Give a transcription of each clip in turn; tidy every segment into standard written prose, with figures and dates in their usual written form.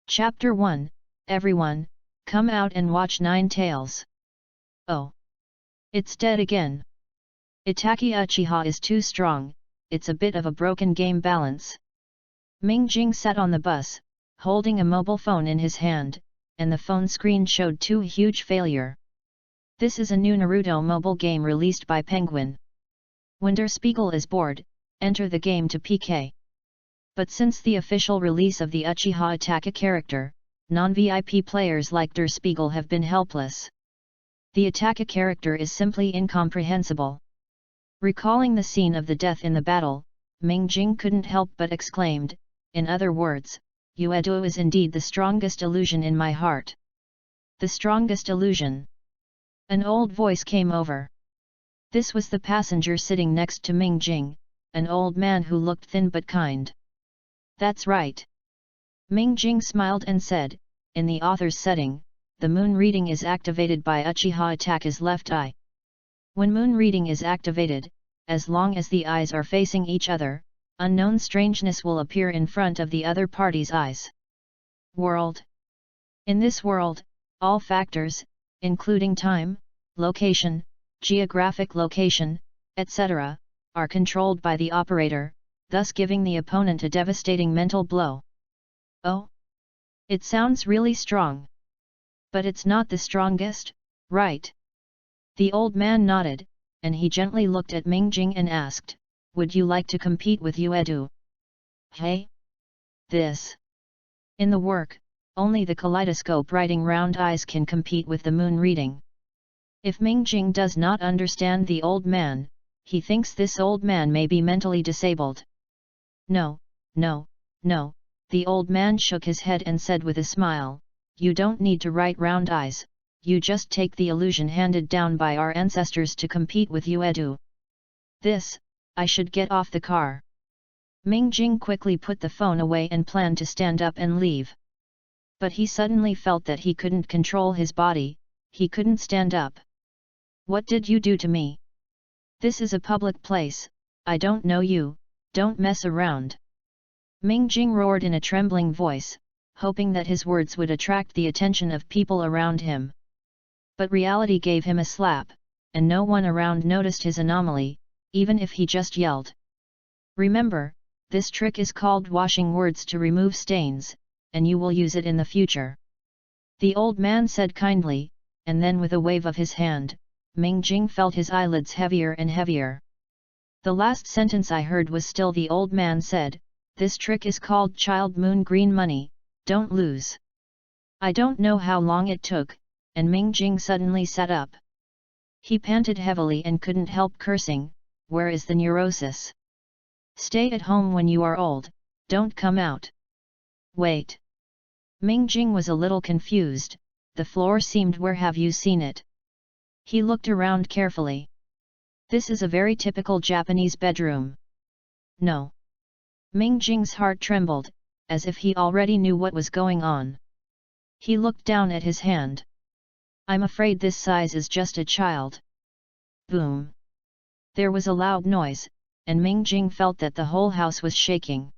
Chapter 1, Everyone, come out and watch Nine Tails. Oh! It's dead again. Itaki Uchiha is too strong, it's a bit of a broken game balance. Ming Jing sat on the bus, holding a mobile phone in his hand, and the phone screen showed two huge failure. This is a new Naruto mobile game released by Penguin. When Der Spiegel is bored, enter the game to PK. But since the official release of the Uchiha Itaka character, non-VIP players like Der Spiegel have been helpless. The Itaka character is simply incomprehensible. Recalling the scene of the death in the battle, Ming Jing couldn't help but exclaimed, in other words, Uedo is indeed the strongest illusion in my heart. The strongest illusion. An old voice came over. This was the passenger sitting next to Ming Jing, an old man who looked thin but kind. That's right. Ming Jing smiled and said, in the author's setting, the moon reading is activated by Uchiha Itaka's left eye. When moon reading is activated, as long as the eyes are facing each other, unknown strangeness will appear in front of the other party's eyes. World. In this world, all factors, including time, location, geographic location, etc., are controlled by the operator, thus giving the opponent a devastating mental blow. Oh? It sounds really strong. But it's not the strongest, right? The old man nodded, and he gently looked at Ming Jing and asked, would you like to compete with Uedo? Hey? This. In the work, only the kaleidoscope writing round eyes can compete with the moon reading. If Ming Jing does not understand the old man, he thinks this old man may be mentally disabled. No, no, no, the old man shook his head and said with a smile, you don't need to write round eyes, you just take the illusion handed down by our ancestors to compete with Uedo. This, I should get off the car. Ming Jing quickly put the phone away and planned to stand up and leave. But he suddenly felt that he couldn't control his body, he couldn't stand up. What did you do to me? This is a public place, I don't know you, don't mess around. Ming Jing roared in a trembling voice, hoping that his words would attract the attention of people around him. But reality gave him a slap, and no one around noticed his anomaly, even if he just yelled. Remember, this trick is called washing words to remove stains, and you will use it in the future. The old man said kindly, and then with a wave of his hand, Ming Jing felt his eyelids heavier and heavier. The last sentence I heard was still the old man said, this trick is called Child Moon Green Money, don't lose. I don't know how long it took, and Ming Jing suddenly sat up. He panted heavily and couldn't help cursing, where is the neurosis? Stay at home when you are old, don't come out. Wait. Ming Jing was a little confused, the floor seemed where have you seen it? He looked around carefully. This is a very typical Japanese bedroom. No. Ming Jing's heart trembled, as if he already knew what was going on. He looked down at his hand. I'm afraid this size is just a child. Boom. There was a loud noise, and Ming Jing felt that the whole house was shaking.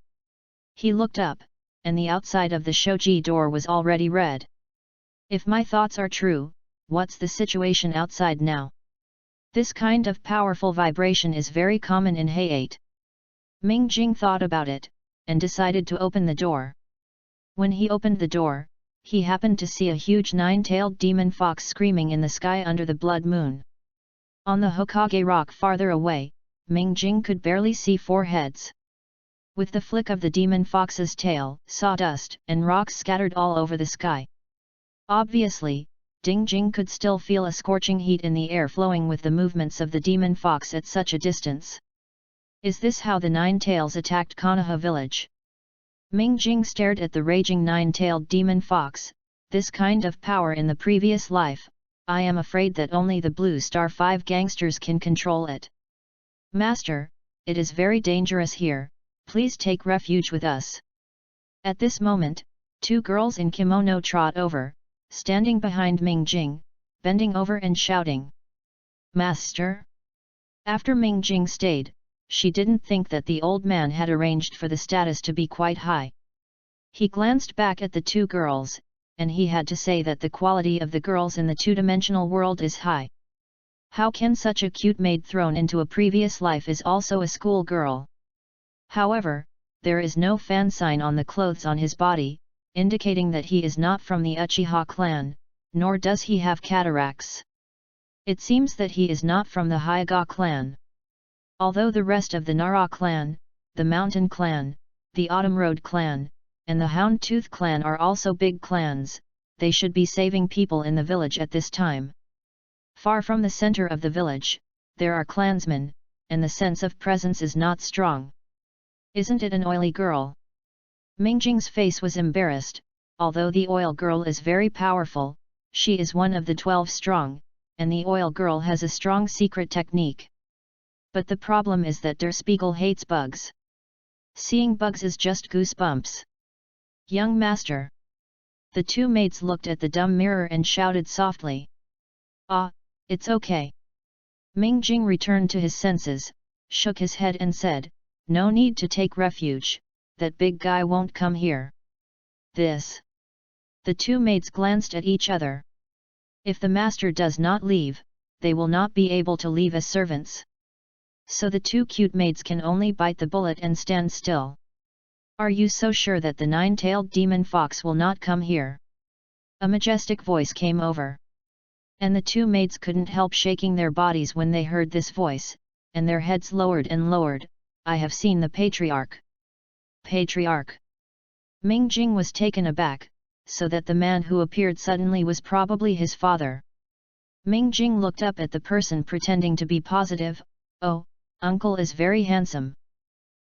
He looked up, and the outside of the shoji door was already red. If my thoughts are true, what's the situation outside now? This kind of powerful vibration is very common in Hayate. Ming Jing thought about it, and decided to open the door. When he opened the door, he happened to see a huge nine-tailed demon fox screaming in the sky under the blood moon. On the Hokage rock farther away, Ming Jing could barely see four heads. With the flick of the demon fox's tail, sawdust and rocks scattered all over the sky. Obviously, Ding Jing could still feel a scorching heat in the air flowing with the movements of the demon fox at such a distance. Is this how the Nine Tails attacked Konoha village? Ming Jing stared at the raging nine-tailed demon fox. This kind of power in the previous life, I am afraid that only the Blue Star 5 gangsters can control it. Master, it is very dangerous here, please take refuge with us. At this moment, two girls in kimono trot over, standing behind Ming Jing, bending over and shouting. Master? After Ming Jing stayed, she didn't think that the old man had arranged for the status to be quite high. He glanced back at the two girls, and he had to say that the quality of the girls in the two-dimensional world is high. How can such a cute maid thrown into a previous life is also a school girl? However, there is no fan sign on the clothes on his body, indicating that he is not from the Uchiha clan, nor does he have cataracts. It seems that he is not from the Hyuga clan. Although the rest of the Nara clan, the Mountain clan, the Autumn Road clan, and the Houndtooth clan are also big clans, they should be saving people in the village at this time. Far from the center of the village, there are clansmen, and the sense of presence is not strong. Isn't it an oily girl? Mingjing's face was embarrassed. Although the oil girl is very powerful, she is one of the 12 strong, and the oil girl has a strong secret technique. But the problem is that Der Spiegel hates bugs. Seeing bugs is just goosebumps. Young master. The two maids looked at the dumb mirror and shouted softly. Ah, it's okay. Mingjing returned to his senses, shook his head and said, no need to take refuge, that big guy won't come here. This. The two maids glanced at each other. If the master does not leave, they will not be able to leave as servants. So the two cute maids can only bite the bullet and stand still. Are you so sure that the nine-tailed demon fox will not come here? A majestic voice came over. And the two maids couldn't help shaking their bodies when they heard this voice, and their heads lowered and lowered. I have seen the patriarch. Patriarch. Mingjing was taken aback, so that the man who appeared suddenly was probably his father. Mingjing looked up at the person pretending to be positive. Oh, uncle is very handsome.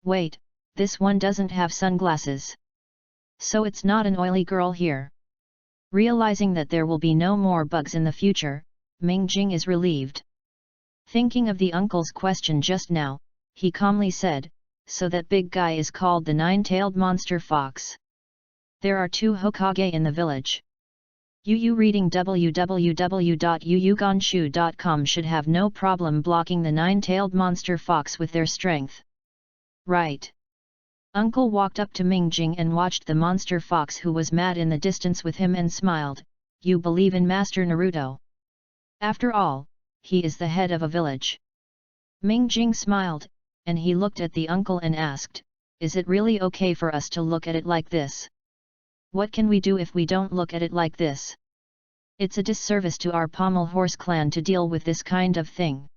Wait, this one doesn't have sunglasses. So it's not an oily girl here. Realizing that there will be no more bugs in the future, Mingjing is relieved. Thinking of the uncle's question just now, he calmly said, so that big guy is called the nine-tailed monster fox. There are two Hokage in the village. Yu reading www.yuyuganshu.com should have no problem blocking the nine-tailed monster fox with their strength. Right. Uncle walked up to Mingjing and watched the monster fox who was mad in the distance with him and smiled. You believe in Master Naruto? After all, he is the head of a village. Mingjing smiled, and he looked at the uncle and asked, is it really okay for us to look at it like this? What can we do if we don't look at it like this? It's a disservice to our Pommel Horse clan to deal with this kind of thing.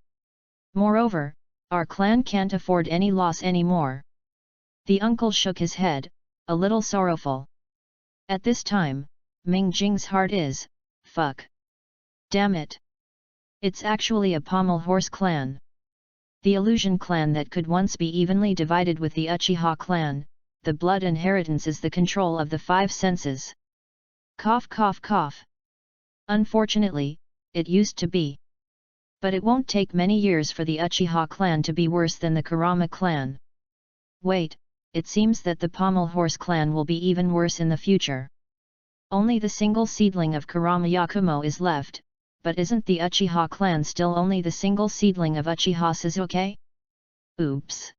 Moreover, our clan can't afford any loss anymore. The uncle shook his head, a little sorrowful. At this time, Mingjing's heart is, fuck. Damn it. It's actually a Pommel Horse clan. The illusion clan that could once be evenly divided with the Uchiha clan, the blood inheritance is the control of the five senses. Cough cough cough. Unfortunately, it used to be. But it won't take many years for the Uchiha clan to be worse than the Kurama clan. Wait, it seems that the Pommel Horse clan will be even worse in the future. Only the single seedling of Kurama Yakumo is left. But isn't the Uchiha clan still only the single seedling of Uchiha Sasuke? Oops!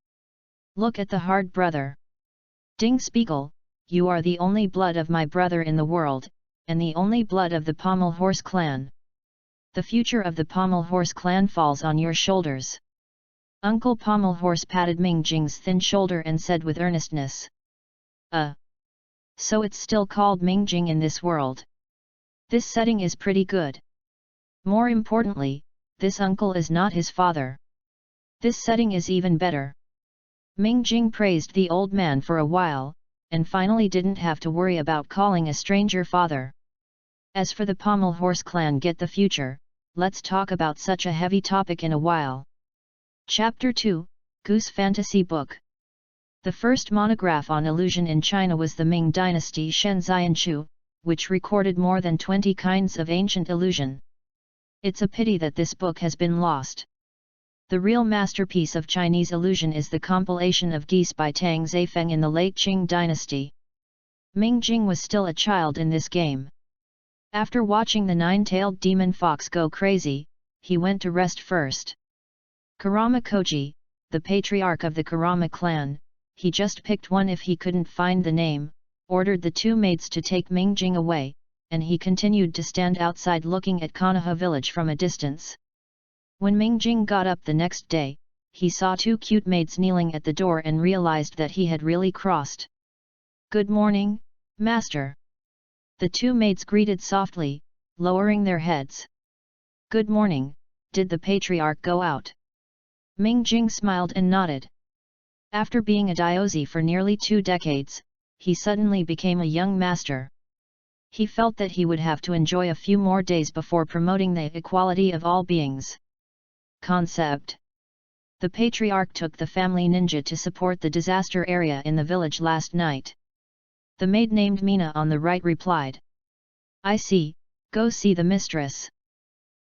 Look at the hard brother. Ding Spiegel, you are the only blood of my brother in the world, and the only blood of the Pommel Horse clan. The future of the Pommel Horse clan falls on your shoulders. Uncle Pommel Horse patted Mingjing's thin shoulder and said with earnestness. So it's still called Mingjing in this world. This setting is pretty good. More importantly, this uncle is not his father. This setting is even better. Mingjing praised the old man for a while, and finally didn't have to worry about calling a stranger father. As for the Pommel Horse clan get the future, let's talk about such a heavy topic in a while. Chapter 2, Goose Fantasy Book. The first monograph on illusion in China was the Ming Dynasty Shenzianshu, which recorded more than 20 kinds of ancient illusion. It's a pity that this book has been lost. The real masterpiece of Chinese illusion is the compilation of geese by Tang Zeifeng in the late Qing dynasty. Mingjing was still a child in this game. After watching the nine-tailed demon fox go crazy, he went to rest first. Kurama Koji, the patriarch of the Kurama clan, he just picked one if he couldn't find the name, ordered the two maids to take Ming Jing away, and he continued to stand outside looking at Konoha village from a distance. When Ming Jing got up the next day, he saw two cute maids kneeling at the door and realized that he had really crossed. "Good morning, master." The two maids greeted softly, lowering their heads. "Good morning, did the patriarch go out?" Ming Jing smiled and nodded. After being a daiozi for nearly 2 decades, he suddenly became a young master. He felt that he would have to enjoy a few more days before promoting the equality of all beings. Concept. The patriarch took the family ninja to support the disaster area in the village last night. The maid named Mina on the right replied. "I see, go see the mistress."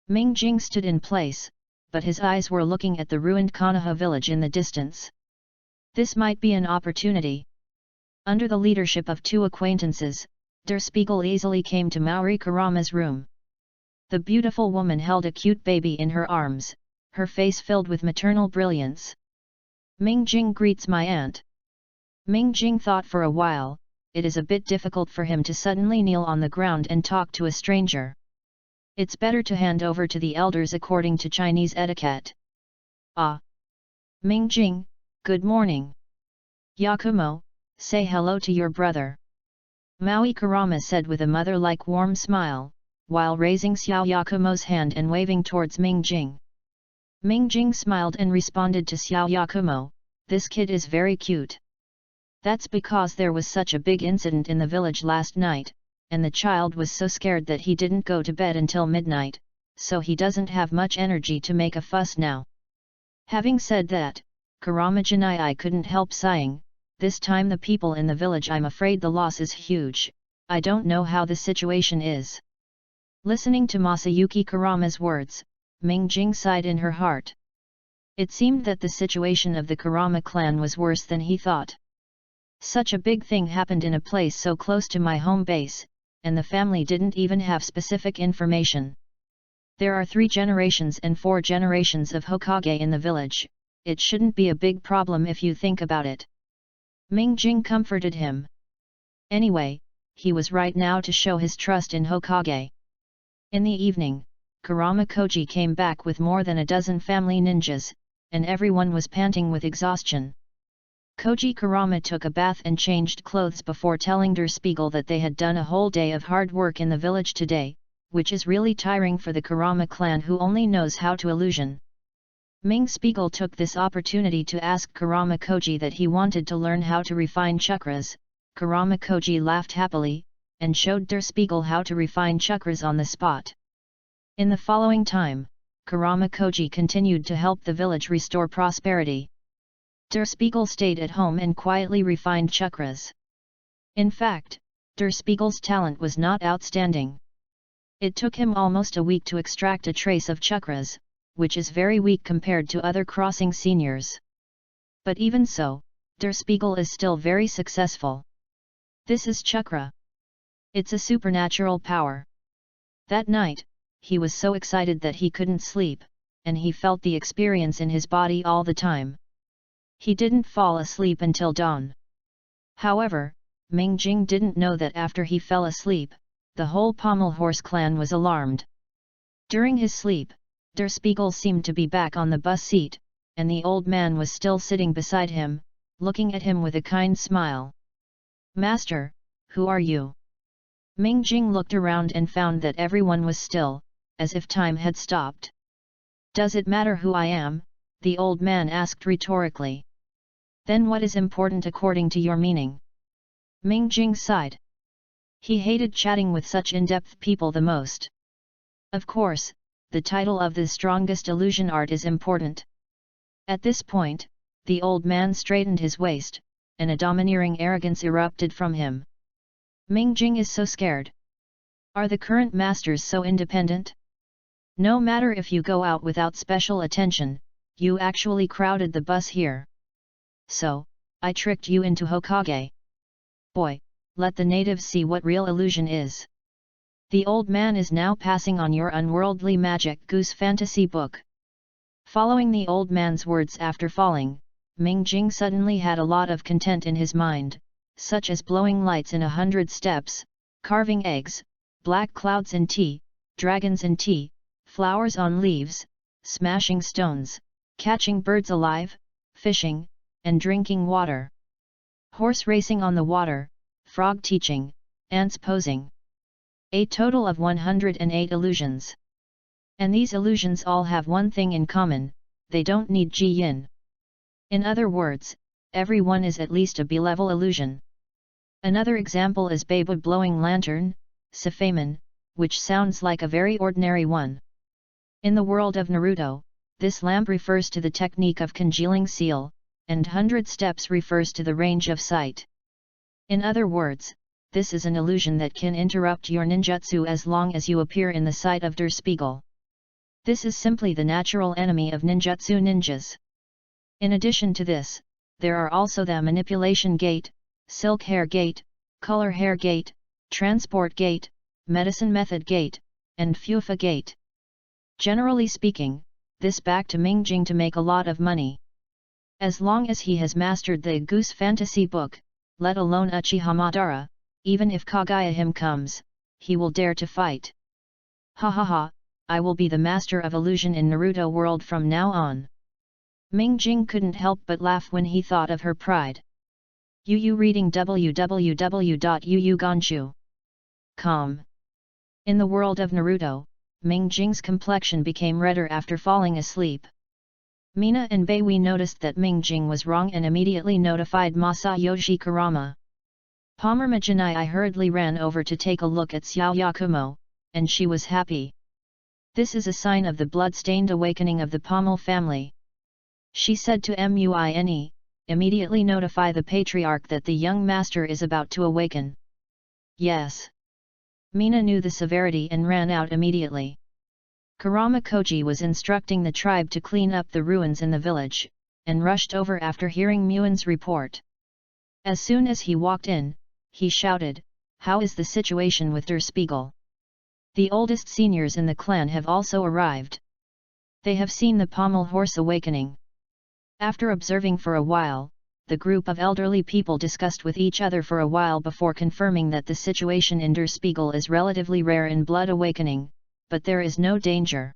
Ming Jing stood in place, but his eyes were looking at the ruined Konoha village in the distance. This might be an opportunity. Under the leadership of 2 acquaintances, Der Spiegel easily came to Maori Kurama's room. The beautiful woman held a cute baby in her arms, her face filled with maternal brilliance. "Ming Jing greets my aunt." Ming Jing thought for a while. It is a bit difficult for him to suddenly kneel on the ground and talk to a stranger. It's better to hand over to the elders according to Chinese etiquette. "Ah! Ming Jing, good morning. Yakumo, say hello to your brother." Maui Kurama said with a mother-like warm smile, while raising Xiao Yakumo's hand and waving towards Ming Jing. Ming Jing smiled and responded to Xiao Yakumo, "This kid is very cute." That's because there was such a big incident in the village last night, and the child was so scared that he didn't go to bed until midnight, so he doesn't have much energy to make a fuss now. Having said that, Kurama Janai couldn't help sighing. This time the people in the village, I'm afraid the loss is huge. I don't know how the situation is. Listening to Masayuki Kurama's words, Ming Jing sighed in her heart. It seemed that the situation of the Kurama clan was worse than he thought. Such a big thing happened in a place so close to my home base, and the family didn't even have specific information. There are 3 generations and 4 generations of Hokage in the village. It shouldn't be a big problem if you think about it. Ming Jing comforted him. Anyway, he was right now to show his trust in Hokage. In the evening, Kurama Koji came back with more than a dozen family ninjas, and everyone was panting with exhaustion. Koji Kurama took a bath and changed clothes before telling Der Spiegel that they had done a whole day of hard work in the village today, which is really tiring for the Kurama clan who only knows how to illusion. Ming Spiegel took this opportunity to ask Kurama Koji that he wanted to learn how to refine chakras. Kurama Koji laughed happily, and showed Der Spiegel how to refine chakras on the spot. In the following time, Kurama Koji continued to help the village restore prosperity. Der Spiegel stayed at home and quietly refined chakras. In fact, Der Spiegel's talent was not outstanding. It took him almost a week to extract a trace of chakras, which is very weak compared to other crossing seniors. But even so, Der Spiegel is still very successful. This is chakra. It's a supernatural power. That night, he was so excited that he couldn't sleep, and he felt the experience in his body all the time. He didn't fall asleep until dawn. However, Ming Jing didn't know that after he fell asleep, the whole Pommel Horse clan was alarmed. During his sleep, Der Spiegel seemed to be back on the bus seat, and the old man was still sitting beside him, looking at him with a kind smile. "Master, who are you?" Ming Jing looked around and found that everyone was still, as if time had stopped. "Does it matter who I am?" the old man asked rhetorically. "Then what is important according to your meaning?" Ming Jing sighed. He hated chatting with such in-depth people the most. Of course, the title of the strongest illusion art is important. At this point, the old man straightened his waist, and a domineering arrogance erupted from him. Ming Jing is so scared. Are the current masters so independent? No matter if you go out without special attention, you actually crowded the bus here. So, I tricked you into Hokage. Boy, let the natives see what real illusion is. The old man is now passing on your unworldly magic goose fantasy book. Following the old man's words after falling, Ming Jing suddenly had a lot of content in his mind, such as blowing lights in 100 steps, carving eggs, black clouds in tea, dragons in tea, flowers on leaves, smashing stones, catching birds alive, fishing, and drinking water. Horse racing on the water, frog teaching, ants posing. A total of 108 illusions. And these illusions all have one thing in common, they don't need ji-yin. In other words, every one is at least a B-level illusion. Another example is Baby blowing lantern, Sifaman, which sounds like a very ordinary one. In the world of Naruto, this lamp refers to the technique of congealing seal, and 100 steps refers to the range of sight. In other words, this is an illusion that can interrupt your ninjutsu as long as you appear in the sight of Der Spiegel. This is simply the natural enemy of ninjutsu ninjas. In addition to this, there are also the manipulation gate, silk hair gate, color hair gate, transport gate, medicine method gate, and fufa gate. Generally speaking, this back to Mingjing to make a lot of money. As long as he has mastered the Goose Fantasy book, let alone Uchiha Madara, even if Kaguya him comes, he will dare to fight. Ha ha ha, I will be the master of illusion in Naruto World from now on. Mingjing couldn't help but laugh when he thought of her pride. Yu reading www.yuyuganshu.com. In the world of Naruto, Mingjing's complexion became redder after falling asleep. Mina and Beiwi noticed that Mingjing was wrong and immediately notified Masayoshi Kurama. Palmer Majinai hurriedly ran over to take a look at Xiao Yakumo, and she was happy. This is a sign of the blood-stained awakening of the Pommel family. She said to Muine, immediately notify the patriarch that the young master is about to awaken. Yes. Mina knew the severity and ran out immediately. Kurama Koji was instructing the tribe to clean up the ruins in the village, and rushed over after hearing Muin's report. As soon as he walked in, he shouted, "How is the situation with Der Spiegel?" The oldest seniors in the clan have also arrived. They have seen the pommel horse awakening. After observing for a while, the group of elderly people discussed with each other for a while before confirming that the situation in Der Spiegel is relatively rare in blood awakening, but there is no danger.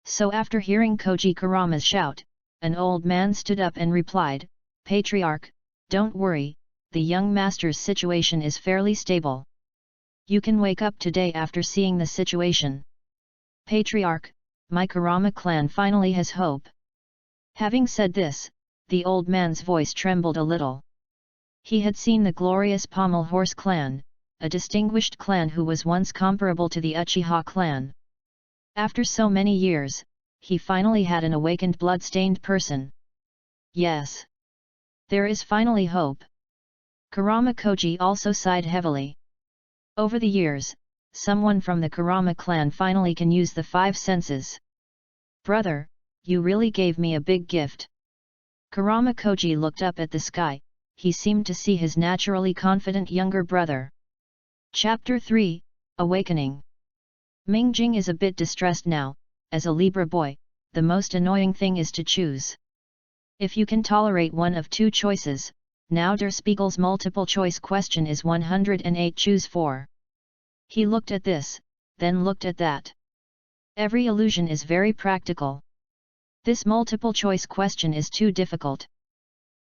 So after hearing Koji Kurama's shout, an old man stood up and replied, "Patriarch, don't worry, the young master's situation is fairly stable. You can wake up today after seeing the situation." "Patriarch, my Kurama clan finally has hope." Having said this, the old man's voice trembled a little. He had seen the glorious Pommel Horse clan, a distinguished clan who was once comparable to the Uchiha clan. After so many years, he finally had an awakened blood-stained person. Yes. There is finally hope. Kurama Koji also sighed heavily. Over the years, someone from the Kurama clan finally can use the 5 senses. "Brother, you really gave me a big gift." Kurama Koji looked up at the sky, he seemed to see his naturally confident younger brother. Chapter 3, Awakening. Mingjing is a bit distressed now. As a Libra boy, the most annoying thing is to choose. If you can tolerate one of 2 choices, now Der Spiegel's multiple choice question is 108, choose 4. He looked at this, then looked at that. Every illusion is very practical. This multiple choice question is too difficult.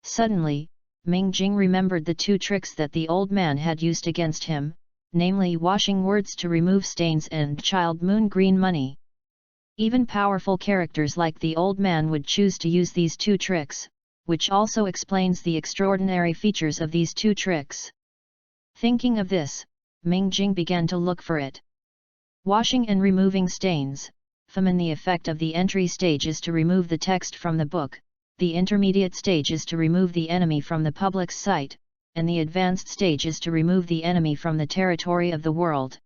Suddenly, Mingjing remembered the 2 tricks that the old man had used against him, namely washing words to remove stains and child moon green money. Even powerful characters like the old man would choose to use these 2 tricks, which also explains the extraordinary features of these 2 tricks. Thinking of this, Mingjing began to look for it. Washing and removing stains. The effect of the entry stage is to remove the text from the book, the intermediate stage is to remove the enemy from the public's sight, and the advanced stage is to remove the enemy from the territory of the world.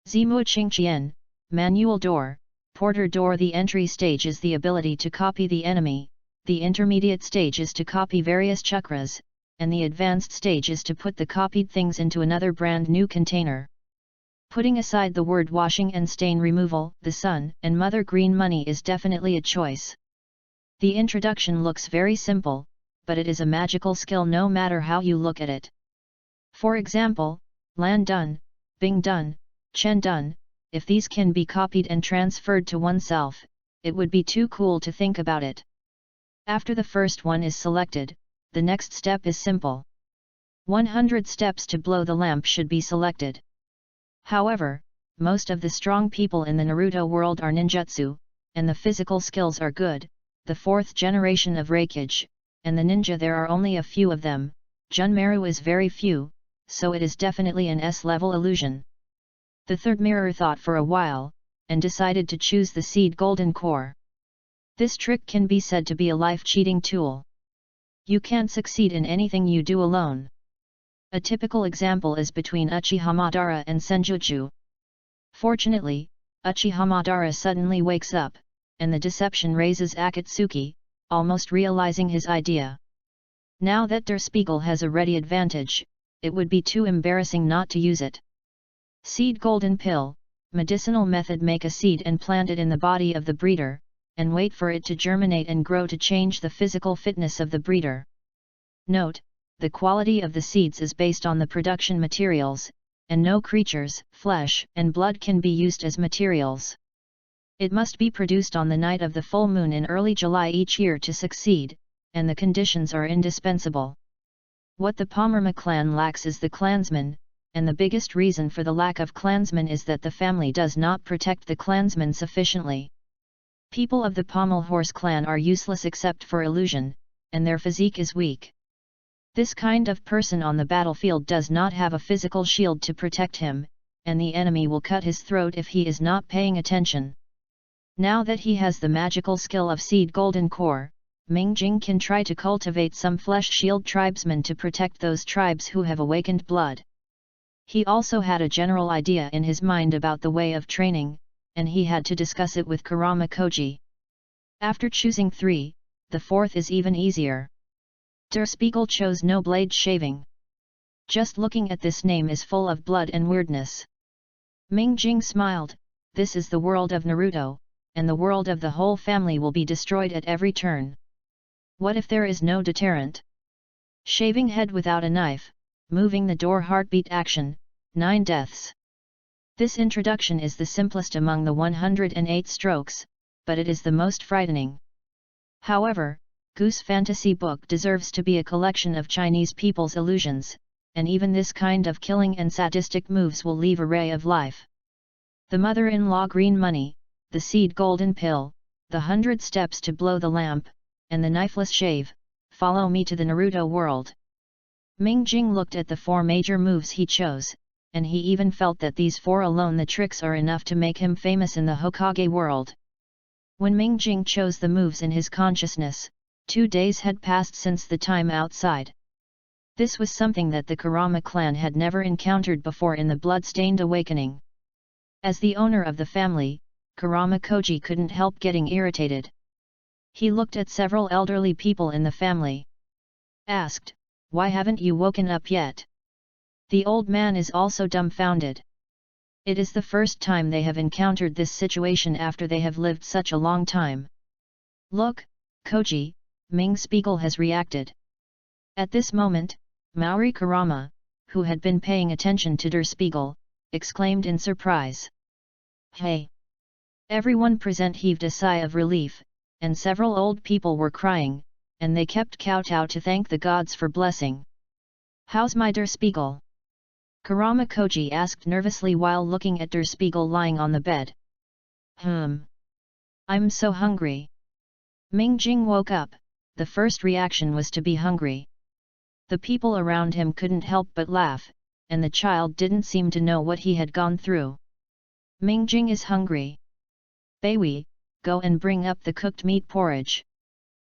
Zimu Qingqian, manual door, porter door. The entry stage is the ability to copy the enemy, the intermediate stage is to copy various chakras, and the advanced stage is to put the copied things into another brand new container. Putting aside the word washing and stain removal, the sun and mother green money is definitely a choice. The introduction looks very simple, but it is a magical skill no matter how you look at it. For example, Lan Dun, Bing Dun, Chen Dun. If these can be copied and transferred to oneself, it would be too cool to think about it. After the first one is selected, the next step is simple. 100 steps to blow the lamp should be selected. However, most of the strong people in the Naruto world are ninjutsu, and the physical skills are good, the fourth generation of Reikage, and the ninja there are only a few of them, Junmaru is very few, so it is definitely an S-level illusion. The third mirror thought for a while, and decided to choose the seed golden core. This trick can be said to be a life-cheating tool. You can't succeed in anything you do alone. A typical example is between Uchiha Madara and Senjutsu. Fortunately, Uchiha Madara suddenly wakes up, and the deception raises Akatsuki, almost realizing his idea. Now that Der Spiegel has a ready advantage, it would be too embarrassing not to use it. Seed golden pill, medicinal method: make a seed and plant it in the body of the breeder, and wait for it to germinate and grow to change the physical fitness of the breeder. Note, the quality of the seeds is based on the production materials, and no creatures, flesh and blood can be used as materials. It must be produced on the night of the full moon in early July each year to succeed, and the conditions are indispensable. What the Palmerma clan lacks is the clansman, and the biggest reason for the lack of clansmen is that the family does not protect the clansmen sufficiently. People of the Pommel Horse clan are useless except for illusion, and their physique is weak. This kind of person on the battlefield does not have a physical shield to protect him, and the enemy will cut his throat if he is not paying attention. Now that he has the magical skill of Seed Golden Core, Mingjing can try to cultivate some flesh shield tribesmen to protect those tribes who have awakened blood. He also had a general idea in his mind about the way of training, and he had to discuss it with Kurama Koji. After choosing 3, the fourth is even easier. Der Spiegel chose no blade shaving. Just looking at this name is full of blood and weirdness. Mingjing smiled, this is the world of Naruto, and the world of the whole family will be destroyed at every turn. What if there is no deterrent? Shaving head without a knife, moving the door heartbeat action, 9 deaths. This introduction is the simplest among the 108 strokes, but it is the most frightening. However, Goose Fantasy Book deserves to be a collection of Chinese people's illusions, and even this kind of killing and sadistic moves will leave a ray of life. The mother-in-law green money, the seed golden pill, the 100 steps to blow the lamp, and the knifeless shave, follow me to the Naruto world. Mingjing looked at the 4 major moves he chose, and he even felt that these 4 alone the tricks are enough to make him famous in the Hokage world. When Mingjing chose the moves in his consciousness, 2 days had passed since the time outside. This was something that the Kurama clan had never encountered before in the blood-stained awakening. As the owner of the family, Kurama Koji couldn't help getting irritated. He looked at several elderly people in the family. Asked, "Why haven't you woken up yet?" The old man is also dumbfounded. It is the first time they have encountered this situation after they have lived such a long time. "Look, Koji," Ming Spiegel has reacted. At this moment, Maori Kurama, who had been paying attention to Der Spiegel, exclaimed in surprise. "Hey!" Everyone present heaved a sigh of relief, and several old people were crying, and they kept kowtow to thank the gods for blessing. "How's my Der Spiegel?" Kurama Koji asked nervously while looking at Der Spiegel lying on the bed. I'm so hungry." Mingjing woke up, the first reaction was to be hungry. The people around him couldn't help but laugh, and the child didn't seem to know what he had gone through. "Mingjing is hungry. Baiwi, go and bring up the cooked meat porridge."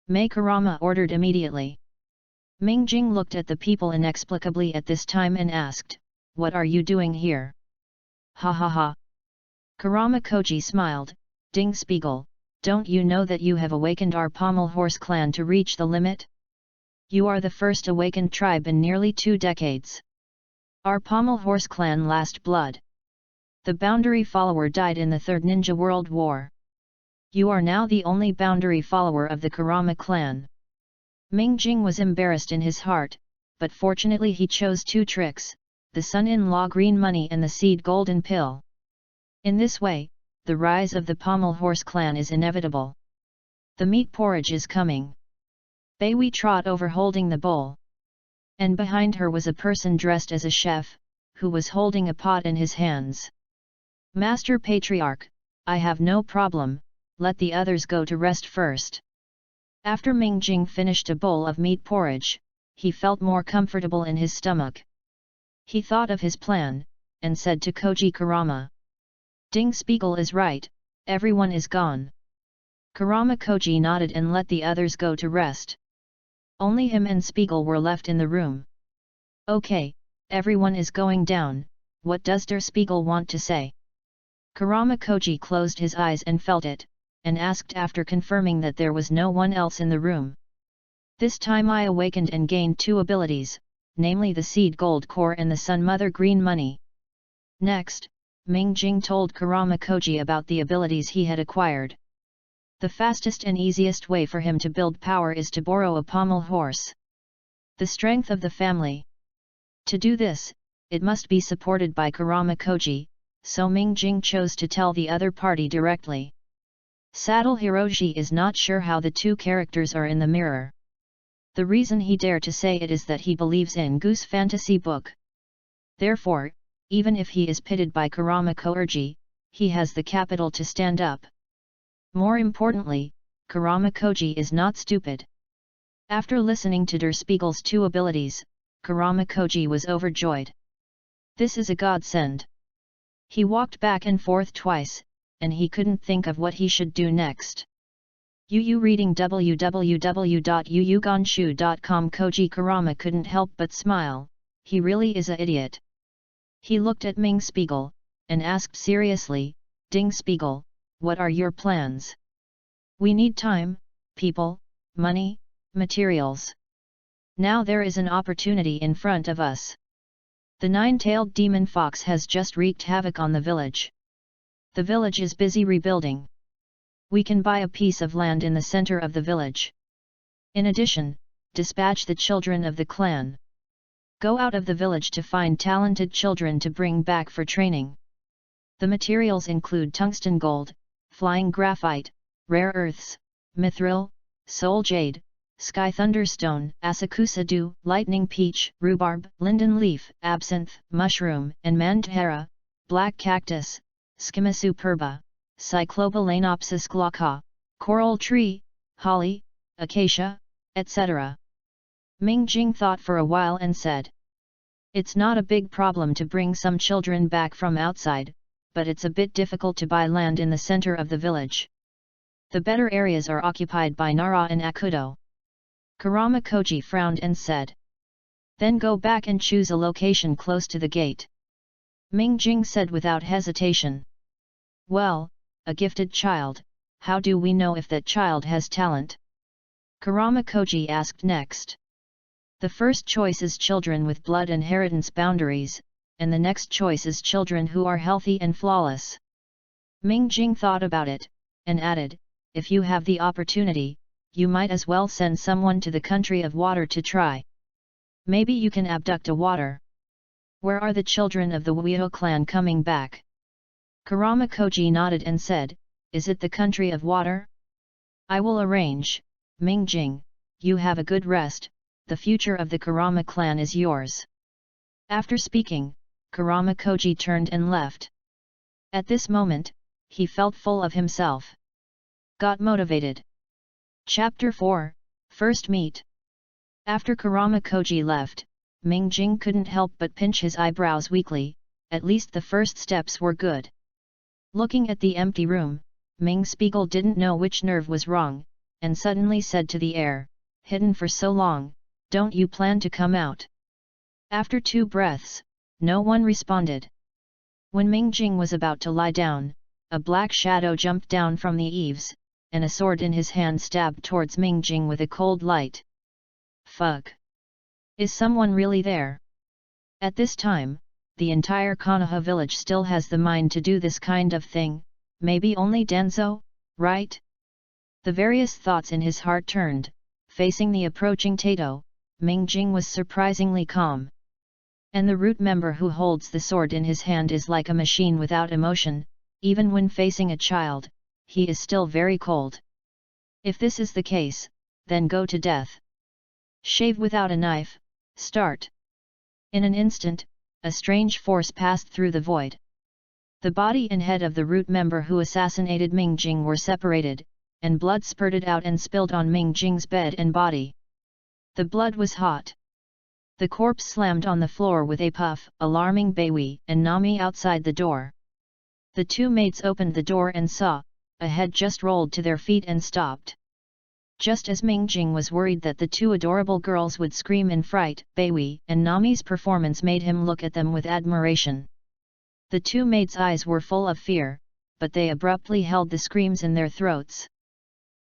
Mei Kurama ordered immediately. Mingjing looked at the people inexplicably at this time and asked, "What are you doing here?" "Ha ha ha." Kurama Koji smiled, "Ding Spiegel, don't you know that you have awakened our Pommel Horse clan to reach the limit? You are the first awakened tribe in nearly 2 decades. Our Pommel Horse clan last blood. The boundary follower died in the Third Ninja World War. You are now the only boundary follower of the Kurama clan." Mingjing was embarrassed in his heart, but fortunately he chose two tricks, the son-in-law green money and the seed golden pill. In this way, the rise of the pommel horse clan is inevitable. The meat porridge is coming. Baiwi trot over holding the bowl. And behind her was a person dressed as a chef, who was holding a pot in his hands. Master Patriarch, I have no problem, let the others go to rest first. After Ming Jing finished a bowl of meat porridge, he felt more comfortable in his stomach. He thought of his plan, and said to Koji Kurama. Ding Spiegel is right, everyone is gone. Kurama Koji nodded and let the others go to rest. Only him and Spiegel were left in the room. Okay, everyone is going down, what does Der Spiegel want to say? Kurama Koji closed his eyes and felt it, and asked after confirming that there was no one else in the room. This time I awakened and gained two abilities, namely the Seed Gold Core and the Sun Mother Green Money. Next, Ming Jing told Kurama Koji about the abilities he had acquired. The fastest and easiest way for him to build power is to borrow a pommel horse. The strength of the family. To do this, it must be supported by Kurama Koji, so Ming Jing chose to tell the other party directly. Saddle Hiroji is not sure how the two characters are in the mirror. The reason he dare to say it is that he believes in Goose fantasy book. Therefore, even if he is pitted by Kurama Koji, he has the capital to stand up. More importantly, Kurama Koji is not stupid. After listening to Der Spiegel's two abilities, Kurama Koji was overjoyed. This is a godsend. He walked back and forth twice, and he couldn't think of what he should do next. Yu reading www.yuyugonshu.com. Koji Kurama couldn't help but smile, he really is a idiot. He looked at Ming Spiegel, and asked seriously, Ding Spiegel, what are your plans? We need time, people, money, materials. Now there is an opportunity in front of us. The nine-tailed demon fox has just wreaked havoc on the village. The village is busy rebuilding. We can buy a piece of land in the center of the village. In addition, dispatch the children of the clan. Go out of the village to find talented children to bring back for training. The materials include tungsten gold, flying graphite, rare earths, mithril, soul jade, sky thunderstone, asakusa dew, lightning peach, rhubarb, linden leaf, absinthe, mushroom, and mandhara, black cactus, Schima superba, Cyclobalanopsis glauca, coral tree, holly, acacia, etc. Ming Jing thought for a while and said, it's not a big problem to bring some children back from outside, but it's a bit difficult to buy land in the center of the village. The better areas are occupied by Nara and Akudo. Kurama Koji frowned and said, then go back and choose a location close to the gate. Ming Jing said without hesitation. Well, a gifted child, how do we know if that child has talent? Kurama Koji asked next. The first choice is children with blood inheritance boundaries, and the next choice is children who are healthy and flawless. Ming Jing thought about it, and added, if you have the opportunity, you might as well send someone to the country of water to try. Maybe you can abduct a water. Where are the children of the Uiho clan coming back? Kurama Koji nodded and said, is it the country of water? I will arrange, Ming Jing, you have a good rest, the future of the Kurama clan is yours. After speaking, Kurama Koji turned and left. At this moment, he felt full of himself. Got motivated. Chapter 4, First Meet. After Kurama Koji left, Ming Jing couldn't help but pinch his eyebrows weakly, at least the first steps were good. Looking at the empty room, Ming Spiegel didn't know which nerve was wrong, and suddenly said to the air, hidden for so long, don't you plan to come out? After 2 breaths, no one responded. When Ming Jing was about to lie down, a black shadow jumped down from the eaves, and a sword in his hand stabbed towards Ming Jing with a cold light. Fuck! Is someone really there? At this time, the entire Konoha village still has the mind to do this kind of thing, maybe only Danzo, right? The various thoughts in his heart turned, facing the approaching Tato, Ming Jing was surprisingly calm. And the root member who holds the sword in his hand is like a machine without emotion, even when facing a child, he is still very cold. If this is the case, then go to death. Shave without a knife, start. In an instant, a strange force passed through the void. The body and head of the root member who assassinated Ming Jing were separated, and blood spurted out and spilled on Ming Jing's bed and body. The blood was hot. The corpse slammed on the floor with a puff, alarming Baiwei and Nami outside the door. The two maids opened the door and saw, a head just rolled to their feet and stopped. Just as Ming Jing was worried that the two adorable girls would scream in fright, Baiwei and Nami's performance made him look at them with admiration. The two maids' eyes were full of fear, but they abruptly held the screams in their throats.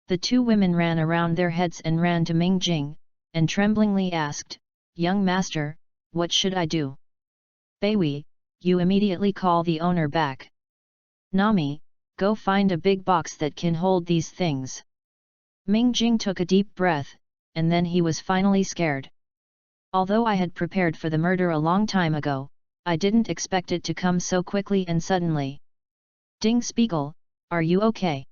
The two women ran around their heads and ran to Ming Jing, and tremblingly asked, "Young master, what should I do?" "Baiwei, you immediately call the owner back. Nami, go find a big box that can hold these things." Ming Jing took a deep breath, and then he was finally scared. "Although I had prepared for the murder a long time ago, I didn't expect it to come so quickly and suddenly." "Ding Spiegel, are you okay?"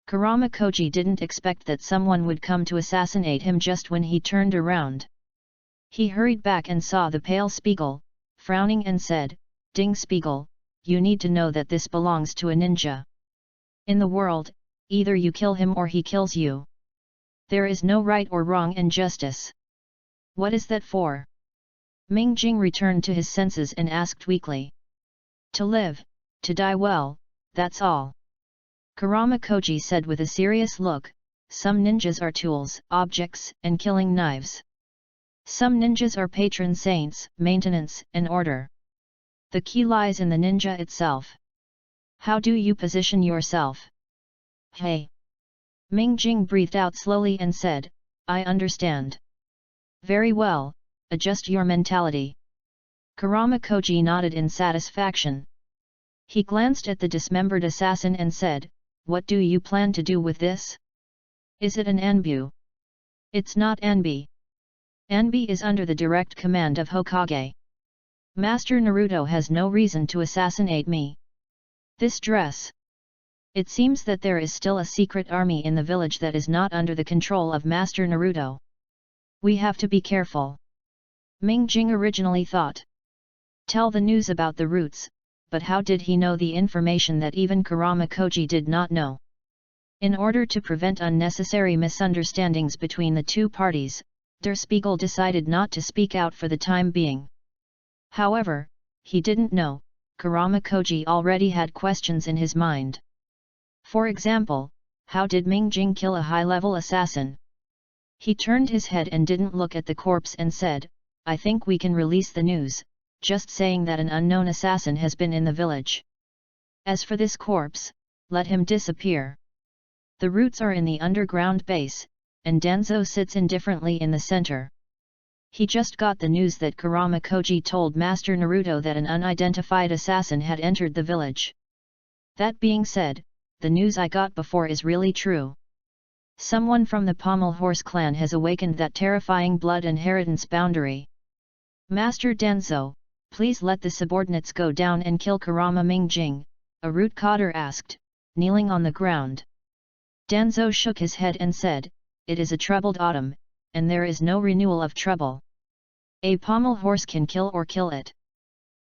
Kurama Koji didn't expect that someone would come to assassinate him just when he turned around. He hurried back and saw the pale Spiegel, frowning and said, "Ding Spiegel, you need to know that this belongs to a ninja. In the world, either you kill him or he kills you. There is no right or wrong in justice." "What is that for?" Ming Jing returned to his senses and asked weakly. "To live, to die well, that's all." Kurama Koji said with a serious look, "Some ninjas are tools, objects, and killing knives. Some ninjas are patron saints, maintenance, and order. The key lies in the ninja itself. How do you position yourself?" "Hey!" Ming Jing breathed out slowly and said, "I understand." "Very well, adjust your mentality." Kurama Koji nodded in satisfaction. He glanced at the dismembered assassin and said, "What do you plan to do with this? Is it an Anbu?" "It's not Anbi. Anbi is under the direct command of Hokage. Master Naruto has no reason to assassinate me." "This dress. It seems that there is still a secret army in the village that is not under the control of Master Naruto. We have to be careful." Ming Jing originally thought. Tell the news about the roots, but how did he know the information that even Kurama Koji did not know? In order to prevent unnecessary misunderstandings between the two parties, Der Spiegel decided not to speak out for the time being. However, he didn't know, Kurama Koji already had questions in his mind. For example, how did Ming Jing kill a high-level assassin? He turned his head and didn't look at the corpse and said, "I think we can release the news, just saying that an unknown assassin has been in the village. As for this corpse, let him disappear." The roots are in the underground base, and Danzo sits indifferently in the center. He just got the news that Kurama Koji told Master Naruto that an unidentified assassin had entered the village. That being said, the news I got before is really true. Someone from the Pommel Horse clan has awakened that terrifying blood inheritance boundary. "Master Danzo, please let the subordinates go down and kill Kurama Ming Jing," a root coder asked, kneeling on the ground. Danzo shook his head and said, "It is a troubled autumn, and there is no renewal of trouble. A pommel horse can kill or kill it.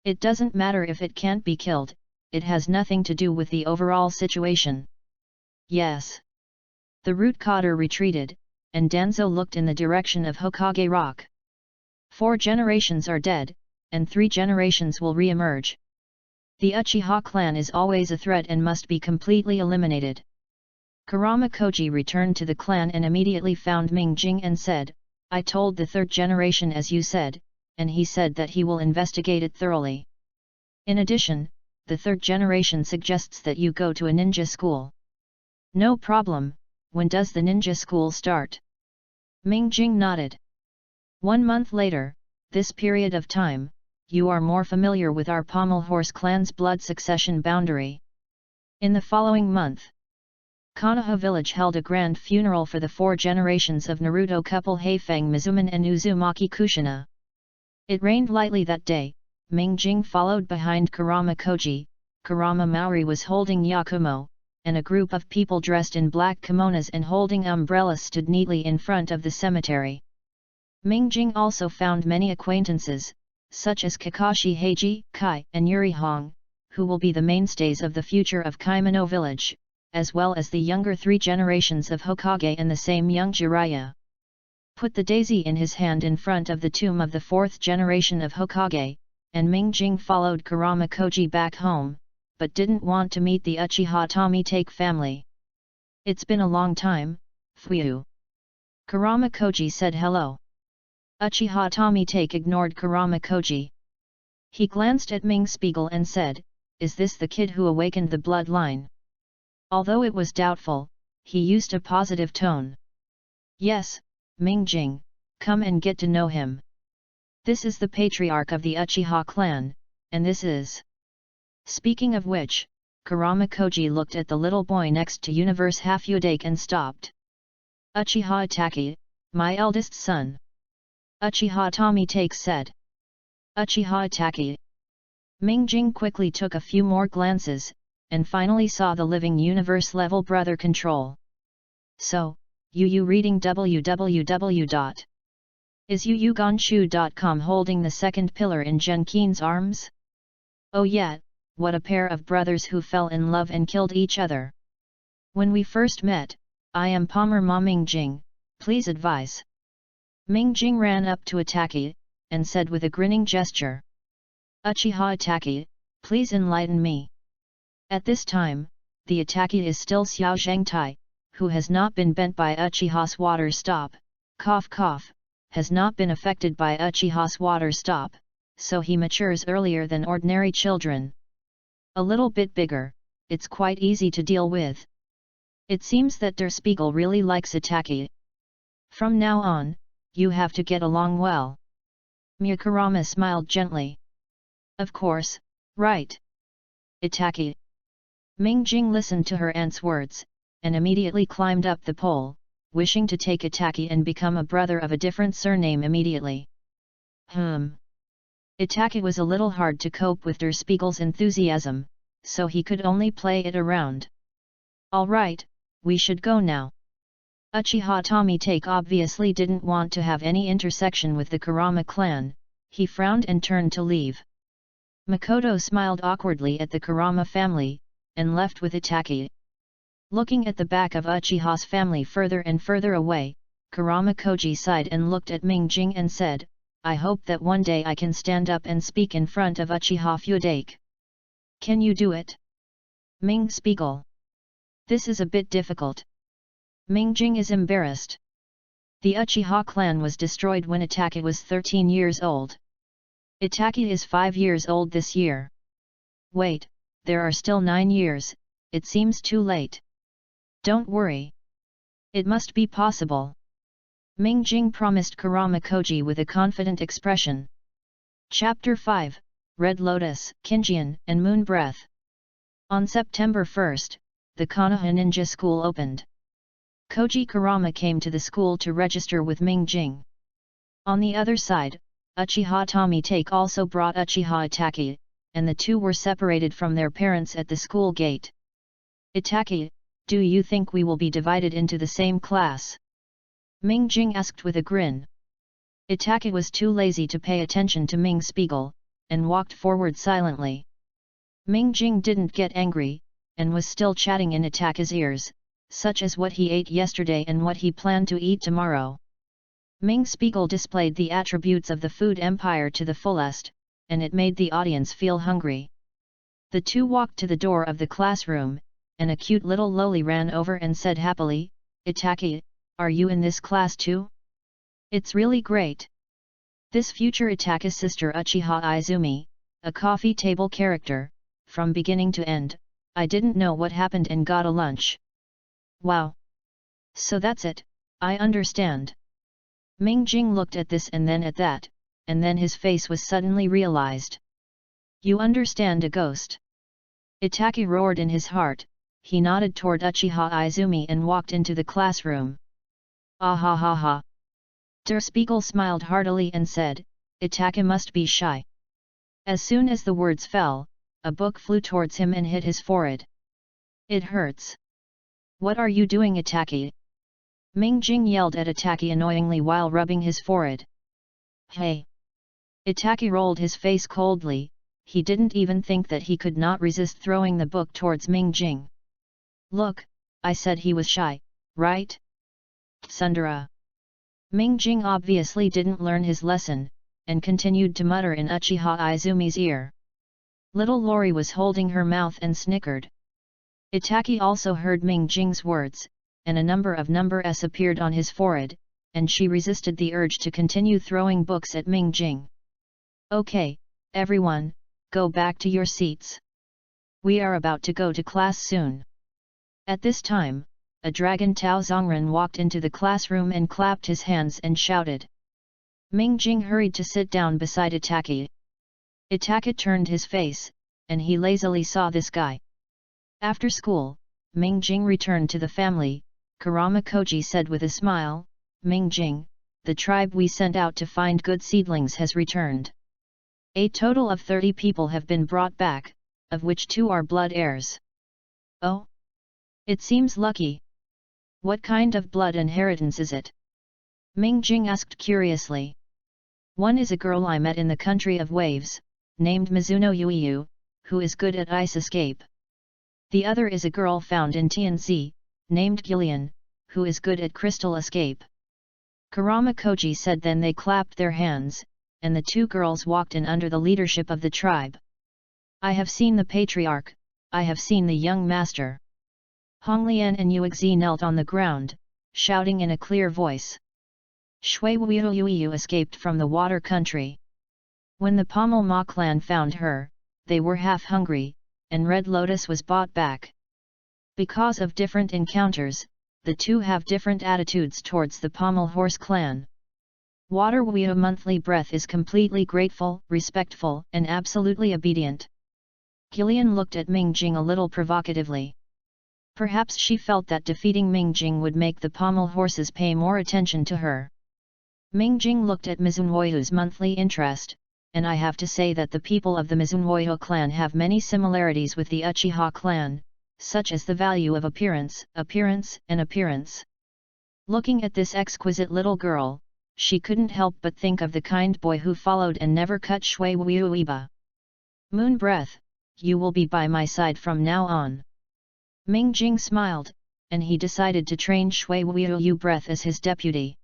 It doesn't matter if it can't be killed, it has nothing to do with the overall situation." "Yes." The root coder retreated, and Danzo looked in the direction of Hokage Rock. 4 generations are dead, and 3 generations will re-emerge. The Uchiha clan is always a threat and must be completely eliminated. Kurama Koji returned to the clan and immediately found Ming Jing and said, "I told the 3rd generation as you said, and he said that he will investigate it thoroughly. In addition, the 3rd generation suggests that you go to a ninja school." "No problem, when does the ninja school start?" Ming Jing nodded. 1 month later, this period of time, you are more familiar with our Pommel Horse clan's blood succession boundary. In the following month, Konoha village held a grand funeral for the 4 generations of Naruto couple Heifeng Mizuman and Uzumaki Kushina. It rained lightly that day. Ming Jing followed behind Kurama Koji. Kurama Maori was holding Yakumo, and a group of people dressed in black kimonos and holding umbrellas stood neatly in front of the cemetery. Ming Jing also found many acquaintances, such as Kakashi Heiji, Kai, and Yuri Hong, who will be the mainstays of the future of Kimono village, as well as the younger 3 generations of Hokage and the same young Jiraiya. Put the daisy in his hand in front of the tomb of the 4th generation of Hokage, and Ming Jing followed Kurama Koji back home, but didn't want to meet the Uchiha Tomitake family. "It's been a long time, Fuyu." Kurama Koji said hello. Uchiha Tomitake ignored Kurama Koji. He glanced at Ming Spiegel and said, "Is this the kid who awakened the bloodline?" Although it was doubtful, he used a positive tone. "Yes, Ming Jing, come and get to know him. This is the patriarch of the Uchiha clan, and this is..." Speaking of which, Kurama Koji looked at the little boy next to Universe Half-Udake and stopped. "Uchiha Itachi, my eldest son." Uchiha Tomitake said. "Uchiha Itachi." Ming Jing quickly took a few more glances, and finally saw the living universe-level brother control. "So, you reading www.isyuyugonshu.com holding the second pillar in Genkin's arms? Oh yeah, what a pair of brothers who fell in love and killed each other. When we first met, I am Palmer Ma Ming Jing, please advise." Ming Jing ran up to Itachi, and said with a grinning gesture. "Uchiha Itachi, please enlighten me." At this time, the Itachi is still Xiao Zhengtai, who has not been bent by Uchiha's water stop, cough cough, has not been affected by Uchiha's water stop, so he matures earlier than ordinary children. A little bit bigger, it's quite easy to deal with. It seems that Der Spiegel really likes Itachi. From now on, you have to get along well. Kurama smiled gently. "Of course, right. Itachi." Ming Jing listened to her aunt's words, and immediately climbed up the pole, wishing to take Itachi and become a brother of a different surname immediately. Itachi was a little hard to cope with Der Spiegel's enthusiasm, so he could only play it around. "All right, we should go now." Uchiha Tomitake obviously didn't want to have any intersection with the Kurama clan. He frowned and turned to leave. Makoto smiled awkwardly at the Kurama family, and left with Itachi. Looking at the back of Uchiha's family further and further away, Kurama Koji sighed and looked at Ming Jing and said, "I hope that one day I can stand up and speak in front of Uchiha Fudake." "Can you do it?" Ming Spiegel. "This is a bit difficult." Ming Jing is embarrassed. The Uchiha clan was destroyed when Itachi was 13 years old. Itachi is 5 years old this year. Wait, there are still 9 years, it seems too late. Don't worry. It must be possible. Ming Jing promised Kurama Koji with a confident expression. Chapter 5, Red Lotus, Kinjian, and Moon Breath. On September 1st, the Konoha Ninja School opened. Koji Kurama came to the school to register with Ming Jing. On the other side, Uchiha Tomitake also brought Uchiha Itachi, and the two were separated from their parents at the school gate. "Itachi, do you think we will be divided into the same class?" Ming Jing asked with a grin. Itachi was too lazy to pay attention to Ming Spiegel, and walked forward silently. Ming Jing didn't get angry, and was still chatting in Itachi's ears, such as what he ate yesterday and what he planned to eat tomorrow. Ming Spiegel displayed the attributes of the food empire to the fullest, and it made the audience feel hungry. The two walked to the door of the classroom, and a cute little loli ran over and said happily, "Itachi, are you in this class too? It's really great." This future Itachi's sister Uchiha Izumi, a coffee table character, from beginning to end, I didn't know what happened and got a lunch. Wow! So that's it, I understand. Ming Jing looked at this and then at that, and then his face was suddenly realized. You understand a ghost. Itachi roared in his heart, he nodded toward Uchiha Izumi and walked into the classroom. Ah ha ha ha. Der Spiegel smiled heartily and said, Itaka must be shy. As soon as the words fell, a book flew towards him and hit his forehead. It hurts. What are you doing, Itaki? Ming Jing yelled at Itaki annoyingly while rubbing his forehead. Hey! Itaki rolled his face coldly, he didn't even think that he could not resist throwing the book towards Ming Jing. Look, I said he was shy, right? Sundara. Ming Jing obviously didn't learn his lesson, and continued to mutter in Uchiha Izumi's ear. Little Lori was holding her mouth and snickered. Itaki also heard Ming Jing's words, and a number of numbers appeared on his forehead, and she resisted the urge to continue throwing books at Ming Jing. Okay, everyone, go back to your seats. We are about to go to class soon. At this time, a dragon Tao Zongren walked into the classroom and clapped his hands and shouted. Ming Jing hurried to sit down beside Itaki. Itaki turned his face, and he lazily saw this guy. After school, Ming Jing returned to the family. Kurama Koji said with a smile, Ming Jing, the tribe we sent out to find good seedlings has returned. A total of 30 people have been brought back, of which 2 are blood heirs. Oh? It seems lucky. What kind of blood inheritance is it? Ming Jing asked curiously. One is a girl I met in the country of waves, named Mizuno Yuiyu, who is good at ice escape. The other is a girl found in Tianzi, named Gillian, who is good at crystal escape. Kurama Koji said. Then they clapped their hands, and the 2 girls walked in under the leadership of the tribe. I have seen the patriarch, I have seen the young master. Honglian and Yuexi knelt on the ground, shouting in a clear voice. Shui Wuiyu escaped from the water country. When the Pommel Ma clan found her, they were half hungry, and Red Lotus was bought back. Because of different encounters, the 2 have different attitudes towards the Pommel Horse clan. Water Wuiyu monthly breath is completely grateful, respectful, and absolutely obedient. Gillian looked at Ming Jing a little provocatively. Perhaps she felt that defeating Ming Jing would make the Pommel horses pay more attention to her. Ming Jing looked at Mizunwoyu's monthly interest, and I have to say that the people of the Mizunwoyu clan have many similarities with the Uchiha clan, such as the value of appearance, and appearance. Looking at this exquisite little girl, she couldn't help but think of the kind boy who followed and never cut Shui Wuiba. Moon breath, you will be by my side from now on. Ming Jing smiled, and he decided to train Shui Wuiyu breath as his deputy.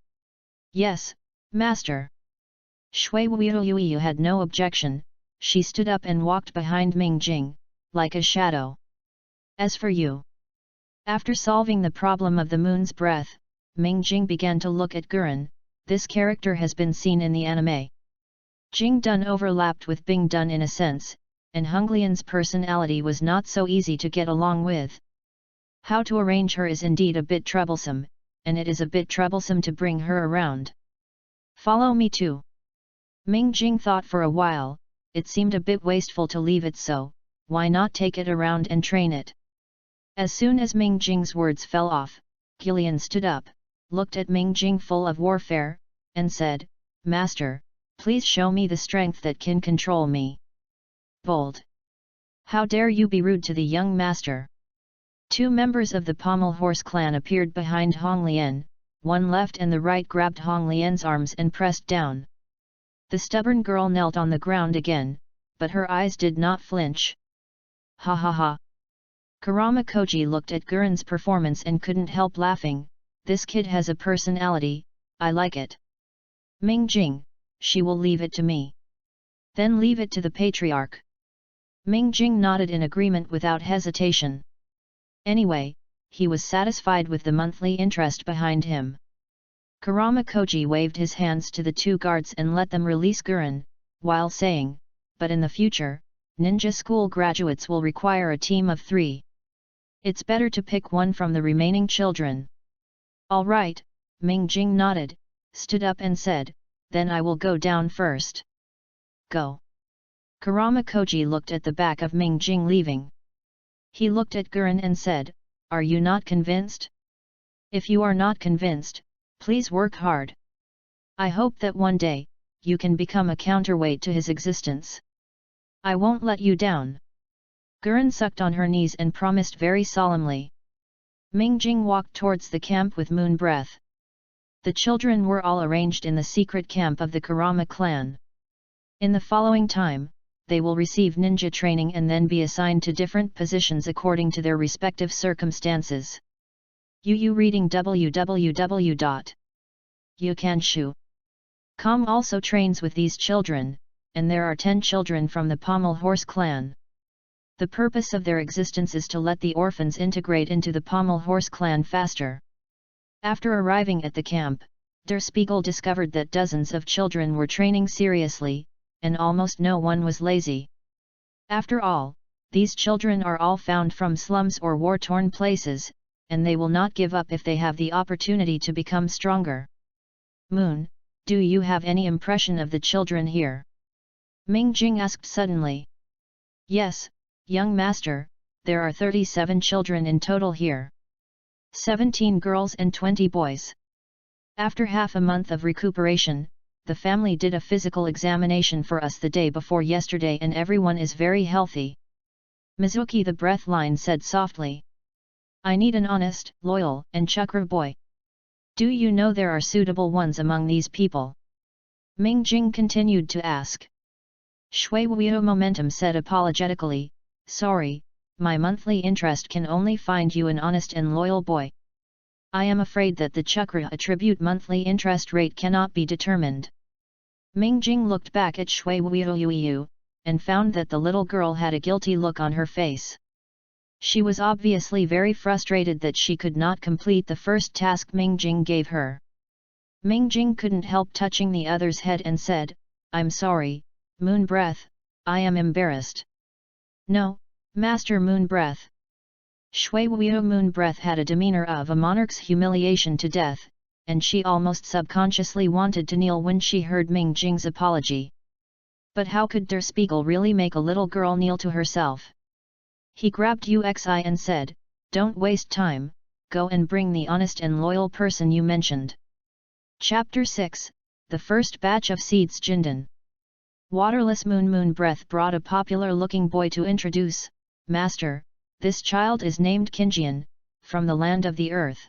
Yes, master. Shui Wuiyu had no objection, she stood up and walked behind Ming Jing, like a shadow. As for you. After solving the problem of the moon's breath, Ming Jing began to look at Gurren. This character has been seen in the anime. Jing Dun overlapped with Bing Dun in a sense, and Honglian's personality was not so easy to get along with. How to arrange her is indeed a bit troublesome, and it is a bit troublesome to bring her around. Follow me too. Ming Jing thought for a while, it seemed a bit wasteful to leave it so, why not take it around and train it? As soon as Ming Jing's words fell off, Gillian stood up, looked at Ming Jing full of warfare, and said, Master, please show me the strength that can control me. Bold! How dare you be rude to the young master? 2 members of the Pommel Horse clan appeared behind Honglian, one left and the right grabbed Honglian's arms and pressed down. The stubborn girl knelt on the ground again, but her eyes did not flinch. Ha ha ha! Kurama Koji looked at Gurren's performance and couldn't help laughing. This kid has a personality, I like it. Ming Jing, she will leave it to me. Then leave it to the patriarch. Ming Jing nodded in agreement without hesitation. Anyway, he was satisfied with the monthly interest behind him. Kurama Koji waved his hands to the 2 guards and let them release Gurren, while saying, but in the future, ninja school graduates will require a team of 3. It's better to pick one from the remaining children. All right, Ming Jing nodded, stood up and said, then I will go down first. Go. Kurama Koji looked at the back of Ming Jing leaving. He looked at Gurren and said, "Are you not convinced? If you are not convinced, please work hard. I hope that one day, you can become a counterweight to his existence. I won't let you down." Gurren sucked on her knees and promised very solemnly. Mingjing walked towards the camp with Moon Breath. The children were all arranged in the secret camp of the Kurama clan. In the following time, they will receive ninja training and then be assigned to different positions according to their respective circumstances. UU reading www.yukanshu.com also trains with these children, and there are 10 children from the Pommel Horse clan. The purpose of their existence is to let the orphans integrate into the Pommel Horse clan faster. After arriving at the camp, Der Spiegel discovered that dozens of children were training seriously, and almost no one was lazy. After all, these children are all found from slums or war-torn places, and they will not give up if they have the opportunity to become stronger. Moon, do you have any impression of the children here? Mingjing asked suddenly. Yes, young master, there are 37 children in total here. 17 girls and 20 boys. After half a month of recuperation, the family did a physical examination for us the day before yesterday and everyone is very healthy. Mizuki the breath line said softly. I need an honest, loyal, and chakra boy. Do you know there are suitable ones among these people? Mingjing continued to ask. Shui Wuyo Momentum said apologetically, sorry, my monthly interest can only find you an honest and loyal boy. I am afraid that the chakra attribute monthly interest rate cannot be determined. Mingjing looked back at Shui Wuyo and found that the little girl had a guilty look on her face. She was obviously very frustrated that she could not complete the first task Mingjing gave her. Mingjing couldn't help touching the other's head and said, I'm sorry, Moon Breath, I am embarrassed. No, Master Moon Breath. Shui Wuyo Moon Breath had a demeanor of a monarch's humiliation to death, and she almost subconsciously wanted to kneel when she heard Mingjing's apology. But how could Der Spiegel really make a little girl kneel to herself? He grabbed Uxi and said, don't waste time, go and bring the honest and loyal person you mentioned. Chapter 6, The First Batch of Seeds Jinden. Waterless Moon Breath brought a popular-looking boy to introduce, Master, this child is named Kinjian, from the land of the earth.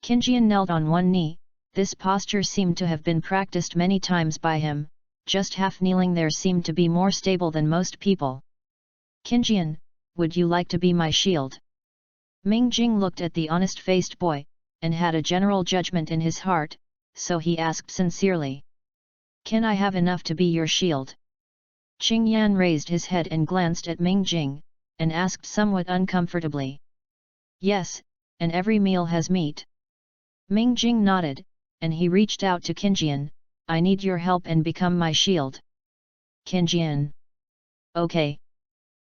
Kinjian knelt on one knee, this posture seemed to have been practiced many times by him, just half kneeling there seemed to be more stable than most people. Kinjian, would you like to be my shield? Mingjing looked at the honest-faced boy, and had a general judgment in his heart, so he asked sincerely. Can I have enough to be your shield? Qingyan raised his head and glanced at Mingjing, and asked somewhat uncomfortably. Yes, and every meal has meat. Mingjing nodded, and he reached out to Kinjian, I need your help and become my shield. Kinjian. Okay.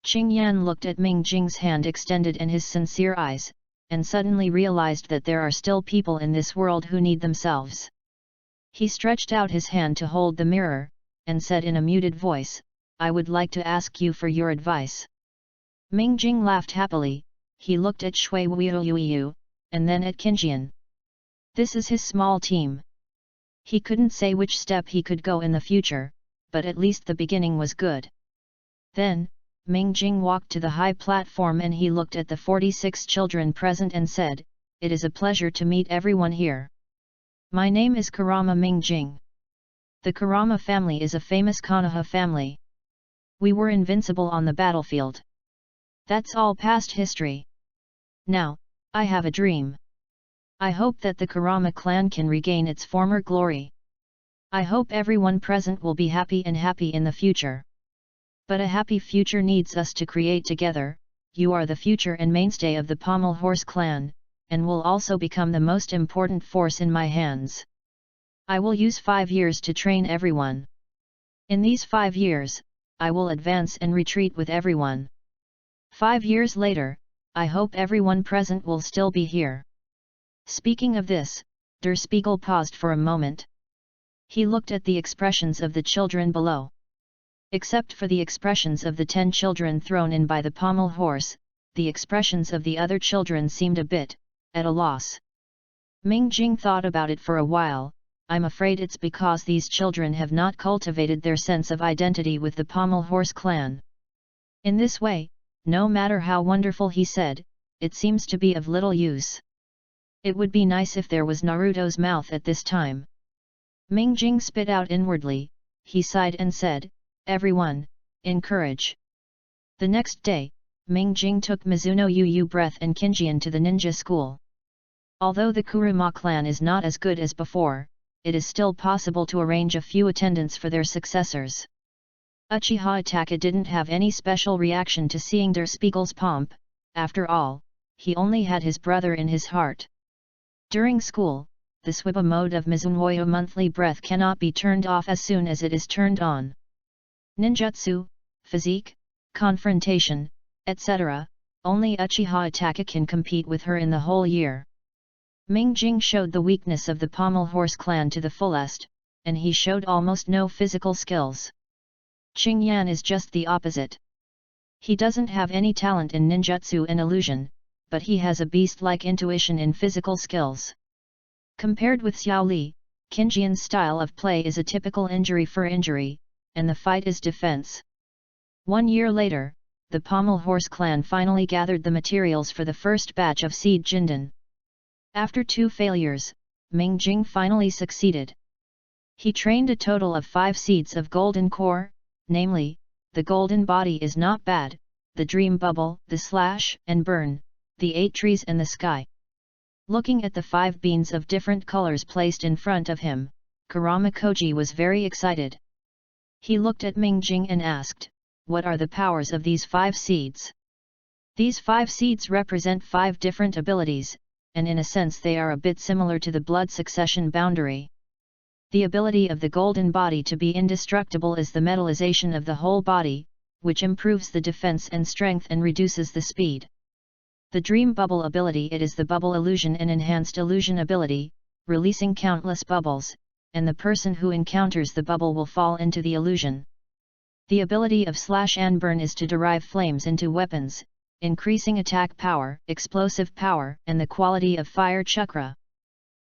Qingyan looked at Mingjing's hand extended and his sincere eyes, and suddenly realized that there are still people in this world who need themselves. He stretched out his hand to hold the mirror, and said in a muted voice, I would like to ask you for your advice. Mingjing laughed happily, he looked at Shui Wuyu, and then at Kinjian. This is his small team. He couldn't say which step he could go in the future, but at least the beginning was good. Then, Mingjing walked to the high platform and he looked at the 46 children present and said, It is a pleasure to meet everyone here. My name is Kurama Mingjing. The Kurama family is a famous Konoha family. We were invincible on the battlefield. That's all past history. Now, I have a dream. I hope that the Kurama clan can regain its former glory. I hope everyone present will be happy in the future. But a happy future needs us to create together. You are the future and mainstay of the Pommel Horse clan, and will also become the most important force in my hands. I will use 5 years to train everyone. In these 5 years, I will advance and retreat with everyone. 5 years later, I hope everyone present will still be here. Speaking of this, Der Spiegel paused for a moment. He looked at the expressions of the children below. Except for the expressions of the 10 children thrown in by the Pommel Horse, the expressions of the other children seemed a bit at a loss. Ming Jing thought about it for a while. I'm afraid it's because these children have not cultivated their sense of identity with the Pommel Horse clan. In this way, no matter how wonderful he said, it seems to be of little use. It would be nice if there was Naruto's mouth at this time. Ming Jing spit out inwardly. He sighed and said, "Everyone, encourage." The next day, Ming Jing took Mizuno Yu Breath and Kinjian to the ninja school. Although the Kurama clan is not as good as before, it is still possible to arrange a few attendants for their successors. Uchiha Itachi didn't have any special reaction to seeing Der Spiegel's pomp. After all, he only had his brother in his heart. During school, the Swiba mode of Mizunoyo monthly breath cannot be turned off as soon as it is turned on. Ninjutsu, physique, confrontation, etc., only Uchiha Itachi can compete with her in the whole year. Ming Jing showed the weakness of the Pommel Horse clan to the fullest, and he showed almost no physical skills. Qing Yan is just the opposite. He doesn't have any talent in ninjutsu and illusion, but he has a beast-like intuition in physical skills. Compared with Xiao Li, Kinjian's style of play is a typical injury for injury, and the fight is defense. 1 year later, the Pommel Horse clan finally gathered the materials for the first batch of Seed Jindan. After 2 failures, Ming Jing finally succeeded. He trained a total of 5 seeds of golden core, namely, the golden body is not bad, the dream bubble, the slash and burn, the 8 trees and the sky. Looking at the 5 beans of different colors placed in front of him, Kurama Koji was very excited. He looked at Ming Jing and asked, "What are the powers of these 5 seeds?" These 5 seeds represent 5 different abilities, and in a sense they are a bit similar to the blood succession boundary. The ability of the golden body to be indestructible is the metallization of the whole body, which improves the defense and strength and reduces the speed. The dream bubble ability, it is the bubble illusion and enhanced illusion ability, releasing countless bubbles, and the person who encounters the bubble will fall into the illusion. The ability of slash and burn is to derive flames into weapons, increasing attack power, explosive power, and the quality of fire chakra.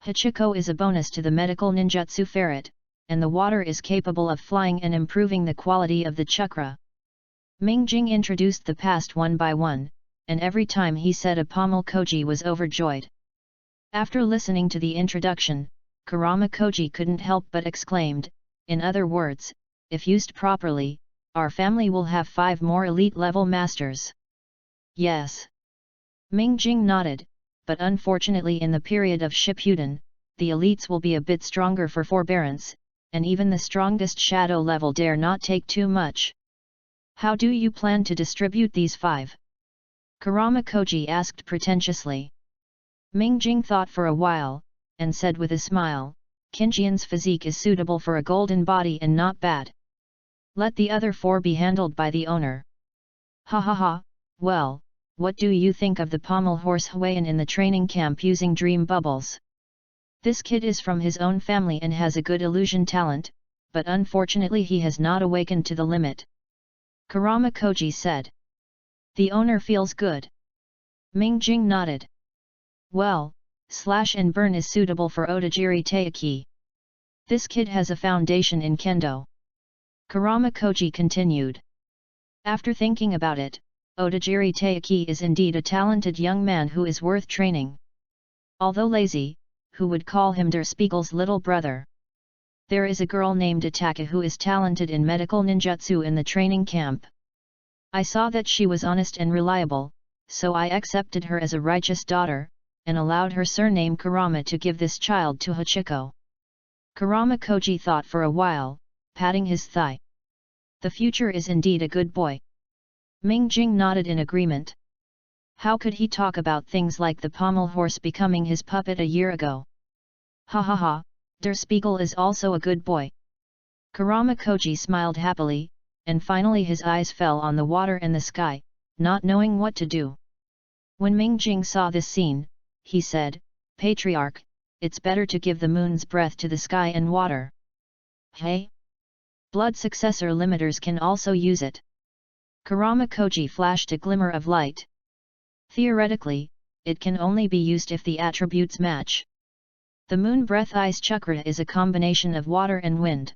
Hachiko is a bonus to the medical ninjutsu ferret, and the water is capable of flying and improving the quality of the chakra. Ming Jing introduced the past one by one, and every time he said a Pommel Koji was overjoyed. After listening to the introduction, Kurama Koji couldn't help but exclaimed, "In other words, if used properly, our family will have 5 more elite-level masters." "Yes." Ming Jing nodded, "but unfortunately in the period of Shippuden, the elites will be a bit stronger for forbearance, and even the strongest shadow level dare not take too much. How do you plan to distribute these 5? Kurama Koji asked pretentiously. Ming Jing thought for a while, and said with a smile, "Kinjian's physique is suitable for a golden body and not bad. Let the other 4 be handled by the owner." "Ha ha ha, well, what do you think of the Pommel Horse Huayan in the training camp using dream bubbles? This kid is from his own family and has a good illusion talent, but unfortunately he has not awakened to the limit." Kurama Koji said. "The owner feels good." Ming Jing nodded. "Well, slash and burn is suitable for Otajiri Taiki. This kid has a foundation in kendo." Kurama Koji continued. "After thinking about it, Otajiri Taiki is indeed a talented young man who is worth training. Although lazy, who would call him Der Spiegel's little brother? There is a girl named Itachi who is talented in medical ninjutsu in the training camp. I saw that she was honest and reliable, so I accepted her as a righteous daughter, and allowed her surname Kurama to give this child to Hachiko." Kurama Koji thought for a while, patting his thigh. "The future is indeed a good boy." Ming Jing nodded in agreement. How could he talk about things like the Pommel Horse becoming his puppet a year ago? "Ha ha ha, Der Spiegel is also a good boy." Kurama Koji smiled happily, and finally his eyes fell on the water and the sky, not knowing what to do. When Ming Jing saw this scene, he said, "Patriarch, it's better to give the moon's breath to the sky and water." "Hey? Blood successor limiters can also use it." Kurama Koji flashed a glimmer of light. Theoretically, it can only be used if the attributes match. The moon breath ice chakra is a combination of water and wind.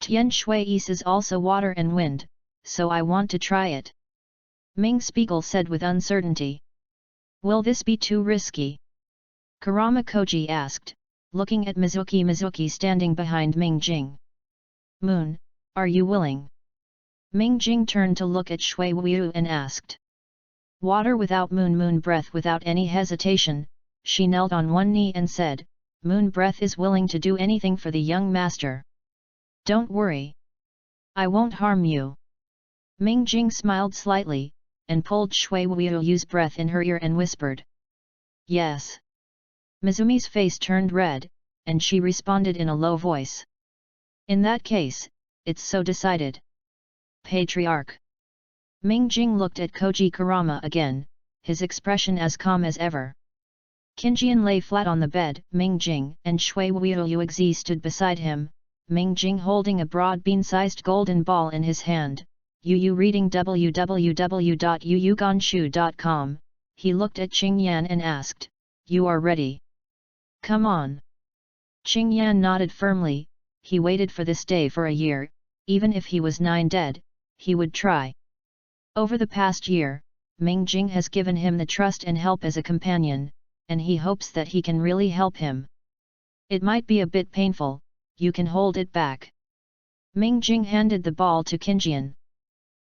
Tian Shui Is is also water and wind, so I want to try it. Ming Spiegel said with uncertainty. Will this be too risky? Kurama Koji asked, looking at Mizuki standing behind Ming Jing. Moon, are you willing? Ming Jing turned to look at Shui Wu and asked. Water without moon breath without any hesitation, she knelt on one knee and said, Moon breath is willing to do anything for the young master. Don't worry. I won't harm you. Ming Jing smiled slightly, and pulled Shui Wu's breath in her ear and whispered. Yes. Mizumi's face turned red, and she responded in a low voice. In that case, it's so decided. Patriarch. Ming Jing looked at Koji Kurama again, his expression as calm as ever. Qinjian lay flat on the bed, Ming Jing and Shui Wuxi stood beside him, Ming Jing holding a broad bean-sized golden ball in his hand. Yu reading www.yuyuganshu.com, he looked at Qingyan and asked, You are ready? Come on. Qingyan nodded firmly. He waited for this day for a year, even if he was 9 dead, he would try. Over the past year, Ming Jing has given him the trust and help as a companion, and he hopes that he can really help him. It might be a bit painful, you can hold it back. Ming Jing handed the ball to Qinjian.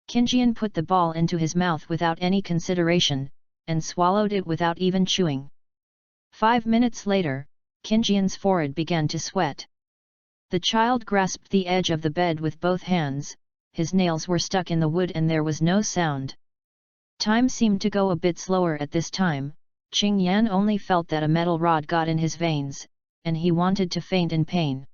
Qinjian put the ball into his mouth without any consideration, and swallowed it without even chewing. 5 minutes later, Qinjian's forehead began to sweat. The child grasped the edge of the bed with both hands, his nails were stuck in the wood and there was no sound. Time seemed to go a bit slower at this time. Qingyan only felt that a metal rod got in his veins, and he wanted to faint in pain.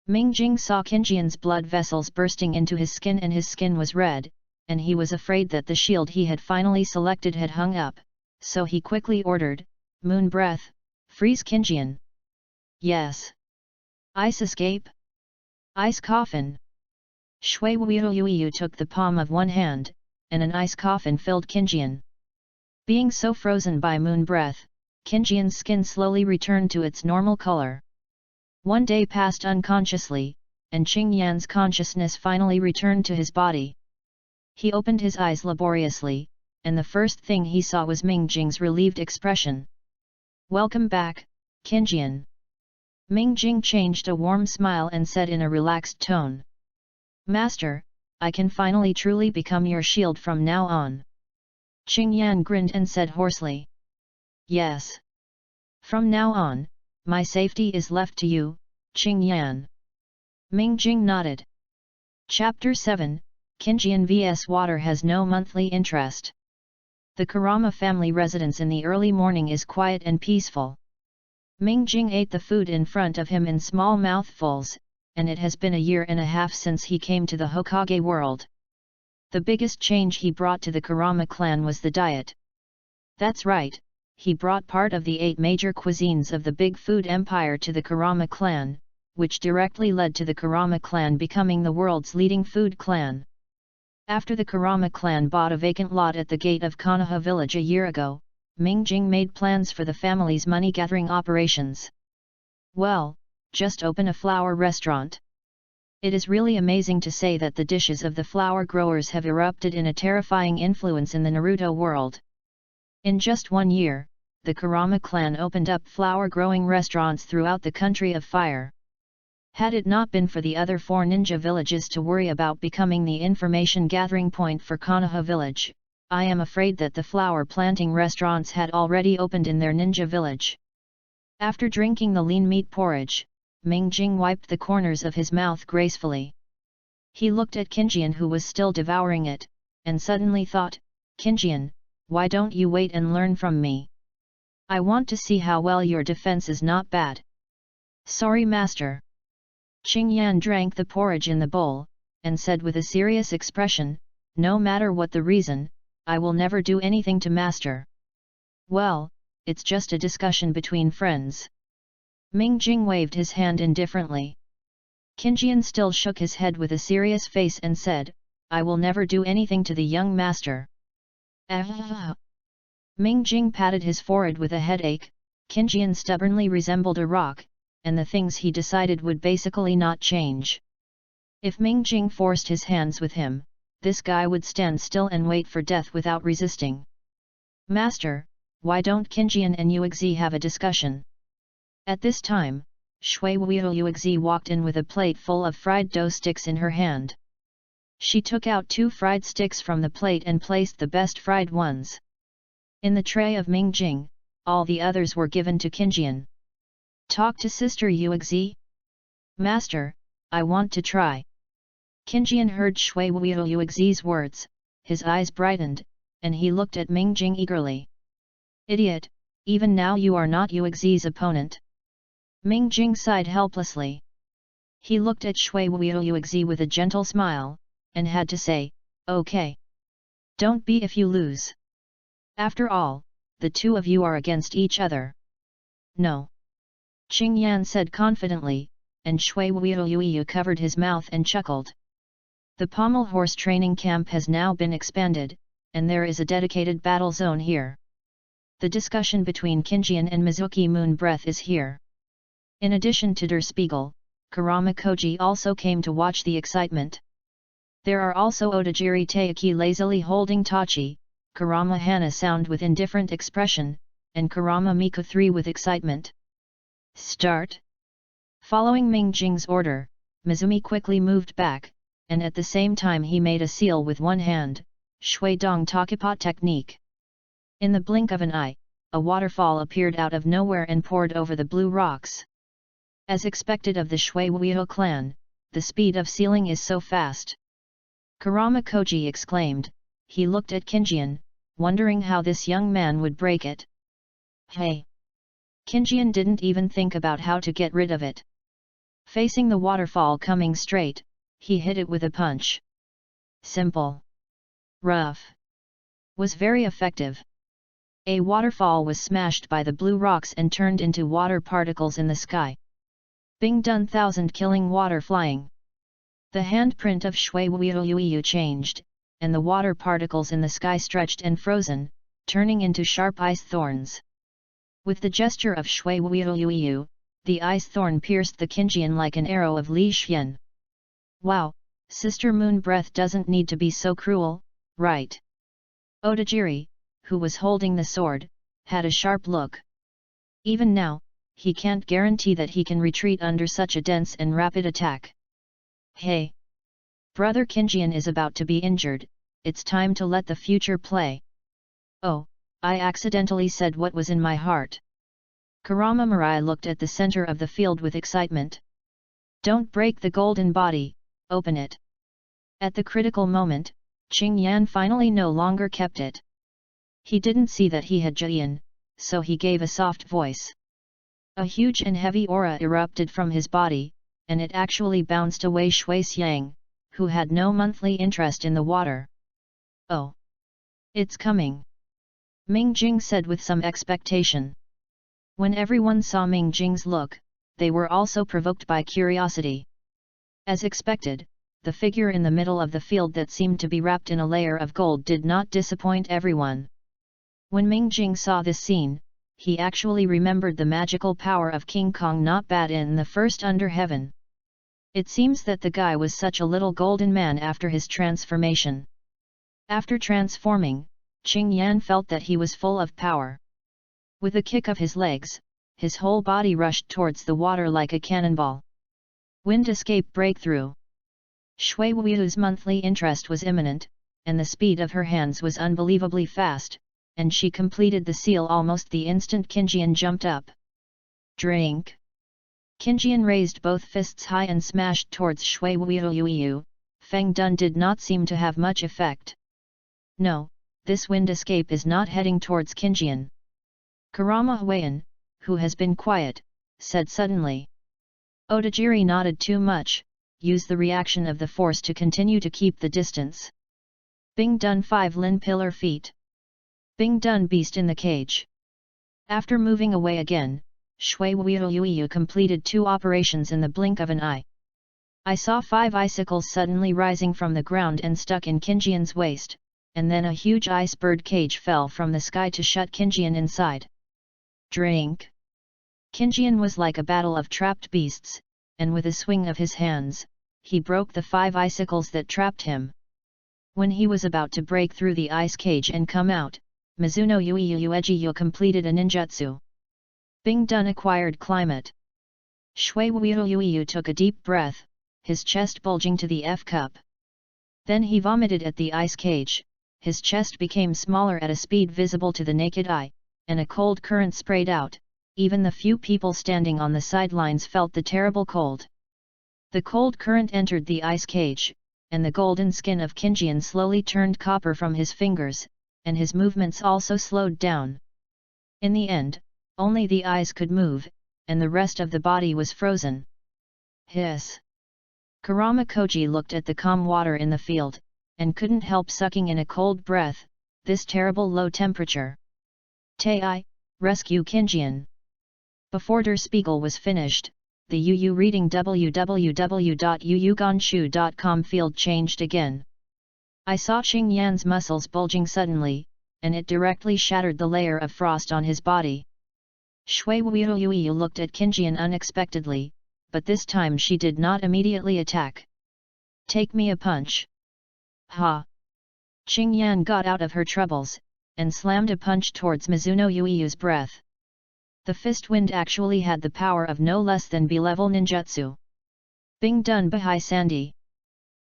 Ming Jing saw Qinjian's blood vessels bursting into his skin and his skin was red, and he was afraid that the shield he had finally selected had hung up, so he quickly ordered, Moon breath, freeze Qinjian. Yes. Ice escape? Ice coffin. Shui Wuyu took the palm of one hand, and an ice coffin filled Qinjian. Being so frozen by moon breath, Qinjian's skin slowly returned to its normal color. 1 day passed unconsciously, and Qingyan's consciousness finally returned to his body. He opened his eyes laboriously, and the first thing he saw was Ming Jing's relieved expression. Welcome back, Qinjian. Ming Jing changed a warm smile and said in a relaxed tone. Master, I can finally truly become your shield from now on. Qingyan grinned and said hoarsely. Yes. From now on, my safety is left to you, Qingyan. Ming Jing nodded. Chapter 7, Qinjian vs Water has no monthly interest. The Kurama family residence in the early morning is quiet and peaceful. Ming Jing ate the food in front of him in small mouthfuls, and it has been a year and a half since he came to the Hokage world. The biggest change he brought to the Kurama clan was the diet. That's right, he brought part of the 8 major cuisines of the big food empire to the Kurama clan, which directly led to the Kurama clan becoming the world's leading food clan. After the Kurama clan bought a vacant lot at the gate of Konoha village a year ago, Ming Jing made plans for the family's money-gathering operations. Well, just open a flower restaurant. It is really amazing to say that the dishes of the flower growers have erupted in a terrifying influence in the Naruto world. In just 1 year, the Kurama clan opened up flower-growing restaurants throughout the country of fire. Had it not been for the other 4 ninja villages to worry about becoming the information gathering point for Konoha village, I am afraid that the flower planting restaurants had already opened in their ninja village. After drinking the lean meat porridge, Ming Jing wiped the corners of his mouth gracefully. He looked at Qinjian who was still devouring it, and suddenly thought, Qinjian, why don't you wait and learn from me? I want to see how well your defense is not bad. Sorry master. Qingyan drank the porridge in the bowl, and said with a serious expression, no matter what the reason, I will never do anything to master. Well, it's just a discussion between friends. Ming Jing waved his hand indifferently. Qinjian still shook his head with a serious face and said, I will never do anything to the young master. Ming Jing patted his forehead with a headache. Qinjian stubbornly resembled a rock, and the things he decided would basically not change. If Ming Jing forced his hands with him, this guy would stand still and wait for death without resisting. Master, why don't Qinjian and Yuexi have a discussion? At this time, Shui Wuihu Yuexi walked in with a plate full of fried dough sticks in her hand. She took out 2 fried sticks from the plate and placed the best fried ones in the tray of Ming Jing. All the others were given to Qinjian. Talk to Sister Yuexi? Master, I want to try. Qinjian heard Shui Wuihu Yuexi's words, his eyes brightened, and he looked at Ming Jing eagerly. Idiot, even now you are not Yuexi's opponent. Ming Jing sighed helplessly. He looked at Shui Wuihu Yuexi with a gentle smile, and had to say, okay. Don't be if you lose. After all, the two of you are against each other. No. Qing Yan said confidently, and Shui Wuihu Yueyu covered his mouth and chuckled. The pommel horse training camp has now been expanded, and there is a dedicated battle zone here. The discussion between Qinjian and Mizuki Moon Breath is here. In addition to Der Spiegel, Kurama Koji also came to watch the excitement. There are also Otajiri Taiki lazily holding Tachi, Kurama Hana Sound with indifferent expression, and Kurama Miku 3 with excitement. Start! Following Ming Jing's order, Mizumi quickly moved back, and at the same time he made a seal with one hand, Shui Dong Takipa technique. In the blink of an eye, a waterfall appeared out of nowhere and poured over the blue rocks. As expected of the Shui Wuihu clan, the speed of sealing is so fast. Kurama Koji exclaimed. He looked at Qinjian, wondering how this young man would break it. Hey! Qinjian didn't even think about how to get rid of it. Facing the waterfall coming straight, he hit it with a punch. Simple. Rough. Was very effective. A waterfall was smashed by the blue rocks and turned into water particles in the sky. Bing dun thousand killing water flying. The handprint of Shui Wuihu Yueyu changed, and the water particles in the sky stretched and frozen, turning into sharp ice thorns. With the gesture of Shui Wuihu Yueyu, the ice thorn pierced the Qinjian like an arrow of Li Xian. Wow, Sister Moon Breath doesn't need to be so cruel, right? Otajiri, who was holding the sword, had a sharp look. Even now, he can't guarantee that he can retreat under such a dense and rapid attack. Hey! Brother Qinjian is about to be injured, it's time to let the future play. Oh, I accidentally said what was in my heart. Kurama Mirai looked at the center of the field with excitement. Don't break the golden body, open it. At the critical moment, Qing Yan finally no longer kept it. He didn't see that he had Jian, so he gave a soft voice. A huge and heavy aura erupted from his body, and it actually bounced away Shui Xiang, who had no monthly interest in the water. Oh! It's coming! Ming Jing said with some expectation. When everyone saw Ming Jing's look, they were also provoked by curiosity. As expected, the figure in the middle of the field that seemed to be wrapped in a layer of gold did not disappoint everyone. When Ming Jing saw this scene, he actually remembered the magical power of King Kong not bad in the first Under Heaven. It seems that the guy was such a little golden man after his transformation. After transforming, Qing Yan felt that he was full of power. With a kick of his legs, his whole body rushed towards the water like a cannonball. Wind escape breakthrough. Shui Wuihu's monthly interest was imminent, and the speed of her hands was unbelievably fast, and she completed the seal almost the instant Qinjian jumped up. Drink! Qinjian raised both fists high and smashed towards Shui Wuihu Yueyu. Feng Dun did not seem to have much effect. No, this wind escape is not heading towards Qinjian. Kurama Huayan, who has been quiet, said suddenly. Otajiri nodded too much, use the reaction of the force to continue to keep the distance. Bing Dun 5 Lin Pillar Feet. Bing Dun Beast in the Cage. After moving away again, Shui Wuihu Yueyu completed 2 operations in the blink of an eye. I saw 5 icicles suddenly rising from the ground and stuck in Qinjian's waist, and then a huge ice bird cage fell from the sky to shut Kinjian inside. Drink! Kinjian was like a battle of trapped beasts, and with a swing of his hands, he broke the 5 icicles that trapped him. When he was about to break through the ice cage and come out, Mizuno Yuiyu Ejiyo completed a ninjutsu. Bing Dun acquired climate. Shui Yuiyu took a deep breath, his chest bulging to the F cup. Then he vomited at the ice cage, his chest became smaller at a speed visible to the naked eye, and a cold current sprayed out. Even the few people standing on the sidelines felt the terrible cold. The cold current entered the ice cage, and the golden skin of Kinjian slowly turned copper from his fingers, and his movements also slowed down. In the end, only the eyes could move, and the rest of the body was frozen. Hiss! Kurama Koji looked at the calm water in the field, and couldn't help sucking in a cold breath. This terrible low temperature. Tei, rescue Kinjian! Before Der Spiegel was finished, the Yu reading www.yuyugonshu.com field changed again. I saw Qing Yan's muscles bulging suddenly, and it directly shattered the layer of frost on his body. Shui Wuyu looked at Kinjian unexpectedly, but this time she did not immediately attack. Take me a punch. Ha! Qing Yan got out of her troubles, and slammed a punch towards Mizuno Yuiyu's breath. The fist wind actually had the power of no less than B-level ninjutsu. Bing Dun Bahai Sandy.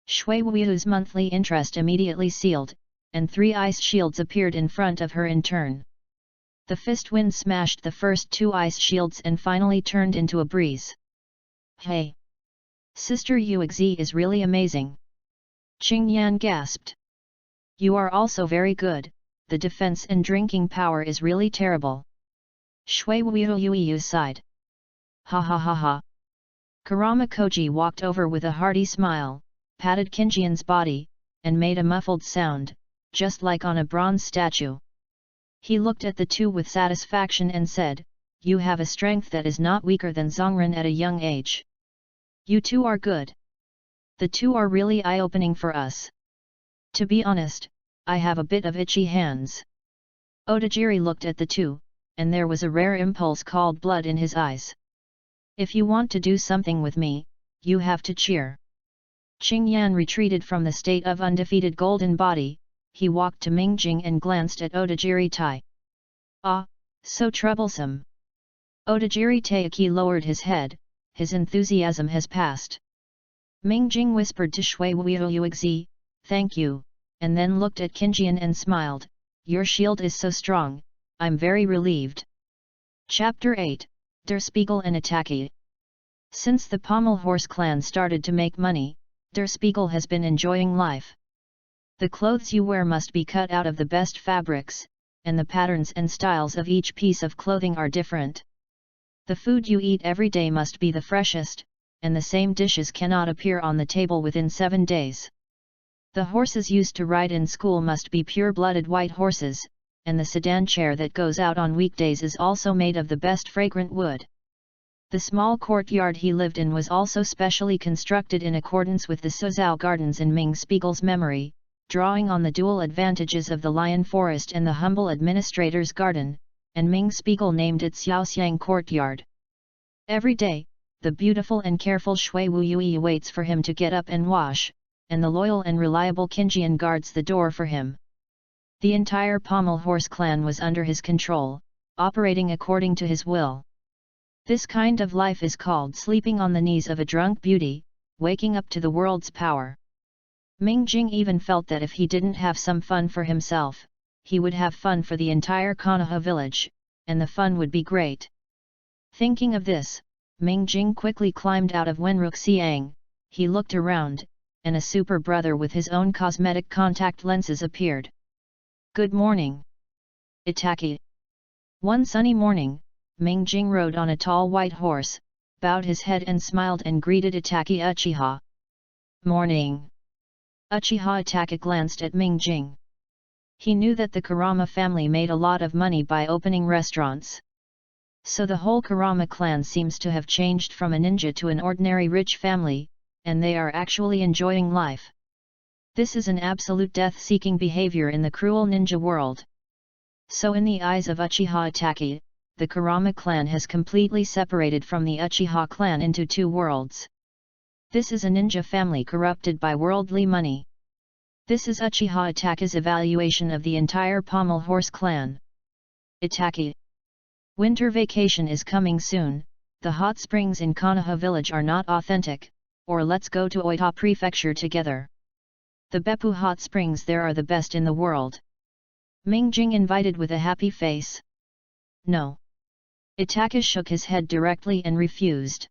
Shui Wuyu's monthly interest immediately sealed, and 3 ice shields appeared in front of her in turn. The fist wind smashed the first 2 ice shields and finally turned into a breeze. Hey! Sister Yuexi is really amazing. Qing Yan gasped. You are also very good, the defense and drinking power is really terrible. Shui Wuyu sighed. Ha ha ha ha. Kurama Koji walked over with a hearty smile, patted Kinjian's body, and made a muffled sound, just like on a bronze statue. He looked at the two with satisfaction and said, You have a strength that is not weaker than Zongren at a young age. You two are good. The two are really eye-opening for us. To be honest, I have a bit of itchy hands. Otajiri looked at the two, and there was a rare impulse called blood in his eyes. If you want to do something with me, you have to cheer. Qing Yan retreated from the state of undefeated golden body, he walked to Mingjing and glanced at Otajiri Tai. Ah, so troublesome. Otajiri Taiki lowered his head, his enthusiasm has passed. Mingjing whispered to Shui Wuyu, thank you, and then looked at Kinjian and smiled, your shield is so strong, I'm very relieved. Chapter 8, Der Spiegel and Attacki. Since the Pommel Horse clan started to make money, Der Spiegel has been enjoying life. The clothes you wear must be cut out of the best fabrics, and the patterns and styles of each piece of clothing are different. The food you eat every day must be the freshest, and the same dishes cannot appear on the table within 7 days. The horses used to ride in school must be pure-blooded white horses, and the sedan chair that goes out on weekdays is also made of the best fragrant wood. The small courtyard he lived in was also specially constructed in accordance with the Suzhou Gardens in Ming Spiegel's memory, drawing on the dual advantages of the lion forest and the humble administrator's garden, and Ming Spiegel named it Xiaoxiang Courtyard. Every day, the beautiful and careful Shui Wuyui waits for him to get up and wash, and the loyal and reliable Kinjian guards the door for him. The entire Pommel Horse clan was under his control, operating according to his will. This kind of life is called sleeping on the knees of a drunk beauty, waking up to the world's power. Mingjing even felt that if he didn't have some fun for himself, he would have fun for the entire Konoha village, and the fun would be great. Thinking of this, Mingjing quickly climbed out of Wenruxiang, he looked around, and a super brother with his own cosmetic contact lenses appeared. Good morning. Itaki. One sunny morning, Mingjing rode on a tall white horse, bowed his head and smiled and greeted Itaki Uchiha. Morning. Uchiha Itaka glanced at Mingjing. He knew that the Kurama family made a lot of money by opening restaurants. So the whole Kurama clan seems to have changed from a ninja to an ordinary rich family, and they are actually enjoying life. This is an absolute death-seeking behavior in the cruel ninja world. So in the eyes of Uchiha Itachi, the Kurama clan has completely separated from the Uchiha clan into two worlds. This is a ninja family corrupted by worldly money. This is Uchiha Itachi's evaluation of the entire Pommel Horse clan. Itachi. Winter vacation is coming soon, the hot springs in Konoha village are not authentic, or let's go to Oita prefecture together. The Beppu hot springs there are the best in the world. Mingjing invited with a happy face. No. Itachi shook his head directly and refused.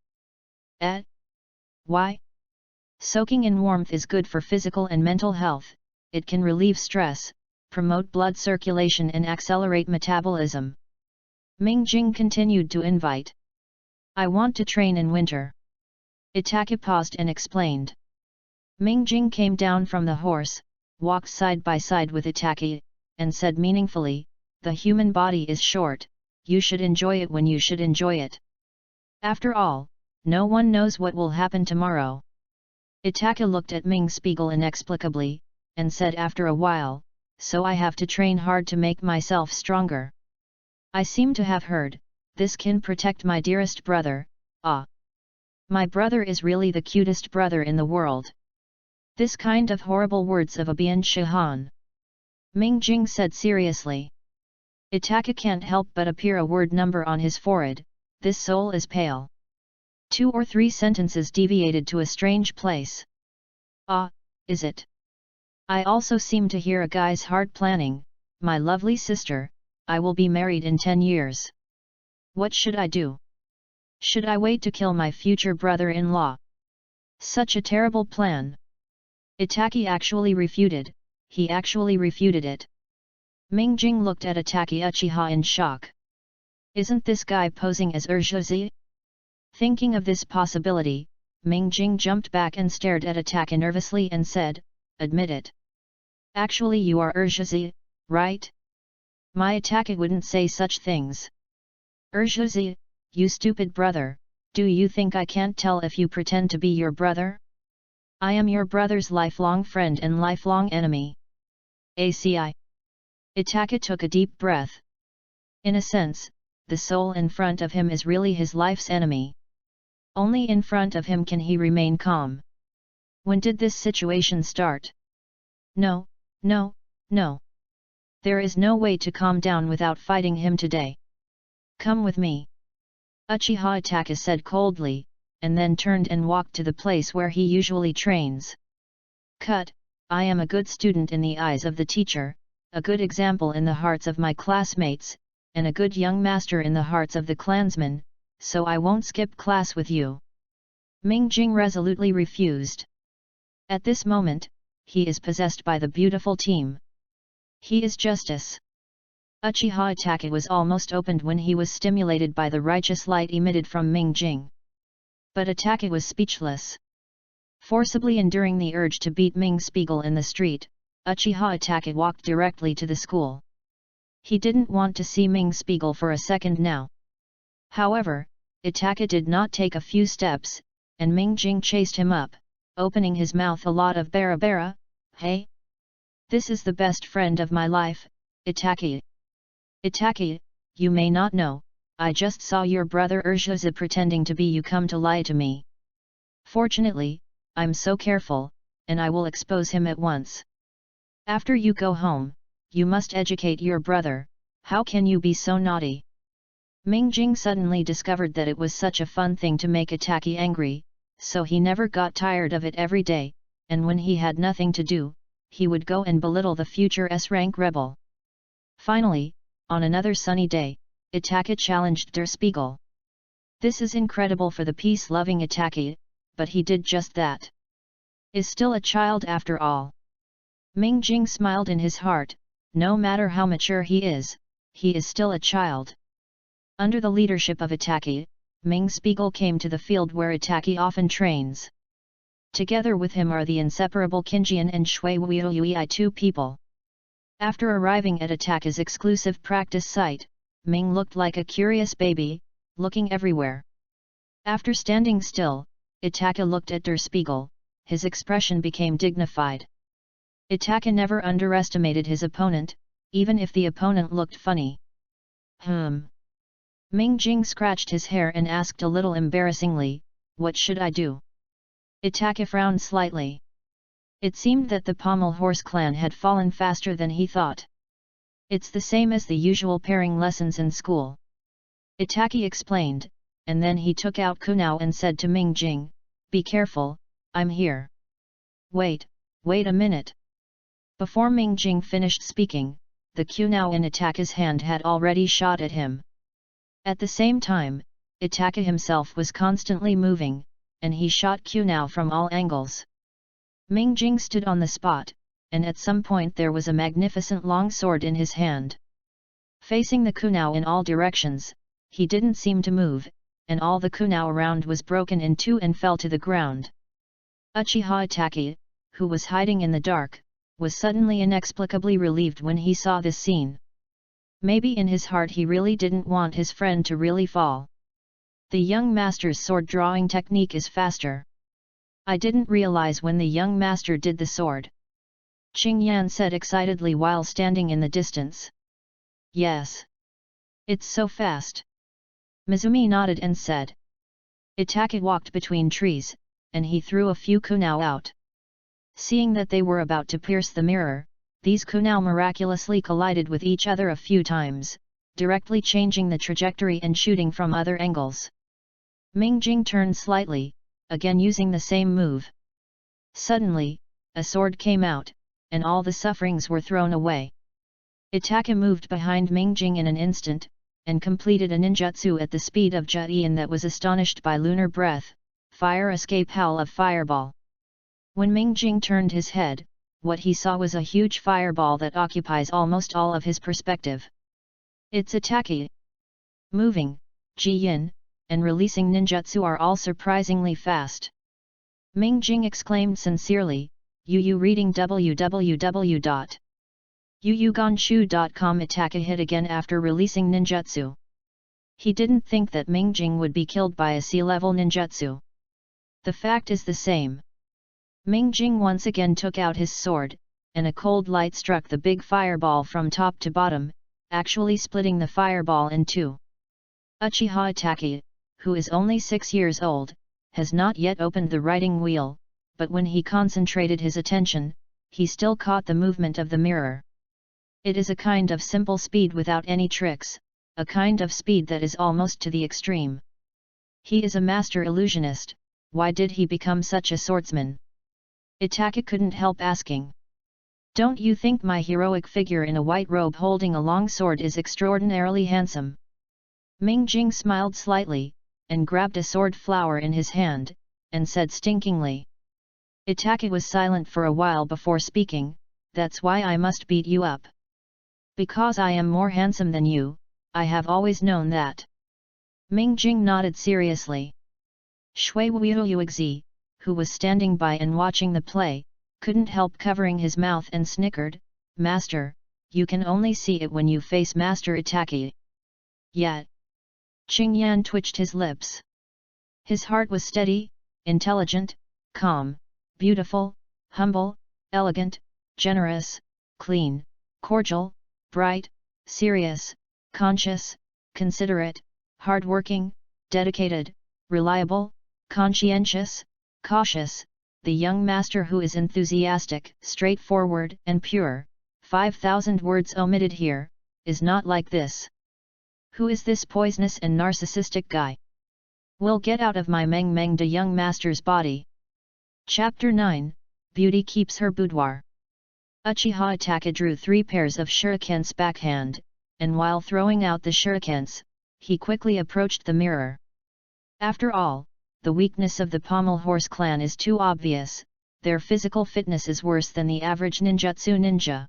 Why? Soaking in warmth is good for physical and mental health, it can relieve stress, promote blood circulation and accelerate metabolism. Mingjing continued to invite. I want to train in winter. Itachi paused and explained. Mingjing came down from the horse, walked side by side with Itachi, and said meaningfully, the human body is short, you should enjoy it when you should enjoy it. After all, no one knows what will happen tomorrow. Itachi looked at Ming Spiegel inexplicably, and said after a while, so I have to train hard to make myself stronger. I seem to have heard, this can protect my dearest brother, my brother is really the cutest brother in the world. This kind of horrible words of Abian Shihan. Mingjing said seriously. Itachi can't help but appear a word number on his forehead, this soul is pale. 2 or 3 sentences deviated to a strange place. Is it? I also seem to hear a guy's heart planning, my lovely sister, I will be married in 10 years. What should I do? Should I wait to kill my future brother-in-law? Such a terrible plan. Itachi actually refuted, he actually refuted it. Mingjing looked at Itachi Uchiha in shock. Isn't this guy posing as Urshiji? Thinking of this possibility, Mingjing jumped back and stared at Itachi nervously and said, admit it. Actually you are Urshiji, right? My Itachi wouldn't say such things. Urshiji, you stupid brother, do you think I can't tell if you pretend to be your brother? I am your brother's lifelong friend and lifelong enemy. ACI. Itachi took a deep breath. In a sense, the soul in front of him is really his life's enemy. Only in front of him can he remain calm. When did this situation start? No. There is no way to calm down without fighting him today. Come with me. Uchiha Itachi said coldly, and then turned and walked to the place where he usually trains. I am a good student in the eyes of the teacher, a good example in the hearts of my classmates, and a good young master in the hearts of the clansmen, so I won't skip class with you. Mingjing resolutely refused. At this moment, he is possessed by the beautiful team. He is justice. Uchiha Itachi was almost opened when he was stimulated by the righteous light emitted from Mingjing. But Itachi was speechless. Forcibly enduring the urge to beat Ming Spiegel in the street, Uchiha Itachi walked directly to the school. He didn't want to see Ming Spiegel for a second now. However, Itachi did not take a few steps, and Mingjing chased him up, opening his mouth a lot of bara, hey? This is the best friend of my life, Itachi. Itachi, you may not know, I just saw your brother Urshiji pretending to be you come to lie to me. Fortunately, I'm so careful, and I will expose him at once. After you go home, you must educate your brother, how can you be so naughty? Mingjing suddenly discovered that it was such a fun thing to make Itachi angry, so he never got tired of it every day, and when he had nothing to do, he would go and belittle the future S-rank rebel. Finally, on another sunny day, Itachi challenged Der Spiegel. This is incredible for the peace-loving Itachi, but he did just that. Is still a child after all. Mingjing smiled in his heart, no matter how mature he is still a child. Under the leadership of Itachi, Ming Spiegel came to the field where Itachi often trains. Together with him are the inseparable Qinjian and Shui Wuiyui, 2 people. After arriving at Itachi's exclusive practice site, Ming looked like a curious baby, looking everywhere. After standing still, Itachi looked at Der Spiegel, his expression became dignified. Itaka never underestimated his opponent, even if the opponent looked funny. Ming Jing scratched his hair and asked a little embarrassingly, "What should I do?" Itaka frowned slightly. It seemed that the Pommel Horse clan had fallen faster than he thought. "It's the same as the usual pairing lessons in school," Itaki explained, and then he took out Kunao and said to Ming Jing, "Be careful, I'm here." Wait a minute." Before Ming Jing finished speaking, the Kunao in Itaka's hand had already shot at him. At the same time, Itaka himself was constantly moving, and he shot Kunao from all angles. Ming Jing stood on the spot, and at some point there was a magnificent long sword in his hand. Facing the Kunao in all directions, he didn't seem to move, and all the Kunao around was broken in two and fell to the ground. Uchiha Itaki, who was hiding in the dark, was suddenly inexplicably relieved when he saw this scene. Maybe in his heart he really didn't want his friend to really fall. The young master's sword drawing technique is faster. I didn't realize when the young master did the sword. Qing Yan said excitedly while standing in the distance. Yes. It's so fast. Mizumi nodded and said. Itaka walked between trees, and he threw a few kunao out. Seeing that they were about to pierce the mirror, these kunao miraculously collided with each other a few times, directly changing the trajectory and shooting from other angles. Ming Jing turned slightly, again using the same move. Suddenly, a sword came out, and all the sufferings were thrown away. Itaka moved behind Ming Jing in an instant, and completed a ninjutsu at the speed of Jian that was astonished by lunar breath, fire escape howl of fireball. When Ming Jing turned his head, what he saw was a huge fireball that occupies almost all of his perspective. Its Itaki. Moving, Jian, and releasing ninjutsu are all surprisingly fast. Ming Jing exclaimed sincerely, "Yu reading www.yuyugonshu.com." Itaka hit again after releasing ninjutsu. He didn't think that Ming Jing would be killed by a sea-level ninjutsu. The fact is the same. Ming Jing once again took out his sword, and a cold light struck the big fireball from top to bottom, actually splitting the fireball in two. Uchiha Itaki, who is only 6 years old, has not yet opened the writing wheel, but when he concentrated his attention, he still caught the movement of the mirror. It is a kind of simple speed without any tricks, a kind of speed that is almost to the extreme. He is a master illusionist. Why did he become such a swordsman? Itaka couldn't help asking. Don't you think my heroic figure in a white robe holding a long sword is extraordinarily handsome? Ming Jing smiled slightly, and grabbed a sword flower in his hand, and said stinkingly. Itaka was silent for a while before speaking, "That's why I must beat you up. Because I am more handsome than you, I have always known that." Ming Jing nodded seriously. Shui Wuoyuexi, who was standing by and watching the play, couldn't help covering his mouth and snickered, "Master, you can only see it when you face Master Itaki." Yet, Qing Yan twitched his lips. His heart was steady, intelligent, calm, beautiful, humble, elegant, generous, clean, cordial, bright, serious, conscious, considerate, hard-working, dedicated, reliable, conscientious, cautious, the young master who is enthusiastic, straightforward and pure, 5,000 words omitted here, is not like this. Who is this poisonous and narcissistic guy? Will get out of my Meng Meng de young master's body. Chapter 9, Beauty Keeps Her Boudoir. Uchiha Itaka drew 3 pairs of shurikens backhand, and while throwing out the shurikens, he quickly approached the mirror. After all, the weakness of the Pommel Horse clan is too obvious, their physical fitness is worse than the average ninjutsu ninja.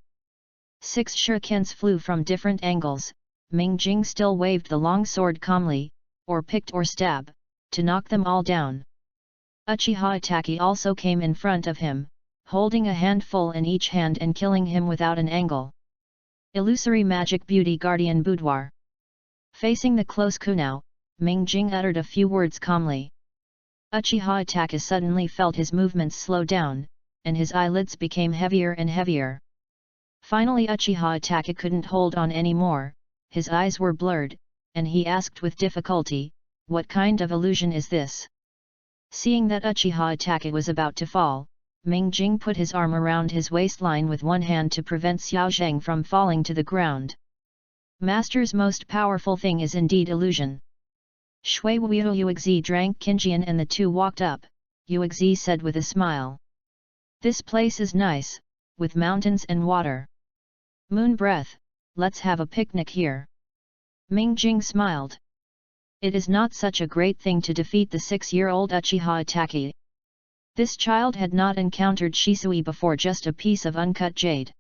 6 shurikens flew from different angles. Ming Jing still waved the long sword calmly, or picked or stab, to knock them all down. Uchiha Itaki also came in front of him, holding a handful in each hand and killing him without an angle. Illusory Magic Beauty Guardian Boudoir. Facing the close kunao, Ming Jing uttered a few words calmly. Uchiha Itaki suddenly felt his movements slow down, and his eyelids became heavier and heavier. Finally Uchiha Itachi couldn't hold on anymore, his eyes were blurred, and he asked with difficulty, "What kind of illusion is this?" Seeing that Uchiha Itachi was about to fall, Ming Jing put his arm around his waistline with one hand to prevent Xiao Zheng from falling to the ground. Master's most powerful thing is indeed illusion. Shui Wuyo Yuexi drank Qingjian and the two walked up. Yuexi said with a smile. "This place is nice, with mountains and water. Moon breath, let's have a picnic here." Ming Jing smiled. It is not such a great thing to defeat the 6-year-old Uchiha Itachi. This child had not encountered Shisui before, just a piece of uncut jade.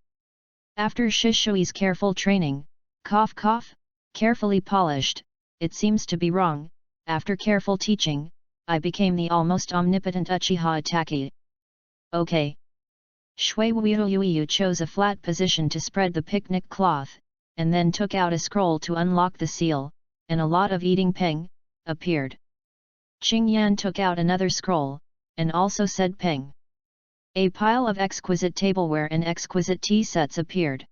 After Shisui's careful training, cough cough, carefully polished, it seems to be wrong, after careful teaching, I became the almost omnipotent Uchiha Itachi. Okay. Shui Wuyu chose a flat position to spread the picnic cloth, and then took out a scroll to unlock the seal, and a lot of eating peng appeared. Qing Yan took out another scroll, and also said peng. A pile of exquisite tableware and exquisite tea sets appeared.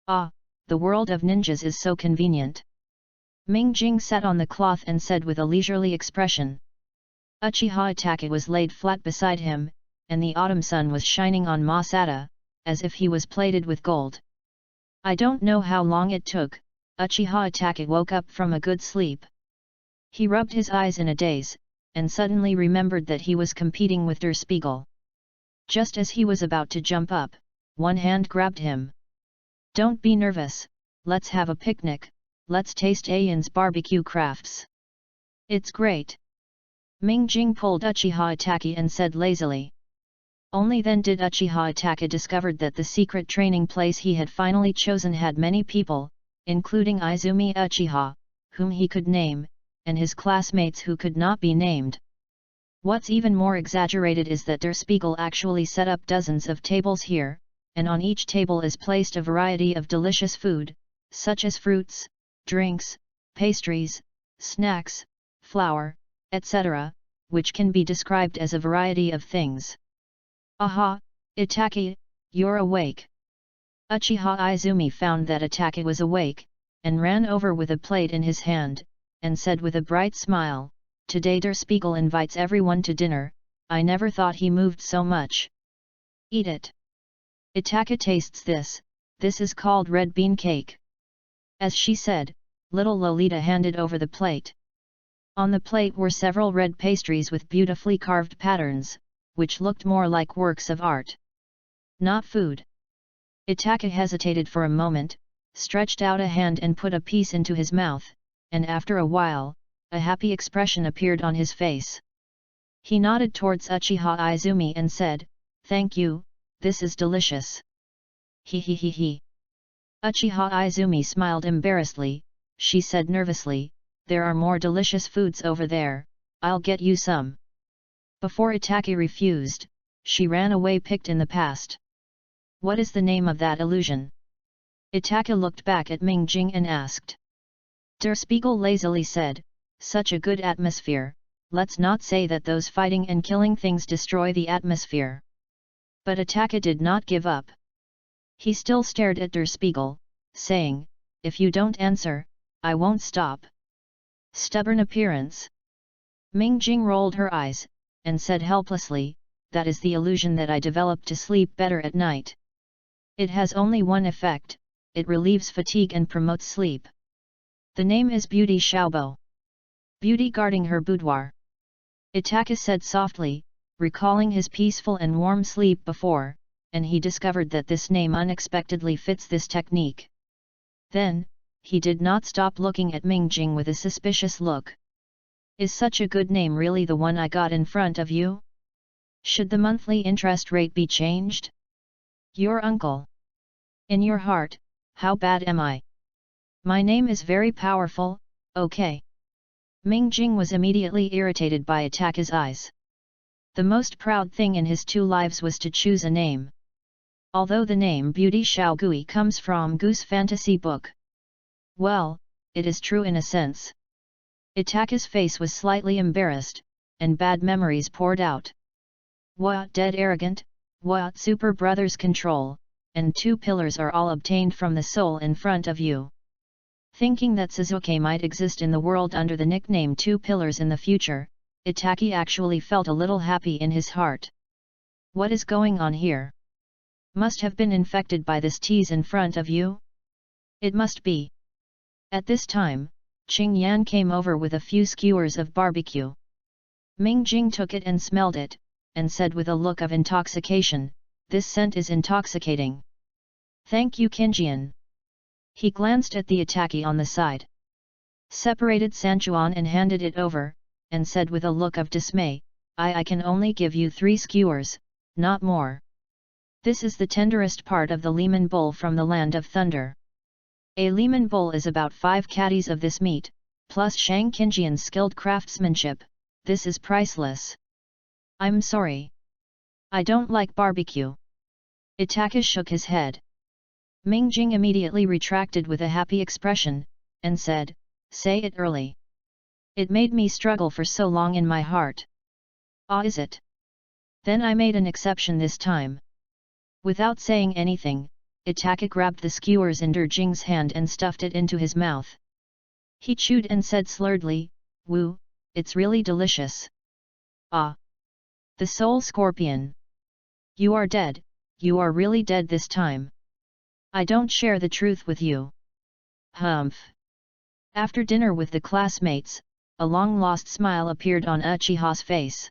Ah, the world of ninjas is so convenient. Ming Jing sat on the cloth and said with a leisurely expression. Uchiha Itachi was laid flat beside him, and the autumn sun was shining on Masada, as if he was plated with gold. I don't know how long it took, Uchiha Itachi woke up from a good sleep. He rubbed his eyes in a daze, and suddenly remembered that he was competing with Der Spiegel. Just as he was about to jump up, one hand grabbed him. "Don't be nervous, let's have a picnic, let's taste Ayan's barbecue crafts. It's great." Ming Jing pulled Uchiha Itachi and said lazily. Only then did Uchiha Itachi discovered that the secret training place he had finally chosen had many people, including Izumi Uchiha, whom he could name, and his classmates who could not be named. What's even more exaggerated is that Der Spiegel actually set up dozens of tables here, and on each table is placed a variety of delicious food, such as fruits, drinks, pastries, snacks, flour, etc., which can be described as a variety of things. "Aha, Itachi, you're awake." Uchiha Izumi found that Itachi was awake, and ran over with a plate in his hand, and said with a bright smile, "Today Der Spiegel invites everyone to dinner, I never thought he moved so much. Eat it." Itachi tastes this is called red bean cake. As she said, little Lolita handed over the plate. On the plate were several red pastries with beautifully carved patterns, which looked more like works of art. Not food. Itachi hesitated for a moment, stretched out a hand and put a piece into his mouth, and after a while, a happy expression appeared on his face. He nodded towards Uchiha Izumi and said, "Thank you, this is delicious." He. Uchiha Izumi smiled embarrassedly. She said nervously, "There are more delicious foods over there, I'll get you some." Before Itachi refused, she ran away picked in the past. What is the name of that illusion? Itachi looked back at Ming Jing and asked. Der Spiegel lazily said, "Such a good atmosphere, let's not say that those fighting and killing things destroy the atmosphere." But Itachi did not give up. He still stared at Der Spiegel, saying, "If you don't answer, I won't stop." Stubborn appearance. Ming Jing rolled her eyes, and said helplessly, "That is the illusion that I developed to sleep better at night. It has only one effect, it relieves fatigue and promotes sleep. The name is Beauty Xiaobo. Beauty guarding her boudoir." Itachi said softly, recalling his peaceful and warm sleep before, and he discovered that this name unexpectedly fits this technique. Then, he did not stop looking at Ming Jing with a suspicious look. "Is such a good name really the one I got in front of you? Should the monthly interest rate be changed? Your uncle. In your heart, how bad am I? My name is very powerful, okay." Ming Jing was immediately irritated by Itachi's eyes. The most proud thing in his 2 lives was to choose a name. Although the name Beauty Xiaogui comes from Goose fantasy book. Well, it is true in a sense. Itachi's face was slightly embarrassed, and bad memories poured out. "What dead arrogant, What super brother's control, and 2 pillars are all obtained from the soul in front of you. Thinking that Suzuki might exist in the world under the nickname 2 pillars in the future, Itaki actually felt a little happy in his heart. What is going on here? Must have been infected by this tease in front of you? It must be. At this time, Qing Yan came over with a few skewers of barbecue. Ming Jing took it and smelled it, and said with a look of intoxication, "This scent is intoxicating." "Thank you, Qinjian." He glanced at the Itaki on the side. Separated Sanchuan and handed it over, and said with a look of dismay, I can only give you 3 skewers, not more. This is the tenderest part of the lemon bowl from the land of thunder. A lemon bowl is about 5 caddies of this meat, plus Shang Qinjian's skilled craftsmanship. This is priceless. I'm sorry. I don't like barbecue. Itaka shook his head. Ming Jing immediately retracted with a happy expression, and said, "Say it early. It made me struggle for so long in my heart." "Ah, is it? Then I made an exception this time." Without saying anything, Itaka grabbed the skewers in Jing's hand and stuffed it into his mouth. He chewed and said slurredly, "Woo, it's really delicious." "Ah! The soul scorpion! You are dead, you are really dead this time. I don't share the truth with you." Humph! After dinner with the classmates, a long-lost smile appeared on Uchiha's face.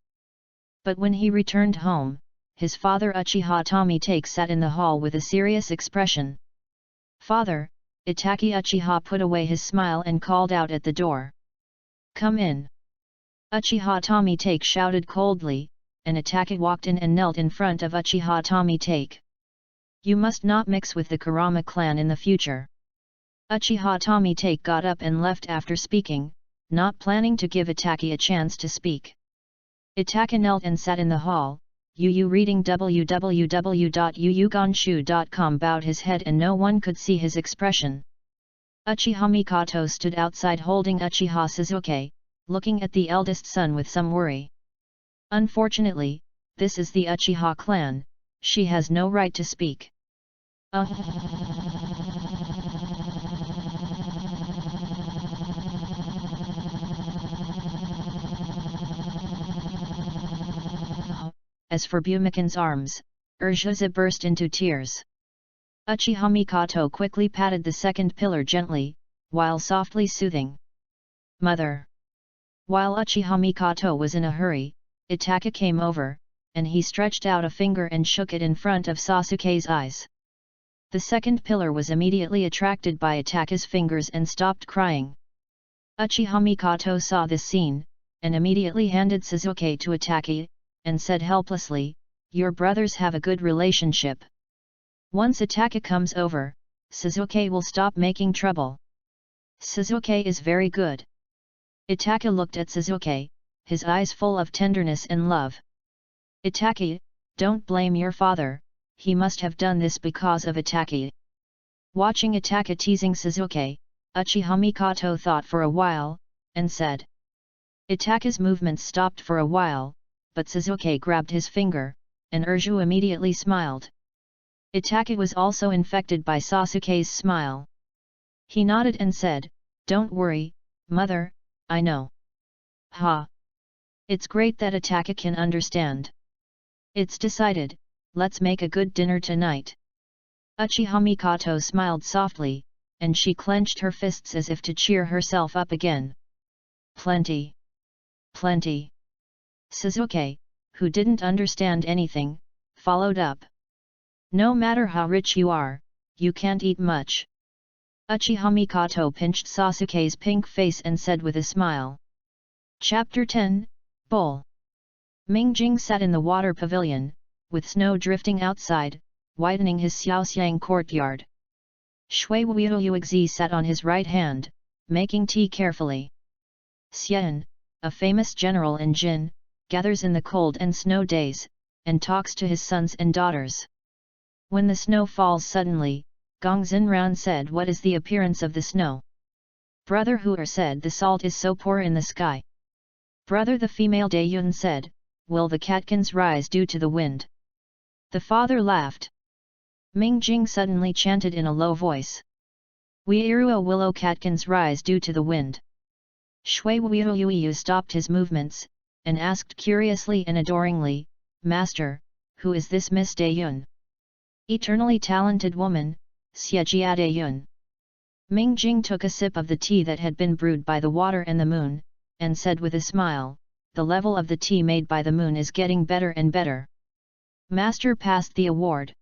But when he returned home, his father Uchiha Tomitake sat in the hall with a serious expression. "Father," Itaki Uchiha put away his smile and called out at the door. "Come in." Uchiha Tomitake shouted coldly, and Itaki walked in and knelt in front of Uchiha Tomitake. "You must not mix with the Kurama clan in the future." Uchiha Tomitake got up and left after speaking, not planning to give Itaki a chance to speak. Itaka knelt and sat in the hall. Yu reading www.yuyugonshu.com bowed his head and no one could see his expression. Uchiha Mikoto stood outside holding Uchiha Suzuki, looking at the eldest son with some worry. "Unfortunately, this is the Uchiha clan, she has no right to speak." As for Bumikin's arms, Urjuza burst into tears. Uchiha Mikoto quickly patted the second pillar gently, while softly soothing. "Mother." While Uchiha Mikoto was in a hurry, Itaka came over, and he stretched out a finger and shook it in front of Sasuke's eyes. The second pillar was immediately attracted by Itaka's fingers and stopped crying. Uchiha Mikoto saw this scene, and immediately handed Suzuki to Itaki, and said helplessly, "Your brothers have a good relationship. Once Itaka comes over, Suzuki will stop making trouble. Suzuki is very good." Itaka looked at Suzuki, his eyes full of tenderness and love. "Itaki, don't blame your father, he must have done this because of Itaki." Watching Itaka teasing Suzuki, Uchiha Mikoto thought for a while, and said. Itaka's movements stopped for a while, but Suzuki grabbed his finger, and Urju immediately smiled. Itaka was also infected by Sasuke's smile. He nodded and said, "Don't worry, mother, I know." "Ha! It's great that Itaka can understand. It's decided, let's make a good dinner tonight." Uchiha Mikoto smiled softly, and she clenched her fists as if to cheer herself up again. "Plenty! Plenty!" Suzuki, who didn't understand anything, followed up. "No matter how rich you are, you can't eat much." Uchiha Mikoto pinched Sasuke's pink face and said with a smile. Chapter 10, Bowl. Ming Jing sat in the water pavilion, with snow drifting outside, widening his Xiaoxiang courtyard. Shui Wuoyuexi sat on his right hand, making tea carefully. Xian, a famous general in Jin, gathers in the cold and snow days, and talks to his sons and daughters. When the snow falls suddenly, Gong Xinran said, "What is the appearance of the snow?" Brother Huer said, "The salt is so poor in the sky." Brother the female Dayun said, "Will the catkins rise due to the wind?" The father laughed. Ming Jing suddenly chanted in a low voice. Weirua willow catkins rise due to the wind. Shui Weirua stopped his movements, and asked curiously and adoringly, Master, who is this Miss Dayun? Eternally talented woman, Xie Dayun. Ming Jing took a sip of the tea that had been brewed by the water and the moon, and said with a smile, the level of the tea made by the moon is getting better and better. Master passed the award.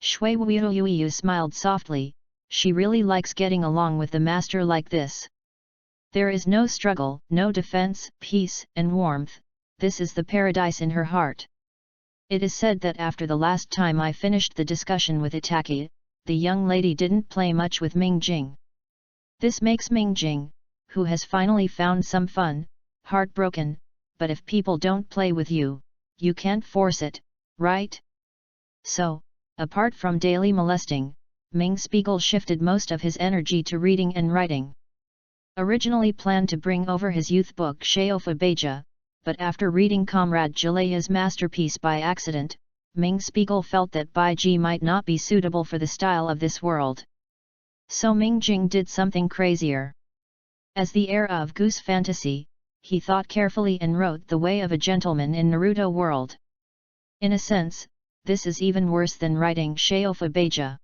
Shui Weirua smiled softly, she really likes getting along with the master like this. There is no struggle, no defense, peace and warmth, this is the paradise in her heart. It is said that after the last time I finished the discussion with Itaki, the young lady didn't play much with Ming Jing. This makes Ming Jing, who has finally found some fun, heartbroken, but if people don't play with you, you can't force it, right? So, apart from daily molesting, Ming Spiegel shifted most of his energy to reading and writing. Originally planned to bring over his youth book Sheofa Beja, but after reading Comrade Jalaya's masterpiece by accident, Ming Spiegel felt that Baiji might not be suitable for the style of this world. So Ming Jing did something crazier. As the heir of Goose Fantasy, he thought carefully and wrote The Way of a Gentleman in Naruto World. In a sense, this is even worse than writing Sheofa Beja.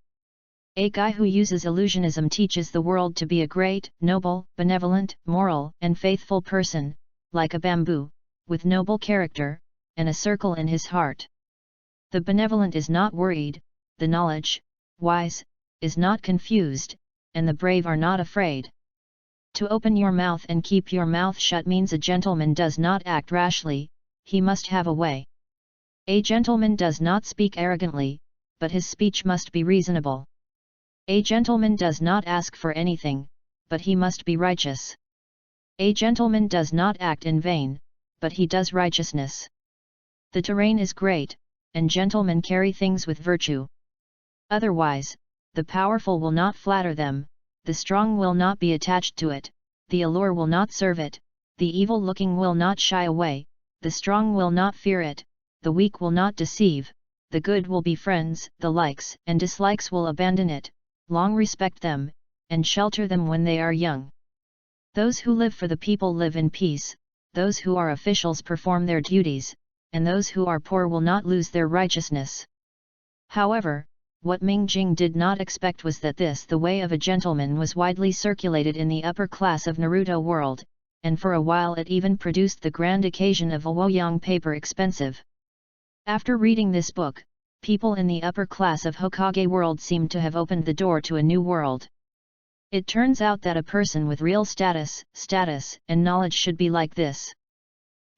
A guy who uses illusionism teaches the world to be a great, noble, benevolent, moral, and faithful person, like a bamboo, with noble character, and a circle in his heart. The benevolent is not worried, the wise, is not confused, and the brave are not afraid. To open your mouth and keep your mouth shut means a gentleman does not act rashly, he must have a way. A gentleman does not speak arrogantly, but his speech must be reasonable. A gentleman does not ask for anything, but he must be righteous. A gentleman does not act in vain, but he does righteousness. The terrain is great, and gentlemen carry things with virtue. Otherwise, the powerful will not flatter them, the strong will not be attached to it, the allure will not serve it, the evil-looking will not shy away, the strong will not fear it, the weak will not deceive, the good will be friends, the likes and dislikes will abandon it, long respect them, and shelter them when they are young. Those who live for the people live in peace, those who are officials perform their duties, and those who are poor will not lose their righteousness. However, what Ming Jing did not expect was that The Way of a Gentleman was widely circulated in the upper class of Naruto World, and for a while it even produced the grand occasion of a Woyang paper expensive. After reading this book, people in the upper class of Hokage World seemed to have opened the door to a new world. It turns out that a person with real status, and knowledge should be like this.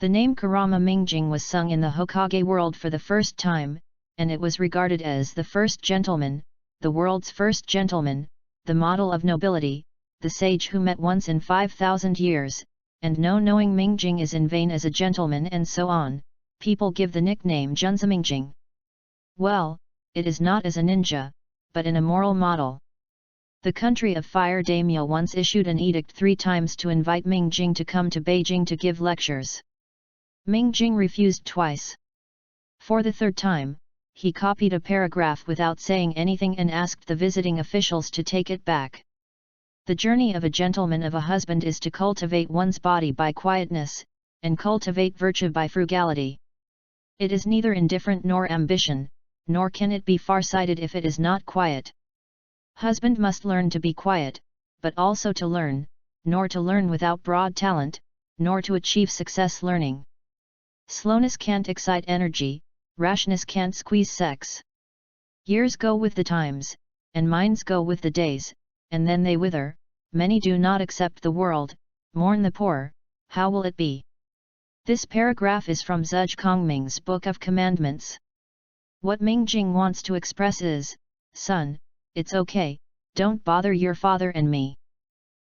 The name Kurama Mingjing was sung in the Hokage world for the first time, and it was regarded as the first gentleman, the world's first gentleman, the model of nobility, the sage who met once in 5,000 years, and no knowing Mingjing is in vain as a gentleman and so on. People give the nickname Junza Mingjing. Well, it is not as a ninja, but in a moral model. The country of fire daimyo once issued an edict 3 times to invite Ming Jing to come to Beijing to give lectures. Ming Jing refused twice. For the 3rd time, he copied a paragraph without saying anything and asked the visiting officials to take it back. The journey of a gentleman of a husband is to cultivate one's body by quietness, and cultivate virtue by frugality. It is neither indifferent nor ambition, nor can it be far-sighted if it is not quiet. Husband must learn to be quiet, but also to learn, nor to learn without broad talent, nor to achieve success learning. Slowness can't excite energy, rashness can't squeeze sex. Years go with the times, and minds go with the days, and then they wither. Many do not accept the world, mourn the poor, how will it be? This paragraph is from Zhuge Kongming's Book of Commandments. What Ming Jing wants to express is, son, it's okay, don't bother your father and me.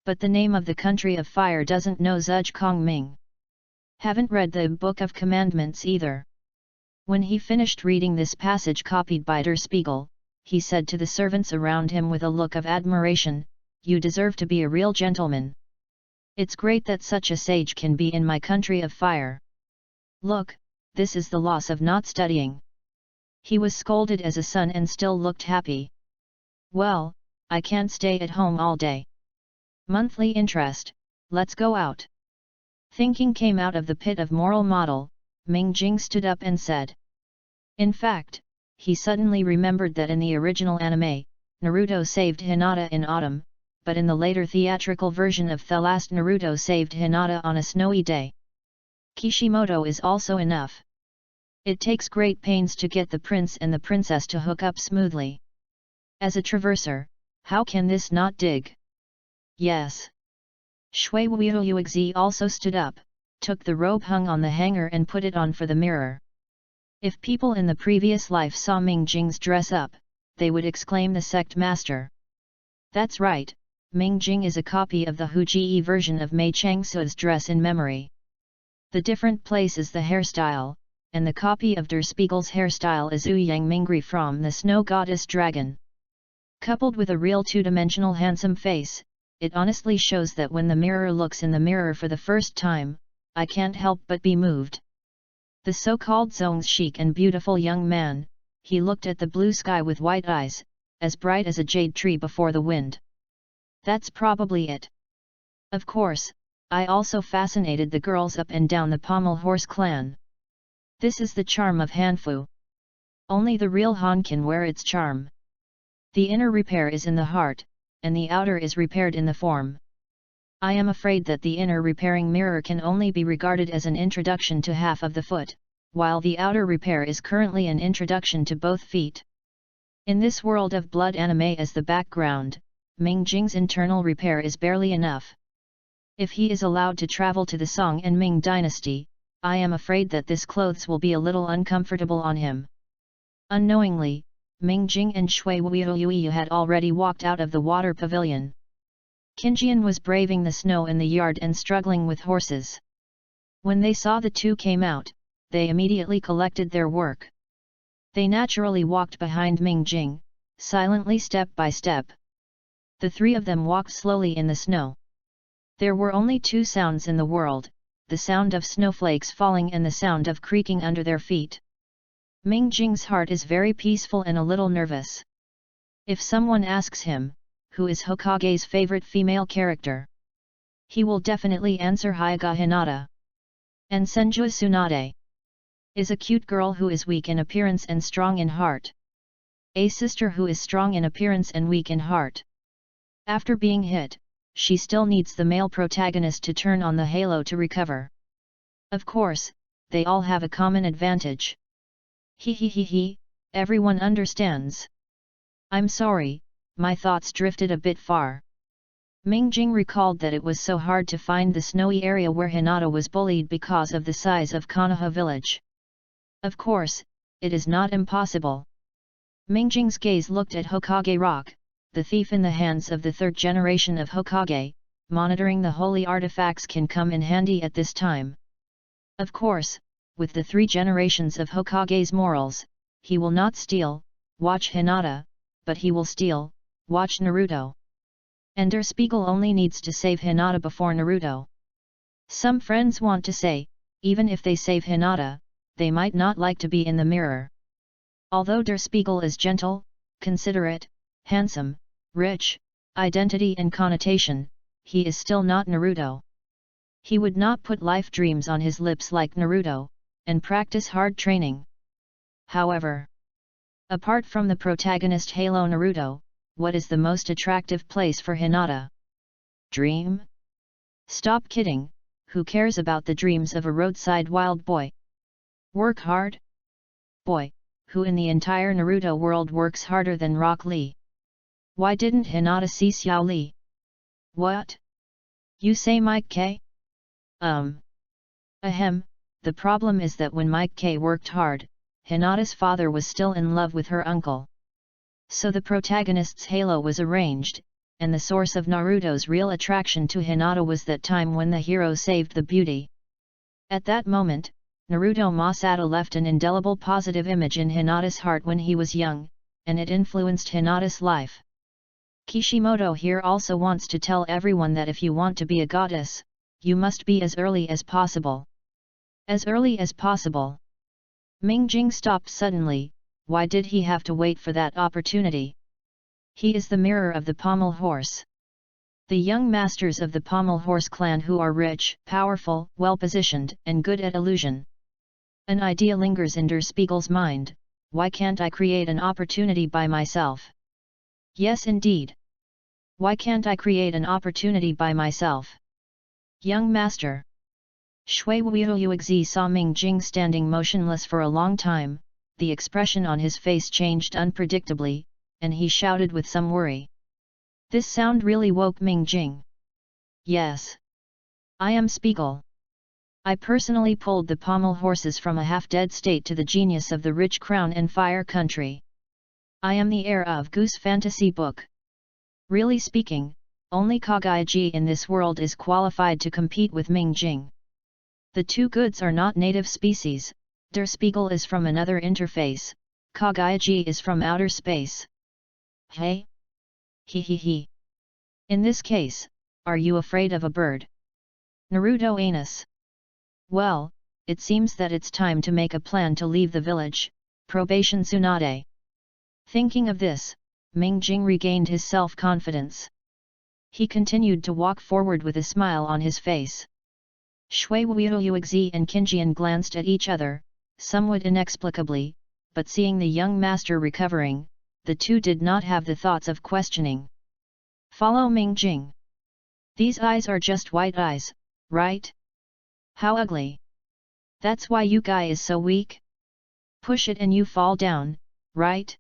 But the name of the country of fire doesn't know Zhuge Kongming. Haven't read the Book of Commandments either. When he finished reading this passage copied by Der Spiegel, he said to the servants around him with a look of admiration, "You deserve to be a real gentleman. It's great that such a sage can be in my country of fire. Look, this is the loss of not studying." He was scolded as a son and still looked happy. Well, I can't stay at home all day. Monthly interest, let's go out. Thinking came out of the pit of moral model, Ming Jing stood up and said. In fact, he suddenly remembered that in the original anime, Naruto saved Hinata in autumn, but in the later theatrical version of The Last Naruto saved Hinata on a snowy day. Kishimoto is also enough. It takes great pains to get the prince and the princess to hook up smoothly. As a traverser, how can this not dig? Yes. Shui Wuiyuexi also stood up, took the robe hung on the hanger and put it on for the mirror. If people in the previous life saw Ming Jing's dress up, they would exclaim the sect master. That's right, Ming Jing is a copy of the Hujie version of Mei Changsu's dress in memory. The different place is the hairstyle, and the copy of Der Spiegel's hairstyle is Ouyang Mingri from the Snow Goddess Dragon. Coupled with a real two-dimensional handsome face, it honestly shows that when the mirror looks in the mirror for the first time, I can't help but be moved. The so-called Zong's chic and beautiful young man, he looked at the blue sky with white eyes, as bright as a jade tree before the wind. That's probably it. Of course, I also fascinated the girls up and down the Pommel Horse clan. This is the charm of Hanfu. Only the real Han can wear its charm. The inner repair is in the heart, and the outer is repaired in the form. I am afraid that the inner repairing mirror can only be regarded as an introduction to half of the foot, while the outer repair is currently an introduction to both feet. In this world of blood anime as the background, Ming Jing's internal repair is barely enough. If he is allowed to travel to the Song and Ming dynasty, I am afraid that this clothes will be a little uncomfortable on him. Unknowingly, Ming Jing and Shui Wuiyuyu had already walked out of the water pavilion. Qinjian was braving the snow in the yard and struggling with horses. When they saw the two came out, they immediately collected their work. They naturally walked behind Ming Jing, silently step by step. The three of them walked slowly in the snow. There were only two sounds in the world, the sound of snowflakes falling and the sound of creaking under their feet. Ming Jing's heart is very peaceful and a little nervous. If someone asks him, who is Hokage's favorite female character, he will definitely answer Hyuga Hinata. And Senju Tsunade is a cute girl who is weak in appearance and strong in heart. A sister who is strong in appearance and weak in heart. After being hit, she still needs the male protagonist to turn on the halo to recover. Of course, they all have a common advantage. He, everyone understands. I'm sorry, my thoughts drifted a bit far. Ming Jing recalled that it was so hard to find the snowy area where Hinata was bullied because of the size of Konoha village. Of course, it is not impossible. Ming Jing's gaze looked at Hokage Rock, the thief in the hands of the third generation of Hokage. Monitoring the holy artifacts can come in handy at this time. Of course, with the 3 generations of Hokage's morals, he will not steal, watch Hinata, but he will steal, watch Naruto. And Der Spiegel only needs to save Hinata before Naruto. Some friends want to say, even if they save Hinata, they might not like to be in the mirror. Although Der Spiegel is gentle, considerate, handsome, rich, identity and connotation, he is still not Naruto. He would not put life dreams on his lips like Naruto, and practice hard training. However, apart from the protagonist Halo Naruto, what is the most attractive place for Hinata? Dream? Stop kidding, who cares about the dreams of a roadside wild boy? Work hard? Boy, who in the entire Naruto world works harder than Rock Lee? Why didn't Hinata see Xiao Li? What? You say Mike K? Ahem, the problem is that when Mike K worked hard, Hinata's father was still in love with her uncle. So the protagonist's halo was arranged, and the source of Naruto's real attraction to Hinata was that time when the hero saved the beauty. At that moment, Naruto Masato left an indelible positive image in Hinata's heart when he was young, and it influenced Hinata's life. Kishimoto here also wants to tell everyone that if you want to be a goddess, you must be as early as possible. As early as possible. Ming Jing stopped suddenly, why did he have to wait for that opportunity? He is the mirror of the pommel horse. The young masters of the pommel horse clan who are rich, powerful, well-positioned, and good at illusion. An idea lingers in Der Spiegel's mind: why can't I create an opportunity by myself? Yes, indeed. Why can't I create an opportunity by myself? Young master. Shui Wuiyuexi saw Ming Jing standing motionless for a long time. The expression on his face changed unpredictably, and he shouted with some worry. This sound really woke Ming Jing. Yes. I am Spiegel. I personally pulled the pommel horses from a half-dead state to the genius of the rich crown and fire country. I am the heir of Goose Fantasy Book. Really speaking, only Kagaiji in this world is qualified to compete with Ming Jing. The two goods are not native species. Der Spiegel is from another interface, Kagaiji is from outer space. Hey? He. In this case, are you afraid of a bird? Naruto anus. Well, it seems that it's time to make a plan to leave the village, probation Tsunade. Thinking of this, Ming Jing regained his self-confidence. He continued to walk forward with a smile on his face. Shui Wuiyuexi and Qinjian glanced at each other, somewhat inexplicably, but seeing the young master recovering, the two did not have the thoughts of questioning. Follow Ming Jing. These eyes are just white eyes, right? How ugly. That's why you guy is so weak? Push it and you fall down, right?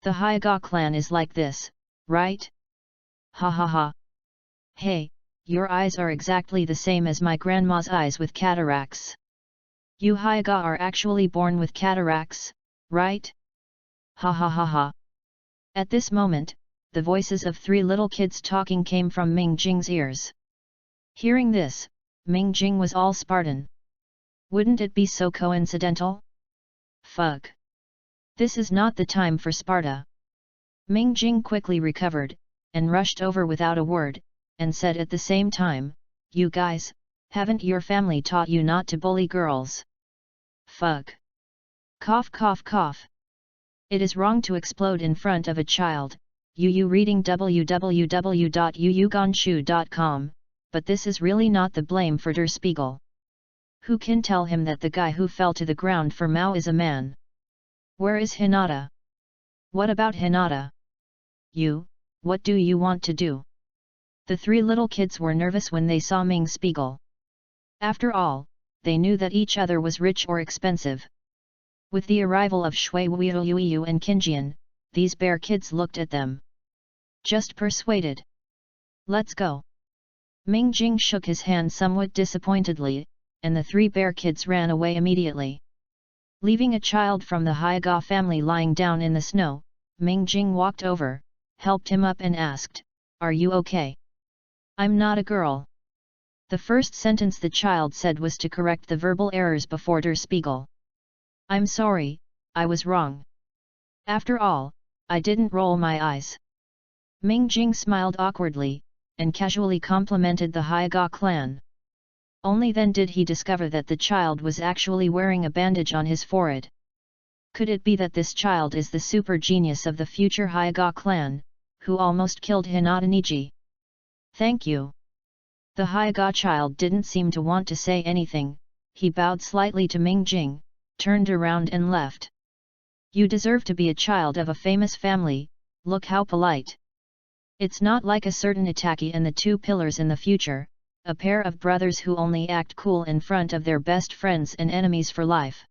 The Hyuga clan is like this, right? Ha ha ha. Hey, your eyes are exactly the same as my grandma's eyes with cataracts. You Hyuga are actually born with cataracts, right? Ha ha ha ha. At this moment, the voices of three little kids talking came from Ming Jing's ears. Hearing this, Ming Jing was all Spartan. Wouldn't it be so coincidental? Fug. This is not the time for Sparta. Ming Jing quickly recovered, and rushed over without a word, and said at the same time, you guys, haven't your family taught you not to bully girls? Fug. Cough cough cough. It is wrong to explode in front of a child. Reading www.yuyuganshu.com, but this is really not the blame for Der Spiegel. Who can tell him that the guy who fell to the ground for Mao is a man? Where is Hinata? What about Hinata? What do you want to do? The three little kids were nervous when they saw Ming Spiegel. After all, they knew that each other was rich or expensive. With the arrival of Shui Wuiyuyu and Qinjian, these bear kids looked at them. Just persuaded. Let's go. Ming Jing shook his hand somewhat disappointedly, and the three bear kids ran away immediately. Leaving a child from the Hyuga family lying down in the snow, Ming Jing walked over, helped him up and asked, are you okay? I'm not a girl. The first sentence the child said was to correct the verbal errors before Der Spiegel. I'm sorry, I was wrong. After all, I didn't roll my eyes. Ming Jing smiled awkwardly, and casually complimented the Hyuga clan. Only then did he discover that the child was actually wearing a bandage on his forehead. Could it be that this child is the super genius of the future Hyuga clan, who almost killed Hinata Niji? Thank you. The Hyuga child didn't seem to want to say anything. He bowed slightly to Ming Jing, turned around and left. You deserve to be a child of a famous family, look how polite. It's not like a certain Itaki and the two pillars in the future, a pair of brothers who only act cool in front of their best friends and enemies for life.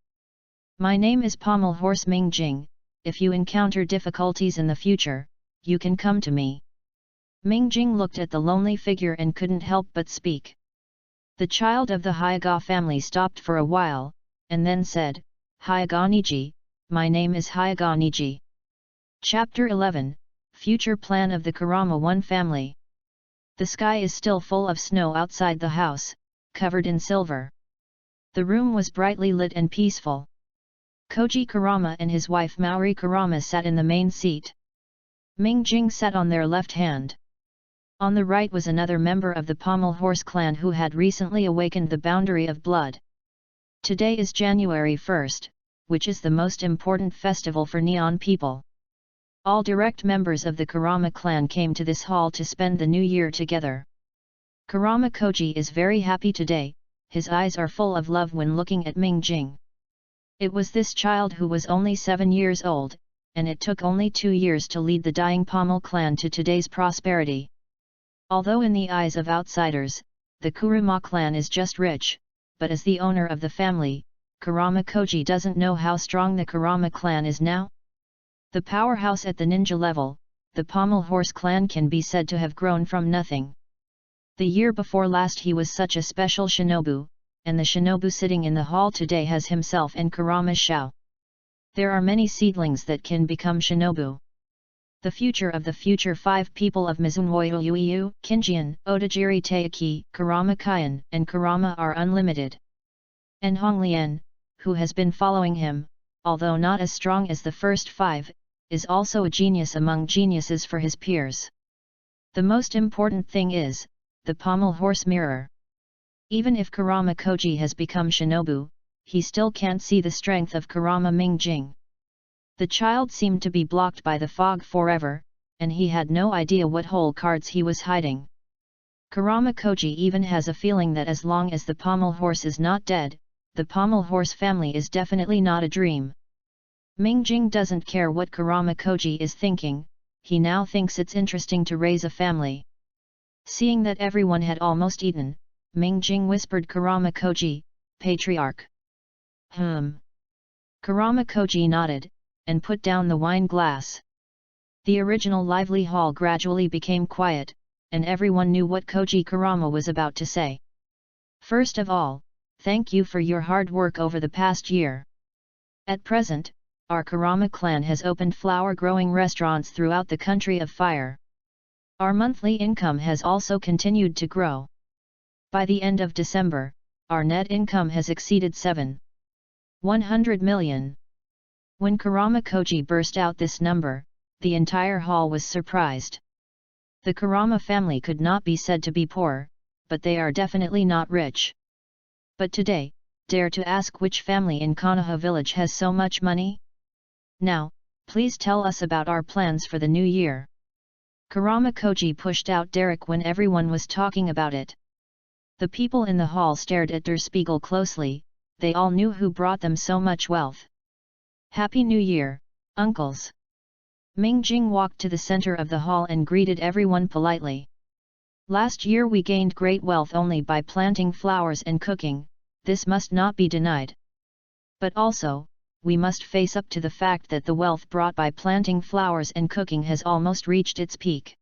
My name is Pommel Horse Ming Jing. If you encounter difficulties in the future, you can come to me. Ming Jing looked at the lonely figure and couldn't help but speak. The child of the Hyuga family stopped for a while, and then said, Hyuga Niji, my name is Hyuga Niji. Chapter 11, Future Plan of the Kurama One Family. The sky is still full of snow outside the house, covered in silver. The room was brightly lit and peaceful. Koji Kurama and his wife Maori Kurama sat in the main seat. Ming Jing sat on their left hand. On the right was another member of the Pommel Horse clan who had recently awakened the boundary of blood. Today is January 1st, which is the most important festival for Neon people. All direct members of the Kurama clan came to this hall to spend the new year together. Kurama Koji is very happy today, his eyes are full of love when looking at Ming Jing. It was this child who was only 7 years old, and it took only 2 years to lead the dying Pommel clan to today's prosperity. Although in the eyes of outsiders, the Kurama clan is just rich, but as the owner of the family, Kurama Koji doesn't know how strong the Kurama clan is now. The powerhouse at the ninja level, the Pommel Horse clan can be said to have grown from nothing. The year before last he was such a special shinobu, and the shinobu sitting in the hall today has himself and Kurama Shao. There are many seedlings that can become shinobu. The future of the future 5 people of Mizunwoyo Yuiyu, Kinjian, Otajiri Taiki, Kurama Kayan, and Kurama are unlimited. And Honglian, who has been following him, although not as strong as the first 5, is also a genius among geniuses for his peers. The most important thing is, the Pommel Horse Mirror. Even if Kurama Koji has become shinobu, he still can't see the strength of Kurama Ming Jing. The child seemed to be blocked by the fog forever, and he had no idea what hole cards he was hiding. Kurama Koji even has a feeling that as long as the Pommel Horse is not dead, the Pommel Horse family is definitely not a dream. Ming Jing doesn't care what Kurama Koji is thinking, he now thinks it's interesting to raise a family. Seeing that everyone had almost eaten, Ming Jing whispered Kurama Koji, "Patriarch." Kurama Koji nodded, and put down the wine glass. The original lively hall gradually became quiet, and everyone knew what Koji Kurama was about to say. "First of all, thank you for your hard work over the past year. At present, our Kurama clan has opened flower-growing restaurants throughout the country of fire. Our monthly income has also continued to grow. By the end of December, our net income has exceeded 700 million. When Kurama Koji burst out this number, the entire hall was surprised. The Kurama family could not be said to be poor, but they are definitely not rich. But today, dare to ask which family in Konoha village has so much money? Now, please tell us about our plans for the new year." Kurama Koji pushed out Derek when everyone was talking about it. The people in the hall stared at Der Spiegel closely, they all knew who brought them so much wealth. "Happy New Year, uncles!" Ming Jing walked to the center of the hall and greeted everyone politely. "Last year we gained great wealth only by planting flowers and cooking, this must not be denied. But also, we must face up to the fact that the wealth brought by planting flowers and cooking has almost reached its peak.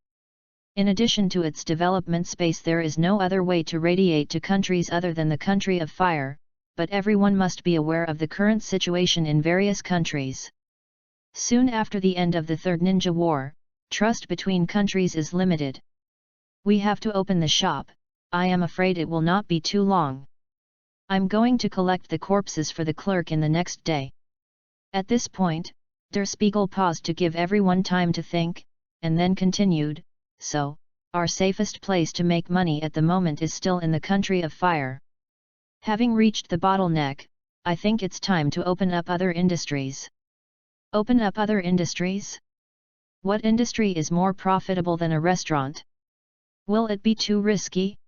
In addition to its development space, there is no other way to radiate to countries other than the country of fire, but everyone must be aware of the current situation in various countries. Soon after the end of the Third Ninja War, trust between countries is limited. We have to open the shop, I am afraid it will not be too long. I'm going to collect the corpses for the clerk in the next day." At this point, Der Spiegel paused to give everyone time to think, and then continued, "So, our safest place to make money at the moment is still in the country of fire. Having reached the bottleneck, I think it's time to open up other industries." "Open up other industries? What industry is more profitable than a restaurant? Will it be too risky?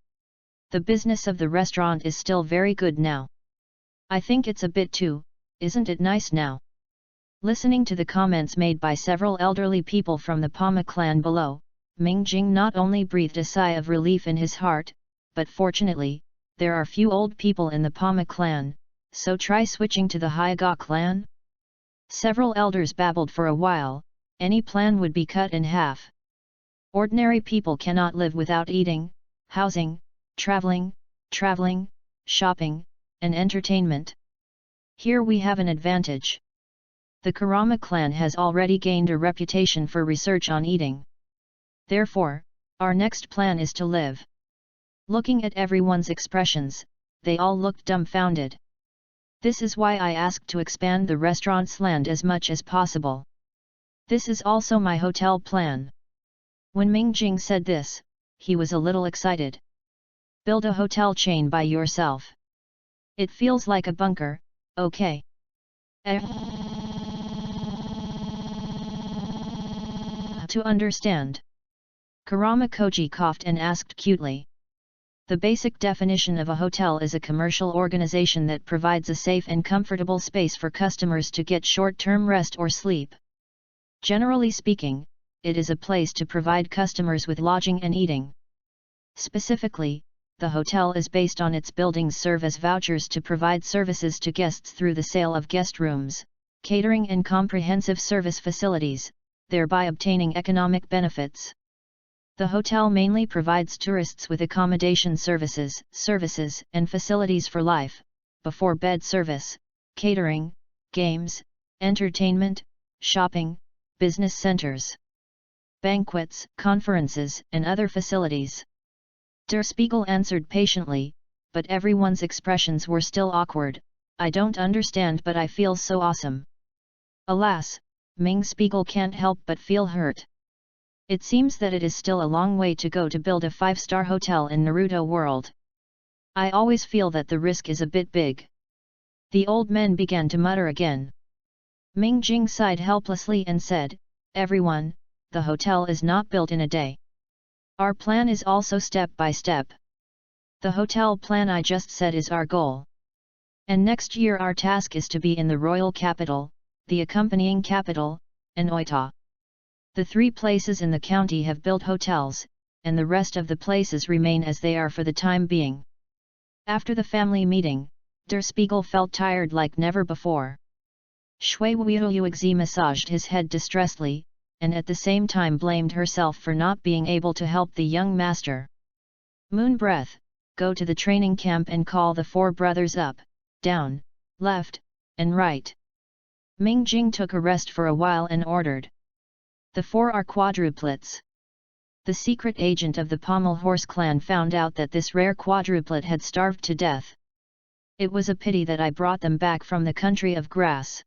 The business of the restaurant is still very good now. I think it's a bit too, isn't it nice now?" Listening to the comments made by several elderly people from the Pama clan below, Ming Jing not only breathed a sigh of relief in his heart, but fortunately, there are few old people in the Pama clan, so try switching to the Hyaga clan? Several elders babbled for a while, any plan would be cut in half. Ordinary people cannot live without eating, housing, traveling, shopping, and entertainment. Here we have an advantage. The Kurama clan has already gained a reputation for research on eating. Therefore, our next plan is to live. Looking at everyone's expressions, they all looked dumbfounded. This is why I asked to expand the restaurant's land as much as possible. This is also my hotel plan. When Ming Jing said this, he was a little excited. Build a hotel chain by yourself. It feels like a bunker, okay? To understand. Kurama Koji coughed and asked cutely. The basic definition of a hotel is a commercial organization that provides a safe and comfortable space for customers to get short-term rest or sleep. Generally speaking, it is a place to provide customers with lodging and eating. Specifically, the hotel is based on its buildings serve as vouchers to provide services to guests through the sale of guest rooms, catering and comprehensive service facilities, thereby obtaining economic benefits. The hotel mainly provides tourists with accommodation services, and facilities for life, before bed service, catering, games, entertainment, shopping, business centers, banquets, conferences, and other facilities. Der Spiegel answered patiently, but everyone's expressions were still awkward. I don't understand, but I feel so awesome. Alas, Ming Spiegel can't help but feel hurt. It seems that it is still a long way to go to build a 5-star hotel in Naruto World. I always feel that the risk is a bit big. The old men began to mutter again. Ming Jing sighed helplessly and said, "Everyone, the hotel is not built in a day. Our plan is also step by step. The hotel plan I just said is our goal. And next year our task is to be in the royal capital, the accompanying capital, and Oita. The 3 places in the county have built hotels, and the rest of the places remain as they are for the time being." After the family meeting, Der Spiegel felt tired like never before. Shui Yuexi massaged his head distressedly, and at the same time blamed herself for not being able to help the young master. Moon Breath, go to the training camp and call the 4 brothers up, down, left, and right. Ming Jing took a rest for a while and ordered. The 4 are quadruplets. The secret agent of the Pommel Horse clan found out that this rare quadruplet had starved to death. It was a pity that I brought them back from the country of grass.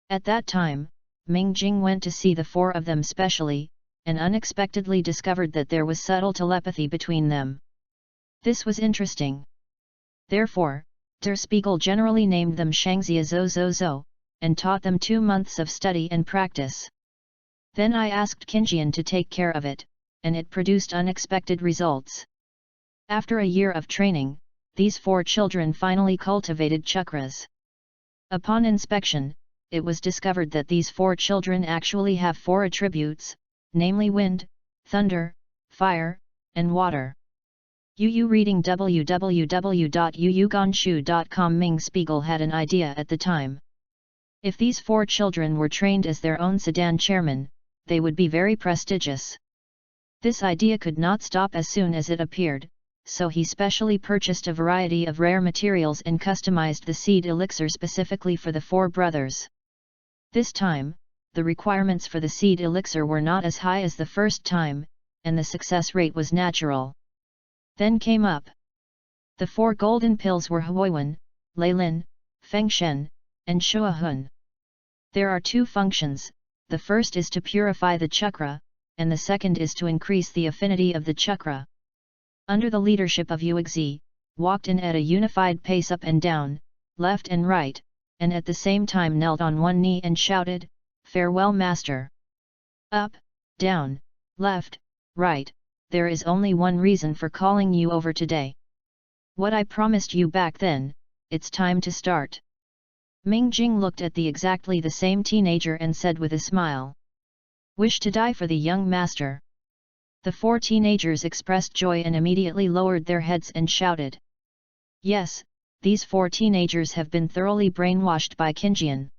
At that time, Ming Jing went to see the 4 of them specially, and unexpectedly discovered that there was subtle telepathy between them. This was interesting. Therefore, Der Spiegel generally named them Shangxia Zo, and taught them 2 months of study and practice. Then I asked Qinjian to take care of it, and it produced unexpected results. After a year of training, these 4 children finally cultivated chakras. Upon inspection, it was discovered that these 4 children actually have 4 attributes, namely wind, thunder, fire, and water. Yu reading www.yuyugonshu.com. Ming Spiegel had an idea at the time. If these 4 children were trained as their own sedan chairmen, they would be very prestigious. This idea could not stop as soon as it appeared, so he specially purchased a variety of rare materials and customized the seed elixir specifically for the 4 brothers. This time, the requirements for the seed elixir were not as high as the first time, and the success rate was natural. Then came up. The 4 golden pills were Huoyuan, Leilin, Fengshen, and Shuahun. There are 2 functions. The first is to purify the chakra, and the second is to increase the affinity of the chakra. Under the leadership of Yuexi, walked in at a unified pace up and down, left and right, and at the same time knelt on one knee and shouted, "Farewell, master! Up, down, left, right, there is only one reason for calling you over today. What I promised you back then, it's time to start." Ming Jing looked at the exactly the same teenager and said with a smile, "Wish to die for the young master." The 4 teenagers expressed joy and immediately lowered their heads and shouted. Yes, these 4 teenagers have been thoroughly brainwashed by Qinjian.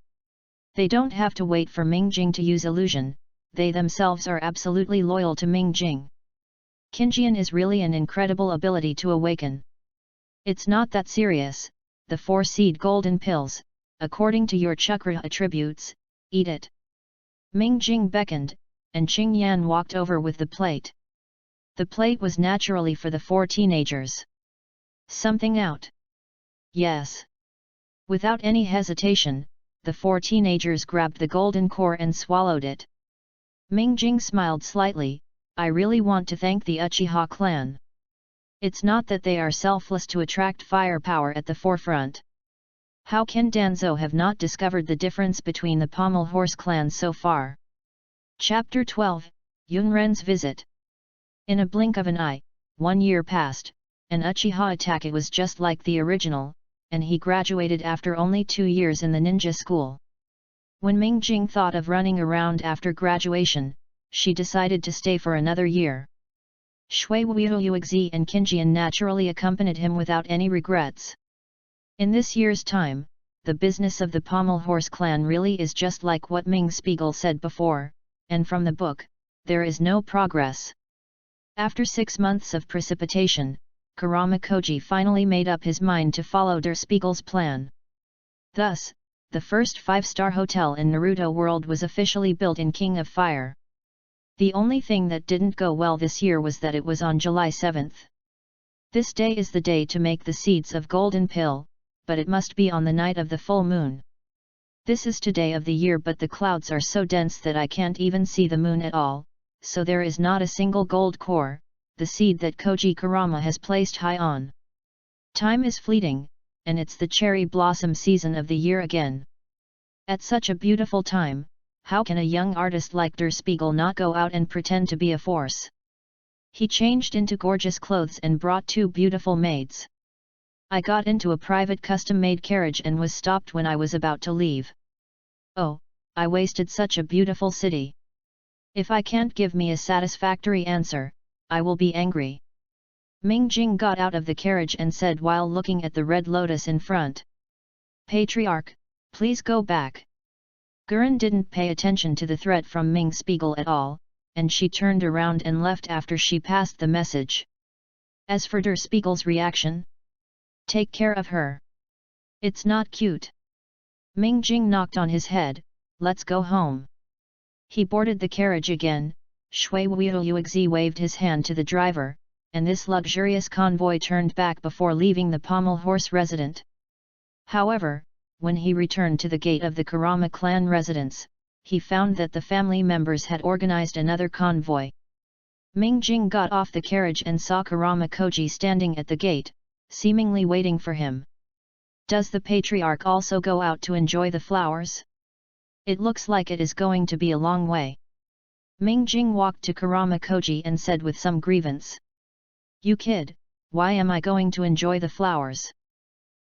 They don't have to wait for Ming Jing to use illusion, they themselves are absolutely loyal to Ming Jing. Qinjian is really an incredible ability to awaken. It's not that serious. The 4 seed golden pills, according to your chakra attributes, eat it. Ming Jing beckoned, and Qing Yan walked over with the plate. The plate was naturally for the 4 teenagers. Something out? Yes. Without any hesitation, the 4 teenagers grabbed the golden core and swallowed it. Ming Jing smiled slightly. I really want to thank the Uchiha clan. It's not that they are selfless to attract firepower at the forefront. How can Danzo have not discovered the difference between the Pommel Horse clans so far? Chapter 12, Yunren's Visit. In a blink of an eye, 1 year passed, and Uchiha Itachi was just like the original, and he graduated after only 2 years in the ninja school. When Ming Jing thought of running around after graduation, she decided to stay for another year. Shui Wuyuxi and Qinjian naturally accompanied him without any regrets. In this year's time, the business of the Pommel Horse clan really is just like what Ming Spiegel said before, and from the book, there is no progress. After 6 months of precipitation, Kurama Koji finally made up his mind to follow Der Spiegel's plan. Thus, the first 5-star hotel in Naruto World was officially built in King of Fire. The only thing that didn't go well this year was that it was on July 7th. This day is the day to make the seeds of golden pill, but it must be on the night of the full moon. This is today of the year, but the clouds are so dense that I can't even see the moon at all, so there is not a single gold core, the seed that Koji Kurama has placed high on. Time is fleeting, and it's the cherry blossom season of the year again. At such a beautiful time, how can a young artist like Der Spiegel not go out and pretend to be a force? He changed into gorgeous clothes and brought 2 beautiful maids. I got into a private custom-made carriage and was stopped when I was about to leave. Oh, I wasted such a beautiful city. If I can't give me a satisfactory answer, I will be angry. Ming Jing got out of the carriage and said while looking at the red lotus in front. Patriarch, please go back. Gurren didn't pay attention to the threat from Ming Spiegel at all, and she turned around and left after she passed the message. As for Der Spiegel's reaction, take care of her. It's not cute. Ming Jing knocked on his head, let's go home. He boarded the carriage again. Shui Wuyuxi waved his hand to the driver, and this luxurious convoy turned back before leaving the Pommel Horse residence. However, when he returned to the gate of the Kurama clan residence, he found that the family members had organized another convoy. Ming Jing got off the carriage and saw Kurama Koji standing at the gate, seemingly waiting for him. Does the patriarch also go out to enjoy the flowers? It looks like it is going to be a long way. Ming Jing walked to Kurama Koji and said with some grievance. You kid, why am I going to enjoy the flowers?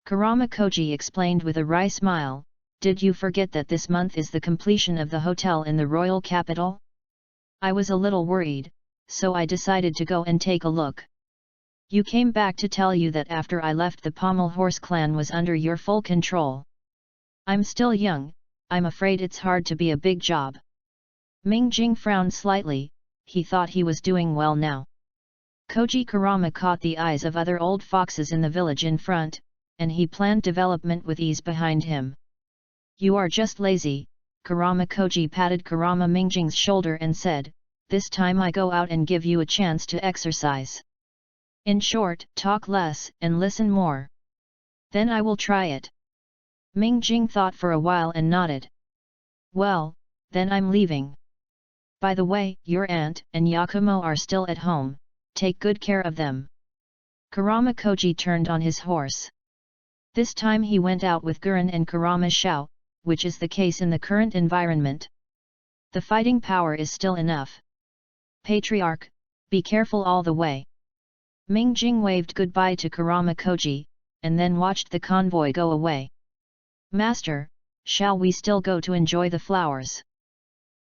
Kurama Koji explained with a wry smile, did you forget that this month is the completion of the hotel in the royal capital? I was a little worried, so I decided to go and take a look. You came back to tell you that after I left the Pommel Horse clan was under your full control. I'm still young, I'm afraid it's hard to be a big job. Ming Jing frowned slightly, he thought he was doing well now. Koji Kurama caught the eyes of other old foxes in the village in front, and he planned development with ease behind him. You are just lazy, Kurama Koji patted Kurama Mingjing's shoulder and said, this time I go out and give you a chance to exercise. In short, talk less and listen more. Then I will try it. Ming Jing thought for a while and nodded. Well, then I'm leaving. By the way, your aunt and Yakumo are still at home, take good care of them. Kurama Koji turned on his horse. This time he went out with Gurren and Kurama Shao, which is the case in the current environment. The fighting power is still enough. Patriarch, be careful all the way. Ming Jing waved goodbye to Kurama Koji, and then watched the convoy go away. Master, shall we still go to enjoy the flowers?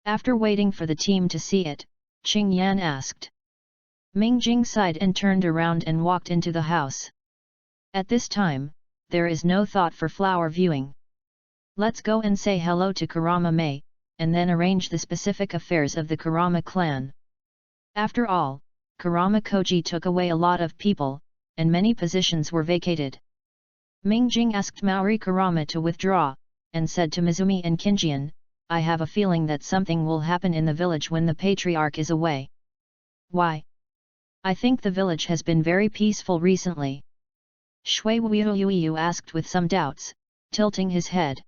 After waiting for the team to see it, Qing Yan asked. Ming Jing sighed and turned around and walked into the house. At this time, there is no thought for flower viewing. Let's go and say hello to Kurama Mei, and then arrange the specific affairs of the Kurama clan. After all, Kurama Koji took away a lot of people, and many positions were vacated. Ming Jing asked Maori Kurama to withdraw, and said to Mizumi and Qinjian, I have a feeling that something will happen in the village when the patriarch is away. Why? I think the village has been very peaceful recently. Shui Wuyu asked with some doubts, tilting his head.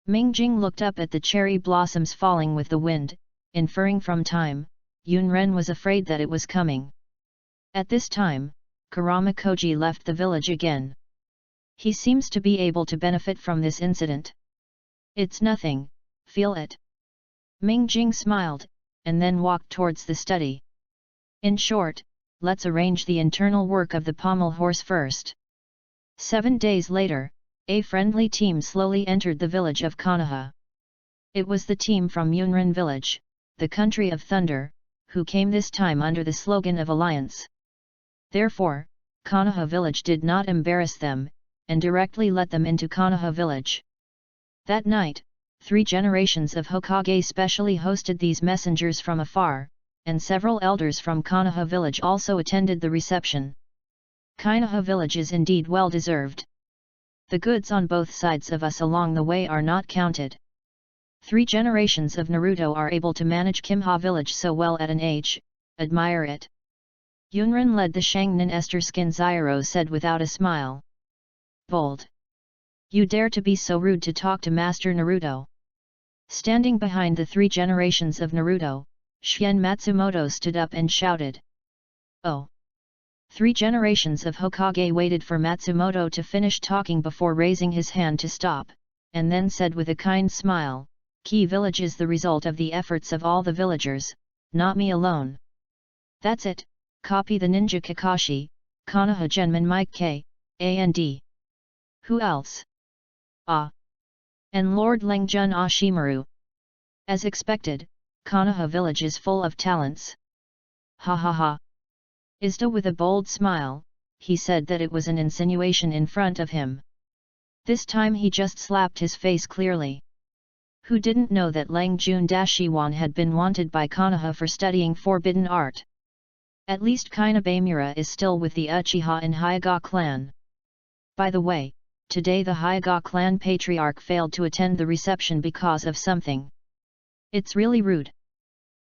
Ming Jing looked up at the cherry blossoms falling with the wind, inferring from time, Yunren was afraid that it was coming. At this time, Kurama Koji left the village again. He seems to be able to benefit from this incident. It's nothing, feel it. Ming Jing smiled, and then walked towards the study. In short, let's arrange the internal work of the pommel horse first. 7 days later, a friendly team slowly entered the village of Konoha. It was the team from Yunren village, the country of thunder, who came this time under the slogan of alliance. Therefore, Konoha village did not embarrass them, and directly let them into Konoha village. That night, 3 generations of Hokage specially hosted these messengers from afar, and several elders from Konoha village also attended the reception. Konoha village is indeed well deserved. The goods on both sides of us along the way are not counted. 3 generations of Naruto are able to manage Kimha village so well at an age, admire it. Yunren led the Shangnin Esther Skin Zyro said without a smile. Bold. You dare to be so rude to talk to Master Naruto. Standing behind the 3 generations of Naruto, Shien Matsumoto stood up and shouted. Oh! 3 generations of Hokage waited for Matsumoto to finish talking before raising his hand to stop, and then said with a kind smile, Key village is the result of the efforts of all the villagers, not me alone. That's it, copy the ninja Kakashi, Konoha Genman Mike K, and. Who else? Ah! And Lord Lengjun Ashimaru. As expected, Konoha village is full of talents. Ha ha ha! Izda with a bold smile, he said that it was an insinuation in front of him. This time he just slapped his face clearly. Who didn't know that Lengjun Dashiwan had been wanted by Konoha for studying forbidden art? At least Kainabamura is still with the Uchiha and Hyuga clan. By the way, today the Hyuga clan patriarch failed to attend the reception because of something. It's really rude.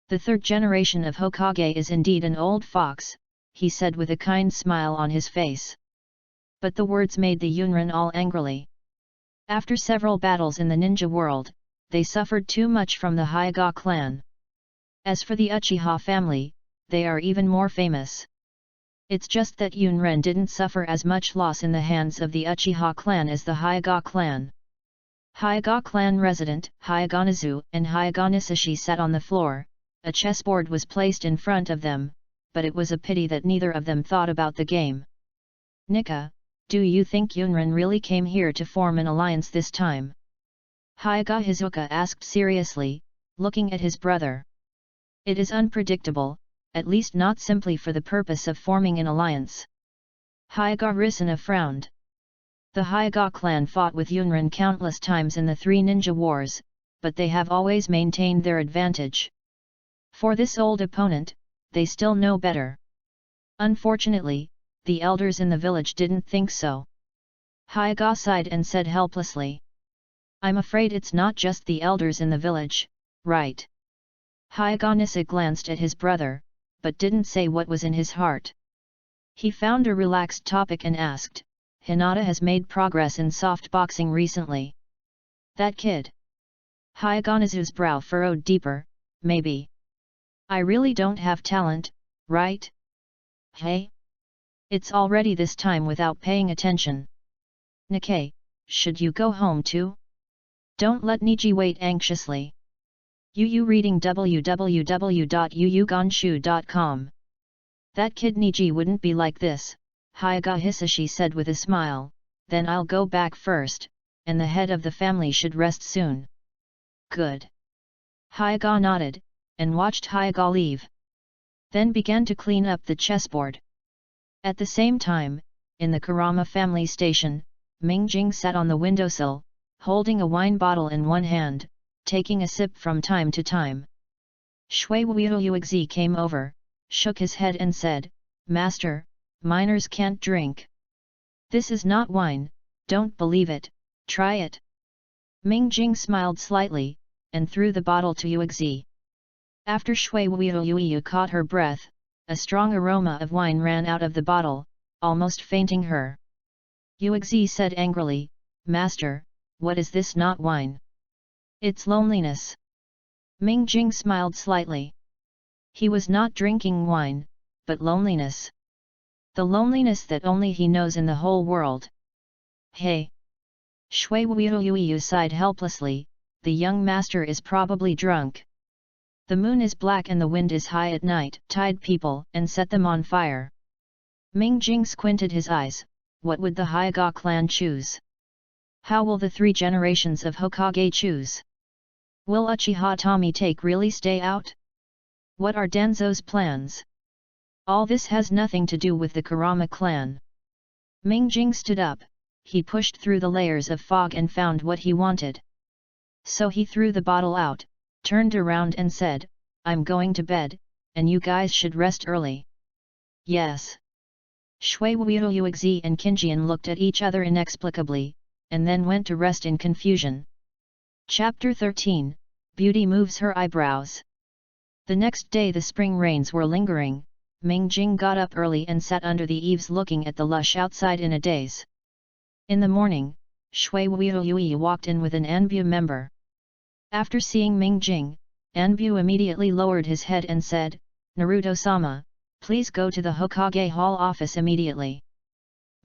The 3rd generation of Hokage is indeed an old fox, he said with a kind smile on his face. But the words made the Yunren all angrily. After several battles in the ninja world, they suffered too much from the Hyuga clan. As for the Uchiha family, they are even more famous. It's just that Yunren didn't suffer as much loss in the hands of the Uchiha clan as the Hyuga clan. Hyuga clan resident, Hyuganazu and Hyuganisashi sat on the floor, a chessboard was placed in front of them, but it was a pity that neither of them thought about the game. Nika, do you think Yunren really came here to form an alliance this time? Hyuga Hizuka asked seriously, looking at his brother. It is unpredictable, at least not simply for the purpose of forming an alliance. Hyuga Risana frowned. The Hyuga clan fought with Yunren countless times in the 3 ninja wars, but they have always maintained their advantage. For this old opponent, they still know better. Unfortunately, the elders in the village didn't think so. Hyuga sighed and said helplessly. I'm afraid it's not just the elders in the village, right? Hyuga Nisa glanced at his brother, but didn't say what was in his heart. He found a relaxed topic and asked, Hinata has made progress in soft boxing recently. That kid? Hyuganazu's brow furrowed deeper, maybe. I really don't have talent, right? Hey? It's already this time without paying attention. Nikkei, should you go home too? Don't let Niji wait anxiously. Yu reading www.yuyuganshu.com. That kid Niji wouldn't be like this, Hyuga Hisashi said with a smile, then I'll go back first, and the head of the family should rest soon. Good. Hyuga nodded, and watched Hyuga leave. Then began to clean up the chessboard. At the same time, in the Kurama family station, Ming Jing sat on the windowsill, holding a wine bottle in one hand, taking a sip from time to time. Shui Wuyuxi came over, shook his head and said, Master, minors can't drink. This is not wine, don't believe it, try it. Ming Jing smiled slightly, and threw the bottle to Yuexi. After Shui Wuyu caught her breath, a strong aroma of wine ran out of the bottle, almost fainting her. Yuexi said angrily, Master, what is this not wine? It's loneliness. Ming Jing smiled slightly. He was not drinking wine, but loneliness. The loneliness that only he knows in the whole world. Hey! Shui Wuyu sighed helplessly, the young master is probably drunk. The moon is black and the wind is high at night, tied people and set them on fire. Ming Jing squinted his eyes, what would the Hyuga clan choose? How will the 3 generations of Hokage choose? Will Uchiha Tommy Take really stay out? What are Danzo's plans? All this has nothing to do with the Kurama clan. Ming Jing stood up, he pushed through the layers of fog and found what he wanted. So he threw the bottle out, turned around and said, I'm going to bed, and you guys should rest early. Yes. Shui Wuyu and Qinjian looked at each other inexplicably, and then went to rest in confusion. Chapter 13, Beauty Moves Her Eyebrows. The next day the spring rains were lingering. Ming Jing got up early and sat under the eaves looking at the lush outside in a daze. In the morning, Shui Wuyu walked in with an Anbu member. After seeing Ming Jing, Anbu immediately lowered his head and said, Naruto-sama, please go to the Hokage Hall office immediately.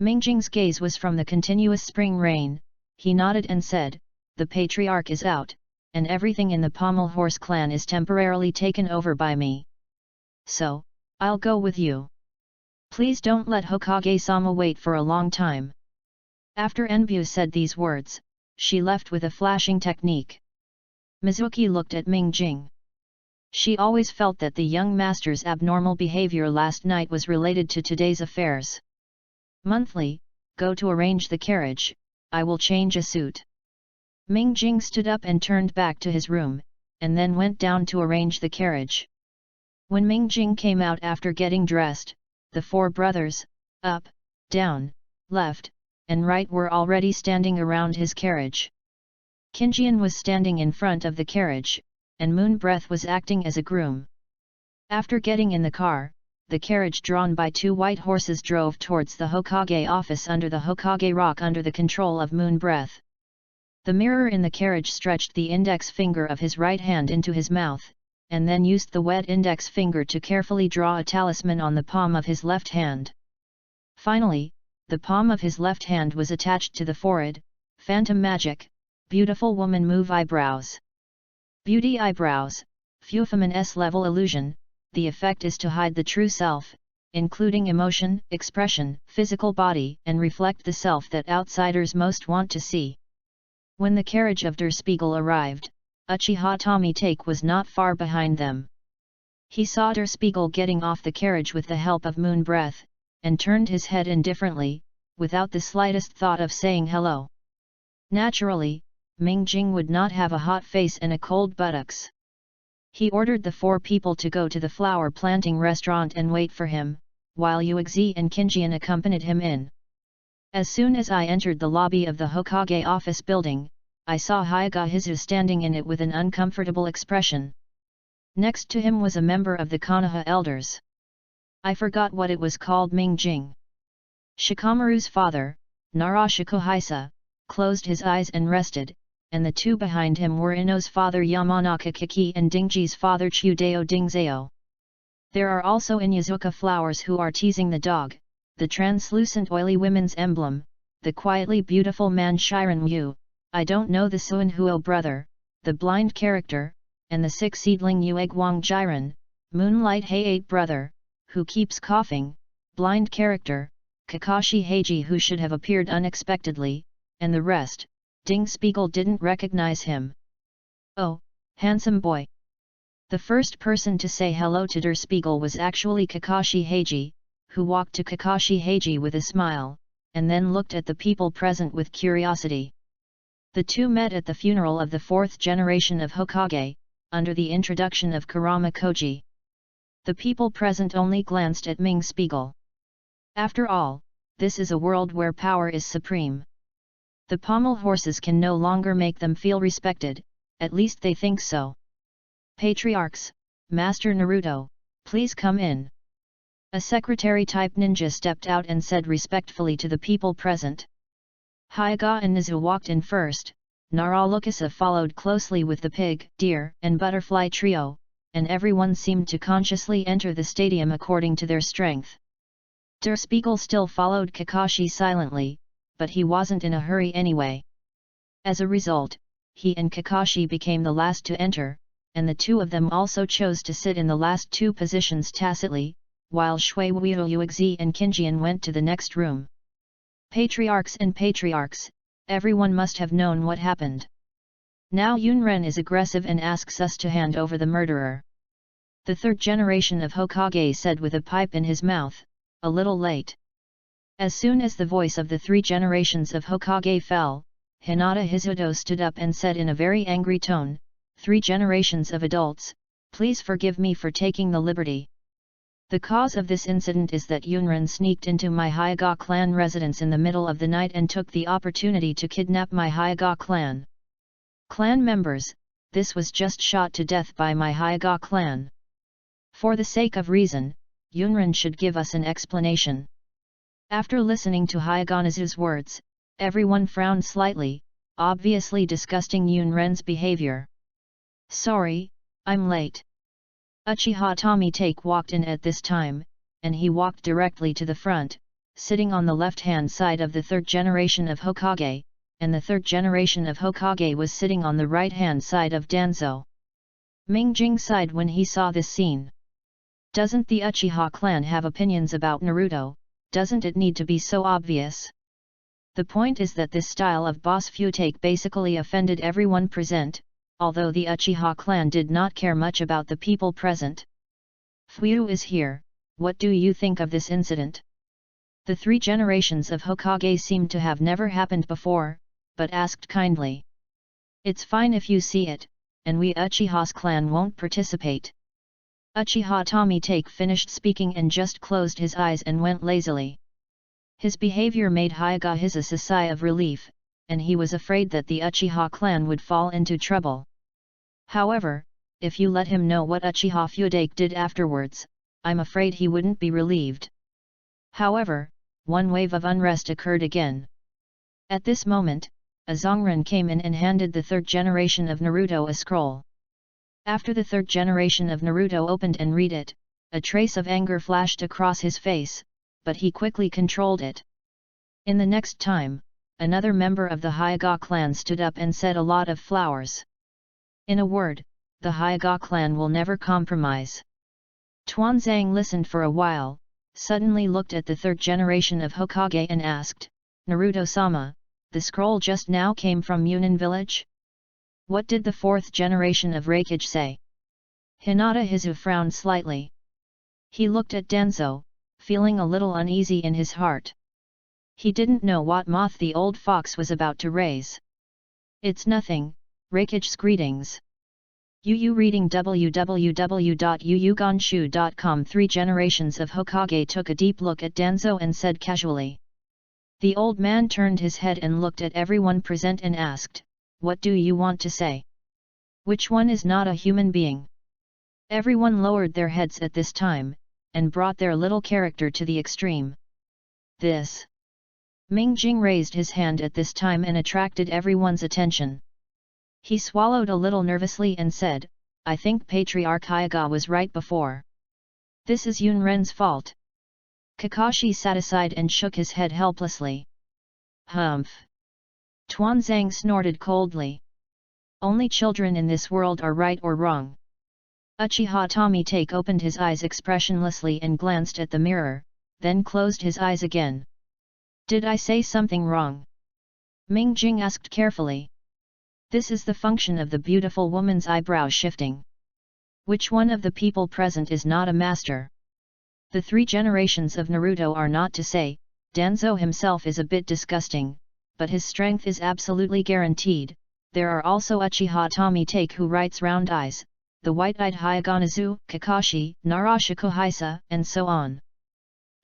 Ming Jing's gaze was from the continuous spring rain, he nodded and said, the patriarch is out, and everything in the Pommel Horse clan is temporarily taken over by me. So, I'll go with you. Please don't let Hokage-sama wait for a long time. After Anbu said these words, she left with a flashing technique. Mizuki looked at Ming Jing. She always felt that the young master's abnormal behavior last night was related to today's affairs. Monthly, go to arrange the carriage, I will change a suit. Ming Jing stood up and turned back to his room, and then went down to arrange the carriage. When Ming Jing came out after getting dressed, the 4 brothers, up, down, left, and right were already standing around his carriage. Qinjian was standing in front of the carriage, and Moon Breath was acting as a groom. After getting in the car, the carriage drawn by 2 white horses drove towards the Hokage office under the Hokage rock under the control of Moon Breath. The mirror in the carriage stretched the index finger of his right hand into his mouth, and then used the wet index finger to carefully draw a talisman on the palm of his left hand. Finally, the palm of his left hand was attached to the forehead. Phantom magic, beautiful woman move eyebrows. Beauty eyebrows, Fufamin S-level illusion, the effect is to hide the true self, including emotion, expression, physical body and reflect the self that outsiders most want to see. When the carriage of Der Spiegel arrived, Uchiha Tommy Take was not far behind them. He saw Der Spiegel getting off the carriage with the help of Moon Breath, and turned his head indifferently, without the slightest thought of saying hello. Naturally, Ming Jing would not have a hot face and a cold buttocks. He ordered the 4 people to go to the flower planting restaurant and wait for him, while Yuexi and Qinjian accompanied him in. As soon as I entered the lobby of the Hokage office building, I saw Hyuga Hizu standing in it with an uncomfortable expression. Next to him was a member of the Konoha elders. I forgot what it was called. Ming Jing. Shikamaru's father, Nara Shikuhaisa, closed his eyes and rested, and the 2 behind him were Ino's father Yamanaka Kiki and Dingji's father Chudeo Dingzeo. There are also Inyazuka flowers who are teasing the dog, the translucent oily women's emblem, the quietly beautiful man Shiran Yu, I don't know the Suinhuo brother, the blind character, and the 6 seedling Yuegwang Jiren, Moonlight Hay-8 brother, who keeps coughing, blind character, Kakashi Heiji who should have appeared unexpectedly, and the rest. Ding Spiegel didn't recognize him. Oh, handsome boy. The first person to say hello to Der Spiegel was actually Kakashi Heiji, who walked to Kakashi Heiji with a smile, and then looked at the people present with curiosity. The 2 met at the funeral of the 4th generation of Hokage, under the introduction of Kurama Koji. The people present only glanced at Ming Spiegel. After all, this is a world where power is supreme. The pommel horses can no longer make them feel respected, at least they think so. Patriarchs, Master Naruto, please come in. A secretary-type ninja stepped out and said respectfully to the people present. Hyuga and Nizu walked in first, Nara Lukasa followed closely with the pig, deer, and butterfly trio, and everyone seemed to consciously enter the stadium according to their strength. Der Spiegel still followed Kakashi silently, but he wasn't in a hurry anyway. As a result, he and Kakashi became the last to enter, and the two of them also chose to sit in the last two positions tacitly, while Shui Wuoyuexi and Qinjian went to the next room. Patriarchs and patriarchs, everyone must have known what happened. Now Yunren is aggressive and asks us to hand over the murderer. The third generation of Hokage said with a pipe in his mouth, a little late. As soon as the voice of the three generations of Hokage fell, Hinata Hizuto stood up and said in a very angry tone, "Three generations of adults, please forgive me for taking the liberty. The cause of this incident is that Yunren sneaked into my Hyuga clan residence in the middle of the night and took the opportunity to kidnap my Hyuga clan. Clan members, this was just shot to death by my Hyuga clan. For the sake of reason, Yunren should give us an explanation." After listening to Hyuga words, everyone frowned slightly, obviously disgusting Yunren's behavior. "Sorry, I'm late." Uchiha Tomitake walked in at this time, and he walked directly to the front, sitting on the left-hand side of the third generation of Hokage, and the third generation of Hokage was sitting on the right-hand side of Danzo. Mingjing sighed when he saw this scene. Doesn't the Uchiha clan have opinions about Naruto? Doesn't it need to be so obvious? The point is that this style of boss futake basically offended everyone present, although the Uchiha clan did not care much about the people present. "Fuyu is here, what do you think of this incident?" The three generations of Hokage seemed to have never happened before, but asked kindly. "It's fine if you see it, and we Uchiha's clan won't participate." Uchiha Tomitake finished speaking and just closed his eyes and went lazily. His behavior made Hyuga Hizuto a sigh of relief, and he was afraid that the Uchiha clan would fall into trouble. However, if you let him know what Uchiha Fudake did afterwards, I'm afraid he wouldn't be relieved. However, one wave of unrest occurred again. At this moment, a Zongren came in and handed the third generation of Naruto a scroll. After the third generation of Naruto opened and read it, a trace of anger flashed across his face, but he quickly controlled it. In the next time, another member of the Hyuga clan stood up and said a lot of flowers. In a word, the Hyuga clan will never compromise. Tuanzang listened for a while, suddenly looked at the third generation of Hokage and asked, "Naruto-sama, the scroll just now came from Yunin village? What did the fourth generation of Raikage say?" Hinata Hizu frowned slightly. He looked at Danzo, feeling a little uneasy in his heart. He didn't know what moth the old fox was about to raise. "It's nothing, Raikage's greetings." Yu reading www.yuyuganshu.com. Three generations of Hokage took a deep look at Danzo and said casually. The old man turned his head and looked at everyone present and asked, "What do you want to say? Which one is not a human being?" Everyone lowered their heads at this time, and brought their little character to the extreme. "This." Mingjing raised his hand at this time and attracted everyone's attention. He swallowed a little nervously and said, "I think Patriarch Hyuga was right before. This is Yunren's fault." Kakashi sat aside and shook his head helplessly. "Humph!" Tuanzang snorted coldly. "Only children in this world are right or wrong." Uchiha Tomitake opened his eyes expressionlessly and glanced at the mirror, then closed his eyes again. "Did I say something wrong?" Mingjing asked carefully. This is the function of the beautiful woman's eyebrow shifting. Which one of the people present is not a master? The three generations of Naruto are not to say, Danzo himself is a bit disgusting, but his strength is absolutely guaranteed. There are also Uchiha Tomitake who writes round eyes, the white-eyed Hyuga, Kakashi, Narashiko Hisa, and so on.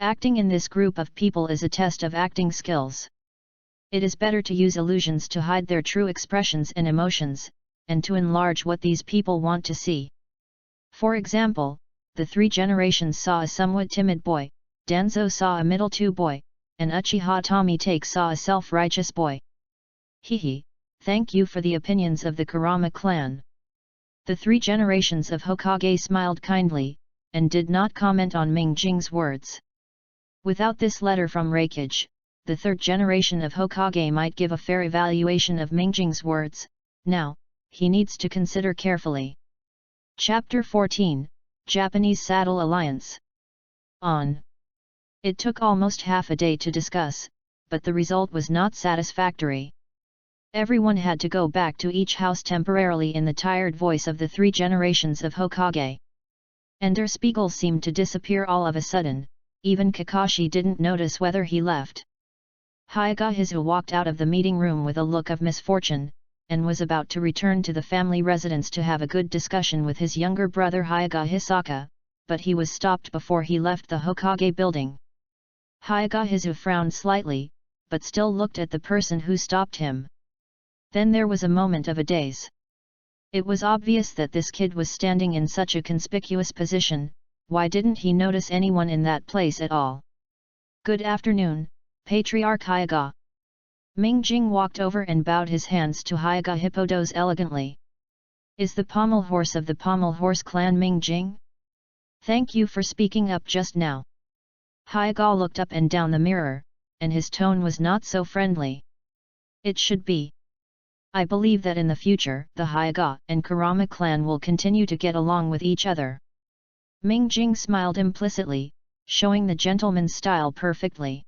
Acting in this group of people is a test of acting skills. It is better to use illusions to hide their true expressions and emotions, and to enlarge what these people want to see. For example, the three generations saw a somewhat timid boy, Danzo saw a middle-two boy, and Uchiha Tomitake saw a self-righteous boy. Hehe, thank you for the opinions of the Kurama clan. The three generations of Hokage smiled kindly, and did not comment on Mingjing's words. Without this letter from Raikage, the third generation of Hokage might give a fair evaluation of Mingjing's words. Now, he needs to consider carefully. Chapter 14, Japanese Saddle Alliance. On. It took almost half a day to discuss, but the result was not satisfactory. Everyone had to go back to each house temporarily in the tired voice of the three generations of Hokage. And Der Spiegel seemed to disappear all of a sudden. Even Kakashi didn't notice whether he left. Hayagahizu walked out of the meeting room with a look of misfortune, and was about to return to the family residence to have a good discussion with his younger brother Hayagahisaka, but he was stopped before he left the Hokage building. Hayagahizu frowned slightly, but still looked at the person who stopped him. Then there was a moment of a daze. It was obvious that this kid was standing in such a conspicuous position. Why didn't he notice anyone in that place at all? Good afternoon, Patriarch Hayaga. Mingjing walked over and bowed his hands to Hayaga Hippodos elegantly. Is the pommel horse of the pommel horse clan Mingjing? Thank you for speaking up just now. Hayaga looked up and down the mirror, and his tone was not so friendly. It should be. I believe that in the future, the Hayaga and Kurama clan will continue to get along with each other. Mingjing smiled implicitly, showing the gentleman's style perfectly.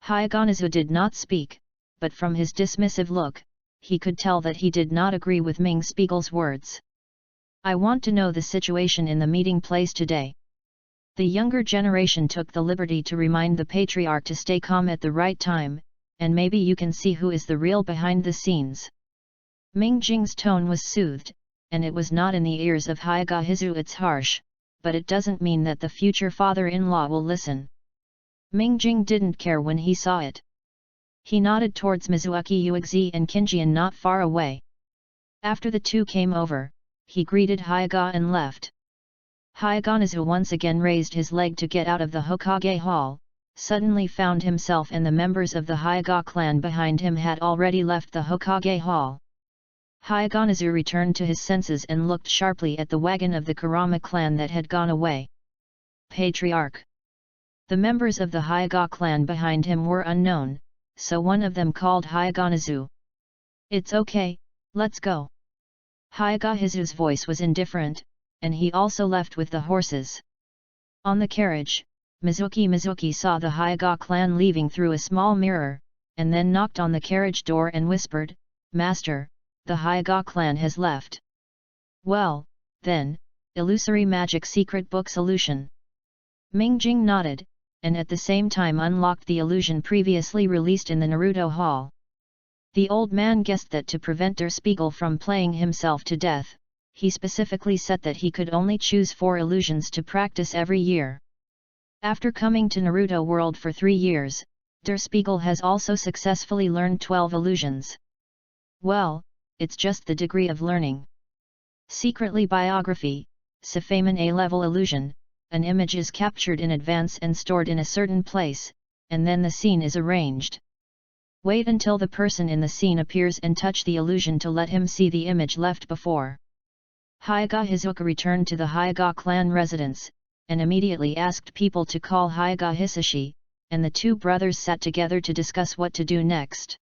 Hayagahizu did not speak, but from his dismissive look, he could tell that he did not agree with Ming Spiegel's words. I want to know the situation in the meeting place today. The younger generation took the liberty to remind the patriarch to stay calm at the right time, and maybe you can see who is the real behind the scenes. Mingjing's tone was soothed, and it was not in the ears of Hayagahizu it's harsh, but it doesn't mean that the future father-in-law will listen. Mingjing didn't care when he saw it. He nodded towards Mizuki Uexi and Kinjian not far away. After the two came over, he greeted Hayaga and left. Hayagahizu once again raised his leg to get out of the Hokage hall, suddenly found himself and the members of the Hayaga clan behind him had already left the Hokage hall. Hayagahizu returned to his senses and looked sharply at the wagon of the Kurama clan that had gone away. Patriarch. The members of the Hayaga clan behind him were unknown, so one of them called Hayagahizu. It's okay, let's go. Hayagahizu's voice was indifferent, and he also left with the horses. On the carriage, Mizuki saw the Hayaga clan leaving through a small mirror, and then knocked on the carriage door and whispered, Master, the Hayaga clan has left. Well, then, illusory magic secret book solution. Mingjing nodded, and at the same time unlocked the illusion previously released in the Naruto hall. The old man guessed that to prevent Der Spiegel from playing himself to death, he specifically said that he could only choose 4 illusions to practice every year. After coming to Naruto World for 3 years, Der Spiegel has also successfully learned 12 illusions. Well, it's just the degree of learning. Secretly biography, Seifaman A-level illusion, an image is captured in advance and stored in a certain place, and then the scene is arranged. Wait until the person in the scene appears and touch the illusion to let him see the image left before. Hayagahizuka returned to the Hayaga clan residence, and immediately asked people to call Hayagahisashi, and the two brothers sat together to discuss what to do next.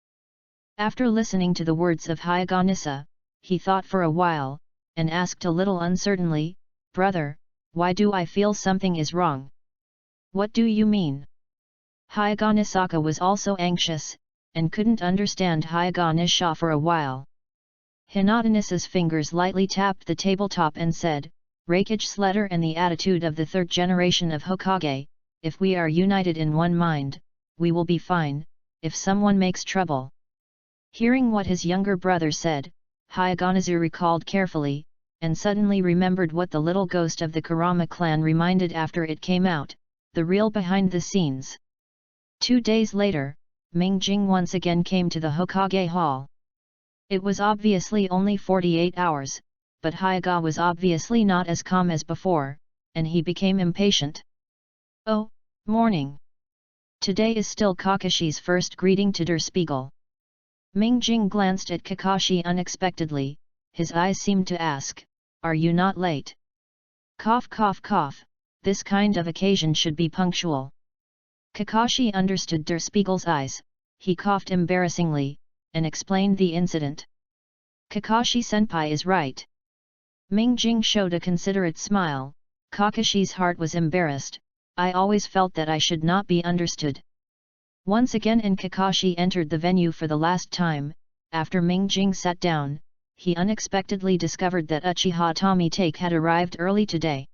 After listening to the words of Hayaganisa, he thought for a while, and asked a little uncertainly, Brother, why do I feel something is wrong? What do you mean? Hayaganisaka was also anxious, and couldn't understand Hayaganisha for a while. Hinatanisa's fingers lightly tapped the tabletop and said, Raikage letter and the attitude of the third generation of Hokage, if we are united in one mind, we will be fine, if someone makes trouble. Hearing what his younger brother said, Hayagahizu recalled carefully, and suddenly remembered what the little ghost of the Kurama clan reminded after it came out, the real behind the scenes. 2 days later, Mingjing once again came to the Hokage hall. It was obviously only 48 hours, but Hayaga was obviously not as calm as before, and he became impatient. Oh, morning. Today is still Kakashi's first greeting to Der Spiegel. Mingjing glanced at Kakashi unexpectedly, his eyes seemed to ask, Are you not late? Cough cough cough, this kind of occasion should be punctual. Kakashi understood Der Spiegel's eyes, he coughed embarrassingly, and explained the incident. Kakashi-senpai is right. Mingjing showed a considerate smile. Kakashi's heart was embarrassed, I always felt that I should not be understood. Once again Kakashi entered the venue for the last time. After Mingjing sat down, he unexpectedly discovered that Uchiha Tomitake had arrived early today.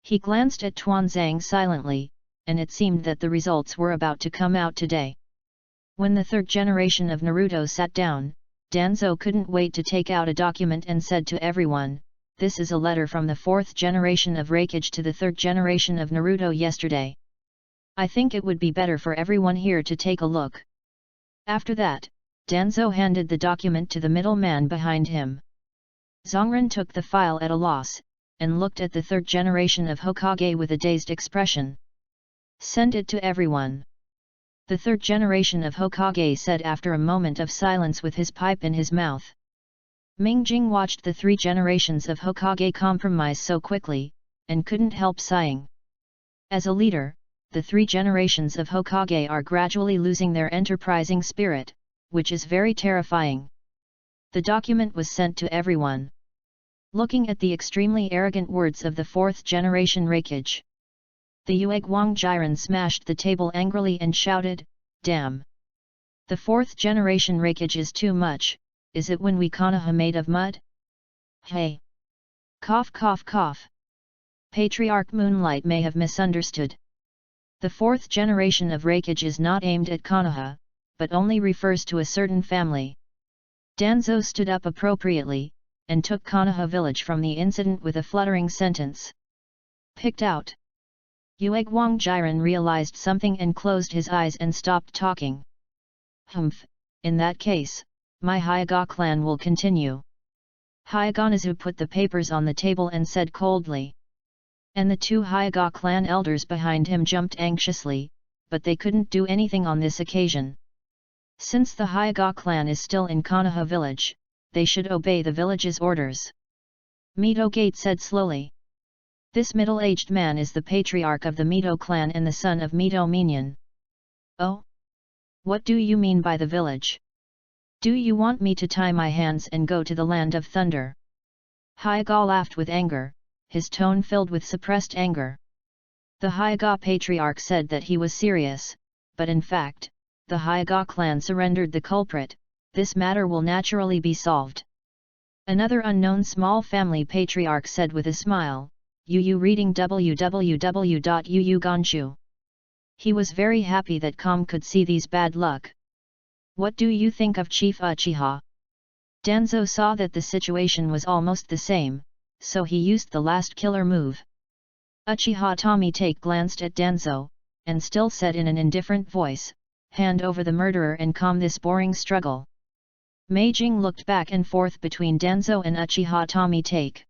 He glanced at Tuanzang silently, and it seemed that the results were about to come out today. When the third generation of Naruto sat down, Danzo couldn't wait to take out a document and said to everyone, "This is a letter from the fourth generation of Raikage to the third generation of Naruto yesterday. I think it would be better for everyone here to take a look." After that, Danzo handed the document to the middleman behind him. Zongren took the file at a loss, and looked at the third generation of Hokage with a dazed expression. "Send it to everyone." The third generation of Hokage said after a moment of silence with his pipe in his mouth. Mingjing watched the three generations of Hokage compromise so quickly, and couldn't help sighing. As a leader, the three generations of Hokage are gradually losing their enterprising spirit, which is very terrifying. The document was sent to everyone. Looking at the extremely arrogant words of the fourth generation Raikage, the Yuegwang Jiren smashed the table angrily and shouted, "Damn! The fourth generation Raikage is too much, is it when we Konoha made of mud? Hey! Cough cough cough! Patriarch Moonlight may have misunderstood. The fourth generation of Raikage is not aimed at Konoha, but only refers to a certain family." Danzo stood up appropriately, and took Konoha village from the incident with a fluttering sentence. Picked out. Yuegwang Jiren realized something and closed his eyes and stopped talking. "Humph, in that case, my Hyuga clan will continue." Hyuga put the papers on the table and said coldly. And the two Hyuga clan elders behind him jumped anxiously, but they couldn't do anything on this occasion. Since the Hyuga clan is still in Konoha village, they should obey the village's orders. Mito Gate said slowly. "This middle-aged man is the patriarch of the Mito clan and the son of Mito Minion." "Oh? What do you mean by the village? Do you want me to tie my hands and go to the land of thunder?" Hyuga laughed with anger, his tone filled with suppressed anger. The Hyuga patriarch said that he was serious, but in fact, the Hyuga clan surrendered the culprit. This matter will naturally be solved. Another unknown small family patriarch said with a smile, "Yu reading www.yu. He was very happy that Com could see these bad luck. "What do you think of Chief Uchiha?" Danzo saw that the situation was almost the same, so he used the last killer move. Uchiha Tomitake glanced at Danzo, and still said in an indifferent voice, "Hand over the murderer and calm this boring struggle." Meijing looked back and forth between Danzo and Uchiha Tomitake.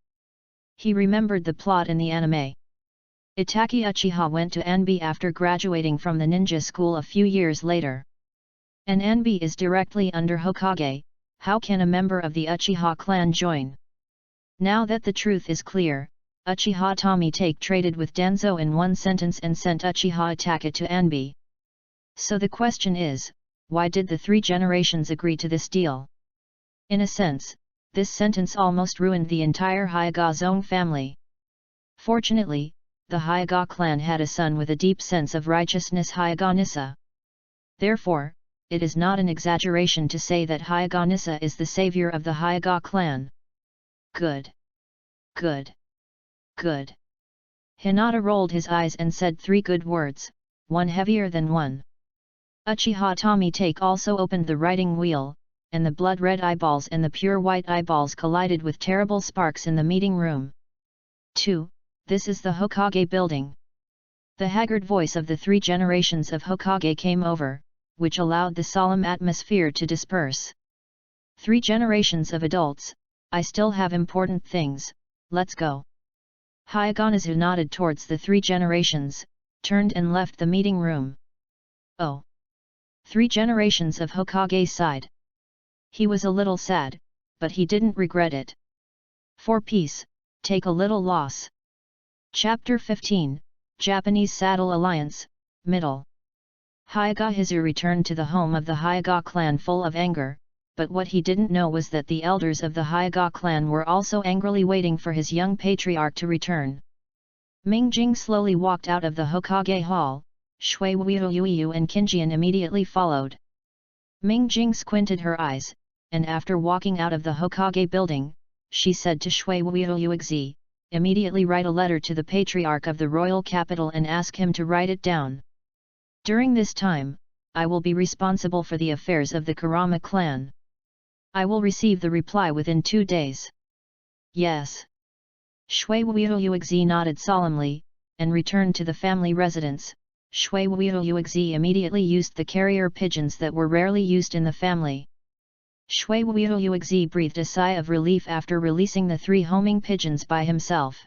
He remembered the plot in the anime. Itaki Uchiha went to Anbi after graduating from the ninja school a few years later. And Anbi is directly under Hokage, how can a member of the Uchiha clan join? Now that the truth is clear, Uchiha Tomitake traded with Danzo in one sentence and sent Uchiha Itaka to Anbi. So the question is, why did the three generations agree to this deal? In a sense, this sentence almost ruined the entire Hyuga's own family. Fortunately, the Hyuga clan had a son with a deep sense of righteousness, Hyuga Nissa. Therefore, it is not an exaggeration to say that Hyuga Nissa is the savior of the Hyuga clan. Good. Good. Good. Hinata rolled his eyes and said three good words, one heavier than one. Uchiha Tomitake also opened the writing wheel, and the blood-red eyeballs and the pure white eyeballs collided with terrible sparks in the meeting room. 2. This is the Hokage building. The haggard voice of the three generations of Hokage came over, which allowed the solemn atmosphere to disperse. Three generations of adults, I still have important things, let's go. Hyuga nodded towards the three generations, turned and left the meeting room. Oh! Three generations of Hokage sighed. He was a little sad, but he didn't regret it. For peace, take a little loss. Chapter 15, Japanese Saddle Alliance, Middle. Hyagahizu returned to the home of the Hyaga clan full of anger, but what he didn't know was that the elders of the Hyaga clan were also angrily waiting for his young patriarch to return. Mingjing slowly walked out of the Hokage hall, Shui Wuiyuyu and Qinjian immediately followed. Mingjing squinted her eyes, and after walking out of the Hokage building, she said to Shui Wuiyuxi, "Immediately write a letter to the patriarch of the royal capital and ask him to write it down. During this time, I will be responsible for the affairs of the Kurama clan. I will receive the reply within 2 days." "Yes." Shui Wuiyuxi nodded solemnly, and returned to the family residence. Shui Wuiyuxi immediately used the carrier pigeons that were rarely used in the family. Shui Wuiyuxi breathed a sigh of relief after releasing the 3 homing pigeons by himself.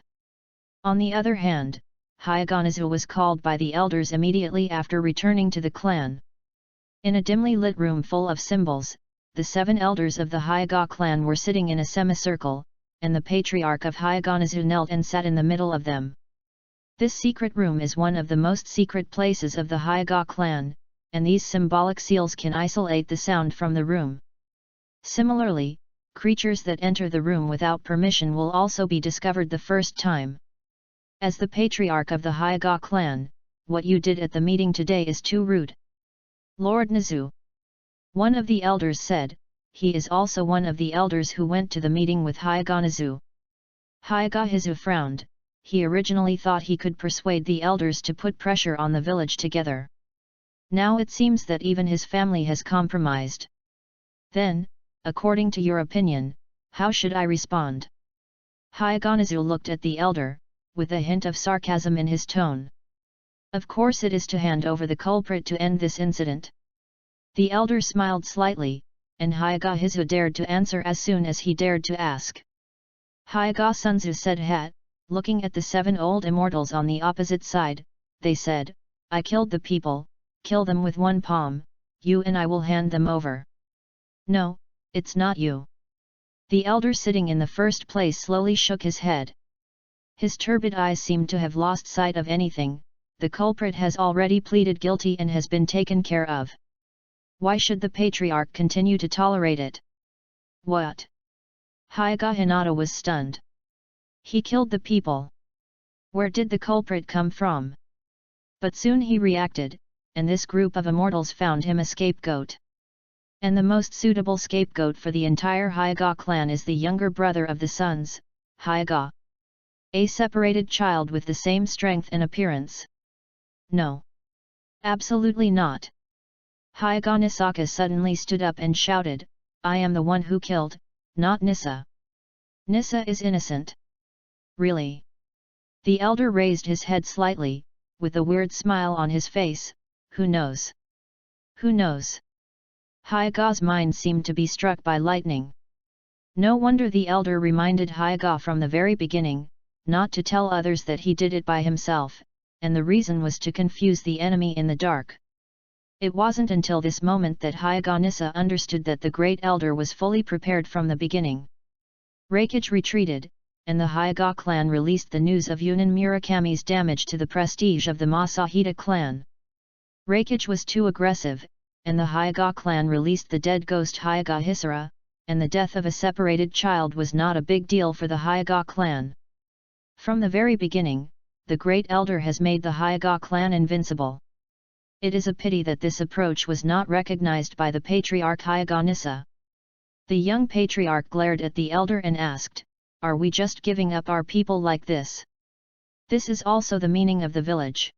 On the other hand, Hyaganezu was called by the elders immediately after returning to the clan. In a dimly lit room full of symbols, the 7 elders of the Hyaga clan were sitting in a semicircle, and the patriarch of Hyaganezu knelt and sat in the middle of them. This secret room is one of the most secret places of the Hyaga clan, and these symbolic seals can isolate the sound from the room. Similarly, creatures that enter the room without permission will also be discovered the first time. As the patriarch of the Hyaga clan, what you did at the meeting today is too rude. Lord Nezu. One of the elders said, he is also one of the elders who went to the meeting with Hyaganezu. Hyagahizu frowned, he originally thought he could persuade the elders to put pressure on the village together. Now it seems that even his family has compromised. Then, according to your opinion, how should I respond? Hyaganezu looked at the elder, with a hint of sarcasm in his tone. Of course it is to hand over the culprit to end this incident. The elder smiled slightly, and Hyagahizu dared to answer as soon as he dared to ask. Hyagasunzu said looking at the 7 old immortals on the opposite side, they said, I killed the people, kill them with 1 palm, you and I will hand them over. No, it's not you. The elder sitting in the first place slowly shook his head. His turbid eyes seemed to have lost sight of anything. The culprit has already pleaded guilty and has been taken care of. Why should the patriarch continue to tolerate it? What? Hyaga Hinata was stunned. He killed the people. Where did the culprit come from? But soon he reacted, and this group of immortals found him a scapegoat. And the most suitable scapegoat for the entire Hyaga clan is the younger brother of the sons, Hyaga. A separated child with the same strength and appearance. No. Absolutely not. Hyaga Nisaka suddenly stood up and shouted, I am the one who killed, not Nissa. Nissa is innocent. Really? The elder raised his head slightly, with a weird smile on his face. Who knows? Who knows? Hyaga's mind seemed to be struck by lightning. No wonder the elder reminded Hyaga from the very beginning, not to tell others that he did it by himself, and the reason was to confuse the enemy in the dark. It wasn't until this moment that Hyaga Nissa understood that the great elder was fully prepared from the beginning. Reikage retreated, and the Hyaga clan released the news of Yunin Murakami's damage to the prestige of the Masahita clan. Reikage was too aggressive, and the Hyaga clan released the dead ghost Hyaga Hisara, and the death of a separated child was not a big deal for the Hyaga clan. From the very beginning, the great elder has made the Hyaga clan invincible. It is a pity that this approach was not recognized by the patriarch Hyaga Nissa. The young patriarch glared at the elder and asked, are we just giving up our people like this? This is also the meaning of the village.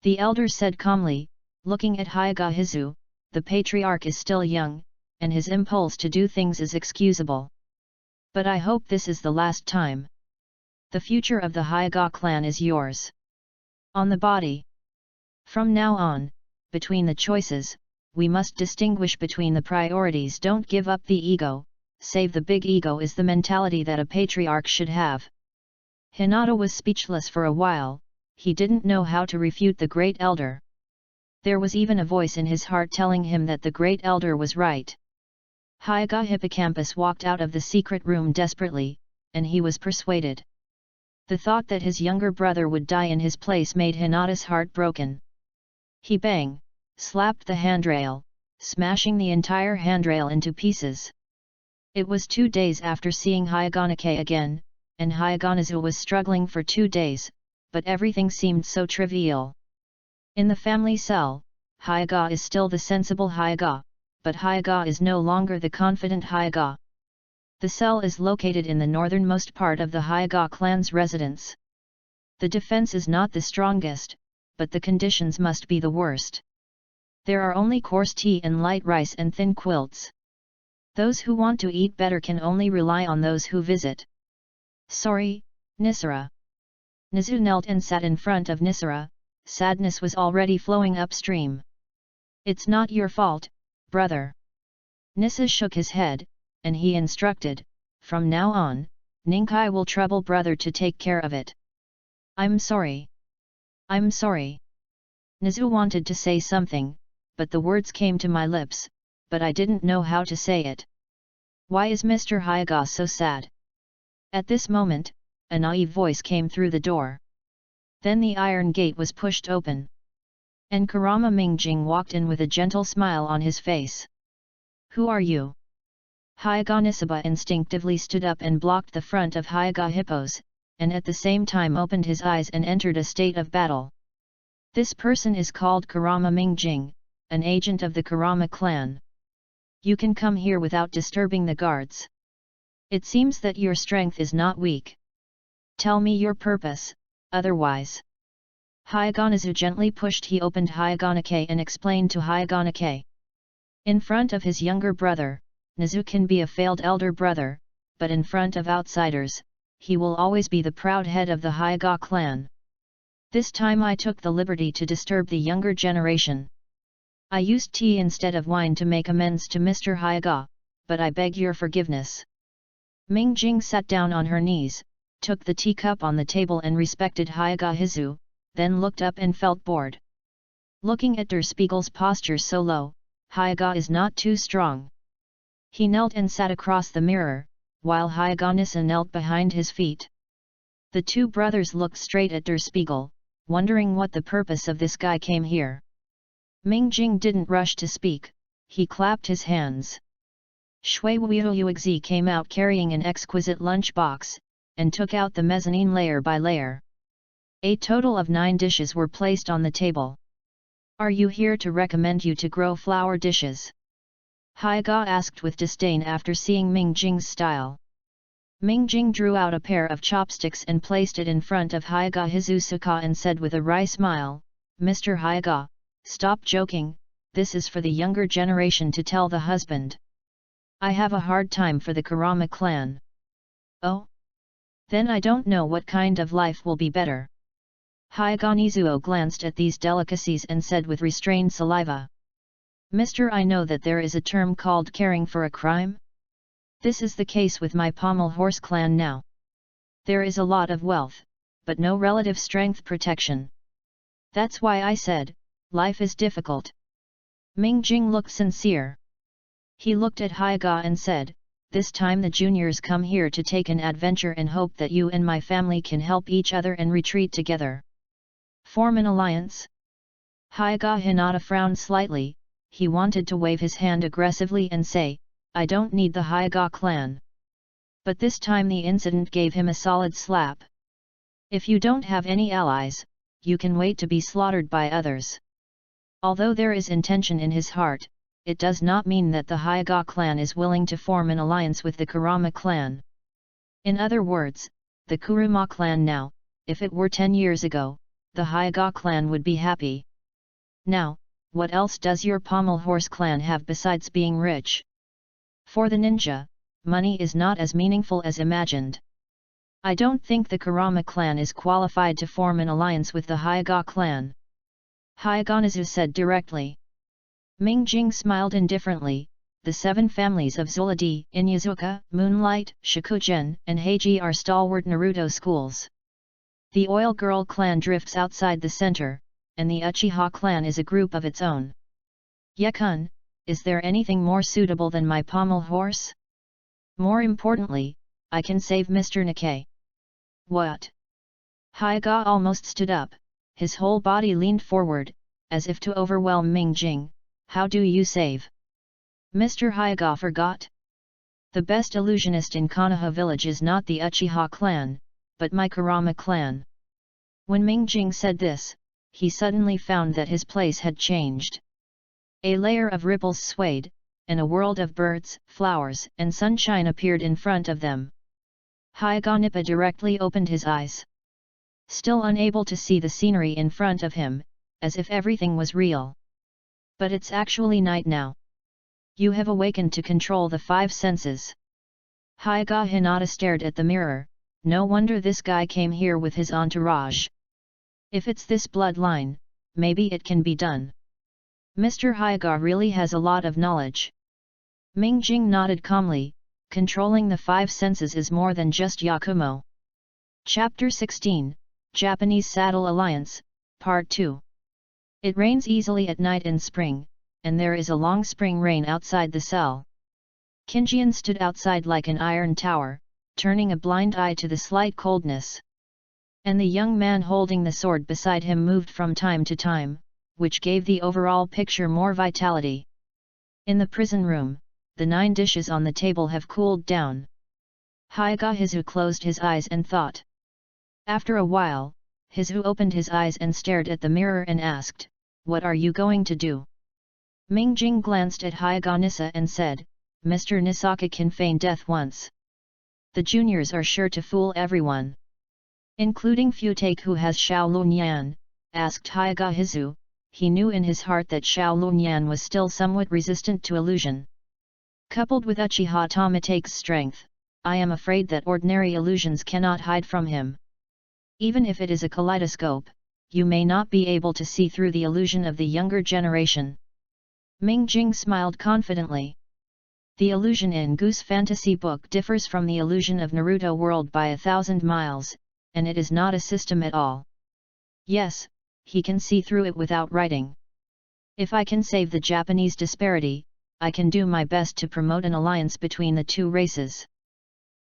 The elder said calmly, looking at Hyagahizu, the patriarch is still young, and his impulse to do things is excusable. But I hope this is the last time. The future of the Hyaga clan is yours. On the body. From now on, between the choices, we must distinguish between the priorities. Don't give up the ego, save the big ego is the mentality that a patriarch should have. Hinata was speechless for a while, he didn't know how to refute the great elder. There was even a voice in his heart telling him that the great elder was right. Hyaga Hippocampus walked out of the secret room desperately, and he was persuaded. The thought that his younger brother would die in his place made Hinata's heart broken. He slapped the handrail, smashing the entire handrail into pieces. It was 2 days after seeing Hyaganake again, and Hyaganazu was struggling for 2 days, but everything seemed so trivial. In the family cell, Hyaga is still the sensible Hyaga, but Hyaga is no longer the confident Hyaga. The cell is located in the northernmost part of the Hyaga clan's residence. The defense is not the strongest, but the conditions must be the worst. There are only coarse tea and light rice and thin quilts. Those who want to eat better can only rely on those who visit. Sorry, Nisara. Nizu knelt and sat in front of Nisara. Sadness was already flowing upstream. It's not your fault, brother. Nisa shook his head, and he instructed, from now on, Ninkai will trouble brother to take care of it. I'm sorry. I'm sorry. Nizu wanted to say something, but the words came to my lips, but I didn't know how to say it. Why is Mr. Hyaga so sad? At this moment, a naive voice came through the door. Then the iron gate was pushed open. And Kurama Mingjing walked in with a gentle smile on his face. Who are you? Hyaga Nisaba instinctively stood up and blocked the front of Hyaga Hippos, and at the same time opened his eyes and entered a state of battle. This person is called Kurama Mingjing, an agent of the Kurama clan. You can come here without disturbing the guards. It seems that your strength is not weak. Tell me your purpose, otherwise. Hyaganazu gently pushed he opened Hyaganake and explained to Hyaganake. In front of his younger brother, Nizu can be a failed elder brother, but in front of outsiders, he will always be the proud head of the Hyaga clan. This time I took the liberty to disturb the younger generation. I used tea instead of wine to make amends to Mr. Hyaga, but I beg your forgiveness. Mingjing sat down on her knees, took the teacup on the table and respected Hyaga Hizu, then looked up and felt bored. Looking at Der Spiegel's posture so low, Hyaga is not too strong. He knelt and sat across the mirror, while Hyaga Nissa knelt behind his feet. The two brothers looked straight at Der Spiegel, wondering what the purpose of this guy came here. Mingjing didn't rush to speak, he clapped his hands. Shui Wuoyuxi came out carrying an exquisite lunch box, and took out the mezzanine layer by layer. A total of 9 dishes were placed on the table. Are you here to recommend you to grow flower dishes? Hyaga asked with disdain after seeing Mingjing's style. Mingjing drew out a pair of chopsticks and placed it in front of Hyaga Hizusuka and said with a wry smile, Mr. Hyaga, stop joking, this is for the younger generation to tell the husband. I have a hard time for the Kurama clan. Oh? Then I don't know what kind of life will be better. Hyaga Nizuo glanced at these delicacies and said with restrained saliva. Mister, I know that there is a term called caring for a crime. This is the case with my Pommel Horse clan now. There is a lot of wealth, but no relative strength protection. That's why I said, life is difficult. Mingjing looked sincere. He looked at Hyaga and said, this time the juniors come here to take an adventure and hope that you and my family can help each other and retreat together. Form an alliance? Hyaga Hinata frowned slightly, he wanted to wave his hand aggressively and say, I don't need the Hyaga clan. But this time the incident gave him a solid slap. If you don't have any allies, you can wait to be slaughtered by others. Although there is intention in his heart, it does not mean that the Hyaga clan is willing to form an alliance with the Kurama clan. In other words, the Kurama clan now, if it were 10 years ago, the Hyaga clan would be happy. Now, what else does your Pommel Horse clan have besides being rich? For the ninja, money is not as meaningful as imagined. I don't think the Kurama clan is qualified to form an alliance with the Hyaga clan. Hyaganazu said directly. Mingjing smiled indifferently. The 7 families of Zuladi, Inyazuka, Moonlight, Shikugen, and Heiji are stalwart Naruto schools. The Oil Girl clan drifts outside the center, and the Uchiha clan is a group of its own. Yekun, is there anything more suitable than my Pommel Horse? More importantly, I can save Mr. Nikkei. What? Hyaga almost stood up, his whole body leaned forward, as if to overwhelm Mingjing, "How do you save?" Mr. Hyuga forgot. The best illusionist in Konoha village is not the Uchiha clan, but my Kurama clan. When Mingjing said this, he suddenly found that his place had changed. A layer of ripples swayed, and a world of birds, flowers, and sunshine appeared in front of them. Hyuga Nippa directly opened his eyes. Still unable to see the scenery in front of him, as if everything was real. But it's actually night now. You have awakened to control the five senses. Hyuga Hinata stared at the mirror. No wonder this guy came here with his entourage. If it's this bloodline, maybe it can be done. Mr. Hyuga really has a lot of knowledge. Mingjing nodded calmly. Controlling the five senses is more than just Yakumo. Chapter 16, Japanese Saddle Alliance, Part 2. It rains easily at night in spring, and there is a long spring rain outside the cell. Kinjian stood outside like an iron tower, turning a blind eye to the slight coldness. And the young man holding the sword beside him moved from time to time, which gave the overall picture more vitality. In the prison room, the 9 dishes on the table have cooled down. Hyuga Hizu closed his eyes and thought. After a while, Hizu opened his eyes and stared at the mirror and asked, "What are you going to do?" Mingjing glanced at Hyuga Nissa and said, "Mr. Nisaka can feign death once. The juniors are sure to fool everyone." "Including Futake, who has Shaolunyan?" asked Hyuga Hizu. He knew in his heart that Shaolunyan was still somewhat resistant to illusion. Coupled with Uchiha Tomitake's strength, I am afraid that ordinary illusions cannot hide from him. Even if it is a kaleidoscope, you may not be able to see through the illusion of the younger generation. Mingjing smiled confidently. The illusion in Goose Fantasy Book differs from the illusion of Naruto World by 1,000 miles, and it is not a system at all. Yes, he can see through it without writing. If I can save the Japanese disparity, I can do my best to promote an alliance between the two races.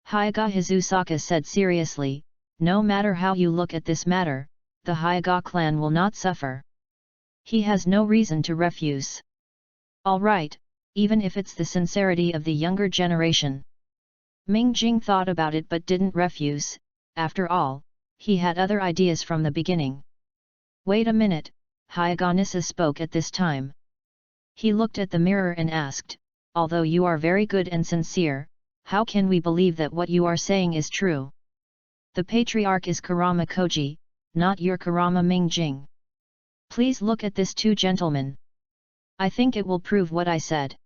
Hyuga Hizusaka said seriously, "No matter how you look at this matter, the Hyuga clan will not suffer." He has no reason to refuse. All right, even if it's the sincerity of the younger generation. Mingjing thought about it but didn't refuse. After all, he had other ideas from the beginning. "Wait a minute," Hyuga Nissa spoke at this time. He looked at the mirror and asked, "Although you are very good and sincere, how can we believe that what you are saying is true? The patriarch is Kurama Koji, not your Kurama Mingjing. Please look at this two gentlemen. I think it will prove what I said."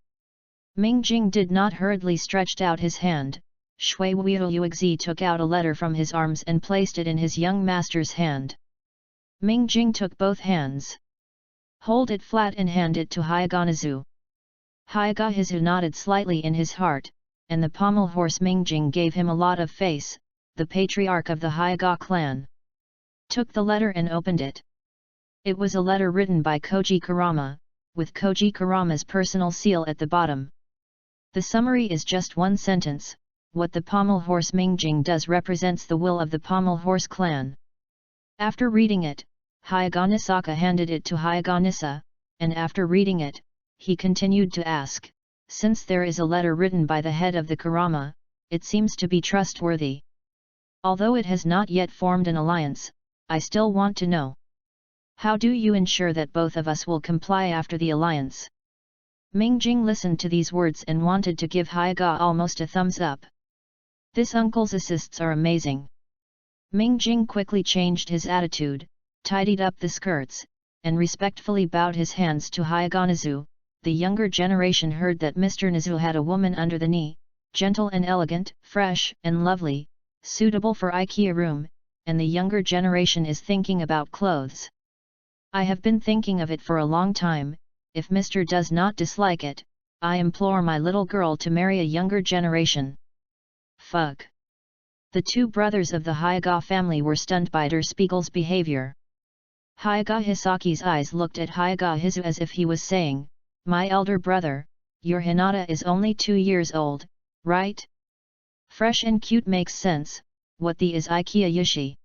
Mingjing did not hurriedly stretched out his hand. Shui Wuoyuexi took out a letter from his arms and placed it in his young master's hand. Mingjing took both hands. "Hold it flat and hand it to Hyuga Nizu." Hyuga Hizu nodded slightly in his heart, and the pommel horse Mingjing gave him a lot of face, the patriarch of the Hyuga clan. Took the letter and opened it. It was a letter written by Koji Kurama, with Koji Kurama's personal seal at the bottom. The summary is just one sentence: "What the pommel horse Mingjing does represents the will of the pommel horse clan." After reading it, Hyuga Nisaka handed it to Hyuga Nissa, and after reading it, he continued to ask, "Since there is a letter written by the head of the Kurama, it seems to be trustworthy. Although it has not yet formed an alliance, I still want to know. How do you ensure that both of us will comply after the alliance?" Mingjing listened to these words and wanted to give Hyuga almost a thumbs up. This uncle's assists are amazing. Mingjing quickly changed his attitude, tidied up the skirts, and respectfully bowed his hands to Hyuga Nizu. The younger generation heard that Mr. Nizu had a woman under the knee, gentle and elegant, fresh and lovely, suitable for IKEA room, and the younger generation is thinking about clothes. "I have been thinking of it for a long time. If Mr. does not dislike it, I implore my little girl to marry a younger generation." Fuck. The two brothers of the Hyuga family were stunned by Der Spiegel's behavior. Hyuga Hisaki's eyes looked at Hyuga Hizu as if he was saying, "My elder brother, your Hinata is only 2 years old, right? Fresh and cute makes sense, what the is IKEA Yushi?"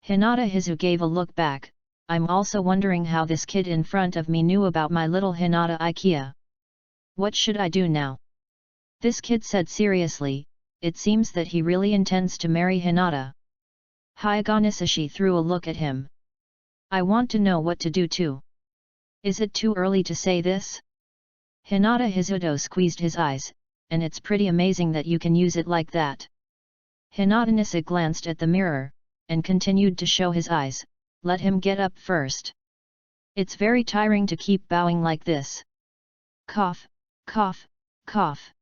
Hinata Hizu gave a look back, I'm also wondering how this kid in front of me knew about my little Hinata IKEA. What should I do now? This kid said seriously, it seems that he really intends to marry Hinata. Hyuga Nisashi threw a look at him. I want to know what to do too. Is it too early to say this? Hinata Hizuto squeezed his eyes, and it's pretty amazing that you can use it like that. Hinata Nisa glanced at the mirror, and continued to show his eyes, let him get up first. It's very tiring to keep bowing like this. Cough, cough, cough.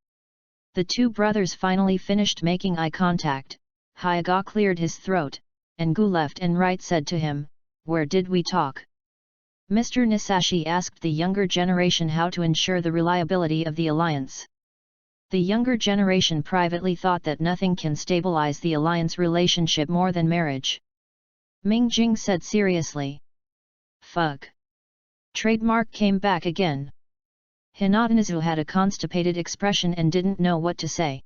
The two brothers finally finished making eye contact. Hyuga cleared his throat, and Gu left and right said to him, where did we talk? Mr. Nisashi asked the younger generation how to ensure the reliability of the alliance. The younger generation privately thought that nothing can stabilize the alliance relationship more than marriage. Ming Jing said seriously. Fuck. Trademark came back again. Hinata Nizu had a constipated expression and didn't know what to say.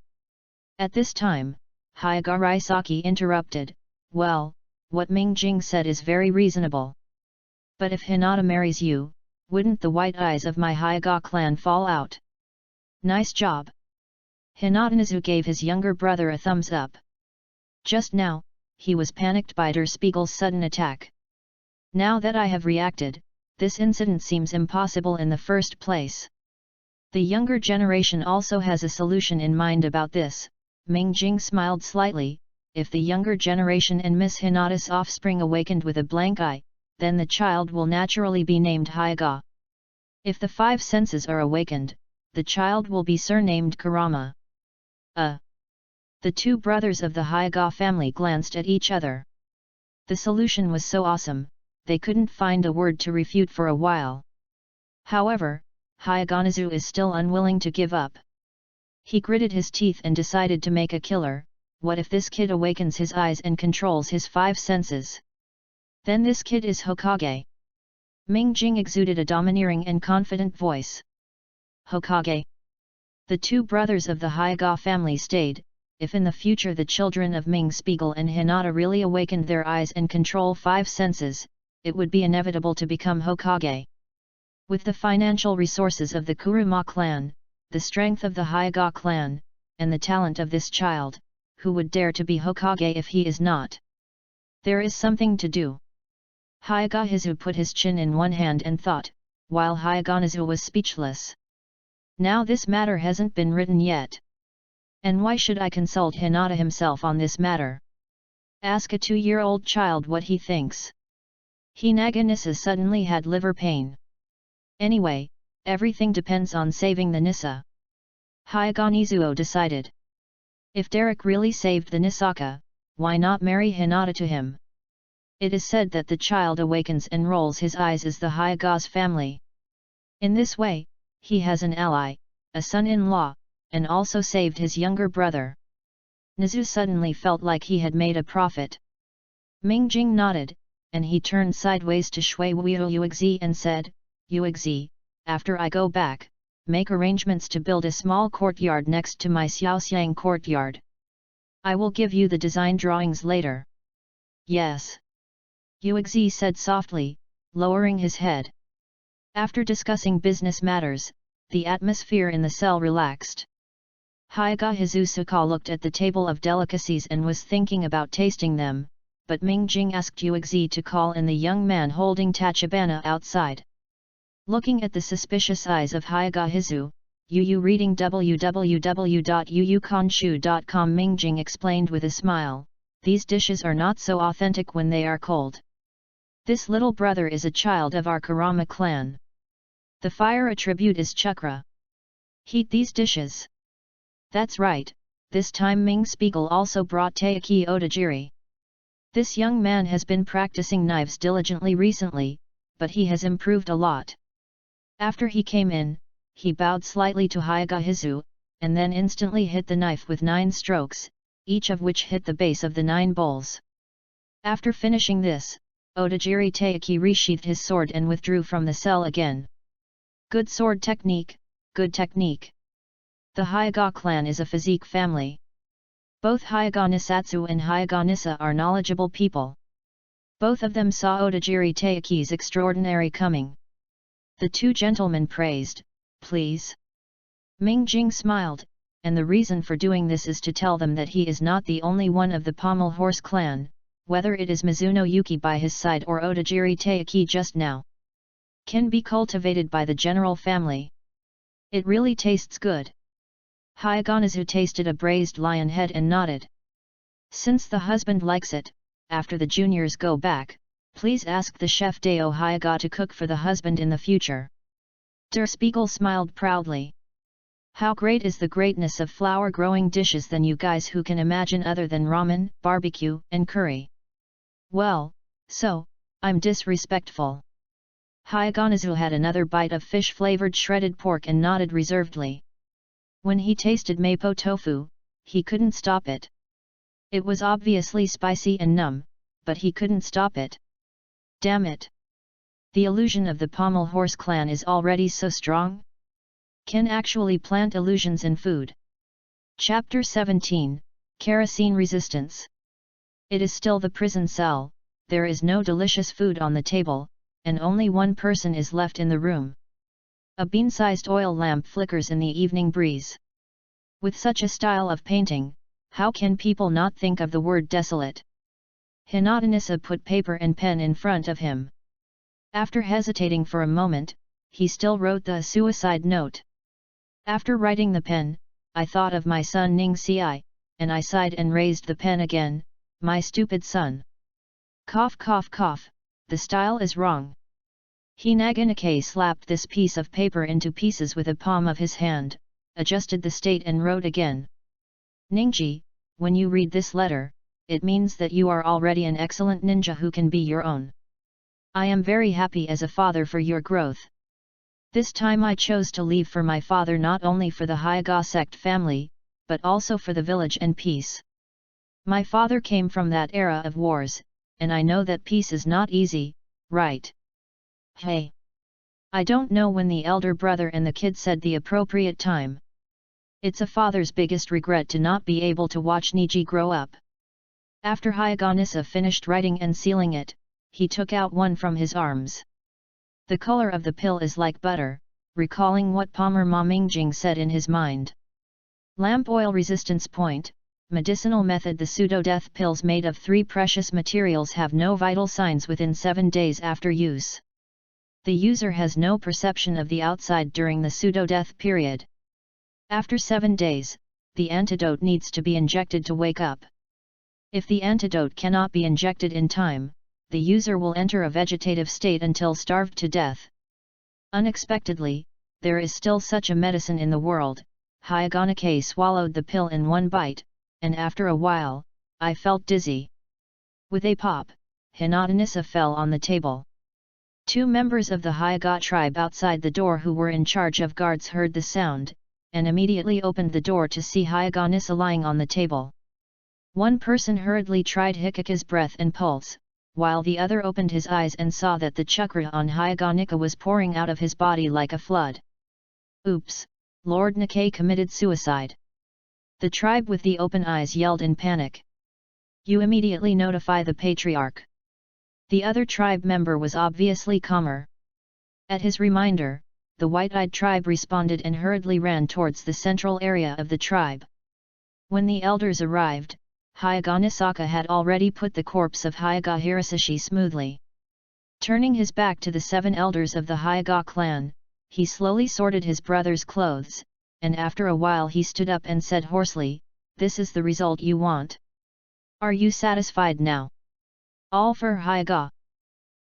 At this time, Hyuga Raisaki interrupted, well, what Ming Jing said is very reasonable. But if Hinata marries you, wouldn't the white eyes of my Hyuga clan fall out? Nice job. Hinata Nizu gave his younger brother a thumbs up. Just now, he was panicked by Der Spiegel's sudden attack. Now that I have reacted, this incident seems impossible in the first place. The younger generation also has a solution in mind about this. Ming Jing smiled slightly. If the younger generation and Miss Hinata's offspring awakened with a blank eye, then the child will naturally be named Hyuga. If the five senses are awakened, the child will be surnamed Kurama. The two brothers of the Hyuga family glanced at each other. The solution was so awesome, they couldn't find a word to refute for a while. However, Hyuga Nizu is still unwilling to give up. He gritted his teeth and decided to make a killer. What if this kid awakens his eyes and controls his five senses? Then this kid is Hokage. Ming Jing exuded a domineering and confident voice. Hokage. The two brothers of the Hyuga family stayed. If in the future the children of Ming Spiegel and Hinata really awakened their eyes and control five senses, it would be inevitable to become Hokage. With the financial resources of the Kurama clan, the strength of the Hyuga clan, and the talent of this child, who would dare to be Hokage if he is not? There is something to do. Hyuga Hizu put his chin in one hand and thought, while Hyuga Nizu was speechless. Now this matter hasn't been written yet. And why should I consult Hinata himself on this matter? Ask a 2-year-old child what he thinks. Hinaga Nissa suddenly had liver pain. Anyway, everything depends on saving the Nissa. Hyuga Nizuo decided. If Derek really saved the Nisaka, why not marry Hinata to him? It is said that the child awakens and rolls his eyes as the Hyuga's family. In this way, he has an ally, a son-in-law, and also saved his younger brother. Nizu suddenly felt like he had made a profit. Ming Jing nodded, and he turned sideways to Shui Wuyo Yuexi and said, Yuexi, after I go back, make arrangements to build a small courtyard next to my Xiaoxiang courtyard. I will give you the design drawings later. Yes. Yuexi said softly, lowering his head. After discussing business matters, the atmosphere in the cell relaxed. Hyuga Hizusuka looked at the table of delicacies and was thinking about tasting them, but Ming Jing asked Yuexi to call in the young man holding Tachibana outside. Looking at the suspicious eyes of Hyuga Hizu, Yu reading www.yuyukanshu.com. Ming Jing explained with a smile, these dishes are not so authentic when they are cold. This little brother is a child of our Kurama clan. The fire attribute is chakra. Heat these dishes. That's right, this time Ming Spiegel also brought Taiki Otajiri. This young man has been practicing knives diligently recently, but he has improved a lot. After he came in, he bowed slightly to Hyuga Hizu, and then instantly hit the knife with 9 strokes, each of which hit the base of the 9 bowls. After finishing this, Otajiri Taiki resheathed his sword and withdrew from the cell again. Good sword technique, good technique. The Hyuga clan is a physique family. Both Hyuga Nisatsu and Hyuga Nissa are knowledgeable people. Both of them saw Otajiri Taiki's extraordinary coming. The two gentlemen praised, "Please." Ming Jing smiled, and the reason for doing this is to tell them that he is not the only one of the Pommel Horse clan, whether it is Mizuno Yuki by his side or Otajiri Taiki just now. Can be cultivated by the general family. It really tastes good. Hayaganazu tasted a braised lion head and nodded. Since the husband likes it, after the juniors go back, please ask the chef Deo Hayaga to cook for the husband in the future. Der Spiegel smiled proudly. How great is the greatness of flour-growing dishes than you guys who can imagine other than ramen, barbecue, and curry. Well, so, I'm disrespectful. Hayaganazu had another bite of fish-flavored shredded pork and nodded reservedly. When he tasted mapo tofu, he couldn't stop it. It was obviously spicy and numb, but he couldn't stop it. Damn it! The illusion of the Pommel Horse clan is already so strong? Can actually plant illusions in food. Chapter 17, Kerosene Resistance. It is still the prison cell, there is no delicious food on the table, and only one person is left in the room. A bean-sized oil lamp flickers in the evening breeze. With such a style of painting, how can people not think of the word desolate? Hinata-nissa put paper and pen in front of him. After hesitating for a moment, he still wrote the suicide note. After writing the pen, I thought of my son Ning Ci, and I sighed and raised the pen again, my stupid son. Cough cough cough, the style is wrong. Hinaganake slapped this piece of paper into pieces with a palm of his hand, adjusted the state and wrote again. Ningji, when you read this letter, it means that you are already an excellent ninja who can be your own. I am very happy as a father for your growth. This time I chose to leave for my father not only for the Hayaga sect family, but also for the village and peace. My father came from that era of wars, and I know that peace is not easy, right? Hey! I don't know when the elder brother and the kid said the appropriate time. It's a father's biggest regret to not be able to watch Niji grow up. After Hayaganissa finished writing and sealing it, he took out one from his arms. The color of the pill is like butter, recalling what Palmer Ma Mingjing said in his mind. Lamp oil resistance point, medicinal method. The pseudo-death pills made of 3 precious materials have no vital signs within 7 days after use. The user has no perception of the outside during the pseudo-death period. After 7 days, the antidote needs to be injected to wake up. If the antidote cannot be injected in time, the user will enter a vegetative state until starved to death. Unexpectedly, there is still such a medicine in the world. Hayaganake swallowed the pill in one bite, and after a while, I felt dizzy. With a pop, Hinata-nissa fell on the table. 2 members of the Hayaga tribe outside the door who were in charge of guards heard the sound, and immediately opened the door to see Hayaganissa lying on the table. One person hurriedly tried Hikika's breath and pulse, while the other opened his eyes and saw that the chakra on Hayaganika was pouring out of his body like a flood. Oops, Lord Nikkei committed suicide. The tribe with the open eyes yelled in panic. You immediately notify the patriarch. The other tribe member was obviously calmer. At his reminder, the white-eyed tribe responded and hurriedly ran towards the central area of the tribe. When the elders arrived, Hayaga Nisaka had already put the corpse of Hayaga Hirasashi smoothly. Turning his back to the 7 elders of the Hayaga clan, he slowly sorted his brother's clothes, and after a while he stood up and said hoarsely, "This is the result you want. Are you satisfied now? All for Hayaga."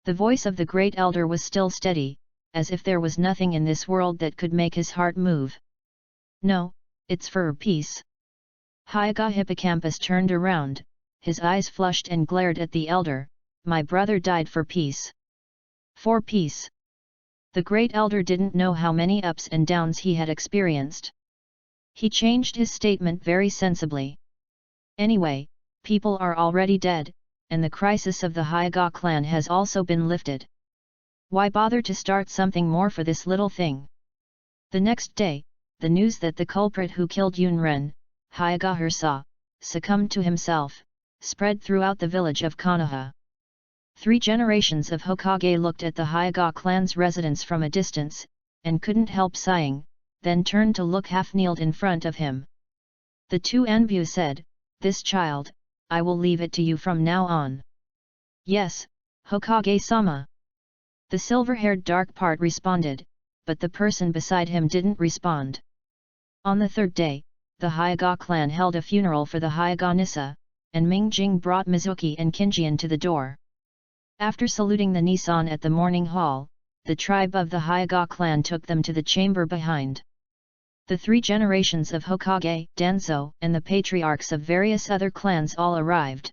The voice of the great elder was still steady, as if there was nothing in this world that could make his heart move. No, it's for peace. Hayaga Hippocampus turned around, his eyes flushed and glared at the elder. My brother died for peace. For peace. The great elder didn't know how many ups and downs he had experienced. He changed his statement very sensibly. Anyway, people are already dead, and the crisis of the Hayaga clan has also been lifted. Why bother to start something more for this little thing? The next day, the news that the culprit who killed Yunren, Hayaga Hirsa, succumbed to himself, spread throughout the village of Konoha. 3 generations of Hokage looked at the Hyuga clan's residence from a distance, and couldn't help sighing, then turned to look half-kneeled in front of him. The 2 Anbu said, "This child, I will leave it to you from now on." "Yes, Hokage-sama." The silver-haired dark part responded, but the person beside him didn't respond. On the 3rd day, the Hyuga clan held a funeral for the Hyuga Nissa, and Mingjing brought Mizuki and Kinjian to the door. After saluting the Nissan at the morning hall, the tribe of the Hyuga clan took them to the chamber behind. The 3 generations of Hokage, Danzo, and the patriarchs of various other clans all arrived.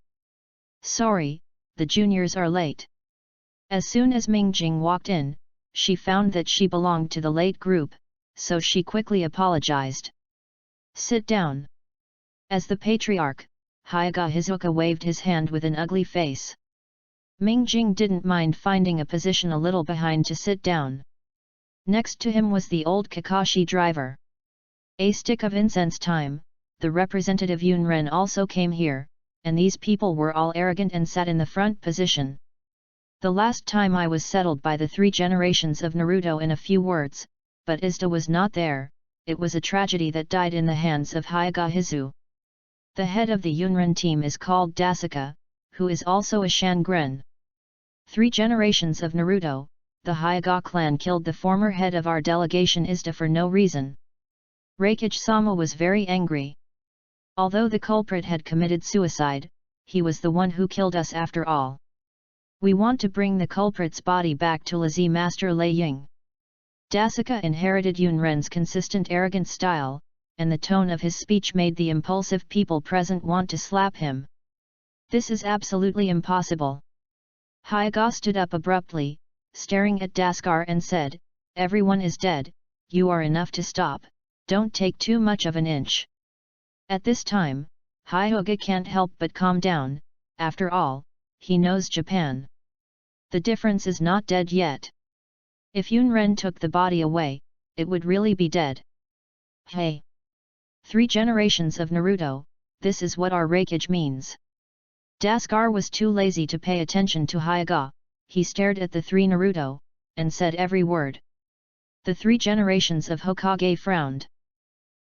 "Sorry, the juniors are late." As soon as Mingjing walked in, she found that she belonged to the late group, so she quickly apologized. "Sit down." As the patriarch, Hyuga Hizuka waved his hand with an ugly face. Mingjing didn't mind finding a position a little behind to sit down. Next to him was the old Kakashi driver. A stick of incense time, the representative Yunren also came here, and these people were all arrogant and sat in the front position. The last time I was settled by the 3 generations of Naruto in a few words, but Izda was not there. It was a tragedy that died in the hands of Hyuga Hizu. The head of the Yunren team is called Dasuka, who is also a Shangren. 3 generations of Naruto, the Hyuga clan killed the former head of our delegation Izda for no reason. Reikage-sama was very angry. Although the culprit had committed suicide, he was the one who killed us after all. We want to bring the culprit's body back to Lazy Master Lei Ying. Dasuka inherited Yunren's consistent arrogant style, and the tone of his speech made the impulsive people present want to slap him. "This is absolutely impossible." Hyuga stood up abruptly, staring at Daskar and said, "Everyone is dead, you are enough to stop, don't take too much of an inch." At this time, Hyuga can't help but calm down. After all, he knows Japan. The difference is not dead yet. If Yunren took the body away, it would really be dead. "Hey! 3 generations of Naruto, this is what our Reikage means." Daskar was too lazy to pay attention to Hyuga. He stared at the 3 Naruto, and said every word. The 3 generations of Hokage frowned.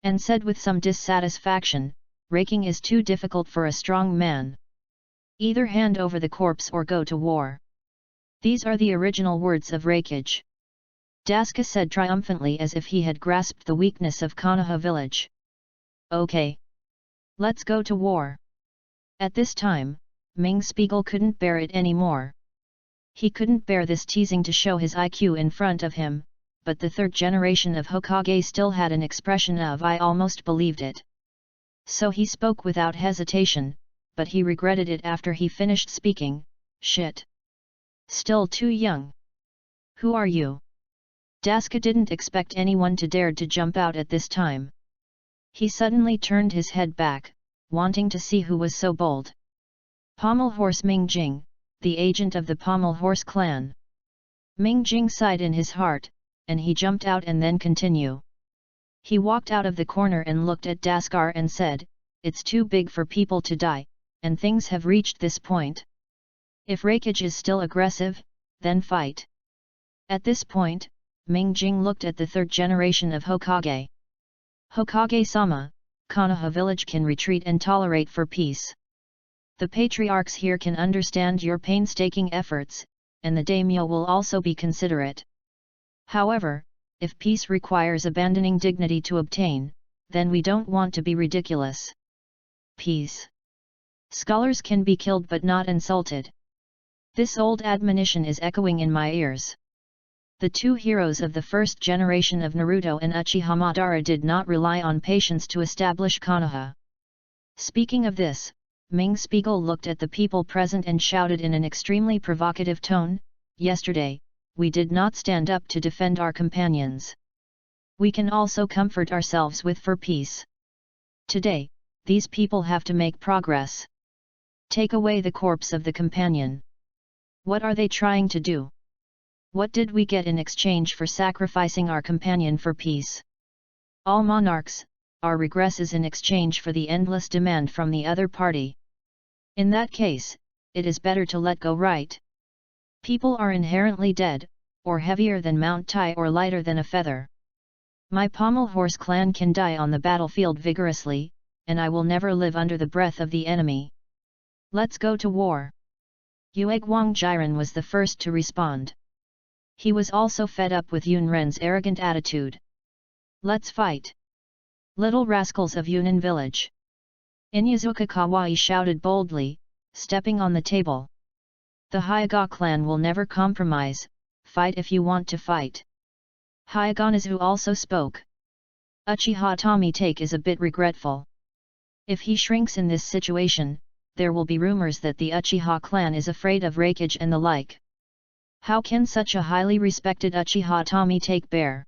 And said with some dissatisfaction, "Raking is too difficult for a strong man. Either hand over the corpse or go to war." These are the original words of Reikage. Dasuka said triumphantly as if he had grasped the weakness of Konoha village. "Okay. Let's go to war." At this time, Ming Spiegel couldn't bear it anymore. He couldn't bear this teasing to show his IQ in front of him, but the 3rd generation of Hokage still had an expression of "I almost believed it." So he spoke without hesitation, but he regretted it after he finished speaking. "Shit. Still too young. Who are you?" Dasuka didn't expect anyone to dare to jump out at this time. He suddenly turned his head back, wanting to see who was so bold. "Pommel Horse Mingjing, the agent of the Pommel Horse clan." Mingjing sighed in his heart, and he jumped out and then continue. He walked out of the corner and looked at Daskar and said, "It's too big for people to die, and things have reached this point. If Reikage is still aggressive, then fight." At this point, Mingjing looked at the 3rd generation of Hokage. "Hokage-sama, Konoha village can retreat and tolerate for peace. The patriarchs here can understand your painstaking efforts, and the daimyo will also be considerate. However, if peace requires abandoning dignity to obtain, then we don't want to be ridiculous. Peace. Scholars can be killed but not insulted." This old admonition is echoing in my ears. The 2 heroes of the 1st generation of Naruto and Uchiha Madara did not rely on patience to establish Konoha. Speaking of this, Ming Spiegel looked at the people present and shouted in an extremely provocative tone, "Yesterday, we did not stand up to defend our companions. We can also comfort ourselves with for peace. Today, these people have to make progress. Take away the corpse of the companion. What are they trying to do? What did we get in exchange for sacrificing our companion for peace? All monarchs, our regresses in exchange for the endless demand from the other party. In that case, it is better to let go, right?" People are inherently dead, or heavier than Mount Tai or lighter than a feather. My pommel horse clan can die on the battlefield vigorously, and I will never live under the breath of the enemy. Let's go to war. Yue Guangjiren was the first to respond. He was also fed up with Yunren's arrogant attitude. Let's fight! Little rascals of Yunnan village! Inyazuka Kawai shouted boldly, stepping on the table. The Hyuga clan will never compromise, fight if you want to fight. Hyuganazu also spoke. Uchiha Tomitake is a bit regretful. If he shrinks in this situation, there will be rumors that the Uchiha clan is afraid of raikage and the like. How can such a highly respected Uchiha Tomitake bear?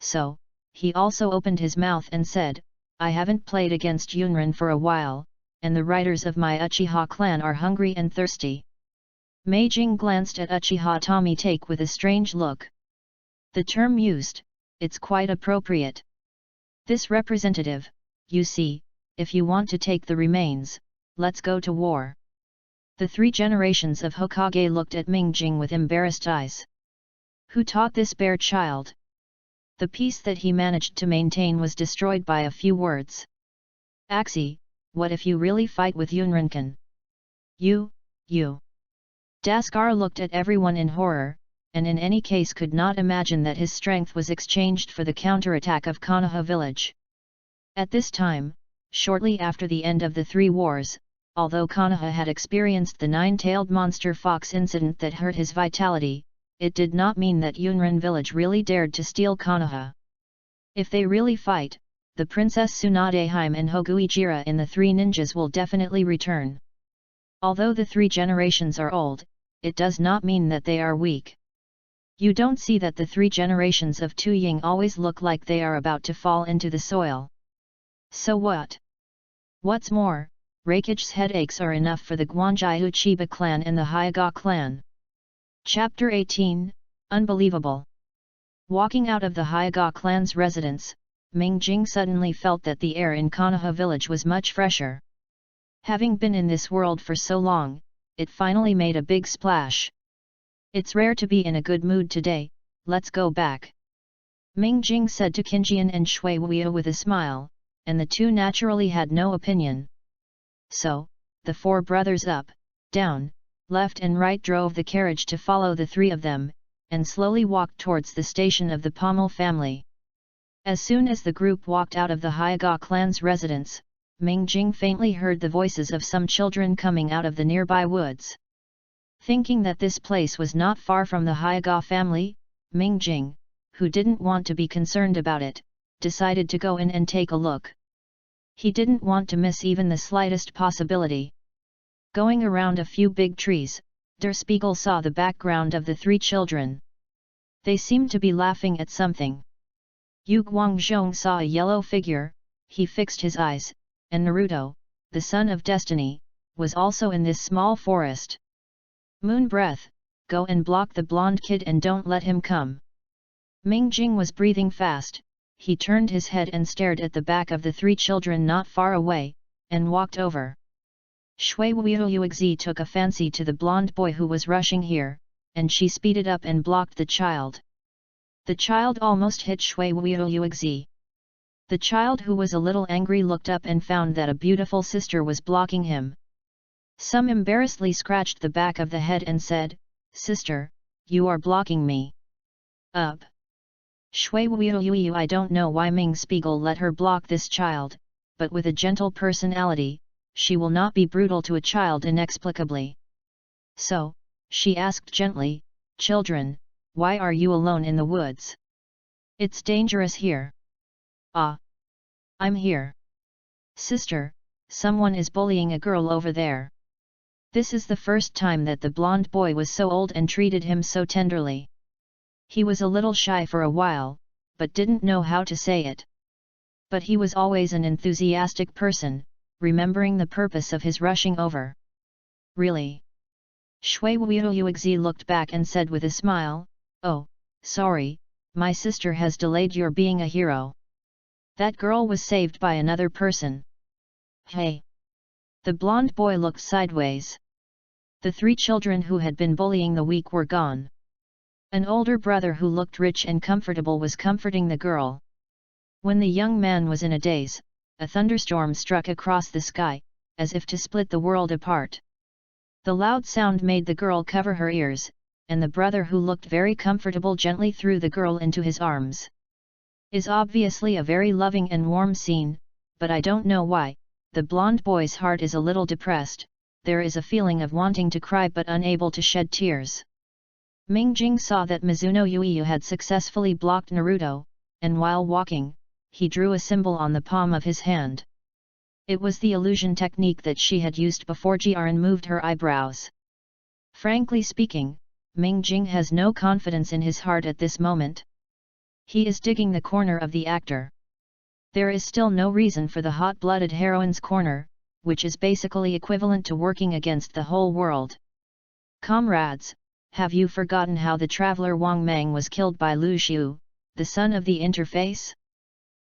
So, he also opened his mouth and said, I haven't played against Yunren for a while, and the riders of my Uchiha clan are hungry and thirsty. Meijing glanced at Uchiha Tomitake with a strange look. The term used, it's quite appropriate. This representative, you see, if you want to take the remains, let's go to war. The three generations of Hokage looked at Mingjing with embarrassed eyes. Who taught this bear child? The peace that he managed to maintain was destroyed by a few words. Axie, what if you really fight with Yunrenkan? You. Daskar looked at everyone in horror, and in any case could not imagine that his strength was exchanged for the counterattack of Konoha village. At this time, shortly after the end of the three wars, although Konoha had experienced the nine-tailed monster fox incident that hurt his vitality, it did not mean that Yunren village really dared to steal Konoha. If they really fight, the Princess Tsunadeheim and Hoguijira in the Three Ninjas will definitely return. Although the three generations are old, it does not mean that they are weak. You don't see that the three generations of Tuying always look like they are about to fall into the soil. So what? What's more, Raikage's headaches are enough for the Guanjai Uchiba clan and the Hyuga clan. Chapter 18, Unbelievable. Walking out of the Hyuga clan's residence, Mingjing suddenly felt that the air in Konoha village was much fresher. Having been in this world for so long, it finally made a big splash. It's rare to be in a good mood today, let's go back. Mingjing said to Qinjian and Shui Wuya with a smile, and the two naturally had no opinion. So, the four brothers up, down, left and right drove the carriage to follow the three of them, and slowly walked towards the station of the Pommel family. As soon as the group walked out of the Hyuga clan's residence, Mingjing faintly heard the voices of some children coming out of the nearby woods. Thinking that this place was not far from the Hyuga family, Mingjing, who didn't want to be concerned about it, decided to go in and take a look. He didn't want to miss even the slightest possibility. Going around a few big trees, Der Spiegel saw the background of the three children. They seemed to be laughing at something. Yu Guangzhong saw a yellow figure, he fixed his eyes, and Naruto, the son of destiny, was also in this small forest. Moon breath, go and block the blonde kid and don't let him come. Mingjing was breathing fast, he turned his head and stared at the back of the three children not far away, and walked over. Shui Wuoyuexi took a fancy to the blonde boy who was rushing here, and she speeded up and blocked the child. The child almost hit Shui Wuoyuexi. The child, who was a little angry, looked up and found that a beautiful sister was blocking him. Some embarrassedly scratched the back of the head and said, "Sister, you are blocking me." Up. Shui Wuoyu, I don't know why Ming Spiegel let her block this child, but with a gentle personality, she will not be brutal to a child inexplicably. So, she asked gently, "Children, why are you alone in the woods? It's dangerous here." "Ah. I'm here. Sister, someone is bullying a girl over there." This is the first time that the blonde boy was so old and treated him so tenderly. He was a little shy for a while, but didn't know how to say it. But he was always an enthusiastic person, remembering the purpose of his rushing over. "Really?" Shui Wuoyuexi looked back and said with a smile, "Oh, sorry, my sister has delayed your being a hero. That girl was saved by another person." "Hey!" The blonde boy looked sideways. The 3 children who had been bullying the weak were gone. An older brother who looked rich and comfortable was comforting the girl. When the young man was in a daze, a thunderstorm struck across the sky, as if to split the world apart. The loud sound made the girl cover her ears, and the brother who looked very comfortable gently threw the girl into his arms. Is obviously a very loving and warm scene, but I don't know why, the blonde boy's heart is a little depressed, there is a feeling of wanting to cry but unable to shed tears. Mingjing saw that Mizuno Yuiyu had successfully blocked Naruto, and while walking, he drew a symbol on the palm of his hand. It was the illusion technique that she had used before Jiren moved her eyebrows. Frankly speaking, Mingjing has no confidence in his heart at this moment. He is digging the corner of the actor. There is still no reason for the hot-blooded heroine's corner, which is basically equivalent to working against the whole world. Comrades, have you forgotten how the traveler Wang Mang was killed by Lu Xiu, the son of the interface?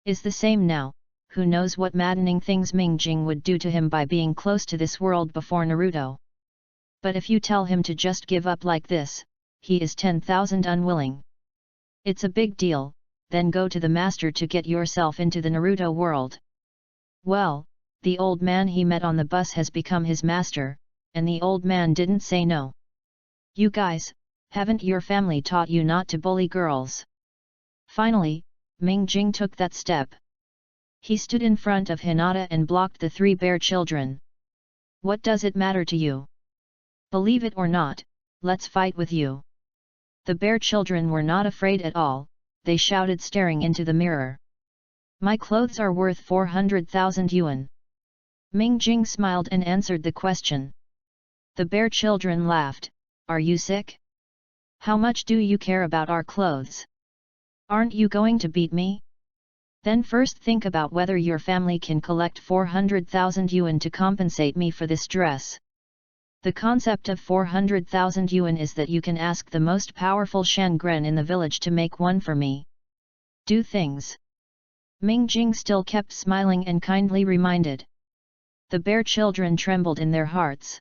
Is the same now, who knows what maddening things Mingjing would do to him by being close to this world before Naruto. But if you tell him to just give up like this, he is 10,000 unwilling. It's a big deal, then go to the master to get yourself into the Naruto world. Well, the old man he met on the bus has become his master, and the old man didn't say no. You guys, haven't your family taught you not to bully girls? Finally, Mingjing took that step. He stood in front of Hinata and blocked the 3 bear children. What does it matter to you? Believe it or not, let's fight with you. The bear children were not afraid at all, they shouted staring into the mirror. My clothes are worth 400,000 yuan. Mingjing smiled and answered the question. The bear children laughed, are you sick? How much do you care about our clothes? Aren't you going to beat me? Then first think about whether your family can collect 400,000 yuan to compensate me for this dress. The concept of 400,000 yuan is that you can ask the most powerful Shangren in the village to make one for me. Do things. Mingjing still kept smiling and kindly reminded. The bear children trembled in their hearts.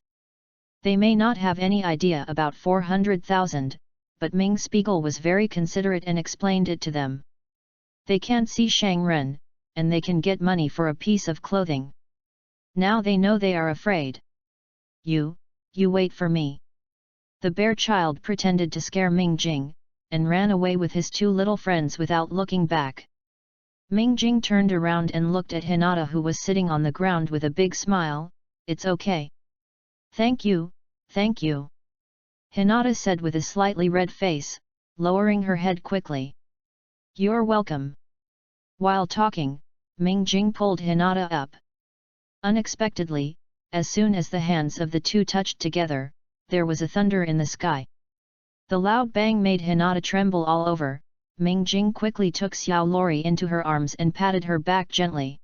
They may not have any idea about 400,000, but Ming Spiegel was very considerate and explained it to them. They can't see Shangren, and they can get money for a piece of clothing. Now they know they are afraid. You wait for me. The bear child pretended to scare Mingjing, and ran away with his 2 little friends without looking back. Mingjing turned around and looked at Hinata who was sitting on the ground with a big smile. It's okay. Thank you, thank you. Hinata said with a slightly red face, lowering her head quickly. You're welcome. While talking, Mingjing pulled Hinata up. Unexpectedly, as soon as the hands of the 2 touched together, there was a thunder in the sky. The loud bang made Hinata tremble all over. Mingjing quickly took Xiao Lori into her arms and patted her back gently.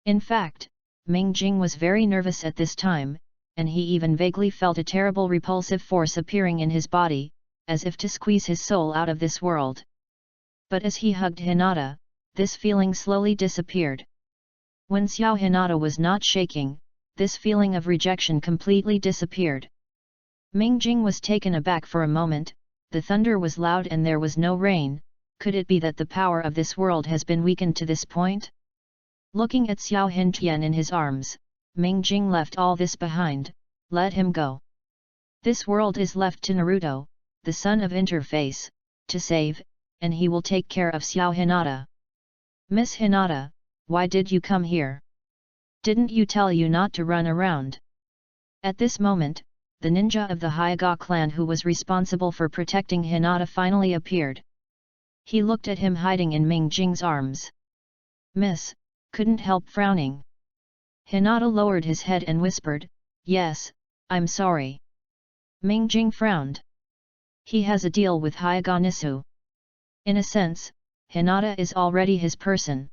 In fact, Mingjing was very nervous at this time, and he even vaguely felt a terrible repulsive force appearing in his body, as if to squeeze his soul out of this world. But as he hugged Hinata, this feeling slowly disappeared. When Xiao Hinata was not shaking, this feeling of rejection completely disappeared. Mingjing was taken aback for a moment. The thunder was loud and there was no rain. Could it be that the power of this world has been weakened to this point? Looking at Xiao Hintian in his arms, Mingjing left all this behind. Let him go. This world is left to Naruto, the son of Interface, to save, and he will take care of Xiao Hinata. Miss Hinata, why did you come here? Didn't you tell you not to run around? At this moment, the ninja of the Hyuga clan who was responsible for protecting Hinata finally appeared. He looked at him hiding in Mingjing's arms. Miss, couldn't help frowning. Hinata lowered his head and whispered, yes, I'm sorry. Mingjing frowned. He has a deal with Hyuga Nisu. In a sense, Hinata is already his person.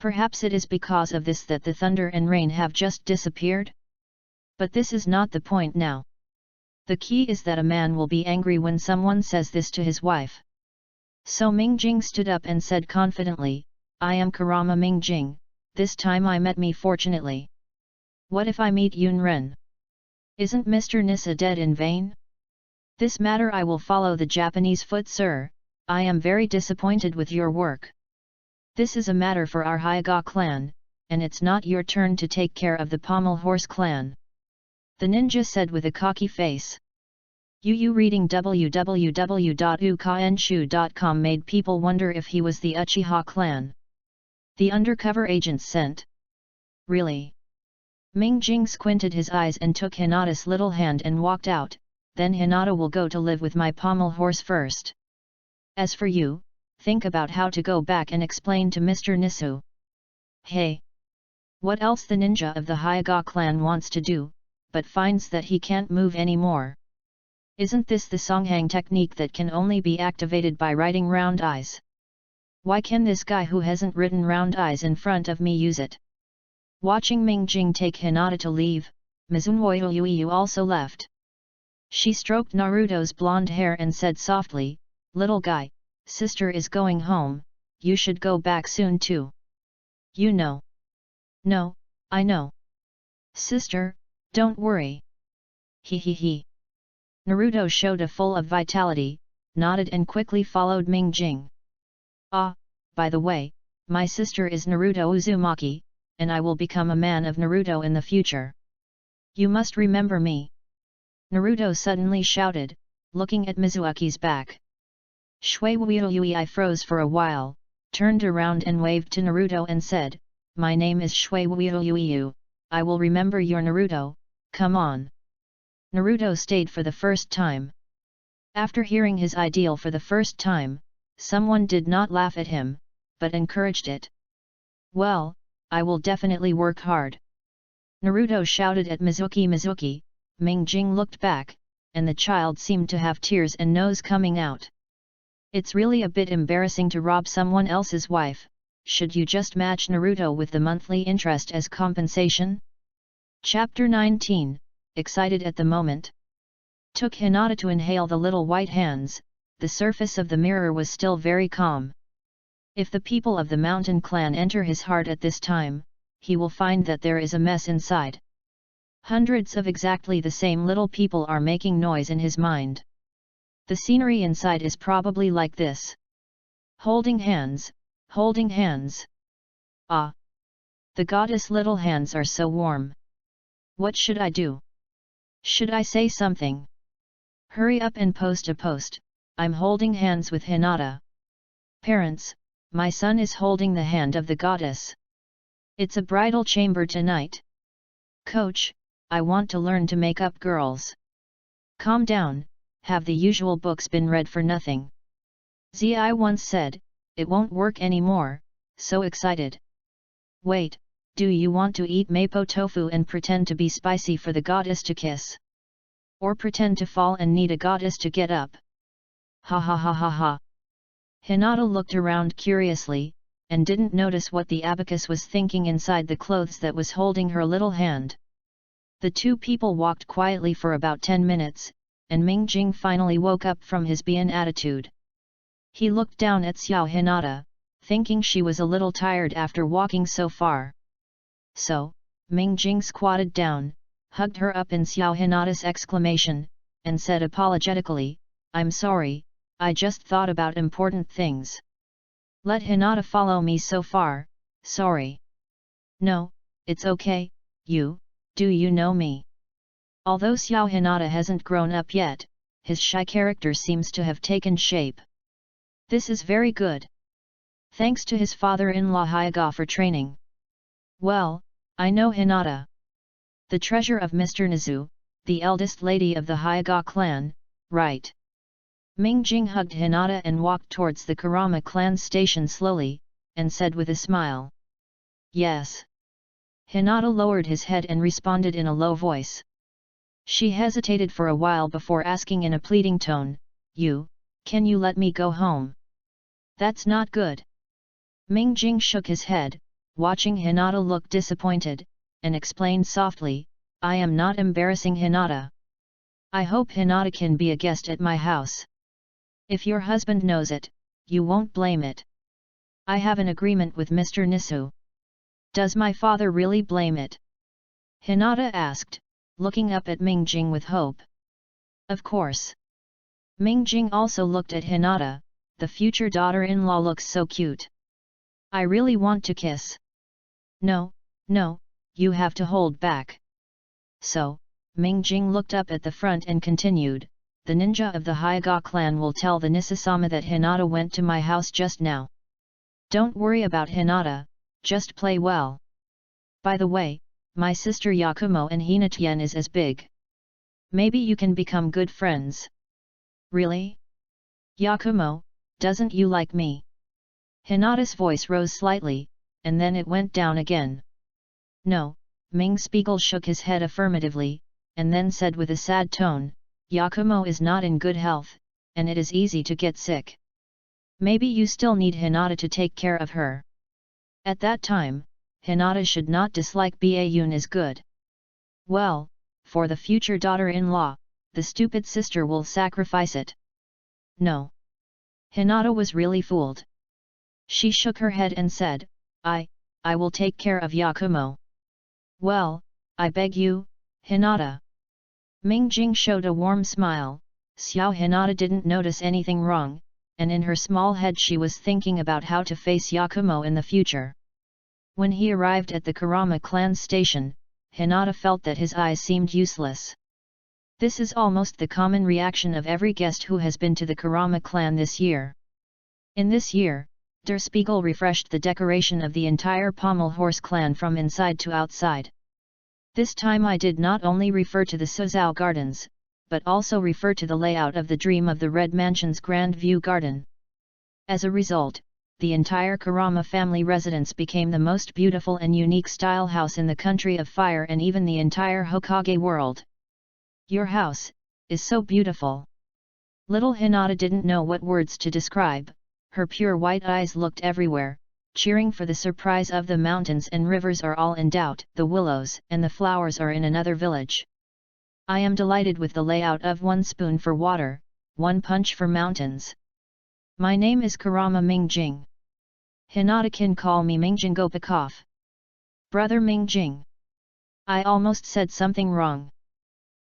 Perhaps it is because of this that the thunder and rain have just disappeared? But this is not the point now. The key is that a man will be angry when someone says this to his wife. So Mingjing stood up and said confidently, I am Kurama Mingjing, this time I met me fortunately. What if I meet Yun Ren? Isn't Mr. Nissa dead in vain? This matter I will follow the Japanese foot, sir. I am very disappointed with your work. This is a matter for our Hyuga clan, and it's not your turn to take care of the Pommel Horse clan. The ninja said with a cocky face. You reading www.ukainshu.com made people wonder if he was the Uchiha clan. The undercover agent sent. Really? Ming Jing squinted his eyes and took Hinata's little hand and walked out. Then Hinata will go to live with my Pommel Horse first. As for you, think about how to go back and explain to Mr. Nisu. Hey! What else the ninja of the Hyuga clan wants to do, but finds that he can't move anymore. Isn't this the Songhang technique that can only be activated by writing round eyes? Why can this guy who hasn't written round eyes in front of me use it? Watching Ming Jing take Hinata to leave, Mizunwoyo Yuiyu also left. She stroked Naruto's blonde hair and said softly, "Little guy, sister is going home, you should go back soon too. You know." "No, I know. Sister, don't worry." He. Naruto showed a full of vitality, nodded and quickly followed Ming Jing. "Ah, by the way, my sister is Naruto Uzumaki, and I will become a man of Naruto in the future. You must remember me." Naruto suddenly shouted, looking at Mizuki's back. Shui Wuiyui froze for a while, turned around and waved to Naruto and said, "My name is Shui Wuiyui, I will remember your Naruto, come on." Naruto stayed for the first time. After hearing his ideal for the first time, someone did not laugh at him, but encouraged it. "Well, I will definitely work hard." Naruto shouted at Mizuki. Ming Jing looked back, and the child seemed to have tears and nose coming out. "It's really a bit embarrassing to rob someone else's wife. Should you just match Naruto with the monthly interest as compensation?" Chapter 19, excited at the moment. Took Hinata to inhale the little white hands. The surface of the mirror was still very calm. If the people of the mountain clan enter his heart at this time, he will find that there is a mess inside. Hundreds of exactly the same little people are making noise in his mind. The scenery inside is probably like this. Holding hands, holding hands. Ah! The goddess' little hands are so warm. What should I do? Should I say something? Hurry up and post a post, I'm holding hands with Hinata. Parents, my son is holding the hand of the goddess. It's a bridal chamber tonight. Coach, I want to learn to make up girls. Calm down, have the usual books been read for nothing? Zi once said, it won't work anymore, so excited. Wait, do you want to eat mapo tofu and pretend to be spicy for the goddess to kiss? Or pretend to fall and need a goddess to get up? Ha ha ha ha ha. Hinata looked around curiously, and didn't notice what the abacus was thinking inside the clothes that was holding her little hand. The two people walked quietly for about 10 minutes, and Ming Jing finally woke up from his Bian attitude. He looked down at Xiao Hinata, thinking she was a little tired after walking so far. So, Ming Jing squatted down, hugged her up in Xiao Hinata's exclamation, and said apologetically, I'm sorry, I just thought about important things. Let Hinata follow me so far, sorry. No, it's okay, do you know me? Although Xiao Hinata hasn't grown up yet, his shy character seems to have taken shape. This is very good. Thanks to his father-in-law Hyuga for training. Well, I know Hinata. The treasure of Mr. Nizu, the eldest lady of the Hyuga clan, right? Ming Jing hugged Hinata and walked towards the Kurama clan station slowly, and said with a smile. Yes. Hinata lowered his head and responded in a low voice. She hesitated for a while before asking in a pleading tone, can you let me go home? That's not good. Ming Jing shook his head, watching Hinata look disappointed, and explained softly, I am not embarrassing Hinata. I hope Hinata can be a guest at my house. If your husband knows it, you won't blame it. I have an agreement with Mr. Nisu. Does my father really blame it? Hinata asked, looking up at Mingjing with hope. Of course. Mingjing also looked at Hinata, the future daughter-in-law looks so cute. I really want to kiss. No, no, you have to hold back. So, Mingjing looked up at the front and continued, the ninja of the Hyuga clan will tell the Nisasama that Hinata went to my house just now. Don't worry about Hinata, just play well. By the way, my sister Yakumo and Hinatien is as big. Maybe you can become good friends. Really? Yakumo, doesn't you like me? Hinata's voice rose slightly, and then it went down again. No, Ming Spiegel shook his head affirmatively, and then said with a sad tone, Yakumo is not in good health, and it is easy to get sick. Maybe you still need Hinata to take care of her. At that time, Hinata should not dislike Baun is good. Well, for the future daughter-in-law, the stupid sister will sacrifice it. No. Hinata was really fooled. She shook her head and said, I will take care of Yakumo. Well, I beg you, Hinata. Mingjing showed a warm smile. Xiao Hinata didn't notice anything wrong, and in her small head she was thinking about how to face Yakumo in the future. When he arrived at the Kurama clan station, Hinata felt that his eyes seemed useless. This is almost the common reaction of every guest who has been to the Kurama clan this year. In this year, Der Spiegel refreshed the decoration of the entire Pommel Horse clan from inside to outside. This time I did not only refer to the Suzhou Gardens, but also refer to the layout of the Dream of the Red Mansion's Grand View Garden. As a result, the entire Kurama family residence became the most beautiful and unique style house in the Country of Fire and even the entire Hokage world. Your house is so beautiful. Little Hinata didn't know what words to describe. Her pure white eyes looked everywhere, cheering for the surprise of the mountains and rivers are all in doubt, the willows and the flowers are in another village. I am delighted with the layout of 1 spoon for water, 1 punch for mountains. My name is Kurama Mingjing. Hinata can call me Mingjing Gopakov. Brother Mingjing. I almost said something wrong.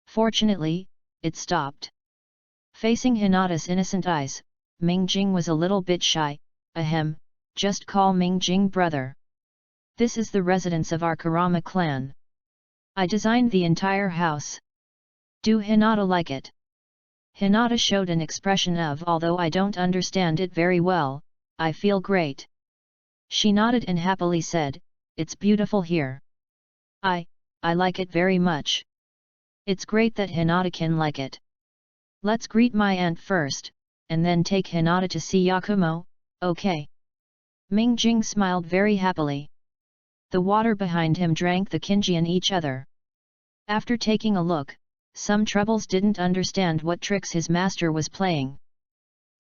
Fortunately, it stopped. Facing Hinata's innocent eyes, Mingjing was a little bit shy. Ahem, just call Mingjing brother. This is the residence of our Kurama clan. I designed the entire house. Do Hinata like it? Hinata showed an expression of although I don't understand it very well, I feel great. She nodded and happily said, it's beautiful here. I like it very much. It's great that Hinata can like it. Let's greet my aunt first, and then take Hinata to see Yakumo, okay? Mingjing smiled very happily. The water behind him drank the kinji in each other. After taking a look, some troubles didn't understand what tricks his master was playing.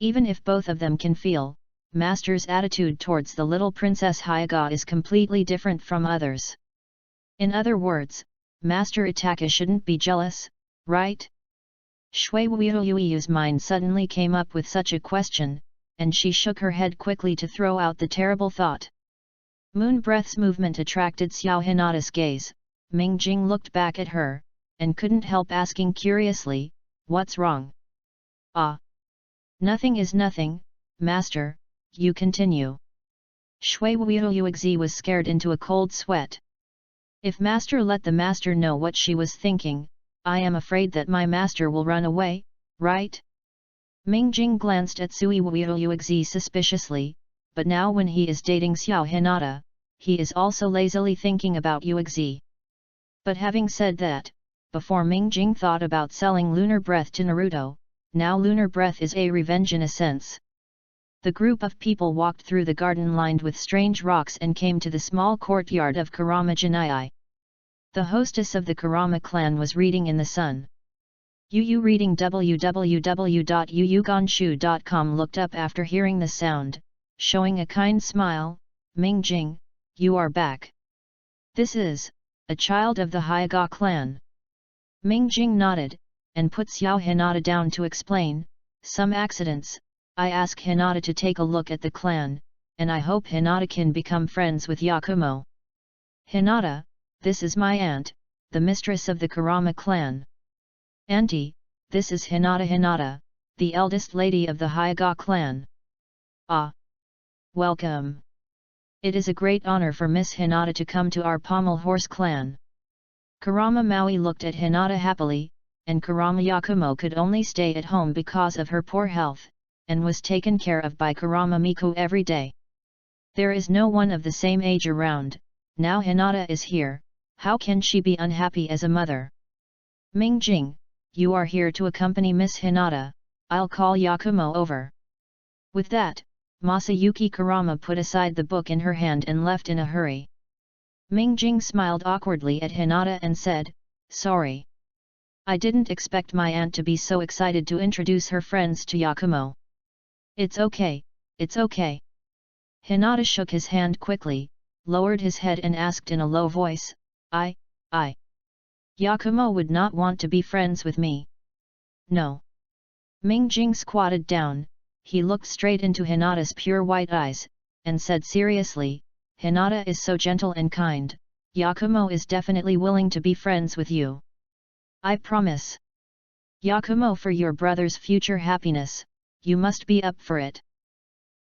Even if both of them can feel, master's attitude towards the little princess Hyuga is completely different from others. In other words, Master Itaka shouldn't be jealous, right? Shui Wuiyu's mind suddenly came up with such a question, and she shook her head quickly to throw out the terrible thought. Moon Breath's movement attracted Xiao Hinata's gaze. Mingjing looked back at her, and couldn't help asking curiously, what's wrong? Ah! Nothing is nothing, master, you continue. Shui Wuiyuxi was scared into a cold sweat. If master let the master know what she was thinking, I am afraid that my master will run away, right? Mingjing glanced at Sui Wuiyuxi suspiciously, but now when he is dating Xiao Hinata, he is also lazily thinking about Uxi. But having said that, before Mingjing thought about selling Lunar Breath to Naruto, now Lunar Breath is a revenge in a sense. The group of people walked through the garden lined with strange rocks and came to the small courtyard of Kurama Jinai. The hostess of the Kurama clan was reading in the sun. Yu reading www.yuyugonshu.com looked up after hearing the sound, showing a kind smile. Mingjing, you are back. This is a child of the Hyuga clan. Mingjing nodded, and put Xiao Hinata down to explain, some accidents, I ask Hinata to take a look at the clan, and I hope Hinata can become friends with Yakumo. Hinata, this is my aunt, the mistress of the Kurama clan. "Auntie, this is Hinata, the eldest lady of the Hyuga clan." "Ah! Welcome. It is a great honor for Miss Hinata to come to our Pommel Horse clan." Kurama Maui looked at Hinata happily, and Kurama Yakumo could only stay at home because of her poor health, and was taken care of by Kurama Miku every day. There is no one of the same age around. Now Hinata is here, how can she be unhappy as a mother? "Ming Jing, you are here to accompany Miss Hinata, I'll call Yakumo over." With that, Masayuki Kurama put aside the book in her hand and left in a hurry. Ming Jing smiled awkwardly at Hinata and said, "Sorry. I didn't expect my aunt to be so excited to introduce her friends to Yakumo." It's okay. Hinata shook his hand quickly, lowered his head and asked in a low voice, I. Yakumo would not want to be friends with me." "No." Ming Jing squatted down, he looked straight into Hinata's pure white eyes, and said seriously, "Hinata is so gentle and kind, Yakumo is definitely willing to be friends with you. I promise. Yakumo, for your brother's future happiness, you must be up for it."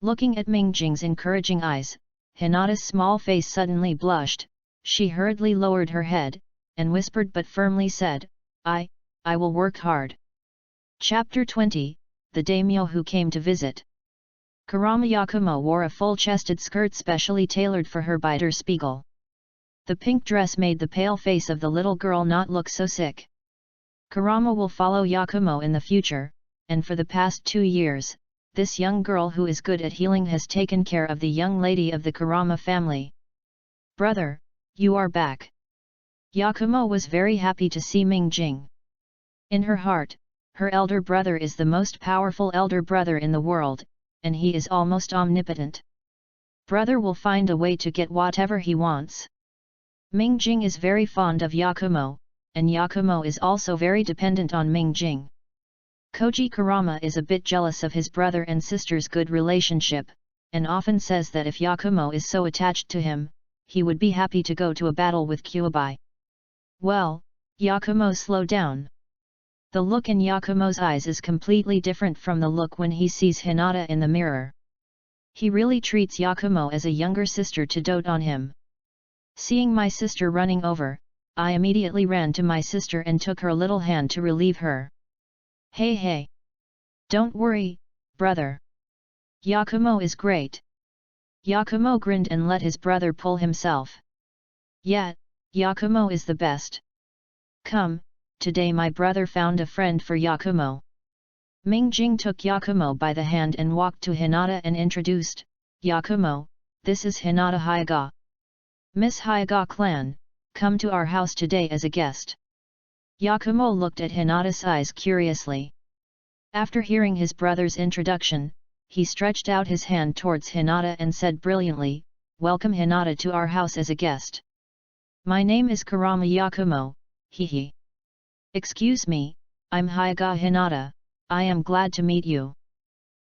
Looking at Ming Jing's encouraging eyes, Hinata's small face suddenly blushed, she hurriedly lowered her head, and whispered but firmly said, I will work hard." Chapter 20, The Daimyo Who Came to Visit. Kurama Yakumo wore a full-chested skirt specially tailored for her by Der Spiegel. The pink dress made the pale face of the little girl not look so sick. Kurama will follow Yakumo in the future, and for the past 2 years, this young girl who is good at healing has taken care of the young lady of the Kurama family. "Brother, you are back." Yakumo was very happy to see Ming Jing. In her heart, her elder brother is the most powerful elder brother in the world, and he is almost omnipotent. Brother will find a way to get whatever he wants. Ming Jing is very fond of Yakumo, and Yakumo is also very dependent on Ming Jing. Koji Kurama is a bit jealous of his brother and sister's good relationship, and often says that if Yakumo is so attached to him, he would be happy to go to a battle with Kyuubi. Well, Yakumo, slow down. The look in Yakumo's eyes is completely different from the look when he sees Hinata in the mirror. He really treats Yakumo as a younger sister to dote on him. Seeing my sister running over, I immediately ran to my sister and took her little hand to relieve her. Hey. Don't worry, brother. Yakumo is great." Yakumo grinned and let his brother pull himself. "Yeah, Yakumo is the best. Come, today my brother found a friend for Yakumo." Ming Jing took Yakumo by the hand and walked to Hinata and introduced, "Yakumo, this is Hinata Hyuga. Miss Hyuga clan, come to our house today as a guest." Yakumo looked at Hinata's eyes curiously. After hearing his brother's introduction, he stretched out his hand towards Hinata and said brilliantly, "Welcome Hinata to our house as a guest. My name is Kurama Yakumo, hehe. Excuse me, I'm Hyuga Hinata, I am glad to meet you."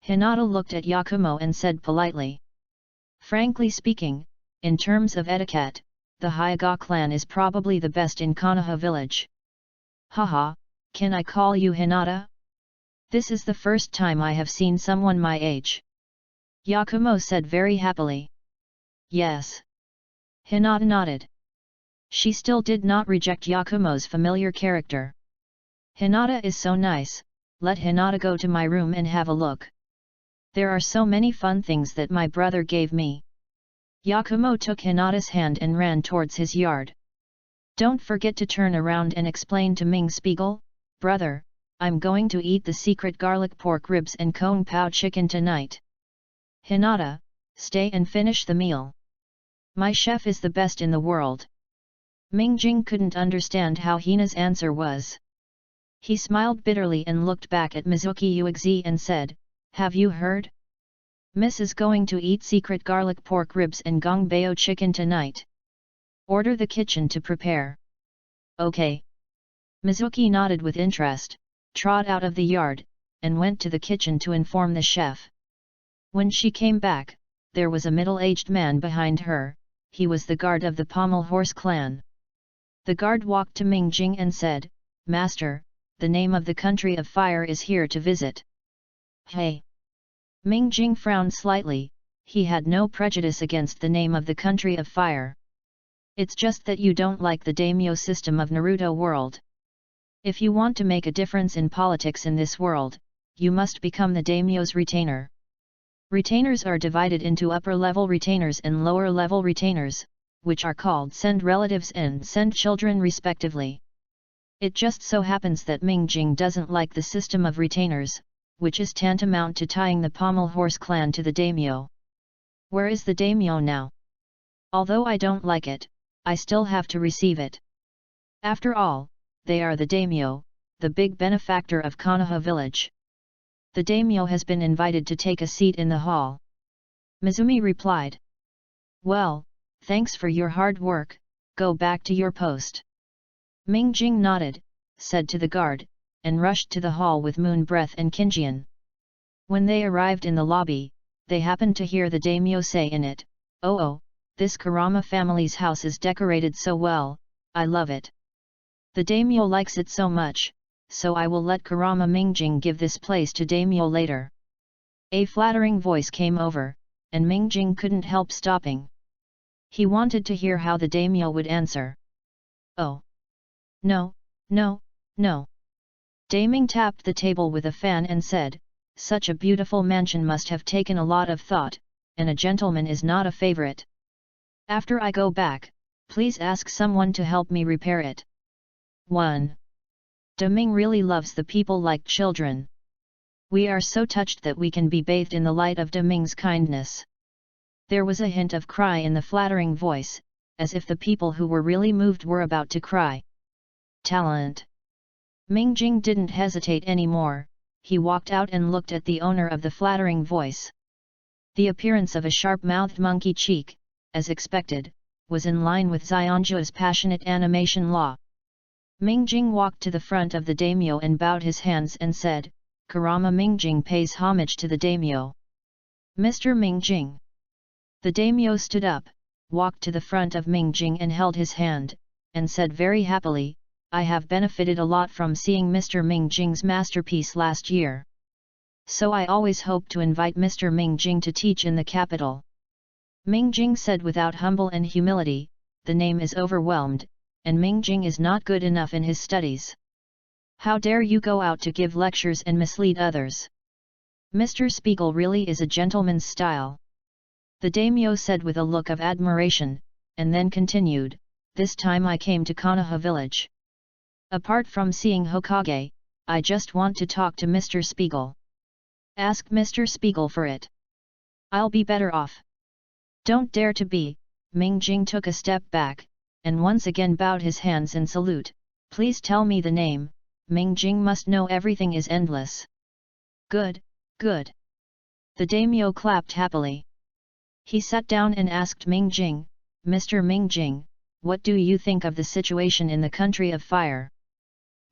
Hinata looked at Yakumo and said politely. Frankly speaking, in terms of etiquette, the Hyuga clan is probably the best in Konoha village. "Haha, can I call you Hinata? This is the first time I have seen someone my age." Yakumo said very happily. "Yes." Hinata nodded. She still did not reject Yakumo's familiar character. "Hinata is so nice, let Hinata go to my room and have a look. There are so many fun things that my brother gave me." Yakumo took Hinata's hand and ran towards his yard. "Don't forget to turn around and explain to Ming Spiegel, brother, I'm going to eat the secret garlic pork ribs and Kung Pao chicken tonight. Hinata, stay and finish the meal. My chef is the best in the world." Ming Jing couldn't understand how Hina's answer was. He smiled bitterly and looked back at Mizuki Uexi and said, "Have you heard? Miss is going to eat secret garlic pork ribs and gongbeo chicken tonight. Order the kitchen to prepare." "Okay." Mizuki nodded with interest, trod out of the yard, and went to the kitchen to inform the chef. When she came back, there was a middle-aged man behind her, he was the guard of the Pommel Horse clan. The guard walked to Ming Jing and said, "Master, the name of the country of fire is here to visit." "Hey!" Ming Jing frowned slightly. He had no prejudice against the name of the country of fire. "It's just that you don't like the daimyo system of Naruto World. If you want to make a difference in politics in this world, you must become the daimyo's retainer." Retainers are divided into upper-level retainers and lower-level retainers, which are called send relatives and send children respectively. It just so happens that Ming Jing doesn't like the system of retainers, which is tantamount to tying the pommel horse clan to the daimyo. "Where is the daimyo now? Although I don't like it, I still have to receive it. After all, they are the daimyo, the big benefactor of Konoha village." "The daimyo has been invited to take a seat in the hall," Mizumi replied. "Well, thanks for your hard work, go back to your post." Ming Jing nodded, said to the guard, and rushed to the hall with Moon Breath and Kinjian. When they arrived in the lobby, they happened to hear the daimyo say in it, "Oh, this Kurama family's house is decorated so well, I love it. The daimyo likes it so much, so I will let Kurama Mingjing give this place to daimyo later." A flattering voice came over, and Mingjing couldn't help stopping. He wanted to hear how the daimyo would answer. "Oh! No, no, no." Daiming tapped the table with a fan and said, "Such a beautiful mansion must have taken a lot of thought, and a gentleman is not a favorite. After I go back, please ask someone to help me repair it." 1. Daming really loves the people like children. We are so touched that we can be bathed in the light of Daming's kindness. There was a hint of cry in the flattering voice, as if the people who were really moved were about to cry. Talent. Ming Jing didn't hesitate anymore, he walked out and looked at the owner of the flattering voice. The appearance of a sharp-mouthed monkey cheek, as expected, was in line with Xionju's passionate animation law. Ming Jing walked to the front of the daimyo and bowed his hands and said, "Kurama Mingjing pays homage to the daimyo." "Mr. Mingjing." The daimyo stood up, walked to the front of Mingjing and held his hand, and said very happily, "I have benefited a lot from seeing Mr. Mingjing's masterpiece last year. So I always hope to invite Mr. Mingjing to teach in the capital." Mingjing said without humble and humility, "The name is overwhelmed, and Mingjing is not good enough in his studies. How dare you go out to give lectures and mislead others? Mr. Spiegel really is a gentleman's style." The daimyo said with a look of admiration, and then continued, "This time I came to Konoha village. Apart from seeing Hokage, I just want to talk to Mr. Spiegel. Ask Mr. Spiegel for it. I'll be better off." "Don't dare to be." Mingjing took a step back, and once again bowed his hands in salute. "Please tell me the name, Mingjing must know everything is endless." "Good, good." The daimyo clapped happily. He sat down and asked Mingjing, "Mr. Mingjing, what do you think of the situation in the country of fire?"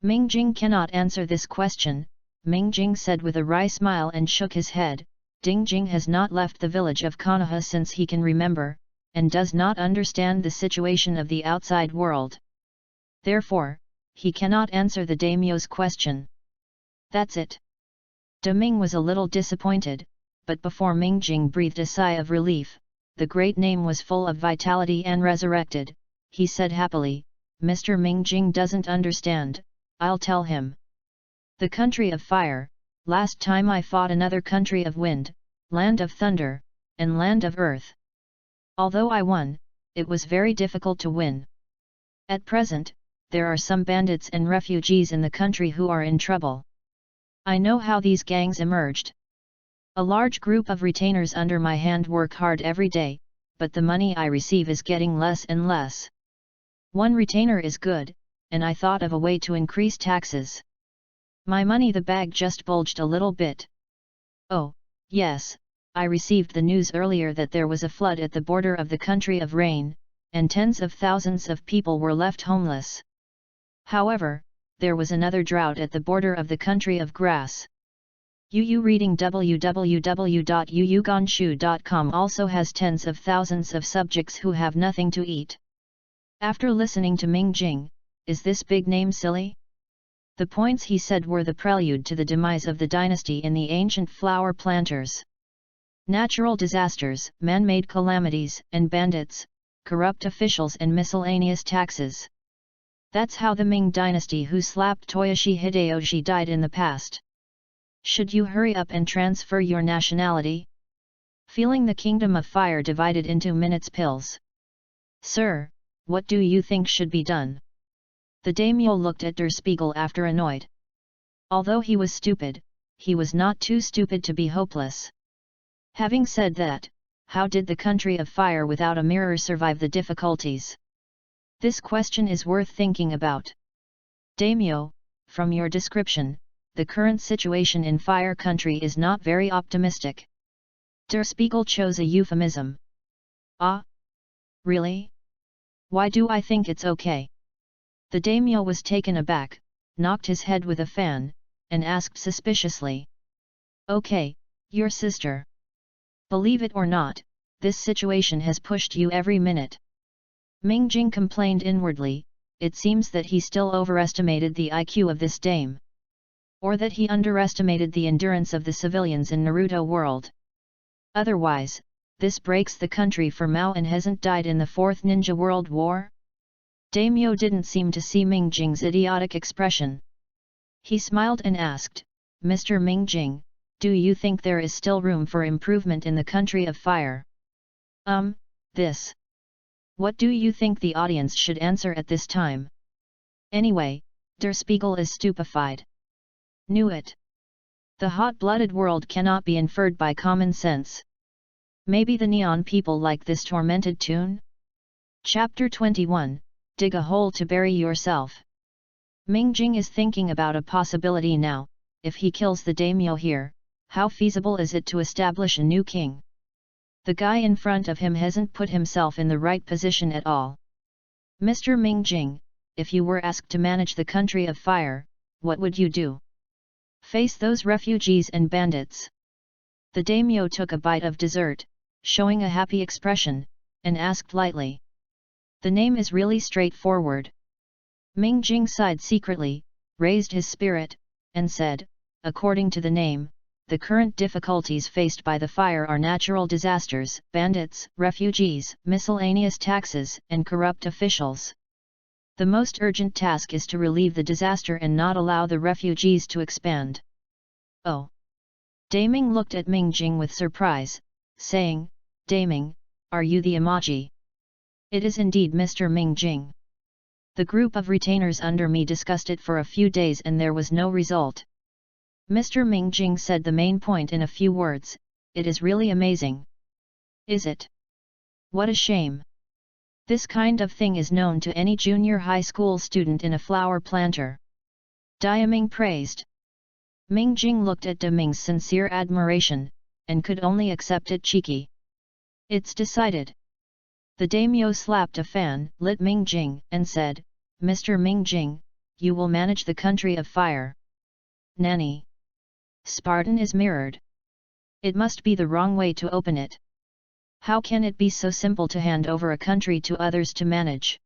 Mingjing cannot answer this question, Mingjing said with a wry smile and shook his head. Dingjing has not left the village of Konoha since he can remember, and does not understand the situation of the outside world. Therefore, he cannot answer the daimyo's question. That's it. Daming was a little disappointed, but before Mingjing breathed a sigh of relief, the great name was full of vitality and resurrected. He said happily, "Mr. Mingjing doesn't understand, I'll tell him. The country of fire, last time I fought another country of wind, land of thunder, and land of earth. Although I won, it was very difficult to win. At present, there are some bandits and refugees in the country who are in trouble. I know how these gangs emerged. A large group of retainers under my hand work hard every day, but the money I receive is getting less and less. One retainer is good, and I thought of a way to increase taxes. My money the bag just bulged a little bit. Oh, yes, I received the news earlier that there was a flood at the border of the country of rain, and tens of thousands of people were left homeless. However, there was another drought at the border of the country of grass. UU reading www.uuganshu.com also has tens of thousands of subjects who have nothing to eat. After listening to Ming Jing, is this big name silly? The points he said were the prelude to the demise of the dynasty in the ancient flower planters. Natural disasters, man-made calamities, and bandits, corrupt officials and miscellaneous taxes. That's how the Ming dynasty who slapped Toyoshi Hideyoshi died in the past. Should you hurry up and transfer your nationality? Feeling the kingdom of fire divided into minutes pills. Sir, what do you think should be done? The daimyo looked at Der Spiegel after annoyed. Although he was stupid, he was not too stupid to be hopeless. Having said that, how did the country of fire without a mirror survive the difficulties? This question is worth thinking about. Daimyo, from your description, the current situation in fire country is not very optimistic. Der Spiegel chose a euphemism. Ah? Really? Why do I think it's okay? The daimyo was taken aback, knocked his head with a fan, and asked suspiciously. Okay, your sister. Believe it or not, this situation has pushed you every minute. Ming Jing complained inwardly, it seems that he still overestimated the IQ of this dame. Or that he underestimated the endurance of the civilians in Naruto World. Otherwise, this breaks the country for Mao and hasn't died in the Fourth Ninja World War? Daimyo didn't seem to see Ming Jing's idiotic expression. He smiled and asked, Mr. Ming Jing, do you think there is still room for improvement in the country of fire? This. What do you think the audience should answer at this time? Anyway, Der Spiegel is stupefied. Knew it. The hot-blooded world cannot be inferred by common sense. Maybe the neon people like this tormented tune? Chapter 21, Dig a hole to bury yourself. Ming Jing is thinking about a possibility now. If he kills the daimyo here, how feasible is it to establish a new king? The guy in front of him hasn't put himself in the right position at all. Mr. Ming Jing, if you were asked to manage the country of fire, what would you do? Face those refugees and bandits. The daimyo took a bite of dessert, showing a happy expression, and asked lightly. The name is really straightforward. Ming Jing sighed secretly, raised his spirit, and said, according to the name, the current difficulties faced by the fire are natural disasters, bandits, refugees, miscellaneous taxes, and corrupt officials. The most urgent task is to relieve the disaster and not allow the refugees to expand. Oh! Daming looked at Ming Jing with surprise, saying, Daming, are you the emoji? It is indeed Mr. Ming Jing. The group of retainers under me discussed it for a few days and there was no result. Mr. Ming Jing said the main point in a few words, it is really amazing. Is it? What a shame. This kind of thing is known to any junior high school student in a flower planter. Diaming praised. Ming Jing looked at Daming's sincere admiration, and could only accept it cheeky. It's decided. The daimyo slapped a fan, lit Ming Jing, and said, Mr. Ming Jing, you will manage the country of fire. Nanny. Spartan is mirrored. It must be the wrong way to open it. How can it be so simple to hand over a country to others to manage?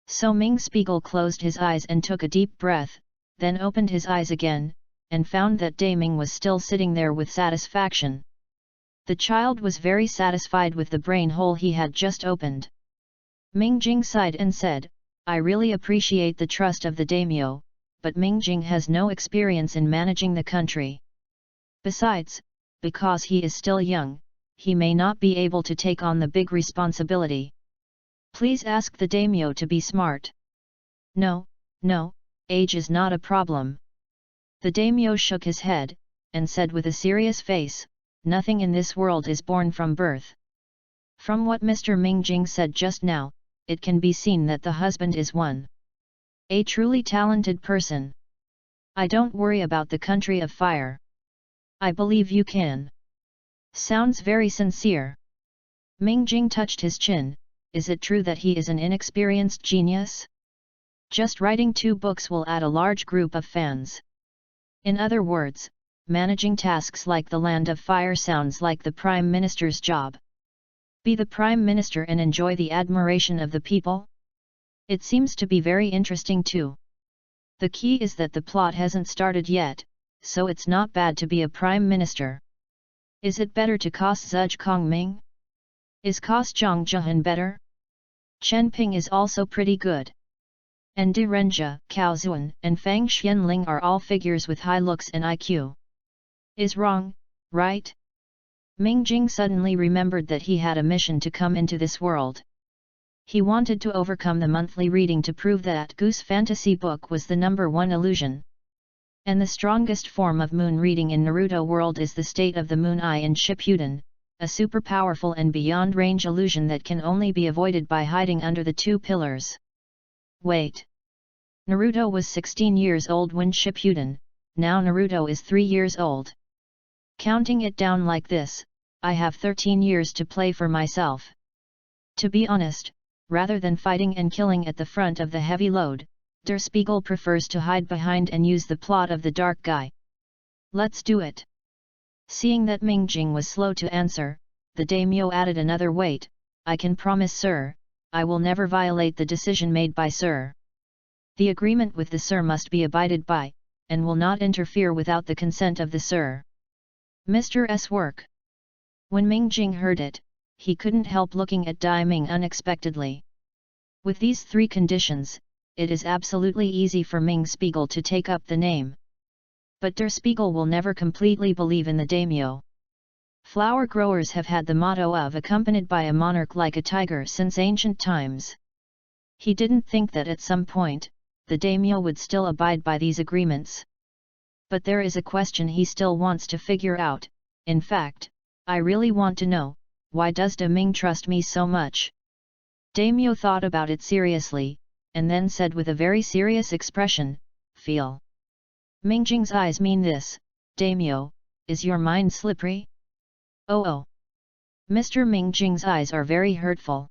So Ming Spiegel closed his eyes and took a deep breath, then opened his eyes again, and found that Daming was still sitting there with satisfaction. The child was very satisfied with the brain hole he had just opened. Ming Jing sighed and said, I really appreciate the trust of the daimyo, but Ming Jing has no experience in managing the country. Besides, because he is still young, he may not be able to take on the big responsibility. Please ask the daimyo to be smart. No, age is not a problem. The daimyo shook his head, and said with a serious face, nothing in this world is born from birth. From what Mr. Ming Jing said just now, it can be seen that the husband is a truly talented person. I don't worry about the country of fire. I believe you can. Sounds very sincere. Ming Jing touched his chin, is it true that he is an inexperienced genius? Just writing 2 books will add a large group of fans. In other words, managing tasks like the Land of Fire sounds like the Prime Minister's job. Be the Prime Minister and enjoy the admiration of the people? It seems to be very interesting too. The key is that the plot hasn't started yet, so it's not bad to be a prime minister. Is it better to cast Zhuge Kongming? Is cast Zhang Zhihan better? Chen Ping is also pretty good. And Di Renjia, Cao Zuan, and Fang Xianling are all figures with high looks and IQ. Is wrong, right? Ming Jing suddenly remembered that he had a mission to come into this world. He wanted to overcome the monthly reading to prove that Goose Fantasy book was the #1 illusion. And the strongest form of moon reading in Naruto World is the state of the moon eye in Shippuden, a super powerful and beyond range illusion that can only be avoided by hiding under the 2 pillars. Wait. Naruto was 16 years old when Shippuden, now Naruto is 3 years old. Counting it down like this, I have 13 years to play for myself. To be honest, rather than fighting and killing at the front of the heavy load, Der Spiegel prefers to hide behind and use the plot of the dark guy. Let's do it. Seeing that Ming Jing was slow to answer, the daimyo added another wait. I can promise sir, I will never violate the decision made by sir. The agreement with the sir must be abided by, and will not interfere without the consent of the sir. Mr. S. work. When Ming Jing heard it, he couldn't help looking at Dai Ming unexpectedly. With these 3 conditions, it is absolutely easy for Ming Spiegel to take up the name. But Der Spiegel will never completely believe in the daimyo. Flower growers have had the motto of accompanied by a monarch like a tiger since ancient times. He didn't think that at some point, the daimyo would still abide by these agreements. But there is a question he still wants to figure out. In fact, I really want to know, why does Da Ming trust me so much? Daimyo thought about it seriously, and then said with a very serious expression, feel. Ming Jing's eyes mean this, daimyo, is your mind slippery? Oh. Mr. Ming Jing's eyes are very hurtful.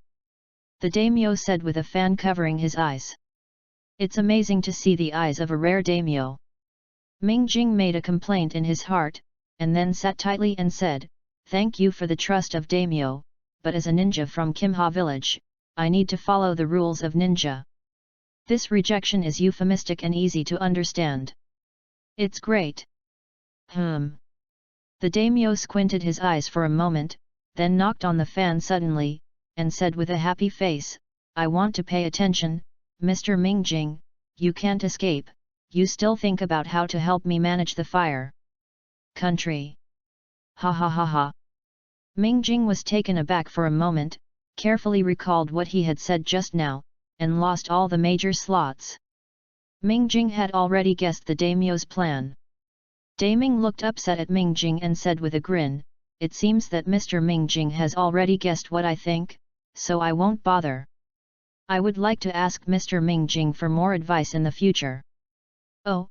The daimyo said with a fan covering his eyes. It's amazing to see the eyes of a rare daimyo. Ming Jing made a complaint in his heart, and then sat tightly and said, thank you for the trust of daimyo, but as a ninja from Kimha village, I need to follow the rules of ninja. This rejection is euphemistic and easy to understand. It's great. The daimyo squinted his eyes for a moment, then knocked on the fan suddenly, and said with a happy face, I want to pay attention, Mr. Ming Jing, you can't escape, you still think about how to help me manage the fire. Country. Ha ha ha ha. Ming Jing was taken aback for a moment, carefully recalled what he had said just now, and lost all the major slots. Ming Jing had already guessed the daimyo's plan. Daiming looked upset at Ming Jing and said with a grin, it seems that Mr. Ming Jing has already guessed what I think, so I won't bother. I would like to ask Mr. Ming Jing for more advice in the future. Oh.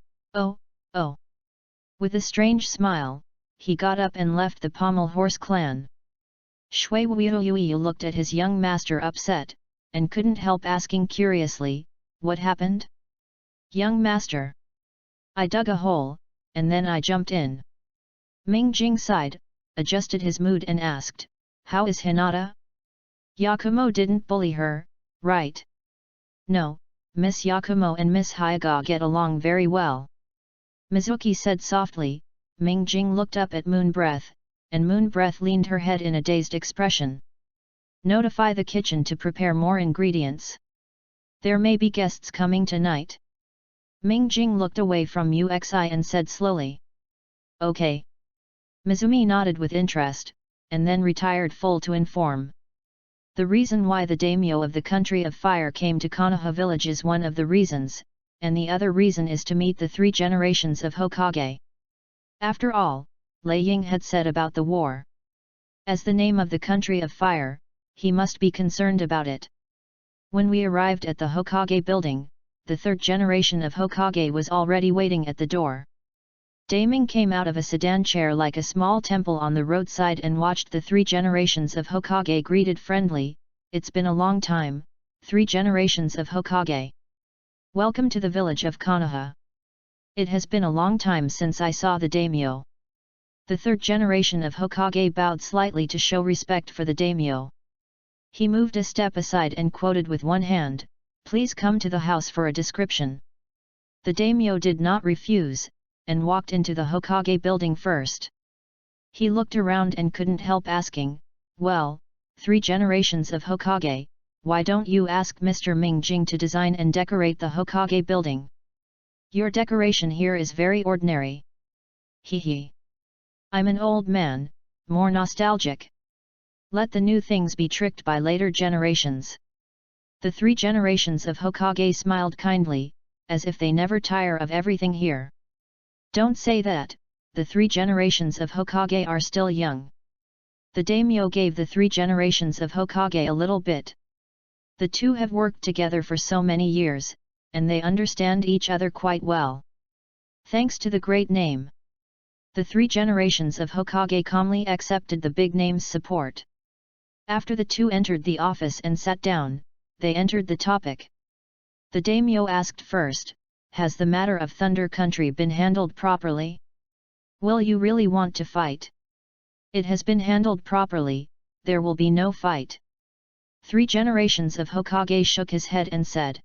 With a strange smile, he got up and left the Pommel Horse clan. Shui Wuyu looked at his young master upset, and couldn't help asking curiously, what happened? Young master. I dug a hole, and then I jumped in. Ming Jing sighed, adjusted his mood and asked, how is Hinata? Yakumo didn't bully her, right? No, Miss Yakumo and Miss Hyaga get along very well. Mizuki said softly. Ming Jing looked up at Moon Breath, and Moon Breath leaned her head in a dazed expression. Notify the kitchen to prepare more ingredients. There may be guests coming tonight. Ming Jing looked away from Uxi and said slowly. Okay. Mizumi nodded with interest, and then retired full to inform. The reason why the daimyo of the country of fire came to Konoha village is one of the reasons, and the other reason is to meet the 3 generations of Hokage. After all, Lei Ying had said about the war. As the name of the country of fire, he must be concerned about it. When we arrived at the Hokage building, the 3rd generation of Hokage was already waiting at the door. Daming came out of a sedan chair like a small temple on the roadside and watched the 3 generations of Hokage greeted friendly. It's been a long time, 3 generations of Hokage. Welcome to the village of Konoha. It has been a long time since I saw the daimyo. The 3rd generation of Hokage bowed slightly to show respect for the daimyo. He moved a step aside and quoted with one hand, please come to the house for a description. The daimyo did not refuse, and walked into the Hokage building first. He looked around and couldn't help asking, well, 3 generations of Hokage, why don't you ask Mr. Mingjing to design and decorate the Hokage building? Your decoration here is very ordinary. Hee. I'm an old man, more nostalgic. Let the new things be tricked by later generations. The 3 generations of Hokage smiled kindly, as if they never tire of everything here. Don't say that, the 3 generations of Hokage are still young. The daimyo gave the 3 generations of Hokage a little bit. The two have worked together for so many years, and they understand each other quite well. Thanks to the great name. The 3 generations of Hokage calmly accepted the big name's support. After the two entered the office and sat down, they entered the topic. The daimyo asked first, has the matter of Thunder Country been handled properly? Will you really want to fight? It has been handled properly, there will be no fight. 3 generations of Hokage shook his head and said.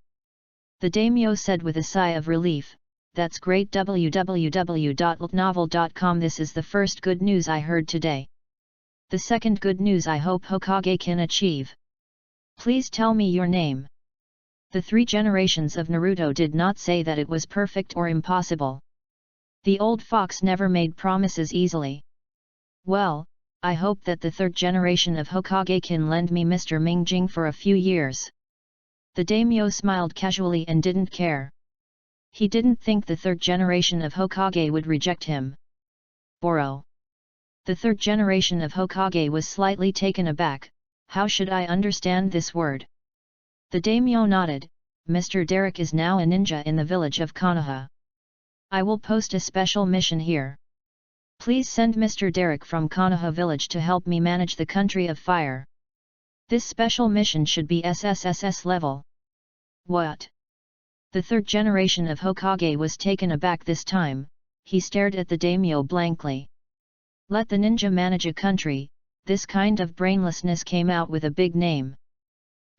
The daimyo said with a sigh of relief, that's great. www.novel.com. This is the first good news I heard today. The second good news I hope Hokage can achieve. Please tell me your name. The 3 generations of Naruto did not say that it was perfect or impossible. The old fox never made promises easily. Well, I hope that the 3rd generation of Hokage can lend me Mr. Mingjing for a few years. The daimyo smiled casually and didn't care. He didn't think the 3rd generation of Hokage would reject him. Borrow. The 3rd generation of Hokage was slightly taken aback. How should I understand this word? The daimyo nodded. Mr. Derek is now a ninja in the village of Konoha. I will post a special mission here. Please send Mr. Derek from Konoha village to help me manage the country of fire. This special mission should be SSSS level. What? The 3rd generation of Hokage was taken aback this time. He stared at the daimyo blankly. Let the ninja manage a country, this kind of brainlessness came out with a big name.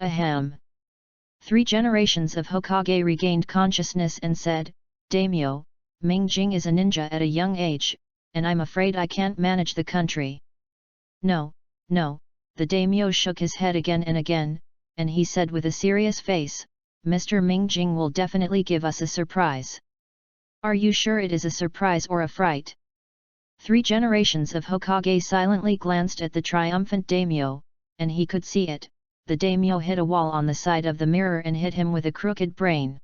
Ahem. 3 generations of Hokage regained consciousness and said, daimyo, Mingjing is a ninja at a young age, and I'm afraid I can't manage the country. No, the daimyo shook his head again and again, and he said with a serious face, Mr. Mingjing will definitely give us a surprise. Are you sure it is a surprise or a fright? 3 generations of Hokage silently glanced at the triumphant daimyo, and he could see it, the daimyo hit a wall on the side of the mirror and hit him with a crooked brain.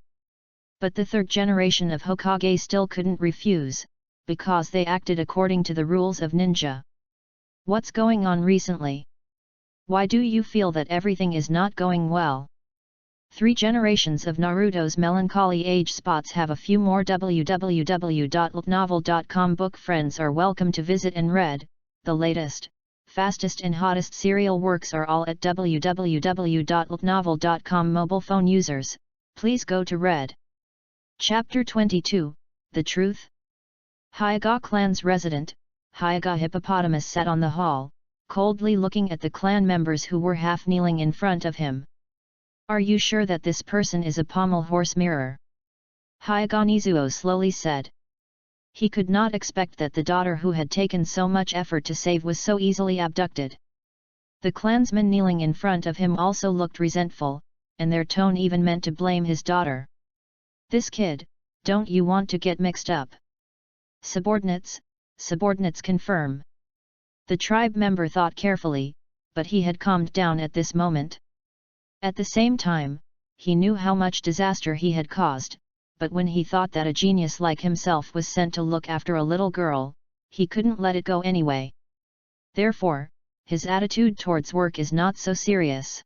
But the 3rd generation of Hokage still couldn't refuse, because they acted according to the rules of ninja. What's going on recently? Why do you feel that everything is not going well? 3 generations of Naruto's melancholy age spots have a few more. www.novel.com. Book friends are welcome to visit and read. The latest, fastest and hottest serial works are all at www.novel.com. Mobile phone users, please go to read. Chapter 22, The Truth. Hyuga clan's resident, Hyuga Hippopotamus sat on the hall, coldly looking at the clan members who were half kneeling in front of him. Are you sure that this person is a pommel horse mirror? Hyuga Nizuo slowly said. He could not expect that the daughter who had taken so much effort to save was so easily abducted. The clansmen kneeling in front of him also looked resentful, and their tone even meant to blame his daughter. This kid, don't you want to get mixed up? Subordinates confirm. The tribe member thought carefully, but he had calmed down at this moment. At the same time, he knew how much disaster he had caused, but when he thought that a genius like himself was sent to look after a little girl, he couldn't let it go anyway. Therefore, his attitude towards work is not so serious.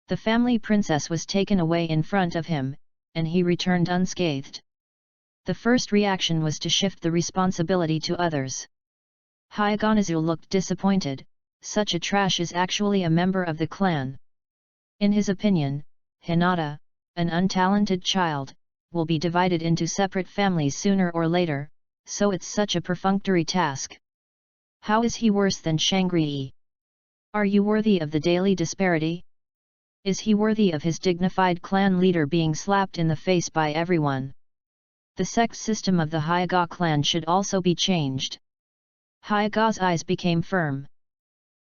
The family princess was taken away in front of him, and he returned unscathed. The first reaction was to shift the responsibility to others. Hyuga Nizuo looked disappointed. Such a trash is actually a member of the clan. In his opinion, Hinata, an untalented child, will be divided into separate families sooner or later, so it's such a perfunctory task. How is he worse than Shangri-Yi? Are you worthy of the daily disparity? Is he worthy of his dignified clan leader being slapped in the face by everyone? The sex system of the Hyuga clan should also be changed. Hyuga's eyes became firm.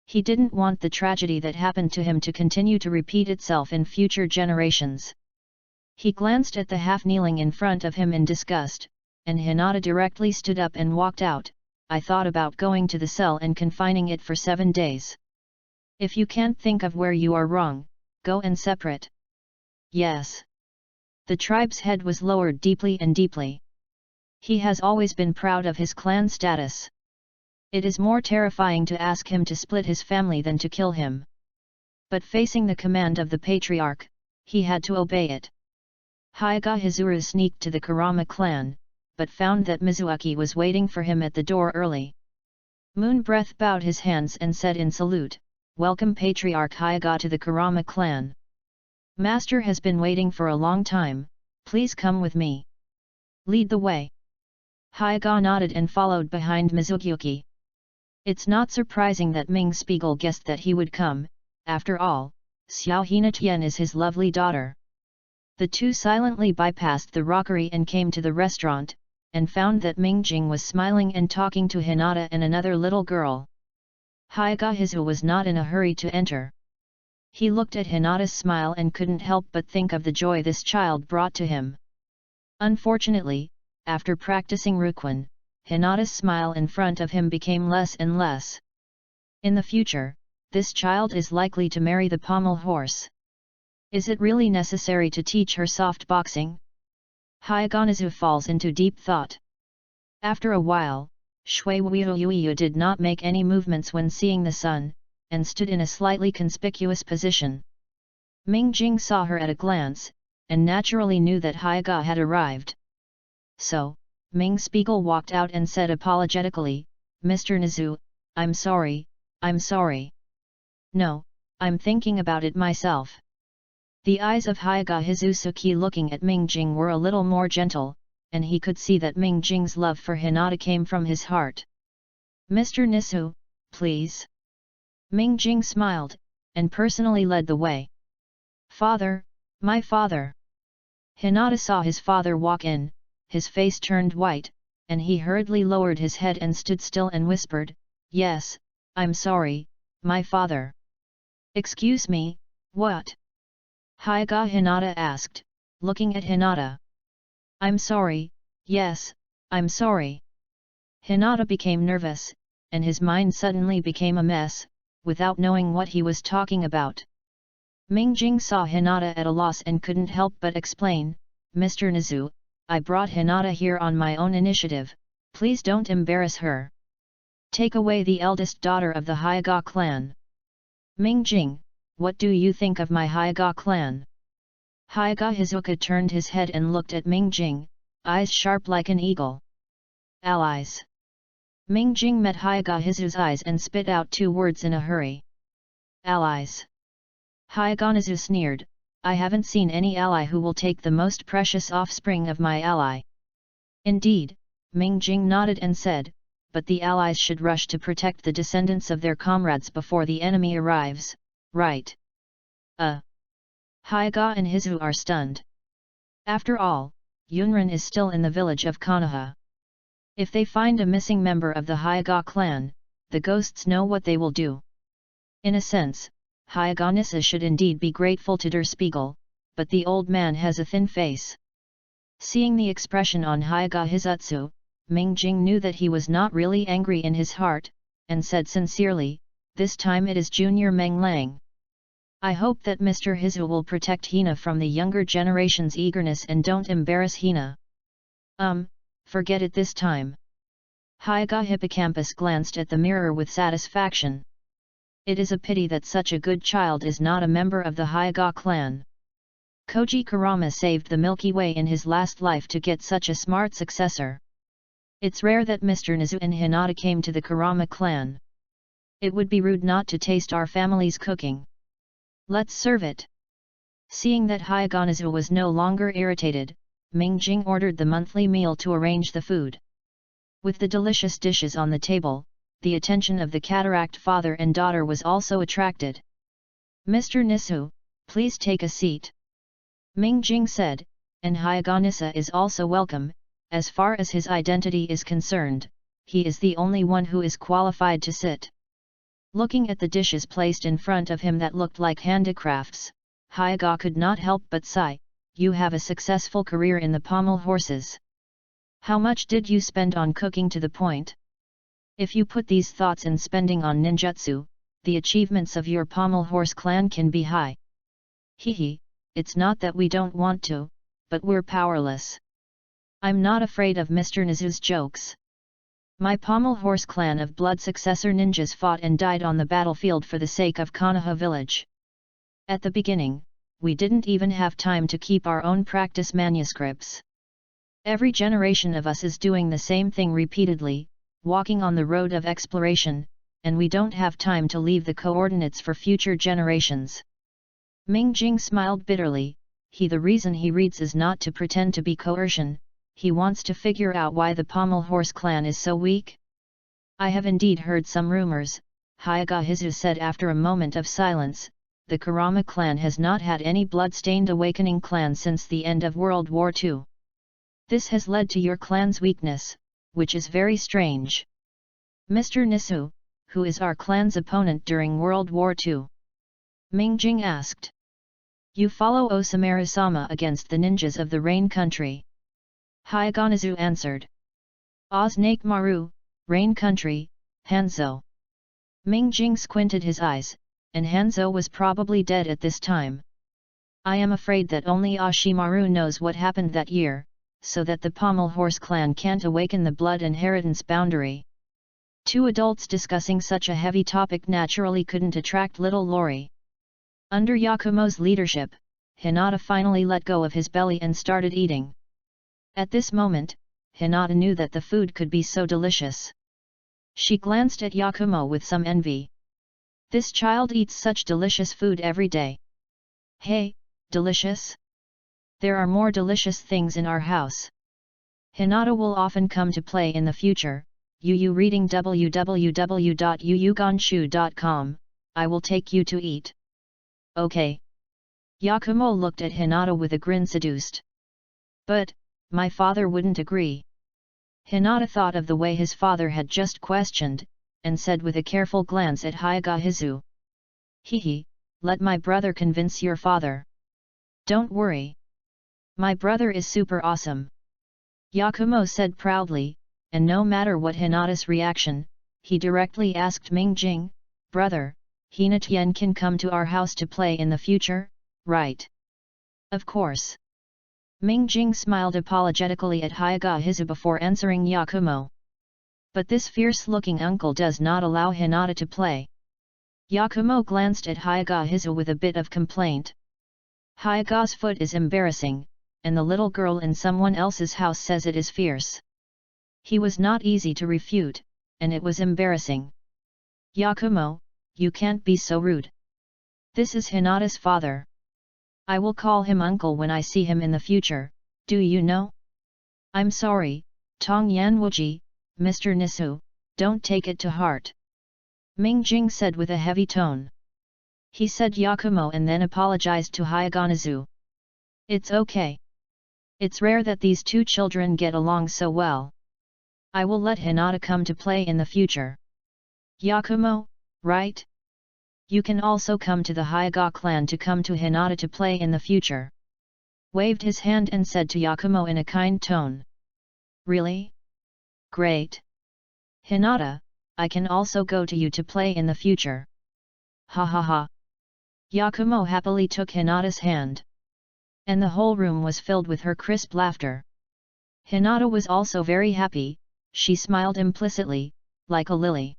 He didn't want the tragedy that happened to him to continue to repeat itself in future generations. He glanced at the half-kneeling in front of him in disgust, and Hinata directly stood up and walked out. I thought about going to the cell and confining it for 7 days. If you can't think of where you are wrong, go and separate. Yes. The tribe's head was lowered deeply and deeply. He has always been proud of his clan status. It is more terrifying to ask him to split his family than to kill him. But facing the command of the patriarch, he had to obey it. Hyuga Hizuru sneaked to the Kurama clan, but found that Mizuaki was waiting for him at the door early. Moonbreath bowed his hands and said in salute, "Welcome Patriarch Hyuga to the Kurama clan. Master has been waiting for a long time, please come with me. Lead the way." Hyuga nodded and followed behind Mizuki. It's not surprising that Ming Spiegel guessed that he would come, after all, Xiao Hina Tian is his lovely daughter. The two silently bypassed the rockery and came to the restaurant, and found that Ming Jing was smiling and talking to Hinata and another little girl. Hyuga Hizuru was not in a hurry to enter. He looked at Hinata's smile and couldn't help but think of the joy this child brought to him. Unfortunately, after practicing Rukwon, Hinata's smile in front of him became less and less. In the future, this child is likely to marry the pommel horse. Is it really necessary to teach her soft boxing? Hyuga Hizuru falls into deep thought. After a while, Shui Wuiyuyu did not make any movements when seeing the sun, and stood in a slightly conspicuous position. Ming Jing saw her at a glance, and naturally knew that Hyuga had arrived. So, Ming Spiegel walked out and said apologetically, "Mr. Nizu, I'm sorry, I'm sorry. No, I'm thinking about it myself." The eyes of Hyuga Hizusuke looking at Ming Jing were a little more gentle, and he could see that Ming Jing's love for Hinata came from his heart. "Mr. Nisu, please." Ming Jing smiled, and personally led the way. "Father, my father." Hinata saw his father walk in, his face turned white, and he hurriedly lowered his head and stood still and whispered, "Yes, I'm sorry, my father." "Excuse me, what?" Hyuga Hinata asked, looking at Hinata. "I'm sorry, yes, I'm sorry." Hinata became nervous, and his mind suddenly became a mess, without knowing what he was talking about. Ming Jing saw Hinata at a loss and couldn't help but explain, "Mr. Nizu, I brought Hinata here on my own initiative, please don't embarrass her. Take away the eldest daughter of the Hyuga clan." "Ming Jing, what do you think of my Hyuga clan?" Hyuga Hizuka turned his head and looked at Ming Jing, eyes sharp like an eagle. "Allies." Ming Jing met Hyuga Hizu's eyes and spit out 2 words in a hurry. "Allies." Hyuga Hizu sneered, "I haven't seen any ally who will take the most precious offspring of my ally." "Indeed," Ming Jing nodded and said, "but the allies should rush to protect the descendants of their comrades before the enemy arrives, right?" Hyuga and Hizu are stunned. After all, Yunrin is still in the village of Konoha. If they find a missing member of the Hyuga clan, the ghosts know what they will do. In a sense, Hyuga Nissa should indeed be grateful to Der Spiegel, but the old man has a thin face. Seeing the expression on Hyuga Hizutsu, Ming Jing knew that he was not really angry in his heart, and said sincerely, "This time it is Junior Meng Lang. I hope that Mr. Hizu will protect Hina from the younger generation's eagerness and don't embarrass Hina." Forget it this time." Hyuga Hippocampus glanced at the mirror with satisfaction. It is a pity that such a good child is not a member of the Hyuga clan. Koji Kurama saved the Milky Way in his last life to get such a smart successor. It's rare that Mr. Nizu and Hinata came to the Kurama clan. It would be rude not to taste our family's cooking. Let's serve it. Seeing that Hyuga Nizu was no longer irritated, Ming Jing ordered the monthly meal to arrange the food. With the delicious dishes on the table, the attention of the cataract father and daughter was also attracted. "Mr. Nisu, Please take a seat. Ming Jing said, and Hyagonisa is also welcome. As far as his identity is concerned, he is the only one who is qualified to sit. Looking at the dishes placed in front of him that looked like handicrafts, Hyaga could not help but sigh. You have a successful career in the pommel horses. How much did you spend on cooking to the point? If you put these thoughts in spending on ninjutsu, the achievements of your pommel horse clan can be high. Hehe, it's not that we don't want to, but we're powerless. I'm not afraid of Mr. Nizu's jokes. My pommel horse clan of blood successor ninjas fought and died on the battlefield for the sake of Konoha village. At the beginning, we didn't even have time to keep our own practice manuscripts. Every generation of us is doing the same thing repeatedly, walking on the road of exploration, and we don't have time to leave the coordinates for future generations. Ming Jing smiled bitterly. The reason he reads is not to pretend to be coercion, he wants to figure out why the pommel horse clan is so weak. I have indeed heard some rumors, Hyaga Hizu said after a moment of silence. The Kurama clan has not had any blood-stained awakening clan since the end of World War II. This has led to your clan's weakness, which is very strange. Mr. Nisu, who is our clan's opponent during World War II? Ming Jing asked. You follow Osamu-sama against the ninjas of the Rain Country. Hyagonizu answered. Oznake Maru, Rain Country, Hanzo. Ming Jing squinted his eyes, and Hanzo was probably dead at this time. I am afraid that only Ashimaru knows what happened that year, so that the pommel horse clan can't awaken the blood inheritance boundary. Two adults discussing such a heavy topic naturally couldn't attract little Lori. Under Yakumo's leadership, Hinata finally let go of his belly and started eating. At this moment, Hinata knew that the food could be so delicious. She glanced at Yakumo with some envy. This child eats such delicious food every day. Hey, delicious? There are more delicious things in our house. Hinata will often come to play in the future. Yu reading www.yuyugonshu.com. I will take you to eat. Okay. Yakumo looked at Hinata with a grin seduced. But, my father wouldn't agree. Hinata thought of the way his father had just questioned, and said with a careful glance at Hyaga Hizu. Hehe, let my brother convince your father. Don't worry. My brother is super awesome. Yakumo said proudly, and no matter what Hinata's reaction, he directly asked Ming Jing, Brother, Hinata can come to our house to play in the future, right? Of course. Ming Jing smiled apologetically at Hyaga Hizu before answering Yakumo. But this fierce-looking uncle does not allow Hinata to play. Yakumo glanced at Hyaga Hizu with a bit of complaint. Hyaga's foot is embarrassing, and the little girl in someone else's house says it is fierce. He was not easy to refute, and it was embarrassing. Yakumo, you can't be so rude. This is Hinata's father. I will call him uncle when I see him in the future, do you know? I'm sorry, Tong Yanwuji, Mr. Nisu, don't take it to heart. Ming Jing said with a heavy tone. He said Yakumo and then apologized to Hyagonizu. It's okay. It's rare that these two children get along so well. I will let Hinata come to play in the future. Yakumo, right? You can also come to the Hyaga clan to come to Hinata to play in the future. Waved his hand and said to Yakumo in a kind tone. Really? Great. Hinata, I can also go to you to play in the future. Ha ha ha. Yakumo happily took Hinata's hand. And the whole room was filled with her crisp laughter. Hinata was also very happy, she smiled implicitly, like a lily.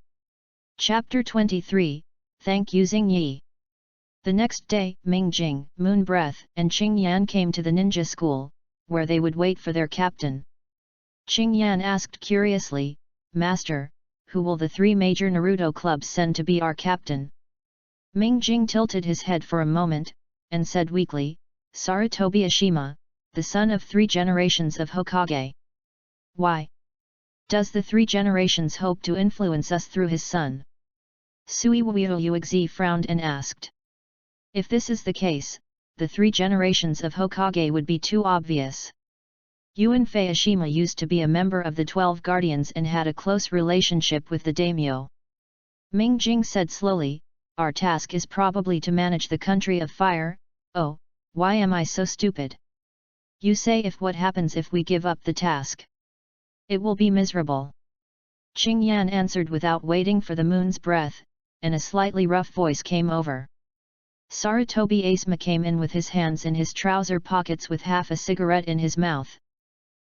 Chapter 23, Thank You Xing Yi. The next day, Ming Jing, Moon Breath, and Qing Yan came to the ninja school, where they would wait for their captain. Qing Yan asked curiously, Master, who will the three major Naruto clubs send to be our captain? Ming Jing tilted his head for a moment, and said weakly, Sarutobi Ashima, the son of 3 generations of Hokage. Why? Does the 3 generations hope to influence us through his son? Sui Wuyu Uexi frowned and asked. If this is the case, the 3 generations of Hokage would be too obvious. Yuanfei Ashima used to be a member of the 12 Guardians and had a close relationship with the daimyo. Ming Jing said slowly, our task is probably to manage the country of fire. Oh, why am I so stupid? You say if what happens if we give up the task? It will be miserable. Qing Yan answered without waiting for the moon's breath, and a slightly rough voice came over. Sarutobi Asma came in with his hands in his trouser pockets with half a cigarette in his mouth.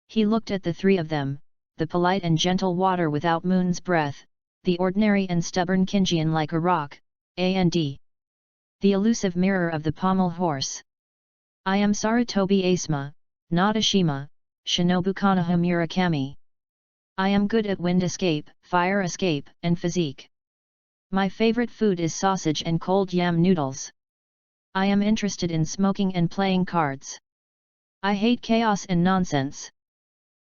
He looked at the 3 of them, the polite and gentle water without moon's breath, the ordinary and stubborn Kinjian like a rock, and the elusive mirror of the pommel horse. I am Sarutobi Asma, not Ashima, Shinobu Konoha Murakami. I am good at wind escape, fire escape, and physique. My favorite food is sausage and cold yam noodles. I am interested in smoking and playing cards. I hate chaos and nonsense.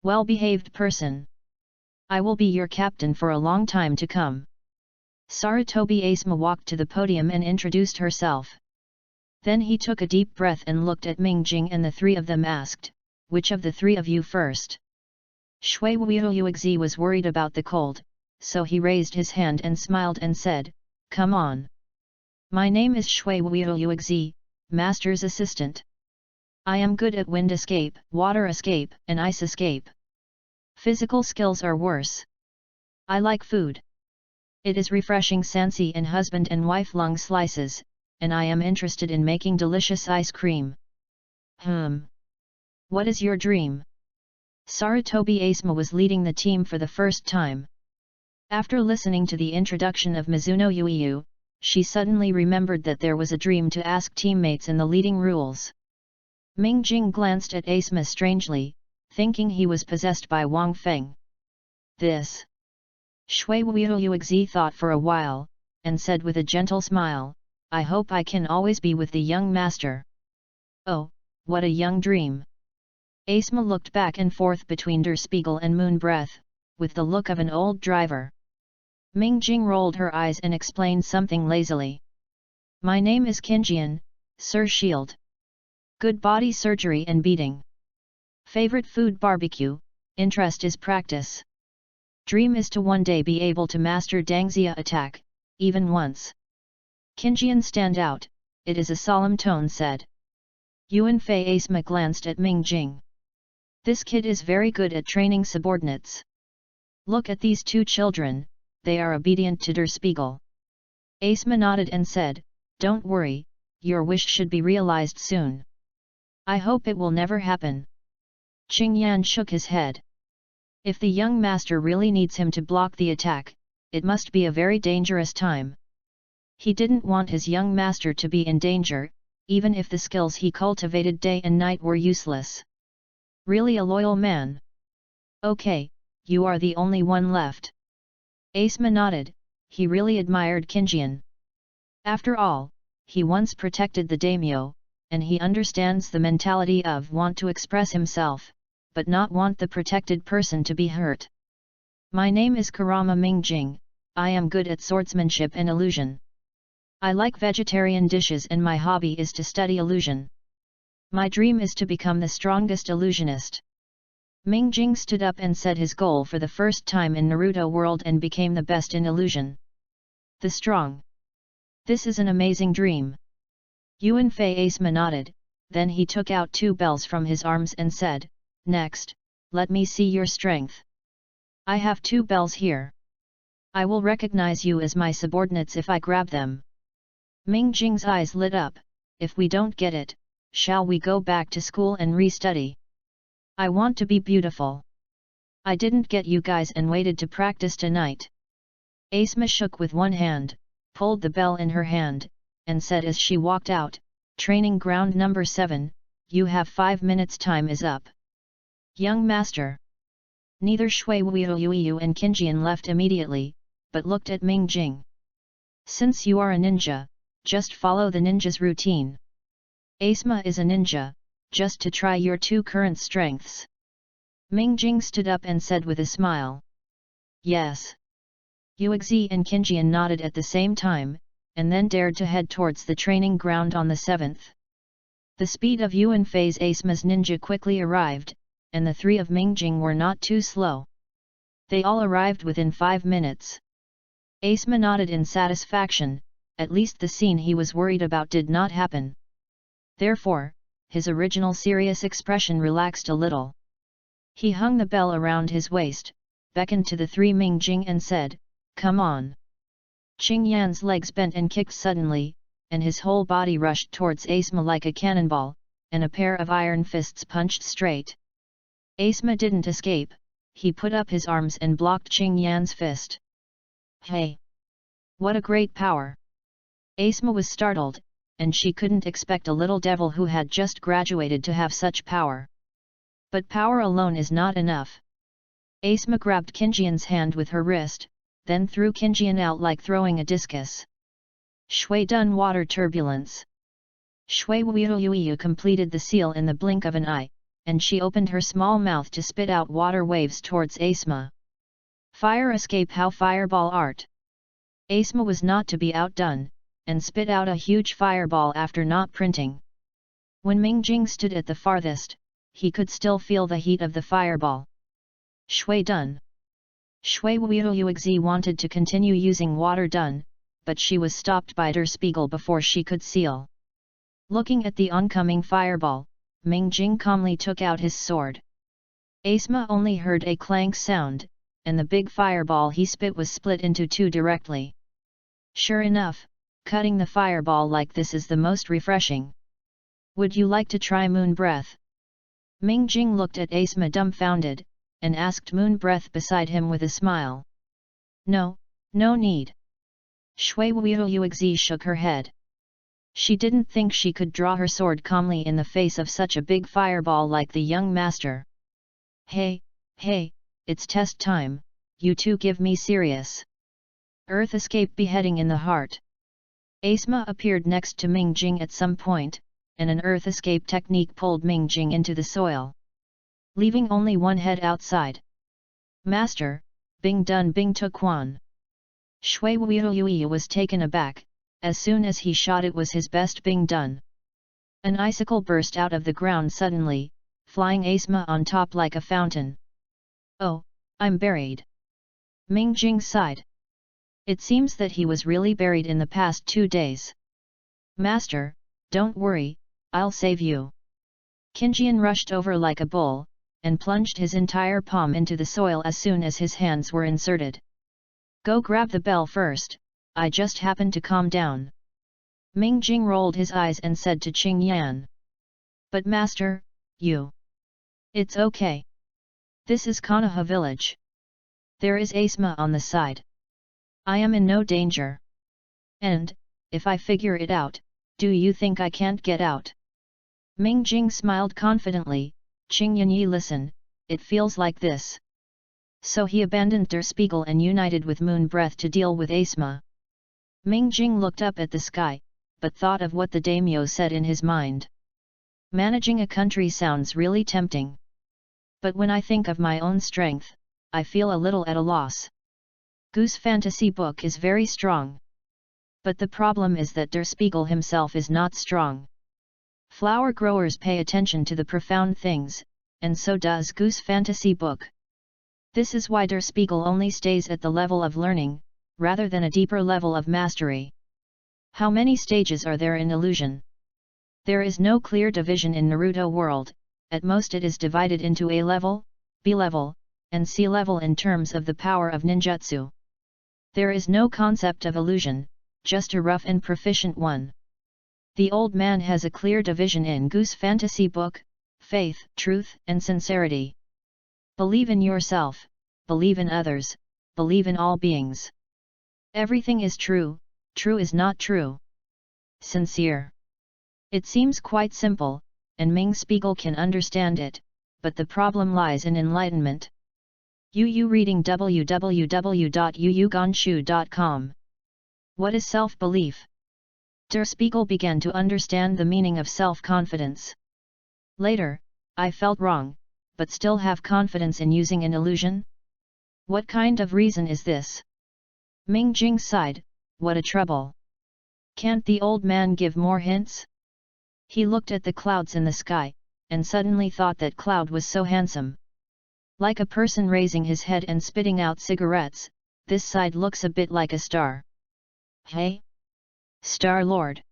Well-behaved person. I will be your captain for a long time to come. Sarutobi Asma walked to the podium and introduced herself. Then he took a deep breath and looked at Ming Jing, and the 3 of them asked, which of the 3 of you first? Shui Wuoyuexi was worried about the cold, so he raised his hand and smiled and said, come on. My name is Shui Wuoyuexi, Master's assistant. I am good at wind escape, water escape, and ice escape. Physical skills are worse. I like food. It is refreshing sansi and husband and wife lung slices, and I am interested in making delicious ice cream. What is your dream? Sarutobi Asma was leading the team for the first time. After listening to the introduction of Mizuno Yuiyu, she suddenly remembered that there was a dream to ask teammates in the leading rules. Ming Jing glanced at Asma strangely, thinking he was possessed by Wang Feng. This. Shui Wuoyuexi thought for a while, and said with a gentle smile, I hope I can always be with the young master. Oh, what a young dream! Asma looked back and forth between Der Spiegel and Moon Breath, with the look of an old driver. Ming Jing rolled her eyes and explained something lazily. My name is Kinjian, Sir Shield. Good body surgery and beating. Favorite food barbecue, interest is practice. Dream is to one day be able to master Dangxia attack, even once. Kinjian stand out, it is a solemn tone said. Yuanfei Asma glanced at Ming Jing. This kid is very good at training subordinates. Look at these 2 children, they are obedient to Der Spiegel. Asma nodded and said, don't worry, your wish should be realized soon. I hope it will never happen. Qing Yan shook his head. If the young master really needs him to block the attack, it must be a very dangerous time. He didn't want his young master to be in danger, even if the skills he cultivated day and night were useless. Really a loyal man. Okay, you are the only one left. Asma nodded, he really admired Kinjian. After all, he once protected the daimyo, and he understands the mentality of want to express himself, but not want the protected person to be hurt. My name is Kurama Ming Jing, I am good at swordsmanship and illusion. I like vegetarian dishes and my hobby is to study illusion. My dream is to become the strongest illusionist. Ming Jing stood up and said his goal for the first time in Naruto World and became the best in illusion. The strong. This is an amazing dream. Yuanfei Asma nodded, then he took out 2 bells from his arms and said, next, let me see your strength. I have 2 bells here. I will recognize you as my subordinates if I grab them. Ming Jing's eyes lit up, if we don't get it, shall we go back to school and re-study? I want to be beautiful. I didn't get you guys and waited to practice tonight. Asma shook with one hand, pulled the bell in her hand, and said as she walked out, training ground number 7, you have 5 minutes, time is up. Young master. Neither Shui Wuoyu and Kinjian left immediately, but looked at Ming Jing. Since you are a ninja, just follow the ninja's routine. Asma is a ninja, just to try your 2 current strengths. Ming Jing stood up and said with a smile. Yes. Yuexi and Kinjian nodded at the same time, and then dared to head towards the training ground on the 7th. The speed of Yuan Fei's Asema's ninja quickly arrived, and the three of Mingjing were not too slow. They all arrived within 5 minutes. Asema nodded in satisfaction, at least the scene he was worried about did not happen. Therefore, his original serious expression relaxed a little. He hung the bell around his waist, beckoned to the three Mingjing and said, "Come on." Qing Yan's legs bent and kicked suddenly, and his whole body rushed towards Asema like a cannonball, and a pair of iron fists punched straight. Asema didn't escape, he put up his arms and blocked Qing Yan's fist. "Hey! What a great power!" Asema was startled, and she couldn't expect a little devil who had just graduated to have such power. But power alone is not enough. Asema grabbed Qingyan's hand with her wrist, then threw Qingyan out like throwing a discus. Shui Dun water turbulence. Shui Wuyu completed the seal in the blink of an eye, and she opened her small mouth to spit out water waves towards Asema. Fire escape how fireball art. Asema was not to be outdone, and spit out a huge fireball after not printing. When Mingjing stood at the farthest, he could still feel the heat of the fireball. Shui Dun. Shui Wuyu wanted to continue using water dun, but she was stopped by Der Spiegel before she could seal. Looking at the oncoming fireball, Mingjing calmly took out his sword. Asema only heard a clank sound, and the big fireball he spit was split into two directly. Sure enough, cutting the fireball like this is the most refreshing. Would you like to try moon breath? Mingjing looked at Asema dumbfounded, and asked moon breath beside him with a smile. No, no need. Shui Wuyu shook her head. She didn't think she could draw her sword calmly in the face of such a big fireball like the young master. Hey, it's test time, you two give me serious. Earth escape beheading in the heart. Asema appeared next to Mingjing at some point, and an earth escape technique pulled Mingjing into the soil, leaving only one head outside. Master, Bing Dun Bing Tu Quan. Shui Wuyu was taken aback, as soon as he shot it was his best Bing Dun. An icicle burst out of the ground suddenly, flying Asema on top like a fountain. Oh, I'm buried. Mingjing sighed. It seems that he was really buried in the past 2 days. Master, don't worry, I'll save you. Qingyan rushed over like a bull, and plunged his entire palm into the soil as soon as his hands were inserted. Go grab the bell first, I just happened to calm down. Mingjing rolled his eyes and said to Qingyan. But master, you. It's okay. This is Konoha village. There is Asema on the side. I am in no danger. And, if I figure it out, do you think I can't get out? Mingjing smiled confidently. Qingyan, listen, it feels like this. So he abandoned Der Spiegel and united with Moon Breath to deal with Asema. Mingjing looked up at the sky, but thought of what the daimyo said in his mind. Managing a country sounds really tempting. But when I think of my own strength, I feel a little at a loss. Goose fantasy book is very strong. But the problem is that Der Spiegel himself is not strong. Flower growers pay attention to the profound things, and so does Goose fantasy book. This is why Der Spiegel only stays at the level of learning, rather than a deeper level of mastery. How many stages are there in illusion? There is no clear division in Naruto World, at most it is divided into A level, B level, and C level in terms of the power of ninjutsu. There is no concept of illusion, just a rough and proficient one. The old man has a clear division in Goose fantasy book: faith, truth, and sincerity. Believe in yourself, believe in others, believe in all beings. Everything is true, true is not true. Sincere. It seems quite simple, and Ming Spiegel can understand it, but the problem lies in enlightenment. UU reading www.uuganshu.com. What is self-belief? Der Spiegel began to understand the meaning of self-confidence. Later, I felt wrong, but still have confidence in using an illusion? What kind of reason is this? Mingjing sighed, what a trouble. Can't the old man give more hints? He looked at the clouds in the sky, and suddenly thought that cloud was so handsome. Like a person raising his head and spitting out cigarettes, this side looks a bit like a star. Hey? Star Lord!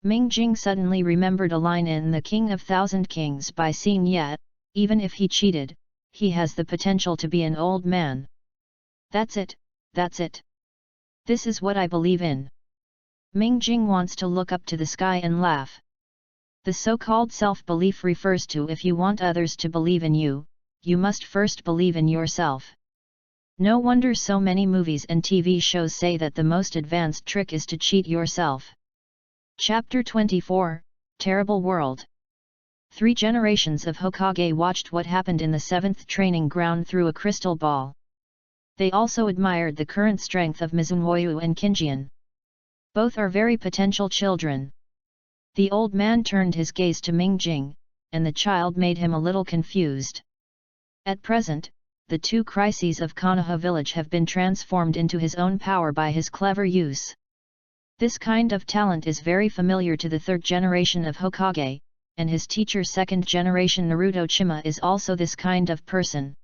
Ming Jing suddenly remembered a line in The King of Thousand Kings by Xin Ye, even if he cheated, he has the potential to be an old man. That's it, that's it. This is what I believe in. Ming Jing wants to look up to the sky and laugh. The so-called self-belief refers to if you want others to believe in you, you must first believe in yourself. No wonder so many movies and TV shows say that the most advanced trick is to cheat yourself. Chapter 24, Terrible World. 3 generations of Hokage watched what happened in the 7th training ground through a crystal ball. They also admired the current strength of Mizunwoyu and Kinjian. Both are very potential children. The old man turned his gaze to Ming Jing, and the child made him a little confused. At present, the 2 crises of Konoha village have been transformed into his own power by his clever use. This kind of talent is very familiar to the 3rd generation of Hokage, and his teacher 2nd generation Naruto Chima is also this kind of person.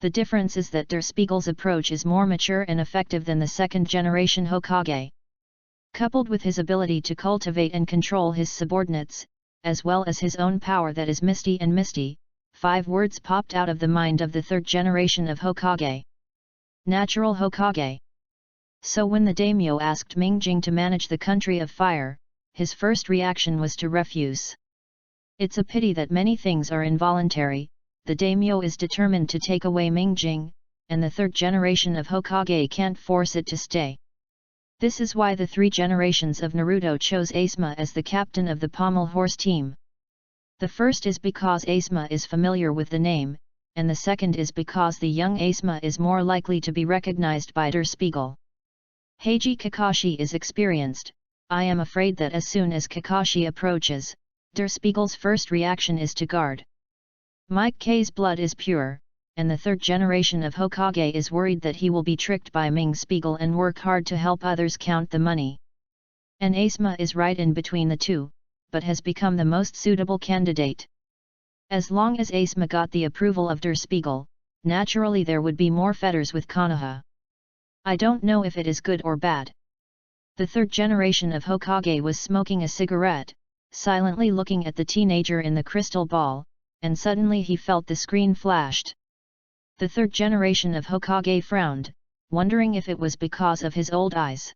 The difference is that Der Spiegel's approach is more mature and effective than the 2nd generation Hokage. Coupled with his ability to cultivate and control his subordinates, as well as his own power that is misty and misty, 5 words popped out of the mind of the 3rd generation of Hokage. Natural Hokage. So when the daimyo asked Ming Jing to manage the country of fire, his first reaction was to refuse. It's a pity that many things are involuntary. The daimyo is determined to take away Ming Jing, and the 3rd generation of Hokage can't force it to stay. This is why the 3 generations of Naruto chose Asuma as the captain of the pommel horse team. The first is because Asuma is familiar with the name, and the second is because the young Asuma is more likely to be recognized by Der Spiegel. Heiji Kakashi is experienced. I am afraid that as soon as Kakashi approaches, Der Spiegel's first reaction is to guard. Mike K's blood is pure, and the 3rd generation of Hokage is worried that he will be tricked by Ming Spiegel and work hard to help others count the money. And Asuma is right in between the 2, but has become the most suitable candidate. As long as Asuma got the approval of Der Spiegel, naturally there would be more fetters with Konoha. I don't know if it is good or bad. The 3rd generation of Hokage was smoking a cigarette, silently looking at the teenager in the crystal ball, and suddenly he felt the screen flashed. The 3rd generation of Hokage frowned, wondering if it was because of his old eyes.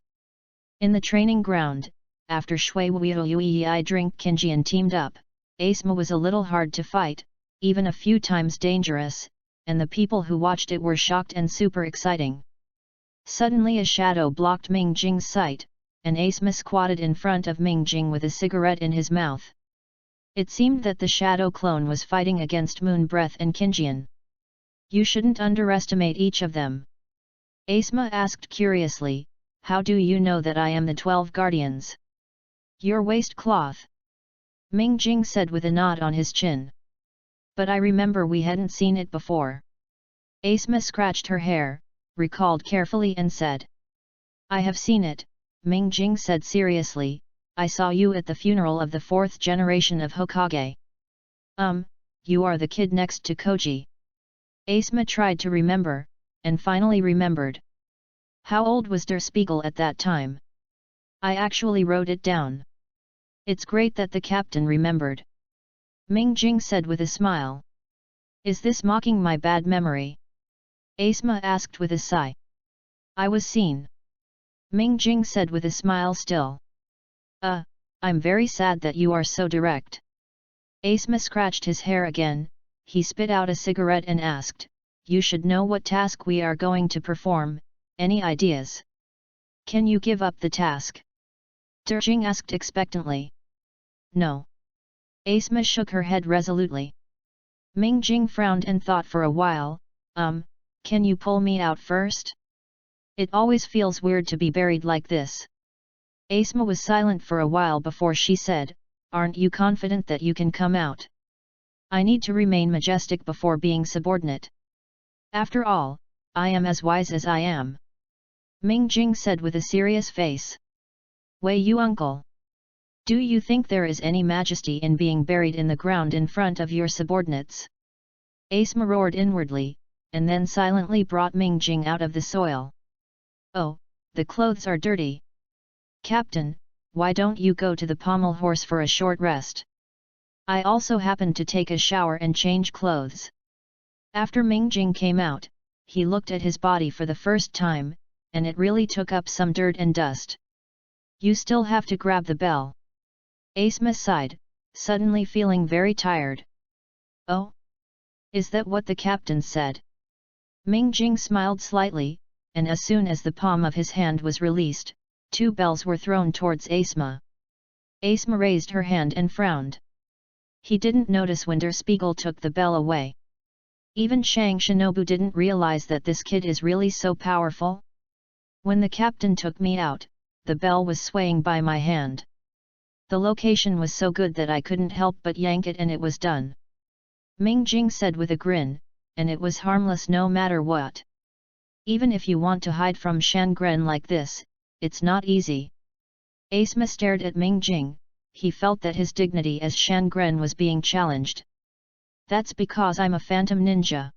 In the training ground, after Shui Wuiyui drink Kinjian teamed up, Asuma was a little hard to fight, even a few times dangerous, and the people who watched it were shocked and super exciting. Suddenly a shadow blocked Ming Jing's sight, and Asuma squatted in front of Ming Jing with a cigarette in his mouth. It seemed that the shadow clone was fighting against Moon Breath and Kinjian. You shouldn't underestimate each of them. Asuma asked curiously, how do you know that I am the 12 guardians? Your waistcloth. Ming Jing said with a nod on his chin. But I remember we hadn't seen it before. Asuma scratched her hair, recalled carefully and said. I have seen it, Ming Jing said seriously, I saw you at the funeral of the 4th generation of Hokage. You are the kid next to Koji. Asuma tried to remember, and finally remembered. How old was Der Spiegel at that time? I actually wrote it down. It's great that the captain remembered. Ming Jing said with a smile. Is this mocking my bad memory? Asuma asked with a sigh. I was seen. Ming Jing said with a smile still. I'm very sad that you are so direct. Asuma scratched his hair again, he spit out a cigarette and asked, you should know what task we are going to perform, any ideas? Can you give up the task? Jing asked expectantly. No. Asuma shook her head resolutely. Ming Jing frowned and thought for a while, can you pull me out first? It always feels weird to be buried like this. Asuma was silent for a while before she said, aren't you confident that you can come out? I need to remain majestic before being subordinate. After all, I am as wise as I am. Ming Jing said with a serious face. Wei you uncle! Do you think there is any majesty in being buried in the ground in front of your subordinates? Asma roared inwardly, and then silently brought Mingjing out of the soil. Oh, the clothes are dirty. Captain, why don't you go to the pommel horse for a short rest? I also happened to take a shower and change clothes. After Mingjing came out, he looked at his body for the first time, and it really took up some dirt and dust. You still have to grab the bell. Asma sighed, suddenly feeling very tired. Oh? Is that what the captain said? Mingjing smiled slightly, and as soon as the palm of his hand was released, 2 bells were thrown towards Asma. Asma raised her hand and frowned. He didn't notice when Der Spiegel took the bell away. Even Shang Shinobu didn't realize that this kid is really so powerful. When the captain took me out, the bell was swaying by my hand. The location was so good that I couldn't help but yank it and it was done. Mingjing said with a grin, and it was harmless no matter what. Even if you want to hide from Shangren like this, it's not easy. Asma stared at Mingjing. He felt that his dignity as Shangren was being challenged. That's because I'm a phantom ninja.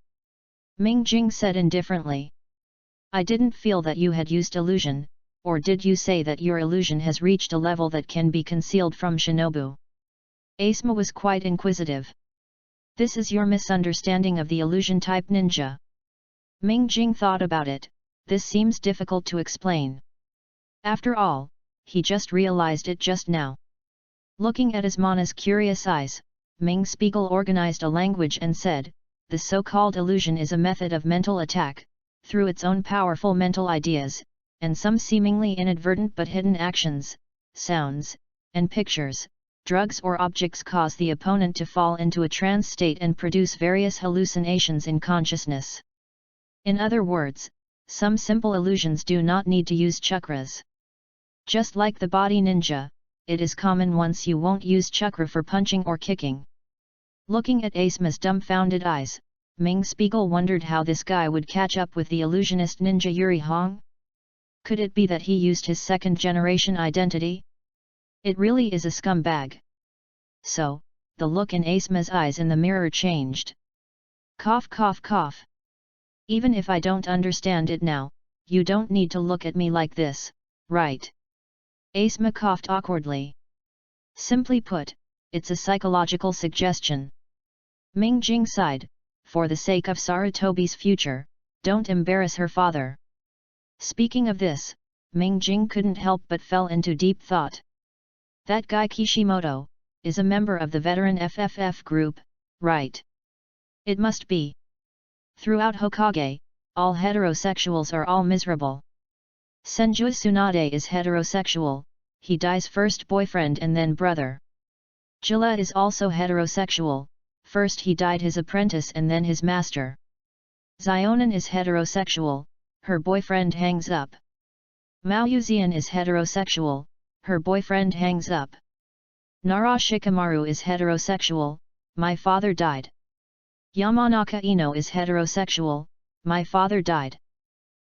Mingjing said indifferently. I didn't feel that you had used illusion, or did you say that your illusion has reached a level that can be concealed from Shinobu? Asma was quite inquisitive. This is your misunderstanding of the illusion type ninja. Mingjing thought about it. This seems difficult to explain. After all, he just realized it just now. Looking at Asmana's curious eyes, Ming Spiegel organized a language and said, the so-called illusion is a method of mental attack, through its own powerful mental ideas, and some seemingly inadvertent but hidden actions, sounds, and pictures, drugs or objects cause the opponent to fall into a trance state and produce various hallucinations in consciousness. In other words, some simple illusions do not need to use chakras. Just like the body ninja, it is common once you won't use chakra for punching or kicking. Looking at Asma's dumbfounded eyes, Ming Spiegel wondered how this guy would catch up with the illusionist ninja Yuri Hong. Could it be that he used his second-generation identity? It really is a scumbag. So, the look in Asma's eyes in the mirror changed. Cough cough cough. Even if I don't understand it now, you don't need to look at me like this, right? Asma coughed awkwardly. Simply put, it's a psychological suggestion. Mingjing sighed, for the sake of Sarutobi's future, don't embarrass her father. Speaking of this, Mingjing couldn't help but fell into deep thought. That guy Kishimoto is a member of the veteran FFF group, right? It must be. Throughout Hokage, all heterosexuals are all miserable. Senju Tsunade is heterosexual, he dies first boyfriend and then brother. Jilla is also heterosexual, first he died his apprentice and then his master. Xionin is heterosexual, her boyfriend hangs up. Mao Yuzian is heterosexual, her boyfriend hangs up. Nara Shikamaru is heterosexual, my father died. Yamanaka Ino is heterosexual, my father died.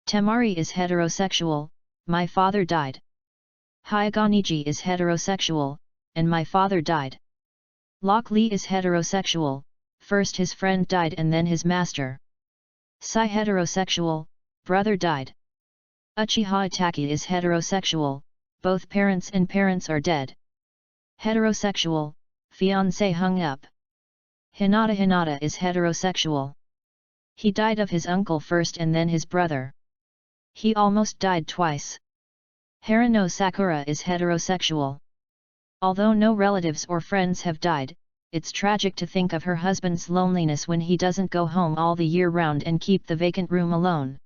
Temari is heterosexual, my father died. Hyaganiji is heterosexual, and my father died. Lock Lee is heterosexual, first his friend died and then his master. Sai heterosexual, brother died. Uchiha Itachi is heterosexual, both parents and parents are dead. Heterosexual, fiancé hung up. Hinata is heterosexual. He died of his uncle first and then his brother. He almost died twice. Harano Sakura is heterosexual. Although no relatives or friends have died, it's tragic to think of her husband's loneliness when he doesn't go home all the year round and keep the vacant room alone.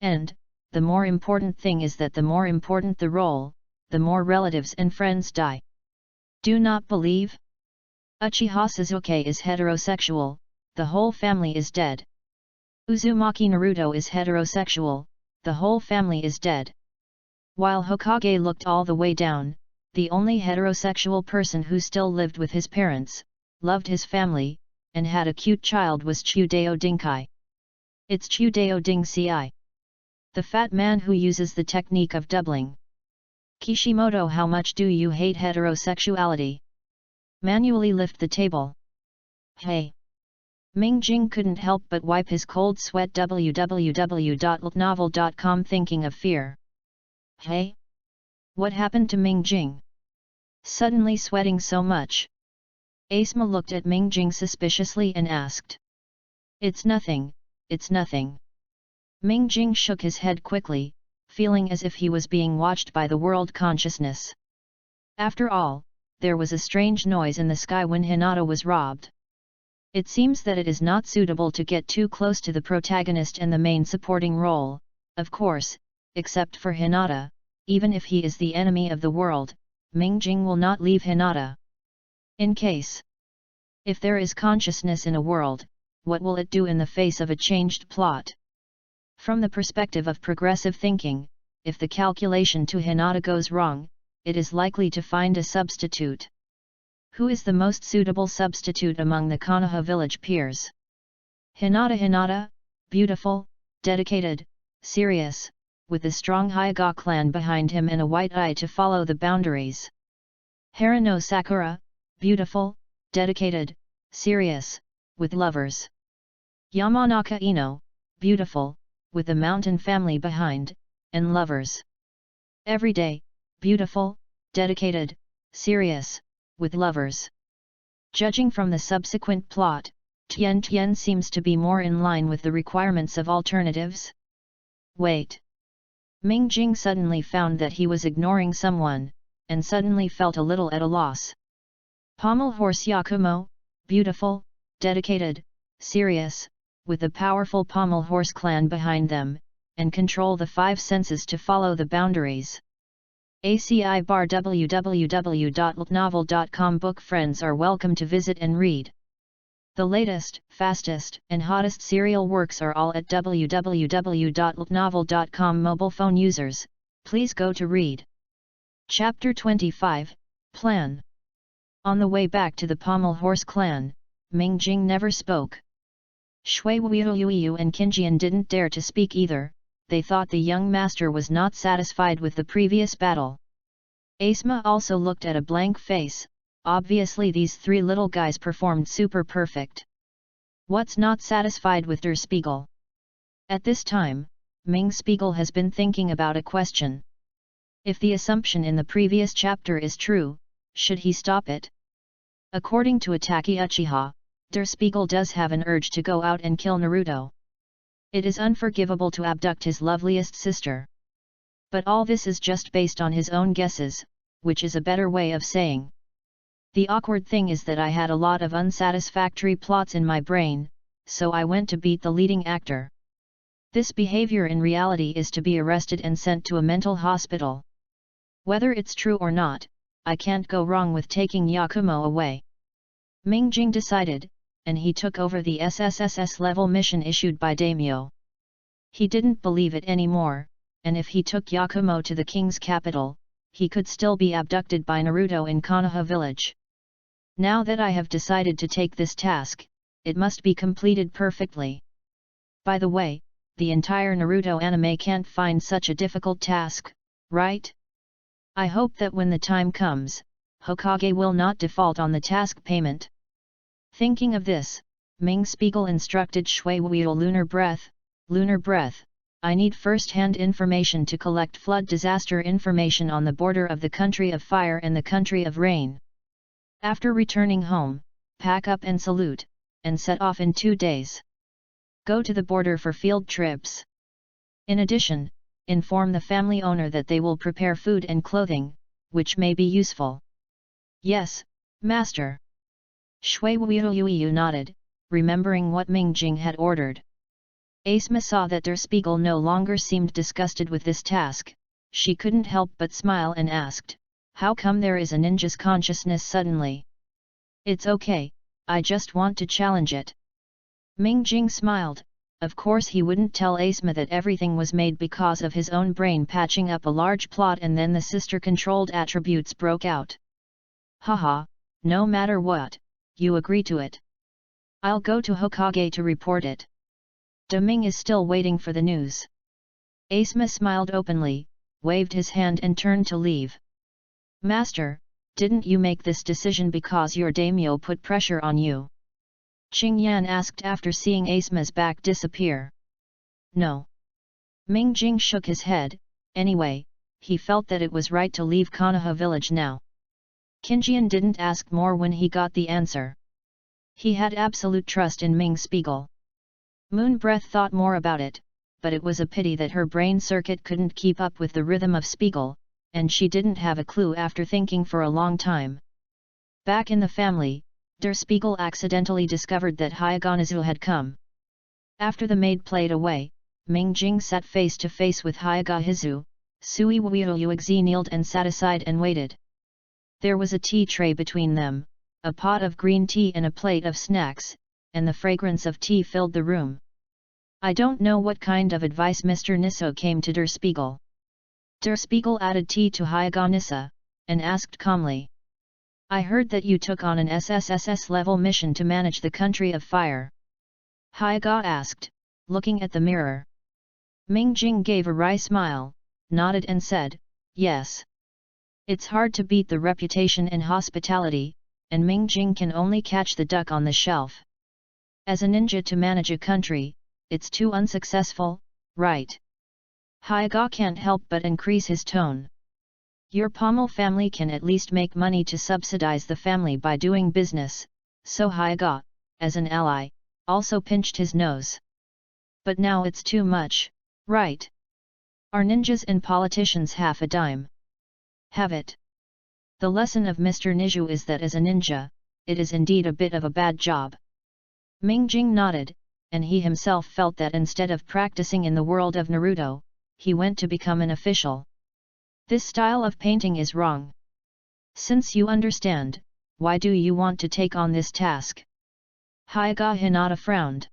And, the more important thing is that the more important the role, the more relatives and friends die. Do not believe? Uchiha Sasuke is heterosexual, the whole family is dead. Uzumaki Naruto is heterosexual, the whole family is dead. While Hokage looked all the way down, the only heterosexual person who still lived with his parents, loved his family, and had a cute child was Chudeo Dinkai. It's Chudeo Dingci, the fat man who uses the technique of doubling. Kishimoto, how much do you hate heterosexuality? Manually lift the table. Hey! Ming Jing couldn't help but wipe his cold sweat. www.novel.com, thinking of fear. Hey? What happened to Ming Jing? Suddenly sweating so much. Asma looked at Ming Jing suspiciously and asked. It's nothing, it's nothing. Ming Jing shook his head quickly, feeling as if he was being watched by the world consciousness. After all, there was a strange noise in the sky when Hinata was robbed. It seems that it is not suitable to get too close to the protagonist and the main supporting role, of course, except for Hinata. Even if he is the enemy of the world, Ming Jing will not leave Hinata. In case, if there is consciousness in a world, what will it do in the face of a changed plot? From the perspective of progressive thinking, if the calculation to Hinata goes wrong, it is likely to find a substitute. Who is the most suitable substitute among the Konoha village peers? Hinata, beautiful, dedicated, serious, with a strong Hyuga clan behind him and a white eye to follow the boundaries. Harano Sakura, beautiful, dedicated, serious, with lovers. Yamanaka Ino, beautiful, with a mountain family behind, and lovers. Everyday, beautiful, dedicated, serious, with lovers. Judging from the subsequent plot, Tian seems to be more in line with the requirements of alternatives. Wait. Ming Jing suddenly found that he was ignoring someone, and suddenly felt a little at a loss. Pommel Horse Yakumo, beautiful, dedicated, serious, with a powerful Pommel Horse clan behind them, and control the five senses to follow the boundaries. ACI bar www.novel.com. Book friends are welcome to visit and read. The latest, fastest, and hottest serial works are all at www.novel.com. Mobile phone users, please go to read. Chapter 25, Plan. On the way back to the Pommel Horse clan, Ming Jing never spoke. Shui Wuyu and Qinjian didn't dare to speak either. They thought the young master was not satisfied with the previous battle. Asma also looked at a blank face. Obviously these three little guys performed super perfect. What's not satisfied with Der Spiegel? At this time, Ming Spiegel has been thinking about a question. If the assumption in the previous chapter is true, should he stop it? According to Ataki Uchiha, Der Spiegel does have an urge to go out and kill Naruto. It is unforgivable to abduct his loveliest sister. But all this is just based on his own guesses, which is a better way of saying. The awkward thing is that I had a lot of unsatisfactory plots in my brain, so I went to beat the leading actor. This behavior in reality is to be arrested and sent to a mental hospital. Whether it's true or not, I can't go wrong with taking Yakumo away. Ming Jing decided, and he took over the SSSS level mission issued by Daimyo. He didn't believe it anymore, and if he took Yakumo to the king's capital, he could still be abducted by Naruto in Konoha village. Now that I have decided to take this task, it must be completed perfectly. By the way, the entire Naruto anime can't find such a difficult task, right? I hope that when the time comes, Hokage will not default on the task payment. Thinking of this, Ming Spiegel instructed Shui Wuyo Lunar Breath, I need first-hand information to collect flood disaster information on the border of the country of fire and the country of rain. After returning home, pack up and salute, and set off in 2 days. Go to the border for field trips. In addition, inform the family owner that they will prepare food and clothing, which may be useful. Yes, master. Shui Wuyu nodded, remembering what Ming Jing had ordered. Asma saw that Der Spiegel no longer seemed disgusted with this task. She couldn't help but smile and asked, how come there is a ninja's consciousness suddenly? It's okay, I just want to challenge it. Ming Jing smiled. Of course he wouldn't tell Asma that everything was made because of his own brain patching up a large plot and then the sister-controlled attributes broke out. Haha, no matter what, you agree to it. I'll go to Hokage to report it. Da Ming is still waiting for the news. Asma smiled openly, waved his hand and turned to leave. "Master, didn't you make this decision because your daimyo put pressure on you?" Qing Yan asked after seeing Asema's back disappear. "No." Ming Jing shook his head. Anyway, he felt that it was right to leave Konoha village now. Qinjian didn't ask more when he got the answer. He had absolute trust in Ming Spiegel. Moon Breath thought more about it, but it was a pity that her brain circuit couldn't keep up with the rhythm of Spiegel, and she didn't have a clue after thinking for a long time. Back in the family, Der Spiegel accidentally discovered that Hyagonizu had come. After the maid played away, Ming Jing sat face to face with Hyagahizu. Sui Wuiuxi kneeled and sat aside and waited. There was a tea tray between them, a pot of green tea and a plate of snacks, and the fragrance of tea filled the room. "I don't know what kind of advice Mr. Nisso came to Der Spiegel." Der Spiegel added tea to Hyagonissa, and asked calmly. "I heard that you took on an SSSS-level mission to manage the country of fire." Hyaga asked, looking at the mirror. Ming Jing gave a wry smile, nodded and said, "Yes. It's hard to beat the reputation in hospitality, and Ming Jing can only catch the duck on the shelf. As a ninja to manage a country, it's too unsuccessful, right?" Hyaga can't help but increase his tone. "Your Pommel family can at least make money to subsidize the family by doing business," so Hyaga, as an ally, also pinched his nose. "But now it's too much, right? Are ninjas and politicians half a dime? Have it. The lesson of Mr. Niju is that as a ninja, it is indeed a bit of a bad job." Ming Jing nodded, and he himself felt that instead of practicing in the world of Naruto, he went to become an official. This style of painting is wrong. Since you understand, why do you want to take on this task? Hyaga Hinata frowned.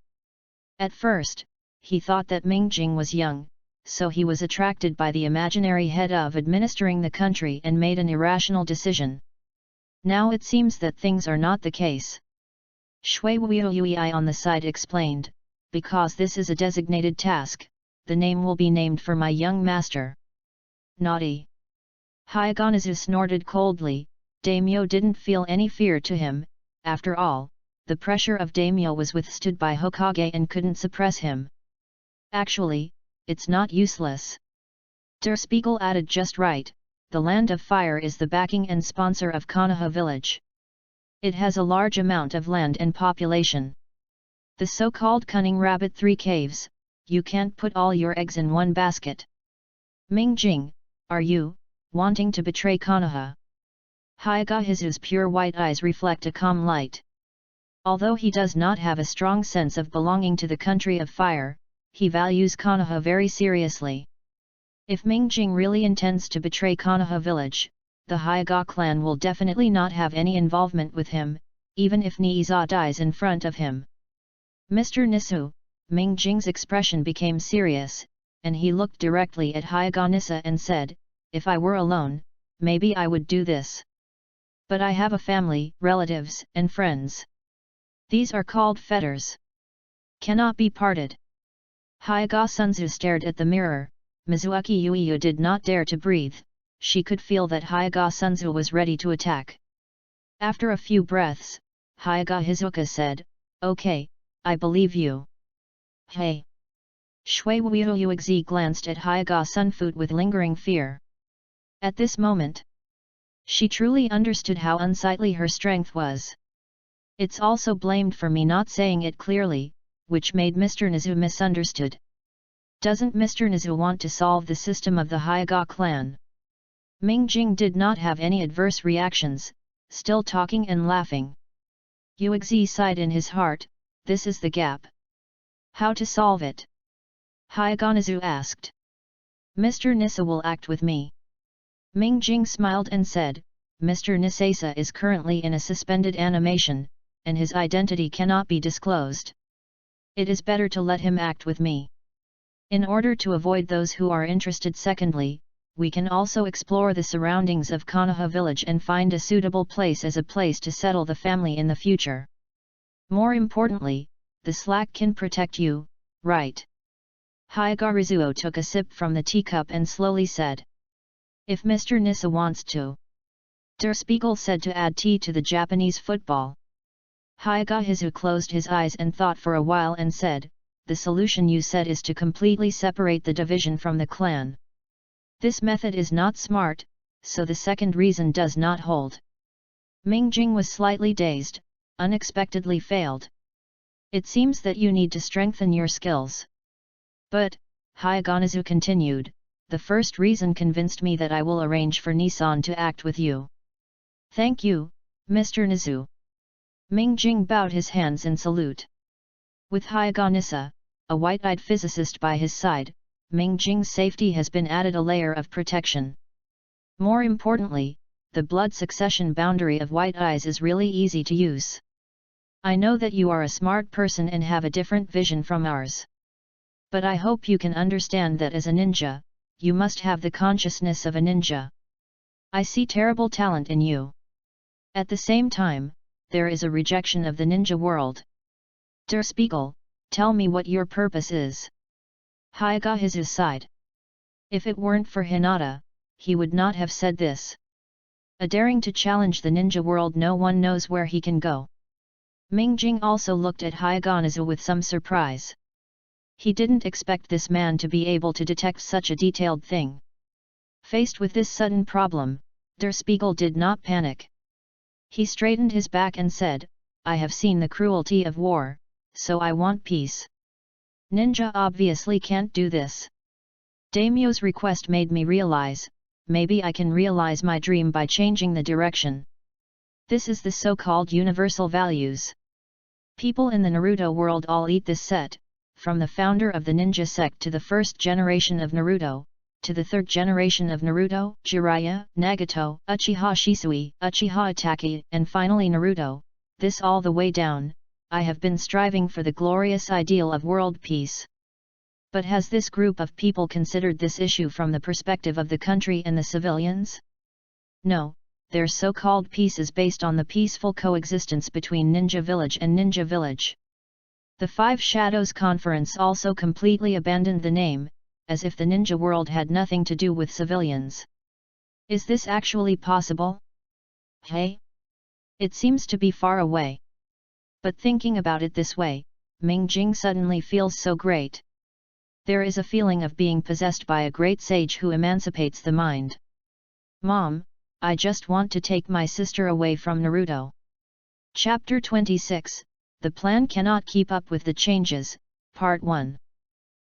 At first, he thought that Ming Jing was young, so he was attracted by the imaginary head of administering the country and made an irrational decision. Now it seems that things are not the case. Shui Wuiui on the side explained, "Because this is a designated task, the name will be named for my young master." Naughty. Hyagonizu snorted coldly. Daimyo didn't feel any fear to him. After all, the pressure of Daimyo was withstood by Hokage and couldn't suppress him. "Actually, it's not useless." Der Spiegel added just right, "The Land of Fire is the backing and sponsor of Konoha village. It has a large amount of land and population. The so-called Cunning Rabbit 3 Caves, you can't put all your eggs in one basket." "Ming Jing, are you wanting to betray Konoha?" Hyagahizu's pure white eyes reflect a calm light. Although he does not have a strong sense of belonging to the country of fire, he values Konoha very seriously. If Ming Jing really intends to betray Konoha village, the Hyaga clan will definitely not have any involvement with him, even if Niiza dies in front of him. "Mr. Nisu," Ming Jing's expression became serious, and he looked directly at Hyagonissa and said, "If I were alone, maybe I would do this. But I have a family, relatives, and friends. These are called fetters. Cannot be parted." Hyaga Sunzu stared at the mirror. Mizuaki Yuiyu did not dare to breathe. She could feel that Hyaga Sunzu was ready to attack. After a few breaths, Hyaga Hizuka said, "Okay, I believe you." "Hey!" Shui Wuiuxi glanced at Hyaga Sunfoot with lingering fear. At this moment, she truly understood how unsightly her strength was. "It's also blamed for me not saying it clearly, which made Mr. Nizu misunderstood. Doesn't Mr. Nizu want to solve the system of the Hyaga clan?" Ming Jing did not have any adverse reactions, still talking and laughing. Yuexi sighed in his heart, "This is the gap. How to solve it?" Hyagonizu asked. "Mr. Nissa will act with me." Ming Jing smiled and said, "Mr. Nisasa is currently in a suspended animation, and his identity cannot be disclosed. It is better to let him act with me. In order to avoid those who are interested. Secondly, we can also explore the surroundings of Konoha village and find a suitable place as a place to settle the family in the future. More importantly, the slack can protect you, right?" Hyagarizuo took a sip from the teacup and slowly said, If Mr. Nissa wants to. Der Spiegel said to add tea to the Japanese football. Hayagahizu closed his eyes and thought for a while and said, the solution you said is to completely separate the division from the clan. This method is not smart, so the second reason does not hold. Mingjing was slightly dazed, unexpectedly failed. It seems that you need to strengthen your skills. But, Hayagahizu continued, the first reason convinced me that I will arrange for Nissan to act with you. Thank you, Mr. Nizu. Mingjing bowed his hands in salute. With Hayagahizu, a white-eyed physicist by his side, Mingjing's safety has been added a layer of protection. More importantly, the blood succession boundary of White Eyes is really easy to use. I know that you are a smart person and have a different vision from ours. But I hope you can understand that as a ninja, you must have the consciousness of a ninja. I see terrible talent in you. At the same time, there is a rejection of the ninja world. Der Spiegel, tell me what your purpose is. Hayagahizu sighed. If it weren't for Hinata, he would not have said this. A daring to challenge the ninja world, no one knows where he can go. Mingjing also looked at Hayagahizu with some surprise. He didn't expect this man to be able to detect such a detailed thing. Faced with this sudden problem, Der Spiegel did not panic. He straightened his back and said, I have seen the cruelty of war, so I want peace. Ninja obviously can't do this. Daimyo's request made me realize, maybe I can realize my dream by changing the direction. This is the so-called universal values. People in the Naruto world all eat this set, from the founder of the ninja sect to the first generation of Naruto, to the third generation of Naruto, Jiraiya, Nagato, Uchiha Shisui, Uchiha Itachi, and finally Naruto, this all the way down. I have been striving for the glorious ideal of world peace. But has this group of people considered this issue from the perspective of the country and the civilians? No, their so-called peace is based on the peaceful coexistence between Ninja Village and Ninja Village. The Five Shadows Conference also completely abandoned the name, as if the ninja world had nothing to do with civilians. Is this actually possible? Hey? It seems to be far away. But thinking about it this way, Mingjing suddenly feels so great. There is a feeling of being possessed by a great sage who emancipates the mind. Mom, I just want to take my sister away from Naruto. Chapter 26, The Plan Cannot Keep Up with the Changes, Part 1.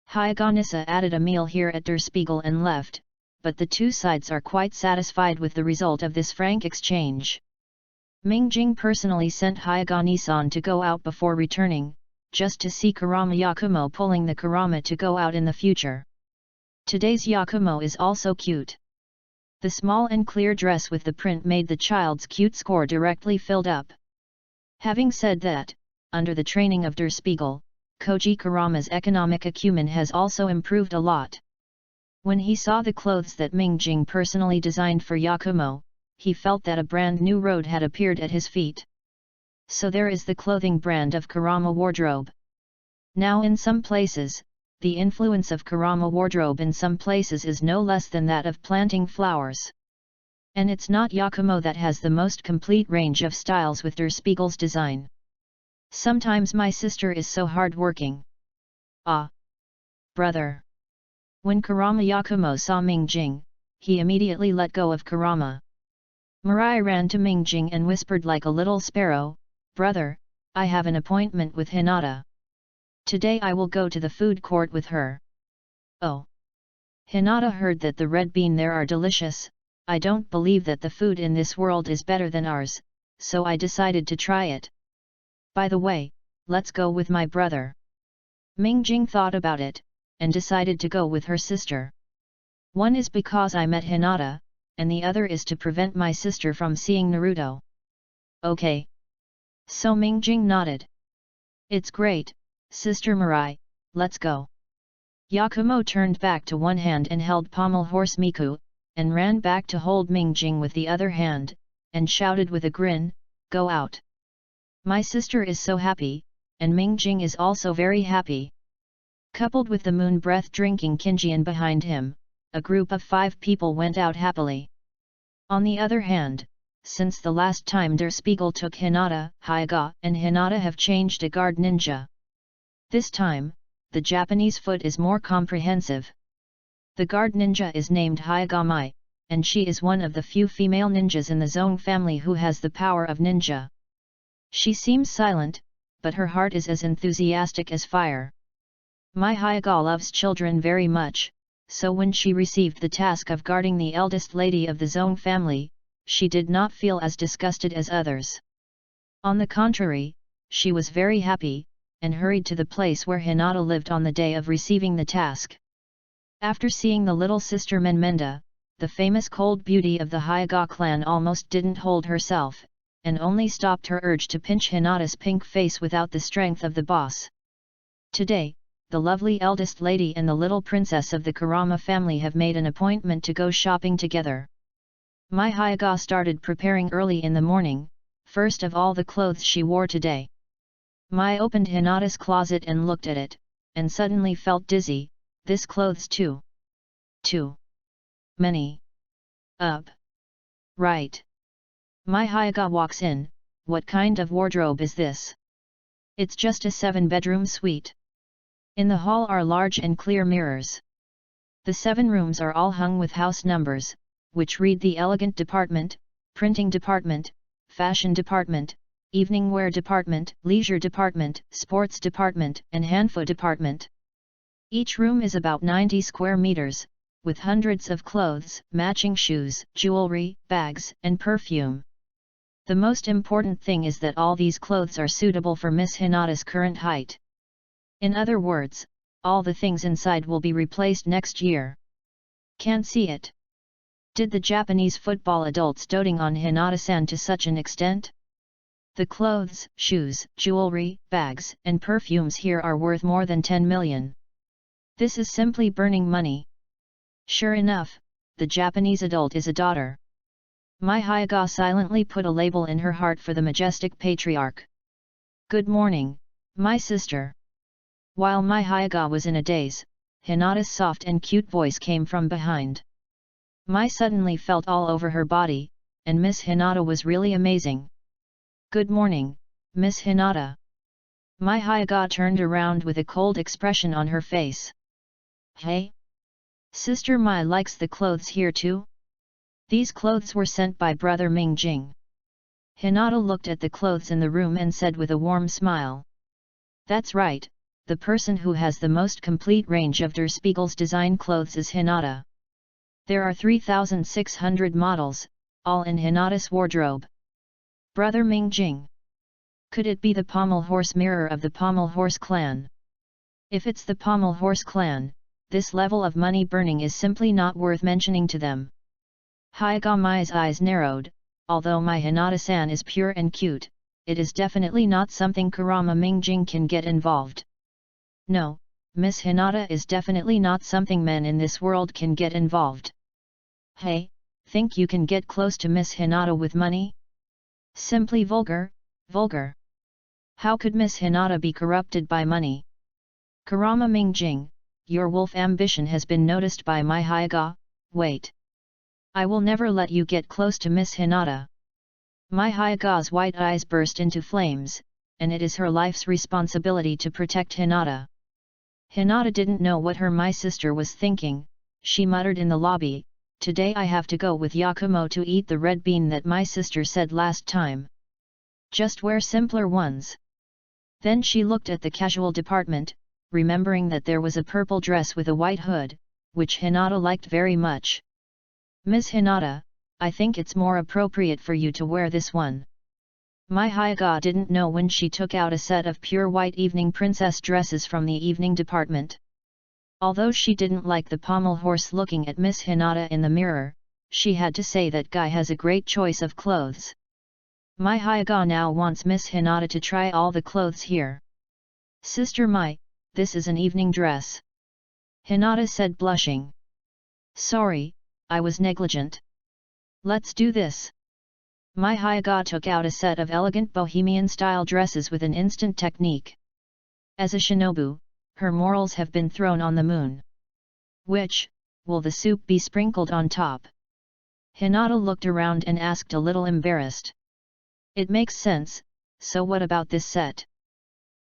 Hayagahizu added a meal here at Der Spiegel and left, but the two sides are quite satisfied with the result of this frank exchange. Mingjing personally sent Hayagahizu to go out before returning, just to see Kurama Yakumo pulling the Kurama to go out in the future. Today's Yakumo is also cute. The small and clear dress with the print made the child's cute score directly filled up. Having said that, under the training of Der Spiegel, Koji Kurama's economic acumen has also improved a lot. When he saw the clothes that Mingjing personally designed for Yakumo, he felt that a brand new road had appeared at his feet. So there is the clothing brand of Kurama wardrobe. Now in some places, the influence of Kurama wardrobe in some places is no less than that of planting flowers. And it's not Yakumo that has the most complete range of styles with Der Spiegel's design. Sometimes my sister is so hard-working. Ah! Brother! When Kurama Yakumo saw Mingjing, he immediately let go of Kurama. Mirai ran to Mingjing and whispered like a little sparrow, Brother, I have an appointment with Hinata. Today I will go to the food court with her. Oh! Hinata heard that the red bean there are delicious. I don't believe that the food in this world is better than ours, so I decided to try it. By the way, let's go with my brother. Mingjing thought about it, and decided to go with her sister. One is because I met Hinata, and the other is to prevent my sister from seeing Naruto. Okay. So Mingjing nodded. It's great, Sister Mirai, let's go. Yakumo turned back to one hand and held pommel horse Miku, and ran back to hold Mingjing with the other hand, and shouted with a grin, Go out. My sister is so happy, and Mingjing is also very happy. Coupled with the moon breath drinking Kinjian behind him, a group of 5 people went out happily. On the other hand, since the last time Der Spiegel took Hinata, Hyuga and Hinata have changed a guard ninja. This time, the Japanese foot is more comprehensive. The guard ninja is named Hyuga Mai, and she is one of the few female ninjas in the Zone family who has the power of ninja. She seems silent, but her heart is as enthusiastic as fire. Mai Hyuga loves children very much, so when she received the task of guarding the eldest lady of the Zone family, she did not feel as disgusted as others. On the contrary, she was very happy, and hurried to the place where Hinata lived on the day of receiving the task. After seeing the little sister Menmenda, the famous cold beauty of the Hyuga clan almost didn't hold herself, and only stopped her urge to pinch Hinata's pink face without the strength of the boss. Today, the lovely eldest lady and the little princess of the Kurama family have made an appointment to go shopping together. Mai Hyuga started preparing early in the morning, first of all the clothes she wore today. Mai opened Hinata's closet and looked at it, and suddenly felt dizzy. This clothes too many. Up. Right. Mai Hyuga walks in. What kind of wardrobe is this? It's just a 7-bedroom suite. In the hall are large and clear mirrors. The 7 rooms are all hung with house numbers, which read the elegant department, printing department, fashion department, evening wear department, leisure department, sports department, and hanfu department. Each room is about 90 square meters, with hundreds of clothes, matching shoes, jewelry, bags, and perfume. The most important thing is that all these clothes are suitable for Miss Hinata's current height. In other words, all the things inside will be replaced next year. Can't see it. Did the Japanese football adults doting on Hinata-san to such an extent? The clothes, shoes, jewelry, bags, and perfumes here are worth more than 10 million. This is simply burning money. Sure enough, the Japanese adult is a daughter. Mai Hyuga silently put a label in her heart for the majestic patriarch. Good morning, my sister. While Mai Hyuga was in a daze, Hinata's soft and cute voice came from behind. Mai suddenly felt all over her body, and Miss Hinata was really amazing. Good morning, Miss Hinata. Mai Hyuga turned around with a cold expression on her face. Hey? Sister Mai likes the clothes here too? These clothes were sent by brother Ming Jing. Hinata looked at the clothes in the room and said with a warm smile. That's right, the person who has the most complete range of Der Spiegel's design clothes is Hinata. There are 3,600 models, all in Hinata's wardrobe. Brother Ming Jing. Could it be the Pommel Horse mirror of the Pommel Horse clan? If it's the Pommel Horse clan, this level of money burning is simply not worth mentioning to them. Hyuga Mai's eyes narrowed. Although Mai Hinata-san is pure and cute, it is definitely not something Kurama Mingjing can get involved. No, Miss Hinata is definitely not something men in this world can get involved. Hey, think you can get close to Miss Hinata with money? Simply vulgar, vulgar. How could Miss Hinata be corrupted by money? Kurama Mingjing, your wolf ambition has been noticed by Mai Hyuga. Wait. I will never let you get close to Miss Hinata. Mai Hyuga's white eyes burst into flames, and it is her life's responsibility to protect Hinata. Hinata didn't know what her Mai sister was thinking. She muttered in the lobby, today I have to go with Yakumo to eat the red bean that my sister said last time. Just wear simpler ones. Then she looked at the casual department, remembering that there was a purple dress with a white hood, which Hinata liked very much. Miss Hinata, I think it's more appropriate for you to wear this one. Mai Hyuga didn't know when she took out a set of pure white evening princess dresses from the evening department. Although she didn't like the pommel horse looking at Miss Hinata in the mirror, she had to say that guy has a great choice of clothes. Mai Hyuga now wants Miss Hinata to try all the clothes here. Sister Mai, this is an evening dress. Hinata said blushing. Sorry, I was negligent. Let's do this. Mai Hyuga took out a set of elegant bohemian-style dresses with an instant technique. As a shinobu, her morals have been thrown on the moon. Which, will the soup be sprinkled on top? Hinata looked around and asked a little embarrassed. It makes sense, so what about this set?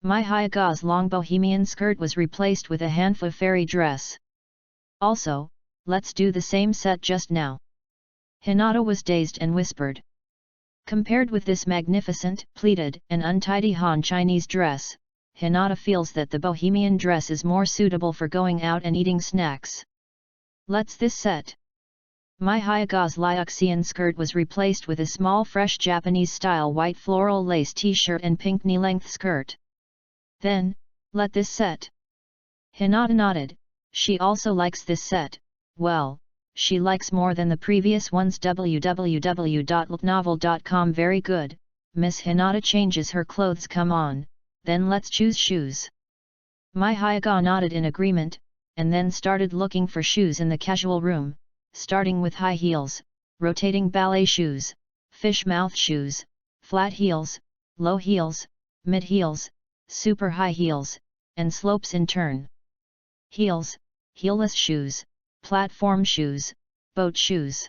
Mai Hyaga's long bohemian skirt was replaced with a Hanfu fairy dress. Also, let's do the same set just now. Hinata was dazed and whispered. Compared with this magnificent, pleated, and untidy Han Chinese dress, Hinata feels that the bohemian dress is more suitable for going out and eating snacks. Let's this set. Mai Hyaga's Liuxian skirt was replaced with a small fresh Japanese-style white floral lace t-shirt and pink knee-length skirt. Then, let this set. Hinata nodded. She also likes this set, well, she likes more than the previous ones. www.novel.com. Very good, Miss Hinata changes her clothes. Come on, then let's choose shoes. Mai Hyaga nodded in agreement, and then started looking for shoes in the casual room, starting with high heels, rotating ballet shoes, fish mouth shoes, flat heels, low heels, mid heels, super high heels, and slopes in turn. Heels, heelless shoes, platform shoes, boat shoes.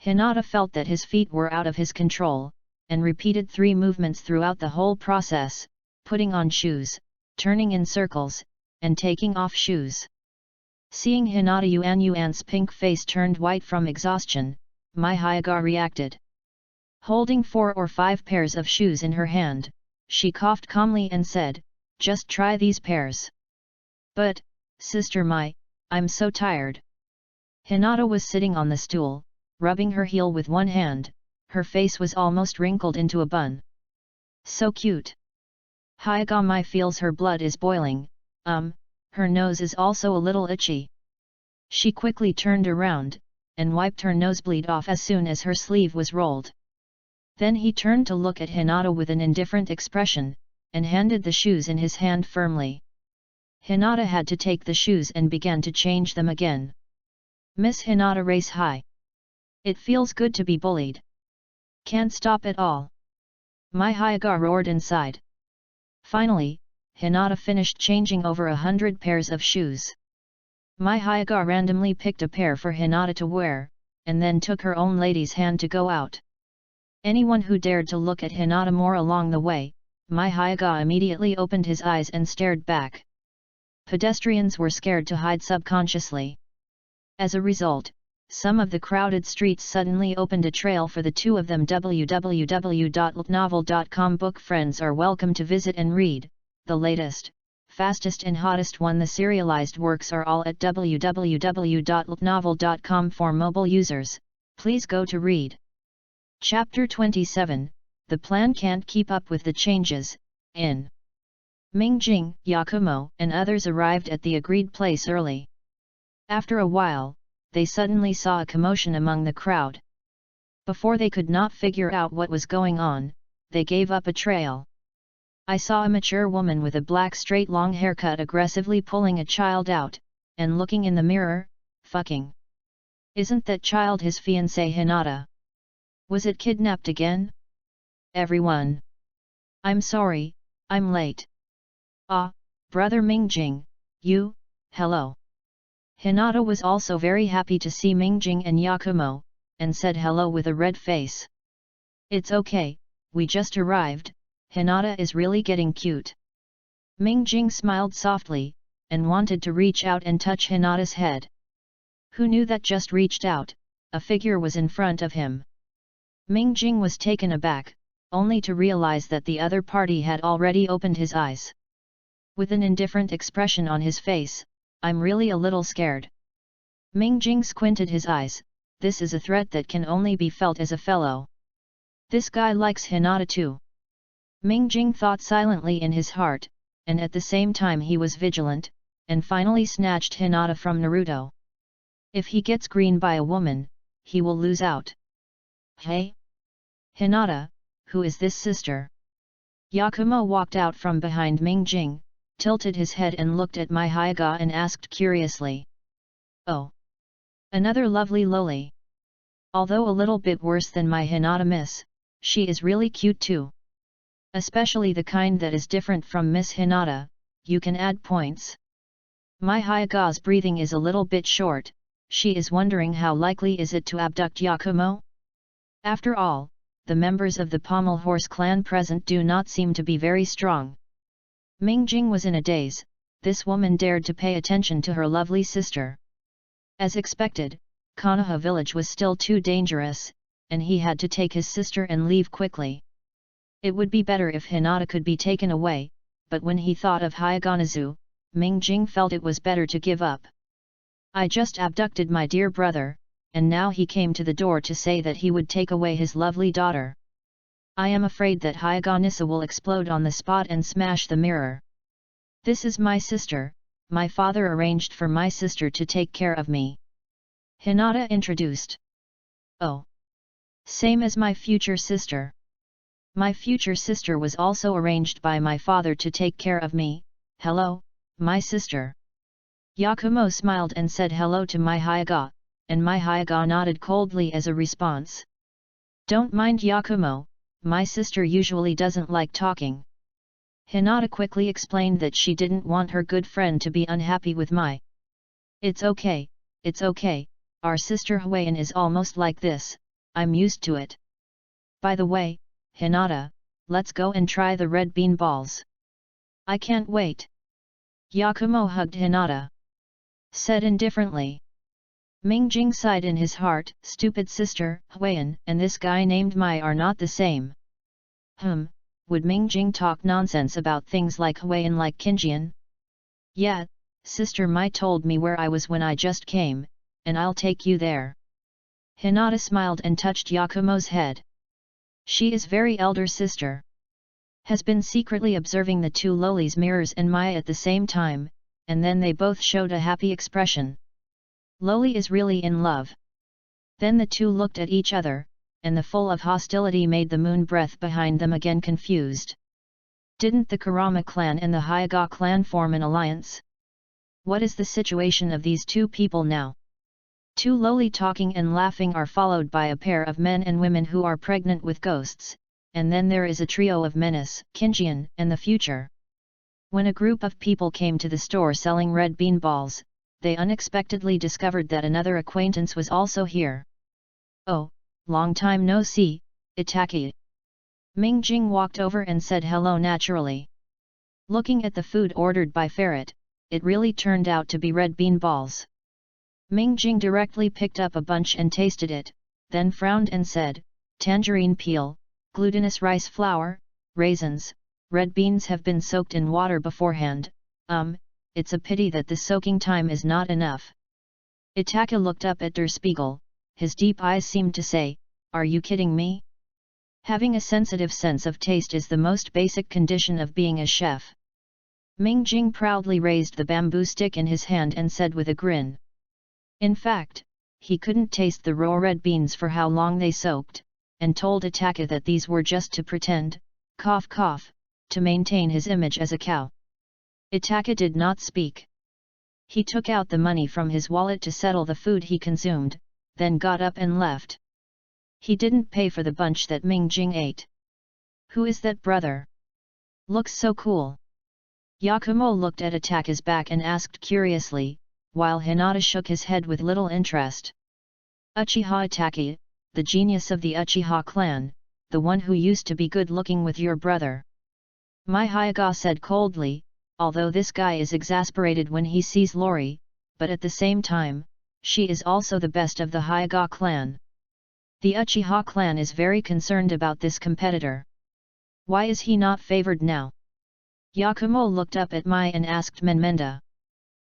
Hinata felt that his feet were out of his control, and repeated 3 movements throughout the whole process, putting on shoes, turning in circles, and taking off shoes. Seeing Hinata Yuan's pink face turned white from exhaustion, Mai Hyaga reacted. Holding 4 or 5 pairs of shoes in her hand, she coughed calmly and said, just try these pairs. But, Sister Mai, I'm so tired. Hinata was sitting on the stool, rubbing her heel with one hand, her face was almost wrinkled into a bun. So cute. Hyaga Mai feels her blood is boiling, her nose is also a little itchy. She quickly turned around, and wiped her nosebleed off as soon as her sleeve was rolled. Then he turned to look at Hinata with an indifferent expression, and handed the shoes in his hand firmly. Hinata had to take the shoes and began to change them again. Miss Hinata race high. It feels good to be bullied. Can't stop at all. Mai Hyaga roared inside. Finally, Hinata finished changing over 100 pairs of shoes. Mai Hyaga randomly picked a pair for Hinata to wear, and then took her own lady's hand to go out. Anyone who dared to look at Hinata more along the way, Mai Hyaga immediately opened his eyes and stared back. Pedestrians were scared to hide subconsciously. As a result, some of the crowded streets suddenly opened a trail for the two of them. www.novel.com. Book friends are welcome to visit and read the latest, fastest and hottest one. The serialized works are all at www.novel.com. For mobile users, please go to read. Chapter 27, The Plan Can't Keep Up with the Changes, in. Mingjing, Yakumo, and others arrived at the agreed place early. After a while, they suddenly saw a commotion among the crowd. Before they could not figure out what was going on, they gave up a trail. I saw a mature woman with a black straight long haircut aggressively pulling a child out, and looking in the mirror, fucking. Isn't that child his fiancée Hinata? Was it kidnapped again? Everyone. I'm sorry, I'm late. Ah, brother Mingjing, you, hello. Hinata was also very happy to see Mingjing and Yakumo, and said hello with a red face. It's okay, we just arrived, Hinata is really getting cute. Mingjing smiled softly, and wanted to reach out and touch Hinata's head. Who knew that just reached out, a figure was in front of him. Mingjing was taken aback, only to realize that the other party had already opened his eyes. With an indifferent expression on his face, I'm really a little scared. Mingjing squinted his eyes, this is a threat that can only be felt as a fellow. This guy likes Hinata too. Mingjing thought silently in his heart, and at the same time he was vigilant, and finally snatched Hinata from Naruto. If he gets green by a woman, he will lose out. Hey? Hinata, who is this sister? Yakumo walked out from behind Mingjing, tilted his head and looked at Mai Hyaga and asked curiously. Oh! Another lovely loli. Although a little bit worse than my Hinata miss, she is really cute too. Especially the kind that is different from Miss Hinata, you can add points. Mai Hyaga's breathing is a little bit short, she is wondering how likely is it to abduct Yakumo? After all, the members of the Pommel Horse clan present do not seem to be very strong. Ming Jing was in a daze. This woman dared to pay attention to her lovely sister. As expected, Konoha village was still too dangerous, and he had to take his sister and leave quickly. It would be better if Hinata could be taken away, but when he thought of Hyaganazu, Ming Jing felt it was better to give up. I just abducted my dear brother, and now he came to the door to say that he would take away his lovely daughter. I am afraid that Hyaganisa will explode on the spot and smash the mirror. This is my sister, my father arranged for my sister to take care of me. Hinata introduced. Oh. Same as my future sister. My future sister was also arranged by my father to take care of me. Hello, my sister. Yakumo smiled and said hello to Mai Hyaga, and Mai Hyaga nodded coldly as a response. Don't mind Yakumo, my sister usually doesn't like talking. Hinata quickly explained that she didn't want her good friend to be unhappy with Mai. It's okay, our sister Huayan is almost like this, I'm used to it. By the way, Hinata, let's go and try the red bean balls. I can't wait. Yakumo hugged Hinata. Said indifferently. Ming Jing sighed in his heart, stupid sister, Huayan, and this guy named Mai are not the same. Would Ming Jing talk nonsense about things like Huayan like Qingjian? Yeah, sister Mai told me where I was when I just came, and I'll take you there. Hinata smiled and touched Yakumo's head. She is very elder sister. Has been secretly observing the two lowlies mirrors and Mai at the same time, and then they both showed a happy expression. Lowly is really in love. Then the two looked at each other, and the full of hostility made the moon breath behind them again confused. Didn't the Kurama clan and the Hyaga clan form an alliance? What is the situation of these two people now? Two lowly talking and laughing are followed by a pair of men and women who are pregnant with ghosts, and then there is a trio of menace, Qingjian, and the future. When a group of people came to the store selling red bean balls, they unexpectedly discovered that another acquaintance was also here. Oh, long time no see, Itaki. Ming Jing walked over and said hello naturally. Looking at the food ordered by Ferret, it really turned out to be red bean balls. Ming Jing directly picked up a bunch and tasted it, then frowned and said, tangerine peel, glutinous rice flour, raisins, red beans have been soaked in water beforehand, it's a pity that the soaking time is not enough. Itaka looked up at Der Spiegel, his deep eyes seemed to say, are you kidding me? Having a sensitive sense of taste is the most basic condition of being a chef. Ming Jing proudly raised the bamboo stick in his hand and said with a grin. In fact, he couldn't taste the raw red beans for how long they soaked, and told Itaka that these were just to pretend, cough cough, to maintain his image as a cow. Itaka did not speak. He took out the money from his wallet to settle the food he consumed, then got up and left. He didn't pay for the bunch that Ming Jing ate. Who is that brother? Looks so cool. Yakumo looked at Itaka's back and asked curiously, while Hinata shook his head with little interest. Uchiha Itaki, the genius of the Uchiha clan, the one who used to be good-looking with your brother. Mai Hyaga said coldly, although this guy is exasperated when he sees Lori, but at the same time, she is also the best of the Hyaga clan. The Uchiha clan is very concerned about this competitor. Why is he not favored now? Yakumo looked up at Mai and asked Menmenda.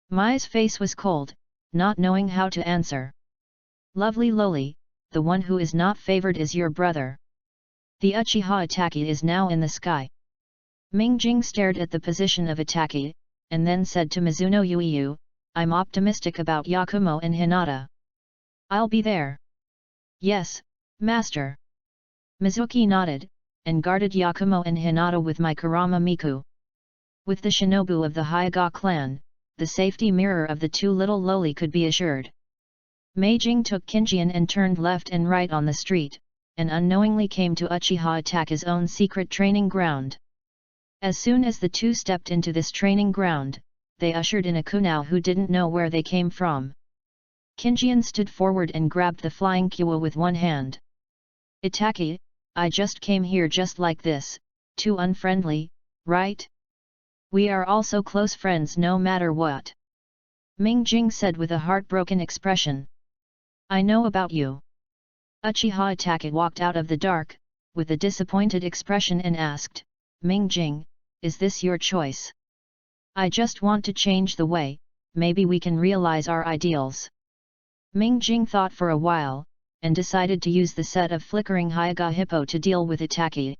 Mai's face was cold, not knowing how to answer. Lovely lowly, the one who is not favored is your brother. The Uchiha Itaki is now in the sky. Ming Jing stared at the position of Itaki, and then said to Mizuno Yuiyu, I'm optimistic about Yakumo and Hinata. I'll be there. Yes, master. Mizuki nodded, and guarded Yakumo and Hinata with my Kurama Miku. With the shinobu of the Hyaga clan, the safety mirror of the two little lowly could be assured. Meijing took Qingjian and turned left and right on the street, and unknowingly came to Uchiha Itaka's own secret training ground. As soon as the two stepped into this training ground, they ushered in a kunao who didn't know where they came from. Kinjian stood forward and grabbed the flying Kua with one hand. Itaki, I just came here just like this, too unfriendly, right? We are also close friends no matter what. Ming Jing said with a heartbroken expression. I know about you. Uchiha Itaki walked out of the dark, with a disappointed expression and asked, Ming Jing, is this your choice? I just want to change the way, maybe we can realize our ideals. Ming Jing thought for a while, and decided to use the set of flickering Hyuga Hippo to deal with Itaki.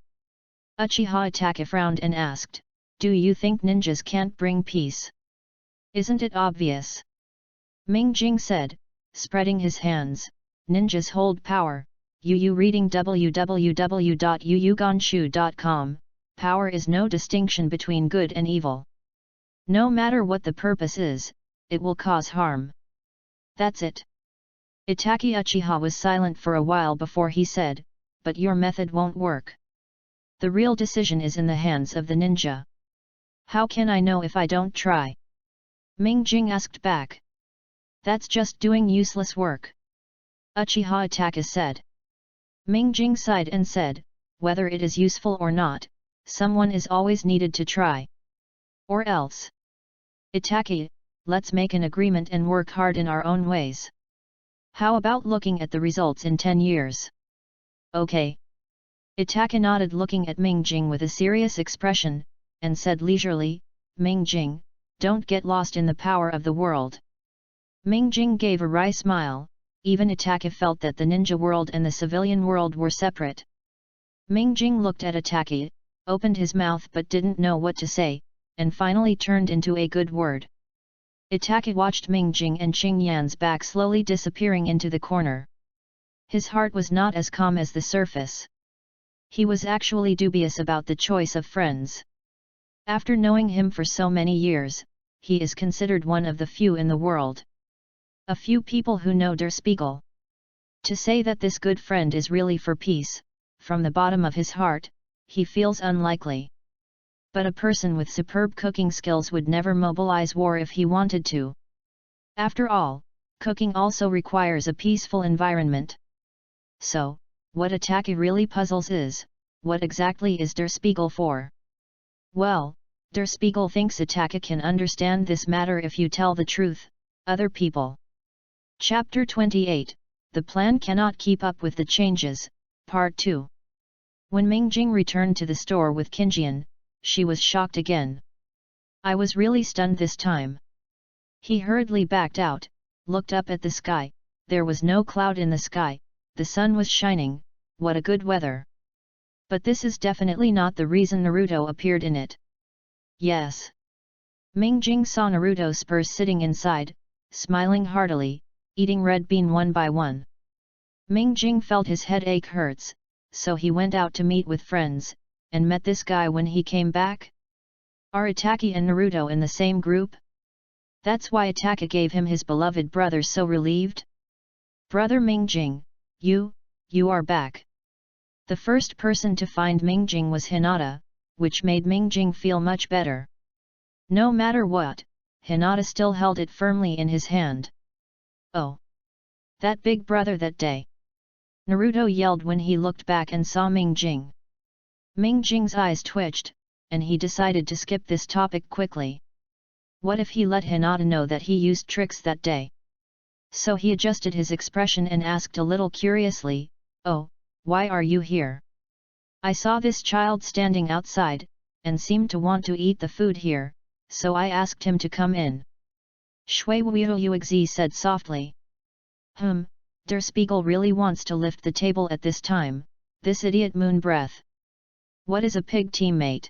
Uchiha Itaki frowned and asked, do you think ninjas can't bring peace? Isn't it obvious? Ming Jing said, spreading his hands, ninjas hold power. Reading www.yuyuganshu.com, power is no distinction between good and evil. No matter what the purpose is, it will cause harm. That's it. Itaki Uchiha was silent for a while before he said, but your method won't work. The real decision is in the hands of the ninja. How can I know if I don't try? Ming Jing asked back. That's just doing useless work. Uchiha Itaki said. Ming Jing sighed and said, whether it is useful or not, someone is always needed to try. Or else. Itaki, let's make an agreement and work hard in our own ways. How about looking at the results in 10 years? Okay. Itaki nodded looking at Ming Jing with a serious expression, and said leisurely, Ming Jing, don't get lost in the power of the world. Ming Jing gave a wry smile, even Itaki felt that the ninja world and the civilian world were separate. Ming Jing looked at Itaki, opened his mouth but didn't know what to say, and finally turned into a good word. Itaki watched Ming Jing and Qing Yan's back slowly disappearing into the corner. His heart was not as calm as the surface. He was actually dubious about the choice of friends. After knowing him for so many years, he is considered one of the few in the world. A few people who know Der Spiegel. To say that this good friend is really for peace, from the bottom of his heart, he feels unlikely. But a person with superb cooking skills would never mobilize war if he wanted to. After all, cooking also requires a peaceful environment. So, what Itaki really puzzles is, what exactly is Der Spiegel for? Well, Der Spiegel thinks Itaki can understand this matter if you tell the truth, other people. Chapter 28, The Plan Cannot Keep Up with the Changes, Part 2. When Ming Jing returned to the store with Kinjian, she was shocked again. I was really stunned this time. He hurriedly backed out, looked up at the sky, there was no cloud in the sky, the sun was shining, what a good weather. But this is definitely not the reason Naruto appeared in it. Yes. Ming Jing saw Naruto Spurs sitting inside, smiling heartily, eating red bean one by one. Ming Jing felt his headache hurts, so he went out to meet with friends, and met this guy when he came back? Are Itaki and Naruto in the same group? That's why Itaki gave him his beloved brother so relieved? Brother Ming Jing, you are back. The first person to find Ming Jing was Hinata, which made Ming Jing feel much better. No matter what, Hinata still held it firmly in his hand. Oh! That big brother that day! Naruto yelled when he looked back and saw Ming Jing. Ming Jing's eyes twitched, and he decided to skip this topic quickly. What if he let Hinata know that he used tricks that day? So he adjusted his expression and asked a little curiously, oh, why are you here? I saw this child standing outside, and seemed to want to eat the food here, so I asked him to come in. Shui Wuoyuexi said softly. Der Spiegel really wants to lift the table at this time, this idiot moon breath. What is a pig teammate?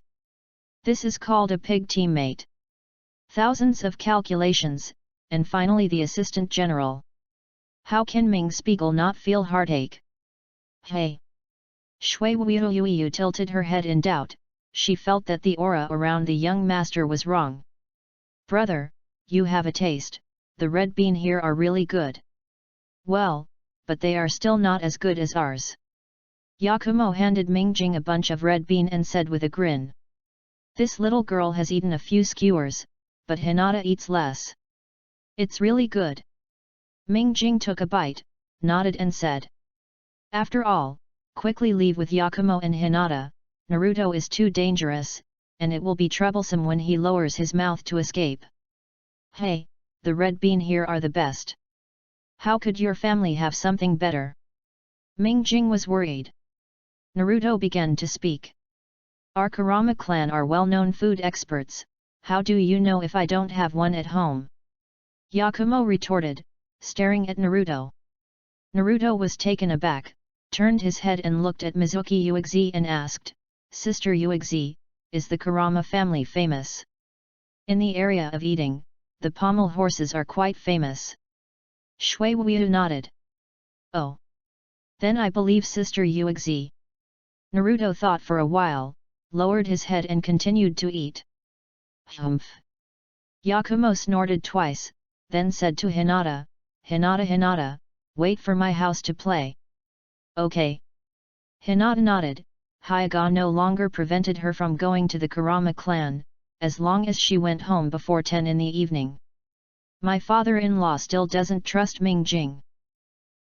This is called a pig teammate. Thousands of calculations, and finally the assistant general. How can Ming Spiegel not feel heartache? Hey! Shui Wuoyu tilted her head in doubt, she felt that the aura around the young master was wrong. Brother, you have a taste, the red bean here are really good. Well, but they are still not as good as ours. Yakumo handed Ming Jing a bunch of red bean and said with a grin. This little girl has eaten a few skewers, but Hinata eats less. It's really good. Ming Jing took a bite, nodded and said. After all, quickly leave with Yakumo and Hinata, Naruto is too dangerous, and it will be troublesome when he lowers his mouth to escape. Hey, the red bean here are the best. How could your family have something better? Ming Jing was worried. Naruto began to speak. Our Kurama clan are well-known food experts, how do you know if I don't have one at home? Yakumo retorted, staring at Naruto. Naruto was taken aback, turned his head and looked at Mizuki Uexi and asked, Sister Uexi, is the Kurama family famous? In the area of eating, the pommel horses are quite famous. Shui Wuyu nodded. Oh. Then I believe Sister Uexi. Naruto thought for a while, lowered his head and continued to eat. Humph. Yakumo snorted twice, then said to Hinata, Hinata, wait for my house to play. Okay. Hinata nodded. Hyuga no longer prevented her from going to the Kurama clan, as long as she went home before 10 in the evening. My father-in-law still doesn't trust Ming Jing.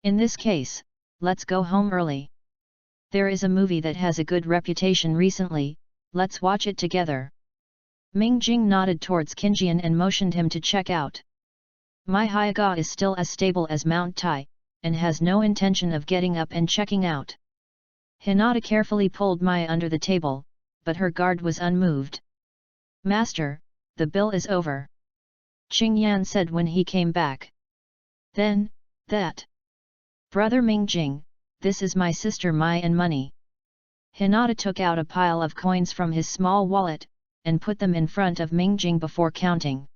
In this case, let's go home early. There is a movie that has a good reputation recently, let's watch it together. Ming Jing nodded towards Kinjian and motioned him to check out. My Hyuga is still as stable as Mount Tai, and has no intention of getting up and checking out. Hinata carefully pulled Maya under the table, but her guard was unmoved. Master, the bill is over. Qingyan said when he came back. Then, that. Brother Ming Jing, this is my sister Mai and money. Hinata took out a pile of coins from his small wallet, and put them in front of Ming Jing before counting.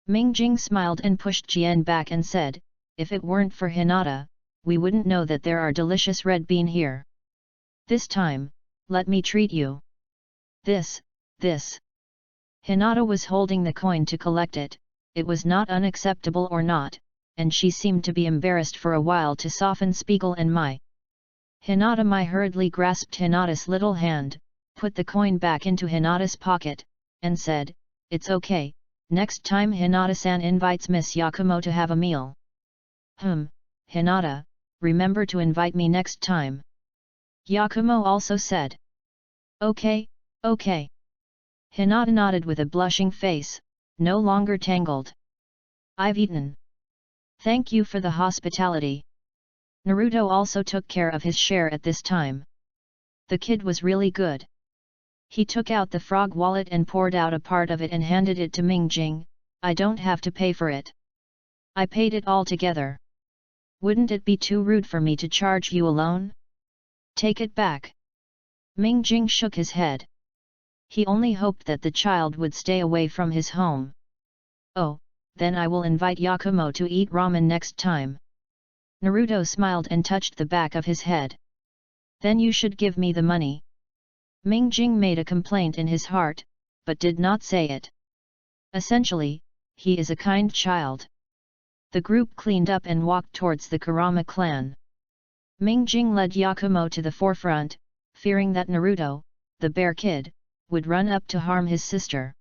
Ming Jing smiled and pushed Jian back and said, if it weren't for Hinata, we wouldn't know that there are delicious red bean here. This time, let me treat you. This. Hinata was holding the coin to collect it, it was not unacceptable or not, and she seemed to be embarrassed for a while to soften Spiegel and Mai. Mai hurriedly grasped Hinata's little hand, put the coin back into Hinata's pocket, and said, it's okay, next time Hinata-san invites Miss Yakumo to have a meal. Hinata, remember to invite me next time. Yakumo also said. Okay. Hinata nodded with a blushing face, no longer tangled. I've eaten. Thank you for the hospitality. Naruto also took care of his share at this time. The kid was really good. He took out the frog wallet and poured out a part of it and handed it to Ming Jing. I don't have to pay for it. I paid it all together. Wouldn't it be too rude for me to charge you alone? Take it back. Ming Jing shook his head. He only hoped that the child would stay away from his home. Oh, then I will invite Yakumo to eat ramen next time. Naruto smiled and touched the back of his head. Then you should give me the money. Ming Jing made a complaint in his heart, but did not say it. Essentially, he is a kind child. The group cleaned up and walked towards the Kurama clan. Ming Jing led Yakumo to the forefront, fearing that Naruto, the bear kid, would run up to harm his sister.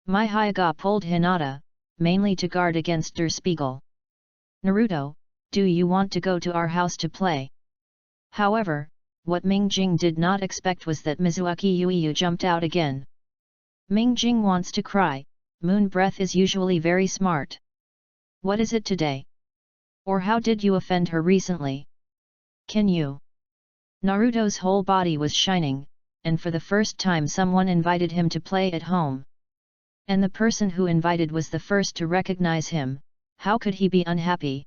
Mai Hyuga pulled Hinata, mainly to guard against Der Spiegel. Naruto, do you want to go to our house to play? However, what Ming Jing did not expect was that Mizuki Uiyu jumped out again. Ming Jing wants to cry, Moon Breath is usually very smart. What is it today? Or how did you offend her recently? Can you? Naruto's whole body was shining, and for the first time someone invited him to play at home. And the person who invited was the first to recognize him, how could he be unhappy?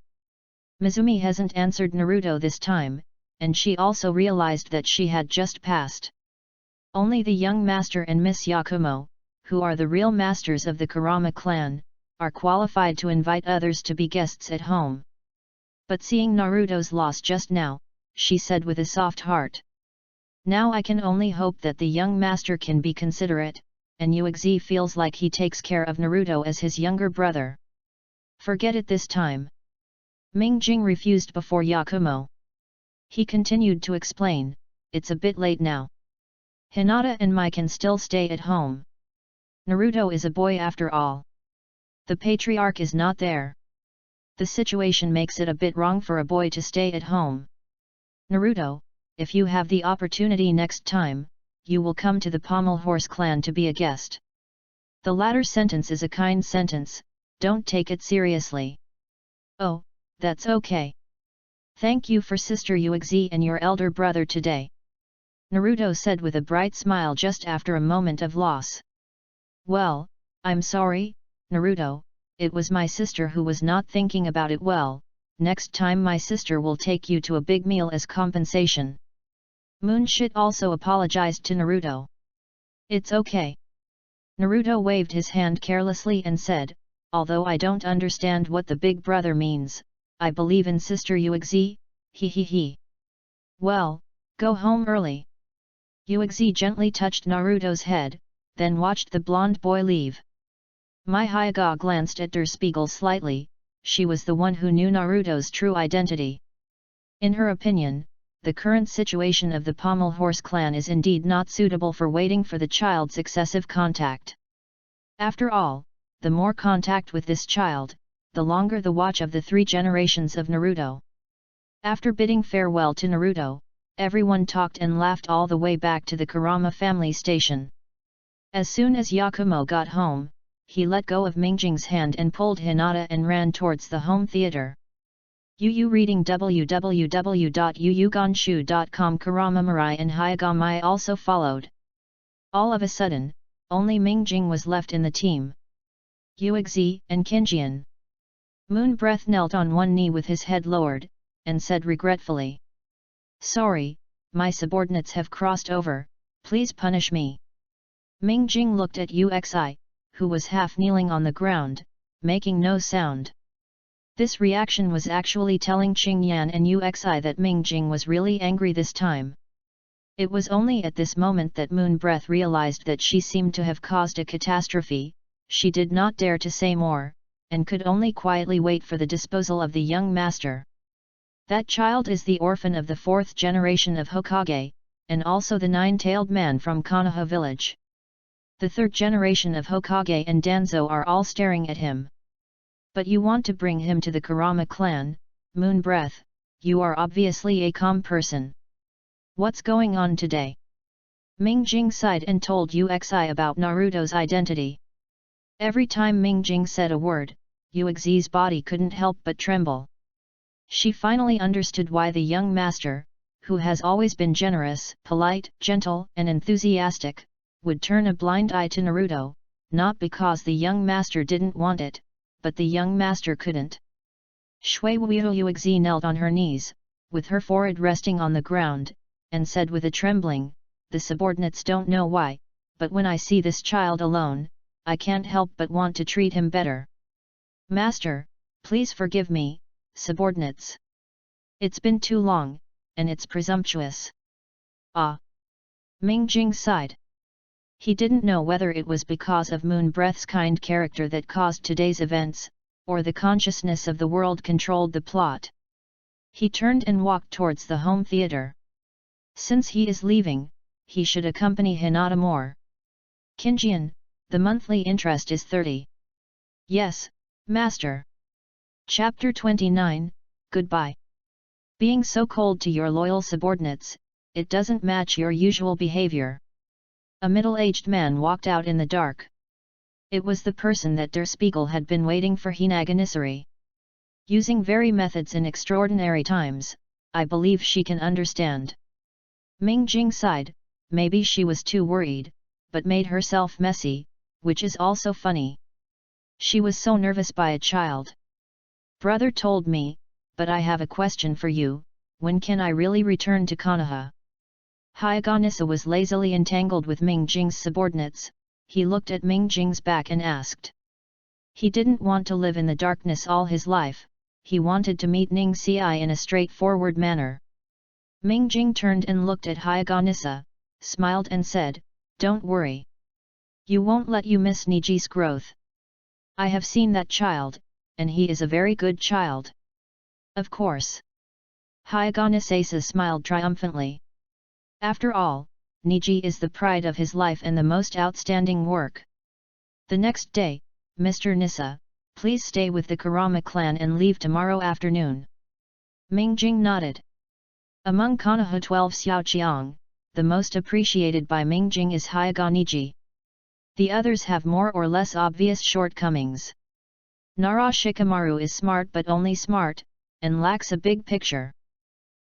Mizumi hasn't answered Naruto this time, and she also realized that she had just passed. Only the young master and Miss Yakumo, who are the real masters of the Kurama clan, are qualified to invite others to be guests at home. But seeing Naruto's loss just now, she said with a soft heart. Now I can only hope that the young master can be considerate, and Uexi feels like he takes care of Naruto as his younger brother. Forget it this time. Ming Jing refused before Yakumo. He continued to explain, it's a bit late now. Hinata and Mai can still stay at home. Naruto is a boy after all. The patriarch is not there. The situation makes it a bit wrong for a boy to stay at home. Naruto, if you have the opportunity next time, you will come to the Pommel Horse clan to be a guest. The latter sentence is a kind sentence, don't take it seriously. Oh, that's okay. Thank you for Sister Uexi and your elder brother today. Naruto said with a bright smile just after a moment of loss. Well, I'm sorry, Naruto, it was my sister who was not thinking about it well. Next time my sister will take you to a big meal as compensation. Moonshit also apologized to Naruto. It's okay. Naruto waved his hand carelessly and said, although I don't understand what the big brother means, I believe in Sister Uexi, he. Well, go home early. Uexi gently touched Naruto's head, then watched the blonde boy leave. Mai Hyuga glanced at Der Spiegel slightly, she was the one who knew Naruto's true identity. In her opinion, the current situation of the Pommel Horse clan is indeed not suitable for waiting for the child's excessive contact. After all, the more contact with this child, the longer the watch of the 3 generations of Naruto. After bidding farewell to Naruto, everyone talked and laughed all the way back to the Kurama family station. As soon as Yakumo got home, he let go of Mingjing's hand and pulled Hinata and ran towards the home theater. Yu reading www.yuyuganshu.com. Kurama Mirai and Hyuga Mai also followed. All of a sudden, only Mingjing was left in the team. Uexi and Kinjian. Moon Breath knelt on one knee with his head lowered, and said regretfully. Sorry, my subordinates have crossed over, please punish me. Mingjing looked at Uxi, who was half kneeling on the ground, making no sound. This reaction was actually telling Qingyan and Uxi that Mingjing was really angry this time. It was only at this moment that Moon Breath realized that she seemed to have caused a catastrophe. She did not dare to say more, and could only quietly wait for the disposal of the young master. That child is the orphan of the 4th generation of Hokage, and also the 9-tailed man from Konoha village. The 3rd generation of Hokage and Danzo are all staring at him. But you want to bring him to the Kurama clan, Moon Breath, you are obviously a calm person. What's going on today? Mingjing sighed and told Uxi about Naruto's identity. Every time Mingjing said a word, Uexi's body couldn't help but tremble. She finally understood why the young master, who has always been generous, polite, gentle and enthusiastic, would turn a blind eye to Naruto, not because the young master didn't want it, but the young master couldn't. Shui Uexi knelt on her knees, with her forehead resting on the ground, and said with a trembling, the subordinates don't know why, but when I see this child alone, I can't help but want to treat him better. Master, please forgive me, subordinates. It's been too long, and it's presumptuous. Ah! Mingjing sighed. He didn't know whether it was because of Moon Breath's kind character that caused today's events, or the consciousness of the world controlled the plot. He turned and walked towards the home theater. Since he is leaving, he should accompany Hinata more. Kinjian, the monthly interest is 30. Yes, master. Chapter 29, Goodbye. Being so cold to your loyal subordinates, it doesn't match your usual behavior. A middle-aged man walked out in the dark. It was the person that Der Spiegel had been waiting for. Hinaganisari. Using very methods in extraordinary times, I believe she can understand. Mingjing sighed, maybe she was too worried, but made herself messy, which is also funny. She was so nervous by a child. Brother told me, but I have a question for you, when can I really return to Konoha? Hyuga Nissa was lazily entangled with Mingjing's subordinates. He looked at Mingjing's back and asked. He didn't want to live in the darkness all his life, he wanted to meet Ning Xi in a straightforward manner. Mingjing turned and looked at Hyuga Nissa, smiled and said, don't worry. You won't let you miss Niji's growth. I have seen that child, and he is a very good child. Of course. Hyuga Nissa smiled triumphantly. After all, Niji is the pride of his life and the most outstanding work. The next day, Mr. Nissa, please stay with the Kurama clan and leave tomorrow afternoon. Mingjing nodded. Among Konoha 12 Xiaoqiang, the most appreciated by Mingjing is Hyaga Niji. The others have more or less obvious shortcomings. Nara Shikamaru is smart but only smart, and lacks a big picture.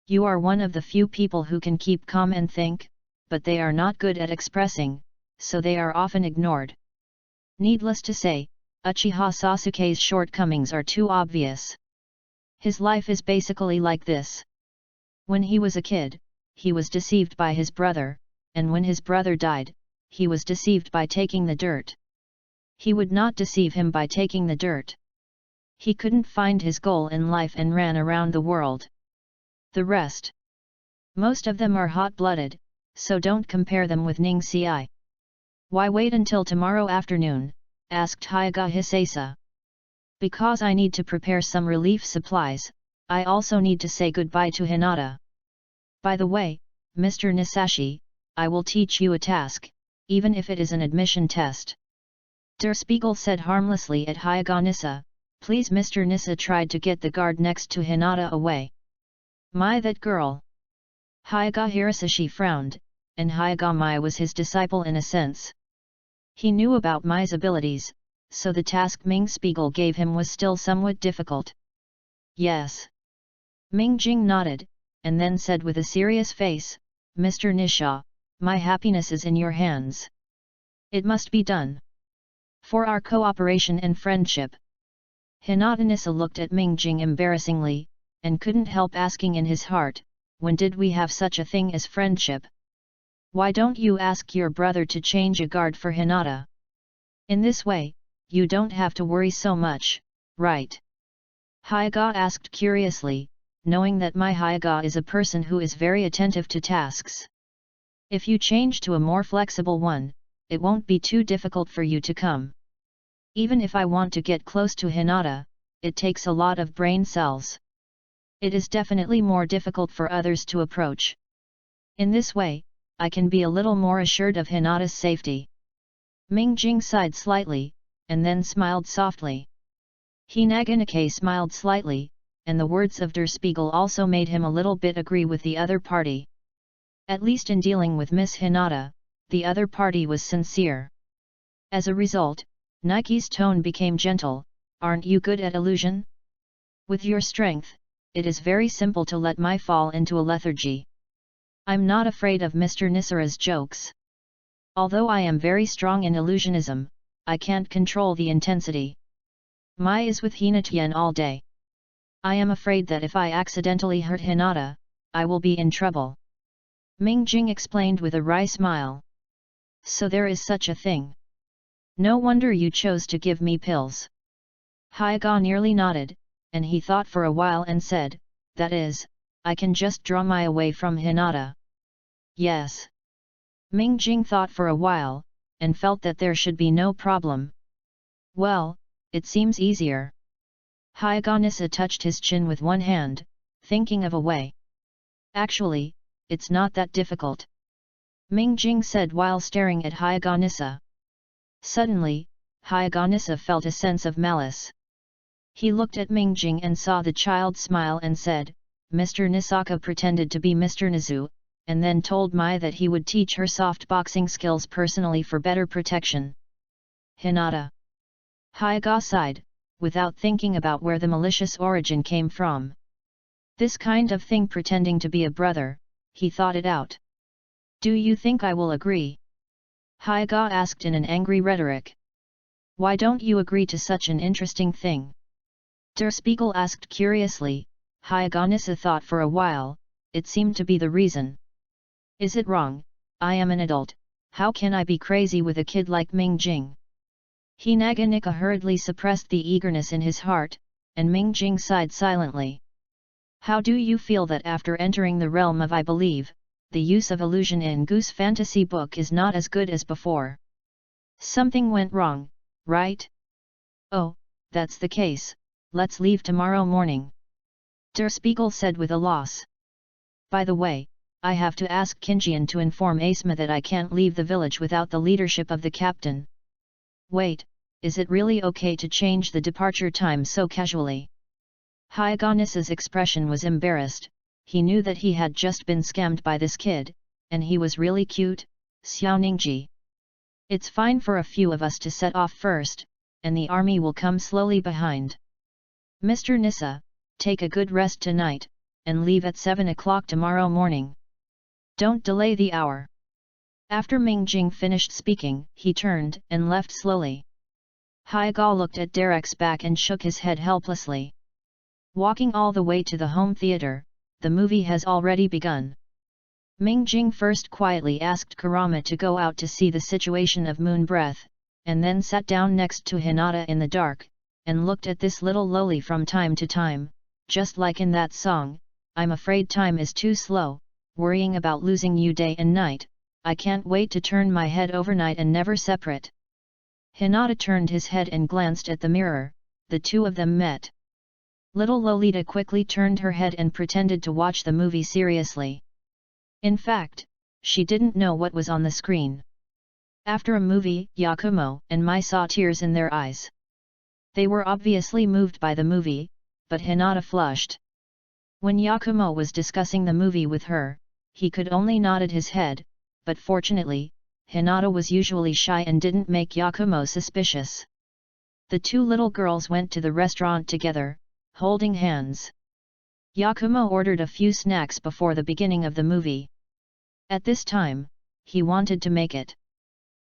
You are one of the few people who can keep calm and think, but they are not good at expressing, so they are often ignored. Needless to say, Uchiha Sasuke's shortcomings are too obvious. His life is basically like this. When he was a kid, he was deceived by his brother, and when his brother died, he was deceived by taking the dirt. He would not deceive him by taking the dirt. He couldn't find his goal in life and ran around the world. The rest. Most of them are hot-blooded, so don't compare them with Ning Ci. Why wait until tomorrow afternoon? Asked Hyaga Hisesa. Because I need to prepare some relief supplies, I also need to say goodbye to Hinata. By the way, Mr. Nisashi, I will teach you a task, even if it is an admission test. Der Spiegel said harmlessly at Hyaga Nissa. Please Mr. Nissa tried to get the guard next to Hinata away. My that girl! Hyaga Hirasashi frowned, and Hyaga Mai was his disciple in a sense. He knew about Mai's abilities, so the task Ming Spiegel gave him was still somewhat difficult. Yes. Ming Jing nodded, and then said with a serious face, Mr. Nisha, my happiness is in your hands. It must be done. For our cooperation and friendship. Hinata Nissa looked at Ming Jing embarrassingly, and couldn't help asking in his heart, when did we have such a thing as friendship? Why don't you ask your brother to change a guard for Hinata? In this way, you don't have to worry so much, right? Hyaga asked curiously, knowing that my Hyaga is a person who is very attentive to tasks. If you change to a more flexible one, it won't be too difficult for you to come. Even if I want to get close to Hinata, it takes a lot of brain cells. It is definitely more difficult for others to approach. In this way, I can be a little more assured of Hinata's safety. Ming Jing sighed slightly, and then smiled softly. Hinaganake smiled slightly, and the words of Der Spiegel also made him a little bit agree with the other party. At least in dealing with Miss Hinata, the other party was sincere. As a result, Nike's tone became gentle. Aren't you good at illusion? With your strength, it is very simple to let Mai fall into a lethargy. I'm not afraid of Mr. Nisara's jokes. Although I am very strong in illusionism, I can't control the intensity. Mai is with Hinata all day. I am afraid that if I accidentally hurt Hinata, I will be in trouble. Ming Jing explained with a wry smile. So there is such a thing. No wonder you chose to give me pills. Hyaga nearly nodded, and he thought for a while and said, that is, I can just draw Mai away from Hinata. Yes. Ming Jing thought for a while, and felt that there should be no problem. Well, it seems easier. Hyaga Nissa touched his chin with one hand, thinking of a way. Actually, it's not that difficult. Ming Jing said while staring at Hyaga Nissa. Suddenly, Hyaga Nissa felt a sense of malice. He looked at Ming Jing and saw the child smile and said, Mr. Nisaka pretended to be Mr. Nizu, and then told Mai that he would teach her soft boxing skills personally for better protection. Hinata. Hyaga sighed, without thinking about where the malicious origin came from. This kind of thing pretending to be a brother, he thought it out. Do you think I will agree? Hyaga asked in an angry rhetoric. Why don't you agree to such an interesting thing? Der Spiegel asked curiously. Hyaga Nissa thought for a while, it seemed to be the reason. Is it wrong? I am an adult, how can I be crazy with a kid like Ming Jing? Hinaganika hurriedly suppressed the eagerness in his heart, and Ming Jing sighed silently. How do you feel that after entering the realm of I believe, the use of illusion in Goose fantasy book is not as good as before? Something went wrong, right? Oh, that's the case, let's leave tomorrow morning. Der Spiegel said with a loss. By the way, I have to ask Kinjian to inform Asma that I can't leave the village without the leadership of the captain. Wait, is it really okay to change the departure time so casually? Hyaganesa's expression was embarrassed. He knew that he had just been scammed by this kid, and he was really cute. Xiao Ningji. It's fine for a few of us to set off first, and the army will come slowly behind. Mr. Nissa, take a good rest tonight, and leave at 7 o'clock tomorrow morning. Don't delay the hour. After Ming Jing finished speaking, he turned and left slowly. Haiga looked at Derek's back and shook his head helplessly. Walking all the way to the home theater, the movie has already begun. Ming Jing first quietly asked Kurama to go out to see the situation of Moon Breath, and then sat down next to Hinata in the dark, and looked at this little loli from time to time, just like in that song, I'm afraid time is too slow, worrying about losing you day and night, I can't wait to turn my head overnight and never separate. Hinata turned his head and glanced at the mirror, the two of them met. Little Lolita quickly turned her head and pretended to watch the movie seriously. In fact, she didn't know what was on the screen. After a movie, Yakumo and Mai saw tears in their eyes. They were obviously moved by the movie, but Hinata flushed. When Yakumo was discussing the movie with her, he could only nod his head, but fortunately, Hinata was usually shy and didn't make Yakumo suspicious. The two little girls went to the restaurant together, holding hands. Yakumo ordered a few snacks before the beginning of the movie. At this time, he wanted to make it.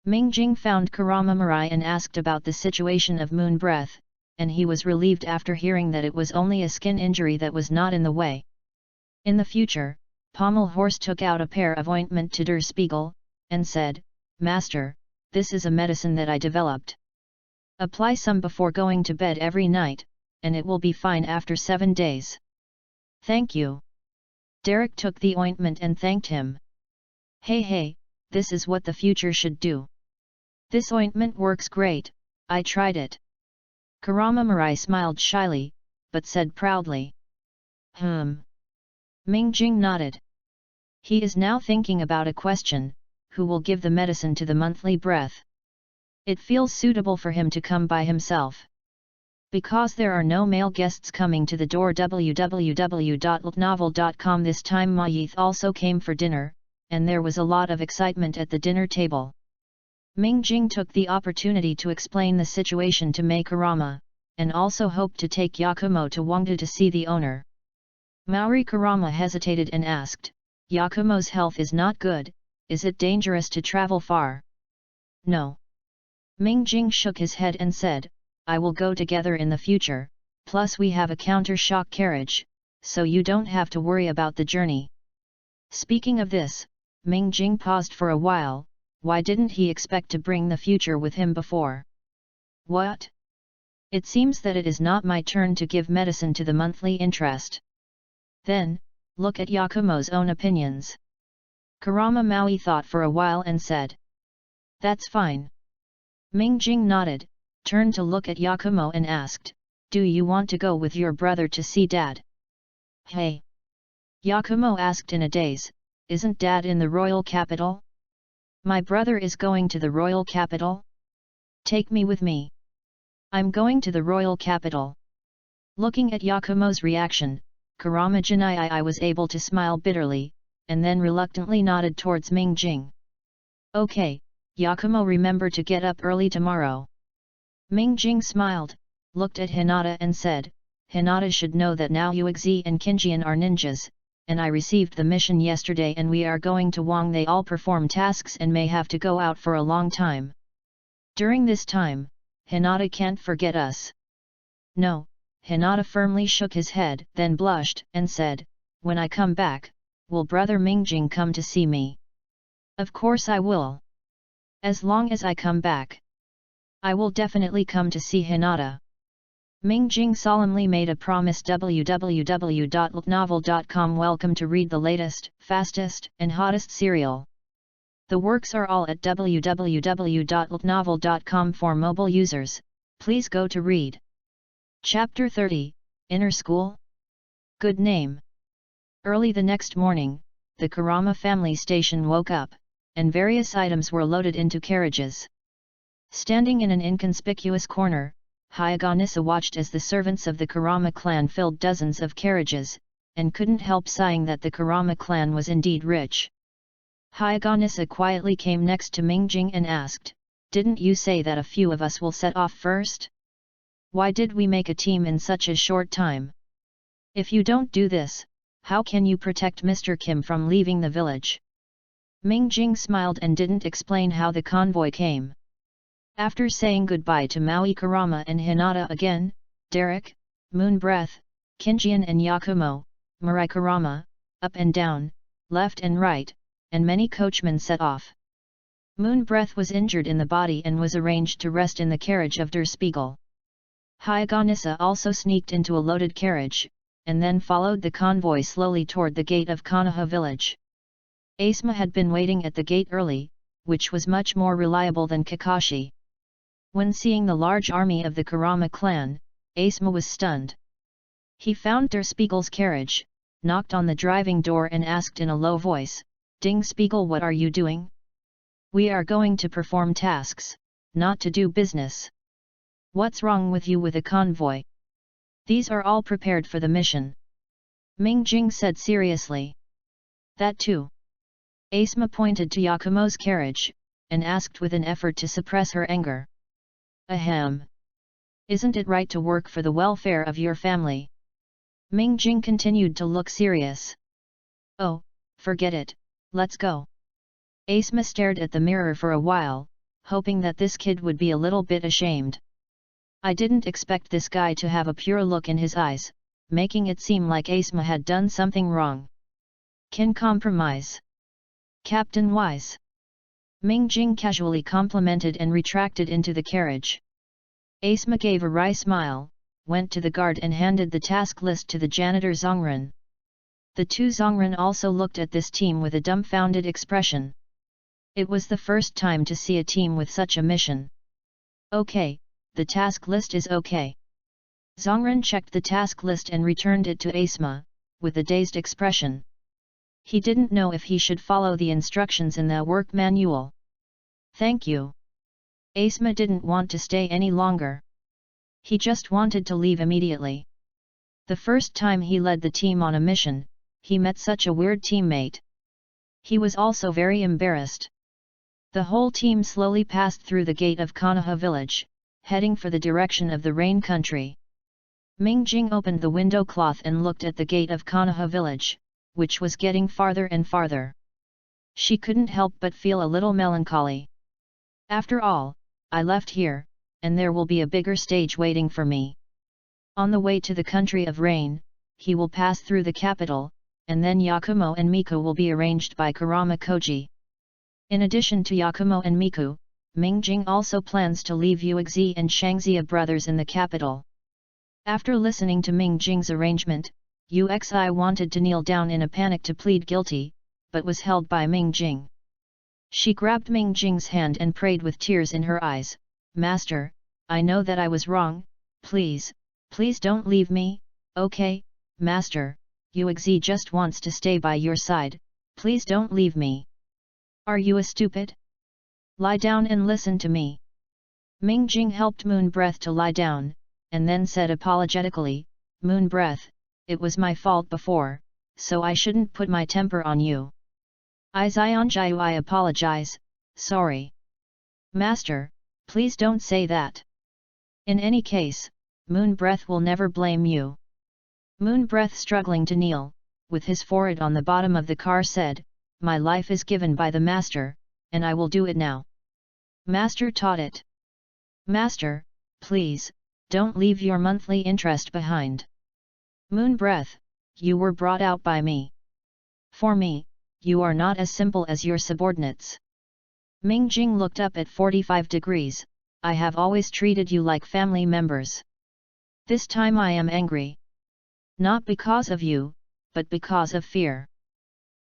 Ming Jing found Kurama Mirai and asked about the situation of Moon Breath, and he was relieved after hearing that it was only a skin injury that was not in the way. In the future, Pommel Horse took out a pair of ointment to Der Spiegel, and said, Master, this is a medicine that I developed. Apply some before going to bed every night, and it will be fine after 7 days. Thank you. Derek took the ointment and thanked him. Hey, this is what the future should do. This ointment works great, I tried it. Kurama Mirai smiled shyly, but said proudly. Ming Jing nodded. He is now thinking about a question, who will give the medicine to the monthly breath? It feels suitable for him to come by himself. Because there are no male guests coming to the door www.ltnovel.com this time Mayith also came for dinner, and there was a lot of excitement at the dinner table. Ming Jing took the opportunity to explain the situation to Mei Kurama, and also hoped to take Yakumo to Wangda to see the owner. Maori Kurama hesitated and asked, Yakumo's health is not good, is it dangerous to travel far? No. Ming Jing shook his head and said, I will go together in the future, plus we have a counter-shock carriage, so you don't have to worry about the journey. Speaking of this, Ming Jing paused for a while, why didn't he expect to bring the future with him before? What? It seems that it is not my turn to give medicine to the monthly interest. Then, look at Yakumo's own opinions. Kurama Maui thought for a while and said. That's fine. Ming Jing nodded, turned to look at Yakumo and asked, do you want to go with your brother to see Dad? Hey! Yakumo asked in a daze, isn't Dad in the royal capital? My brother is going to the royal capital? Take me with me. I'm going to the royal capital. Looking at Yakumo's reaction, Kurama Jinai was able to smile bitterly, and then reluctantly nodded towards Ming Jing. Okay, Yakumo, remember to get up early tomorrow. Ming Jing smiled, looked at Hinata and said, Hinata should know that now Uexi and Kinjian are ninjas, and I received the mission yesterday and we are going to Wang. They all perform tasks and may have to go out for a long time. During this time, Hinata can't forget us. No, Hinata firmly shook his head, then blushed and said, when I come back, will brother Mingjing come to see me? Of course I will. As long as I come back, I will definitely come to see Hinata. Ming Jing solemnly made a promise. www.ltnovel.com. Welcome to read the latest, fastest, and hottest serial. The works are all at www.ltnovel.com for mobile users. Please go to read. Chapter 30, Inner School? Good name. Early the next morning, the Kurama family station woke up, and various items were loaded into carriages. Standing in an inconspicuous corner, Hyagonissa watched as the servants of the Kurama clan filled dozens of carriages, and couldn't help sighing that the Kurama clan was indeed rich. Hyagonissa quietly came next to Mingjing and asked, "Didn't you say that a few of us will set off first? Why did we make a team in such a short time? If you don't do this, how can you protect Mr. Kim from leaving the village?" Mingjing smiled and didn't explain how the convoy came. After saying goodbye to Maui Kurama and Hinata again, Derek, Moonbreath, Kinjian and Yakumo, Mirai Kurama, up and down, left and right, and many coachmen set off. Moonbreath was injured in the body and was arranged to rest in the carriage of Der Spiegel. Hyagonissa also sneaked into a loaded carriage, and then followed the convoy slowly toward the gate of Konoha village. Asuma had been waiting at the gate early, which was much more reliable than Kakashi. When seeing the large army of the Kurama clan, Asuma was stunned. He found Der Spiegel's carriage, knocked on the driving door and asked in a low voice, "Ding Spiegel, what are you doing?" "We are going to perform tasks, not to do business." "What's wrong with you with a convoy?" "These are all prepared for the mission," Mingjing said seriously. "That too." Asuma pointed to Yakumo's carriage, and asked with an effort to suppress her anger. "Ahem. Isn't it right to work for the welfare of your family?" Mingjing continued to look serious. "Oh, forget it, let's go." Asuma stared at the mirror for a while, hoping that this kid would be a little bit ashamed. I didn't expect this guy to have a pure look in his eyes, making it seem like Asuma had done something wrong. "Can compromise. Captain Wise." Mingjing casually complimented and retracted into the carriage. Asuma gave a wry smile, went to the guard and handed the task list to the janitor Zongren. The two Zongren also looked at this team with a dumbfounded expression. It was the first time to see a team with such a mission. "Okay, the task list is okay." Zongren checked the task list and returned it to Asuma, with a dazed expression. He didn't know if he should follow the instructions in the work manual. "Thank you." Asuma didn't want to stay any longer. He just wanted to leave immediately. The first time he led the team on a mission, he met such a weird teammate. He was also very embarrassed. The whole team slowly passed through the gate of Konoha village, heading for the direction of the rain country. Mingjing opened the window cloth and looked at the gate of Konoha village, which was getting farther and farther. She couldn't help but feel a little melancholy. "After all, I left here, and there will be a bigger stage waiting for me. On the way to the country of rain, he will pass through the capital, and then Yakumo and Miku will be arranged by Kurama Koji. In addition to Yakumo and Miku, Mingjing also plans to leave Uexi and Shangxia brothers in the capital." After listening to Mingjing's arrangement, Uxi wanted to kneel down in a panic to plead guilty, but was held by Mingjing. She grabbed Mingjing's hand and prayed with tears in her eyes, "Master, I know that I was wrong, please don't leave me, okay, Master, Uexi just wants to stay by your side, please don't leave me. Are you a stupid? Lie down and listen to me." Mingjing helped Moonbreath to lie down, and then said apologetically, "Moonbreath, it was my fault before, so I shouldn't put my temper on you. I apologize, sorry." "Master, please don't say that. In any case, Moonbreath will never blame you." Moonbreath, struggling to kneel, with his forehead on the bottom of the car, said, "My life is given by the Master, and I will do it now. Master taught it. Master, please, don't leave your monthly interest behind. Moonbreath, you were brought out by me. For me, you are not as simple as your subordinates." Mingjing looked up at 45 degrees, "I have always treated you like family members. This time I am angry. Not because of you, but because of fear.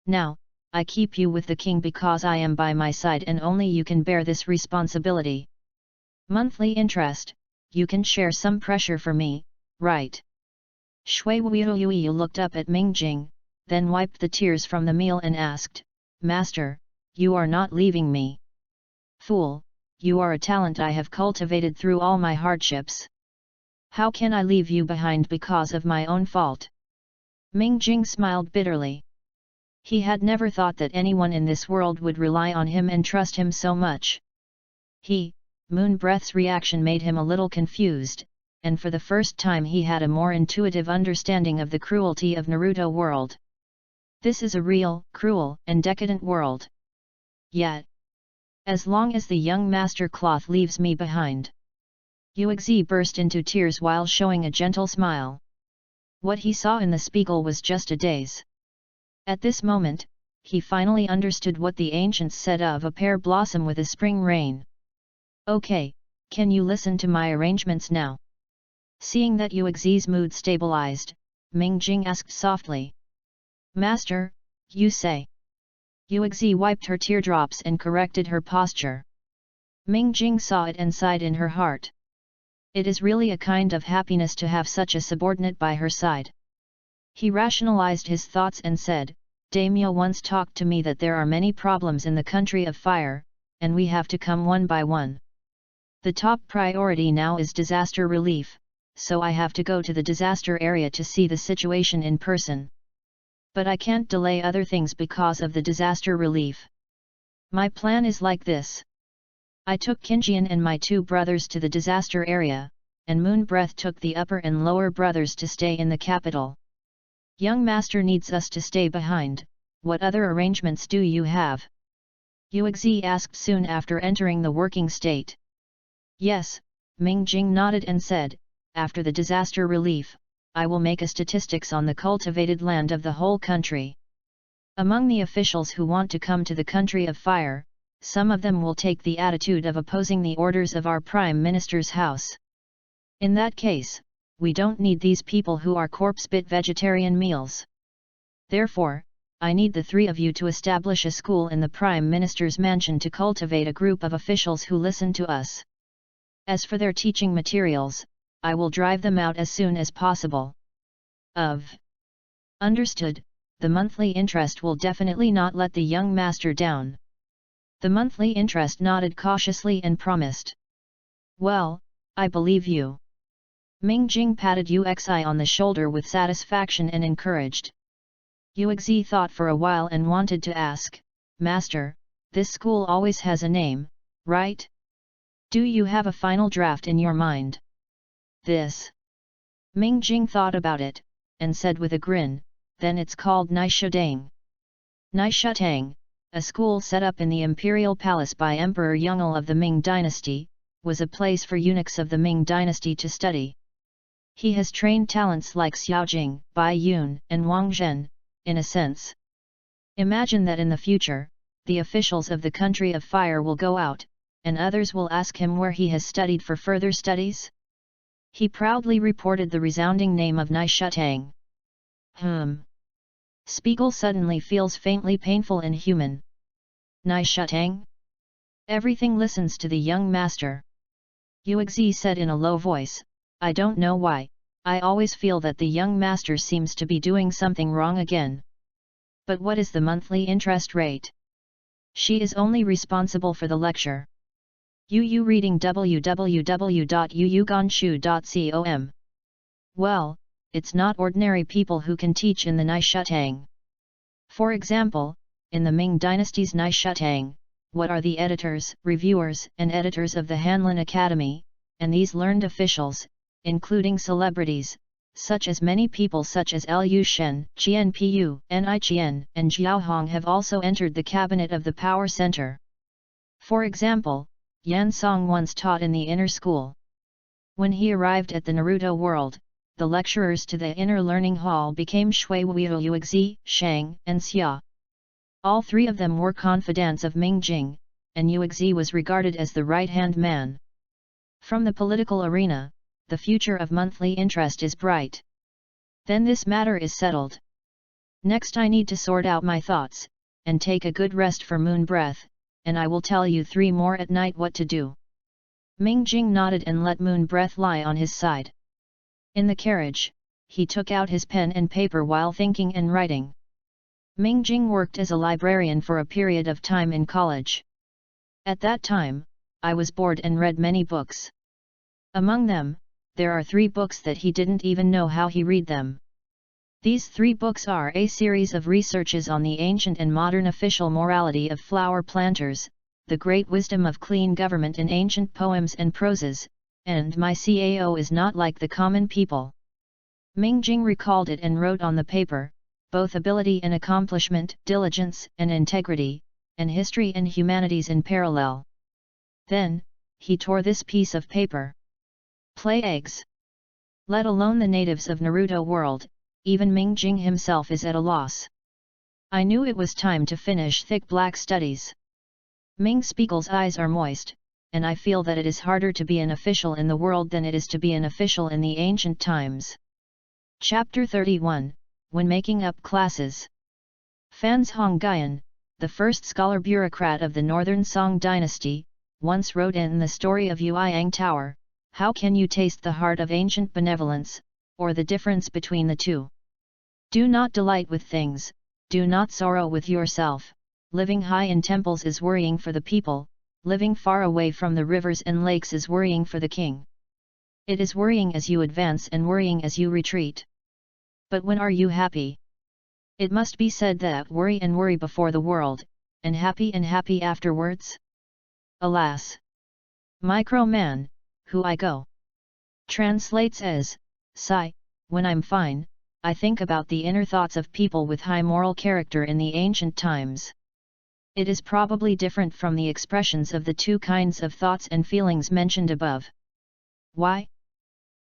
Now, I keep you with the king because I am by my side and only you can bear this responsibility. Monthly interest, you can share some pressure for me, right?" Shui Wuyu looked up at Mingjing, then wiped the tears from the meal and asked, "Master, you are not leaving me?" "Fool, you are a talent I have cultivated through all my hardships. How can I leave you behind because of my own fault? Ming Jing smiled bitterly. He had never thought that anyone in this world would rely on him and trust him so much. Moon Breath's reaction made him a little confused, and for the first time he had a more intuitive understanding of the cruelty of Naruto World. This is a real, cruel, and decadent world. Yet, as long as the young master cloth leaves me behind. Yuexi burst into tears while showing a gentle smile. What he saw in the spiegel was just a daze. At this moment, he finally understood what the ancients said of a pear blossom with a spring rain. Okay, can you listen to my arrangements now? Seeing that Yuexi's mood stabilized, Ming Jing asked softly. Master, you say? Yuexi wiped her teardrops and corrected her posture. Ming Jing saw it and sighed in her heart. It is really a kind of happiness to have such a subordinate by her side. He rationalized his thoughts and said, Daimyo once talked to me that there are many problems in the country of fire, and we have to come one by one. The top priority now is disaster relief, so I have to go to the disaster area to see the situation in person. But I can't delay other things because of the disaster relief. My plan is like this. I took Kinjian and my two brothers to the disaster area, and Moon Breath took the upper and lower brothers to stay in the capital. Young master needs us to stay behind. What other arrangements do you have? Yuexi asked soon after entering the working state. Yes, Ming Jing nodded and said, after the disaster relief, I will make a statistics on the cultivated land of the whole country. Among the officials who want to come to the country of fire, some of them will take the attitude of opposing the orders of our Prime Minister's house. In that case, we don't need these people who are corpse-bit vegetarian meals. Therefore, I need the three of you to establish a school in the Prime Minister's mansion to cultivate a group of officials who listen to us. As for their teaching materials, I will drive them out as soon as possible. Understood, the monthly interest will definitely not let the young master down. The monthly interest nodded cautiously and promised. Well, I believe you. Ming Jing patted Yuexi on the shoulder with satisfaction and encouraged. Yuexi thought for a while and wanted to ask, Master, this school always has a name, right? Do you have a final draft in your mind? This. Ming Jing thought about it, and said with a grin, then it's called Naishudang. Naishutang, a school set up in the imperial palace by Emperor Yongle of the Ming dynasty, was a place for eunuchs of the Ming dynasty to study. He has trained talents like Xiaojing, Bai Yun, and Wang Zhen, in a sense. Imagine that in the future, the officials of the country of fire will go out, and others will ask him where he has studied for further studies? He proudly reported the resounding name of Naishutang. Spiegel suddenly feels faintly painful and human. Naishutang? Everything listens to the young master. Yuexi said in a low voice, I don't know why, I always feel that the young master seems to be doing something wrong again. But what is the monthly interest rate? She is only responsible for the lecture. Yu reading www.yuyuganshu.com. Well, it's not ordinary people who can teach in the Naishutang. For example, in the Ming dynasty's Naishutang, what are the editors, reviewers, and editors of the Hanlin Academy, and these learned officials, including celebrities, such as many people such as Liu Shen, Qian Piyu, Ni Qian, and Jiao Hong have also entered the cabinet of the Power Center. For example, Yan Song once taught in the inner school. When he arrived at the Naruto World, the lecturers to the inner learning hall became Shui Wuiru Yuexi, Shang, and Xia. All three of them were confidants of Ming Jing, and Yuexi was regarded as the right-hand man. From the political arena, the future of monthly interest is bright. Then this matter is settled. Next I need to sort out my thoughts, and take a good rest for Moon Breath, and I will tell you 3 more at night what to do. Ming Jing nodded and let Moon Breath lie on his side. In the carriage, he took out his pen and paper while thinking and writing. Ming Jing worked as a librarian for a period of time in college. At that time, I was bored and read many books. Among them, there are 3 books that he didn't even know how he read them. These 3 books are a series of researches on the ancient and modern official morality of flower planters, the great wisdom of clean government in ancient poems and proses, and My Cao is Not Like the Common People. Ming Jing recalled it and wrote on the paper, both ability and accomplishment, diligence and integrity, and history and humanities in parallel. Then, he tore this piece of paper. Play eggs. Let alone the natives of Naruto World, even Ming Jing himself is at a loss. I knew it was time to finish thick black studies. Ming Spiegel's eyes are moist, and I feel that it is harder to be an official in the world than it is to be an official in the ancient times. Chapter 31, When Making Up Classes. Fans Hongyan, the first scholar bureaucrat of the Northern Song dynasty, once wrote in The Story of Yueyang Tower, "How can you taste the heart of ancient benevolence, or the difference between the two? Do not delight with things, do not sorrow with yourself. Living high in temples is worrying for the people, living far away from the rivers and lakes is worrying for the king. It is worrying as you advance and worrying as you retreat. But when are you happy? It must be said that worry before the world, and happy afterwards? Alas! Micro Man, who I go." Translates as, "Sigh, when I'm fine, I think about the inner thoughts of people with high moral character in the ancient times." It is probably different from the expressions of the 2 kinds of thoughts and feelings mentioned above. Why?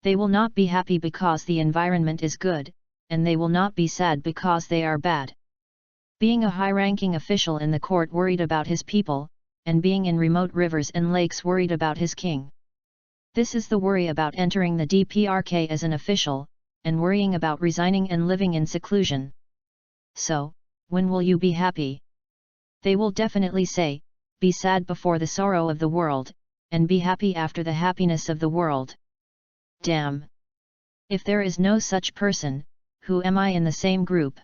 They will not be happy because the environment is good, and they will not be sad because they are bad. Being a high-ranking official in the court worried about his people, and being in remote rivers and lakes worried about his king. This is the worry about entering the DPRK as an official, and worrying about resigning and living in seclusion. So, when will you be happy? They will definitely say, be sad before the sorrow of the world, and be happy after the happiness of the world. Damn! If there is no such person, who am I in the same group?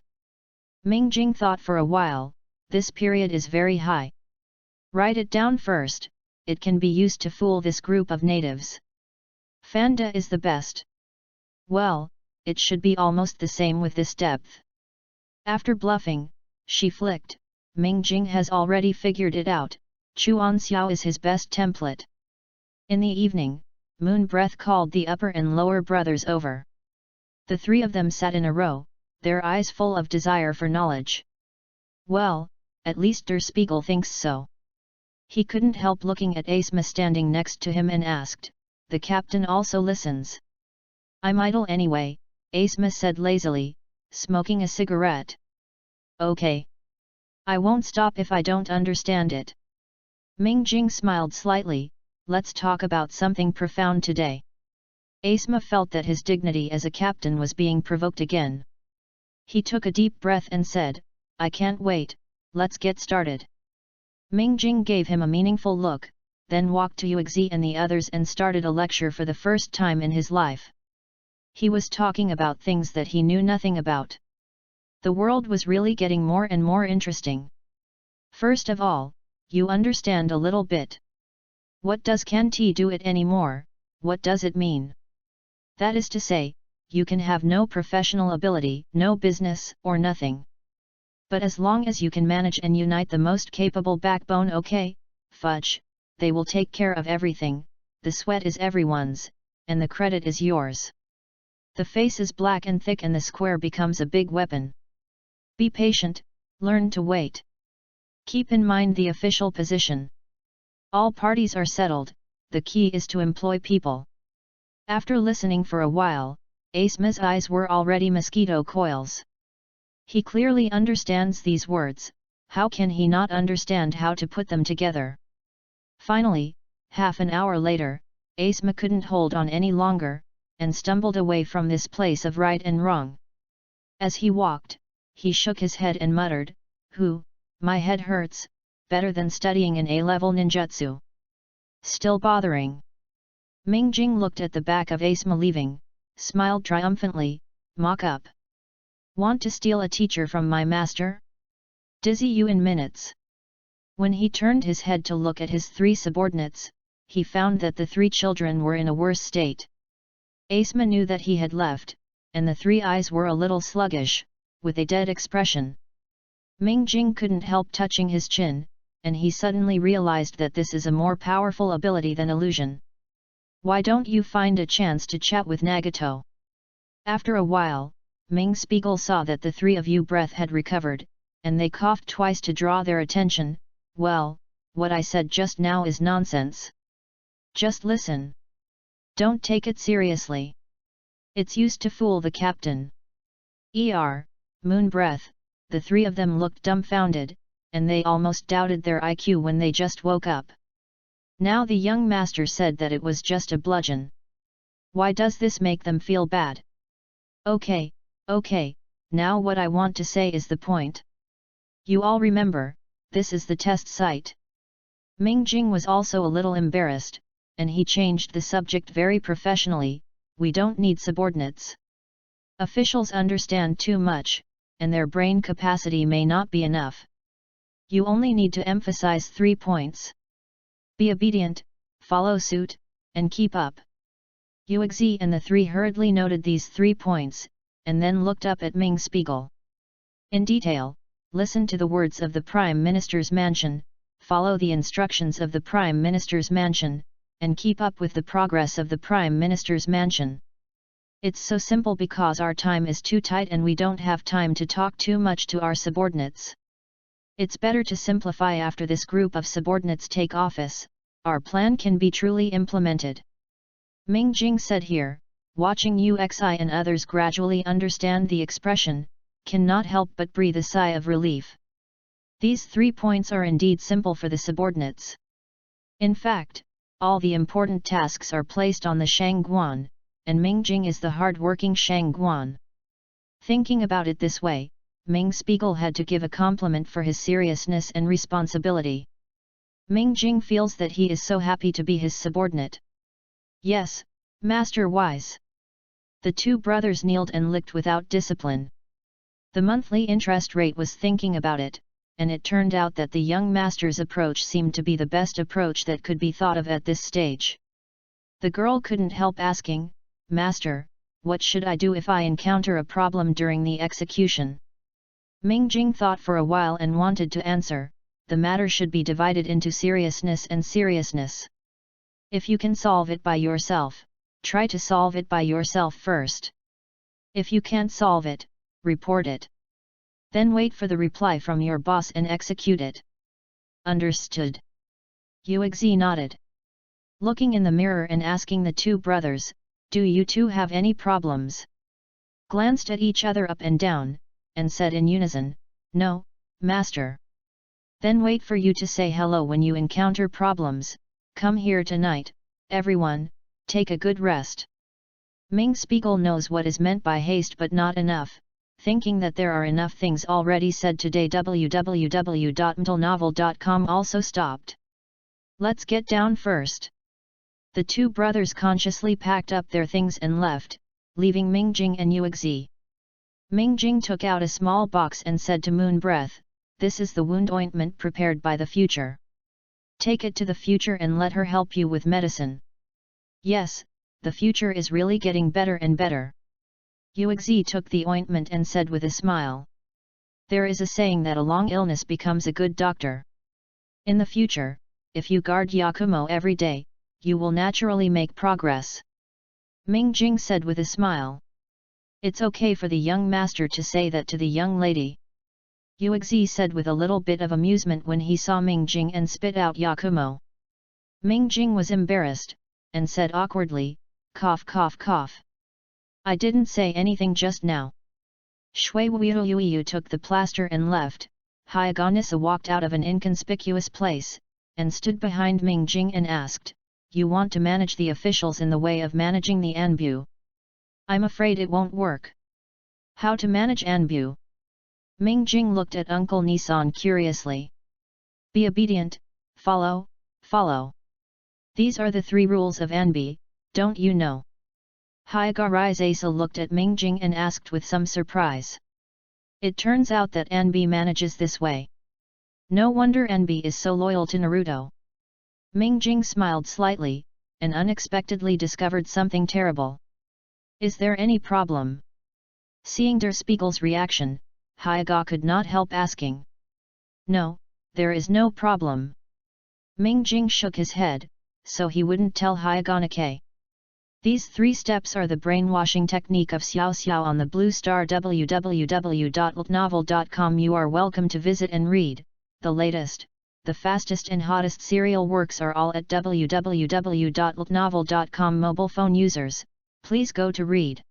Ming Jing thought for a while, this period is very high. Write it down first, it can be used to fool this group of natives. Fanda is the best. Well, it should be almost the same with this depth. After bluffing, she flicked, Ming Jing has already figured it out, Chuan Xiao is his best template. In the evening, Moon Breath called the upper and lower brothers over. The 3 of them sat in a row, their eyes full of desire for knowledge. Well, at least Der Spiegel thinks so. He couldn't help looking at Asma standing next to him and asked, "The captain also listens?" "I'm idle anyway," Asma said lazily, smoking a cigarette. "Okay. I won't stop if I don't understand it." Ming Jing smiled slightly, "Let's talk about something profound today." Asma felt that his dignity as a captain was being provoked again. He took a deep breath and said, "I can't wait, let's get started." Ming Jing gave him a meaningful look, then walked to Yuexi and the others and started a lecture for the first time in his life. He was talking about things that he knew nothing about. The world was really getting more and more interesting. First of all, you understand a little bit. What does can't do it anymore, what does it mean? That is to say, you can have no professional ability, no business, or nothing. But as long as you can manage and unite the most capable backbone, okay, fudge, they will take care of everything, the sweat is everyone's, and the credit is yours. The face is black and thick and the square becomes a big weapon. Be patient, learn to wait. Keep in mind the official position. All parties are settled, the key is to employ people. After listening for a while, Asma's eyes were already mosquito coils. He clearly understands these words, how can he not understand how to put them together? Finally, half an hour later, Asma couldn't hold on any longer, and stumbled away from this place of right and wrong. As he walked, he shook his head and muttered, my head hurts, better than studying an A-level ninjutsu. Still bothering. Ming Jing looked at the back of Asma leaving, smiled triumphantly, mock up. Want to steal a teacher from my master? Dizzy you in minutes. When he turned his head to look at his 3 subordinates, he found that the three children were in a worse state. Asma knew that he had left, and the three eyes were a little sluggish, with a dead expression. Ming Jing couldn't help touching his chin, and he suddenly realized that this is a more powerful ability than illusion. Why don't you find a chance to chat with Nagato? After a while, Ming Spiegel saw that the three of you breath had recovered, and they coughed twice to draw their attention. Well, what I said just now is nonsense. Just listen. Don't take it seriously. It's used to fool the captain. Moon breath. The three of them looked dumbfounded, and they almost doubted their IQ when they just woke up. Now the young master said that it was just a bludgeon. Why does this make them feel bad? Okay, now what I want to say is the point. You all remember, this is the test site. Ming Jing was also a little embarrassed, and he changed the subject very professionally. We don't need subordinates. Officials understand too much, and their brain capacity may not be enough. You only need to emphasize 3 points. Be obedient, follow suit, and keep up. Yuexi and the three hurriedly noted these 3 points, and then looked up at Ming Spiegel. In detail, listen to the words of the Prime Minister's mansion, follow the instructions of the Prime Minister's mansion, and keep up with the progress of the Prime Minister's mansion. It's so simple because our time is too tight and we don't have time to talk too much to our subordinates. It's better to simplify after this group of subordinates take office, our plan can be truly implemented. Ming Jing said here, watching Uxi and others gradually understand the expression, cannot help but breathe a sigh of relief. These 3 points are indeed simple for the subordinates. In fact, all the important tasks are placed on the Shangguan, and Ming Jing is the hard-working Shangguan. Thinking about it this way, Ming Spiegel had to give a compliment for his seriousness and responsibility. Ming Jing feels that he is so happy to be his subordinate. Yes, Master Wise. The two brothers kneeled and licked without discipline. The monthly interest rate was thinking about it, and it turned out that the young master's approach seemed to be the best approach that could be thought of at this stage. The girl couldn't help asking, Master, what should I do if I encounter a problem during the execution? Ming Jing thought for a while and wanted to answer, the matter should be divided into seriousness and seriousness. If you can solve it by yourself, try to solve it by yourself first. If you can't solve it, report it. Then wait for the reply from your boss and execute it. Understood. Yuexi nodded. Looking in the mirror and asking the two brothers, do you two have any problems? Glanced at each other up and down, and said in unison, no, Master. Then wait for you to say hello when you encounter problems. Come here tonight, everyone, take a good rest. Ming Spiegel knows what is meant by haste but not enough, thinking that there are enough things already said today. www.mtlnovel.com also stopped. Let's get down first. The two brothers consciously packed up their things and left, leaving Ming Jing and Yuexi. Ming Jing took out a small box and said to Moon Breath, this is the wound ointment prepared by the future. Take it to the future and let her help you with medicine. Yes, the future is really getting better and better. Yuexi took the ointment and said with a smile. There is a saying that a long illness becomes a good doctor. In the future, if you guard Yakumo every day, you will naturally make progress. Ming Jing said with a smile. It's okay for the young master to say that to the young lady. Yuexi said with a little bit of amusement when he saw Ming Jing and spit out Yakumo. Ming Jing was embarrassed, and said awkwardly, cough cough cough. I didn't say anything just now. Shui Wuyu took the plaster and left. Hyaganissa walked out of an inconspicuous place, and stood behind Ming Jing and asked, you want to manage the officials in the way of managing the Anbu? I'm afraid it won't work. How to manage Anbu? Ming Jing looked at Uncle Nissan curiously. Be obedient, follow, follow. These are the 3 rules of Anbi, don't you know? Hyagarisa looked at Ming Jing and asked with some surprise. It turns out that Anbi manages this way. No wonder Anbi is so loyal to Naruto. Ming Jing smiled slightly, and unexpectedly discovered something terrible. Is there any problem? Seeing Der Spiegel's reaction, Hyaga could not help asking. No, there is no problem. Ming Jing shook his head, so he wouldn't tell Hyaganake. These 3 steps are the brainwashing technique of Xiao Xiao on the Blue Star. www.ltnovel.com. You are welcome to visit and read. The latest, the fastest and hottest serial works are all at www.ltnovel.com. Mobile phone users, please go to read.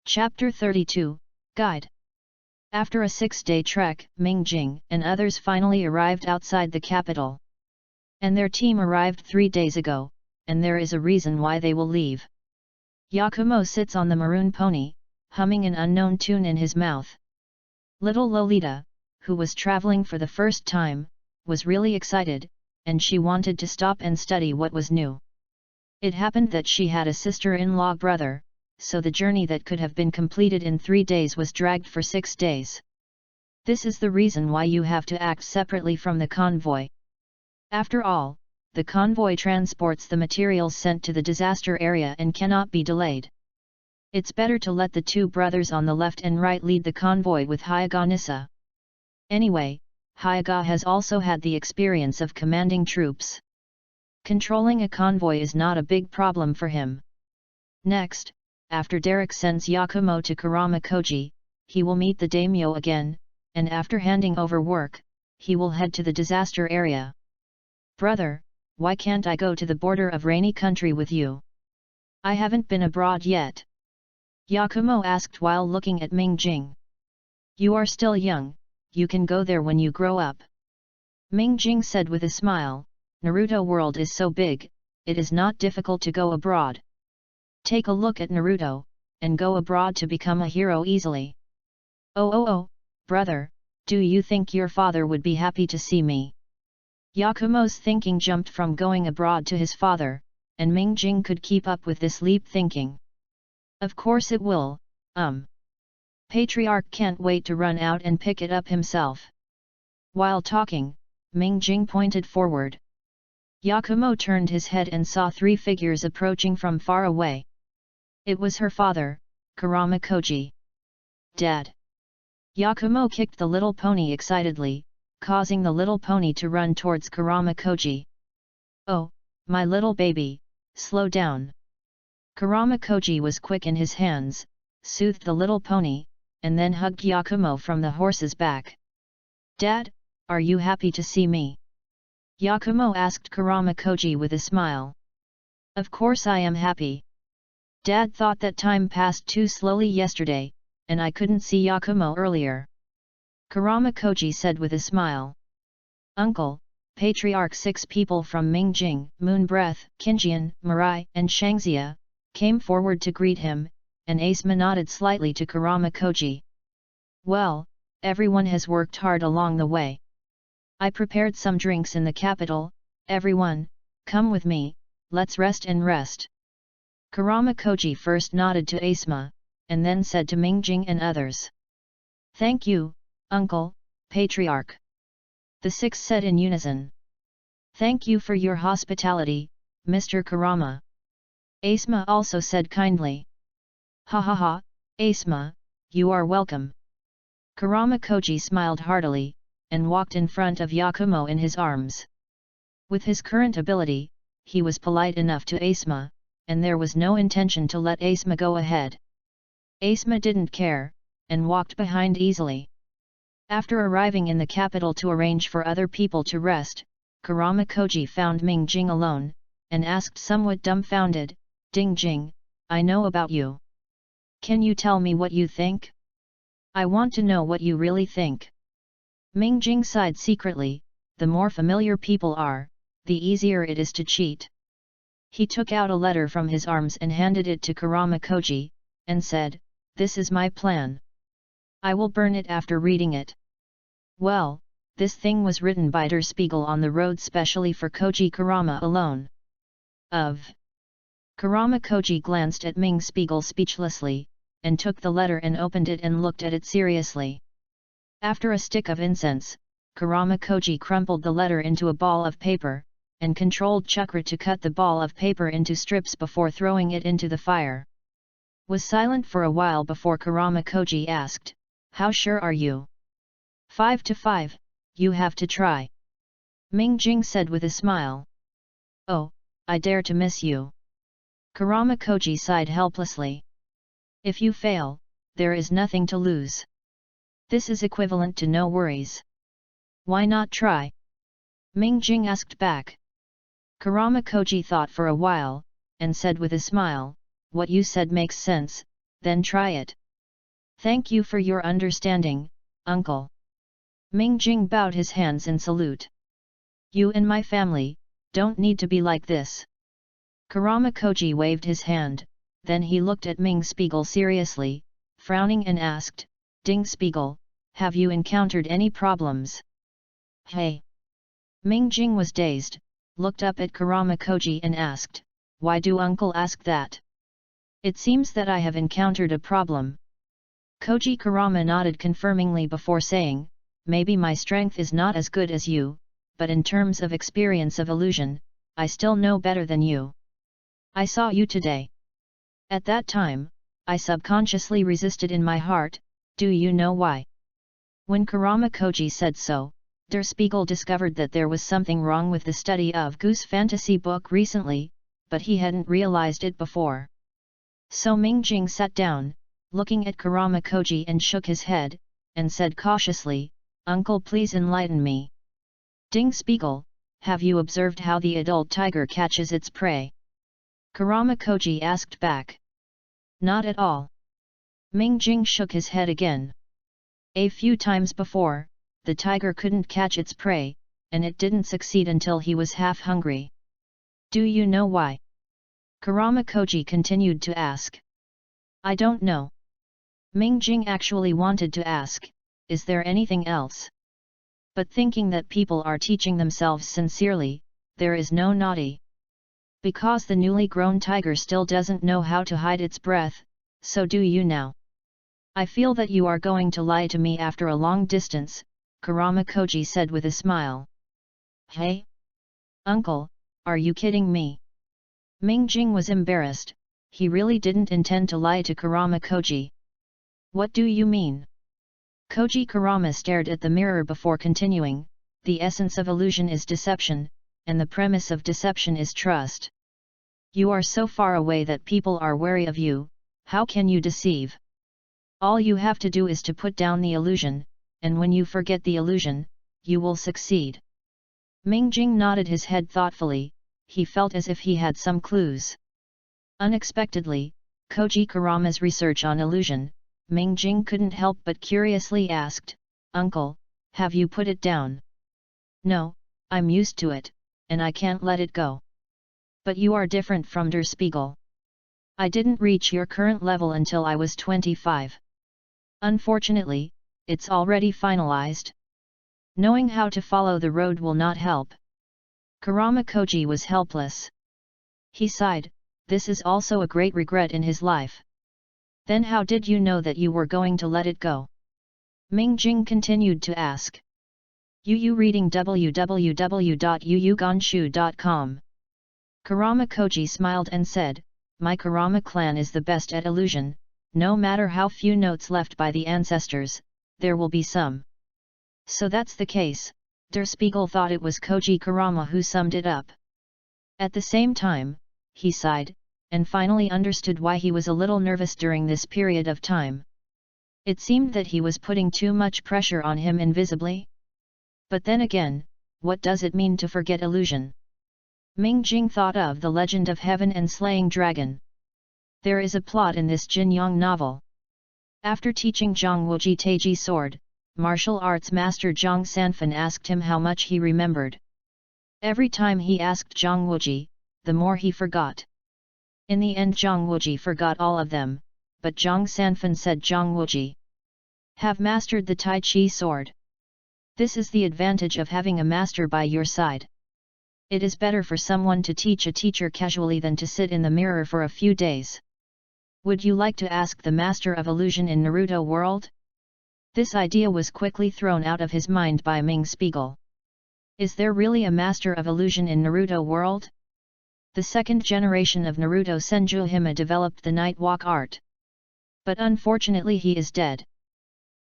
Chapter 32, Guide. After a 6-day trek, Ming Jing and others finally arrived outside the capital. And their team arrived 3 days ago, and there is a reason why they will leave. Yakumo sits on the maroon pony, humming an unknown tune in his mouth. Little Lolita, who was traveling for the first time, was really excited, and she wanted to stop and study what was new. It happened that she had a sister-in-law brother, so the journey that could have been completed in 3 days was dragged for 6 days. This is the reason why you have to act separately from the convoy. After all, the convoy transports the materials sent to the disaster area and cannot be delayed. It's better to let the 2 brothers on the left and right lead the convoy with Hyaga Nissa. Anyway, Hyaga has also had the experience of commanding troops. Controlling a convoy is not a big problem for him. Next, after Derek sends Yakumo to Kurama Koji, he will meet the daimyo again, and after handing over work, he will head to the disaster area. Brother, why can't I go to the border of rainy country with you? I haven't been abroad yet. Yakumo asked while looking at Ming Jing. You are still young, you can go there when you grow up. Ming Jing said with a smile, Naruto World is so big, it is not difficult to go abroad. Take a look at Naruto, and go abroad to become a hero easily. Oh, brother, do you think your father would be happy to see me? Yakumo's thinking jumped from going abroad to his father, and Ming Jing could keep up with this leap thinking. Of course it will, Patriarch can't wait to run out and pick it up himself. While talking, Ming Jing pointed forward. Yakumo turned his head and saw 3 figures approaching from far away. It was her father, Kurama Koji. Dad! Yakumo kicked the little pony excitedly, causing the little pony to run towards Kurama Koji. Oh, my little baby, slow down. Kurama Koji was quick in his hands, soothed the little pony, and then hugged Yakumo from the horse's back. Dad, are you happy to see me? Yakumo asked Kurama Koji with a smile. Of course I am happy. Dad thought that time passed too slowly yesterday, and I couldn't see Yakumo earlier. Kurama Koji said with a smile. Uncle, Patriarch 6 people from Ming Jing, Moon Breath, Kinjian, Mirai, and Shangxia, came forward to greet him, and Asma nodded slightly to Kurama Koji. Well, everyone has worked hard along the way. I prepared some drinks in the capital, everyone, come with me, let's rest and rest. Kurama Koji first nodded to Asma, and then said to Ming Jing and others. Thank you, Uncle, Patriarch. The 6 said in unison. Thank you for your hospitality, Mr. Kurama. Asma also said kindly. Ha ha ha, Asma, you are welcome. Kurama Koji smiled heartily, and walked in front of Yakumo in his arms. With his current ability, he was polite enough to Asma, and there was no intention to let Asma go ahead. Asma didn't care, and walked behind easily. After arriving in the capital to arrange for other people to rest, Kurama Koji found Ming Jing alone, and asked somewhat dumbfounded, Ding Jing, I know about you. Can you tell me what you think? I want to know what you really think. Ming Jing sighed secretly, the more familiar people are, the easier it is to cheat. He took out a letter from his arms and handed it to Kurama Koji, and said, This is my plan. I will burn it after reading it. Well, this thing was written by Der Spiegel on the road specially for Koji Kurama alone. Kurama Koji glanced at Ming Spiegel speechlessly, and took the letter and opened it and looked at it seriously. After a stick of incense, Kurama Koji crumpled the letter into a ball of paper, and controlled chakra to cut the ball of paper into strips before throwing it into the fire. Was silent for a while before Kurama Koji asked, "How sure are you?" 5 to 5, you have to try. Ming Jing said with a smile. Oh, I dare to miss you. Kurama Koji sighed helplessly. If you fail, there is nothing to lose. This is equivalent to no worries. Why not try? Ming Jing asked back. Kurama Koji thought for a while, and said with a smile, "What you said makes sense, then try it." "Thank you for your understanding, uncle." Ming Jing bowed his hands in salute. "You and my family don't need to be like this." Kurama Koji waved his hand, then he looked at Ming Spiegel seriously, frowning and asked, "Ding Spiegel, have you encountered any problems?" "Hey!" Ming Jing was dazed, looked up at Kurama Koji and asked, "Why do uncle ask that?" "It seems that I have encountered a problem." Koji Kurama nodded confirmingly before saying, "Maybe my strength is not as good as you, but in terms of experience of illusion, I still know better than you. I saw you today. At that time, I subconsciously resisted in my heart, do you know why?" When Kurama Koji said so, Der Spiegel discovered that there was something wrong with the study of Goose fantasy book recently, but he hadn't realized it before. So Ming Jing sat down, looking at Kurama Koji and shook his head, and said cautiously, "Uncle, please enlighten me. Ding Spiegel, have you observed how the adult tiger catches its prey?" Kurama Koji asked back. "Not at all." Ming Jing shook his head again. "A few times before, the tiger couldn't catch its prey, and it didn't succeed until he was half hungry. Do you know why?" Kurama Koji continued to ask. "I don't know." Ming Jing actually wanted to ask, "Is there anything else?" But thinking that people are teaching themselves sincerely, there is no naughty. Because the newly grown tiger still doesn't know how to hide its breath, so do you now. "I feel that you are going to lie to me after a long distance," Kurama Koji said with a smile. "Hey? Uncle, are you kidding me?" Ming Jing was embarrassed, he really didn't intend to lie to Kurama Koji. "What do you mean?" Koji Kurama stared at the mirror before continuing, "The essence of illusion is deception, and the premise of deception is trust. You are so far away that people are wary of you, how can you deceive? All you have to do is to put down the illusion, and when you forget the illusion, you will succeed." Ming Jing nodded his head thoughtfully, he felt as if he had some clues. Unexpectedly, Koji Kurama's research on illusion, Ming Jing couldn't help but curiously asked, "Uncle, have you put it down?" "No, I'm used to it, and I can't let it go." "But you are different from Der Spiegel. I didn't reach your current level until I was 25. Unfortunately, it's already finalized. Knowing how to follow the road will not help." Kurama Koji was helpless. He sighed, this is also a great regret in his life. "Then how did you know that you were going to let it go?" Ming Jing continued to ask. "Yu reading www.yuyuganshu.com." Kurama Koji smiled and said, "My Kurama clan is the best at illusion, no matter how few notes left by the ancestors, there will be some." So that's the case, Der Spiegel thought it was Koji Kurama who summed it up. At the same time, he sighed, and finally understood why he was a little nervous during this period of time. It seemed that he was putting too much pressure on him invisibly. But then again, what does it mean to forget illusion? Ming Jing thought of the legend of heaven and slaying dragon. There is a plot in this Jin Yang novel. After teaching Zhang Wuji Taiji sword, martial arts master Zhang Sanfan asked him how much he remembered. Every time he asked Zhang Wuji, the more he forgot. In the end Zhang Wuji forgot all of them, but Zhang Sanfan said Zhang Wuji have mastered the Tai Chi sword. This is the advantage of having a master by your side. It is better for someone to teach a teacher casually than to sit in the mirror for a few days. Would you like to ask the Master of Illusion in Naruto World? This idea was quickly thrown out of his mind by Ming Spiegel. Is there really a master of illusion in Naruto World? The second generation of Naruto Senjuhima developed the night walk art. But unfortunately he is dead.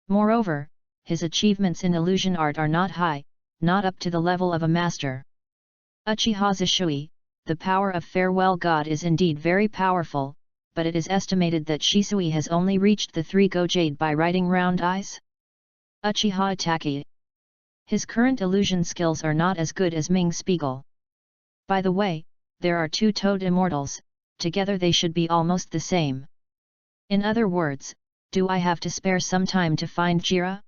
Moreover, his achievements in illusion art are not high, not up to the level of a master. Uchiha Shisui, the power of Farewell God is indeed very powerful, but it is estimated that Shisui has only reached the 3 Gojade by writing round eyes. Uchiha Itachi. His current illusion skills are not as good as Ming Spiegel. By the way, there are 2 Toad Immortals, together they should be almost the same. In other words, do I have to spare some time to find Jira?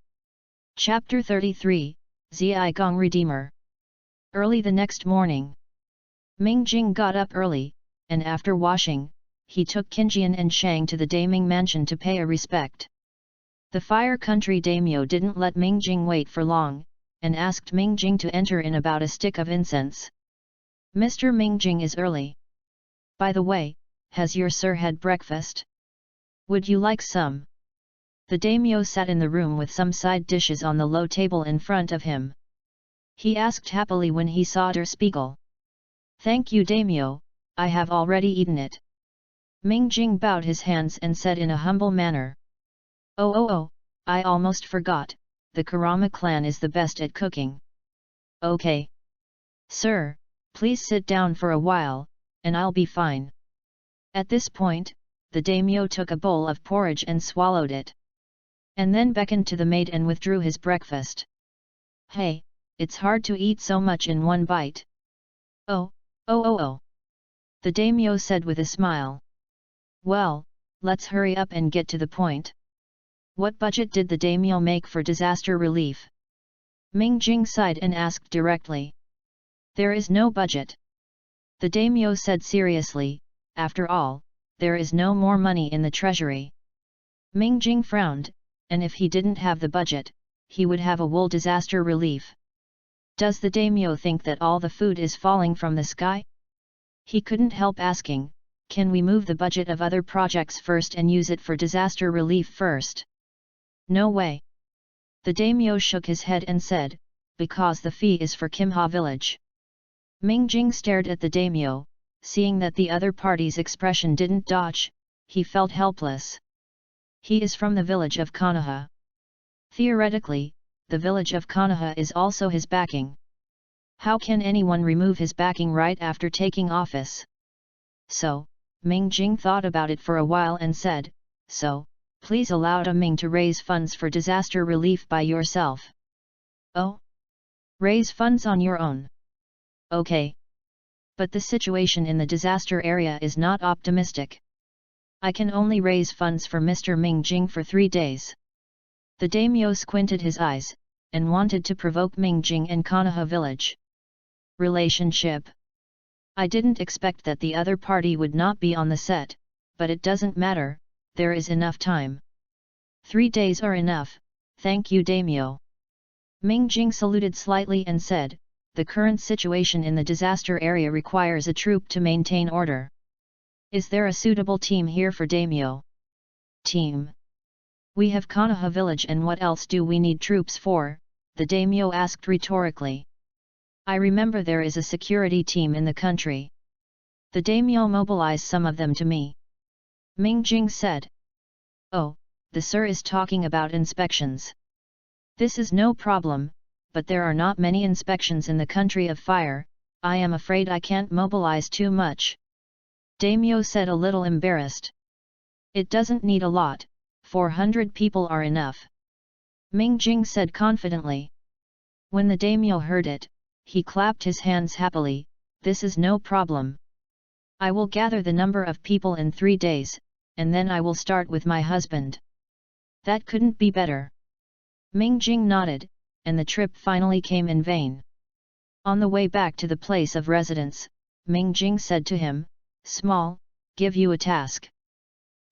Chapter 33, Zi Gong Redeemer. Early the next morning, Ming Jing got up early, and after washing, he took Qinjian and Shang to the Daiming mansion to pay a respect. The Fire Country daimyo didn't let Ming Jing wait for long, and asked Ming Jing to enter in about a stick of incense. Mr. Ming Jing is early. By the way, has your sir had breakfast? Would you like some? The daimyo sat in the room with some side dishes on the low table in front of him. He asked happily when he saw Der Spiegel. Thank you daimyo, I have already eaten it. Ming Jing bowed his hands and said in a humble manner. Oh, I almost forgot, the Kurama clan is the best at cooking. Okay. Sir, please sit down for a while, and I'll be fine. At this point, the daimyo took a bowl of porridge and swallowed it. And then beckoned to the maid and withdrew his breakfast. Hey, it's hard to eat so much in one bite. Oh. The daimyo said with a smile. Well, let's hurry up and get to the point. What budget did the daimyo make for disaster relief? Ming Jing sighed and asked directly. There is no budget. The daimyo said seriously, after all, there is no more money in the treasury. Ming Jing frowned, and if he didn't have the budget, he would have a wool disaster relief. Does the daimyo think that all the food is falling from the sky? He couldn't help asking, can we move the budget of other projects first and use it for disaster relief first? No way. The daimyo shook his head and said, because the fee is for Kimha village. Ming Jing stared at the daimyo, seeing that the other party's expression didn't dodge, he felt helpless. He is from the village of Konoha. Theoretically, the village of Konoha is also his backing. How can anyone remove his backing right after taking office? So, Ming Jing thought about it for a while and said, so, please allow Ming to raise funds for disaster relief by yourself. Oh? Raise funds on your own. Okay. But the situation in the disaster area is not optimistic. I can only raise funds for Mr. Ming Jing for 3 days. The daimyo squinted his eyes, and wanted to provoke Ming Jing and Konoha village. Relationship. I didn't expect that the other party would not be on the set, but it doesn't matter, there is enough time. 3 days are enough, thank you daimyo. Ming Jing saluted slightly and said, the current situation in the disaster area requires a troop to maintain order. Is there a suitable team here for daimyo? Team. We have Konoha village and what else do we need troops for? The daimyo asked rhetorically. I remember there is a security team in the country. The daimyo mobilized some of them to me. Ming Jing said. Oh, the sir is talking about inspections. This is no problem, but there are not many inspections in the country of fire, I am afraid I can't mobilize too much. Daimyo said a little embarrassed. It doesn't need a lot, 400 people are enough. Ming Jing said confidently. When the daimyo heard it, he clapped his hands happily, this is no problem. I will gather the number of people in 3 days, and then I will start with my husband. That couldn't be better. Ming Jing nodded, and the trip finally came in vain. On the way back to the place of residence, Ming Jing said to him, Small, give you a task.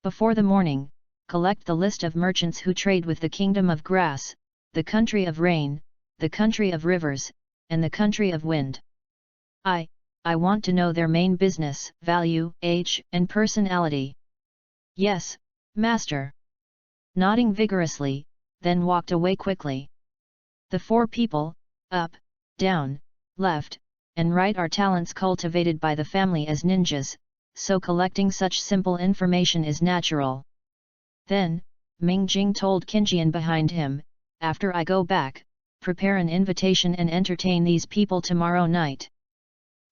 Before the morning, collect the list of merchants who trade with the Kingdom of Grass, the Country of Rain, the Country of Rivers, and the Country of Wind. I want to know their main business, value, age, and personality. Yes, master. Nodding vigorously, then walked away quickly. The 4 people, up, down, left, and right are talents cultivated by the family as ninjas, so collecting such simple information is natural. Then, Ming Jing told Qinjian behind him, after I go back, prepare an invitation and entertain these people tomorrow night.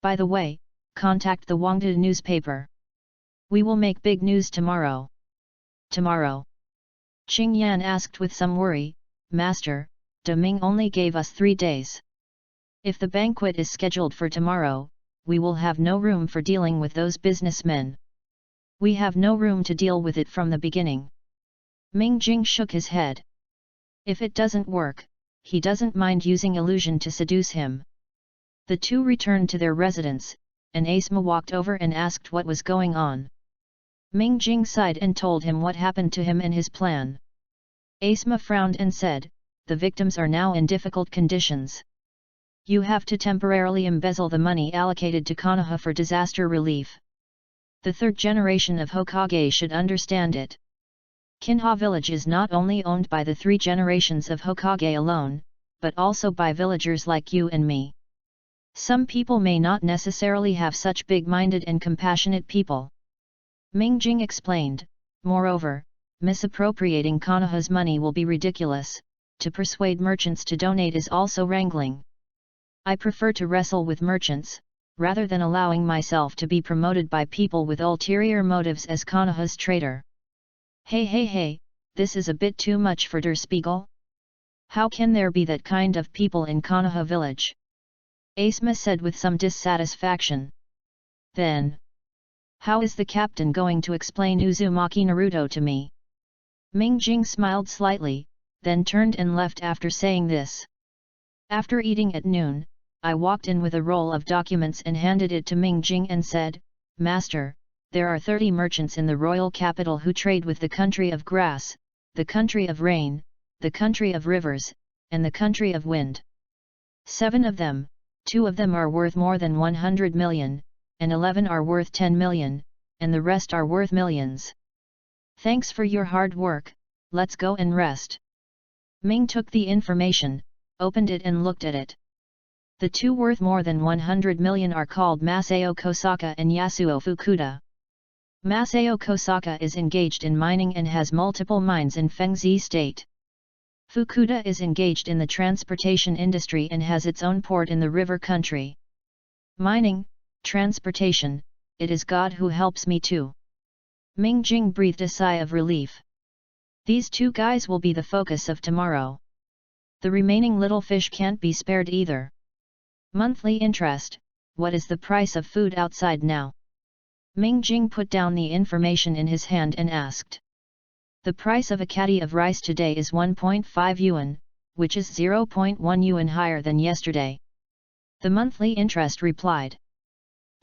By the way, contact the Wangde newspaper. We will make big news tomorrow. Tomorrow? Qing Yan asked with some worry, Master, De Ming only gave us 3 days. If the banquet is scheduled for tomorrow, we will have no room for dealing with those businessmen. We have no room to deal with it from the beginning. Ming Jing shook his head. If it doesn't work, he doesn't mind using illusion to seduce him. The two returned to their residence, and Asma walked over and asked what was going on. Ming Jing sighed and told him what happened to him and his plan. Asma frowned and said, the victims are now in difficult conditions. You have to temporarily embezzle the money allocated to Konoha for disaster relief. The third generation of Hokage should understand it. Kinha village is not only owned by the 3 generations of Hokage alone, but also by villagers like you and me. Some people may not necessarily have such big-minded and compassionate people. Ming Jing explained, moreover, misappropriating Konoha's money will be ridiculous, to persuade merchants to donate is also wrangling. I prefer to wrestle with merchants, rather than allowing myself to be promoted by people with ulterior motives as Konoha's traitor. Hey, this is a bit too much for Der Spiegel? How can there be that kind of people in Konoha village? Asma said with some dissatisfaction. Then, how is the captain going to explain Uzumaki Naruto to me? Ming Jing smiled slightly, then turned and left after saying this. After eating at noon, I walked in with a roll of documents and handed it to Ming Jing and said, Master, there are 30 merchants in the royal capital who trade with the country of grass, the country of rain, the country of rivers, and the country of wind. 7 of them, 2 of them are worth more than 100 million, and 11 are worth 10 million, and the rest are worth millions. Thanks for your hard work, let's go and rest. Ming took the information, opened it and looked at it. The 2 worth more than 100 million are called Masao Kosaka and Yasuo Fukuda. Masao Kosaka is engaged in mining and has multiple mines in Fengzi State. Fukuda is engaged in the transportation industry and has its own port in the river country. Mining, transportation, it is God who helps me too. Ming Jing breathed a sigh of relief. These 2 guys will be the focus of tomorrow. The remaining little fish can't be spared either. Monthly interest, what is the price of food outside now? Ming Jing put down the information in his hand and asked. The price of a caddy of rice today is 1.5 yuan, which is 0.1 yuan higher than yesterday. The monthly interest replied.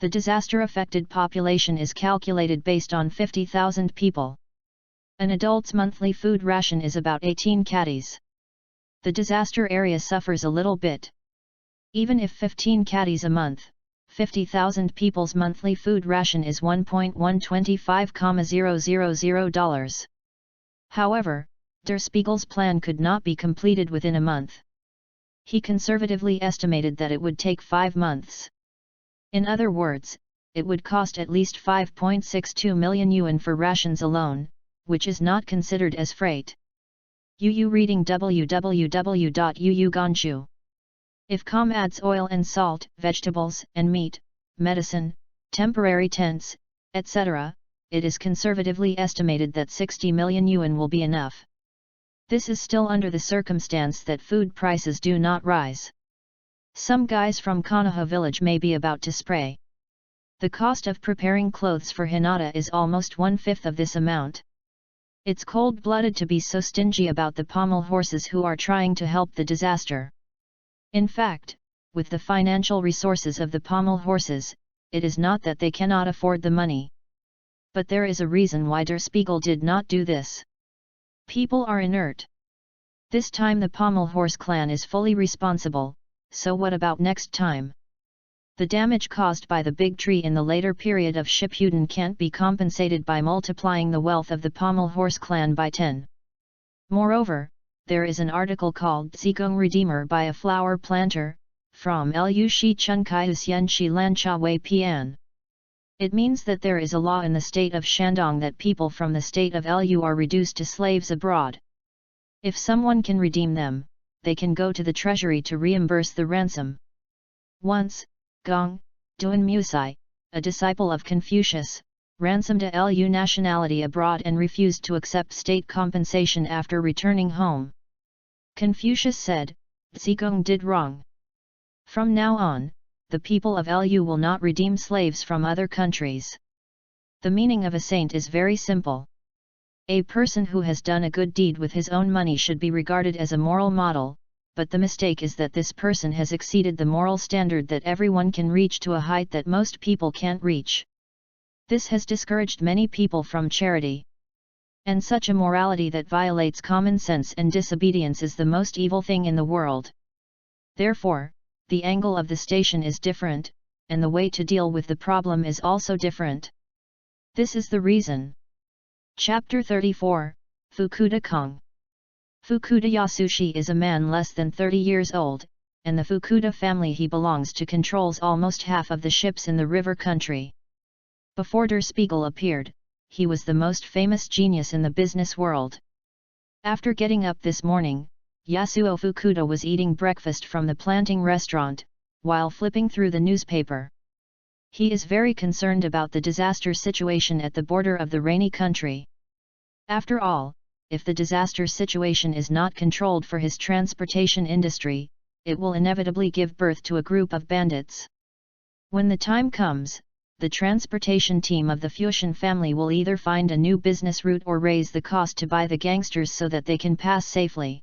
The disaster-affected population is calculated based on 50,000 people. An adult's monthly food ration is about 18 caddies. The disaster area suffers a little bit. Even if 15 caddies a month, 50,000 people's monthly food ration is $1.125,000. However, Der Spiegel's plan could not be completed within a month. He conservatively estimated that it would take 5 months. In other words, it would cost at least 5.62 million yuan for rations alone, which is not considered as freight. UU reading www.uuganshu. If com adds oil and salt, vegetables and meat, medicine, temporary tents, etc., it is conservatively estimated that 60 million yuan will be enough. This is still under the circumstance that food prices do not rise. Some guys from Konoha village may be about to spray. The cost of preparing clothes for Hinata is almost 1/5 of this amount. It's cold-blooded to be so stingy about the pommel horses who are trying to help the disaster. In fact, with the financial resources of the pommel horses, it is not that they cannot afford the money. But there is a reason why Der Spiegel did not do this. People are inert. This time the pommel horse clan is fully responsible, so what about next time? The damage caused by the big tree in the later period of Shippuden can't be compensated by multiplying the wealth of the pommel horse clan by 10. Moreover, there is an article called Zigong Redeemer by a flower planter, from Lu Shi Chun Kai Husyen Shi Lan Cha Wei Pian. It means that there is a law in the state of Shandong that people from the state of Lu are reduced to slaves abroad. If someone can redeem them, they can go to the treasury to reimburse the ransom. Once, Gong, Duan Musai, a disciple of Confucius, ransomed a Lu nationality abroad and refused to accept state compensation after returning home. Confucius said, Zigong did wrong. From now on, the people of Lu will not redeem slaves from other countries. The meaning of a saint is very simple. A person who has done a good deed with his own money should be regarded as a moral model, but the mistake is that this person has exceeded the moral standard that everyone can reach to a height that most people can't reach. This has discouraged many people from charity. And such a morality that violates common sense and disobedience is the most evil thing in the world. Therefore, the angle of the station is different, and the way to deal with the problem is also different. This is the reason. Chapter 34, Fukuda Kong. Fukuda Yasushi is a man less than 30 years old, and the Fukuda family he belongs to controls almost half of the ships in the river country. Before Der Spiegel appeared, he was the most famous genius in the business world. After getting up this morning, Yasuo Fukuda was eating breakfast from the planting restaurant, while flipping through the newspaper. He is very concerned about the disaster situation at the border of the rainy country. After all, if the disaster situation is not controlled for his transportation industry, it will inevitably give birth to a group of bandits. When the time comes, the transportation team of the Fusion family will either find a new business route or raise the cost to buy the gangsters so that they can pass safely.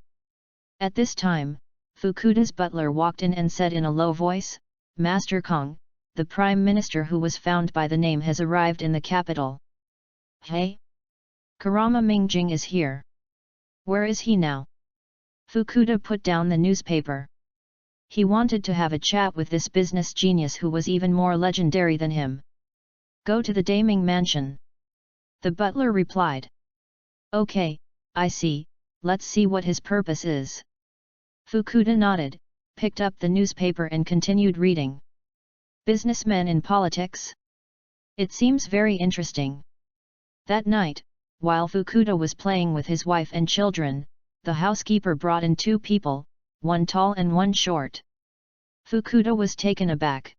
At this time, Fukuda's butler walked in and said in a low voice, Master Kong, the Prime Minister who was found by the name has arrived in the capital. Hey? Kurama Mingjing is here. Where is he now? Fukuda put down the newspaper. He wanted to have a chat with this business genius who was even more legendary than him. Go to the Daming mansion. The butler replied. Okay, I see, let's see what his purpose is. Fukuda nodded, picked up the newspaper and continued reading. Businessmen in politics? It seems very interesting. That night, while Fukuda was playing with his wife and children, the housekeeper brought in two people, one tall and one short. Fukuda was taken aback.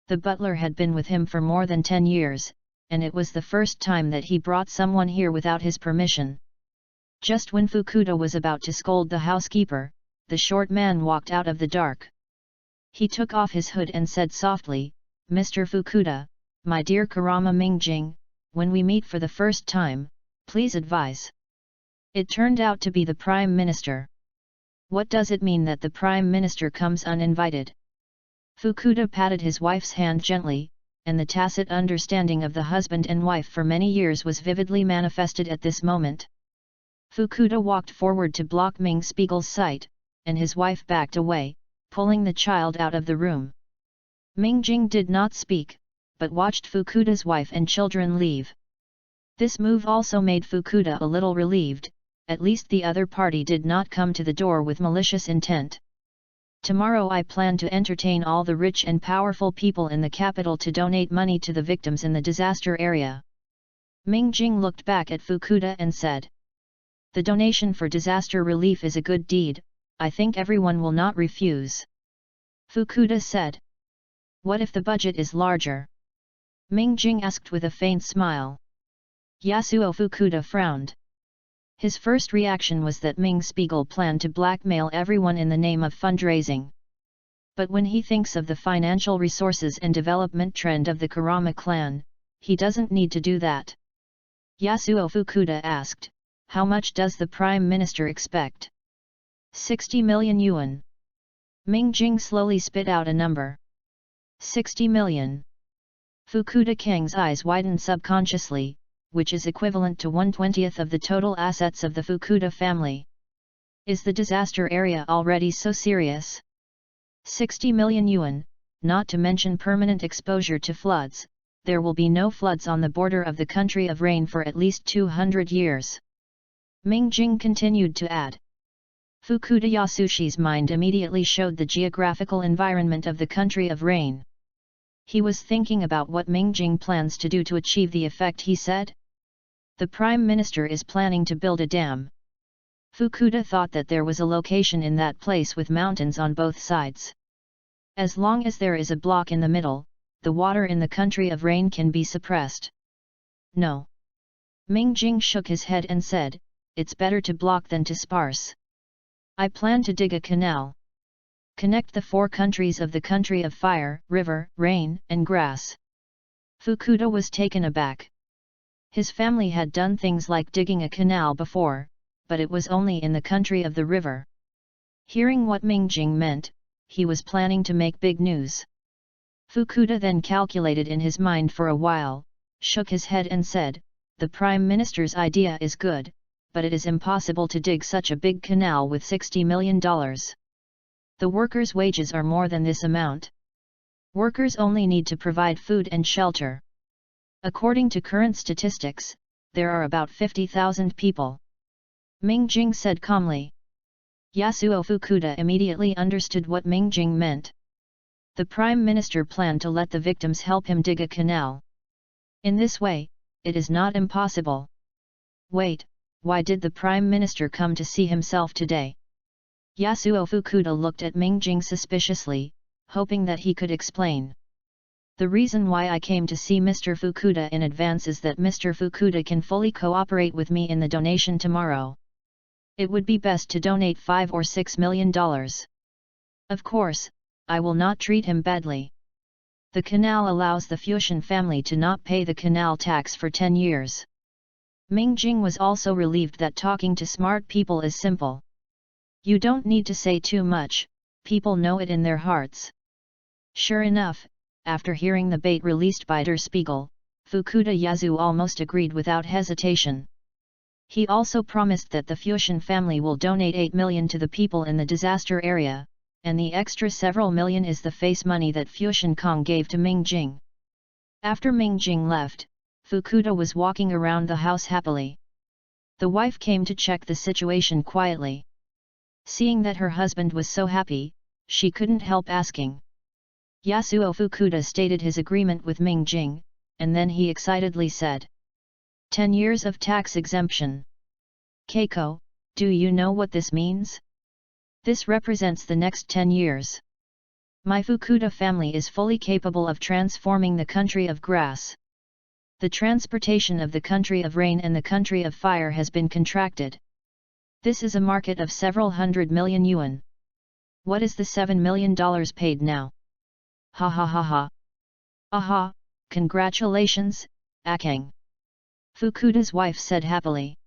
The butler had been with him for more than 10 years, and it was the first time that he brought someone here without his permission. Just when Fukuda was about to scold the housekeeper, the short man walked out of the dark. He took off his hood and said softly, Mr. Fukuda, my dear Kurama Mingjing, when we meet for the first time, please advise. It turned out to be the Prime Minister. What does it mean that the Prime Minister comes uninvited? Fukuda patted his wife's hand gently, and the tacit understanding of the husband and wife for many years was vividly manifested at this moment. Fukuda walked forward to block Ming Spiegel's sight, and his wife backed away, pulling the child out of the room. Mingjing did not speak, but watched Fukuda's wife and children leave. This move also made Fukuda a little relieved, at least the other party did not come to the door with malicious intent. Tomorrow I plan to entertain all the rich and powerful people in the capital to donate money to the victims in the disaster area. Mingjing looked back at Fukuda and said, The donation for disaster relief is a good deed, I think everyone will not refuse. Fukuda said. What if the budget is larger? Mingjing asked with a faint smile. Yasuo Fukuda frowned. His first reaction was that Ming Spiegel planned to blackmail everyone in the name of fundraising. But when he thinks of the financial resources and development trend of the Kurama clan, he doesn't need to do that. Yasuo Fukuda asked, How much does the Prime Minister expect? 60 million yuan. Mingjing slowly spit out a number. 60 million. Fukuda Kang's eyes widened subconsciously, which is equivalent to 1/20th of the total assets of the Fukuda family. Is the disaster area already so serious? 60 million yuan, not to mention permanent exposure to floods, there will be no floods on the border of the country of rain for at least 200 years. Mingjing continued to add. Fukuda Yasushi's mind immediately showed the geographical environment of the country of rain. He was thinking about what Mingjing plans to do to achieve the effect he said. The Prime Minister is planning to build a dam. Fukuda thought that there was a location in that place with mountains on both sides. As long as there is a block in the middle, the water in the country of rain can be suppressed. No. Mingjing shook his head and said, it's better to block than to sparse. I plan to dig a canal. Connect the 4 countries of the country of fire, river, rain, and grass. Fukuda was taken aback. His family had done things like digging a canal before, but it was only in the country of the river. Hearing what Mingjing meant, he was planning to make big news. Fukuda then calculated in his mind for a while, shook his head and said, the Prime Minister's idea is good, but it is impossible to dig such a big canal with $60 million. The workers' wages are more than this amount. Workers only need to provide food and shelter. According to current statistics, there are about 50,000 people. Mingjing said calmly. Yasuo Fukuda immediately understood what Mingjing meant. The Prime Minister planned to let the victims help him dig a canal. In this way, it is not impossible. Wait, why did the Prime Minister come to see himself today? Yasuo Fukuda looked at Mingjing suspiciously, hoping that he could explain. The reason why I came to see Mr. Fukuda in advance is that Mr. Fukuda can fully cooperate with me in the donation tomorrow. It would be best to donate $5 or $6 million. Of course, I will not treat him badly. The canal allows the Fusion family to not pay the canal tax for 10 years. Mingjing was also relieved that talking to smart people is simple. You don't need to say too much, people know it in their hearts. Sure enough, after hearing the bait released by Der Spiegel, Fukuda Yasu almost agreed without hesitation. He also promised that the Fusion family will donate 8 million to the people in the disaster area, and the extra several million is the face money that Fusion Kong gave to Mingjing. After Mingjing left, Fukuda was walking around the house happily. The wife came to check the situation quietly. Seeing that her husband was so happy, she couldn't help asking. Yasuo Fukuda stated his agreement with Mingjing, and then he excitedly said, 10 years of tax exemption. Keiko, do you know what this means? This represents the next 10 years. My Fukuda family is fully capable of transforming the country of grass. The transportation of the country of rain and the country of fire has been contracted. This is a market of several hundred million yuan. What is the $7 million paid now? Ha ha ha ha. Aha, congratulations, Akang. Fukuda's wife said happily.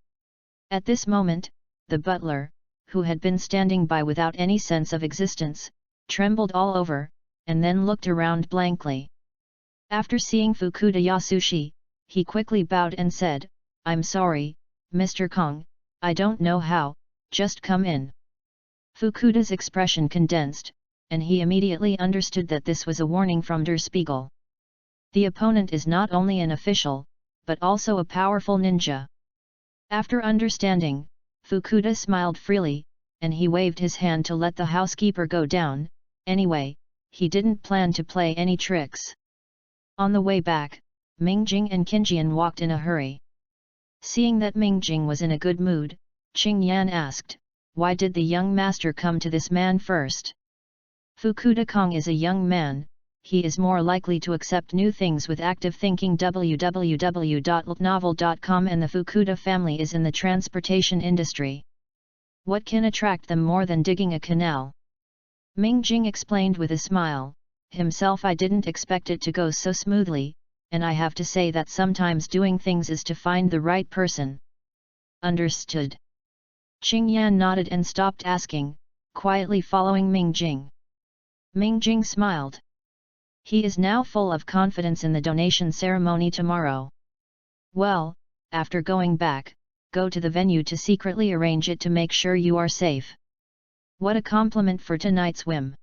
At this moment, the butler, who had been standing by without any sense of existence, trembled all over, and then looked around blankly. After seeing Fukuda Yasushi, he quickly bowed and said, I'm sorry, Mr. Kong, I don't know how, just come in. Fukuda's expression condensed, and he immediately understood that this was a warning from Der Spiegel. The opponent is not only an official, but also a powerful ninja. After understanding, Fukuda smiled freely, and he waved his hand to let the housekeeper go down. Anyway, he didn't plan to play any tricks. On the way back, Mingjing and Qingjian walked in a hurry. Seeing that Mingjing was in a good mood, Qingyan asked, why did the young master come to this man first? Fukuda Kong is a young man, he is more likely to accept new things with active thinking. www.novel.com and the Fukuda family is in the transportation industry. What can attract them more than digging a canal? Mingjing explained with a smile, himself I didn't expect it to go so smoothly, and I have to say that sometimes doing things is to find the right person. Understood. Qingyan nodded and stopped asking, quietly following Mingjing. Mingjing smiled. He is now full of confidence in the donation ceremony tomorrow. Well, after going back, go to the venue to secretly arrange it to make sure you are safe. What a compliment for tonight's whim.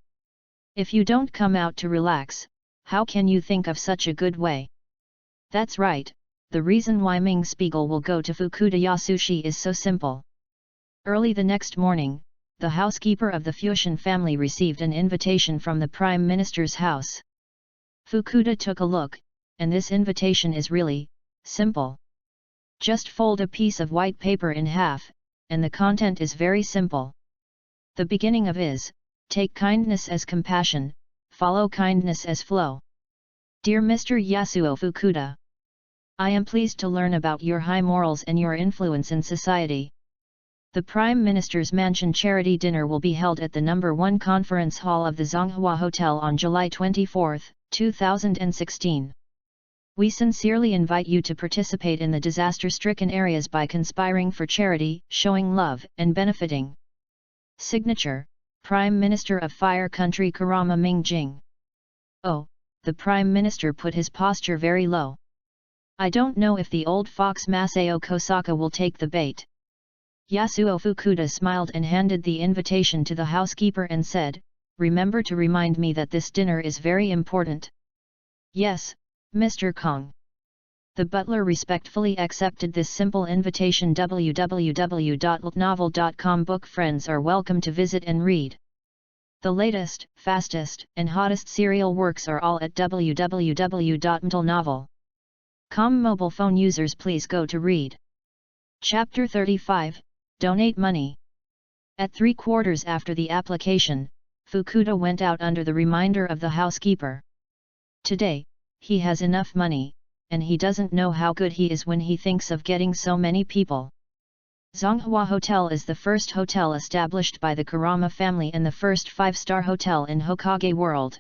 If you don't come out to relax, how can you think of such a good way? That's right, the reason why Ming Spiegel will go to Fukuda Yasushi is so simple. Early the next morning, the housekeeper of the Fusion family received an invitation from the Prime Minister's house. Fukuda took a look, and this invitation is really simple. Just fold a piece of white paper in half, and the content is very simple. The beginning of is, take kindness as compassion, follow kindness as flow. Dear Mr. Yasuo Fukuda, I am pleased to learn about your high morals and your influence in society. The Prime Minister's Mansion Charity Dinner will be held at the No. 1 Conference Hall of the Zonghua Hotel on July 24, 2016. We sincerely invite you to participate in the disaster-stricken areas by conspiring for charity, showing love, and benefiting. Signature, Prime Minister of Fire Country Kurama Mingjing. Oh, the Prime Minister put his posture very low. I don't know if the old fox Masao Kosaka will take the bait. Yasuo Fukuda smiled and handed the invitation to the housekeeper and said, remember to remind me that this dinner is very important. Yes, Mr. Kong. The butler respectfully accepted this simple invitation. www.ltnovel.com book friends are welcome to visit and read. The latest, fastest, and hottest serial works are all at www.mtlnovel.com. Mobile phone users please go to read. Chapter 35, Donate Money. At 3/4 after the application, Fukuda went out under the reminder of the housekeeper. Today, he has enough money, and he doesn't know how good he is when he thinks of getting so many people. Zonghua Hotel is the first hotel established by the Kurama family and the first 5-star hotel in Hokage World.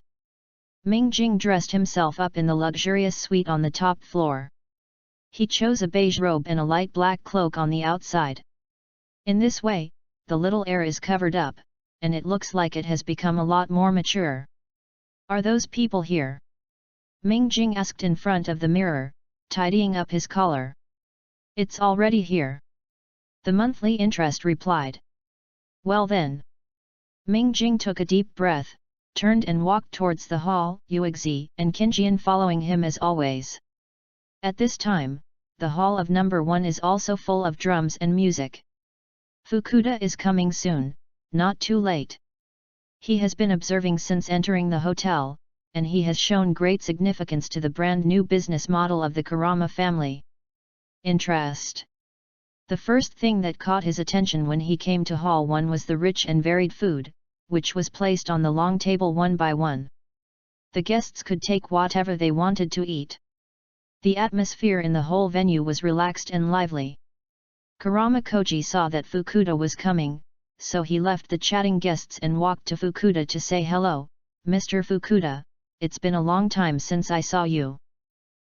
Mingjing dressed himself up in the luxurious suite on the top floor. He chose a beige robe and a light black cloak on the outside. In this way, the little air is covered up, and it looks like it has become a lot more mature. Are those people here? Mingjing asked in front of the mirror, tidying up his collar. It's already here. The monthly interest replied. Well then. Mingjing took a deep breath, turned and walked towards the hall, Yuexi and Qinjian following him as always. At this time, the hall of No. 1 is also full of drums and music. Fukuda is coming soon, not too late. He has been observing since entering the hotel, and he has shown great significance to the brand new business model of the Kurama family. Interest. The first thing that caught his attention when he came to Hall 1 was the rich and varied food, which was placed on the long table one by one. The guests could take whatever they wanted to eat. The atmosphere in the whole venue was relaxed and lively. Kurama Koji saw that Fukuda was coming, so he left the chatting guests and walked to Fukuda to say hello, Mr. Fukuda, it's been a long time since I saw you.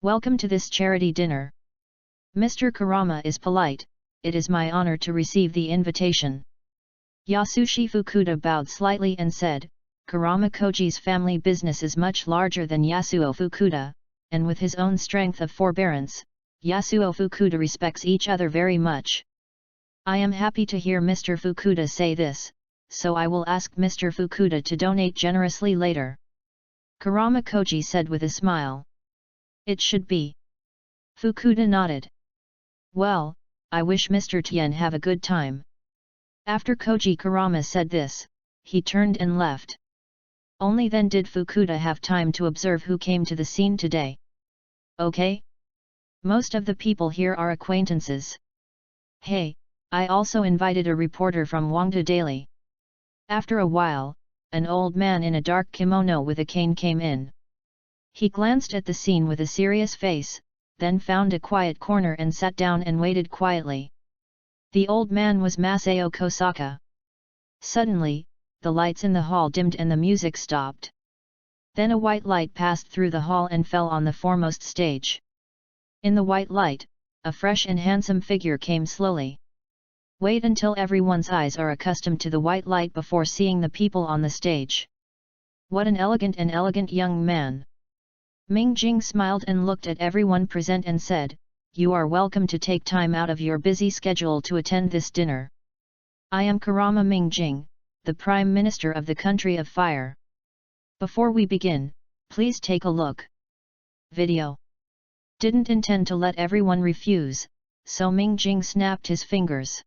Welcome to this charity dinner. Mr. Kurama is polite, it is my honor to receive the invitation. Yasushi Fukuda bowed slightly and said, Kurama Koji's family business is much larger than Yasuo Fukuda, and with his own strength of forbearance, Yasuo Fukuda respects each other very much. I am happy to hear Mr. Fukuda say this, so I will ask Mr. Fukuda to donate generously later. Kurama Koji said with a smile. It should be. Fukuda nodded. Well, I wish Mr. Tien have a good time. After Koji Kurama said this, he turned and left. Only then did Fukuda have time to observe who came to the scene today. Okay? Most of the people here are acquaintances. Hey, I also invited a reporter from Wangda Daily. After a while, an old man in a dark kimono with a cane came in. He glanced at the scene with a serious face, then found a quiet corner and sat down and waited quietly. The old man was Masao Kosaka. Suddenly, the lights in the hall dimmed and the music stopped. Then a white light passed through the hall and fell on the foremost stage. In the white light, a fresh and handsome figure came slowly. Wait until everyone's eyes are accustomed to the white light before seeing the people on the stage. What an elegant young man! Mingjing smiled and looked at everyone present and said, You are welcome to take time out of your busy schedule to attend this dinner. I am Kurama Mingjing, the Prime Minister of the Country of Fire. Before we begin, please take a look. Video. Didn't intend to let everyone refuse, so Mingjing snapped his fingers.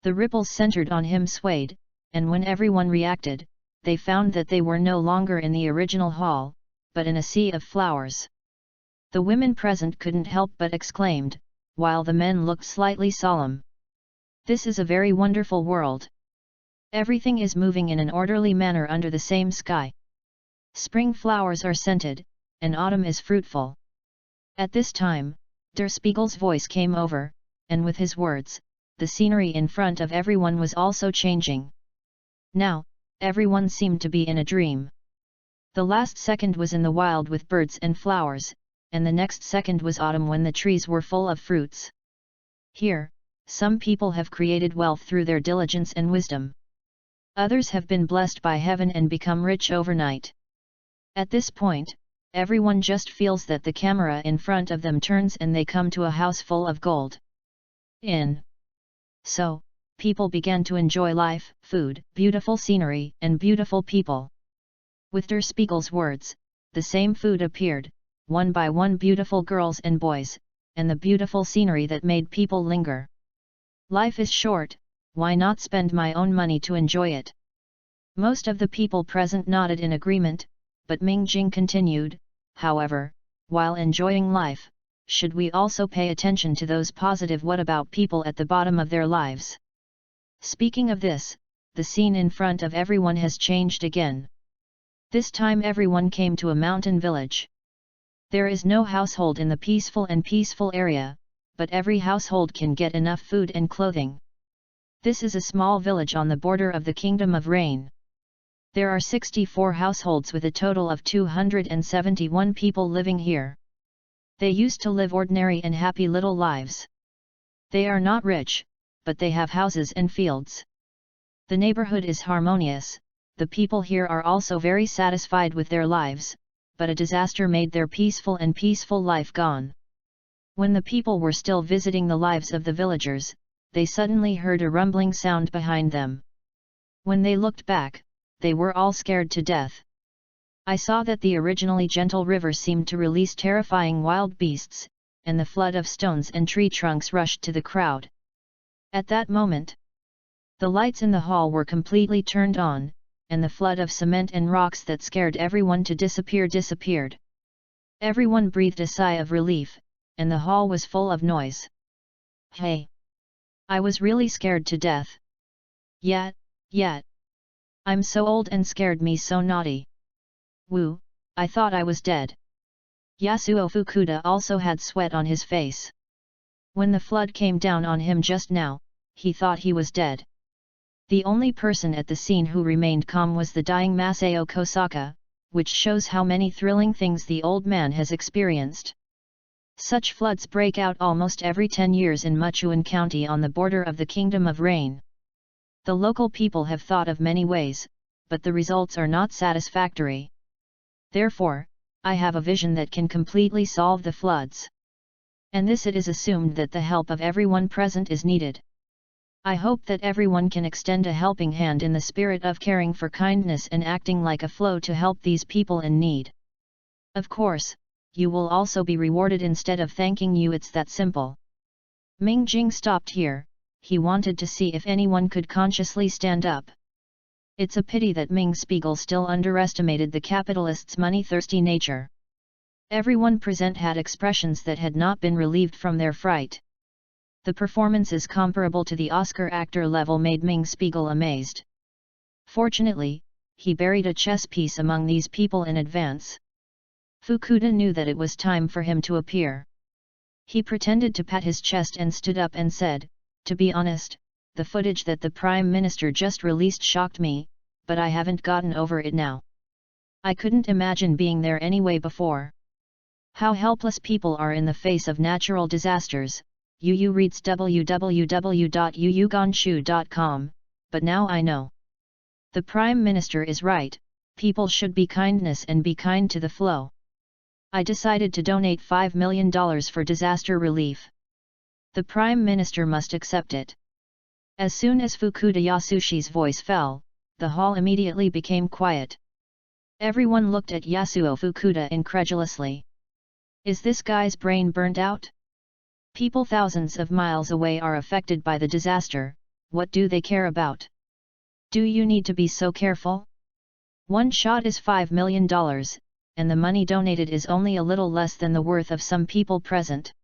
The ripples centered on him swayed, and when everyone reacted, they found that they were no longer in the original hall, but in a sea of flowers. The women present couldn't help but exclaimed, while the men looked slightly solemn. This is a very wonderful world. Everything is moving in an orderly manner under the same sky. Spring flowers are scented, and autumn is fruitful. At this time, Der Spiegel's voice came over, and with his words, the scenery in front of everyone was also changing. Now, everyone seemed to be in a dream. The last second was in the wild with birds and flowers, and the next second was autumn when the trees were full of fruits. Here, some people have created wealth through their diligence and wisdom. Others have been blessed by heaven and become rich overnight. At this point, everyone just feels that the camera in front of them turns and they come to a house full of gold. So, people began to enjoy life, food, beautiful scenery, and beautiful people. With Der Spiegel's words, the same food appeared, one by one beautiful girls and boys, and the beautiful scenery that made people linger. Life is short, why not spend my own money to enjoy it? Most of the people present nodded in agreement, but Ming Jing continued, however, while enjoying life, should we also pay attention to those positive what about people at the bottom of their lives? Speaking of this, the scene in front of everyone has changed again. This time everyone came to a mountain village. There is no household in the peaceful area, but every household can get enough food and clothing. This is a small village on the border of the Kingdom of Rain. There are 64 households with a total of 271 people living here. They used to live ordinary and happy little lives. They are not rich, but they have houses and fields. The neighborhood is harmonious, the people here are also very satisfied with their lives, but a disaster made their peaceful life gone. When the people were still visiting the lives of the villagers, they suddenly heard a rumbling sound behind them. When they looked back, they were all scared to death. I saw that the originally gentle river seemed to release terrifying wild beasts, and the flood of stones and tree trunks rushed to the crowd. At that moment, the lights in the hall were completely turned on, and the flood of cement and rocks that scared everyone to disappeared. Everyone breathed a sigh of relief, and the hall was full of noise. Hey! I was really scared to death. Yet. I'm so old and scared me so naughty. Woo, I thought I was dead. Yasuo Fukuda also had sweat on his face. When the flood came down on him just now, he thought he was dead. The only person at the scene who remained calm was the dying Masao Kosaka, which shows how many thrilling things the old man has experienced. Such floods break out almost every 10 years in Muchuan County on the border of the Kingdom of Rain. The local people have thought of many ways, but the results are not satisfactory. Therefore, I have a vision that can completely solve the floods. And this it is assumed that the help of everyone present is needed. I hope that everyone can extend a helping hand in the spirit of caring for kindness and acting like a flow to help these people in need. Of course, you will also be rewarded instead of thanking you, it's that simple. Ming Jing stopped here, he wanted to see if anyone could consciously stand up. It's a pity that Ming Spiegel still underestimated the capitalist's money-thirsty nature. Everyone present had expressions that had not been relieved from their fright. The performances comparable to the Oscar actor level made Ming Spiegel amazed. Fortunately, he buried a chess piece among these people in advance. Fukuda knew that it was time for him to appear. He pretended to pat his chest and stood up and said, "To be honest, the footage that the Prime Minister just released shocked me, but I haven't gotten over it now. I couldn't imagine being there anyway before. How helpless people are in the face of natural disasters." Yu reads www.yuyuganshu.com, but now I know. The Prime Minister is right, people should be kindness and be kind to the flow. I decided to donate $5 million for disaster relief. The Prime Minister must accept it. As soon as Fukuda Yasushi's voice fell, the hall immediately became quiet. Everyone looked at Yasuo Fukuda incredulously. Is this guy's brain burnt out? People thousands of miles away are affected by the disaster, what do they care about? Do you need to be so careful? One shot is $5 million, and the money donated is only a little less than the worth of some people present.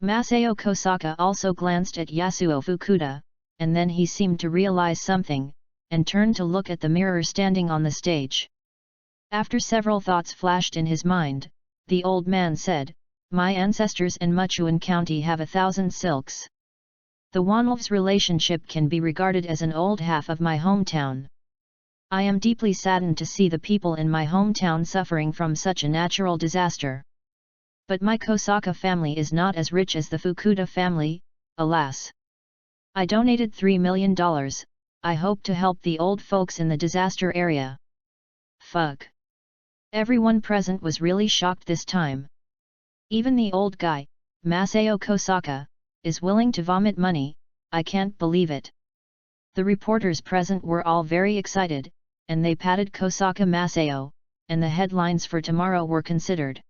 Masao Kosaka also glanced at Yasuo Fukuda, and then he seemed to realize something, and turned to look at the mirror standing on the stage. After several thoughts flashed in his mind, the old man said, "My ancestors in Muchuan County have 1,000 silks. The Wanlv's relationship can be regarded as an old half of my hometown. I am deeply saddened to see the people in my hometown suffering from such a natural disaster. But my Kosaka family is not as rich as the Fukuda family, alas. I donated $3 million, I hope to help the old folks in the disaster area." Fuck. Everyone present was really shocked this time. Even the old guy, Masao Kosaka, is willing to vomit money, I can't believe it. The reporters present were all very excited, and they patted Kosaka Masao, and the headlines for tomorrow were considered.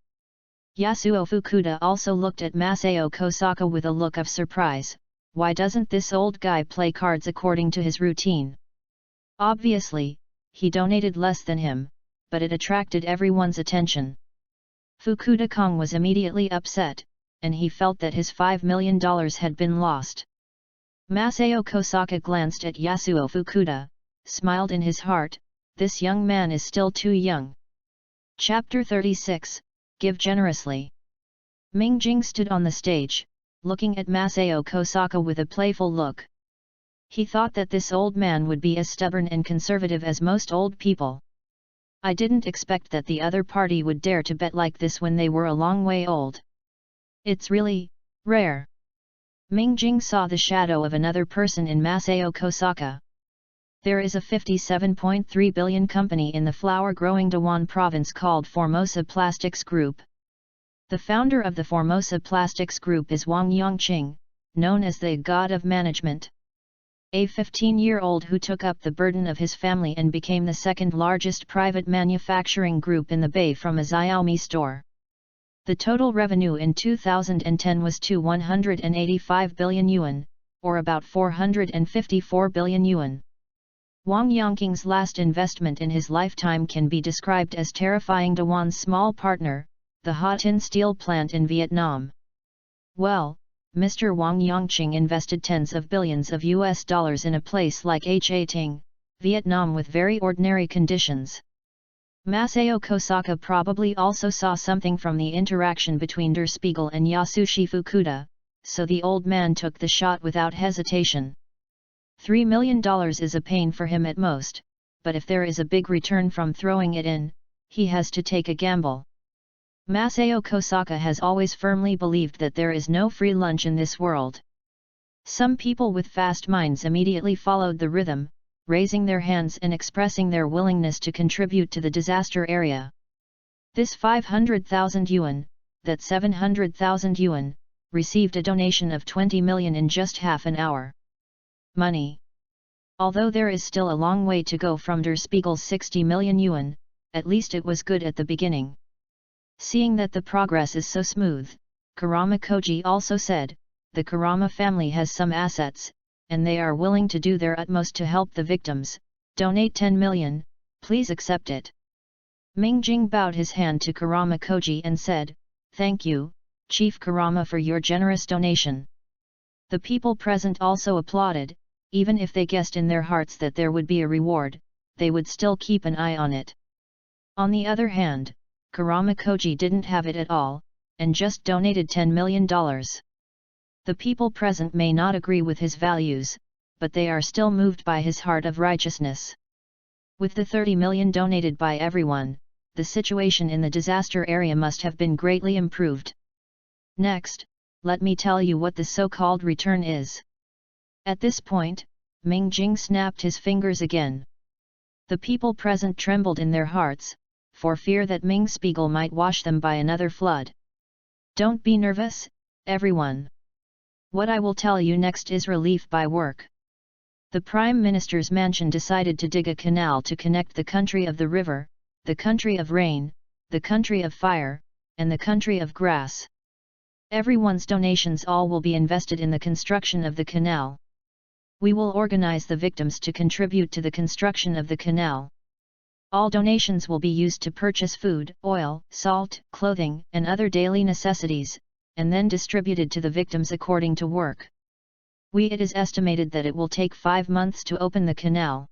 Yasuo Fukuda also looked at Masao Kosaka with a look of surprise. Why doesn't this old guy play cards according to his routine? Obviously, he donated less than him, but it attracted everyone's attention. Fukuda Kong was immediately upset, and he felt that his $5 million had been lost. Masao Kosaka glanced at Yasuo Fukuda, smiled in his heart, this young man is still too young. Chapter 36, Give Generously. Ming Jing stood on the stage, looking at Masao Kosaka with a playful look. He thought that this old man would be as stubborn and conservative as most old people. I didn't expect that the other party would dare to bet like this when they were a long way old. It's really rare. Ming Jing saw the shadow of another person in Masao Kosaka. There is a 57.3 billion company in the flower-growing Dewan province called Formosa Plastics Group. The founder of the Formosa Plastics Group is Wang Yongqing, known as the God of Management. A 15-year-old who took up the burden of his family and became the second largest private manufacturing group in the Bay from a Xiaomi store. The total revenue in 2010 was to 185 billion yuan, or about 454 billion yuan. Wang Yongqing's last investment in his lifetime can be described as terrifying Dewan's small partner, the Hot Tin Steel plant in Vietnam. Well, Mr. Wang Yongqing invested tens of billions of US dollars in a place like Ha Tinh, Vietnam with very ordinary conditions. Masao Kosaka probably also saw something from the interaction between Der Spiegel and Yasushi Fukuda, so the old man took the shot without hesitation. $3 million is a pain for him at most, but if there is a big return from throwing it in, he has to take a gamble. Masao Kosaka has always firmly believed that there is no free lunch in this world. Some people with fast minds immediately followed the rhythm, raising their hands and expressing their willingness to contribute to the disaster area. This 500,000 yuan, that 700,000 yuan, received a donation of 20 million in just half an hour. Money. Although there is still a long way to go from Der Spiegel's 60 million yuan, at least it was good at the beginning. Seeing that the progress is so smooth, Kurama Koji also said, the Kurama family has some assets, and they are willing to do their utmost to help the victims. Donate 10 million, please accept it. Ming Jing bowed his hand to Kurama Koji and said, "Thank you, Chief Kurama, for your generous donation." The people present also applauded. Even if they guessed in their hearts that there would be a reward, they would still keep an eye on it. On the other hand, Kurama Koji didn't have it at all, and just donated $10 million. The people present may not agree with his values, but they are still moved by his heart of righteousness. With the 30 million donated by everyone, the situation in the disaster area must have been greatly improved. Next, let me tell you what the so-called return is. At this point, Ming Jing snapped his fingers again. The people present trembled in their hearts, for fear that Ming Spiegel might wash them by another flood. Don't be nervous, everyone. What I will tell you next is relief by work. The Prime Minister's mansion decided to dig a canal to connect the country of the river, the country of rain, the country of fire, and the country of grass. Everyone's donations all will be invested in the construction of the canal. We will organize the victims to contribute to the construction of the canal. All donations will be used to purchase food, oil, salt, clothing, and other daily necessities, and then distributed to the victims according to work. It is estimated that it will take 5 months to open the canal.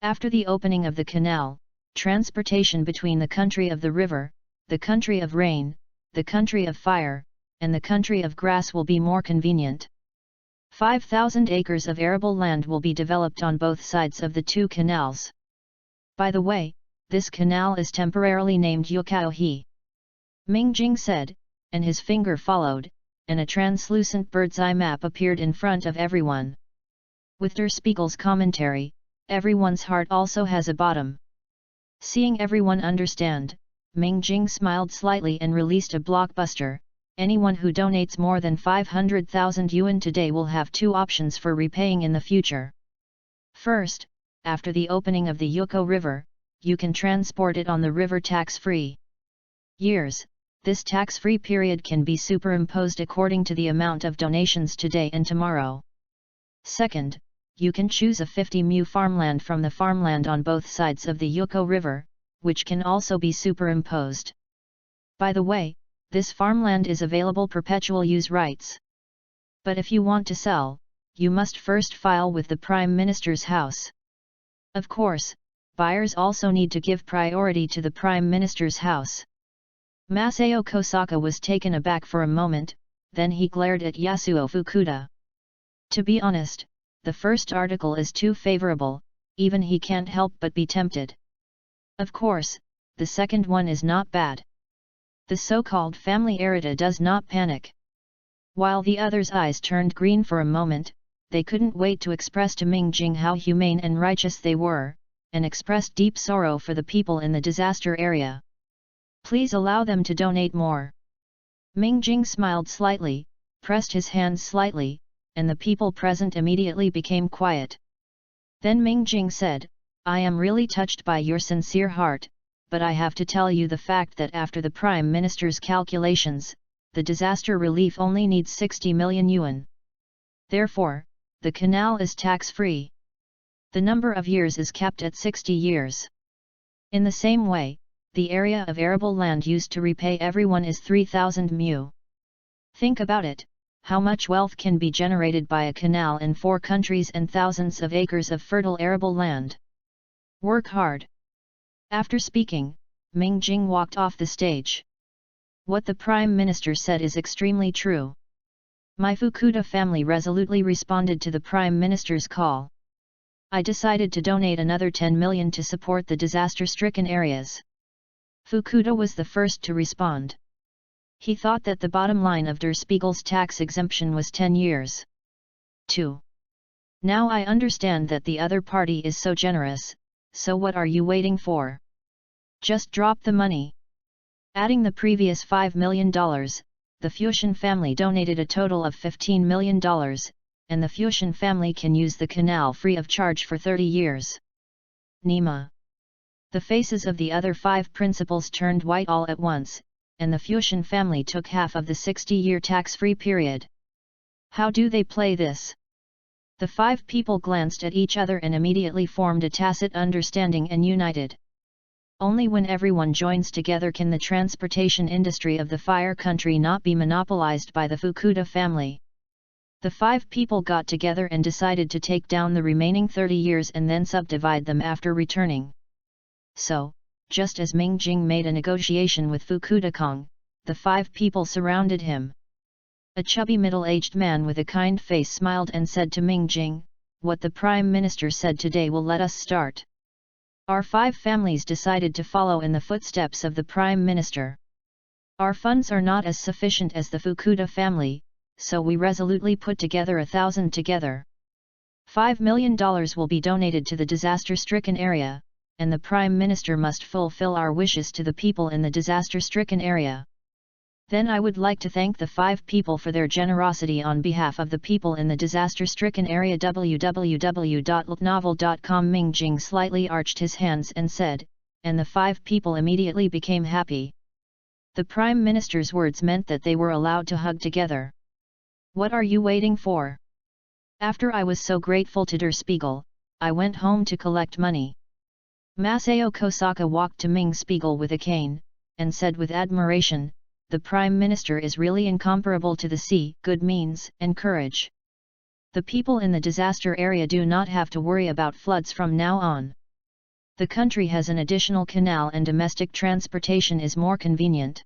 After the opening of the canal, transportation between the country of the river, the country of rain, the country of fire, and the country of grass will be more convenient. 5,000 acres of arable land will be developed on both sides of the 2 canals. By the way, this canal is temporarily named Yukaohi. Ming Jing said, and his finger followed, and a translucent bird's eye map appeared in front of everyone. With Der Spiegel's commentary, everyone's heart also has a bottom. Seeing everyone understand, Ming Jing smiled slightly and released a blockbuster. Anyone who donates more than 500,000 yuan today will have 2 options for repaying in the future. First, after the opening of the Yuko River, you can transport it on the river tax-free. Years. This tax-free period can be superimposed according to the amount of donations today and tomorrow. Second, you can choose a 50 mu farmland from the farmland on both sides of the Yuko River, which can also be superimposed. By the way, this farmland is available perpetual use rights. But if you want to sell, you must first file with the Prime Minister's house. Of course, buyers also need to give priority to the Prime Minister's house. Masao Kosaka was taken aback for a moment, then he glared at Yasuo Fukuda. To be honest, the first article is too favorable, even he can't help but be tempted. Of course, the second one is not bad. The so-called family Arita does not panic. While the others' eyes turned green for a moment, they couldn't wait to express to Ming Jing how humane and righteous they were, and expressed deep sorrow for the people in the disaster area. Please allow them to donate more. Ming Jing smiled slightly, pressed his hands slightly, and the people present immediately became quiet. Then Ming Jing said, I am really touched by your sincere heart, but I have to tell you the fact that after the Prime Minister's calculations, the disaster relief only needs 60 million yuan. Therefore, the canal is tax-free. The number of years is capped at 60 years. In the same way, the area of arable land used to repay everyone is 3,000 mu. Think about it, how much wealth can be generated by a canal in 4 countries and thousands of acres of fertile arable land. Work hard. After speaking, Ming Jing walked off the stage. What the Prime Minister said is extremely true. My Fukuda family resolutely responded to the Prime Minister's call. I decided to donate another 10 million to support the disaster-stricken areas. Fukuda was the first to respond. He thought that the bottom line of Der Spiegel's tax exemption was 10 years. 2. Now I understand that the other party is so generous, so what are you waiting for? Just drop the money. Adding the previous $5 million, the Fusion family donated a total of $15 million, and the Fusion family can use the canal free of charge for 30 years. Nima. The faces of the other 5 principals turned white all at once, and the Fusion family took half of the 60-year tax-free period. How do they play this? The 5 people glanced at each other and immediately formed a tacit understanding and united. Only when everyone joins together can the transportation industry of the fire country not be monopolized by the Fukuda family. The 5 people got together and decided to take down the remaining 30 years and then subdivide them after returning. So, just as Ming Jing made a negotiation with Fukuda Kong, the 5 people surrounded him. A chubby middle-aged man with a kind face smiled and said to Ming Jing, what the Prime Minister said today will let us start. Our 5 families decided to follow in the footsteps of the Prime Minister. Our funds are not as sufficient as the Fukuda family, so we resolutely put together 1,000 together. $5 million will be donated to the disaster-stricken area, and the Prime Minister must fulfill our wishes to the people in the disaster-stricken area. Then I would like to thank the 5 people for their generosity on behalf of the people in the disaster-stricken area. www.ltnovel.com. Ming Jing slightly arched his hands and said, and the 5 people immediately became happy. The Prime Minister's words meant that they were allowed to hug together. What are you waiting for? After I was so grateful to Der Spiegel, I went home to collect money. Masao Kosaka walked to Ming Spiegel with a cane, and said with admiration, "The Prime Minister is really incomparable to the sea, good means, and courage. The people in the disaster area do not have to worry about floods from now on. The country has an additional canal and domestic transportation is more convenient.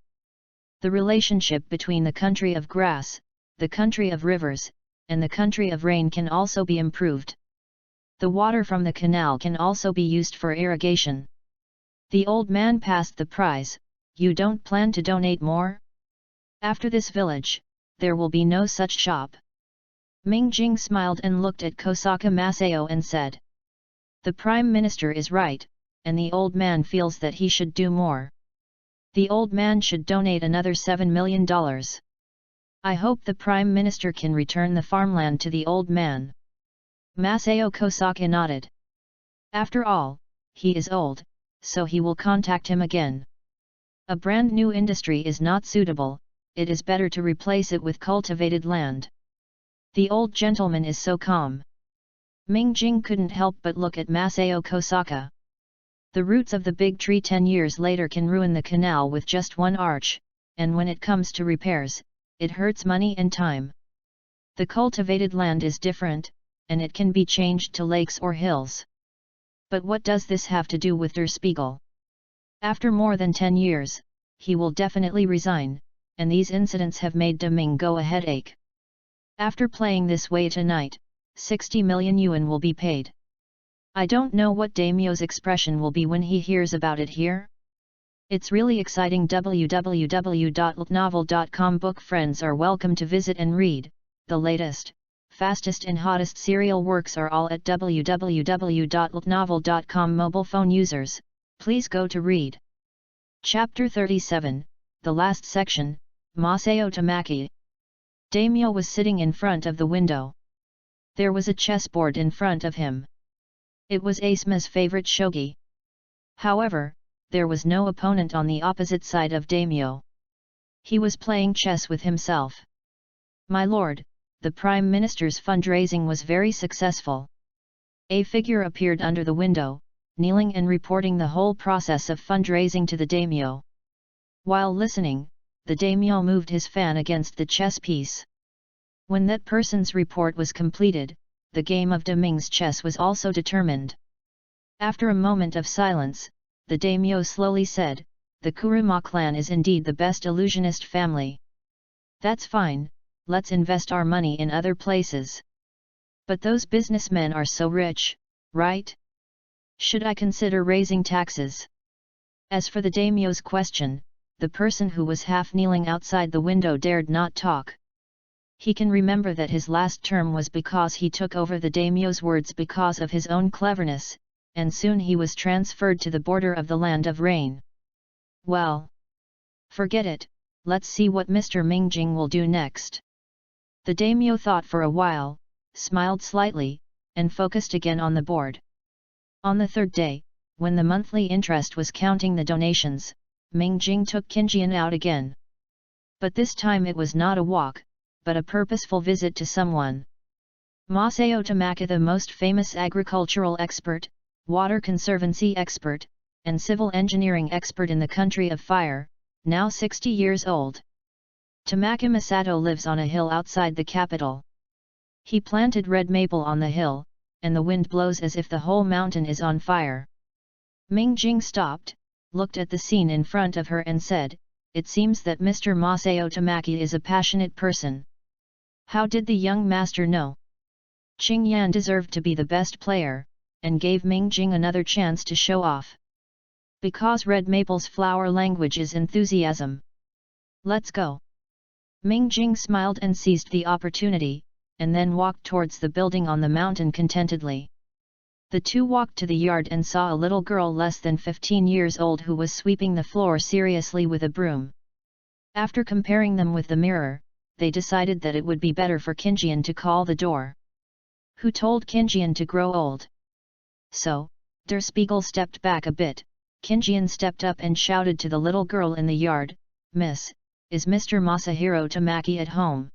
The relationship between the country of grass, the country of rivers, and the country of rain can also be improved. The water from the canal can also be used for irrigation." The old man passed the prize. "You don't plan to donate more? After this village, there will be no such shop." Ming Jing smiled and looked at Kosaka Masao and said, "The Prime Minister is right, and the old man feels that he should do more. The old man should donate another $7 million. I hope the Prime Minister can return the farmland to the old man." Masao Kosaka nodded. After all, he is old, so he will contact him again. A brand new industry is not suitable, it is better to replace it with cultivated land. The old gentleman is so calm. Ming Jing couldn't help but look at Masao Kosaka. The roots of the big tree 10 years later can ruin the canal with just one arch, and when it comes to repairs, it hurts money and time. The cultivated land is different, and it can be changed to lakes or hills. But what does this have to do with Der Spiegel? After more than 10 years, he will definitely resign, and these incidents have made Deming go a headache. After playing this way tonight, 60 million yuan will be paid. I don't know what Daimyo's expression will be when he hears about it here. It's really exciting. www.novel.com book friends are welcome to visit and read. The latest, fastest and hottest serial works are all at www.novel.com. Mobile phone users, please go to read. Chapter 37, the last section, Masao Tamaki. Daimyo was sitting in front of the window. There was a chessboard in front of him. It was Asema's favorite shogi. However, there was no opponent on the opposite side of Daimyo. He was playing chess with himself. "My lord, the Prime Minister's fundraising was very successful." A figure appeared under the window, kneeling and reporting the whole process of fundraising to the daimyo. While listening, the daimyo moved his fan against the chess piece. When that person's report was completed, the game of Deming's chess was also determined. After a moment of silence, the daimyo slowly said, "The Kuruma clan is indeed the best illusionist family. That's fine, let's invest our money in other places. But those businessmen are so rich, right? Should I consider raising taxes?" As for the daimyo's question, the person who was half kneeling outside the window dared not talk. He can remember that his last term was because he took over the daimyo's words because of his own cleverness, and soon he was transferred to the border of the land of rain. Well, forget it, let's see what Mr. Mingjing will do next. The daimyo thought for a while, smiled slightly, and focused again on the board. On the third day, when the monthly interest was counting the donations, Mingjing took Qingjian out again. But this time it was not a walk, but a purposeful visit to someone. Masao Tamaki, the most famous agricultural expert, water conservancy expert, and civil engineering expert in the country of fire, now 60 years old. Tamaki Masato lives on a hill outside the capital. He planted red maple on the hill, and the wind blows as if the whole mountain is on fire. Mingjing stopped, looked at the scene in front of her and said, "It seems that Mr. Masao Tamaki is a passionate person. How did the young master know?" Qingyan deserved to be the best player, and gave Mingjing another chance to show off. Because red maple's flower language is enthusiasm. Let's go. Mingjing smiled and seized the opportunity, and then walked towards the building on the mountain contentedly. The two walked to the yard and saw a little girl less than 15 years old who was sweeping the floor seriously with a broom. After comparing them with the mirror, they decided that it would be better for Qingjian to call the door. Who told Qingjian to grow old? So, Der Spiegel stepped back a bit. Qingjian stepped up and shouted to the little girl in the yard, "Miss, is Mr. Masahiro Tamaki at home?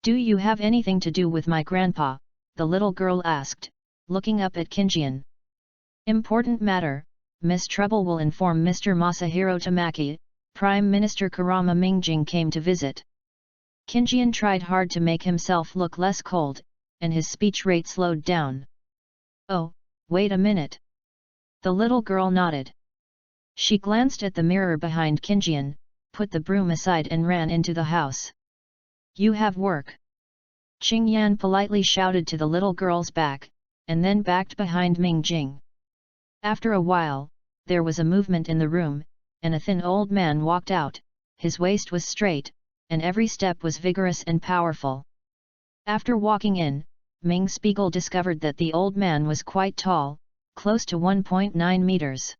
Do you have anything to do with my grandpa, the little girl asked, looking up at Kinjian. Important matter, Miss Trouble will inform Mr. Masahiro Tamaki. Prime Minister Kurama Mingjing came to visit. Kinjian tried hard to make himself look less cold, and his speech rate slowed down. Oh, wait a minute. The little girl nodded. She glanced at the mirror behind Kinjian, put the broom aside and ran into the house. You have work. Qingyan politely shouted to the little girl's back, and then backed behind Mingjing. After a while, there was a movement in the room, and a thin old man walked out. His waist was straight, and every step was vigorous and powerful. After walking in, Ming Spiegel discovered that the old man was quite tall, close to 1.9 meters.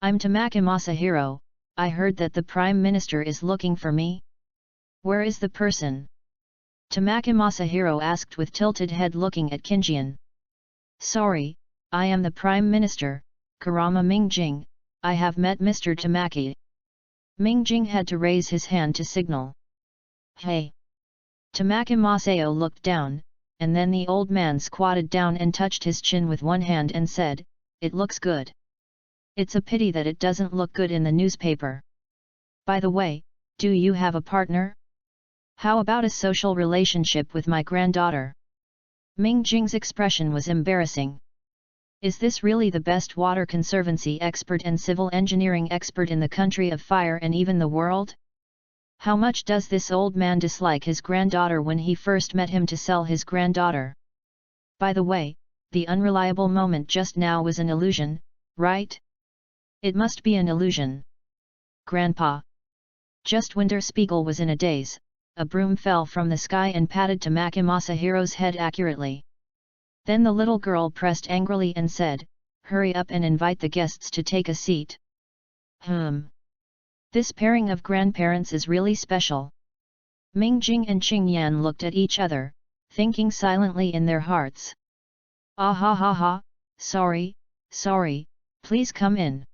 I'm Tamaki Masahiro. I heard that the Prime Minister is looking for me. Where is the person? Tamaki Masahiro asked with tilted head looking at Kinjian. Sorry, I am the Prime Minister, Kurama Mingjing. I have met Mr. Tamaki. Mingjing had to raise his hand to signal. Hey! Tamaki Masayo looked down, and then the old man squatted down and touched his chin with one hand and said, It looks good. It's a pity that it doesn't look good in the newspaper. By the way, do you have a partner? How about a social relationship with my granddaughter? Mingjing's expression was embarrassing. Is this really the best water conservancy expert and civil engineering expert in the country of fire and even the world? How much does this old man dislike his granddaughter when he first met him to sell his granddaughter? By the way, the unreliable moment just now was an illusion, right? It must be an illusion. Grandpa. Just when Der Spiegel was in a daze, a broom fell from the sky and patted Tamaki Masahiro's head accurately. Then the little girl pressed angrily and said, Hurry up and invite the guests to take a seat. This pairing of grandparents is really special. Mingjing and Qingyan looked at each other, thinking silently in their hearts. Ah ha ha ha, sorry, please come in.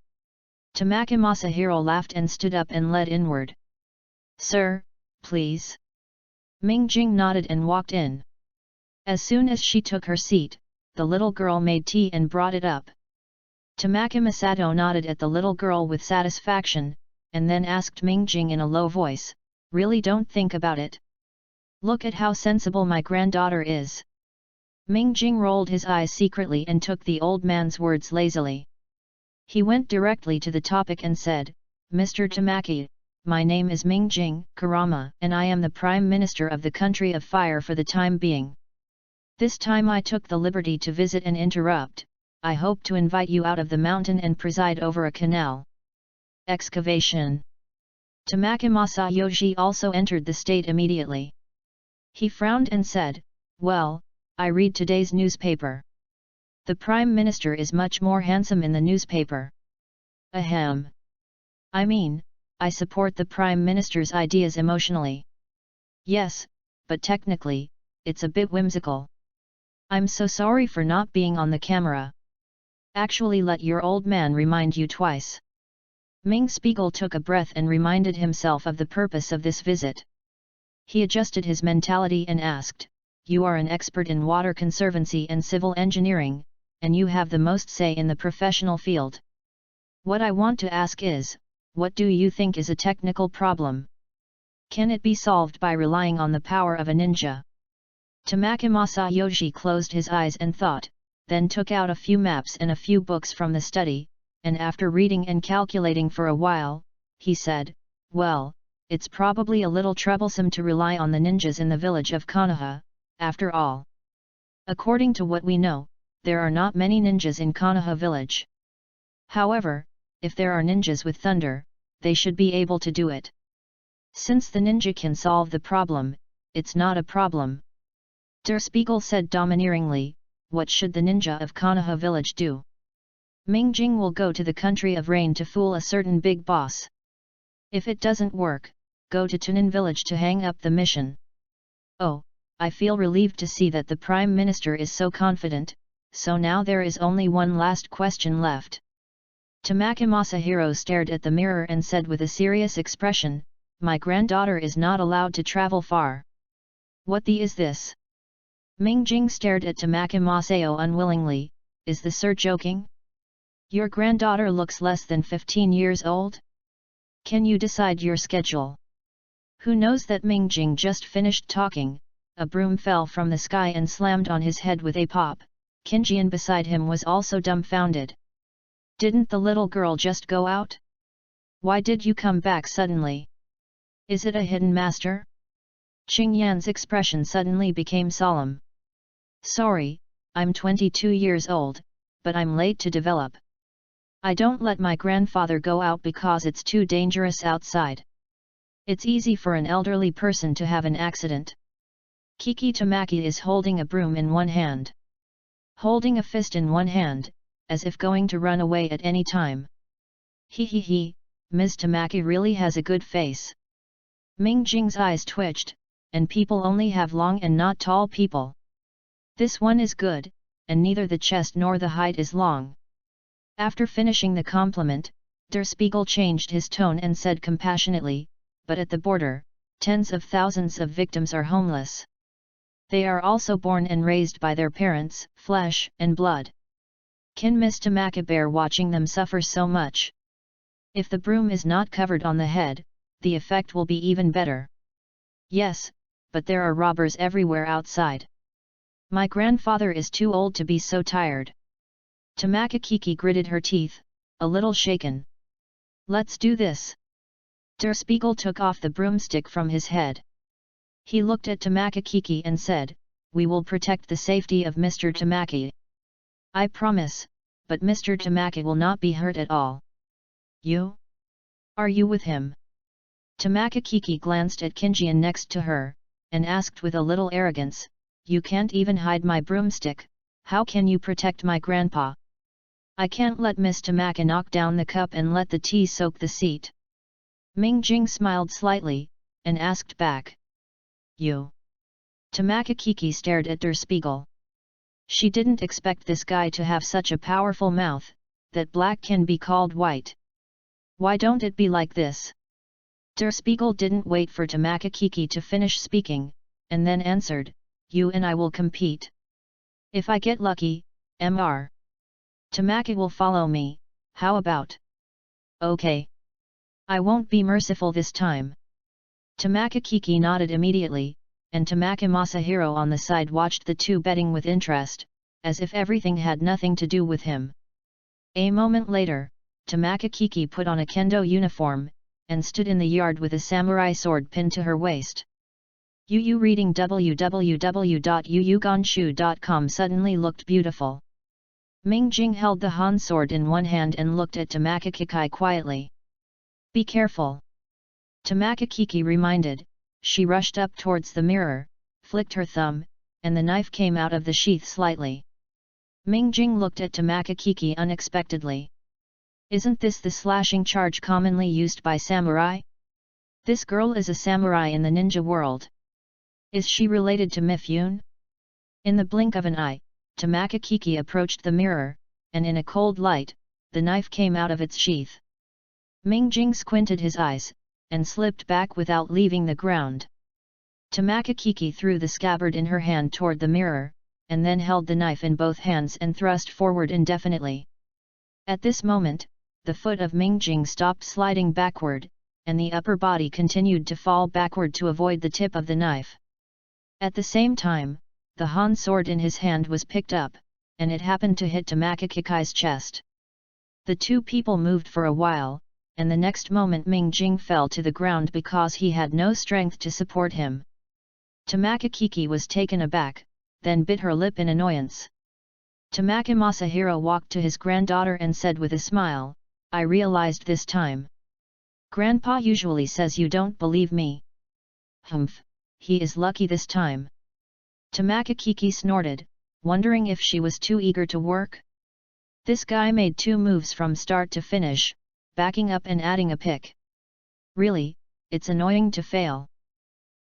Tamaki Masahiro laughed and stood up and led inward. Sir, please. Mingjing nodded and walked in. As soon as she took her seat, the little girl made tea and brought it up. Tamaki Masato nodded at the little girl with satisfaction, and then asked Mingjing in a low voice, Really don't think about it. Look at how sensible my granddaughter is. Mingjing rolled his eyes secretly and took the old man's words lazily. He went directly to the topic and said, Mr. Tamaki, my name is Mingjing Kurama and I am the Prime Minister of the country of fire for the time being. This time I took the liberty to visit and interrupt. I hope to invite you out of the mountain and preside over a canal excavation. Tamaki Masayoshi also entered the state immediately. He frowned and said, Well, I read today's newspaper. The Prime Minister is much more handsome in the newspaper. Ahem. I mean, I support the Prime Minister's ideas emotionally. Yes, but technically, it's a bit whimsical. I'm so sorry for not being on the camera. Actually, let your old man remind you twice. Ming Spiegel took a breath and reminded himself of the purpose of this visit. He adjusted his mentality and asked, You are an expert in water conservancy and civil engineering, and you have the most say in the professional field. What I want to ask is, what do you think is a technical problem? Can it be solved by relying on the power of a ninja? Tamaki Masayoshi closed his eyes and thought, then took out a few maps and a few books from the study, and after reading and calculating for a while, he said, Well, it's probably a little troublesome to rely on the ninjas in the village of Konoha, after all. According to what we know, there are not many ninjas in Konoha village. However, if there are ninjas with thunder, they should be able to do it. Since the ninja can solve the problem, it's not a problem. Der Spiegel said domineeringly, What should the ninja of Konoha village do? Mingjing will go to the country of rain to fool a certain big boss. If it doesn't work, go to Tunin village to hang up the mission. Oh, I feel relieved to see that the Prime Minister is so confident, so now there is only one last question left. Tamaki Masahiro stared at the mirror and said with a serious expression, My granddaughter is not allowed to travel far. What the is this? Mingjing stared at Tamaki Masao unwillingly. Is the sir joking? Your granddaughter looks less than 15 years old? Can you decide your schedule? Who knows that Mingjing just finished talking, a broom fell from the sky and slammed on his head with a pop. Qinjian beside him was also dumbfounded. Didn't the little girl just go out? Why did you come back suddenly? Is it a hidden master? Qingyan's expression suddenly became solemn. Sorry, I'm 22 years old, but I'm late to develop. I don't let my grandfather go out because it's too dangerous outside. It's easy for an elderly person to have an accident. Kiki Tamaki is holding a broom in one hand. Holding a fist in one hand, as if going to run away at any time. He, Ms. Tamaki really has a good face. Mingjing's eyes twitched, and people only have long and not tall people. This one is good, and neither the chest nor the height is long. After finishing the compliment, Der Spiegel changed his tone and said compassionately, but at the border, tens of thousands of victims are homeless. They are also born and raised by their parents, flesh and blood. Can Miss Tamaki bear watching them suffer so much? If the broom is not covered on the head, the effect will be even better. Yes, but there are robbers everywhere outside. My grandfather is too old to be so tired. Tamaki Kiki gritted her teeth, a little shaken. Let's do this. Der Spiegel took off the broomstick from his head. He looked at Tamaki Kiki and said, we will protect the safety of Mr. Tamaki. I promise, but Mr. Tamaki will not be hurt at all. You? Are you with him? Tamaki Kiki glanced at Qinjian next to her, and asked with a little arrogance, you can't even hide my broomstick, how can you protect my grandpa? I can't let Miss Tamaki knock down the cup and let the tea soak the seat. Mingjing smiled slightly, and asked back. You? Tamaki Kiki stared at Der Spiegel. She didn't expect this guy to have such a powerful mouth, that black can be called white. Why don't it be like this? Der Spiegel didn't wait for Tamaki Kiki to finish speaking, and then answered, you and I will compete. If I get lucky, Mr. Tamaki will follow me, how about? Okay. I won't be merciful this time. Tamaki Kiki nodded immediately, and Tamaki Masahiro on the side watched the two betting with interest, as if everything had nothing to do with him. A moment later, Tamaki Kiki put on a kendo uniform, and stood in the yard with a samurai sword pinned to her waist. Yu reading www.yuyugonshu.com suddenly looked beautiful. Mingjing held the Han sword in one hand and looked at Tamaki Kiki quietly. Be careful. Tamaki Kiki reminded. She rushed up towards the mirror, flicked her thumb, and the knife came out of the sheath slightly. Mingjing looked at Tamaki Kiki unexpectedly. Isn't this the slashing charge commonly used by samurai? This girl is a samurai in the ninja world. Is she related to Mifune? In the blink of an eye, Tamaki Kiki approached the mirror, and in a cold light, the knife came out of its sheath. Mingjing squinted his eyes, and slipped back without leaving the ground. Tamaki Kiki threw the scabbard in her hand toward the mirror, and then held the knife in both hands and thrust forward indefinitely. At this moment, the foot of Mingjing stopped sliding backward, and the upper body continued to fall backward to avoid the tip of the knife. At the same time, the Han sword in his hand was picked up, and it happened to hit Tamaki Kiki's chest. The two people moved for a while, and the next moment Mingjing fell to the ground because he had no strength to support him. Tamaki Kiki was taken aback, then bit her lip in annoyance. Tamaki Masahiro walked to his granddaughter and said with a smile, I realized this time. Grandpa usually says you don't believe me. Humph, he is lucky this time. Tamaki Kiki snorted, wondering if she was too eager to work. This guy made 2 moves from start to finish, backing up and adding a pick. Really, it's annoying to fail.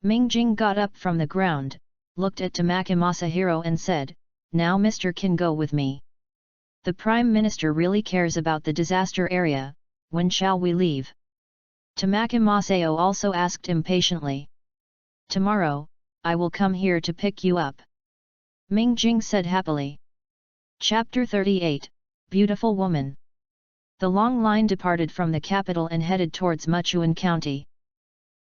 Mingjing got up from the ground, looked at Tamaki Masahiro and said, now Mr. can go with me. The Prime Minister really cares about the disaster area, when shall we leave? Tamaki Masao also asked impatiently. Tomorrow, I will come here to pick you up. Ming Jing said happily. Chapter 38, Beautiful Woman. The long line departed from the capital and headed towards Muchuan County.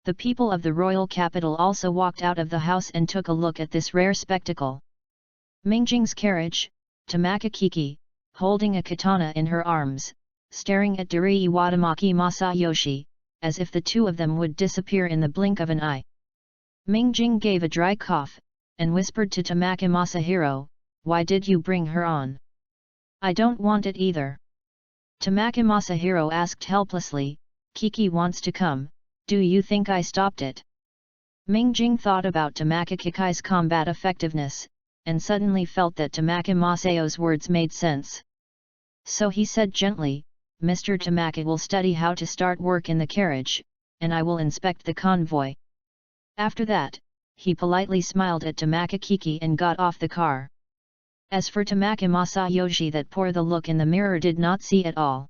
The people of the royal capital also walked out of the house and took a look at this rare spectacle. Ming Jing's carriage, Tamaka Kiki, holding a katana in her arms, staring at Darii Wadamaki Masayoshi, as if the two of them would disappear in the blink of an eye. Ming Jing gave a dry cough, and whispered to Tamaka Masahiro, "Why did you bring her on?" "I don't want it either." Tamaka Masahiro asked helplessly, "Kiki wants to come, do you think I stopped it?" Ming Jing thought about Tamaka Kiki's combat effectiveness, and suddenly felt that Tamaka Masayo's words made sense. So he said gently, "Mr. Tamaka will study how to start work in the carriage, and I will inspect the convoy." After that, he politely smiled at Tamaka Kiki and got off the car. As for Tamaka Masayoshi, that poor the look in the mirror did not see at all.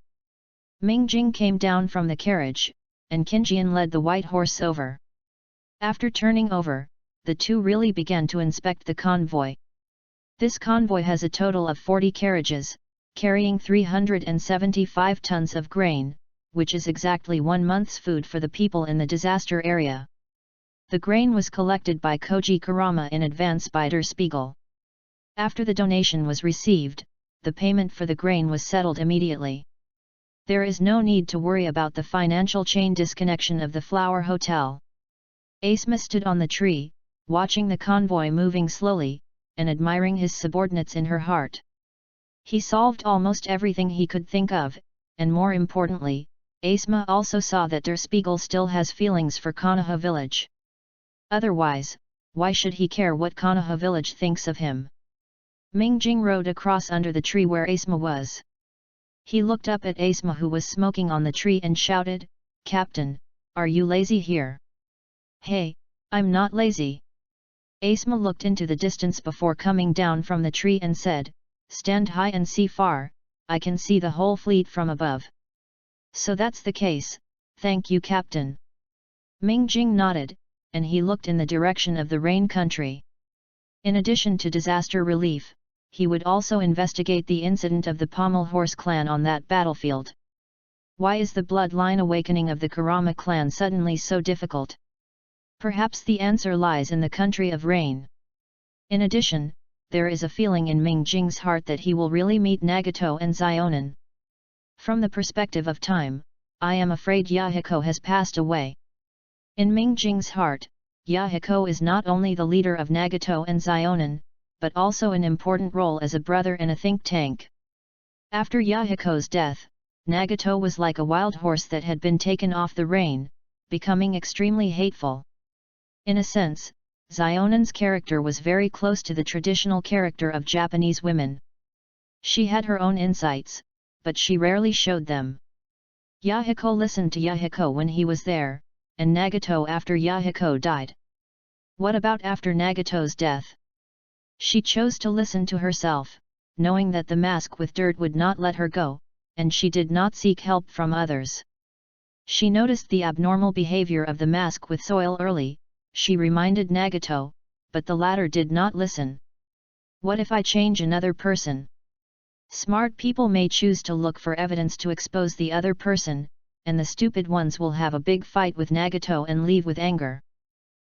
Ming Jing came down from the carriage, and Qinjian led the white horse over. After turning over, the two really began to inspect the convoy. This convoy has a total of 40 carriages, carrying 375 tons of grain, which is exactly 1 month's food for the people in the disaster area. The grain was collected by Koji Kurama in advance by Der Spiegel. After the donation was received, the payment for the grain was settled immediately. There is no need to worry about the financial chain disconnection of the Flower Hotel. Asma stood on the tree, watching the convoy moving slowly, and admiring his subordinates in her heart. He solved almost everything he could think of, and more importantly, Asma also saw that Der Spiegel still has feelings for Konoha village. Otherwise, why should he care what Konoha village thinks of him? Ming Jing rode across under the tree where Asma was. He looked up at Asma, who was smoking on the tree, and shouted, "Captain, are you lazy here?" "Hey, I'm not lazy." Asma looked into the distance before coming down from the tree and said, "Stand high and see far, I can see the whole fleet from above." "So that's the case, thank you, Captain." Ming Jing nodded, and he looked in the direction of the rain country. In addition to disaster relief, he would also investigate the incident of the Pommel Horse clan on that battlefield. Why is the bloodline awakening of the Kurama clan suddenly so difficult? Perhaps the answer lies in the country of rain. In addition, there is a feeling in Ming Jing's heart that he will really meet Nagato and Zionin. From the perspective of time, I am afraid Yahiko has passed away. In Ming Jing's heart, Yahiko is not only the leader of Nagato and Zionin, but also an important role as a brother and a think tank. After Yahiko's death, Nagato was like a wild horse that had been taken off the rein, becoming extremely hateful. In a sense, Zionin's character was very close to the traditional character of Japanese women. She had her own insights, but she rarely showed them. Yahiko listened to Yahiko when he was there, and Nagato after Yahiko died. What about after Nagato's death? She chose to listen to herself, knowing that the mask with dirt would not let her go, and she did not seek help from others. She noticed the abnormal behavior of the mask with soil early. She reminded Nagato, but the latter did not listen. What if I change another person? Smart people may choose to look for evidence to expose the other person, and the stupid ones will have a big fight with Nagato and leave with anger.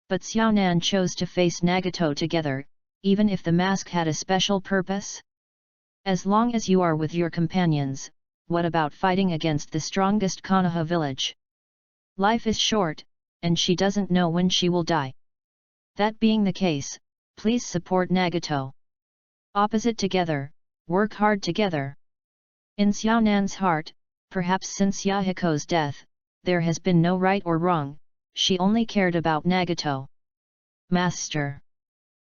But Xiaonan chose to face Nagato together, even if the mask had a special purpose. As long as you are with your companions, what about fighting against the strongest Konoha village? Life is short, and she doesn't know when she will die. That being the case, please support Nagato. Opposite together, work hard together. In Xiaonan's heart, perhaps since Yahiko's death, there has been no right or wrong, she only cared about Nagato. Master.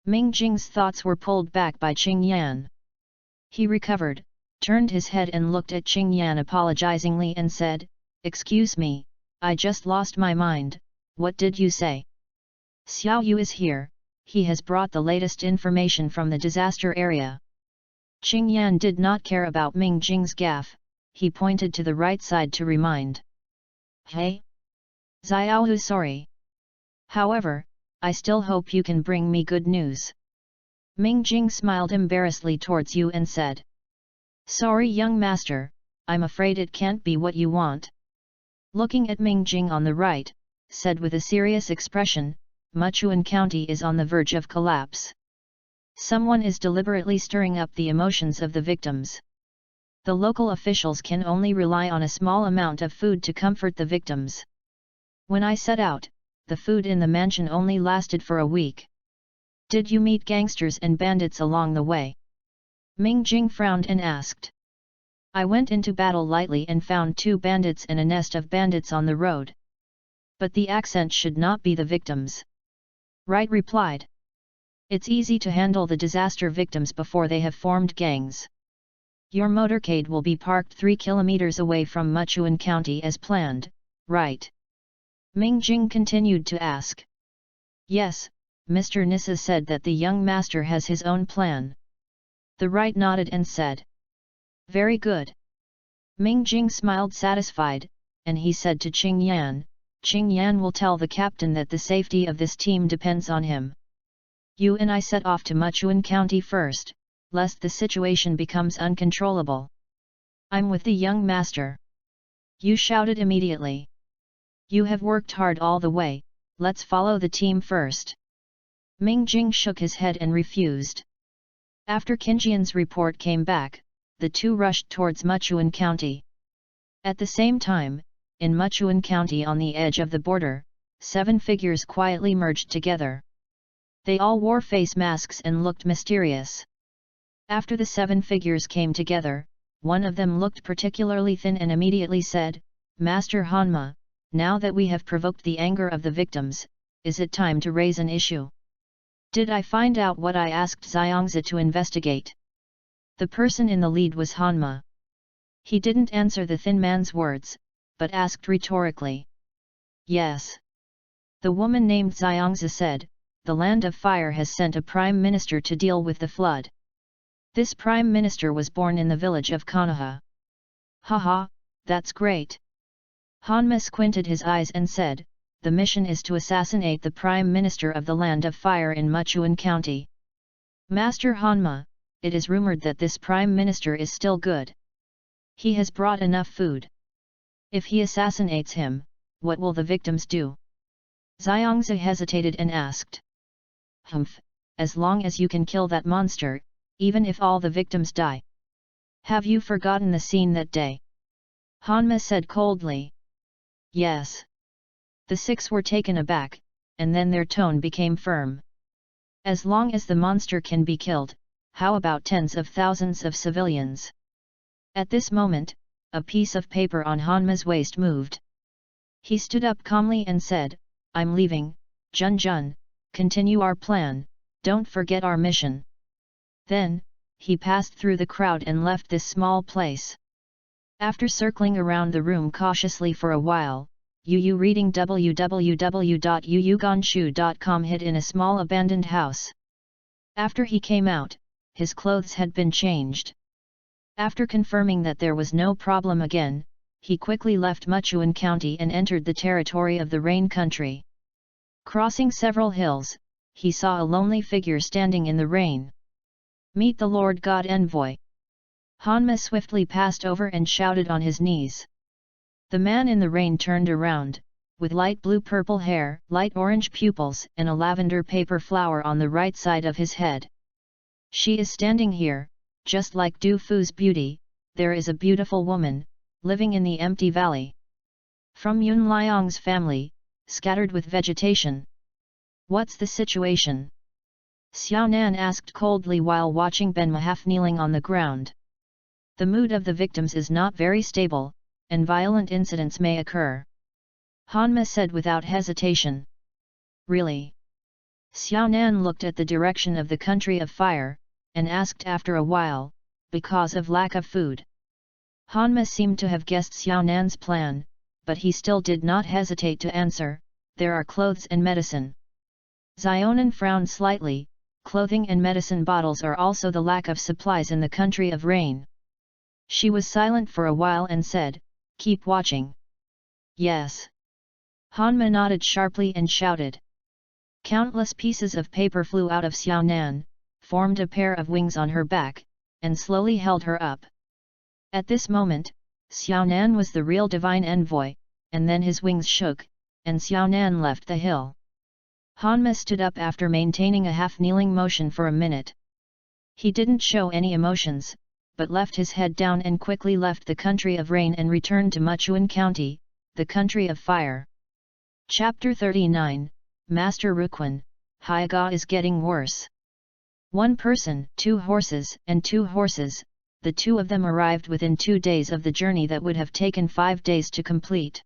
Ming Jing's thoughts were pulled back by Qing Yan. He recovered, turned his head and looked at Qing Yan apologizingly and said, "Excuse me, I just lost my mind, what did you say?" "Xiao Yu is here, he has brought the latest information from the disaster area." Qing Yan did not care about Ming Jing's gaffe, he pointed to the right side to remind. "Hey? Xiao Yu, sorry. However, I still hope you can bring me good news." Ming Jing smiled embarrassedly towards you and said. Sorry young master, I'm afraid it can't be what you want. Looking at Ming Jing on the right, said with a serious expression, Muchuan County is on the verge of collapse. Someone is deliberately stirring up the emotions of the victims. The local officials can only rely on a small amount of food to comfort the victims. When I set out, the food in the mansion only lasted for a week. Did you meet gangsters and bandits along the way? Ming Jing frowned and asked. I went into battle lightly and found 2 bandits and a nest of bandits on the road. But the accent should not be the victims. Right replied. It's easy to handle the disaster victims before they have formed gangs. Your motorcade will be parked 3 kilometers away from Muchuan County as planned, right? Ming Jing continued to ask. Yes, Mr. Nissa said that the young master has his own plan. The right nodded and said. Very good. Ming Jing smiled satisfied, and he said to Qing Yan will tell the captain that the safety of this team depends on him. You and I set off to Muchuan County first, lest the situation becomes uncontrollable. I'm with the young master. You shouted immediately. You have worked hard all the way, let's follow the team first. Ming Jing shook his head and refused. After Qinjian's report came back, the 2 rushed towards Muchuan County. At the same time, in Muchuan County on the edge of the border, 7 figures quietly merged together. They all wore face masks and looked mysterious. After the 7 figures came together, one of them looked particularly thin and immediately said, Master Hanma, now that we have provoked the anger of the victims, is it time to raise an issue? Did I find out what I asked Xiangzi to investigate? The person in the lead was Hanma. He didn't answer the thin man's words, but asked rhetorically. Yes. The woman named Xiangzi said, the land of fire has sent a prime minister to deal with the flood. This prime minister was born in the village of Konoha. Haha, that's great. Hanma squinted his eyes and said, the mission is to assassinate the prime minister of the land of fire in Muchuan County. Master Hanma, it is rumored that this prime minister is still good. He has brought enough food. If he assassinates him, what will the victims do? Xiangzi hesitated and asked. Humph, as long as you can kill that monster, even if all the victims die. Have you forgotten the scene that day? Hanma said coldly. Yes. The 6 were taken aback, and then their tone became firm. As long as the monster can be killed, how about tens of thousands of civilians? At this moment, a piece of paper on Hanma's waist moved. He stood up calmly and said, I'm leaving, Jun, continue our plan, don't forget our mission. Then, he passed through the crowd and left this small place. After circling around the room cautiously for a while, Yu reading www.yuyuganshu.com hid in a small abandoned house. After he came out, his clothes had been changed. After confirming that there was no problem again, he quickly left Muchuan County and entered the territory of the Rain Country. Crossing several hills, he saw a lonely figure standing in the rain. Meet the Lord God Envoy. Hanma swiftly passed over and shouted on his knees. The man in the rain turned around, with light blue-purple hair, light orange pupils and a lavender paper flower on the right side of his head. She is standing here, just like Du Fu's beauty, there is a beautiful woman, living in the empty valley. From Yun Liang's family, scattered with vegetation. What's the situation? Xiao Nan asked coldly while watching Ben Mahaf kneeling on the ground. The mood of the victims is not very stable, and violent incidents may occur. Hanma said without hesitation. Really? Xiao Nan looked at the direction of the country of fire, and asked after a while, because of lack of food. Hanma seemed to have guessed Xiao Nan's plan, but he still did not hesitate to answer, there are clothes and medicine. Xionan frowned slightly, clothing and medicine bottles are also the lack of supplies in the country of rain. She was silent for a while and said, keep watching. Yes. Hanma nodded sharply and shouted. Countless pieces of paper flew out of Xiao Nan, formed a pair of wings on her back, and slowly held her up. At this moment, Xiaonan was the real divine envoy, and then his wings shook, and Xiaonan left the hill. Hanma stood up after maintaining a half-kneeling motion for a minute. He didn't show any emotions, but left his head down and quickly left the country of rain and returned to Muchuan County, the country of fire. Chapter 39, Master Ruquan, Haiga is getting worse. One person, 2 horses, and 2 horses, the 2 of them arrived within 2 days of the journey that would have taken 5 days to complete.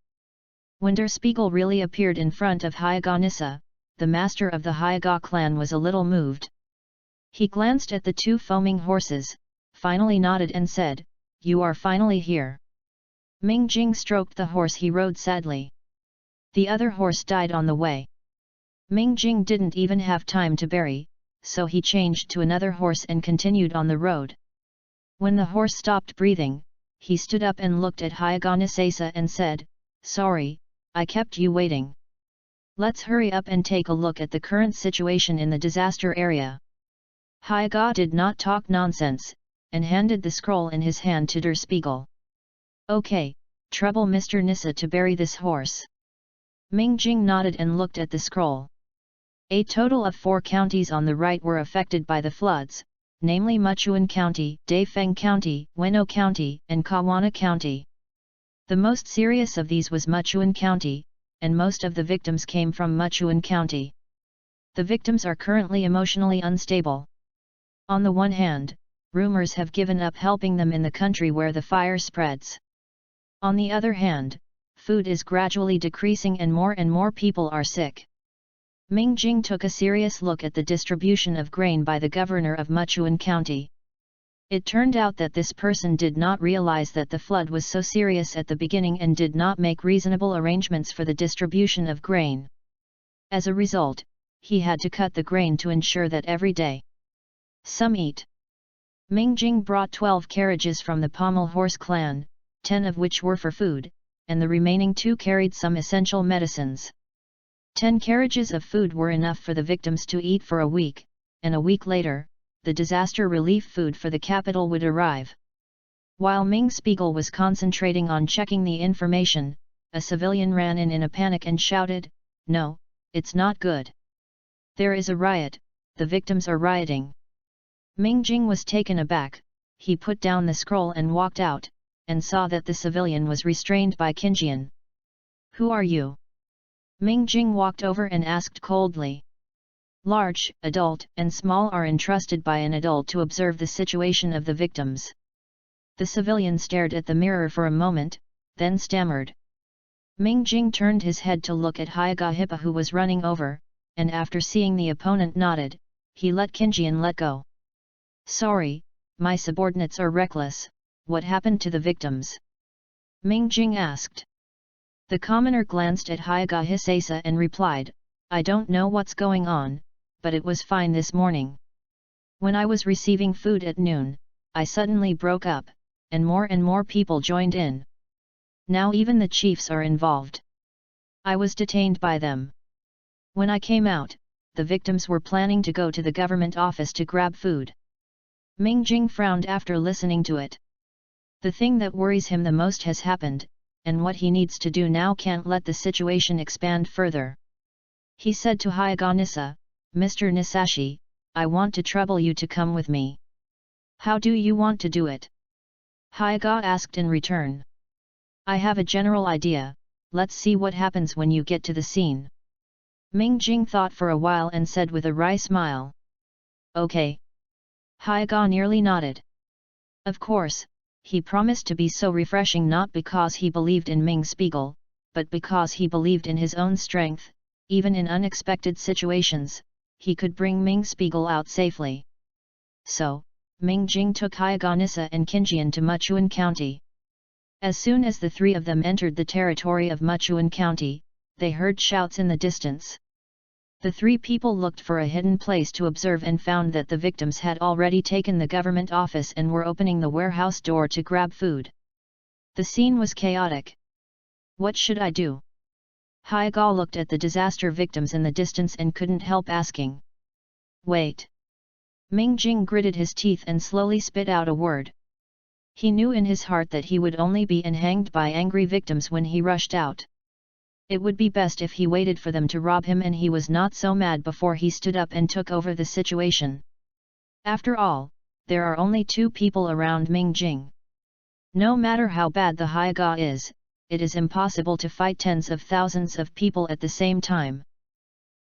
When Der Spiegel really appeared in front of Haiga Nissa, the master of the Haiga clan was a little moved. He glanced at the 2 foaming horses, finally nodded and said, "You are finally here." Ming Jing stroked the horse he rode sadly. The other horse died on the way. Ming Jing didn't even have time to bury, so he changed to another horse and continued on the road. When the horse stopped breathing, he stood up and looked at Haiga Nissa and said, "Sorry, I kept you waiting. Let's hurry up and take a look at the current situation in the disaster area." Haiga did not talk nonsense, and handed the scroll in his hand to Der Spiegel. "Okay, trouble Mr. Nissa to bury this horse." Ming Jing nodded and looked at the scroll. A total of 4 counties on the right were affected by the floods, namely Muchuan County, Daifeng County, Weno County, and Kawana County. The most serious of these was Muchuan County, and most of the victims came from Muchuan County. The victims are currently emotionally unstable. On the one hand, rumors have given up helping them in the country where the fire spreads. On the other hand, food is gradually decreasing and more people are sick. Ming Jing took a serious look at the distribution of grain by the governor of Muchuan County. It turned out that this person did not realize that the flood was so serious at the beginning and did not make reasonable arrangements for the distribution of grain. As a result, he had to cut the grain to ensure that every day some eat. Ming Jing brought 12 carriages from the Pommel Horse clan, 10 of which were for food, and the remaining 2 carried some essential medicines. 10 carriages of food were enough for the victims to eat for a week, and a week later, the disaster relief food for the capital would arrive. While Ming Spiegel was concentrating on checking the information, a civilian ran in a panic and shouted, "No, it's not good. There is a riot, the victims are rioting." Ming Jing was taken aback, he put down the scroll and walked out, and saw that the civilian was restrained by Qinjian. "Who are you?" Ming Jing walked over and asked coldly. Large, adult, and small are entrusted by an adult to observe the situation of the victims. The civilian stared at the mirror for a moment, then stammered. Ming Jing turned his head to look at Haiga Hippa who was running over, and after seeing the opponent nodded, he let Qinjian let go. "Sorry, my subordinates are reckless, what happened to the victims?" Ming Jing asked. The commoner glanced at Haiga Hisasa and replied, "I don't know what's going on, but it was fine this morning. When I was receiving food at noon, I suddenly broke up, and more people joined in. Now even the chiefs are involved. I was detained by them. When I came out, the victims were planning to go to the government office to grab food." Ming Jing frowned after listening to it. The thing that worries him the most has happened, and what he needs to do now can't let the situation expand further. He said to Haiga Nissa, "Mr. Nisashi, I want to trouble you to come with me." "How do you want to do it?" Haiga asked in return. "I have a general idea, let's see what happens when you get to the scene." Ming Jing thought for a while and said with a wry smile, "Okay." Haiga nearly nodded. Of course, he promised to be so refreshing not because he believed in Ming Spiegel, but because he believed in his own strength. Even in unexpected situations, he could bring Ming Spiegel out safely. So, Ming Jing took Haiga Nissa and Qinjian to Muchuan County. As soon as the 3 of them entered the territory of Muchuan County, they heard shouts in the distance. The 3 people looked for a hidden place to observe and found that the victims had already taken the government office and were opening the warehouse door to grab food. The scene was chaotic. "What should I do?" Haiga looked at the disaster victims in the distance and couldn't help asking. "Wait. Ming Jing gritted his teeth and slowly spit out a word. He knew in his heart that he would only be hanged by angry victims when he rushed out. It would be best if he waited for them to rob him, and he was not so mad before he stood up and took over the situation. After all, there are only 2 people around Ming Jing. No matter how bad the Haiga is, it is impossible to fight tens of thousands of people at the same time.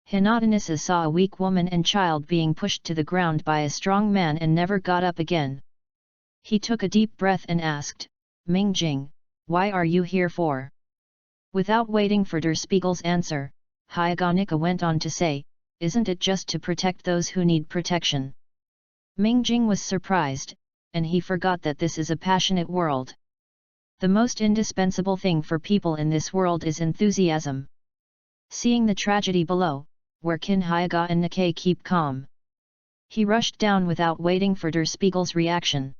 Hinatanissa saw a weak woman and child being pushed to the ground by a strong man and never got up again. He took a deep breath and asked, Ming Jing, why are you here for? Without waiting for Der Spiegel's answer, Haiganika went on to say, isn't it just to protect those who need protection? Ming Jing was surprised, and he forgot that this is a passionate world. The most indispensable thing for people in this world is enthusiasm. Seeing the tragedy below, where can Haiga and Nikkei keep calm? He rushed down without waiting for Der Spiegel's reaction.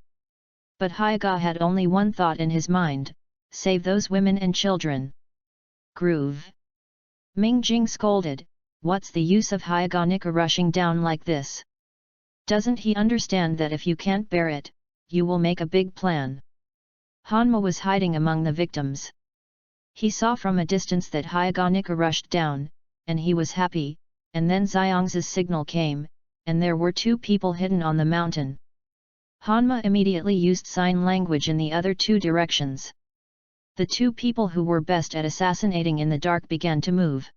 But Haiga had only one thought in his mind, save those women and children. Groove! Ming Jing scolded, what's the use of Haiganika rushing down like this? Doesn't he understand that if you can't bear it, you will make a big plan? Hanma was hiding among the victims. He saw from a distance that Haiganika rushed down, and he was happy, and then Xiang's signal came, and there were 2 people hidden on the mountain. Hanma immediately used sign language in the other 2 directions. The 2 people who were best at assassinating in the dark began to move.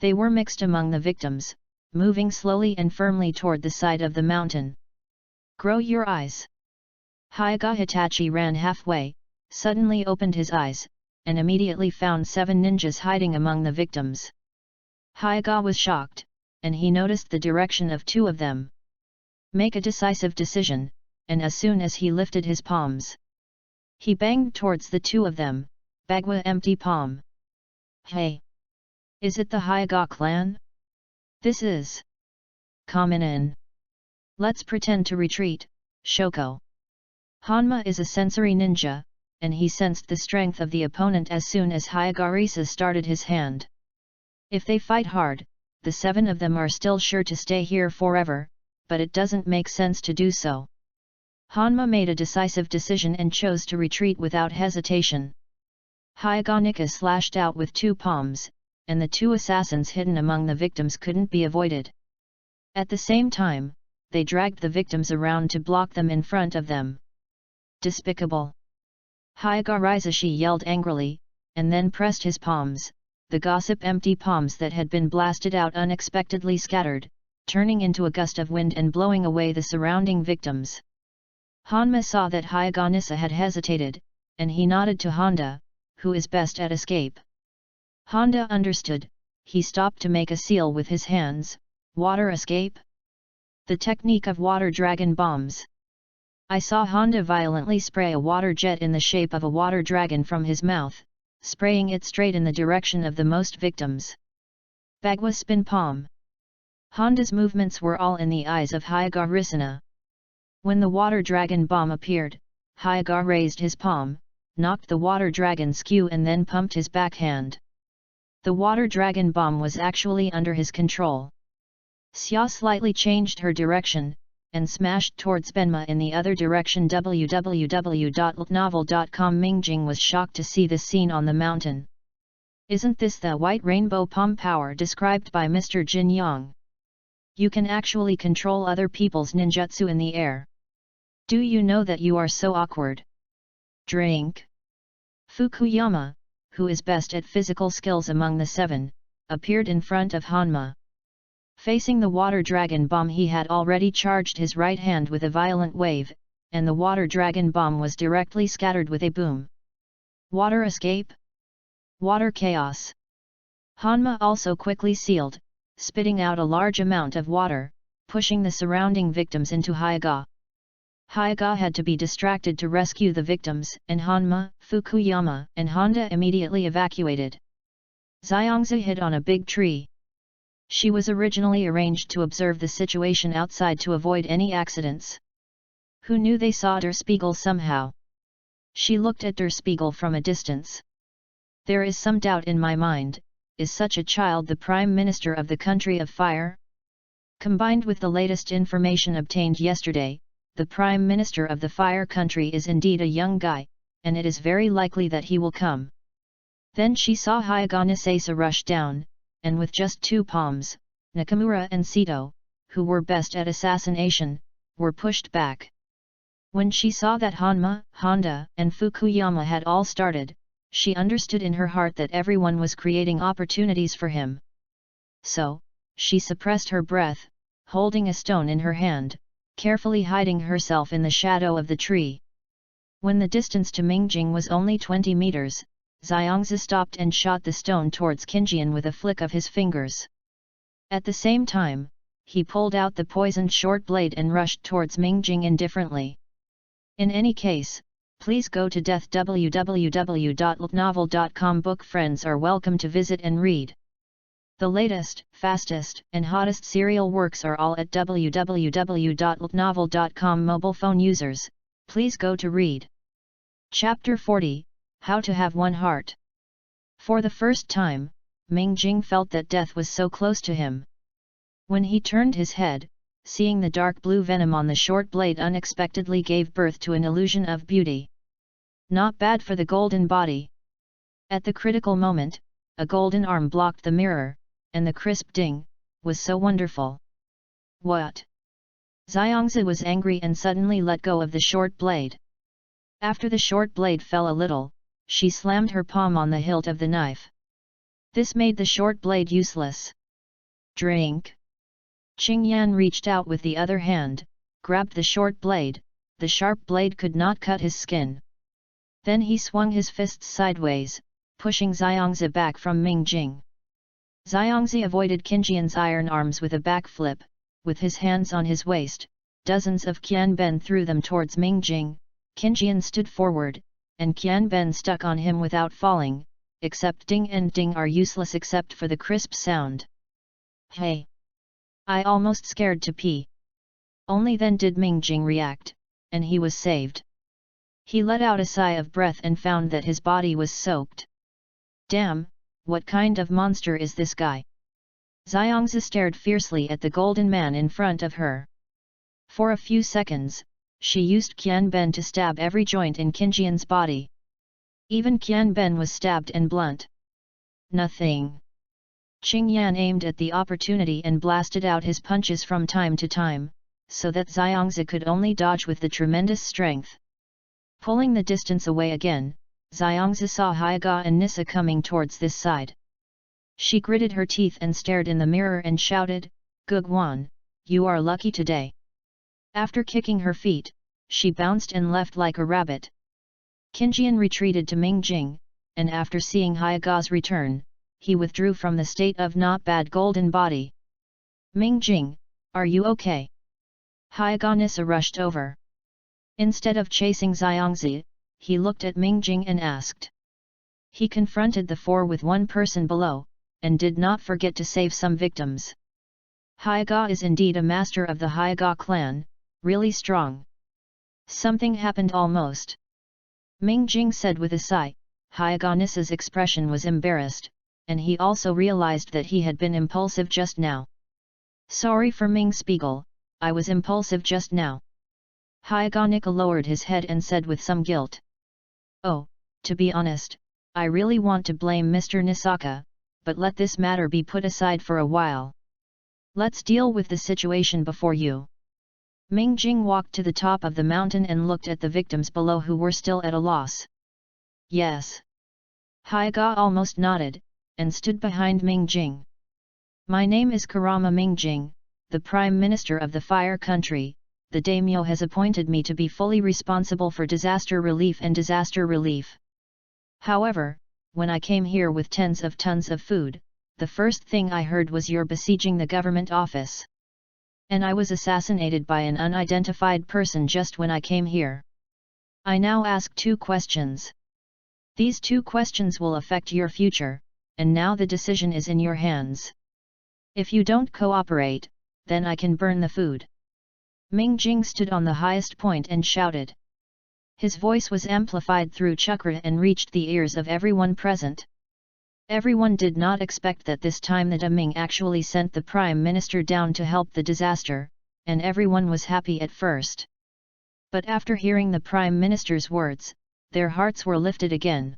They were mixed among the victims, moving slowly and firmly toward the side of the mountain. Grow your eyes! Haiga Hitachi ran halfway, suddenly opened his eyes, and immediately found 7 ninjas hiding among the victims. Haiga was shocked, and he noticed the direction of 2 of them. Make a decisive decision, and as soon as he lifted his palms, he banged towards the 2 of them, Bagua empty palm. Hey! Is it the Haiga clan? This is Kaminen. Let's pretend to retreat, Shoko. Hanma is a sensory ninja, and he sensed the strength of the opponent as soon as Haigarisa started his hand. If they fight hard, the 7 of them are still sure to stay here forever, but it doesn't make sense to do so. Hanma made a decisive decision and chose to retreat without hesitation. Haiganika slashed out with 2 palms, and the 2 assassins hidden among the victims couldn't be avoided. At the same time, they dragged the victims around to block them in front of them. Despicable! Haigarizashi yelled angrily, and then pressed his palms, the gossip empty palms that had been blasted out unexpectedly scattered, turning into a gust of wind and blowing away the surrounding victims. Hanma saw that Haiganissa had hesitated, and he nodded to Honda, who is best at escape. Honda understood, he stopped to make a seal with his hands, water escape? The technique of water dragon bombs. I saw Honda violently spray a water jet in the shape of a water dragon from his mouth, spraying it straight in the direction of the most victims. Bagua spin palm. Honda's movements were all in the eyes of Haigarisana. When the water dragon bomb appeared, Haigar raised his palm, knocked the water dragon skew and then pumped his backhand. The water dragon bomb was actually under his control. Xia slightly changed her direction, and smashed towards Benma in the other direction. www.novel.com Mingjing was shocked to see this scene on the mountain. Isn't this the white rainbow palm power described by Mr. Jin Yang? You can actually control other people's ninjutsu in the air. Do you know that you are so awkward? Drink. Fukuyama, who is best at physical skills among the 7, appeared in front of Hanma. Facing the water dragon bomb, he had already charged his right hand with a violent wave, and the water dragon bomb was directly scattered with a boom. Water escape? Water chaos. Hanma also quickly sealed, spitting out a large amount of water, pushing the surrounding victims into Haiga. Haiga had to be distracted to rescue the victims, and Hanma, Fukuyama, and Honda immediately evacuated. Xiangzi hid on a big tree. She was originally arranged to observe the situation outside to avoid any accidents. Who knew they saw Der Spiegel somehow? She looked at Der Spiegel from a distance. There is some doubt in my mind, is such a child the Prime Minister of the Country of Fire? Combined with the latest information obtained yesterday, the Prime Minister of the Fire Country is indeed a young guy, and it is very likely that he will come. Then she saw Hyuga Nisasa rush down, and with just 2 palms, Nakamura and Sito, who were best at assassination, were pushed back. When she saw that Hanma, Honda, and Fukuyama had all started, she understood in her heart that everyone was creating opportunities for him. So, she suppressed her breath, holding a stone in her hand, carefully hiding herself in the shadow of the tree. When the distance to Mingjing was only 20 meters, Xiangzi stopped and shot the stone towards Qinjian with a flick of his fingers. At the same time, he pulled out the poisoned short blade and rushed towards Mingjing indifferently. In any case, please go to death www.ltnovel.com. Book friends are welcome to visit and read. The latest, fastest, and hottest serial works are all at www.ltnovel.com. Mobile phone users, please go to read. Chapter 40, How to Have One Heart. For the first time, Mingjing felt that death was so close to him. When he turned his head, seeing the dark blue venom on the short blade unexpectedly gave birth to an illusion of beauty. Not bad for the golden body. At the critical moment, a golden arm blocked the mirror, and the crisp ding was so wonderful. What? Xiangzi was angry and suddenly let go of the short blade. After the short blade fell a little, she slammed her palm on the hilt of the knife. This made the short blade useless. Drink. Qingyan reached out with the other hand, grabbed the short blade. The sharp blade could not cut his skin. Then he swung his fists sideways, pushing Xiangzi back from Mingjing. Xiangzi avoided Qinjian's iron arms with a backflip. With his hands on his waist, dozens of Qianben threw them towards Mingjing. Qinjian stood forward, and Qianben stuck on him without falling, except ding and ding are useless except for the crisp sound. Hey! I almost scared to pee. Only then did Mingjing react, and he was saved. He let out a sigh of breath and found that his body was soaked. Damn, what kind of monster is this guy? Xiangzi stared fiercely at the golden man in front of her. For a few seconds, she used Qianben to stab every joint in Qinjian's body. Even Qianben was stabbed and blunt. Nothing. Qingyan aimed at the opportunity and blasted out his punches from time to time, so that Xiangzi could only dodge with the tremendous strength. Pulling the distance away again, Xiangzi saw Hyuga and Nissa coming towards this side. She gritted her teeth and stared in the mirror and shouted, "Guguan, you are lucky today." After kicking her feet, she bounced and left like a rabbit. Qinjian retreated to Mingjing, and after seeing Hyuga's return, he withdrew from the state of not bad golden body. "Mingjing, are you okay?" Hyuga Nissa rushed over. Instead of chasing Xiangzi, he looked at Mingjing and asked. He confronted the 4 with 1 person below, and did not forget to save some victims. Hyuga is indeed a master of the Hyuga clan, really strong. Something happened almost. Mingjing said with a sigh. Hyuga Nissa's expression was embarrassed, and he also realized that he had been impulsive just now. "Sorry for Ming Spiegel, I was impulsive just now." Hyuga Nika lowered his head and said with some guilt. "Oh, to be honest, I really want to blame Mr. Nisaka, but let this matter be put aside for a while. Let's deal with the situation before you." Mingjing walked to the top of the mountain and looked at the victims below who were still at a loss. "Yes." Hyuga almost nodded, and stood behind Mingjing. "My name is Kurama Mingjing, the Prime Minister of the Fire Country. The daimyo has appointed me to be fully responsible for disaster relief. However, when I came here with tens of tons of food, the first thing I heard was you're besieging the government office. And I was assassinated by an unidentified person just when I came here. I now ask 2 questions. These 2 questions will affect your future, and now the decision is in your hands. If you don't cooperate, then I can burn the food." Mingjing stood on the highest point and shouted. His voice was amplified through chakra and reached the ears of everyone present. Everyone did not expect that this time the Ming actually sent the Prime Minister down to help the disaster, and everyone was happy at first. But after hearing the Prime Minister's words, their hearts were lifted again.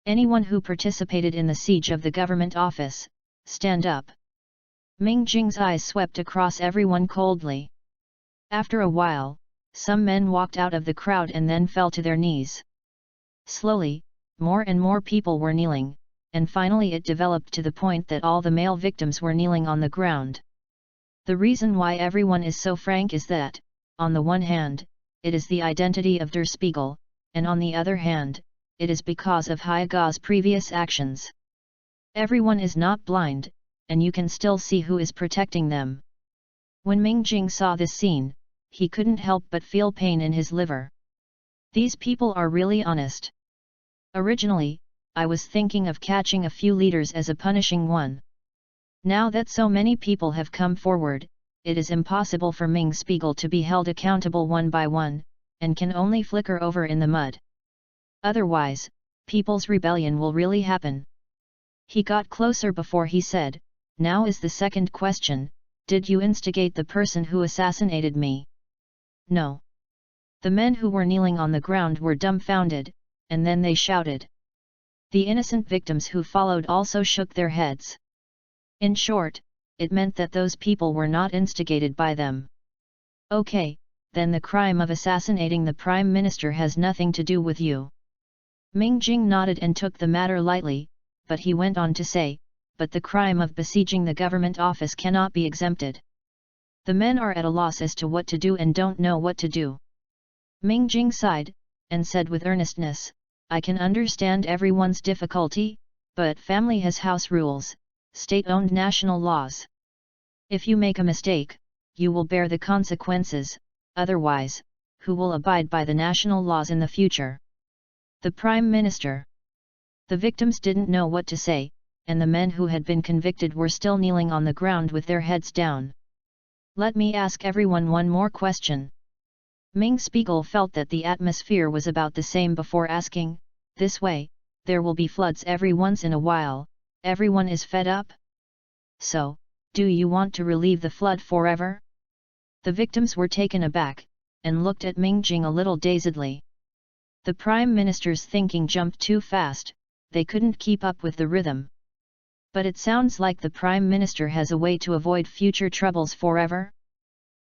Anyone who participated in the siege of the government office, stand up. Ming Jing's eyes swept across everyone coldly. After a while, some men walked out of the crowd and then fell to their knees. Slowly, more and more people were kneeling, and finally it developed to the point that all the male victims were kneeling on the ground. The reason why everyone is so frank is that, on the one hand, it is the identity of Der Spiegel, and on the other hand, it is because of Hyaga's previous actions. Everyone is not blind, and you can still see who is protecting them. When Ming Jing saw this scene, he couldn't help but feel pain in his liver. These people are really honest. Originally, I was thinking of catching a few leaders as a punishing one. Now that so many people have come forward, it is impossible for Ming Spiegel to be held accountable one by one, and can only flicker over in the mud. Otherwise, people's rebellion will really happen. He got closer before he said, "Now is the second question, did you instigate the person who assassinated me?" No. The men who were kneeling on the ground were dumbfounded, and then they shouted. The innocent victims who followed also shook their heads. In short, it meant that those people were not instigated by them. Okay, then the crime of assassinating the Prime Minister has nothing to do with you. Ming Jing nodded and took the matter lightly, but he went on to say, but the crime of besieging the government office cannot be exempted. The men are at a loss as to what to do and don't know what to do. Ming Jing sighed, and said with earnestness, I can understand everyone's difficulty, but family has house rules, state-owned national laws. If you make a mistake, you will bear the consequences, otherwise, who will abide by the national laws in the future? The Prime Minister. The victims didn't know what to say, and the men who had been convicted were still kneeling on the ground with their heads down. Let me ask everyone one more question. Ming Spiegel felt that the atmosphere was about the same before asking, this way, there will be floods every once in a while, everyone is fed up? So, do you want to relieve the flood forever? The victims were taken aback, and looked at Ming Jing a little dazedly. The Prime Minister's thinking jumped too fast, they couldn't keep up with the rhythm. But it sounds like the Prime Minister has a way to avoid future troubles forever?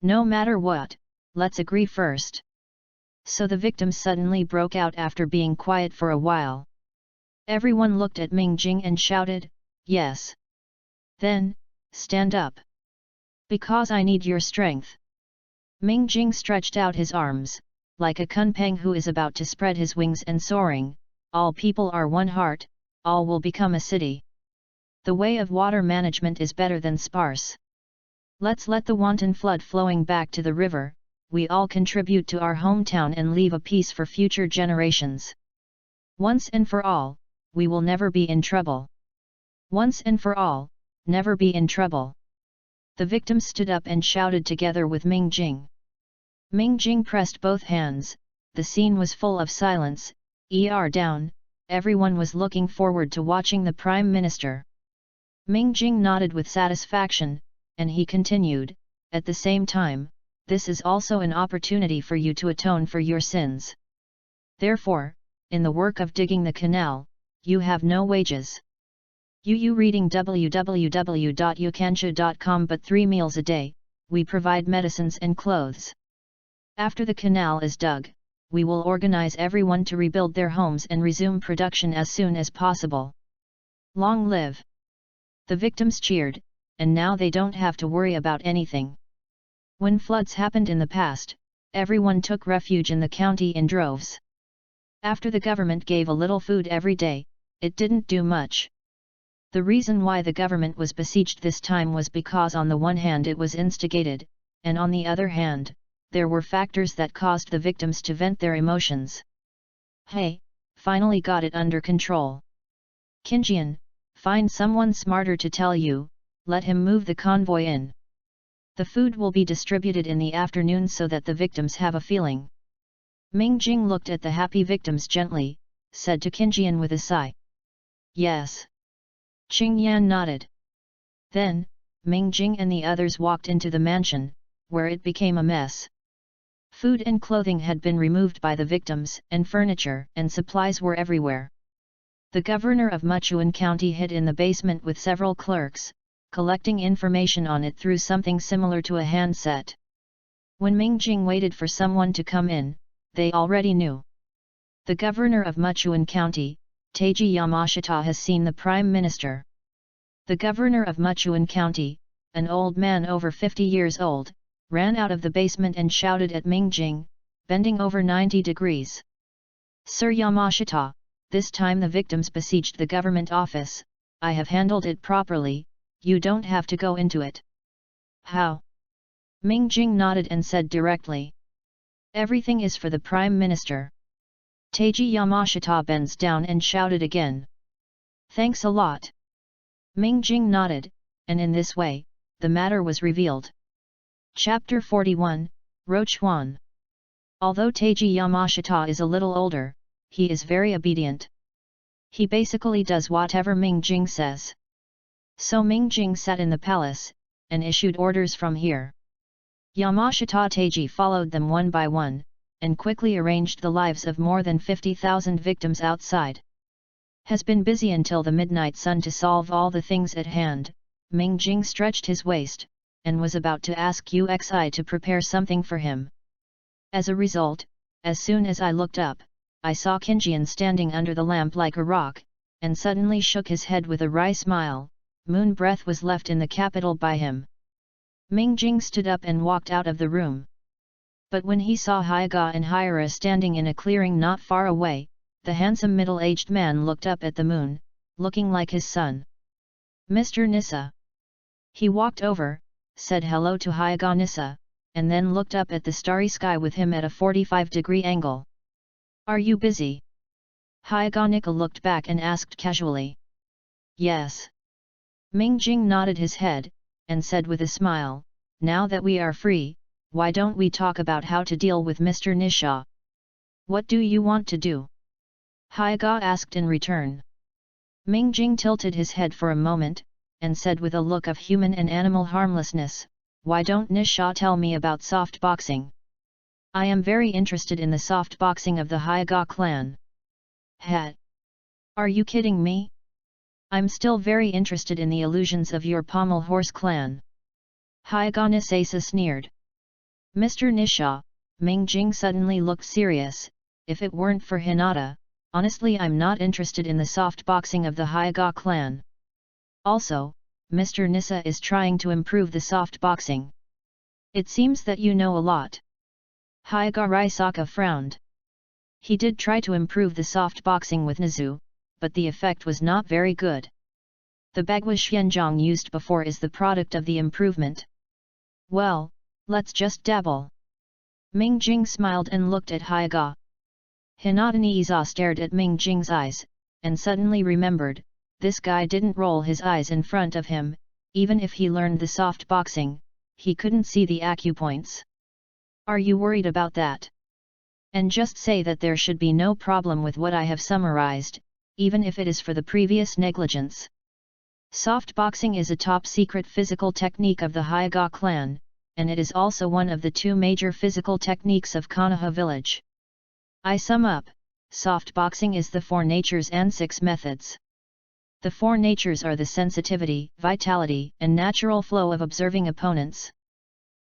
No matter what, let's agree first. So the victims suddenly broke out after being quiet for a while. Everyone looked at Ming Jing and shouted, yes. Then, stand up. Because I need your strength. Ming Jing stretched out his arms, like a kunpeng who is about to spread his wings and soaring, all people are one heart, all will become a city. The way of water management is better than sparse. Let's let the wanton flood flowing back to the river, we all contribute to our hometown and leave a peace for future generations. Once and for all, we will never be in trouble. Once and for all, never be in trouble. The victims stood up and shouted together with Ming Jing. Ming Jing pressed both hands, the scene was full of silence, down, everyone was looking forward to watching the Prime Minister. Ming Jing nodded with satisfaction, and he continued, at the same time, this is also an opportunity for you to atone for your sins. Therefore, in the work of digging the canal, you have no wages. You reading www.youkansha.com but 3 meals a day, we provide medicines and clothes. After the canal is dug, we will organize everyone to rebuild their homes and resume production as soon as possible. Long live! The victims cheered, and now they don't have to worry about anything. When floods happened in the past, everyone took refuge in the county in droves. After the government gave a little food every day, it didn't do much. The reason why the government was besieged this time was because on the one hand it was instigated, and on the other hand, there were factors that caused the victims to vent their emotions. Hey, finally got it under control. Qinjian, find someone smarter to tell you, let him move the convoy in. The food will be distributed in the afternoon so that the victims have a feeling. Ming Jing looked at the happy victims gently, said to Qinjian with a sigh. Yes. Qing Yan nodded. Then, Ming Jing and the others walked into the mansion, where it became a mess. Food and clothing had been removed by the victims, and furniture and supplies were everywhere. The governor of Muchuan County hid in the basement with several clerks, collecting information on it through something similar to a handset. When Ming Jing waited for someone to come in, they already knew. The governor of Muchuan County, Taiji Yamashita, has seen the Prime Minister. The governor of Muchuan County, an old man over 50 years old, ran out of the basement and shouted at Ming Jing, bending over 90 degrees. Sir Yamashita, this time the victims besieged the government office. I have handled it properly, you don't have to go into it. How? Ming Jing nodded and said directly. Everything is for the Prime Minister. Taiji Yamashita bends down and shouted again. Thanks a lot. Ming Jing nodded, and in this way, the matter was revealed. Chapter 41, Rochuan. Although Taiji Yamashita is a little older, he is very obedient. He basically does whatever Ming Jing says. So Ming Jing sat in the palace, and issued orders from here. Yamashita Taiji followed them one by one, and quickly arranged the lives of more than 50,000 victims outside. Has been busy until the midnight sun to solve all the things at hand. Ming Jing stretched his waist, and was about to ask Uxi to prepare something for him. As a result, as soon as I looked up, I saw Qinjian standing under the lamp like a rock, and suddenly shook his head with a wry smile. Moon breath was left in the capital by him. Ming Jing stood up and walked out of the room. But when he saw Haiga and Hyra standing in a clearing not far away, the handsome middle-aged man looked up at the moon, looking like his son. Mr. Nissa. He walked over, said hello to Haiga Nissa, and then looked up at the starry sky with him at a 45-degree angle. Are you busy? Haiga Nika looked back and asked casually. Yes. Ming Jing nodded his head, and said with a smile, now that we are free, why don't we talk about how to deal with Mr. Nisha? What do you want to do? Haiga asked in return. Ming Jing tilted his head for a moment, and said with a look of human and animal harmlessness, why don't Nisha tell me about soft boxing? I am very interested in the soft boxing of the Haiga clan. Het. Are you kidding me? I'm still very interested in the illusions of your Pommel Horse clan. Haiga Nisasa sneered. Mr. Nisha, Ming Jing suddenly looked serious. If it weren't for Hinata, honestly I'm not interested in the soft boxing of the Haiga clan. Also, Mr. Nissa is trying to improve the soft boxing. It seems that you know a lot. Haiga Raisaka frowned. He did try to improve the soft boxing with Nizu, but the effect was not very good. The Bagua Xianzhong used before is the product of the improvement. Well, let's just dabble. Ming Jing smiled and looked at Haiga. Hinata Niiza stared at Ming Jing's eyes, and suddenly remembered, this guy didn't roll his eyes in front of him. Even if he learned the soft boxing, he couldn't see the acupoints. Are you worried about that? And just say that there should be no problem with what I have summarized, even if it is for the previous negligence. Soft boxing is a top-secret physical technique of the Haiga clan, and it is also one of the two major physical techniques of Konoha village. I sum up, soft boxing is the four natures and 6 methods. The four natures are the sensitivity, vitality, and natural flow of observing opponents.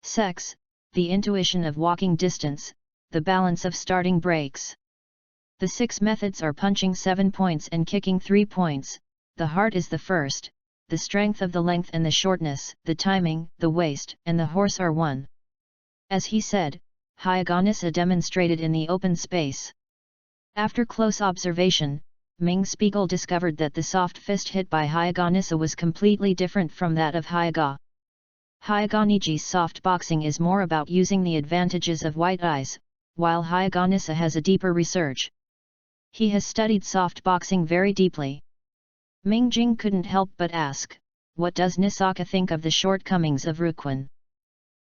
Sex, the intuition of walking distance, the balance of starting breaks. The 6 methods are punching 7 points and kicking 3 points, the heart is the first, the strength of the length and the shortness, the timing, the waist, and the horse are 1. As he said, Haiga Nissa demonstrated in the open space. After close observation, Ming Spiegel discovered that the soft fist hit by Haiga Nissa was completely different from that of Haiga. Haiga Niji's soft boxing is more about using the advantages of white eyes, while Haiga Nissa has a deeper research. He has studied soft boxing very deeply. Ming Jing couldn't help but ask, what does Nisaka think of the shortcomings of Ruquan?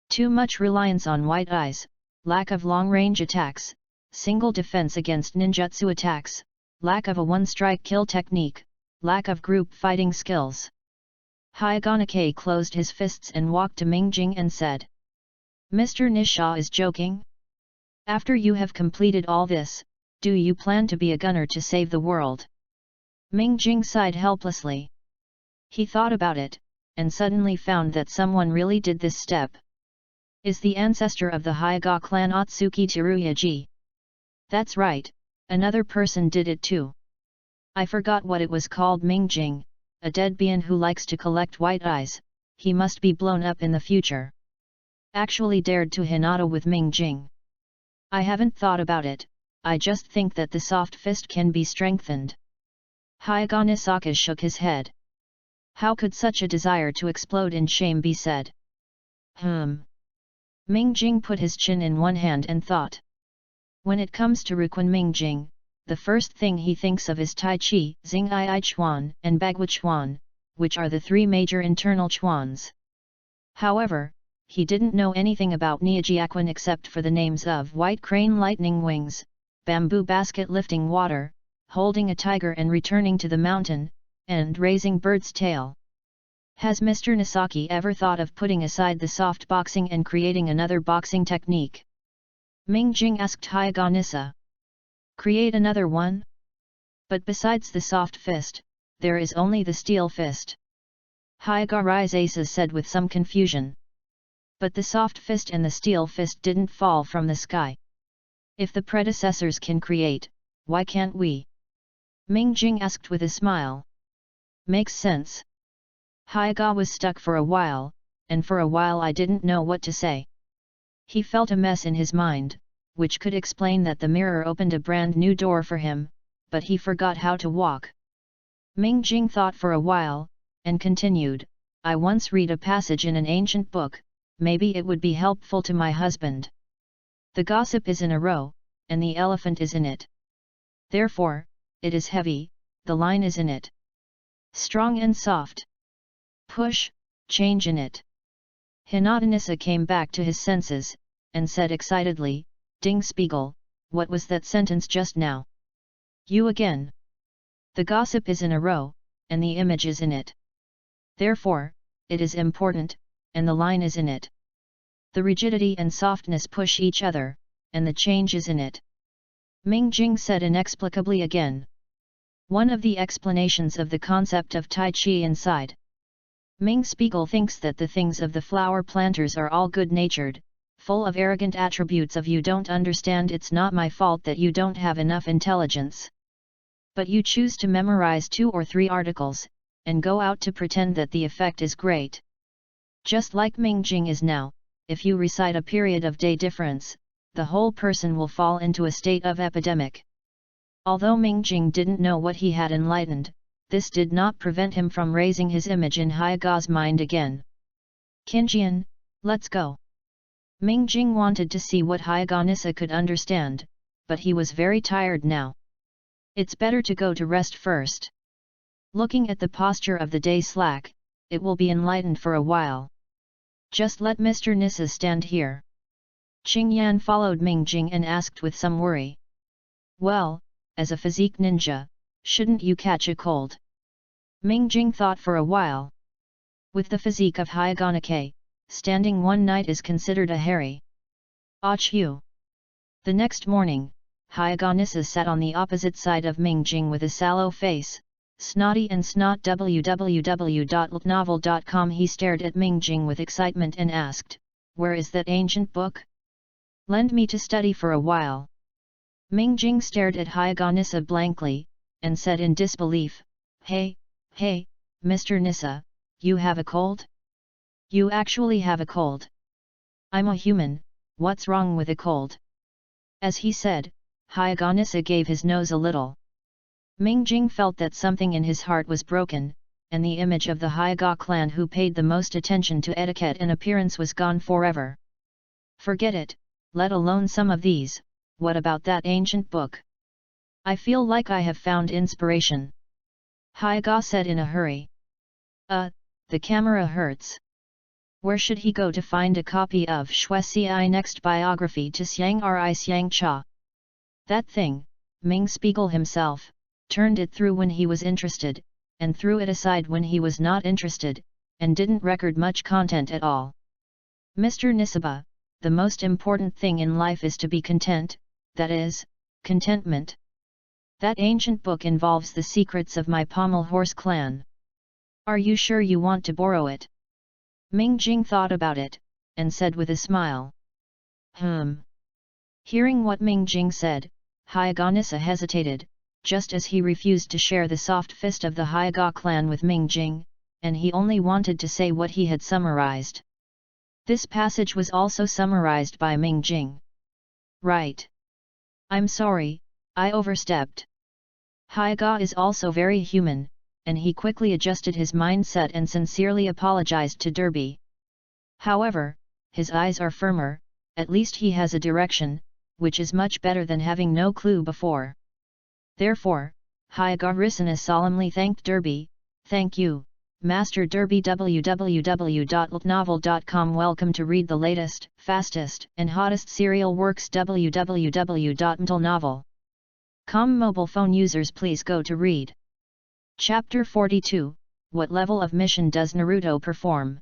Too much reliance on white eyes, lack of long-range attacks, single defense against ninjutsu attacks, lack of a one-strike kill technique, lack of group fighting skills. Hyaganake closed his fists and walked to Mingjing and said, Mr. Nisha is joking? After you have completed all this, do you plan to be a gunner to save the world? Mingjing sighed helplessly. He thought about it, and suddenly found that someone really did this step. Is the ancestor of the Hyaga clan Otsuki Teruyaji? That's right, another person did it too. I forgot what it was called. Mingjing, a deadbean who likes to collect white eyes, he must be blown up in the future. Actually dared to Hinata with Mingjing. I haven't thought about it, I just think that the soft fist can be strengthened. Hyaga Nisaka shook his head. How could such a desire to explode in shame be said? Mingjing put his chin in one hand and thought. When it comes to Ruquan Mingjing, the first thing he thinks of is Tai Chi, Xing'ai Chuan, and Bagua Chuan, which are the three major internal chuans. However, he didn't know anything about Niajiaquan except for the names of White Crane Lightning Wings, Bamboo Basket Lifting Water, Holding a Tiger and Returning to the Mountain, and Raising Bird's Tail. Has Mr. Nisaki ever thought of putting aside the soft boxing and creating another boxing technique? Mingjing asked Hyaga Nissa. Create another one? But besides the soft fist, there is only the steel fist. Hyaga Riseasa said with some confusion. But the soft fist and the steel fist didn't fall from the sky. If the predecessors can create, why can't we? Mingjing asked with a smile. Makes sense. Hyaga was stuck for a while, and for a while I didn't know what to say. He felt a mess in his mind, which could explain that the mirror opened a brand new door for him, but he forgot how to walk. Mingjing thought for a while, and continued, I once read a passage in an ancient book, maybe it would be helpful to my husband. The gossip is in a row, and the elephant is in it. Therefore, it is heavy, the line is in it. Strong and soft. Push, change in it. Hinata Nissa came back to his senses, and said excitedly, Ding Spiegel, what was that sentence just now? You again. The gossip is in a row, and the image is in it. Therefore, it is important, and the line is in it. The rigidity and softness push each other, and the change is in it. Mingjing said inexplicably again. One of the explanations of the concept of Tai Chi inside. Ming Spiegel thinks that the things of the flower planters are all good-natured, full of arrogant attributes of you don't understand, it's not my fault that you don't have enough intelligence. But you choose to memorize 2 or 3 articles, and go out to pretend that the effect is great. Just like Mingjing is now, if you recite a period of day difference, the whole person will fall into a state of epidemic. Although Mingjing didn't know what he had enlightened, this did not prevent him from raising his image in Hyaga's mind again. Kinjian, let's go. Mingjing wanted to see what Hyaga Nissa could understand, but he was very tired now. It's better to go to rest first. Looking at the posture of the day slack, it will be enlightened for a while. Just let Mr. Nissa stand here. Qingyan followed Mingjing and asked with some worry. Well, as a physique ninja, shouldn't you catch a cold? Mingjing thought for a while. With the physique of Hyaganake, standing one night is considered a hairy. Achoo! The next morning, Hyaga Nissa sat on the opposite side of Mingjing with a sallow face, snotty and snot. www.ltnovel.com. He stared at Mingjing with excitement and asked, where is that ancient book? Lend me to study for a while. Mingjing stared at Hyaga Nissa blankly, and said in disbelief, Hey, Mr. Nissa, you have a cold? You actually have a cold? I'm a human, what's wrong with a cold? As he said, Hyaga Nissa gave his nose a little. Mingjing felt that something in his heart was broken, and the image of the Hyaga clan who paid the most attention to etiquette and appearance was gone forever. Forget it, let alone some of these, what about that ancient book? I feel like I have found inspiration. Hyaga said in a hurry. The camera hurts. Where should he go to find a copy of Shuai next biography to Xiang Ri Xiang Cha? That thing, Ming Spiegel himself, turned it through when he was interested, and threw it aside when he was not interested, and didn't record much content at all. Mr. Nisaba, the most important thing in life is to be content, that is, contentment. That ancient book involves the secrets of my Pommel Horse clan. Are you sure you want to borrow it? Ming Jing thought about it, and said with a smile. Hearing what Ming Jing said, Hyaganissa hesitated, just as he refused to share the soft fist of the Hyaga clan with Ming Jing, and he only wanted to say what he had summarized. This passage was also summarized by Ming Jing. Right. I'm sorry, I overstepped. Hyaga is also very human, and he quickly adjusted his mindset and sincerely apologized to Derby. However, his eyes are firmer, at least he has a direction, which is much better than having no clue before. Therefore, Hyaga Risana solemnly thanked Derby. Thank you, Master Derby. www.ltnovel.com. Welcome to read the latest, fastest, and hottest serial works. www.mtlnovel.com. Mobile phone users, please go to read. Chapter 42, What level of mission does Naruto perform?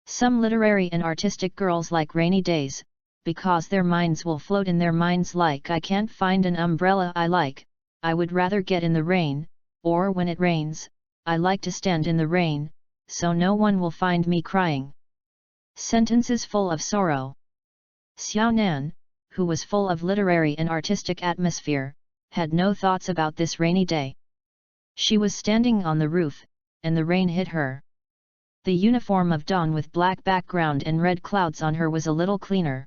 Some literary and artistic girls like rainy days, because their minds will float in their minds like I can't find an umbrella I like, I would rather get in the rain, or when it rains, I like to stand in the rain, so no one will find me crying. Sentences full of sorrow. Xiao Nan, who was full of literary and artistic atmosphere, had no thoughts about this rainy day. She was standing on the roof, and the rain hit her. The uniform of dawn with black background and red clouds on her was a little cleaner.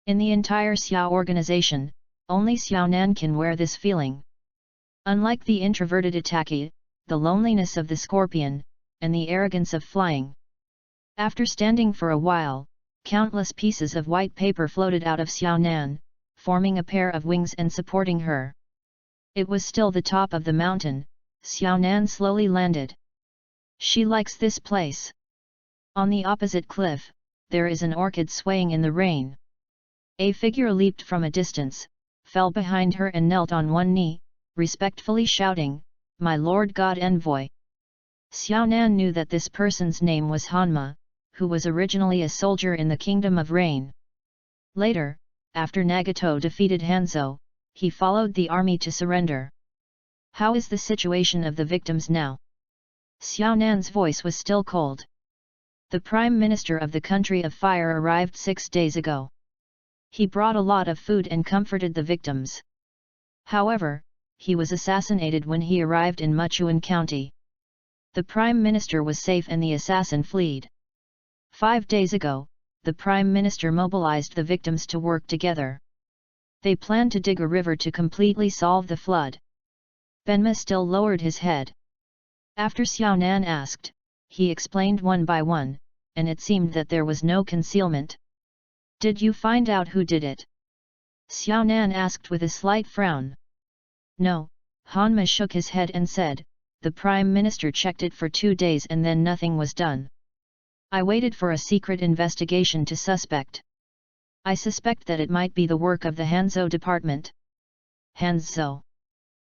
In the entire Xiao organization, only Xiao Nan can wear this feeling. Unlike the introverted Itaki, the loneliness of the scorpion, and the arrogance of flying. After standing for a while, countless pieces of white paper floated out of Xiao Nan, forming a pair of wings and supporting her. It was still the top of the mountain. Xiao Nan slowly landed. She likes this place. On the opposite cliff, there is an orchid swaying in the rain. A figure leaped from a distance, fell behind her and knelt on one knee, respectfully shouting, "My Lord God Envoy." Xiao Nan knew that this person's name was Hanma, who was originally a soldier in the Kingdom of Rain. Later, after Nagato defeated Hanzo, he followed the army to surrender. How is the situation of the victims now? Xiao Nan's voice was still cold. The Prime Minister of the Country of Fire arrived 6 days ago. He brought a lot of food and comforted the victims. However, he was assassinated when he arrived in Muchuan County. The Prime Minister was safe and the assassin fled. 5 days ago, the Prime Minister mobilized the victims to work together. They planned to dig a river to completely solve the flood. Benma still lowered his head. After Xiao Nan asked, he explained one by one, and it seemed that there was no concealment. Did you find out who did it? Xiao Nan asked with a slight frown. No, Hanma shook his head and said, the Prime Minister checked it for 2 days and then nothing was done. I waited for a secret investigation to suspect. I suspect that it might be the work of the Hanzo department. Hanzo.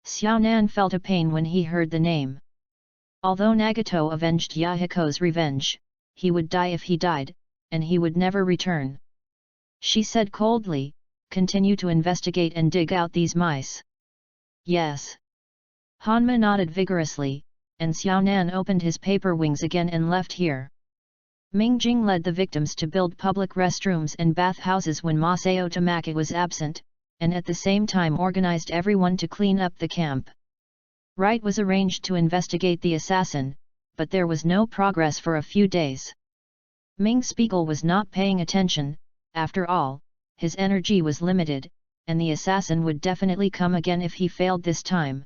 Xiao Nan felt a pain when he heard the name. Although Nagato avenged Yahiko's revenge, he would die if he died, and he would never return. She said coldly, continue to investigate and dig out these mice. Yes. Hanma nodded vigorously, and Xiao Nan opened his paper wings again and left here. Ming Jing led the victims to build public restrooms and bathhouses when Masao Tamaki was absent, and at the same time organized everyone to clean up the camp. Wright was arranged to investigate the assassin, but there was no progress for a few days. Ming Spiegel was not paying attention. After all, his energy was limited, and the assassin would definitely come again if he failed this time.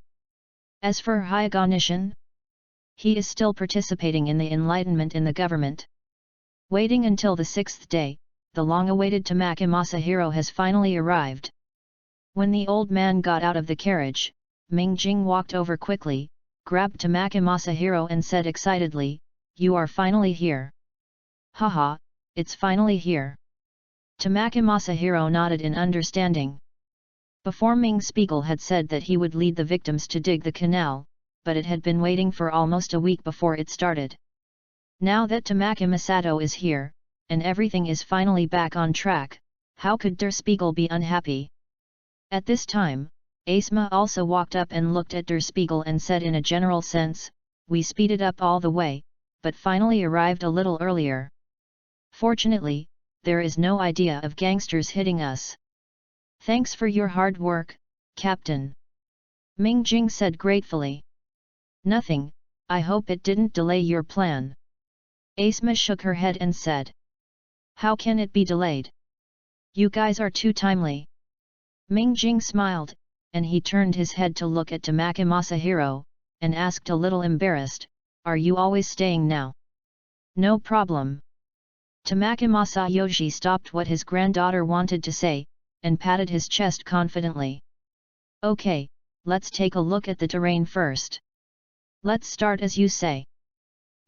As for Hyaganishin, he is still participating in the enlightenment in the government. Waiting until the 6th day, the long-awaited Tamaki Masahiro has finally arrived. When the old man got out of the carriage, Ming Jing walked over quickly, grabbed Tamaki Masahiro and said excitedly, "You are finally here." "Haha, it's finally here." Tamaki Masahiro nodded in understanding. Before Ming Spiegel had said that he would lead the victims to dig the canal, but it had been waiting for almost a week before it started. Now that Tamaki Masato is here, and everything is finally back on track, how could Der Spiegel be unhappy? At this time, Asma also walked up and looked at Der Spiegel and said in a general sense, "We speeded up all the way, but finally arrived a little earlier. Fortunately, there is no idea of gangsters hitting us. Thanks for your hard work, Captain." Ming Jing said gratefully. "Nothing, I hope it didn't delay your plan." Asma shook her head and said. "How can it be delayed? You guys are too timely." Ming Jing smiled, and he turned his head to look at Tamaki Masahiro, and asked a little embarrassed, "Are you always staying now?" "No problem." Tamaki Masayoshi stopped what his granddaughter wanted to say, and patted his chest confidently. "Okay, let's take a look at the terrain first." "Let's start as you say."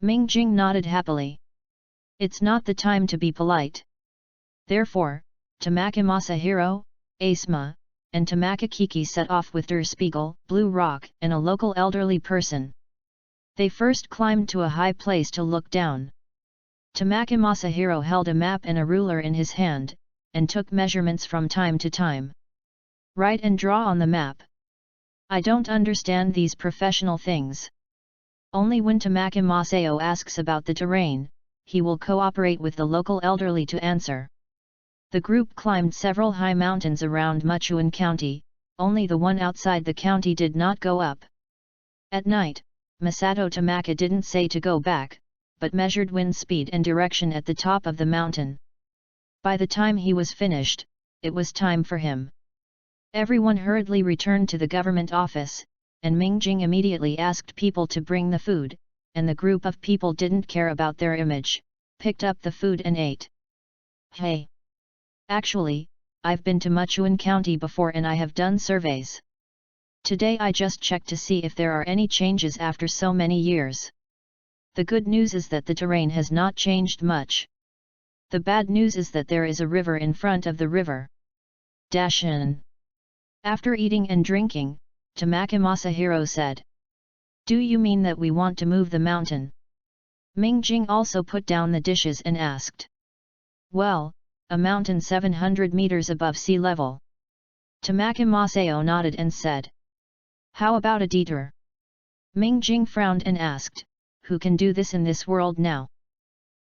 Ming Jing nodded happily. It's not the time to be polite. Therefore, Tamaki Masahiro, Asma, and Tamaki Kiki set off with Der Spiegel, Blue Rock, and a local elderly person. They first climbed to a high place to look down. Tamaki Masahiro held a map and a ruler in his hand, and took measurements from time to time. "Write and draw on the map." "I don't understand these professional things." Only when Tamaki Masayo asks about the terrain, he will cooperate with the local elderly to answer. The group climbed several high mountains around Muchuan County, only the one outside the county did not go up. At night, Masato Tamaki didn't say to go back, but measured wind speed and direction at the top of the mountain. By the time he was finished, it was time for him. Everyone hurriedly returned to the government office, and Ming Jing immediately asked people to bring the food, and the group of people didn't care about their image, picked up the food and ate. "Hey! Actually, I've been to Muchuan County before and I have done surveys. Today I just checked to see if there are any changes after so many years. The good news is that the terrain has not changed much. The bad news is that there is a river in front of the river." Dashin. After eating and drinking, Tamaki Masahiro said. "Do you mean that we want to move the mountain?" Ming Jing also put down the dishes and asked. "Well, a mountain 700 meters above sea level." Tamaki Masayo nodded and said. "How about a detour?" Ming Jing frowned and asked, "Who can do this in this world now?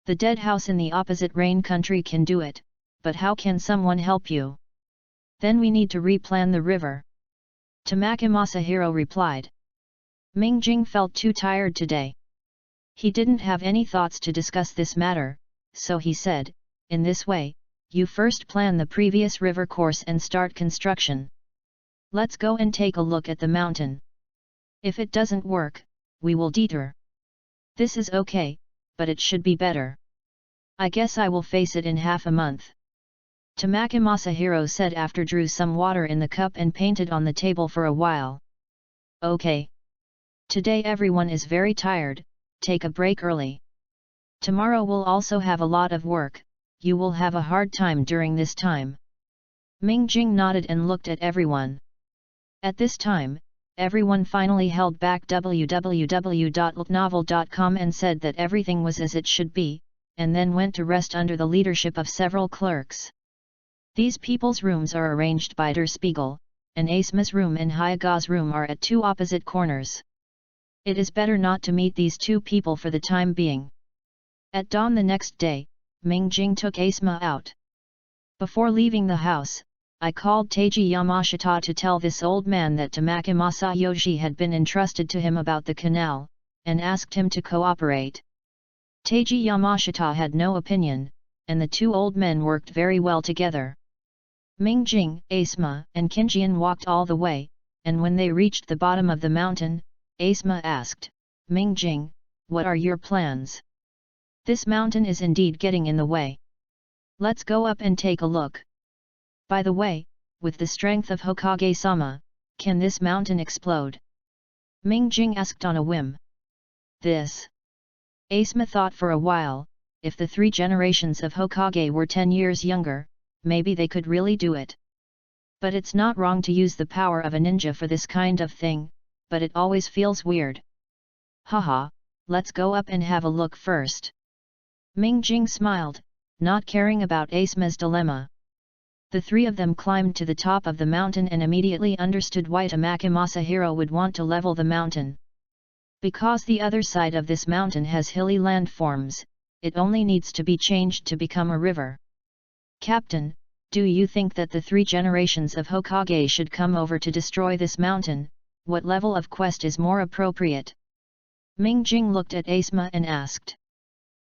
The dead house in the opposite rain country can do it, but how can someone help you? Then we need to replan the river." Tamaki Masahiro replied. Ming Jing felt too tired today. He didn't have any thoughts to discuss this matter, so he said, "In this way, you first plan the previous river course and start construction. Let's go and take a look at the mountain. If it doesn't work, we will detour. This is okay, but it should be better. I guess I will face it in half a month." Tamaki Masahiro said after drew some water in the cup and painted on the table for a while. "Okay. Today everyone is very tired, take a break early. Tomorrow we'll also have a lot of work, you will have a hard time during this time." Ming Jing nodded and looked at everyone. At this time, everyone finally held back www.novel.com and said that everything was as it should be, and then went to rest under the leadership of several clerks. These people's rooms are arranged by Der Spiegel, and Asma's room and Hyaga's room are at two opposite corners. It is better not to meet these two people for the time being. At dawn the next day, Ming Jing took Asma out. "Before leaving the house, I called Teiji Yamashita to tell this old man that Tamaki Masayoshi had been entrusted to him about the canal, and asked him to cooperate." Teiji Yamashita had no opinion, and the two old men worked very well together. Ming Jing, Asma, and Qinjian walked all the way, and when they reached the bottom of the mountain, Asma asked, "Ming Jing, what are your plans? This mountain is indeed getting in the way. Let's go up and take a look. By the way, with the strength of Hokage-sama, can this mountain explode?" Ming Jing asked on a whim. "This?" Asma thought for a while, if the three generations of Hokage were 10 years younger, maybe they could really do it. But it's not wrong to use the power of a ninja for this kind of thing, but it always feels weird. Haha, let's go up and have a look first. Ming Jing smiled, not caring about Asma's dilemma. The three of them climbed to the top of the mountain and immediately understood why Tamaki Masahiro would want to level the mountain. Because the other side of this mountain has hilly landforms, it only needs to be changed to become a river. Captain, do you think that the 3 generations of Hokage should come over to destroy this mountain? What level of quest is more appropriate? Ming Jing looked at Asma and asked.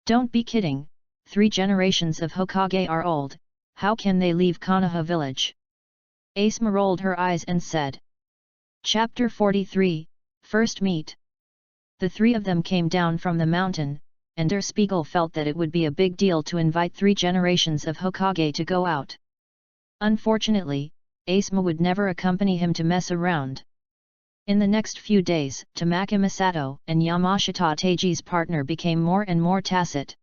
Don't be kidding, 3 generations of Hokage are old, how can they leave Konoha village? Asma rolled her eyes and said. Chapter 43, First Meet. The 3 of them came down from the mountain, and Der Spiegel felt that it would be a big deal to invite 3 generations of Hokage to go out. Unfortunately, Asma would never accompany him to mess around. In the next few days, Tamaki Masato and Yamashita Teiji's partner became more and more tacit.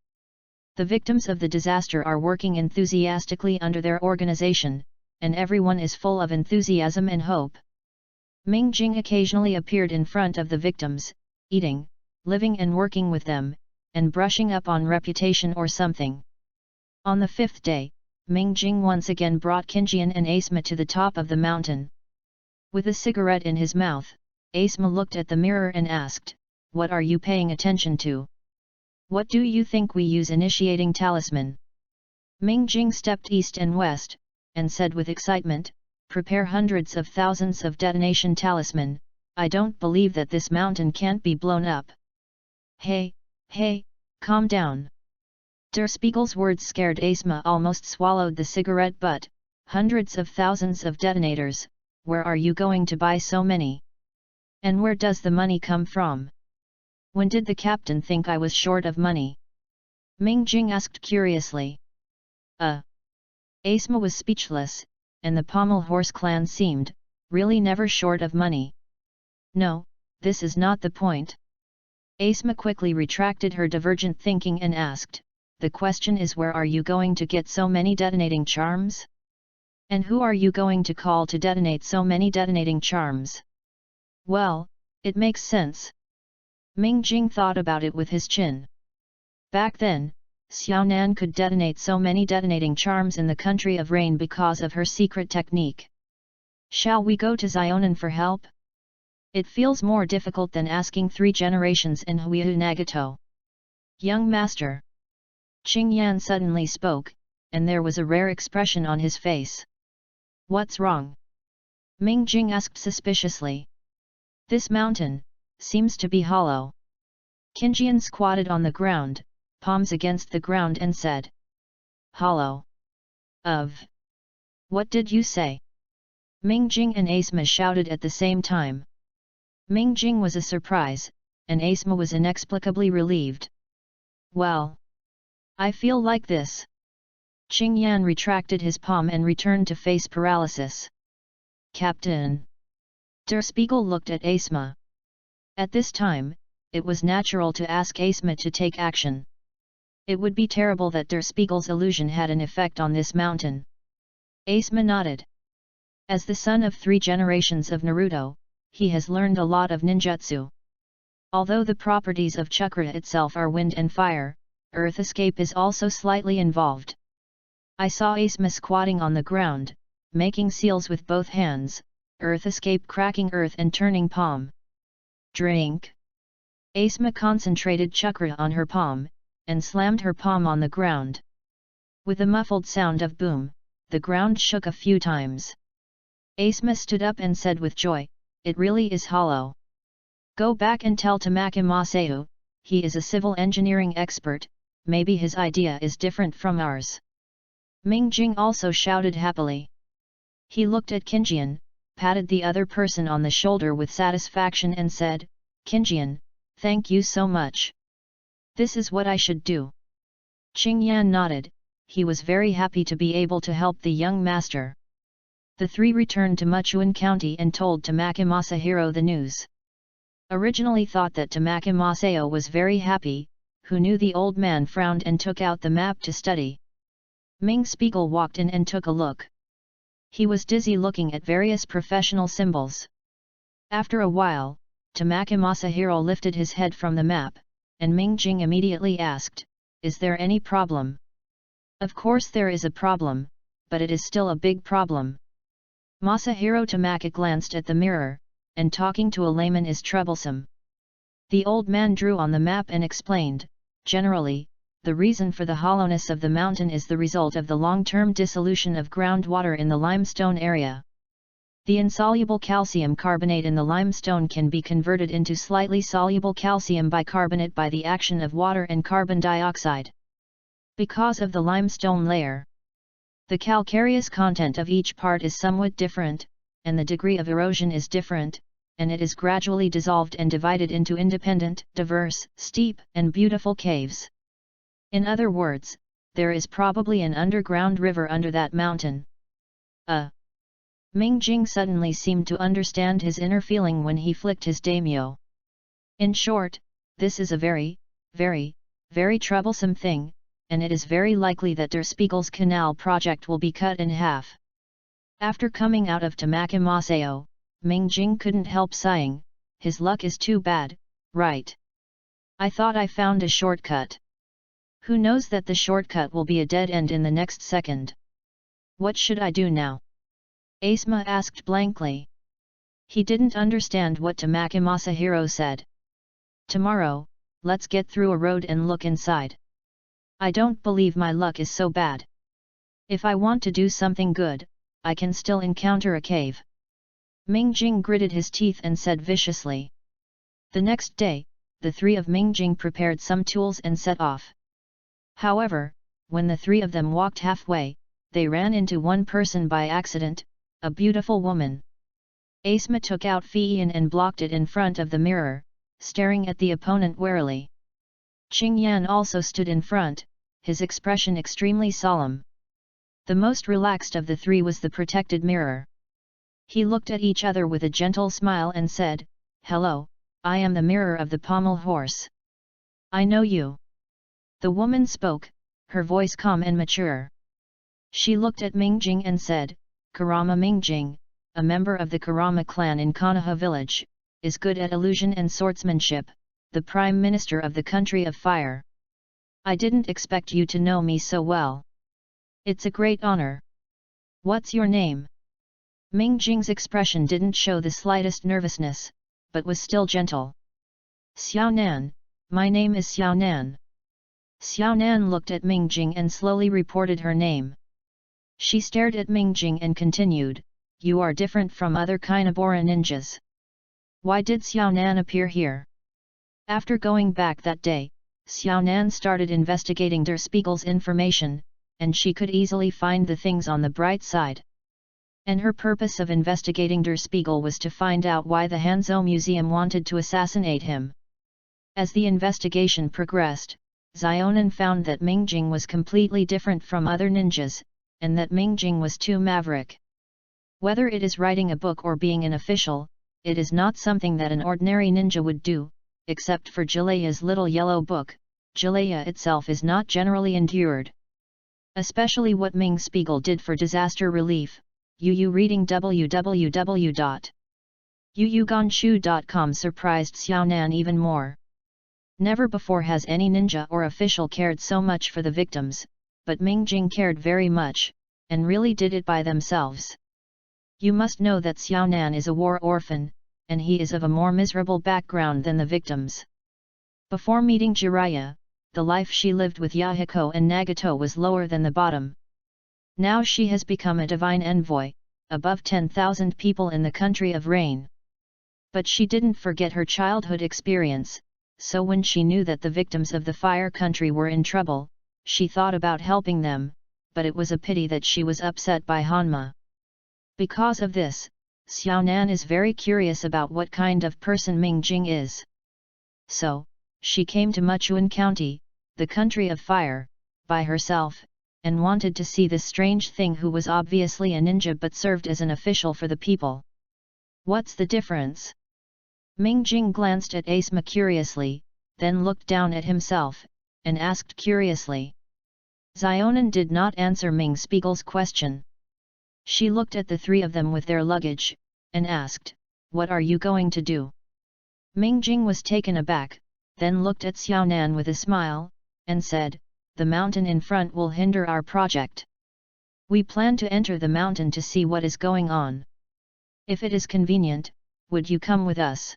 The victims of the disaster are working enthusiastically under their organization, and everyone is full of enthusiasm and hope. Ming Jing occasionally appeared in front of the victims, eating, living and working with them, and brushing up on reputation or something. On the 5th day, Ming Jing once again brought Kinjian and Asma to the top of the mountain. With a cigarette in his mouth, Asma looked at the mirror and asked, What are you paying attention to? What do you think we use initiating talisman? Ming Jing stepped east and west, and said with excitement, Prepare hundreds of thousands of detonation talisman, I don't believe that this mountain can't be blown up. Hey, calm down. Der Spiegel's words scared Asma almost swallowed the cigarette butt. Hundreds of thousands of detonators, where are you going to buy so many? And where does the money come from? When did the captain think I was short of money? Ming Jing asked curiously. Asma was speechless, and the Pommel Horse clan seemed, really never short of money. No, this is not the point. Asma quickly retracted her divergent thinking and asked, The question is where are you going to get so many detonating charms? And who are you going to call to detonate so many detonating charms? Well, it makes sense. Ming Jing thought about it with his chin. Back then, Xiaonan could detonate so many detonating charms in the country of rain because of her secret technique. Shall we go to Xionan for help? It feels more difficult than asking 3 generations in Huiyu Nagato. Young master. Qing Yan suddenly spoke, and there was a rare expression on his face. What's wrong? Ming Jing asked suspiciously. This mountain seems to be hollow. Qinjian squatted on the ground, palms against the ground and said. Hollow. What did you say? Ming Jing and Asma shouted at the same time. Ming Jing was a surprise, and Asma was inexplicably relieved. Well, I feel like this. Qing Yan retracted his palm and returned to face paralysis. Captain. Der Spiegel looked at Asma. At this time, it was natural to ask Asma to take action. It would be terrible that Der Spiegel's illusion had an effect on this mountain. Asma nodded. As the son of 3 generations of Naruto, he has learned a lot of ninjutsu. Although the properties of chakra itself are wind and fire, earth escape is also slightly involved. I saw Asma squatting on the ground, making seals with both hands, earth escape cracking earth and turning palm. Drink. Asma concentrated chakra on her palm, and slammed her palm on the ground. With a muffled sound of boom, the ground shook a few times. Asma stood up and said with joy, It really is hollow. Go back and tell Tamaki Masayu, he is a civil engineering expert, maybe his idea is different from ours. Ming Jing also shouted happily. He looked at Qinjian, patted the other person on the shoulder with satisfaction and said, Qinjian, thank you so much. This is what I should do. Qing Yan nodded, he was very happy to be able to help the young master. The 3 returned to Muchuan County and told Tamaki Masahiro the news. Originally thought that Tamaki Masayo was very happy, who knew the old man frowned and took out the map to study. Ming Spiegel walked in and took a look. He was dizzy looking at various professional symbols. After a while, Tamaki Masahiro lifted his head from the map, and Ming Jing immediately asked, "Is there any problem?" "Of course there is a problem, but it is still a big problem." Masahiro Tamaki glanced at the mirror, and talking to a layman is troublesome. The old man drew on the map and explained, "Generally, the reason for the hollowness of the mountain is the result of the long-term dissolution of groundwater in the limestone area. The insoluble calcium carbonate in the limestone can be converted into slightly soluble calcium bicarbonate by the action of water and carbon dioxide. Because of the limestone layer, the calcareous content of each part is somewhat different, and the degree of erosion is different, and it is gradually dissolved and divided into independent, diverse, steep, and beautiful caves. In other words, there is probably an underground river under that mountain." Ming Jing suddenly seemed to understand his inner feeling when he flicked his daimyo. "In short, this is a very, very, very troublesome thing, and it is very likely that Der Spiegel's canal project will be cut in half." After coming out of Tamaki Masao, Ming Jing couldn't help sighing, "His luck is too bad, right? I thought I found a shortcut. Who knows that the shortcut will be a dead end in the next second? What should I do now?" Asma asked blankly. He didn't understand what Tamaki Masahiro said. "Tomorrow, let's get through a road and look inside. I don't believe my luck is so bad. If I want to do something good, I can still encounter a cave." Ming Jing gritted his teeth and said viciously. The next day, the three of Ming Jing prepared some tools and set off. However, when the three of them walked halfway, they ran into one person by accident, a beautiful woman. Asma took out Fian and blocked it in front of the mirror, staring at the opponent warily. Qing Yan also stood in front, his expression extremely solemn. The most relaxed of the three was the protected mirror. He looked at each other with a gentle smile and said, "Hello, I am the mirror of the pommel horse. I know you." The woman spoke, her voice calm and mature. She looked at Ming Jing and said, "Kurama Ming Jing, a member of the Kurama clan in Konoha village, is good at illusion and swordsmanship, the Prime Minister of the Country of Fire. I didn't expect you to know me so well. It's a great honor. What's your name?" Ming Jing's expression didn't show the slightest nervousness, but was still gentle. "Xiao Nan, my name is Xiao Nan." Xiao Nan looked at Ming Jing and slowly reported her name. She stared at Ming Jing and continued, "You are different from other Kinobora ninjas. Why did Xiao Nan appear here?" After going back that day, Xiao Nan started investigating Der Spiegel's information, and she could easily find the things on the bright side. And her purpose of investigating Der Spiegel was to find out why the Hanzhou Museum wanted to assassinate him. As the investigation progressed, Xionan found that Ming Jing was completely different from other ninjas, and that Ming Jing was too maverick. Whether it is writing a book or being an official, it is not something that an ordinary ninja would do, except for Jalea's little yellow book. Jalea itself is not generally endured. Especially what Ming Spiegel did for disaster relief. Yu reading www.yuyuganshu.com surprised Xiaonan even more. Never before has any ninja or official cared so much for the victims, but Ming Jing cared very much, and really did it by themselves. You must know that Xiaonan is a war orphan, and he is of a more miserable background than the victims. Before meeting Jiraiya, the life she lived with Yahiko and Nagato was lower than the bottom. Now she has become a divine envoy, above 10,000 people in the country of rain. But she didn't forget her childhood experience, so when she knew that the victims of the fire country were in trouble, she thought about helping them, but it was a pity that she was upset by Hanma. Because of this, Xiaonan is very curious about what kind of person Ming Jing is. So, she came to Muchuan County, the country of fire, by herself, and wanted to see this strange thing who was obviously a ninja but served as an official for the people. What's the difference? Ming Jing glanced at Asma curiously, then looked down at himself, and asked curiously. Xionan did not answer Ming Spiegel's question. She looked at the three of them with their luggage, and asked, "What are you going to do?" Ming Jing was taken aback, then looked at Xiao Nan with a smile, and said, "The mountain in front will hinder our project. We plan to enter the mountain to see what is going on. If it is convenient, would you come with us?"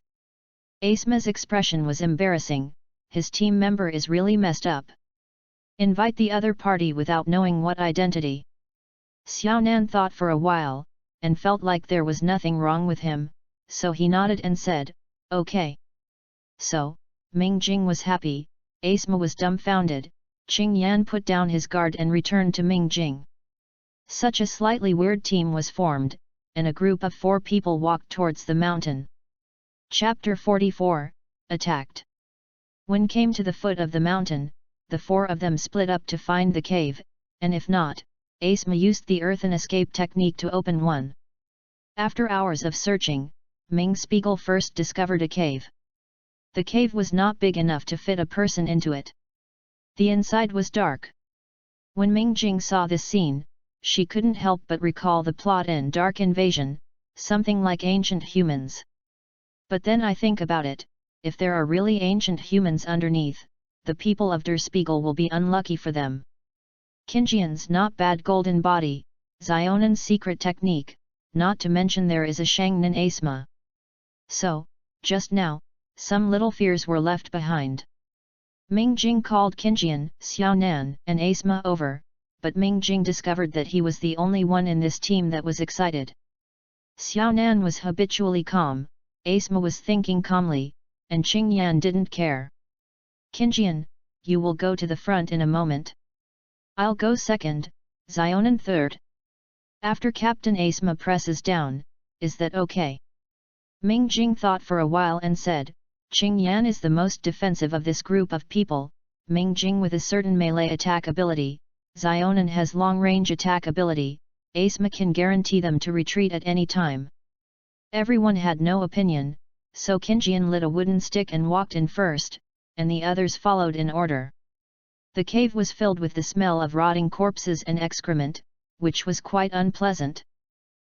Asma's expression was embarrassing. His team member is really messed up. Invite the other party without knowing what identity. Xiao Nan thought for a while, and felt like there was nothing wrong with him, so he nodded and said, "Okay." So, Ming Jing was happy, Asma was dumbfounded. Qing Yan put down his guard and returned to Ming Jing. Such a slightly weird team was formed, and a group of 4 people walked towards the mountain. Chapter 44, Attacked. When came to the foot of the mountain, the 4 of them split up to find the cave, and if not, Asma used the earthen escape technique to open one. After hours of searching, Ming Spiegel first discovered a cave. The cave was not big enough to fit a person into it. The inside was dark. When Ming Jing saw this scene, she couldn't help but recall the plot in Dark Invasion, something like ancient humans. But then I think about it, if there are really ancient humans underneath, the people of Der Spiegel will be unlucky for them. Qinjian's not bad golden body, Xionan's secret technique, not to mention there is a Shangnan Asma. So, just now, some little fears were left behind. Ming Jing called Qinjian, Xiao Nan, and Asma over, but Ming Jing discovered that he was the only one in this team that was excited. Xiao Nan was habitually calm, Asma was thinking calmly, and Qing Yan didn't care. "Qinjian, you will go to the front in a moment. I'll go second, Xionan third. After Captain Asma presses down, is that okay?" Ming Jing thought for a while and said, "Qing Yan is the most defensive of this group of people, Ming Jing with a certain melee attack ability, Xionan has long-range attack ability, Asma can guarantee them to retreat at any time." Everyone had no opinion, so Qinjian lit a wooden stick and walked in first, and the others followed in order. The cave was filled with the smell of rotting corpses and excrement, which was quite unpleasant.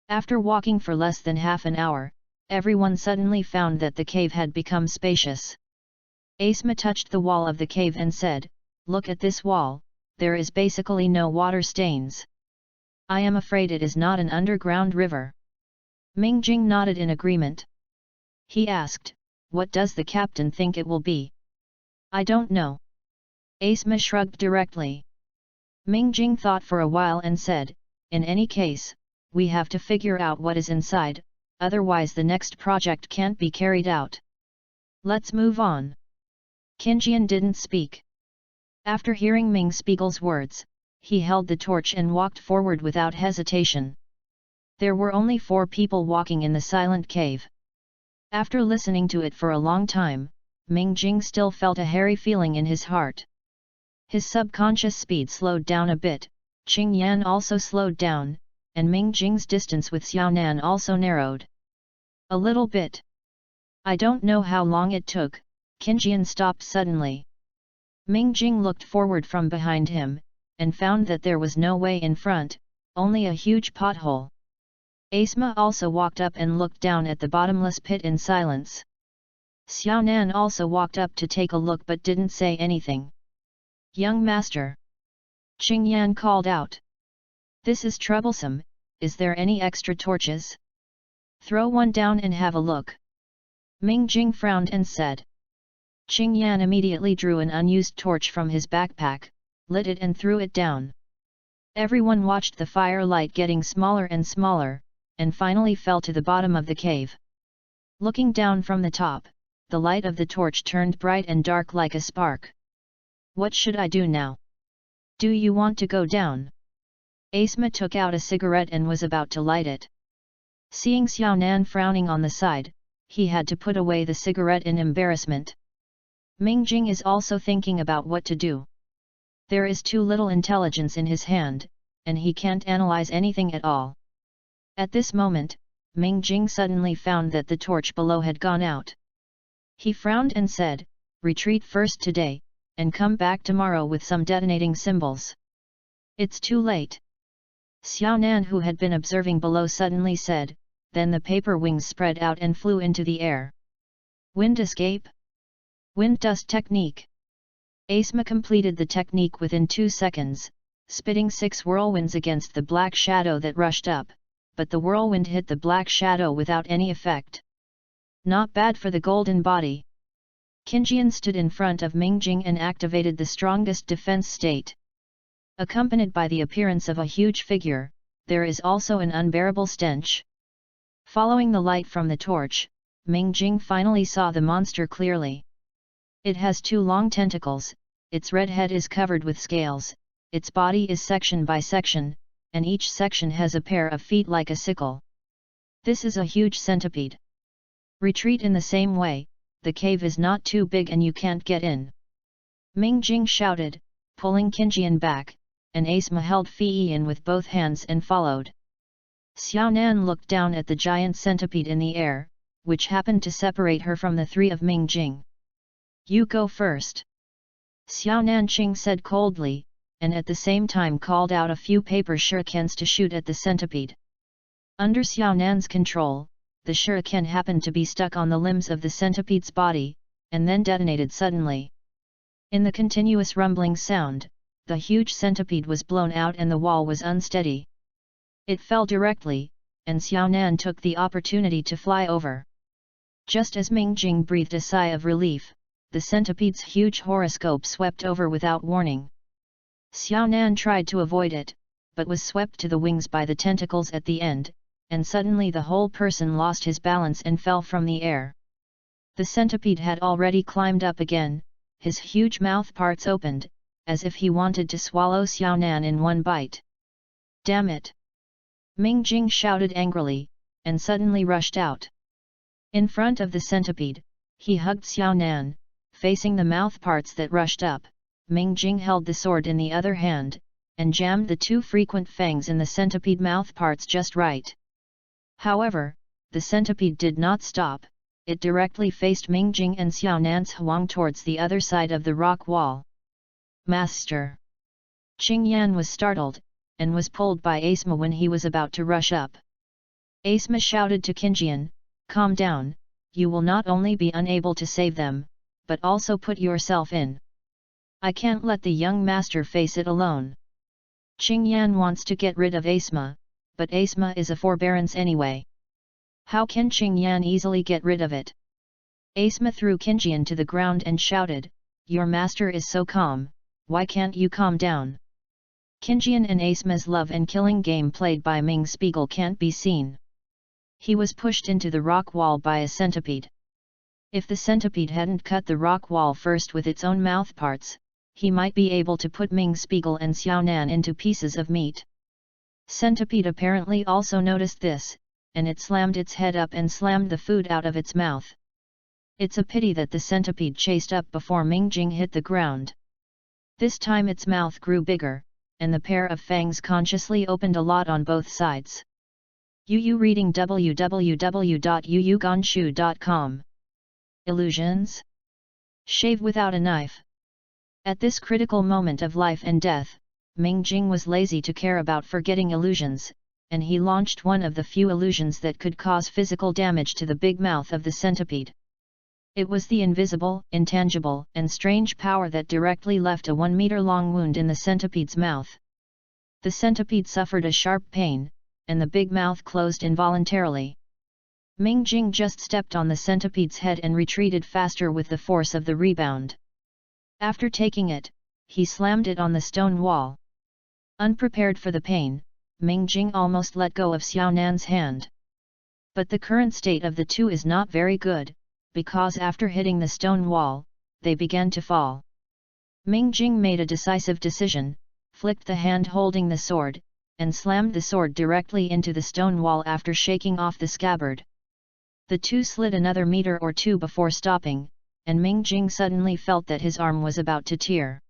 After walking for less than half an hour, everyone suddenly found that the cave had become spacious. Asma touched the wall of the cave and said, "Look at this wall, there is basically no water stains. I am afraid it is not an underground river." Ming Jing nodded in agreement. He asked, "What does the captain think it will be?" "I don't know." Asma shrugged directly. Ming Jing thought for a while and said, "In any case, we have to figure out what is inside, otherwise the next project can't be carried out. Let's move on." Qinjian didn't speak. After hearing Ming Spiegel's words, he held the torch and walked forward without hesitation. There were only 4 people walking in the silent cave. After listening to it for a long time, Ming Jing still felt a hairy feeling in his heart. His subconscious speed slowed down a bit, Qing Yan also slowed down, and Ming Jing's distance with Xiao Nan also narrowed. A little bit. I don't know how long it took, Qinjian stopped suddenly. Ming Jing looked forward from behind him, and found that there was no way in front, only a huge pothole. Asma also walked up and looked down at the bottomless pit in silence. Xiao Nan also walked up to take a look but didn't say anything. "Young master!" Qing Yan called out. "This is troublesome, is there any extra torches? Throw one down and have a look." Ming Jing frowned and said. Qing Yan immediately drew an unused torch from his backpack, lit it and threw it down. Everyone watched the firelight getting smaller and smaller, and finally fell to the bottom of the cave. Looking down from the top, the light of the torch turned bright and dark like a spark. "What should I do now? Do you want to go down?" Asma took out a cigarette and was about to light it. Seeing Xiao Nan frowning on the side, he had to put away the cigarette in embarrassment. Ming Jing is also thinking about what to do. There is too little intelligence in his hand, and he can't analyze anything at all. At this moment, Ming Jing suddenly found that the torch below had gone out. He frowned and said, "Retreat first today, and come back tomorrow with some detonating symbols." "It's too late." Xiao Nan, who had been observing below, suddenly said, then the paper wings spread out and flew into the air. Wind escape? Wind dust technique. Asma completed the technique within 2 seconds, spitting 6 whirlwinds against the black shadow that rushed up, but the whirlwind hit the black shadow without any effect. Not bad for the golden body. Qinjian stood in front of Mingjing and activated the strongest defense state. Accompanied by the appearance of a huge figure, there is also an unbearable stench. Following the light from the torch, Mingjing finally saw the monster clearly. It has 2 long tentacles, its red head is covered with scales, its body is section by section, and each section has a pair of feet like a sickle. This is a huge centipede. Retreat in the same way, the cave is not too big and you can't get in. Mingjing shouted, pulling Qinjian back, and Asma held Fei in with both hands and followed. Xiaonan looked down at the giant centipede in the air, which happened to separate her from the 3 of Mingjing. You go first. Xiaonan Qing said coldly, and at the same time called out a few paper shurikens to shoot at the centipede. Under Xiaonan's control, the shuriken happened to be stuck on the limbs of the centipede's body, and then detonated suddenly. In the continuous rumbling sound, the huge centipede was blown out and the wall was unsteady. It fell directly, and Xiaonan took the opportunity to fly over. Just as Mingjing breathed a sigh of relief, the centipede's huge horoscope swept over without warning. Xiaonan tried to avoid it, but was swept to the wings by the tentacles at the end, and suddenly the whole person lost his balance and fell from the air. The centipede had already climbed up again, his huge mouth parts opened, as if he wanted to swallow Xiaonan in one bite. Damn it! Mingjing shouted angrily, and suddenly rushed out. In front of the centipede, he hugged Xiaonan, facing the mouth parts that rushed up. Mingjing held the sword in the other hand, and jammed the 2 frequent fangs in the centipede mouth parts just right. However, the centipede did not stop, it directly faced Mingjing and Xiaonan's Huang towards the other side of the rock wall. Master! Qingyan was startled, and was pulled by Asma when he was about to rush up. Asma shouted to Qinjian, calm down, you will not only be unable to save them, but also put yourself in. I can't let the young master face it alone. Qingyan wants to get rid of Asma, but Asma is a forbearance anyway. How can Qingyan easily get rid of it? Asma threw Qinjian to the ground and shouted, your master is so calm, why can't you calm down? Qinjian and Asma's love and killing game played by Ming Spiegel can't be seen. He was pushed into the rock wall by a centipede. If the centipede hadn't cut the rock wall first with its own mouth parts, he might be able to put Ming Spiegel and Xiaonan into pieces of meat. Centipede apparently also noticed this, and it slammed its head up and slammed the food out of its mouth. It's a pity that the centipede chased up before Mingjing hit the ground. This time its mouth grew bigger, and the pair of fangs consciously opened a lot on both sides. Yu reading www.yuyuganshu.com. Illusions? Shave without a knife. At this critical moment of life and death, Mingjing was lazy to care about forgetting illusions, and he launched one of the few illusions that could cause physical damage to the big mouth of the centipede. It was the invisible, intangible, and strange power that directly left a 1-meter-long wound in the centipede's mouth. The centipede suffered a sharp pain, and the big mouth closed involuntarily. Mingjing just stepped on the centipede's head and retreated faster with the force of the rebound. After taking it, he slammed it on the stone wall. Unprepared for the pain, Mingjing almost let go of Xiaonan's hand. But the current state of the 2 is not very good, because after hitting the stone wall, they began to fall. Mingjing made a decisive decision, flicked the hand holding the sword, and slammed the sword directly into the stone wall after shaking off the scabbard. The 2 slid another meter or 2 before stopping, and Mingjing suddenly felt that his arm was about to tear.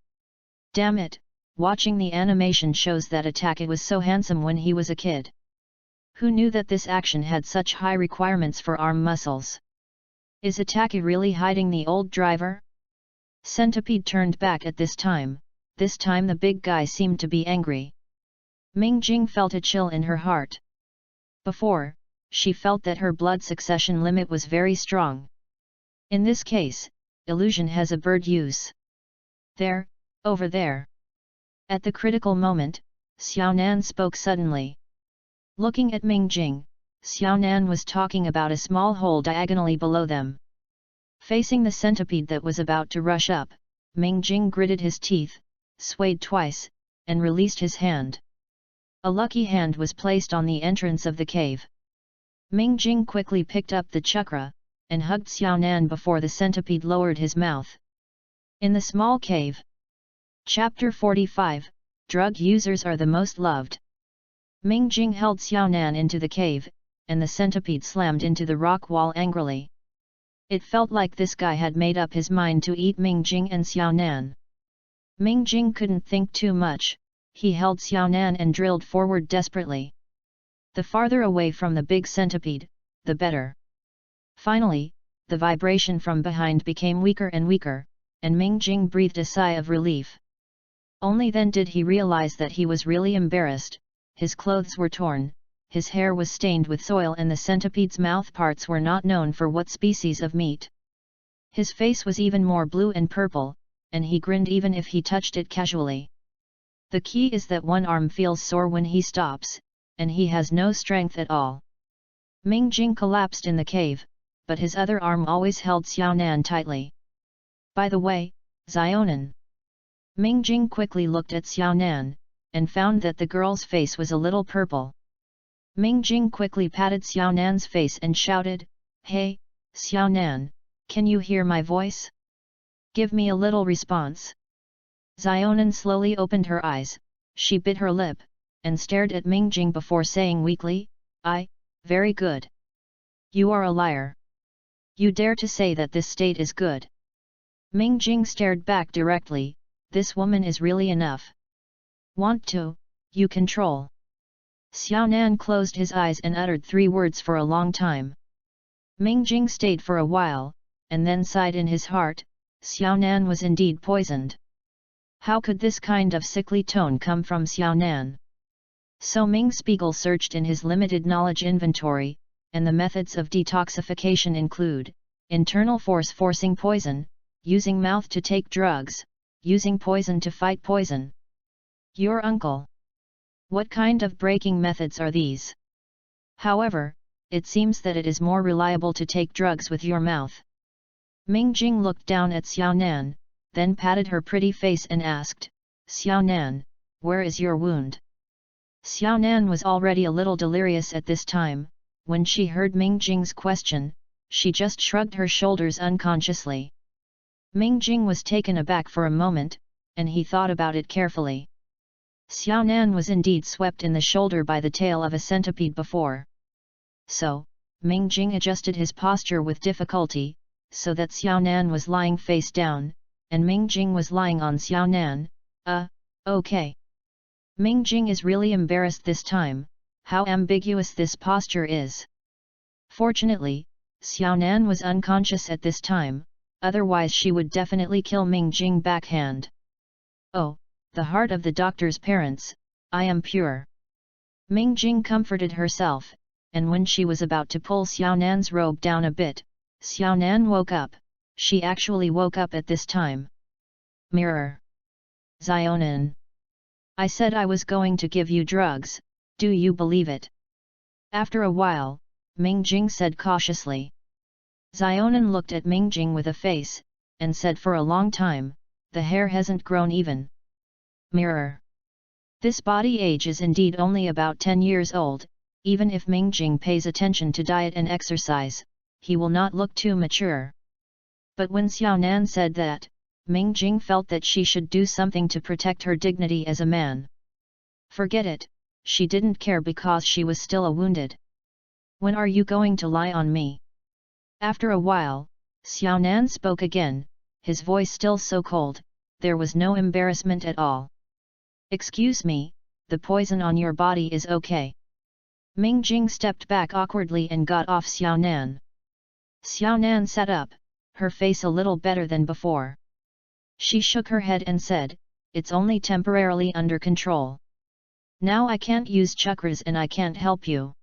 Damn it! Watching the animation shows that Atake was so handsome when he was a kid. Who knew that this action had such high requirements for arm muscles? Is Atake really hiding the old driver? Centipede turned back at this time the big guy seemed to be angry. Mingjing felt a chill in her heart. Before, she felt that her blood succession limit was very strong. In this case, illusion has a bird use. There, over there. At the critical moment, Xiaonan spoke suddenly. Looking at Ming Jing, Xiaonan was talking about a small hole diagonally below them. Facing the centipede that was about to rush up, Ming Jing gritted his teeth, swayed twice, and released his hand. A lucky hand was placed on the entrance of the cave. Ming Jing quickly picked up the chakra, and hugged Xiaonan before the centipede lowered his mouth. In the small cave. Chapter 45, Drug Users Are the Most Loved. Ming Jing held Xiaonan into the cave, and the centipede slammed into the rock wall angrily. It felt like this guy had made up his mind to eat Ming Jing and Xiaonan. Ming Jing couldn't think too much, he held Xiaonan and drilled forward desperately. The farther away from the big centipede, the better. Finally, the vibration from behind became weaker and weaker, and Ming Jing breathed a sigh of relief. Only then did he realize that he was really embarrassed. His clothes were torn, his hair was stained with soil, and the centipede's mouth parts were not known for what species of meat. His face was even more blue and purple, and he grinned even if he touched it casually. The key is that one arm feels sore when he stops, and he has no strength at all. Ming Jing collapsed in the cave, but his other arm always held Xiaonan tightly. By the way, Xiaonan. Ming Jing quickly looked at Xiaonan, and found that the girl's face was a little purple. Ming Jing quickly patted Xiaonan's face and shouted, "Hey, Xiaonan, can you hear my voice? Give me a little response." Xiaonan slowly opened her eyes, she bit her lip, and stared at Ming Jing before saying weakly, "Very good. You are a liar. You dare to say that this state is good." Ming Jing stared back directly, this woman is really enough. Want to, you control. Xiaonan closed his eyes and uttered 3 words for a long time. Ming Jing stayed for a while, and then sighed in his heart, Xiaonan was indeed poisoned. How could this kind of sickly tone come from Xiaonan? So Ming Spiegel searched in his limited knowledge inventory, and the methods of detoxification include, internal force forcing poison, using mouth to take drugs, using poison to fight poison. Your uncle. What kind of breaking methods are these? However, it seems that it is more reliable to take drugs with your mouth. Ming Jing looked down at Xiaonan, then patted her pretty face and asked, "Xiaonan, where is your wound?" Xiaonan was already a little delirious at this time. When she heard Ming Jing's question, she just shrugged her shoulders unconsciously. Ming Jing was taken aback for a moment, and he thought about it carefully. Xiaonan was indeed swept in the shoulder by the tail of a centipede before. So, Ming Jing adjusted his posture with difficulty, so that Xiaonan was lying face down, and Ming Jing was lying on Xiaonan. Okay. Ming Jing is really embarrassed this time, how ambiguous this posture is. Fortunately, Xiaonan was unconscious at this time, otherwise she would definitely kill Ming Jing backhand. Oh, the heart of the doctor's parents, I am pure. Ming Jing comforted herself, and when she was about to pull Xiaonan's robe down a bit, Xiaonan woke up. She actually woke up at this time. Mirror. Xiaonan. I said I was going to give you drugs, do you believe it? After a while, Ming Jing said cautiously. Xiaonan looked at Ming Jing with a face, and said for a long time, the hair hasn't grown even. Mirror. This body age is indeed only about 10 years old, even if Ming Jing pays attention to diet and exercise, he will not look too mature. But when Xiaonan said that, Ming Jing felt that she should do something to protect her dignity as a man. Forget it, she didn't care because she was still a wounded. When are you going to lie on me? After a while, Xiaonan spoke again, his voice still so cold, there was no embarrassment at all. Excuse me, the poison on your body is okay. Ming Jing stepped back awkwardly and got off Xiaonan. Xiaonan sat up, her face a little better than before. She shook her head and said, it's only temporarily under control. Now I can't use chakras and I can't help you.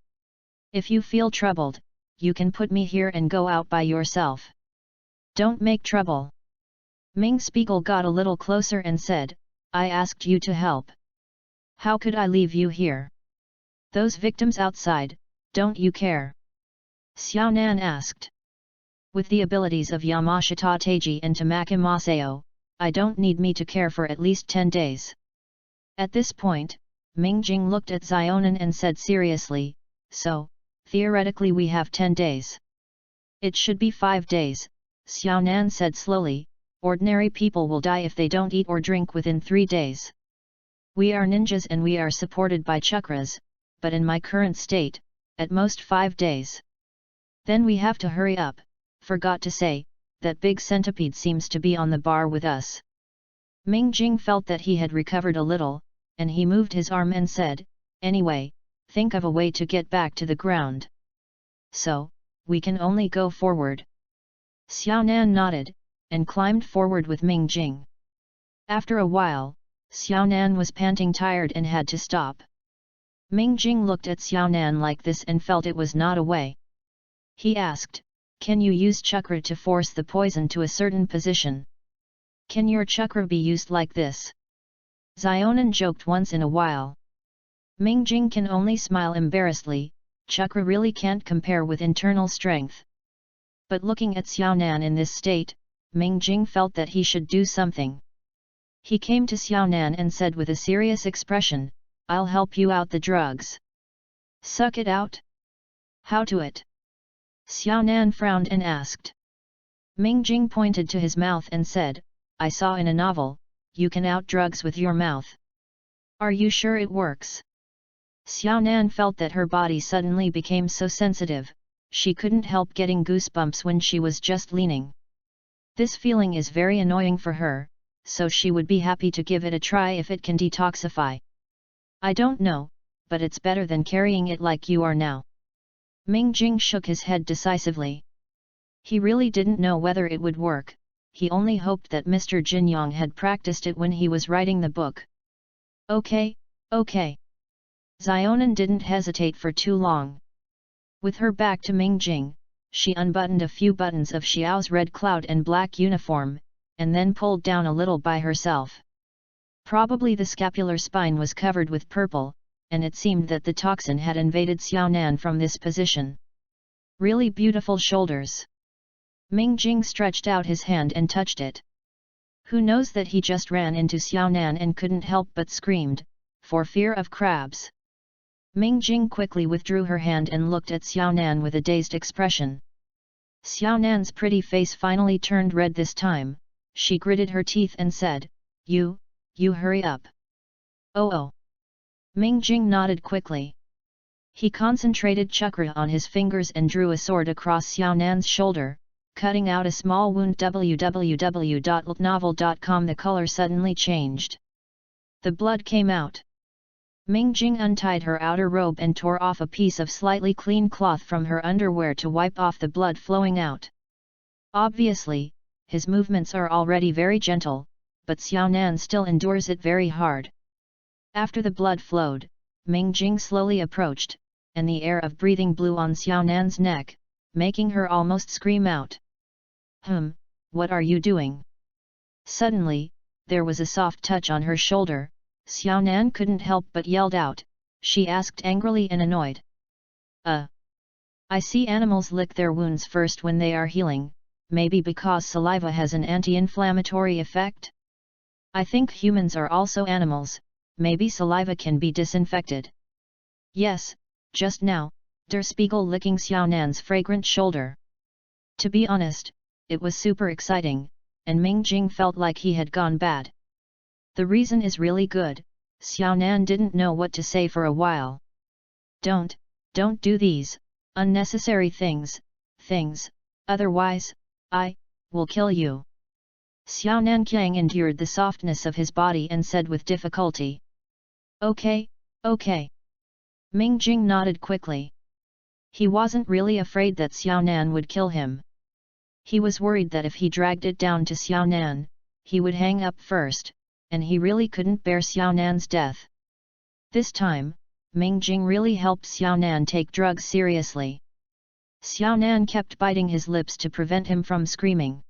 If you feel troubled, you can put me here and go out by yourself. Don't make trouble. Ming Spiegel got a little closer and said, I asked you to help. How could I leave you here? Those victims outside, don't you care? Xiao Nan asked. With the abilities of Yamashita Teiji and Tamaki Masao, I don't need me to care for at least 10 days. At this point, Ming Jing looked at Xionan and said seriously, so, theoretically we have 10 days. It should be 5 days, Xiao Nan said slowly, ordinary people will die if they don't eat or drink within 3 days. We are ninjas and we are supported by chakras, but in my current state, at most 5 days. Then we have to hurry up. Forgot to say, that big centipede seems to be on the bar with us. Ming Jing felt that he had recovered a little, and he moved his arm and said, anyway, think of a way to get back to the ground. So, we can only go forward. Xiao Nan nodded, and climbed forward with Ming Jing. After a while, Xiao Nan was panting tired and had to stop. Ming Jing looked at Xiao Nan like this and felt it was not a way. He asked, can you use chakra to force the poison to a certain position? Can your chakra be used like this? Xionan joked once in a while. Ming Jing can only smile embarrassedly, chakra really can't compare with internal strength. But looking at Xiao Nan in this state, Ming Jing felt that he should do something. He came to Xiao Nan and said with a serious expression, I'll help you out the drugs. Suck it out? How to it? Xiao Nan frowned and asked. Ming Jing pointed to his mouth and said, I saw in a novel, you can out drugs with your mouth. Are you sure it works? Xiao Nan felt that her body suddenly became so sensitive, she couldn't help getting goosebumps when she was just leaning. This feeling is very annoying for her, so she would be happy to give it a try if it can detoxify. I don't know, but it's better than carrying it like you are now. Ming Jing shook his head decisively. He really didn't know whether it would work, he only hoped that Mr. Jinyang had practiced it when he was writing the book. Okay, okay. Xionan didn't hesitate for too long. With her back to Ming Jing, she unbuttoned a few buttons of Xiao's red cloud and black uniform, and then pulled down a little by herself. Probably the scapular spine was covered with purple, and it seemed that the toxin had invaded Xiao Nan from this position. Really beautiful shoulders. Ming Jing stretched out his hand and touched it. Who knows that he just ran into Xiao Nan and couldn't help but screamed, for fear of crabs. Ming Jing quickly withdrew her hand and looked at Xiao Nan with a dazed expression. Xiao Nan's pretty face finally turned red this time, she gritted her teeth and said, You hurry up. Oh. Ming Jing nodded quickly. He concentrated chakra on his fingers and drew a sword across Xiao Nan's shoulder, cutting out a small wound. www.novel.com. The color suddenly changed. The blood came out. Ming Jing untied her outer robe and tore off a piece of slightly clean cloth from her underwear to wipe off the blood flowing out. Obviously, his movements are already very gentle, but Xiao Nan still endures it very hard. After the blood flowed, Ming Jing slowly approached, and the air of breathing blew on Xiao Nan's neck, making her almost scream out. What are you doing? Suddenly, there was a soft touch on her shoulder. Xiao Nan couldn't help but yelled out, she asked angrily and annoyed. I see animals lick their wounds first when they are healing, maybe because saliva has an anti-inflammatory effect? I think humans are also animals. Maybe saliva can be disinfected. Yes, just now, Der Spiegel licking Xiao Nan's fragrant shoulder. To be honest, it was super exciting, and Ming Jing felt like he had gone bad. The reason is really good, Xiao Nan didn't know what to say for a while. Don't do these, unnecessary things, otherwise, I will kill you. Xiao Nanqiang endured the softness of his body and said with difficulty. Okay. Ming Jing nodded quickly. He wasn't really afraid that Xiao Nan would kill him. He was worried that if he dragged it down to Xiao Nan, he would hang up first, and he really couldn't bear Xiao Nan's death. This time, Ming Jing really helped Xiao Nan take drugs seriously. Xiao Nan kept biting his lips to prevent him from screaming.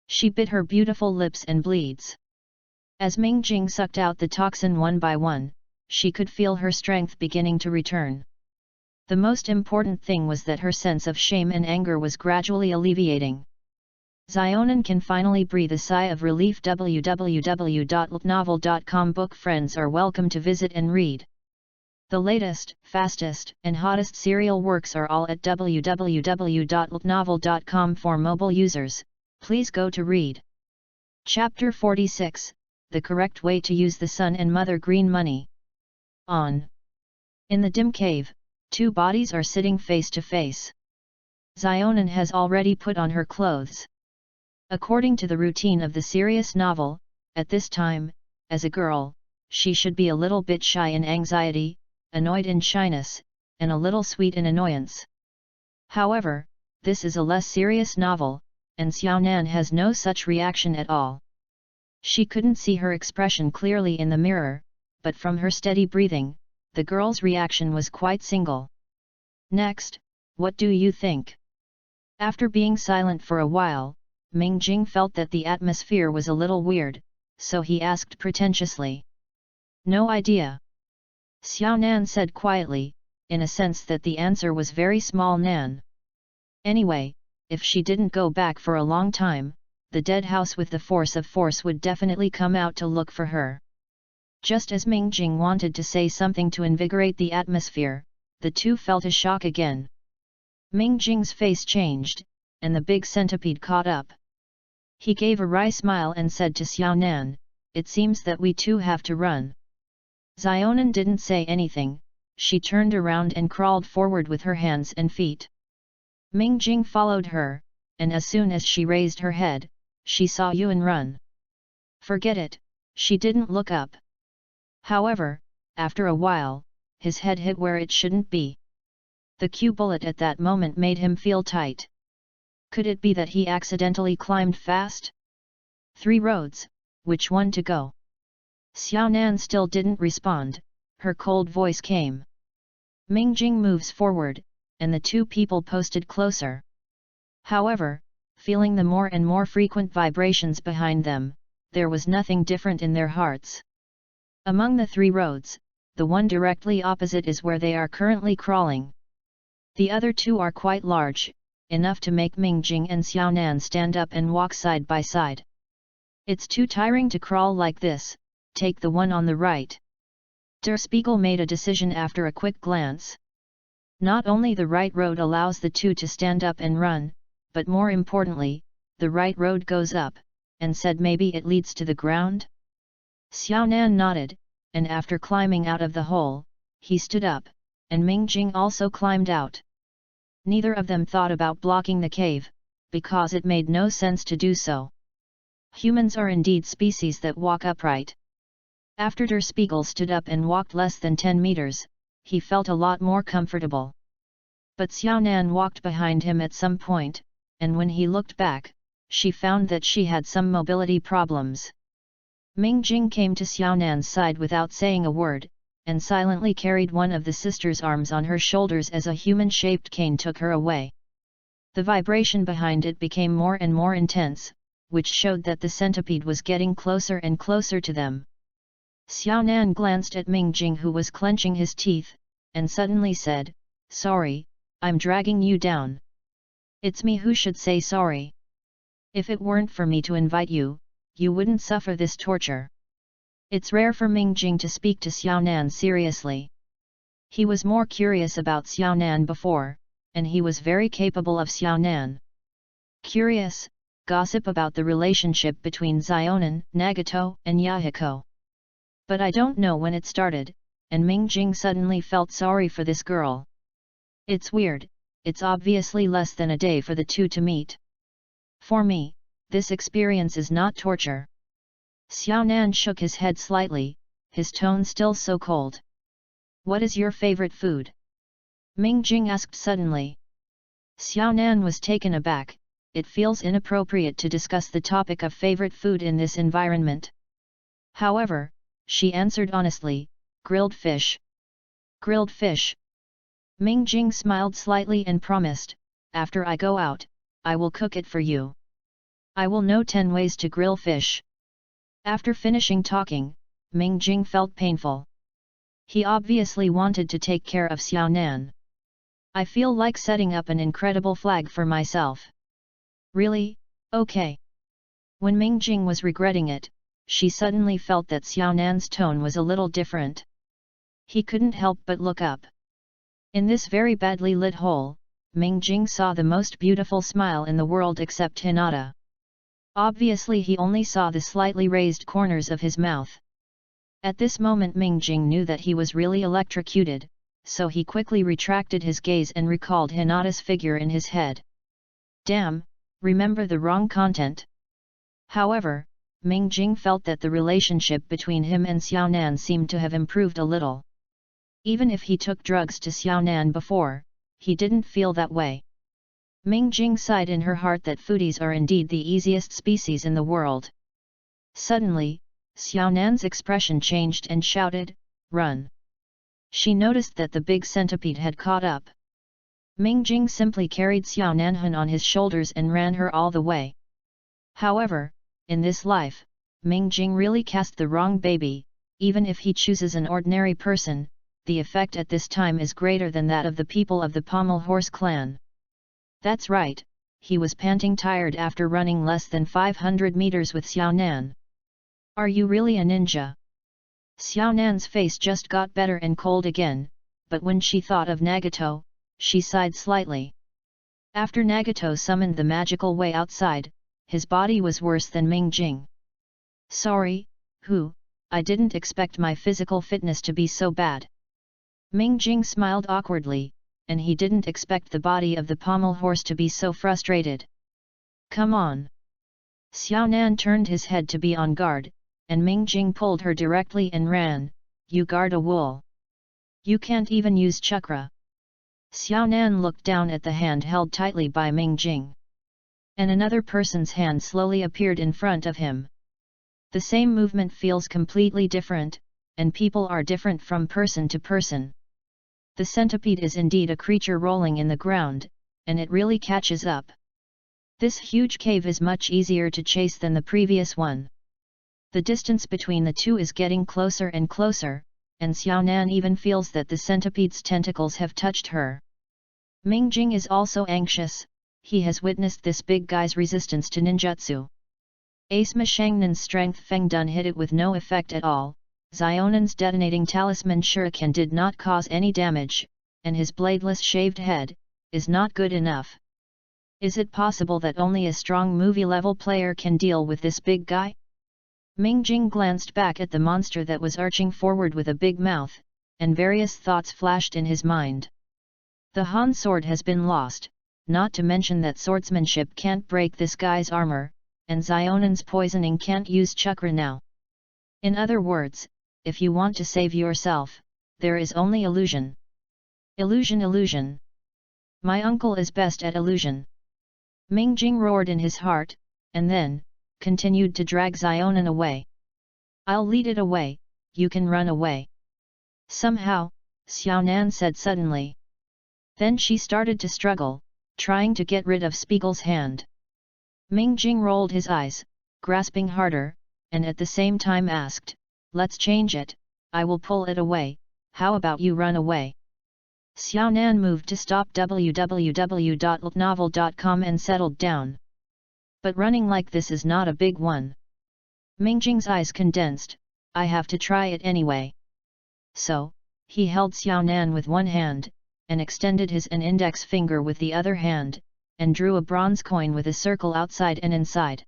She bit her beautiful lips and bleeds. As Ming Jing sucked out the toxin one by one, she could feel her strength beginning to return. The most important thing was that her sense of shame and anger was gradually alleviating. Xionan can finally breathe a sigh of relief. www.novel.com book friends are welcome to visit and read. The latest, fastest, and hottest serial works are all at www.novel.com for mobile users. Please go to read. Chapter 46, The Correct Way to Use the Sun and Mother Green Money. On. In the dim cave, two bodies are sitting face to face. Xionan has already put on her clothes. According to the routine of the serious novel, at this time, as a girl, she should be a little bit shy in anxiety, annoyed in shyness, and a little sweet in annoyance. However, this is a less serious novel, and Xiaonan has no such reaction at all. She couldn't see her expression clearly in the mirror, but from her steady breathing, the girl's reaction was quite single. Next, what do you think? After being silent for a while, Ming Jing felt that the atmosphere was a little weird, so he asked pretentiously. No idea. Xiaonan said quietly, in a sense that the answer was very small. Nan. Anyway, if she didn't go back for a long time, the dead house with the force of force would definitely come out to look for her. Just as Ming Jing wanted to say something to invigorate the atmosphere, the two felt a shock again. Ming Jing's face changed, and the big centipede caught up. He gave a wry smile and said to Xiaonan, "It seems that we too have to run." Xionan didn't say anything, she turned around and crawled forward with her hands and feet. Ming Jing followed her, and as soon as she raised her head, she saw Yuan run. Forget it, she didn't look up. However, after a while, his head hit where it shouldn't be. The Q bullet at that moment made him feel tight. Could it be that he accidentally climbed fast? 3 roads, which one to go? Xiaonan still didn't respond, her cold voice came. Ming Jing moves forward, and the two people posted closer. However, feeling the more and more frequent vibrations behind them, there was nothing different in their hearts. Among the 3 roads, the one directly opposite is where they are currently crawling. The other 2 are quite large, enough to make Ming Jing and Xiaonan stand up and walk side by side. It's too tiring to crawl like this, take the one on the right. Der Spiegel made a decision after a quick glance. Not only the right road allows the 2 to stand up and run, but more importantly, the right road goes up, and said maybe it leads to the ground? Xiaonan nodded, and after climbing out of the hole, he stood up, and Ming Jing also climbed out. Neither of them thought about blocking the cave, because it made no sense to do so. Humans are indeed species that walk upright. After Der Spiegel stood up and walked less than 10 meters, he felt a lot more comfortable. But Xiaonan walked behind him at some point, and when he looked back, she found that she had some mobility problems. Ming Jing came to Xiaonan's side without saying a word, and silently carried one of the sister's arms on her shoulders as a human-shaped cane took her away. The vibration behind it became more and more intense, which showed that the centipede was getting closer and closer to them. Xiaonan glanced at Ming Jing, who was clenching his teeth, and suddenly said, "Sorry, I'm dragging you down. It's me who should say sorry. If it weren't for me to invite you, you wouldn't suffer this torture." It's rare for Ming Jing to speak to Xiaonan seriously. He was more curious about Xiaonan before, and he was very capable of Xiaonan. Curious, gossip about the relationship between Xionan, Nagato, and Yahiko. But I don't know when it started, and Ming Jing suddenly felt sorry for this girl. It's weird, it's obviously less than a day for the 2 to meet. For me, this experience is not torture. Xiaonan shook his head slightly, his tone still so cold. What is your favorite food? Ming Jing asked suddenly. Xiaonan was taken aback, it feels inappropriate to discuss the topic of favorite food in this environment. However, she answered honestly, grilled fish. Grilled fish. Ming Jing smiled slightly and promised, after I go out, I will cook it for you. I will know 10 ways to grill fish. After finishing talking, Ming Jing felt painful. He obviously wanted to take care of Xiao Nan. I feel like setting up an incredible flag for myself. Really? Okay. When Ming Jing was regretting it, she suddenly felt that Xiao Nan's tone was a little different. He couldn't help but look up. In this very badly lit hole, Ming Jing saw the most beautiful smile in the world except Hinata. Obviously he only saw the slightly raised corners of his mouth. At this moment Ming Jing knew that he was really electrocuted, so he quickly retracted his gaze and recalled Hinata's figure in his head. Damn, remember the wrong content. However, Ming Jing felt that the relationship between him and Xiao Nan seemed to have improved a little. Even if he took drugs to Xiao Nan before, he didn't feel that way. Ming Jing sighed in her heart that foodies are indeed the easiest species in the world. Suddenly, Xiao Nan's expression changed and shouted, "Run!" She noticed that the big centipede had caught up. Ming Jing simply carried Xiao Nanhan on his shoulders and ran her all the way. However, in this life, Ming Jing really cast the wrong baby. Even if he chooses an ordinary person, the effect at this time is greater than that of the people of the Pommel Horse clan. That's right, he was panting tired after running less than 500 meters with Xiao Nan. Are you really a ninja? Xiao Nan's face just got better and cold again, but when she thought of Nagato, she sighed slightly. After Nagato summoned the magical way outside, his body was worse than Ming Jing. Sorry, I didn't expect my physical fitness to be so bad. Ming Jing smiled awkwardly, and he didn't expect the body of the pommel horse to be so frustrated. Come on. Xiao Nan turned his head to be on guard, and Ming Jing pulled her directly and ran. You guard a wool. You can't even use chakra. Xiao Nan looked down at the hand held tightly by Ming Jing. And another person's hand slowly appeared in front of him. The same movement feels completely different, and people are different from person to person. The centipede is indeed a creature rolling in the ground, and it really catches up. This huge cave is much easier to chase than the previous one. The distance between the two is getting closer and closer, and Xiao Nan even feels that the centipede's tentacles have touched her. Ming Jing is also anxious. He has witnessed this big guy's resistance to ninjutsu. Ace Ma Shangnan's strength Feng Dun hit it with no effect at all. Xionan's detonating talisman shuriken did not cause any damage, and his bladeless shaved head is not good enough. Is it possible that only a strong movie-level player can deal with this big guy? Ming Jing glanced back at the monster that was arching forward with a big mouth, and various thoughts flashed in his mind. The Han sword has been lost, not to mention that swordsmanship can't break this guy's armor, and Xionan's poisoning can't use chakra now. In other words, if you want to save yourself, there is only illusion. Illusion. My uncle is best at illusion. Ming Jing roared in his heart, and then continued to drag Xionan away. I'll lead it away, you can run away. Somehow, Xiao Nan said suddenly. Then she started to struggle, trying to get rid of Spiegel's hand. Ming Jing rolled his eyes, grasping harder, and at the same time asked, let's change it, I will pull it away, how about you run away? Xiao Nan moved to stop www.novel.com and settled down. But running like this is not a big one. Ming Jing's eyes condensed, I have to try it anyway. So, he held Xiao Nan with one hand, and extended his index finger with the other hand, and drew a bronze coin with a circle outside and inside.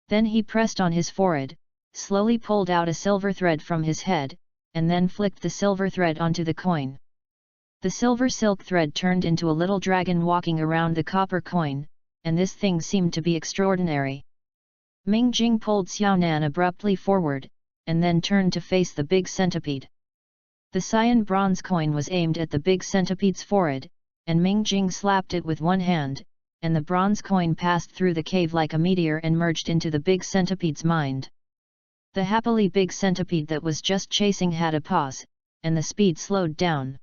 Then he pressed on his forehead, slowly pulled out a silver thread from his head, and then flicked the silver thread onto the coin. The silver silk thread turned into a little dragon walking around the copper coin, and this thing seemed to be extraordinary. Ming Jing pulled Xiao Nan abruptly forward, and then turned to face the big centipede. The cyan bronze coin was aimed at the big centipede's forehead, and Ming Jing slapped it with one hand, and the bronze coin passed through the cave like a meteor and merged into the big centipede's mind. The happily big centipede that was just chasing had a pause, and the speed slowed down.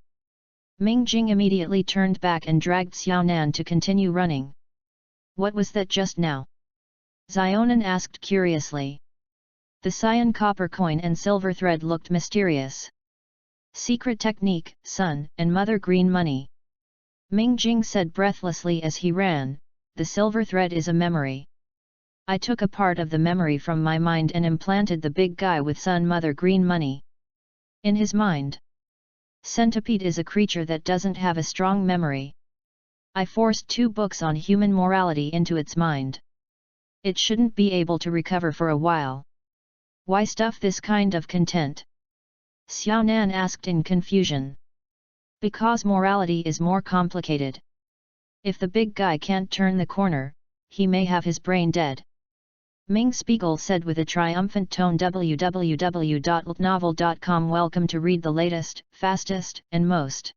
Ming Jing immediately turned back and dragged Xiao Nan to continue running. What was that just now? Zionan asked curiously. The cyan copper coin and silver thread looked mysterious. Secret technique, sun and mother green money. Ming Jing said breathlessly as he ran, the silver thread is a memory. I took a part of the memory from my mind and implanted the big guy with sun mother green money in his mind. Centipede is a creature that doesn't have a strong memory. I forced 2 books on human morality into its mind. It shouldn't be able to recover for a while. Why stuff this kind of content? Xiaonan asked in confusion. Because morality is more complicated. If the big guy can't turn the corner, he may have his brain dead. Ming Spiegel said with a triumphant tone. www.altnovel.com. Welcome to read the latest, fastest, and most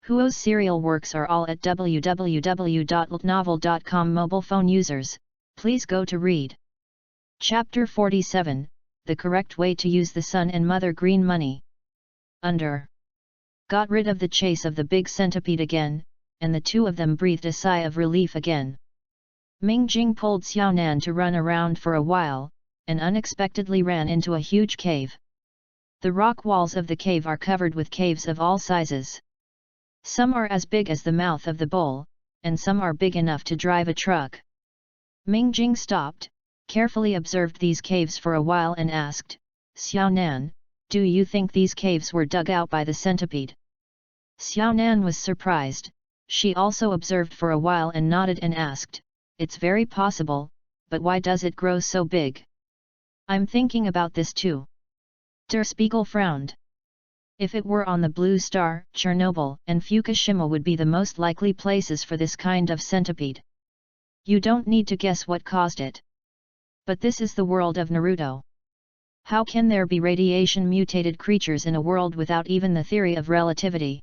Huo's serial works are all at www.altnovel.com. Mobile phone users, please go to read. Chapter 47, The Correct Way to Use the Sun and Mother Green Money. Under. Got rid of the chase of the big centipede again, and the 2 of them breathed a sigh of relief again. Ming Jing pulled Xiaonan to run around for a while, and unexpectedly ran into a huge cave. The rock walls of the cave are covered with caves of all sizes. Some are as big as the mouth of the bowl, and some are big enough to drive a truck. Ming Jing stopped, carefully observed these caves for a while and asked, Xiaonan, do you think these caves were dug out by the centipede? Xiaonan was surprised. She also observed for a while and nodded and asked, it's very possible, but why does it grow so big? I'm thinking about this too. Der Spiegel frowned. If it were on the Blue Star, Chernobyl and Fukushima would be the most likely places for this kind of centipede. You don't need to guess what caused it. But this is the world of Naruto. How can there be radiation-mutated creatures in a world without even the theory of relativity?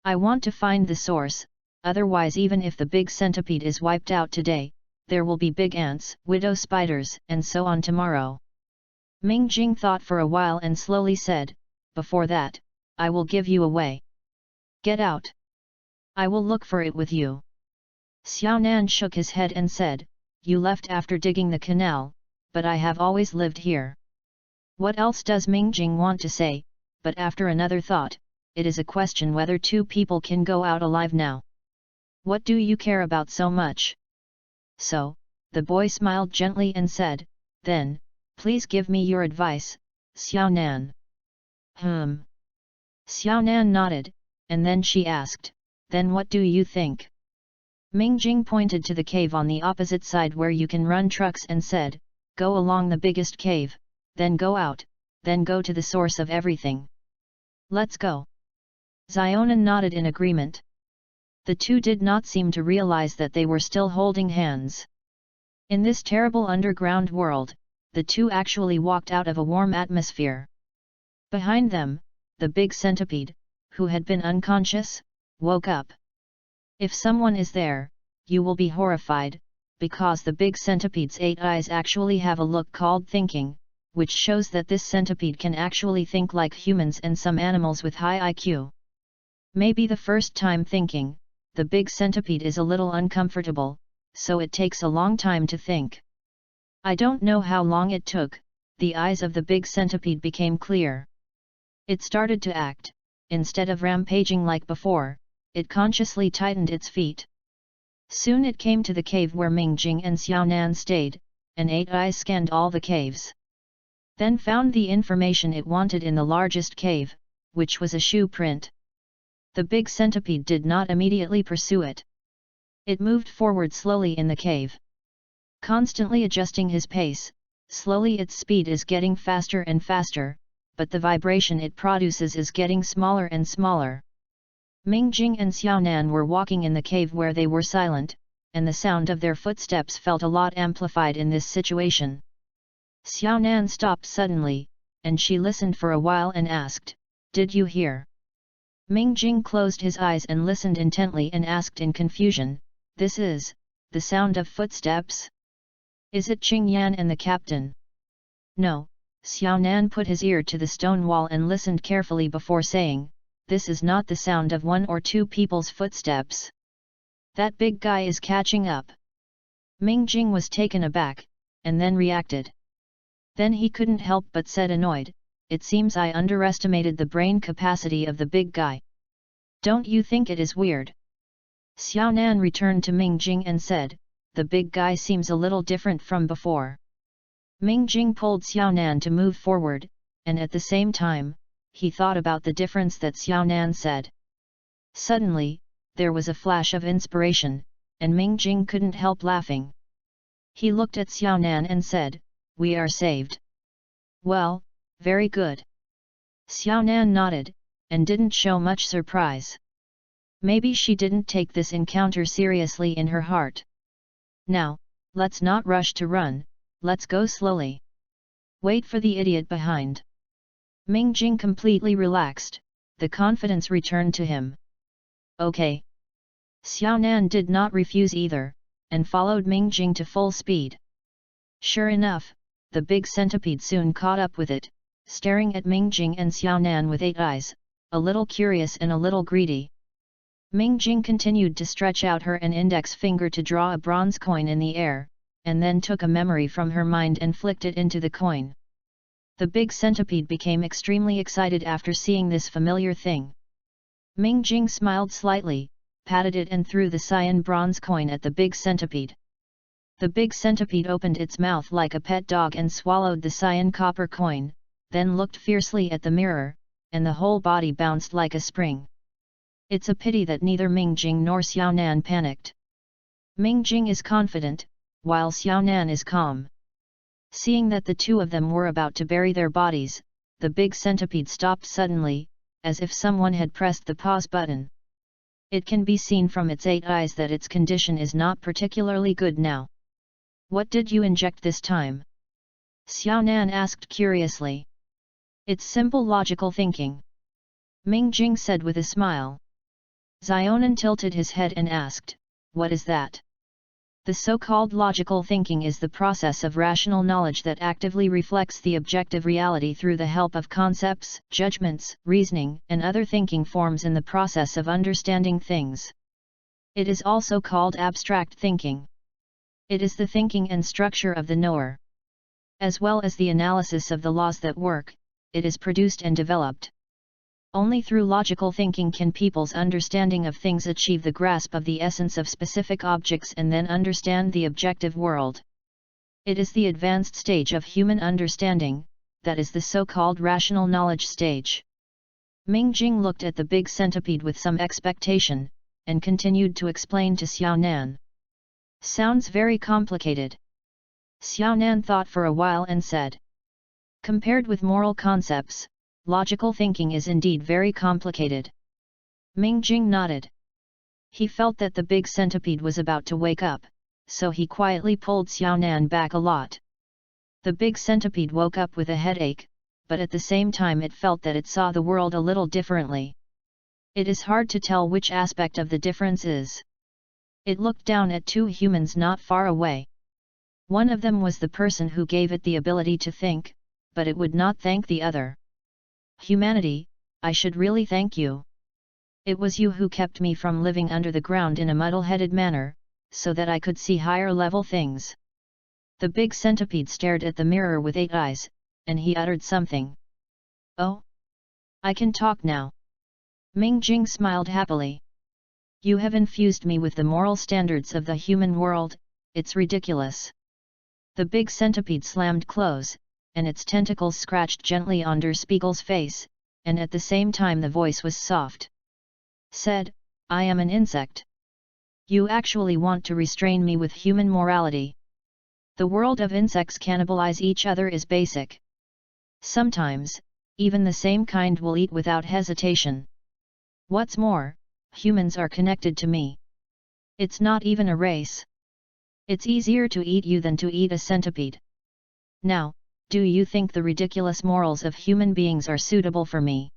I want to find the source. Otherwise, even if the big centipede is wiped out today, there will be big ants, widow spiders, and so on tomorrow. Ming Jing thought for a while and slowly said, before that, I will give you away. Get out. I will look for it with you. Xiaonan shook his head and said, you left after digging the canal, but I have always lived here. What else does Ming Jing want to say, but after another thought, it is a question whether 2 people can go out alive now. What do you care about so much? So, the boy smiled gently and said, then, please give me your advice, Xiaonan. Xiaonan nodded, and then she asked, then what do you think? Ming Jing pointed to the cave on the opposite side where you can run trucks and said, go along the biggest cave, then go out, then go to the source of everything. Let's go. Zionan nodded in agreement. The 2 did not seem to realize that they were still holding hands. In this terrible underground world, the 2 actually walked out of a warm atmosphere. Behind them, the big centipede, who had been unconscious, woke up. If someone is there, you will be horrified, because the big centipede's 8 eyes actually have a look called thinking, which shows that this centipede can actually think like humans and some animals with high IQ. Maybe the first time thinking, the big centipede is a little uncomfortable, so it takes a long time to think. I don't know how long it took. The eyes of the big centipede became clear. It started to act. Instead of rampaging like before, it consciously tightened its feet. Soon it came to the cave where Ming Jing and Xiaonan stayed, and 8 eyes scanned all the caves. Then found the information it wanted in the largest cave, which was a shoe print. The big centipede did not immediately pursue it. It moved forward slowly in the cave. Constantly adjusting his pace, slowly its speed is getting faster and faster, but the vibration it produces is getting smaller and smaller. Ming Jing and Xiaonan were walking in the cave where they were silent, and the sound of their footsteps felt a lot amplified in this situation. Xiaonan stopped suddenly, and she listened for a while and asked, "Did you hear?" Ming Jing closed his eyes and listened intently and asked in confusion, "This is the sound of footsteps? Is it Qing Yan and the captain?" "No." Xiaonan put his ear to the stone wall and listened carefully before saying, "This is not the sound of 1 or 2 people's footsteps. That big guy is catching up." Ming Jing was taken aback, and then reacted. Then he couldn't help but said annoyed, "It seems I underestimated the brain capacity of the big guy. Don't you think it is weird?" Xiao Nan returned to Ming Jing and said, "The big guy seems a little different from before." Ming Jing pulled Xiao Nan to move forward, and at the same time, he thought about the difference that Xiao Nan said. Suddenly, there was a flash of inspiration, and Ming Jing couldn't help laughing. He looked at Xiao Nan and said, "We are saved." "Well, very good." Xiao Nan nodded, and didn't show much surprise. Maybe she didn't take this encounter seriously in her heart. "Now, let's not rush to run, let's go slowly. Wait for the idiot behind." Ming Jing completely relaxed, the confidence returned to him. "Okay." Xiao Nan did not refuse either, and followed Ming Jing to full speed. Sure enough, the big centipede soon caught up with it, staring at Ming Jing and Xiao Nan with 8 eyes, a little curious and a little greedy. Ming Jing continued to stretch out her index finger to draw a bronze coin in the air, and then took a memory from her mind and flicked it into the coin. The big centipede became extremely excited after seeing this familiar thing. Ming Jing smiled slightly, patted it and threw the cyan bronze coin at the big centipede. The big centipede opened its mouth like a pet dog and swallowed the cyan copper coin, then looked fiercely at the mirror, and the whole body bounced like a spring. It's a pity that neither Ming Jing nor Xiao Nan panicked. Ming Jing is confident, while Xiao Nan is calm. Seeing that the two of them were about to bury their bodies, the big centipede stopped suddenly, as if someone had pressed the pause button. It can be seen from its 8 eyes that its condition is not particularly good now. "What did you inject this time?" Xiao Nan asked curiously. "It's simple logical thinking," Ming Jing said with a smile. Zionan tilted his head and asked, "What is that?" The so-called logical thinking is the process of rational knowledge that actively reflects the objective reality through the help of concepts, judgments, reasoning, and other thinking forms in the process of understanding things. It is also called abstract thinking. It is the thinking and structure of the knower. As well as the analysis of the laws that work, it is produced and developed. Only through logical thinking can people's understanding of things achieve the grasp of the essence of specific objects and then understand the objective world. It is the advanced stage of human understanding, that is the so-called rational knowledge stage. Ming Jing looked at the big centipede with some expectation, and continued to explain to Xiao Nan. "Sounds very complicated." Xiao Nan thought for a while and said, "Compared with moral concepts, logical thinking is indeed very complicated." Ming Jing nodded. He felt that the big centipede was about to wake up, so he quietly pulled Xiao Nan back a lot. The big centipede woke up with a headache, but at the same time it felt that it saw the world a little differently. It is hard to tell which aspect of the difference is. It looked down at 2 humans not far away. One of them was the person who gave it the ability to think, but it would not thank the other. "Humanity, I should really thank you. It was you who kept me from living under the ground in a muddle-headed manner, so that I could see higher-level things." The big centipede stared at the mirror with 8 eyes, and he uttered something. "Oh? I can talk now." Ming Jing smiled happily. "You have infused me with the moral standards of the human world, it's ridiculous." The big centipede slammed close, and its tentacles scratched gently on Der Spiegel's face, and at the same time the voice was soft. Said, "I am an insect. You actually want to restrain me with human morality. The world of insects cannibalize each other is basic. Sometimes, even the same kind will eat without hesitation. What's more, humans are connected to me. It's not even a race. It's easier to eat you than to eat a centipede. Now, do you think the ridiculous morals of human beings are suitable for me?"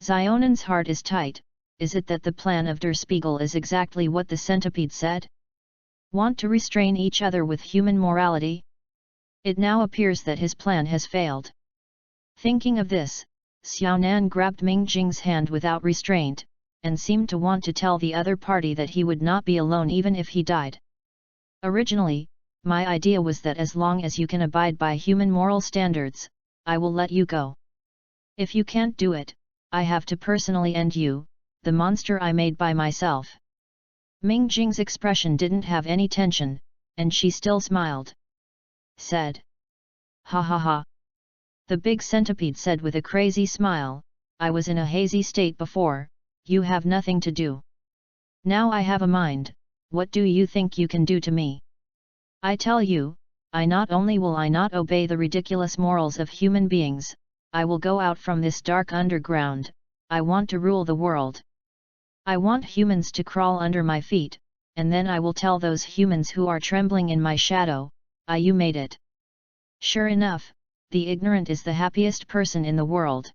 Zionan's heart is tight. Is it that the plan of Der Spiegel is exactly what the centipede said? Want to restrain each other with human morality? It now appears that his plan has failed. Thinking of this, Xiao Nan grabbed Ming Jing's hand without restraint, and seemed to want to tell the other party that he would not be alone even if he died. Originally, my idea was that as long as you can abide by human moral standards, I will let you go. If you can't do it, I have to personally end you, the monster I made by myself." Ming Jing's expression didn't have any tension, and she still smiled. Said, "Ha ha ha." The big centipede said with a crazy smile, "I was in a hazy state before, you have nothing to do. Now I have a mind, what do you think you can do to me? I tell you, I not only will I not obey the ridiculous morals of human beings, I will go out from this dark underground, I want to rule the world. I want humans to crawl under my feet, and then I will tell those humans who are trembling in my shadow, you made it." Sure enough, the ignorant is the happiest person in the world.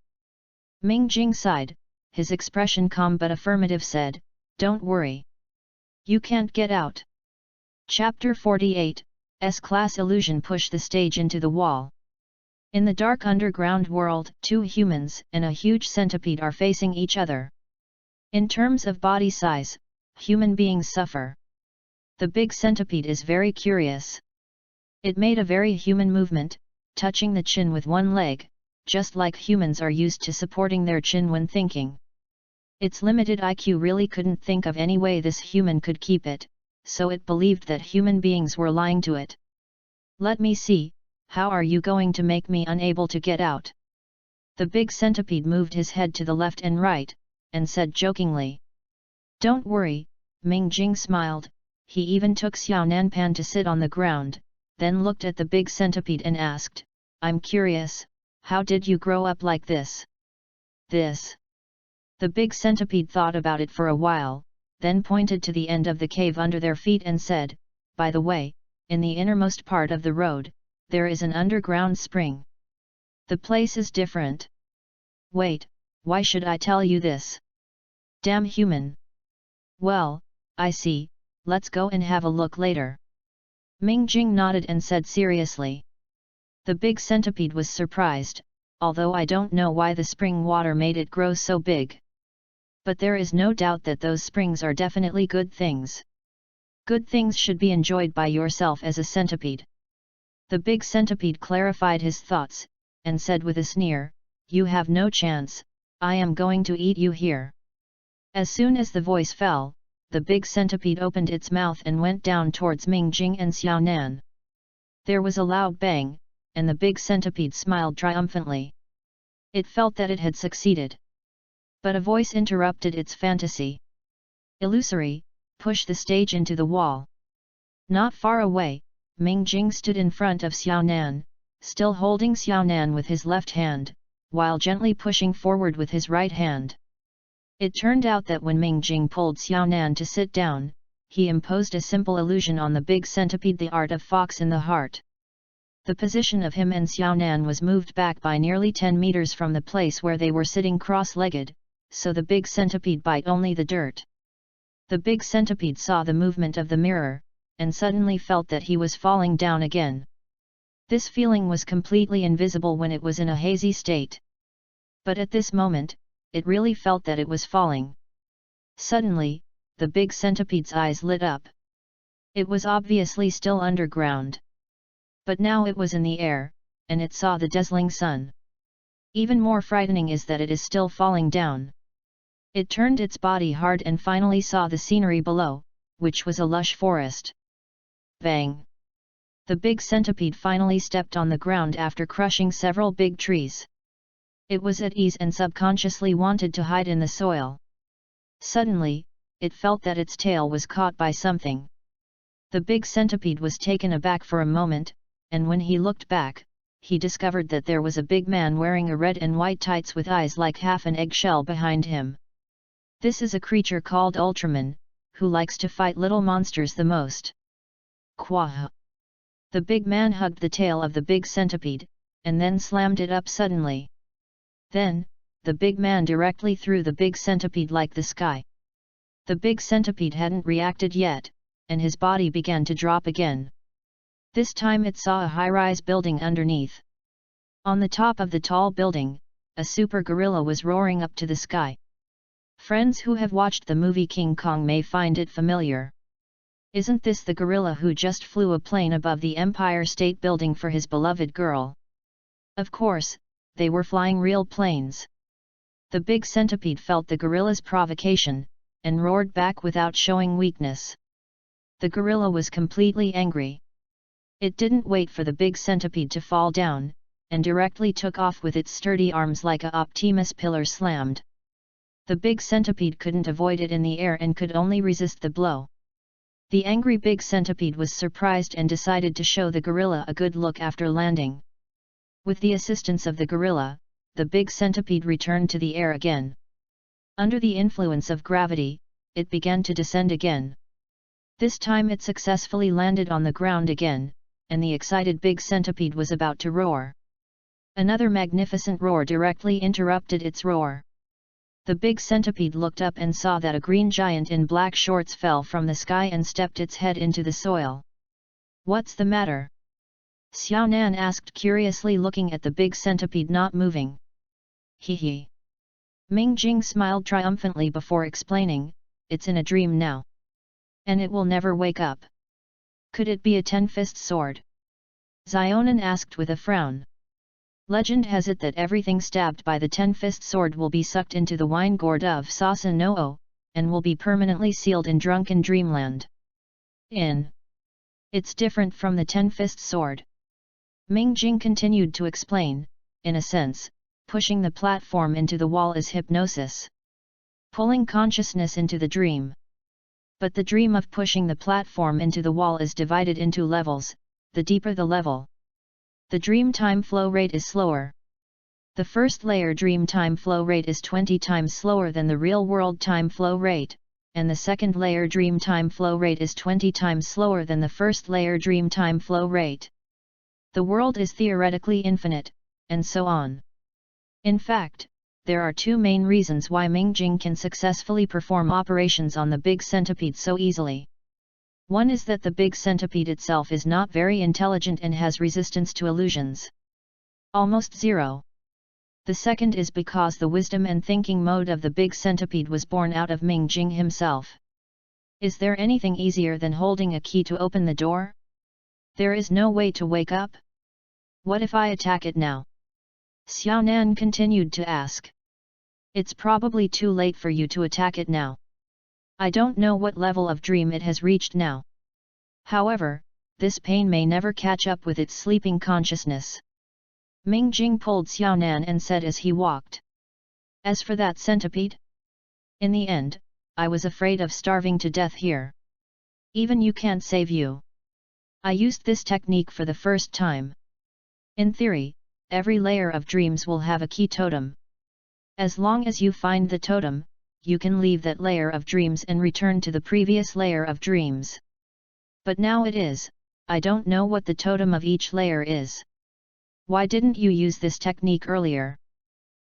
Ming Jing sighed, his expression calm but affirmative said, "Don't worry. You can't get out." Chapter 48, S-Class Illusion. Push the stage into the wall. In the dark underground world, two humans and a huge centipede are facing each other. In terms of body size, human beings suffer. The big centipede is very curious. It made a very human movement, touching the chin with one leg, just like humans are used to supporting their chin when thinking. Its limited IQ really couldn't think of any way this human could keep it, so it believed that human beings were lying to it. "Let me see, how are you going to make me unable to get out?" The big centipede moved his head to the left and right, and said jokingly. "Don't worry," Ming Jing smiled, he even took Xiao Nanpan to sit on the ground, then looked at the big centipede and asked, "I'm curious, how did you grow up like this?" "This?" The big centipede thought about it for a while, then pointed to the end of the cave under their feet and said, "By the way, in the innermost part of the road, there is an underground spring. The place is different." "Wait, why should I tell you this? Damn human!" "Well, I see, let's go and have a look later." Ming Jing nodded and said seriously. The big centipede was surprised, although I don't know why the spring water made it grow so big. But there is no doubt that those springs are definitely good things. Good things should be enjoyed by yourself as a centipede. The big centipede clarified his thoughts, and said with a sneer, "You have no chance, I am going to eat you here." As soon as the voice fell, the big centipede opened its mouth and went down towards Ming Jing and Xiao Nan. There was a loud bang, and the big centipede smiled triumphantly. It felt that it had succeeded. But a voice interrupted its fantasy. "Illusory, push the stage into the wall." Not far away, Ming Jing stood in front of Xiao Nan, still holding Xiao Nan with his left hand, while gently pushing forward with his right hand. It turned out that when Ming Jing pulled Xiao Nan to sit down, he imposed a simple illusion on the big centipede, the art of fox in the heart. The position of him and Xiao Nan was moved back by nearly 10 meters from the place where they were sitting cross-legged, so the big centipede bite only the dirt. The big centipede saw the movement of the mirror, and suddenly felt that he was falling down again. This feeling was completely invisible when it was in a hazy state. But at this moment, it really felt that it was falling. Suddenly, the big centipede's eyes lit up. It was obviously still underground. But now it was in the air, and it saw the dazzling sun. Even more frightening is that it is still falling down. It turned its body hard and finally saw the scenery below, which was a lush forest. Bang! The big centipede finally stepped on the ground after crushing several big trees. It was at ease and subconsciously wanted to hide in the soil. Suddenly, it felt that its tail was caught by something. The big centipede was taken aback for a moment, and when he looked back, he discovered that there was a big man wearing a red and white tights with eyes like half an eggshell behind him. This is a creature called Ultraman, who likes to fight little monsters the most. Quah! The big man hugged the tail of the big centipede, and then slammed it up suddenly. Then, the big man directly threw the big centipede like the sky. The big centipede hadn't reacted yet, and his body began to drop again. This time it saw a high-rise building underneath. On the top of the tall building, a super gorilla was roaring up to the sky. Friends who have watched the movie King Kong may find it familiar. Isn't this the gorilla who just flew a plane above the Empire State Building for his beloved girl? Of course, they were flying real planes. The big centipede felt the gorilla's provocation, and roared back without showing weakness. The gorilla was completely angry. It didn't wait for the big centipede to fall down, and directly took off with its sturdy arms like a Optimus pillar slammed. The big centipede couldn't avoid it in the air and could only resist the blow. The angry big centipede was surprised and decided to show the gorilla a good look after landing. With the assistance of the gorilla, the big centipede returned to the air again. Under the influence of gravity, it began to descend again. This time it successfully landed on the ground again, and the excited big centipede was about to roar. Another magnificent roar directly interrupted its roar. The big centipede looked up and saw that a green giant in black shorts fell from the sky and stepped its head into the soil. "What's the matter?" Xiao Nan asked curiously, looking at the big centipede not moving. "Hee hee." Ming Jing smiled triumphantly before explaining, "It's in a dream now. And it will never wake up." "Could it be a 10-fist sword?" Xiaonan asked with a frown. Legend has it that everything stabbed by the 10-fist sword will be sucked into the wine gourd of Sasa no O, and will be permanently sealed in drunken dreamland. It's different from the 10-fist sword. Ming Jing continued to explain, "In a sense, pushing the platform into the wall is hypnosis. Pulling consciousness into the dream. But the dream of pushing the platform into the wall is divided into levels, the deeper the level. The dream time flow rate is slower. The first layer dream time flow rate is 20 times slower than the real-world time flow rate, and the second layer dream time flow rate is 20 times slower than the first layer dream time flow rate. The world is theoretically infinite, and so on. In fact, there are two main reasons why Ming Jing can successfully perform operations on the big centipede so easily. One is that the big centipede itself is not very intelligent and has resistance to illusions. Almost zero. The second is because the wisdom and thinking mode of the big centipede was born out of Ming Jing himself. Is there anything easier than holding a key to open the door? There is no way to wake up? What if I attack it now? Xiao Nan continued to ask. It's probably too late for you to attack it now. I don't know what level of dream it has reached now. However, this pain may never catch up with its sleeping consciousness. Ming Jing pulled Xiao Nan and said as he walked. As for that centipede? In the end, I was afraid of starving to death here. Even you can't save you. I used this technique for the first time. In theory, every layer of dreams will have a key totem. As long as you find the totem, you can leave that layer of dreams and return to the previous layer of dreams. But now it is, I don't know what the totem of each layer is. Why didn't you use this technique earlier?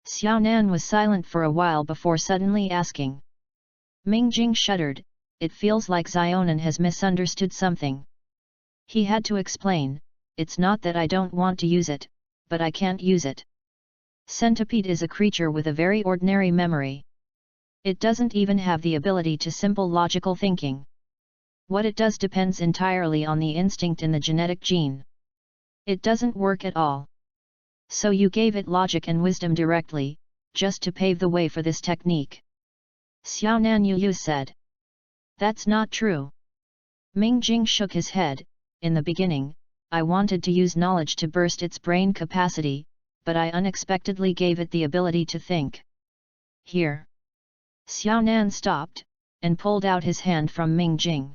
Xiao Nan was silent for a while before suddenly asking. Ming Jing shuddered, it feels like Xiaonan has misunderstood something. He had to explain, it's not that I don't want to use it, but I can't use it. Centipede is a creature with a very ordinary memory. It doesn't even have the ability to simple logical thinking. What it does depends entirely on the instinct in the genetic gene. It doesn't work at all. So you gave it logic and wisdom directly, just to pave the way for this technique. Xiao Nan Yu said. That's not true. Ming Jing shook his head. In the beginning, I wanted to use knowledge to burst its brain capacity, but I unexpectedly gave it the ability to think. Here. Xiao Nan stopped, and pulled out his hand from Ming Jing.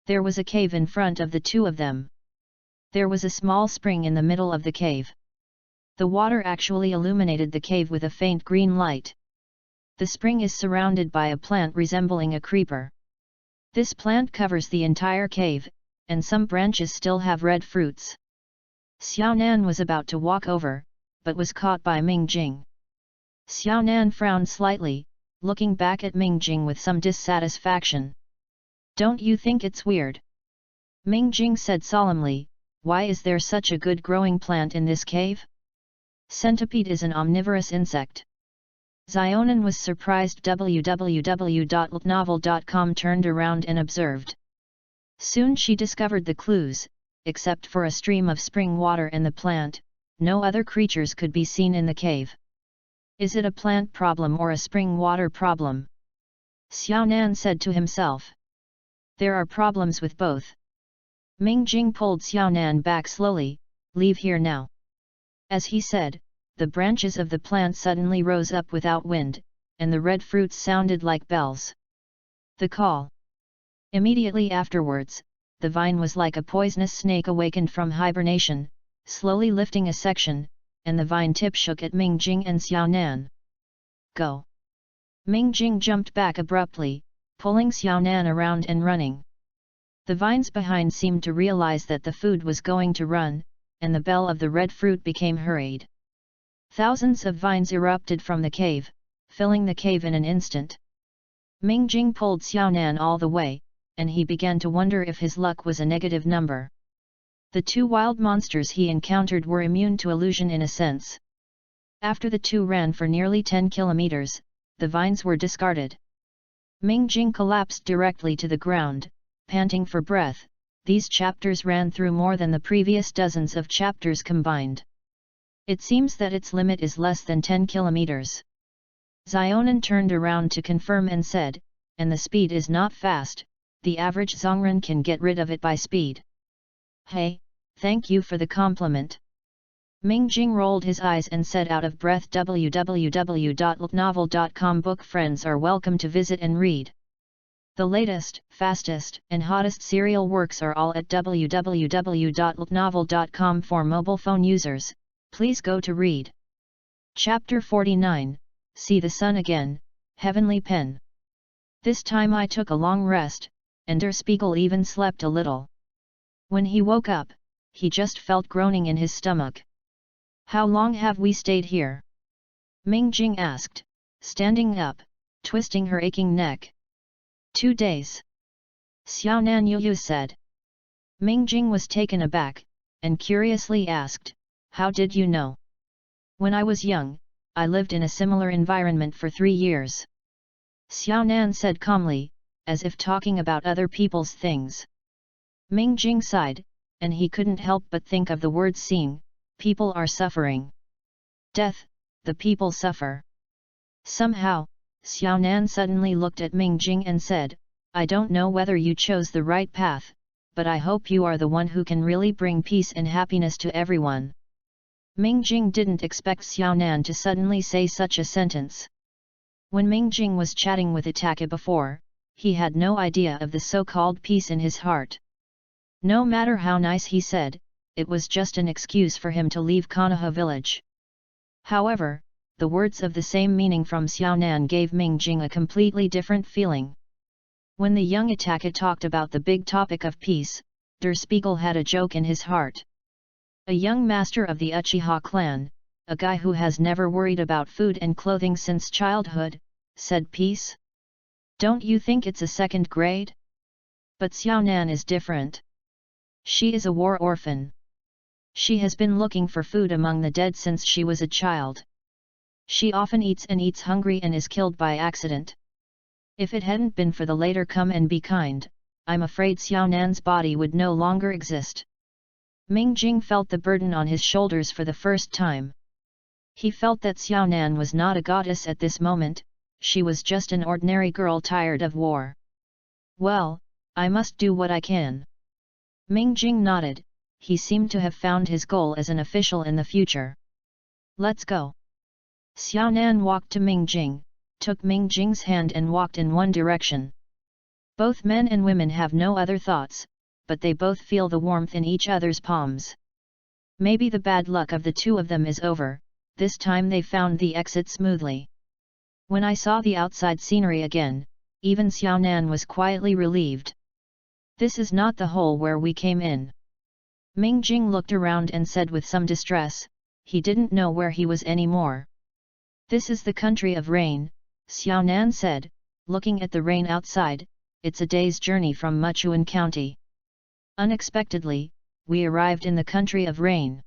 There was a cave in front of the two of them. There was a small spring in the middle of the cave. The water actually illuminated the cave with a faint green light. The spring is surrounded by a plant resembling a creeper. This plant covers the entire cave, and some branches still have red fruits. Xiao Nan was about to walk over, but was caught by Ming Jing. Xiao Nan frowned slightly, looking back at Ming Jing with some dissatisfaction. Don't you think it's weird? Ming Jing said solemnly, why is there such a good growing plant in this cave? Centipede is an omnivorous insect. Xiaonan was surprised. www.novel.com turned around and observed. Soon she discovered the clues. Except for a stream of spring water and the plant, no other creatures could be seen in the cave. Is it a plant problem or a spring water problem? Xiaonan said to himself. There are problems with both. Ming Jing pulled Xiaonan back slowly. Leave here now. As he said, the branches of the plant suddenly rose up without wind, and the red fruits sounded like bells. The call. Immediately afterwards, the vine was like a poisonous snake awakened from hibernation, slowly lifting a section, and the vine tip shook at Ming Jing and Xiaonan. Go! Ming Jing jumped back abruptly, pulling Xiaonan around and running. The vines behind seemed to realize that the food was going to run, and the bell of the red fruit became hurried. Thousands of vines erupted from the cave, filling the cave in an instant. Ming Jing pulled Xiaonan all the way, and he began to wonder if his luck was a negative number. The two wild monsters he encountered were immune to illusion in a sense. After the two ran for nearly 10 kilometers, the vines were discarded. Ming Jing collapsed directly to the ground, panting for breath. These chapters ran through more than the previous dozens of chapters combined. It seems that its limit is less than 10 kilometers. Xionan turned around to confirm and said, and the speed is not fast, the average Zongren can get rid of it by speed. Hey, thank you for the compliment. Ming Jing rolled his eyes and said out of breath, www.ltnovel.com book friends are welcome to visit and read. The latest, fastest, and hottest serial works are all at www.ltnovel.com for mobile phone users. Please go to read. Chapter 49, See the Sun Again, Heavenly Pen. This time I took a long rest, and Der Spiegel even slept a little. When he woke up, he just felt groaning in his stomach. How long have we stayed here? Ming Jing asked, standing up, twisting her aching neck. 2 days. Xiaonan Yuyu said. Ming Jing was taken aback, and curiously asked, how did you know? When I was young, I lived in a similar environment for 3 years. Xiaonan said calmly, as if talking about other people's things. Ming Jing sighed, and he couldn't help but think of the word seeing. People are suffering. Death, the people suffer. Somehow, Xiaonan suddenly looked at Ming Jing and said, I don't know whether you chose the right path, but I hope you are the one who can really bring peace and happiness to everyone. Ming Jing didn't expect Xiaonan to suddenly say such a sentence. When Ming Jing was chatting with Itaka before, he had no idea of the so-called peace in his heart. No matter how nice he said, it was just an excuse for him to leave Konoha village. However, the words of the same meaning from Xiaonan gave Ming Jing a completely different feeling. When the young Itaka talked about the big topic of peace, Der Spiegel had a joke in his heart. A young master of the Uchiha clan, a guy who has never worried about food and clothing since childhood, said peace? Don't you think it's a second grade? But Xiaonan is different. She is a war orphan. She has been looking for food among the dead since she was a child. She often eats and eats hungry and is killed by accident. If it hadn't been for the later come and be kind, I'm afraid Xiaonan's body would no longer exist. Ming Jing felt the burden on his shoulders for the first time. He felt that Xiaonan was not a goddess at this moment, she was just an ordinary girl tired of war. Well, I must do what I can. Ming Jing nodded. He seemed to have found his goal as an official in the future. Let's go. Xiaonan walked to Ming Jing, took Ming Jing's hand and walked in one direction. Both men and women have no other thoughts, but they both feel the warmth in each other's palms. Maybe the bad luck of the two of them is over, this time they found the exit smoothly. When I saw the outside scenery again, even Xiaonan was quietly relieved. This is not the hole where we came in. Ming Jing looked around and said with some distress, he didn't know where he was anymore. This is the country of rain, Xiaonan said, looking at the rain outside, it's a day's journey from Muchuan County. Unexpectedly, we arrived in the country of rain.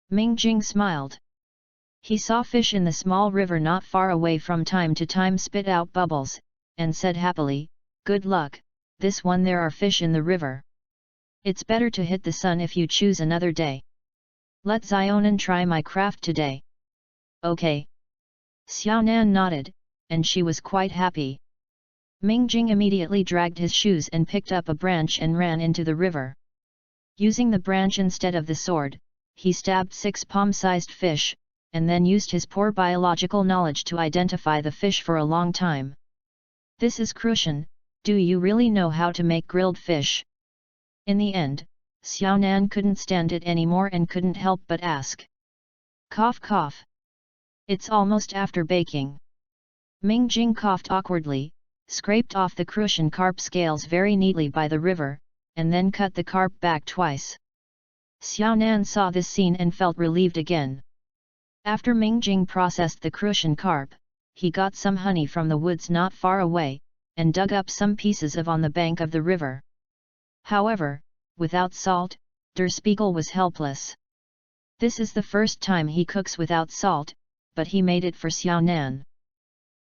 Ming Jing smiled. He saw fish in the small river not far away from time to time spit out bubbles, and said happily, good luck, this one there are fish in the river. It's better to hit the sun if you choose another day. Let Zionan try my craft today. Okay. Xiaonan nodded, and she was quite happy. Mingjing immediately dragged his shoes and picked up a branch and ran into the river. Using the branch instead of the sword, he stabbed 6 palm-sized fish, and then used his poor biological knowledge to identify the fish for a long time. This is Crucian, do you really know how to make grilled fish? In the end, Xiaonan couldn't stand it anymore and couldn't help but ask. Cough cough. It's almost after baking. Mingjing coughed awkwardly, scraped off the Crucian carp scales very neatly by the river, and then cut the carp back twice. Xiaonan saw this scene and felt relieved again. After Mingjing processed the Crucian carp, he got some honey from the woods not far away, and dug up some pieces of on the bank of the river. However, without salt, Der Spiegel was helpless. This is the first time he cooks without salt, but he made it for Xiaonan.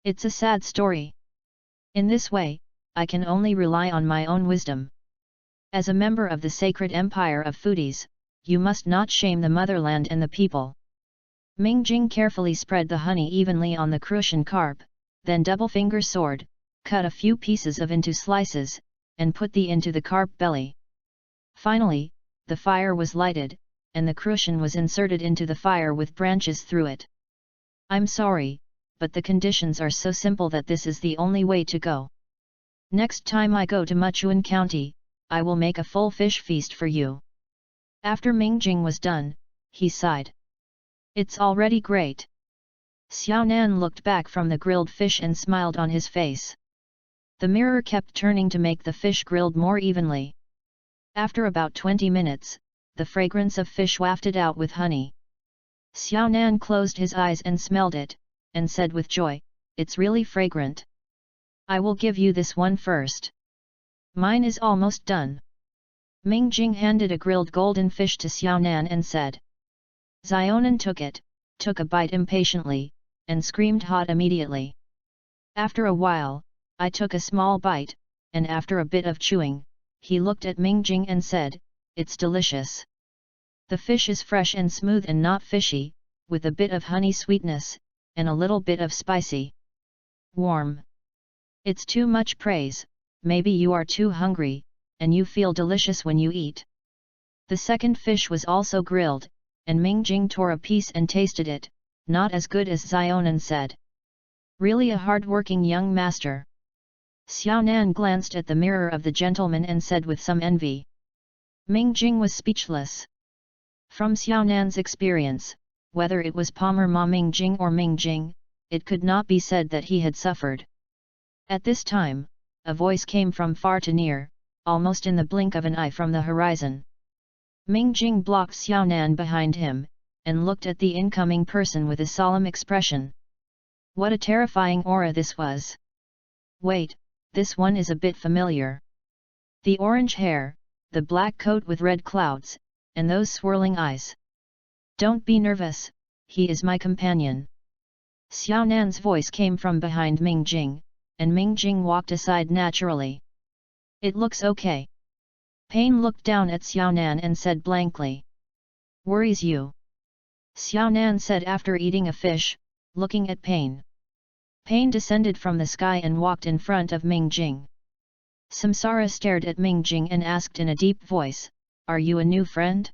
It's a sad story. In this way, I can only rely on my own wisdom. As a member of the sacred empire of foodies, you must not shame the motherland and the people. Mingjing carefully spread the honey evenly on the Crucian carp, then double-finger sword, cut a few pieces of into slices, and put the into the carp belly. Finally, the fire was lighted, and the Crucian was inserted into the fire with branches through it. I'm sorry, but the conditions are so simple that this is the only way to go. Next time I go to Muchuan County, I will make a full fish feast for you. After Mingjing was done, he sighed. It's already great. Xiaonan looked back from the grilled fish and smiled on his face. The mirror kept turning to make the fish grilled more evenly. After about 20 minutes, the fragrance of fish wafted out with honey. Xiaonan closed his eyes and smelled it, and said with joy, "It's really fragrant. I will give you this one first. Mine is almost done." Mingjing handed a grilled golden fish to Xiaonan and said. Zionan took it, took a bite impatiently, and screamed hot immediately. After a while, I took a small bite, and after a bit of chewing, he looked at Mingjing and said, "It's delicious. The fish is fresh and smooth and not fishy, with a bit of honey sweetness, and a little bit of spicy. Warm. It's too much praise, maybe you are too hungry, and you feel delicious when you eat." The second fish was also grilled, and Mingjing tore a piece and tasted it, not as good as Zionan said. Really a hard-working young master. Xiaonan glanced at the mirror of the gentleman and said with some envy. Mingjing was speechless. From Xiaonan's experience, whether it was Palmer Ma Mingjing or Mingjing, it could not be said that he had suffered. At this time, a voice came from far to near, almost in the blink of an eye from the horizon. Mingjing blocked Xiaonan behind him, and looked at the incoming person with a solemn expression. What a terrifying aura this was! Wait, this one is a bit familiar. The orange hair, the black coat with red clouds, and those swirling eyes. Don't be nervous, he is my companion. Xiaonan's voice came from behind Mingjing, and Mingjing walked aside naturally. It looks okay. Pain looked down at Xiaonan and said blankly. Worries you? Xiaonan said after eating a fish, looking at Pain. Pain descended from the sky and walked in front of Mingjing. Samsara stared at Mingjing and asked in a deep voice, "Are you a new friend?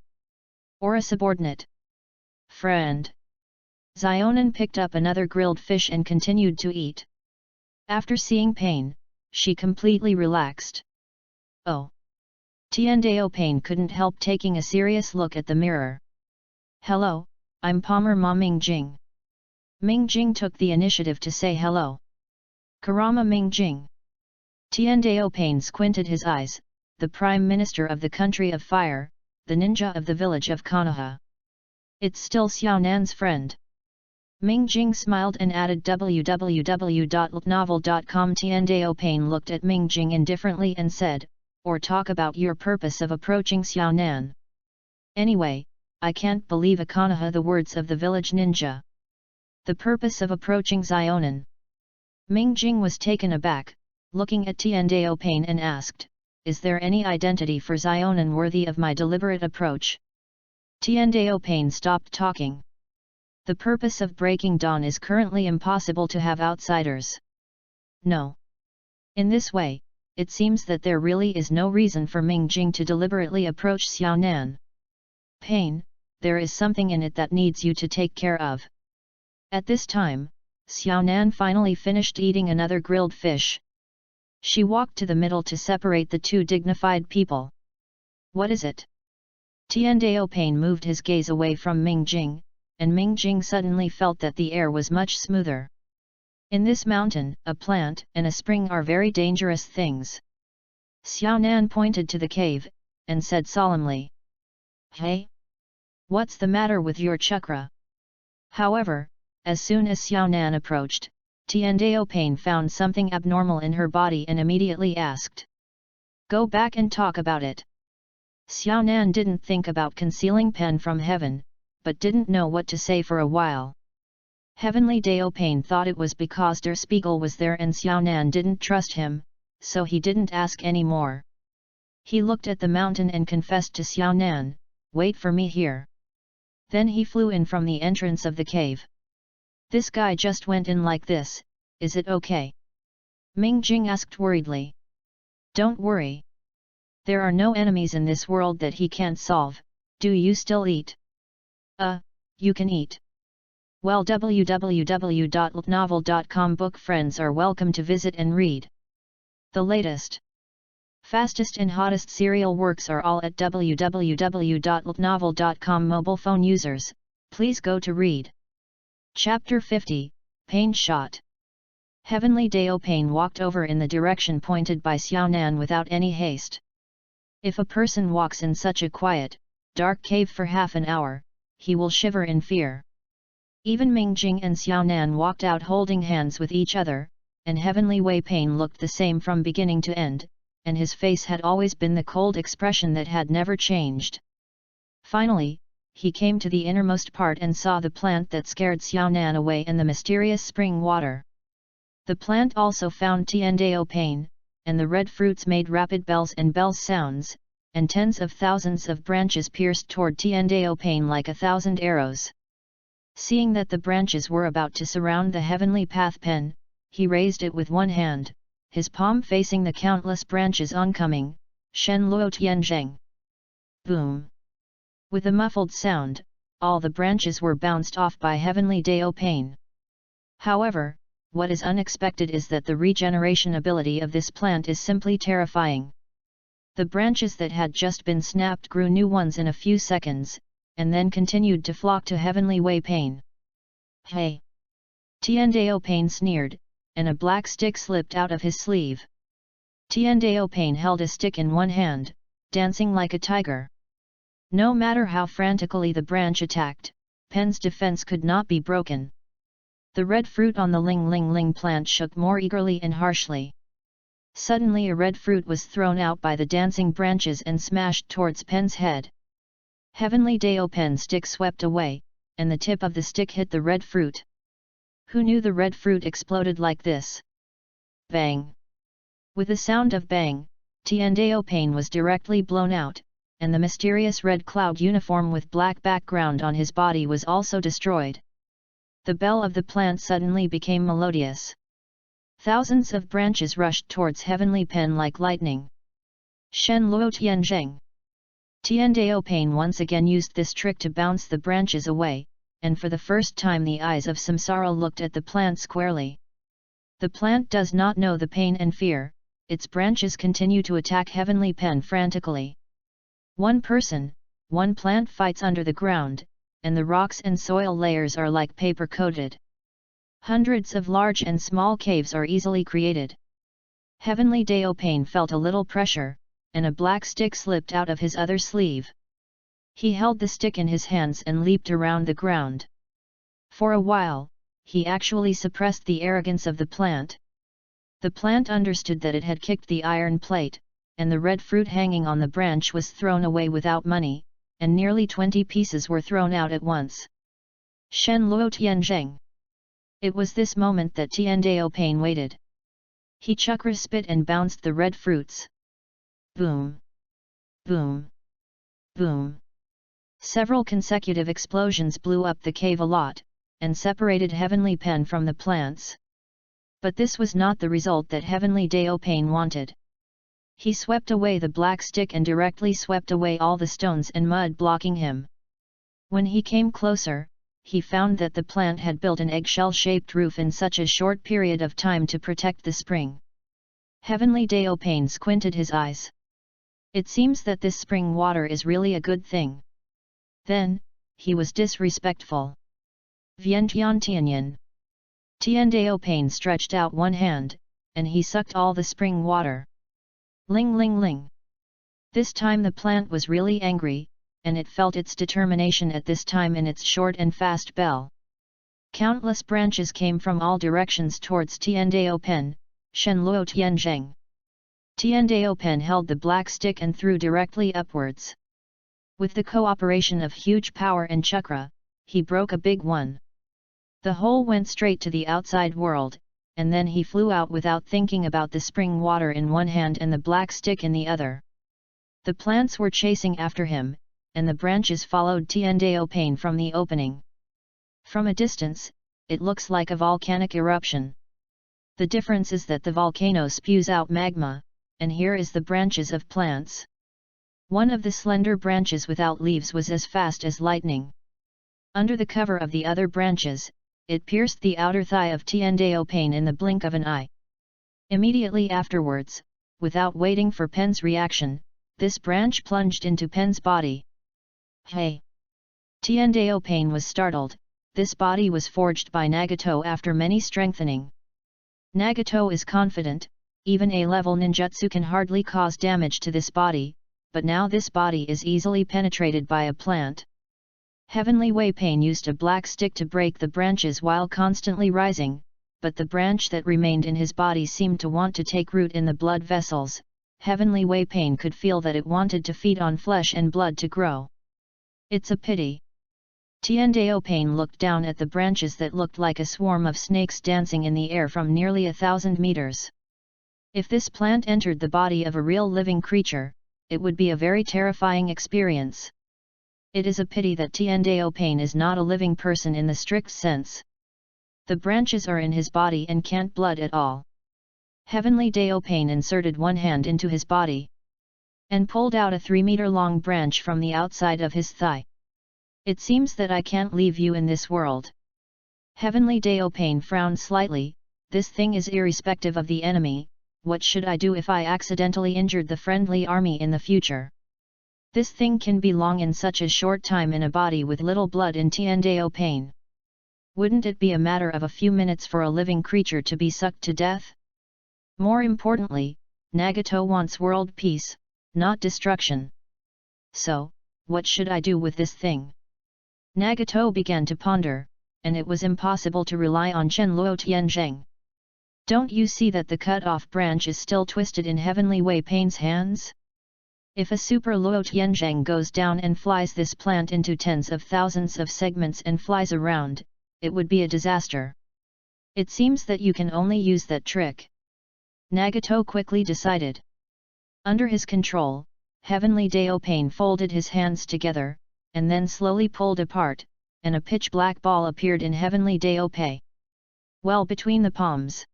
Or a subordinate?" "Friend." Zionan picked up another grilled fish and continued to eat. After seeing Pain, she completely relaxed. Oh! Tiandao Pain couldn't help taking a serious look at the mirror. "Hello, I'm Palmer Ma Mingjing." Mingjing took the initiative to say hello. "Karama Mingjing." Tiandao Pain squinted his eyes, "The Prime Minister of the Country of Fire, the ninja of the village of Konoha. It's still Xiaonan's friend." Mingjing smiled and added www.novel.com. Tiandao Pain looked at Mingjing indifferently and said, "Or talk about your purpose of approaching Xiaonan. Anyway, I can't believe a Konoha the words of the village ninja. The purpose of approaching Zionan." Mingjing was taken aback, looking at Tiandao Pain and asked, is there any identity for Xionan worthy of my deliberate approach? Tiandao Pain stopped talking. The purpose of breaking dawn is currently impossible to have outsiders. No. In this way, it seems that there really is no reason for Ming Jing to deliberately approach Xiaonan. Pain, there is something in it that needs you to take care of. At this time, Xiaonan finally finished eating another grilled fish. She walked to the middle to separate the two dignified people. What is it? Tiandao Pain moved his gaze away from Ming Jing, and Ming Jing suddenly felt that the air was much smoother. In this mountain, a plant and a spring are very dangerous things. Xiaonan pointed to the cave, and said solemnly, "Hey? What's the matter with your chakra?" However, as soon as Xiaonan approached, Tiandao Pain found something abnormal in her body and immediately asked, "Go back and talk about it." Xiaonan didn't think about concealing Pen from heaven, but didn't know what to say for a while. Heavenly Dao Pain thought it was because Der Spiegel was there and Xiaonan didn't trust him, so he didn't ask any more. He looked at the mountain and confessed to Xiaonan, "Wait for me here." Then he flew in from the entrance of the cave. "This guy just went in like this, is it okay?" Ming Jing asked worriedly. "Don't worry. There are no enemies in this world that he can't solve. Do you still eat?" You can eat. Well, www.ltnovel.com book friends are welcome to visit and read. The latest, fastest and hottest serial works are all at www.ltnovel.com. Mobile phone users, please go to read. Chapter 50, Pain Shot. Heavenly Dao Pain walked over in the direction pointed by Xiaonan without any haste. If a person walks in such a quiet, dark cave for half an hour, he will shiver in fear. Even Ming Jing and Xiaonan walked out holding hands with each other, and Heavenly Wei Pain looked the same from beginning to end, and his face had always been the cold expression that had never changed. Finally, he came to the innermost part and saw the plant that scared Xiaonan away and the mysterious spring water. The plant also found Tiandao Pain, and the red fruits made rapid bells and bells sounds, and tens of thousands of branches pierced toward Tiandao Pain like 1,000 arrows. Seeing that the branches were about to surround the heavenly path pen, he raised it with one hand, his palm facing the countless branches oncoming, Shen Luo Tianzheng. Boom! With a muffled sound, all the branches were bounced off by Heavenly Dao Pain. However, what is unexpected is that the regeneration ability of this plant is simply terrifying. The branches that had just been snapped grew new ones in a few seconds, and then continued to flock to Heavenly Wei Pain. "Hey!" Tiandao Pain sneered, and a black stick slipped out of his sleeve. Tiandao Pain held a stick in one hand, dancing like a tiger. No matter how frantically the branch attacked, Pen's defense could not be broken. The red fruit on the Ling Ling Ling plant shook more eagerly and harshly. Suddenly a red fruit was thrown out by the dancing branches and smashed towards Pen's head. Heavenly Dao Pen's stick swept away, and the tip of the stick hit the red fruit. Who knew the red fruit exploded like this? Bang! With the sound of bang, Tiandao Pain was directly blown out, and the mysterious red cloud uniform with black background on his body was also destroyed. The bell of the plant suddenly became melodious. Thousands of branches rushed towards Heavenly Pen like lightning. Shen Luo Tianzheng. Tiandao Pain once again used this trick to bounce the branches away, and for the first time the eyes of Samsara looked at the plant squarely. The plant does not know the pain and fear, its branches continue to attack Heavenly Pen frantically. One person, one plant fights under the ground, and the rocks and soil layers are like paper coated. Hundreds of large and small caves are easily created. Heavenly Dao Pain felt a little pressure, and a black stick slipped out of his other sleeve. He held the stick in his hands and leaped around the ground. For a while, he actually suppressed the arrogance of the plant. The plant understood that it had kicked the iron plate, and the red fruit hanging on the branch was thrown away without money, and nearly 20 pieces were thrown out at once. Shen Luo Tianzheng. It was this moment that Tiandao Pain waited. He chakra spit and bounced the red fruits. Boom! Boom! Boom! Several consecutive explosions blew up the cave a lot, and separated Heavenly Pen from the plants. But this was not the result that Heavenly Daopain wanted. He swept away the black stick and directly swept away all the stones and mud blocking him. When he came closer, he found that the plant had built an eggshell-shaped roof in such a short period of time to protect the spring. Heavenly Daopain squinted his eyes. It seems that this spring water is really a good thing. Then, he was disrespectful. Vientian Tianyan. Tian Daopain stretched out one hand, and he sucked all the spring water. Ling ling ling. This time the plant was really angry, and it felt its determination at this time in its short and fast bell. Countless branches came from all directions towards Tian Daopain, Shen Luo Tian Zheng. Tian Daopain held the black stick and threw directly upwards. With the cooperation of huge power and chakra, he broke a big one. The hole went straight to the outside world, and then he flew out without thinking about the spring water in one hand and the black stick in the other. The plants were chasing after him, and the branches followed Tian Daopain from the opening. From a distance, it looks like a volcanic eruption. The difference is that the volcano spews out magma, and here is the branches of plants. One of the slender branches without leaves was as fast as lightning. Under the cover of the other branches, it pierced the outer thigh of Tian Daopain in the blink of an eye. Immediately afterwards, without waiting for Pen's reaction, this branch plunged into Pen's body. Hey! Tian Daopain was startled. This body was forged by Nagato after many strengthening. Nagato is confident, even A-level ninjutsu can hardly cause damage to this body, but now this body is easily penetrated by a plant. Heavenly Waypain used a black stick to break the branches while constantly rising, but the branch that remained in his body seemed to want to take root in the blood vessels. Heavenly Waypain could feel that it wanted to feed on flesh and blood to grow. It's a pity. Tian Daopain looked down at the branches that looked like a swarm of snakes dancing in the air from nearly 1,000 meters. If this plant entered the body of a real living creature, it would be a very terrifying experience. It is a pity that Tian Daopain is not a living person in the strict sense. The branches are in his body and can't blood at all. Heavenly Daopain inserted one hand into his body and pulled out a 3-meter-long branch from the outside of his thigh. It seems that I can't leave you in this world. Heavenly Daopain frowned slightly. This thing is irrespective of the enemy. What should I do if I accidentally injured the friendly army in the future? This thing can be long in such a short time in a body with little blood in Tian Daopain. Wouldn't it be a matter of a few minutes for a living creature to be sucked to death? More importantly, Nagato wants world peace, not destruction. So, what should I do with this thing? Nagato began to ponder, and it was impossible to rely on Chen Luo Tianzheng. Don't you see that the cut-off branch is still twisted in Heavenly Waypain's hands? If a Super Luo Tianzheng goes down and flies this plant into tens of thousands of segments and flies around, it would be a disaster. It seems that you can only use that trick. Nagato quickly decided. Under his control, Heavenly Daopain folded his hands together, and then slowly pulled apart, and a pitch-black ball appeared in Heavenly Daopain. Well between the palms.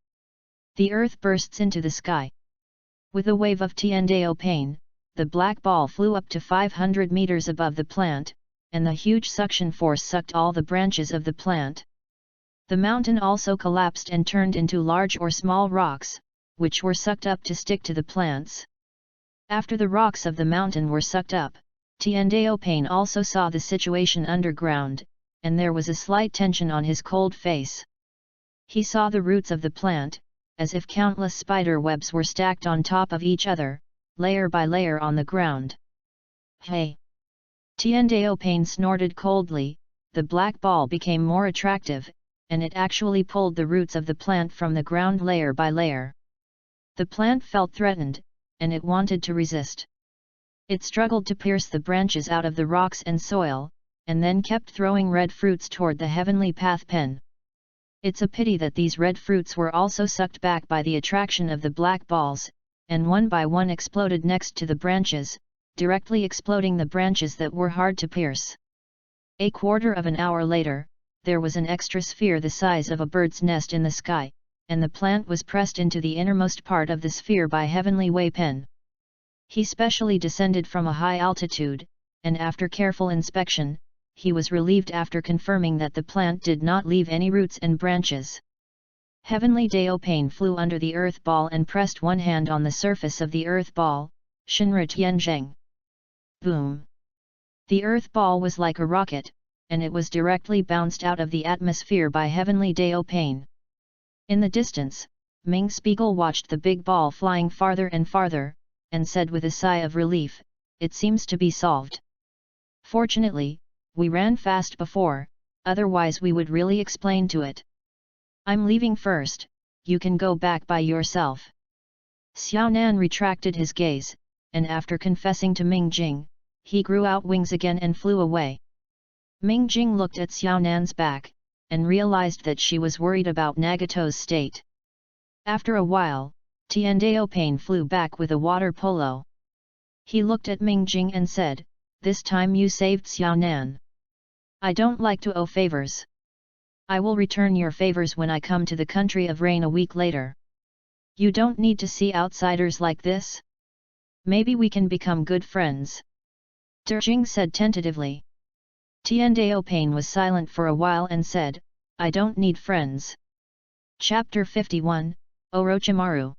The earth bursts into the sky. With a wave of Tian Daopain, the black ball flew up to 500 meters above the plant, and the huge suction force sucked all the branches of the plant. The mountain also collapsed and turned into large or small rocks, which were sucked up to stick to the plants. After the rocks of the mountain were sucked up, Tian Daopain also saw the situation underground, and there was a slight tension on his cold face. He saw the roots of the plant, as if countless spider webs were stacked on top of each other, layer by layer on the ground. Hey! Tian Daopain snorted coldly. The black ball became more attractive, and it actually pulled the roots of the plant from the ground layer by layer. The plant felt threatened, and it wanted to resist. It struggled to pierce the branches out of the rocks and soil, and then kept throwing red fruits toward the Heavenly Path Pen. It's a pity that these red fruits were also sucked back by the attraction of the black balls. and one by one exploded next to the branches, directly exploding the branches that were hard to pierce. A quarter of an hour later, there was an extra sphere the size of a bird's nest in the sky, and the plant was pressed into the innermost part of the sphere by Heavenly Way Pen. He specially descended from a high altitude, and after careful inspection, he was relieved after confirming that the plant did not leave any roots and branches. Heavenly Daopane flew under the earth ball and pressed one hand on the surface of the earth ball, Shinra Tianzheng. Boom! The earth ball was like a rocket, and it was directly bounced out of the atmosphere by Heavenly Daopane. In the distance, Ming Spiegel watched the big ball flying farther and farther, and said with a sigh of relief, "It seems to be solved. Fortunately, we ran fast before, otherwise we would really explain to it. I'm leaving first, you can go back by yourself." Xiaonan retracted his gaze, and after confessing to Ming Jing, he grew out wings again and flew away. Ming Jing looked at Xiaonan's back, and realized that she was worried about Nagato's state. After a while, Tian Daopane flew back with a water polo. He looked at Ming Jing and said, "This time you saved Xiaonan. I don't like to owe favors. I will return your favors when I come to the country of rain a week later. You don't need to see outsiders like this. Maybe we can become good friends." Jing said tentatively. Tian Daopane was silent for a while and said, "I don't need friends." Chapter 51, Orochimaru.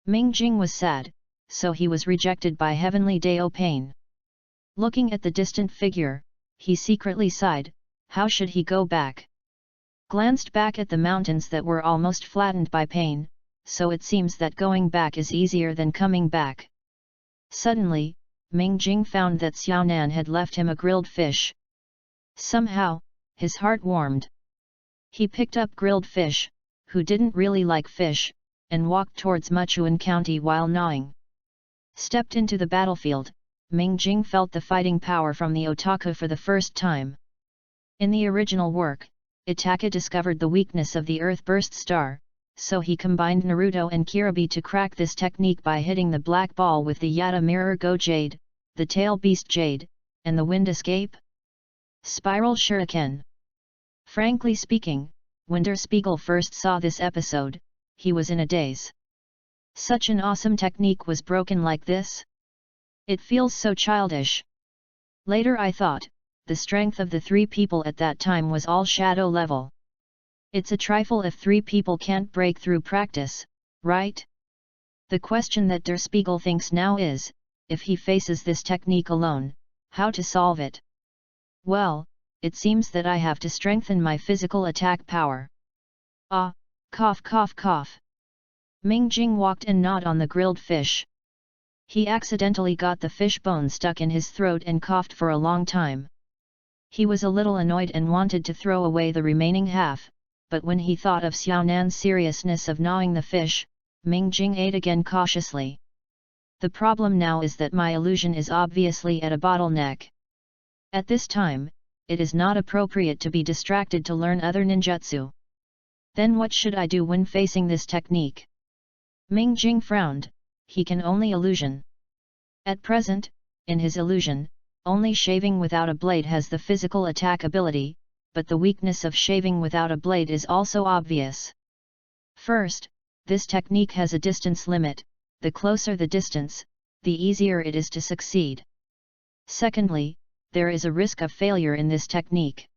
Ming Jing was sad, so he was rejected by Heavenly Daopane. Looking at the distant figure, he secretly sighed, how should he go back? Glanced back at the mountains that were almost flattened by pain, so it seems that going back is easier than coming back. Suddenly, Ming Jing found that Xiaonan had left him a grilled fish. Somehow, his heart warmed. He picked up grilled fish, who didn't really like fish, and walked towards Muchuan County while gnawing. Stepped into the battlefield, Ming Jing felt the fighting power from the otaku for the first time. In the original work, Itaka discovered the weakness of the Earth-burst star, so he combined Naruto and Kiribi to crack this technique by hitting the black ball with the Yata Mirror Go Jade, the Tail Beast Jade, and the Wind Escape Spiral Shuriken. Frankly speaking, when Der Spiegel first saw this episode, he was in a daze. Such an awesome technique was broken like this? It feels so childish. Later I thought, the strength of the three people at that time was all shadow level. It's a trifle if three people can't break through practice, right? The question that Der Spiegel thinks now is, if he faces this technique alone, how to solve it? Well, it seems that I have to strengthen my physical attack power. Ah, cough cough cough. Ming Jing walked and gnawed on the grilled fish. He accidentally got the fish bone stuck in his throat and coughed for a long time. He was a little annoyed and wanted to throw away the remaining half, but when he thought of Xiaonan's seriousness of gnawing the fish, Ming Jing ate again cautiously. The problem now is that my illusion is obviously at a bottleneck. At this time, it is not appropriate to be distracted to learn other ninjutsu. Then what should I do when facing this technique? Ming Jing frowned, he can only illusion. At present, in his illusion, only shaving without a blade has the physical attack ability, but the weakness of shaving without a blade is also obvious. First, this technique has a distance limit, the closer the distance, the easier it is to succeed. Secondly, there is a risk of failure in this technique.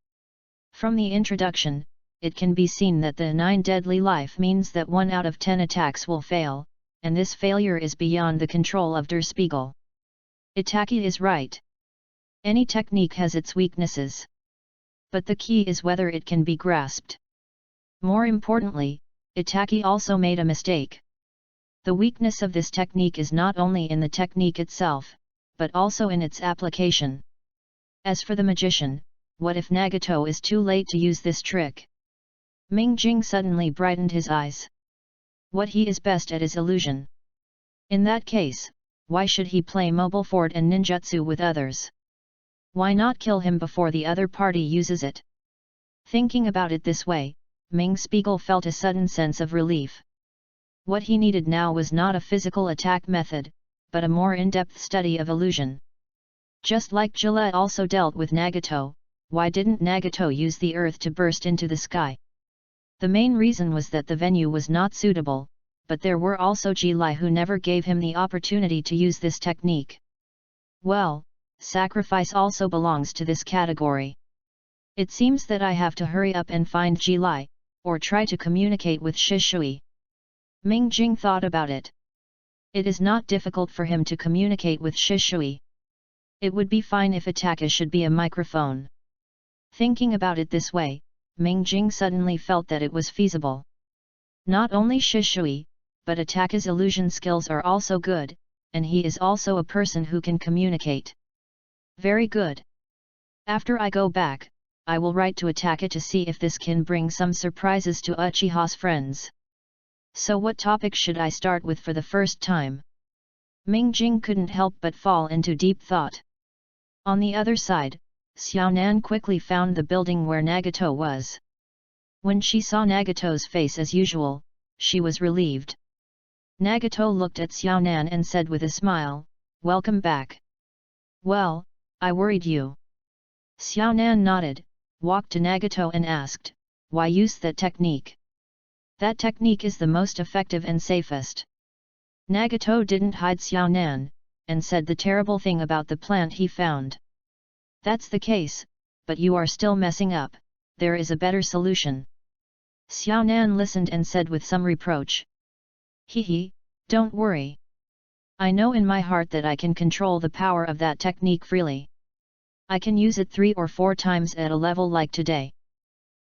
From the introduction, it can be seen that the 9 deadly life means that 1 out of 10 attacks will fail, and this failure is beyond the control of Der Spiegel. Itaki is right. Any technique has its weaknesses. But the key is whether it can be grasped. More importantly, Itaki also made a mistake. The weakness of this technique is not only in the technique itself, but also in its application. As for the magician, what if Nagato is too late to use this trick? Ming Jing suddenly brightened his eyes. What he is best at is illusion. In that case, why should he play mobile fort and ninjutsu with others? Why not kill him before the other party uses it? Thinking about it this way, Ming Spiegel felt a sudden sense of relief. What he needed now was not a physical attack method, but a more in-depth study of illusion. Just like Gillette also dealt with Nagato, why didn't Nagato use the earth to burst into the sky? The main reason was that the venue was not suitable, but there were also Gilai who never gave him the opportunity to use this technique. Well, sacrifice also belongs to this category. It seems that I have to hurry up and find Gilai, or try to communicate with Shishui. Ming Jing thought about it. It is not difficult for him to communicate with Shishui. It would be fine if Ataka should be a microphone. Thinking about it this way, Ming Jing suddenly felt that it was feasible. Not only Shishui, but Ataka's illusion skills are also good, and he is also a person who can communicate. Very good. After I go back, I will write to Ataka to see if this can bring some surprises to Uchiha's friends. So what topic should I start with for the first time? Ming Jing couldn't help but fall into deep thought. On the other side, Xiaonan quickly found the building where Nagato was. When she saw Nagato's face as usual, she was relieved. Nagato looked at Xiaonan and said with a smile, "Welcome back." "Well, I worried you." Xiaonan nodded, walked to Nagato and asked, "Why use that technique?" "That technique is the most effective and safest." Nagato didn't hide Xiaonan, and said the terrible thing about the plant he found. "That's the case, but you are still messing up, there is a better solution." Xiaonan listened and said with some reproach, "Hee, don't worry. I know in my heart that I can control the power of that technique freely. I can use it 3 or 4 times at a level like today."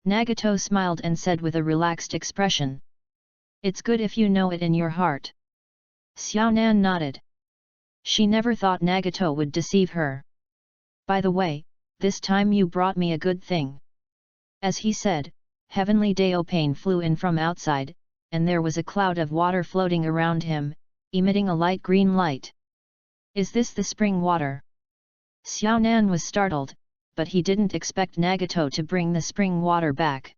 Nagato smiled and said with a relaxed expression, "It's good if you know it in your heart." Xiaonan nodded. She never thought Nagato would deceive her. "By the way, this time you brought me a good thing." As he said, Heavenly Daopain flew in from outside, and there was a cloud of water floating around him, emitting a light green light. "Is this the spring water?" Xiaonan was startled, but he didn't expect Nagato to bring the spring water back.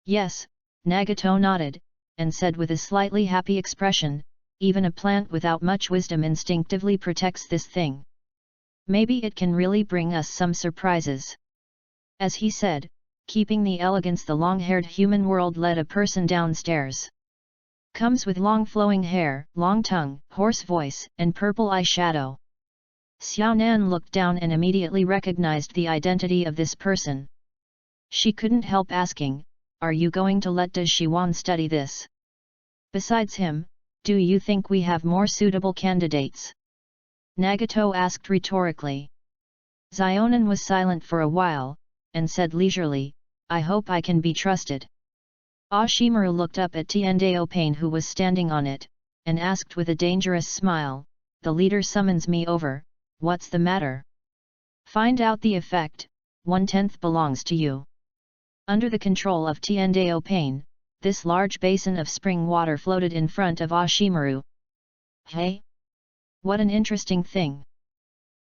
"Yes," Nagato nodded, and said with a slightly happy expression, "Even a plant without much wisdom instinctively protects this thing. Maybe it can really bring us some surprises." As he said, keeping the elegance, the long-haired human world led a person downstairs. Comes with long flowing hair, long tongue, hoarse voice, and purple eyeshadow. Xiaonan looked down and immediately recognized the identity of this person. She couldn't help asking, "Are you going to let Shiwan study this? Besides him, do you think we have more suitable candidates?" Nagato asked rhetorically. Xiaonan was silent for a while, and said leisurely, "I hope I can be trusted." Ashimaru looked up at Tiandaopain who was standing on it, and asked with a dangerous smile, "The leader summons me over, what's the matter?" "Find out the effect, 1/10 belongs to you." Under the control of Tiandaopain, this large basin of spring water floated in front of Ashimaru. "Hey? What an interesting thing!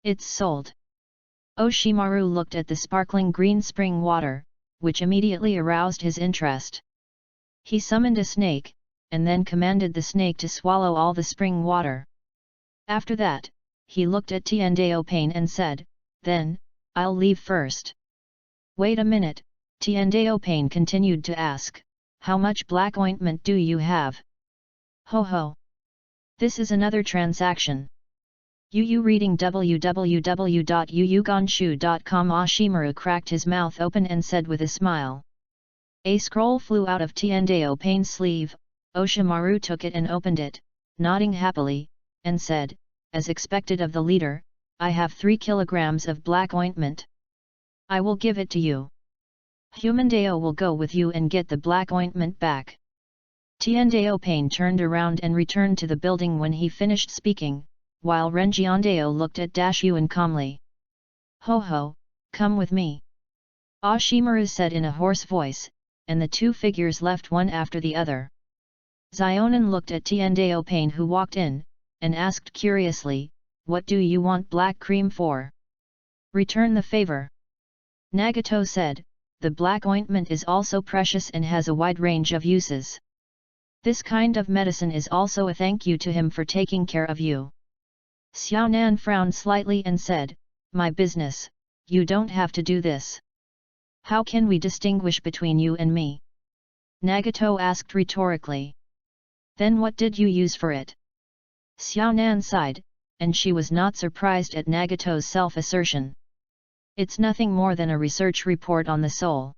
It's sold." Oshimaru looked at the sparkling green spring water, which immediately aroused his interest. He summoned a snake, and then commanded the snake to swallow all the spring water. After that, he looked at Tiandaopain and said, "Then, I'll leave first." "Wait a minute," Tiandaopain continued to ask, "How much black ointment do you have?" "Ho ho! This is another transaction." Yu reading www.yuyugonshu.com. Ashimaru cracked his mouth open and said with a smile. A scroll flew out of Tiandaopain's sleeve. Oshimaru took it and opened it, nodding happily, and said, as expected of the leader, "I have 3 kilograms of black ointment. I will give it to you. Humandao will go with you and get the black ointment back." Tiandaopain turned around and returned to the building when he finished speaking, while Renjiandao looked at Dashyuan calmly. "Ho ho, come with me," Ashimaru said in a hoarse voice, and the 2 figures left one after the other. Xiaonan looked at Tiandaopain who walked in, and asked curiously, "What do you want black cream for?" "Return the favor." Nagato said, "The black ointment is also precious and has a wide range of uses. This kind of medicine is also a thank you to him for taking care of you. Xiao Nan frowned slightly and said, my business, you don't have to do this. How can we distinguish between you and me? Nagato asked rhetorically. Then what did you use for it? Xiao Nan sighed, and she was not surprised at Nagato's self-assertion. It's nothing more than a research report on the soul.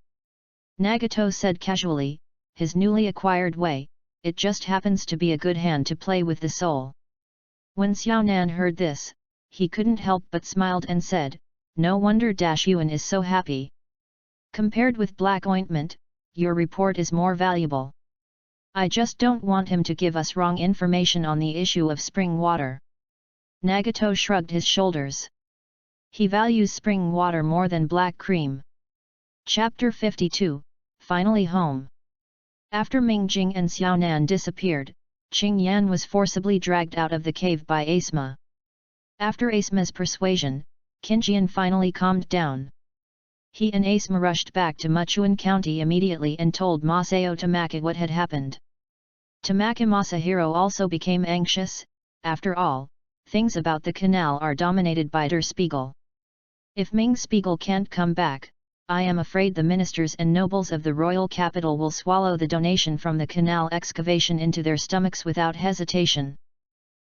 Nagato said casually, his newly acquired way, it just happens to be a good hand to play with the soul. When Xiao Nan heard this, he couldn't help but smiled and said, no wonder Yuan is so happy. Compared with black ointment, your report is more valuable. I just don't want him to give us wrong information on the issue of spring water. Nagato shrugged his shoulders. He values spring water more than black cream. Chapter 52, Finally Home. After Mingjing and Xiaonan disappeared, Qingyan was forcibly dragged out of the cave by Asma. After Asma's persuasion, Qingyan finally calmed down. He and Asma rushed back to Muchuan County immediately and told Masao Tamaki what had happened. Tamaki Masahiro also became anxious. After all, things about the canal are dominated by Der Spiegel. If Ming Spiegel can't come back, I am afraid the ministers and nobles of the royal capital will swallow the donation from the canal excavation into their stomachs without hesitation.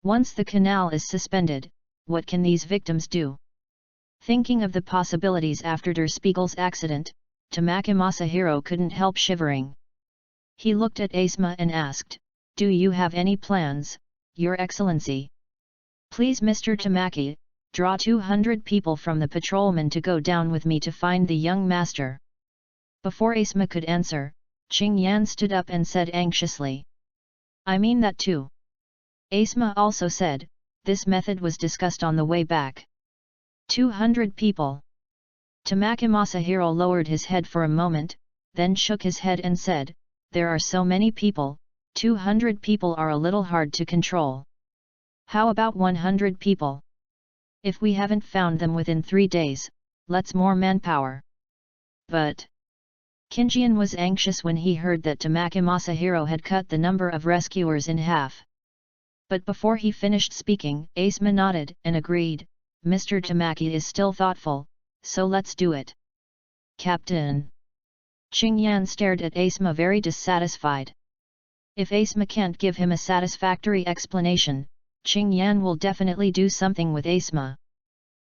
Once the canal is suspended, what can these victims do? Thinking of the possibilities after Der Spiegel's accident, Tamaki Masahiro couldn't help shivering. He looked at Asma and asked, do you have any plans, Your Excellency? Please Mr. Tamaki, draw 200 people from the patrolmen to go down with me to find the young master. Before Asma could answer, Qingyan stood up and said anxiously. I mean that too. Asma also said, this method was discussed on the way back. 200 people. Tamaki Masahiro lowered his head for a moment, then shook his head and said, there are so many people, 200 people are a little hard to control. How about 100 people? If we haven't found them within 3 days, let's more manpower. But Qingyan was anxious when he heard that Tamaki Masahiro had cut the number of rescuers in half. But before he finished speaking, Asma nodded and agreed, Mr. Tamaki is still thoughtful, so let's do it. Captain. Qingyan stared at Asma very dissatisfied. If Asma can't give him a satisfactory explanation, Qingyan will definitely do something with Asma.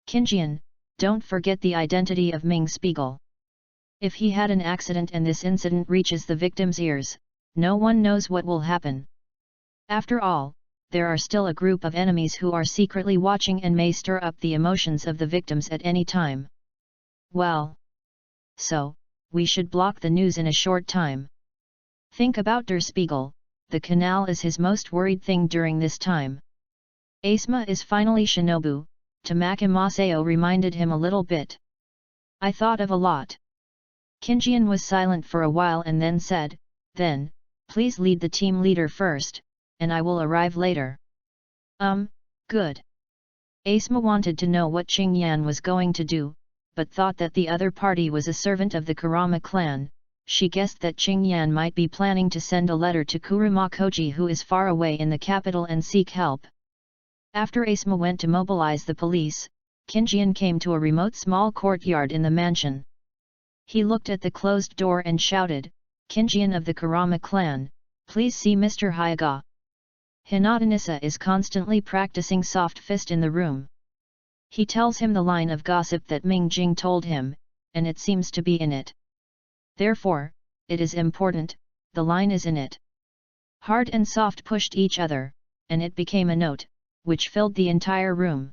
Qingyan, don't forget the identity of Ming Spiegel. If he had an accident and this incident reaches the victim's ears, no one knows what will happen. After all, there are still a group of enemies who are secretly watching and may stir up the emotions of the victims at any time. Well. So, we should block the news in a short time. Think about Der Spiegel, the canal is his most worried thing during this time. Asma is finally Shinobu, Tamaki Masao reminded him a little bit. I thought of a lot. Qingyan was silent for a while and then said, then, please lead the team leader first, and I will arrive later. Good. Asma wanted to know what Qingyan was going to do, but thought that the other party was a servant of the Kurama clan. She guessed that Qingyan might be planning to send a letter to Kurama Koji who is far away in the capital and seek help. After Asma went to mobilize the police, Qingyan came to a remote small courtyard in the mansion. He looked at the closed door and shouted, Qingyan of the Kurama clan, please see Mr. Hyaga. Hinata Nissa is constantly practicing soft fist in the room. He tells him the line of gossip that Ming Jing told him, and it seems to be in it. Therefore, it is important, the line is in it. Hard and soft pushed each other, and it became a note, which filled the entire room.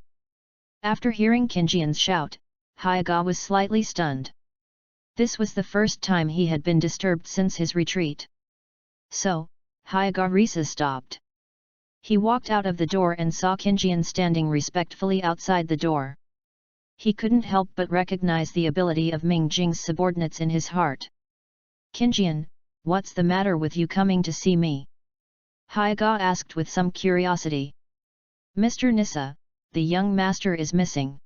After hearing Qingyan's shout, Hyaga was slightly stunned. This was the first time he had been disturbed since his retreat. So, Hyaga Risa stopped. He walked out of the door and saw Qingyan standing respectfully outside the door. He couldn't help but recognize the ability of Ming Jing's subordinates in his heart. Qingyan, what's the matter with you coming to see me? Hyaga asked with some curiosity. Mr. Nissa, the young master is missing.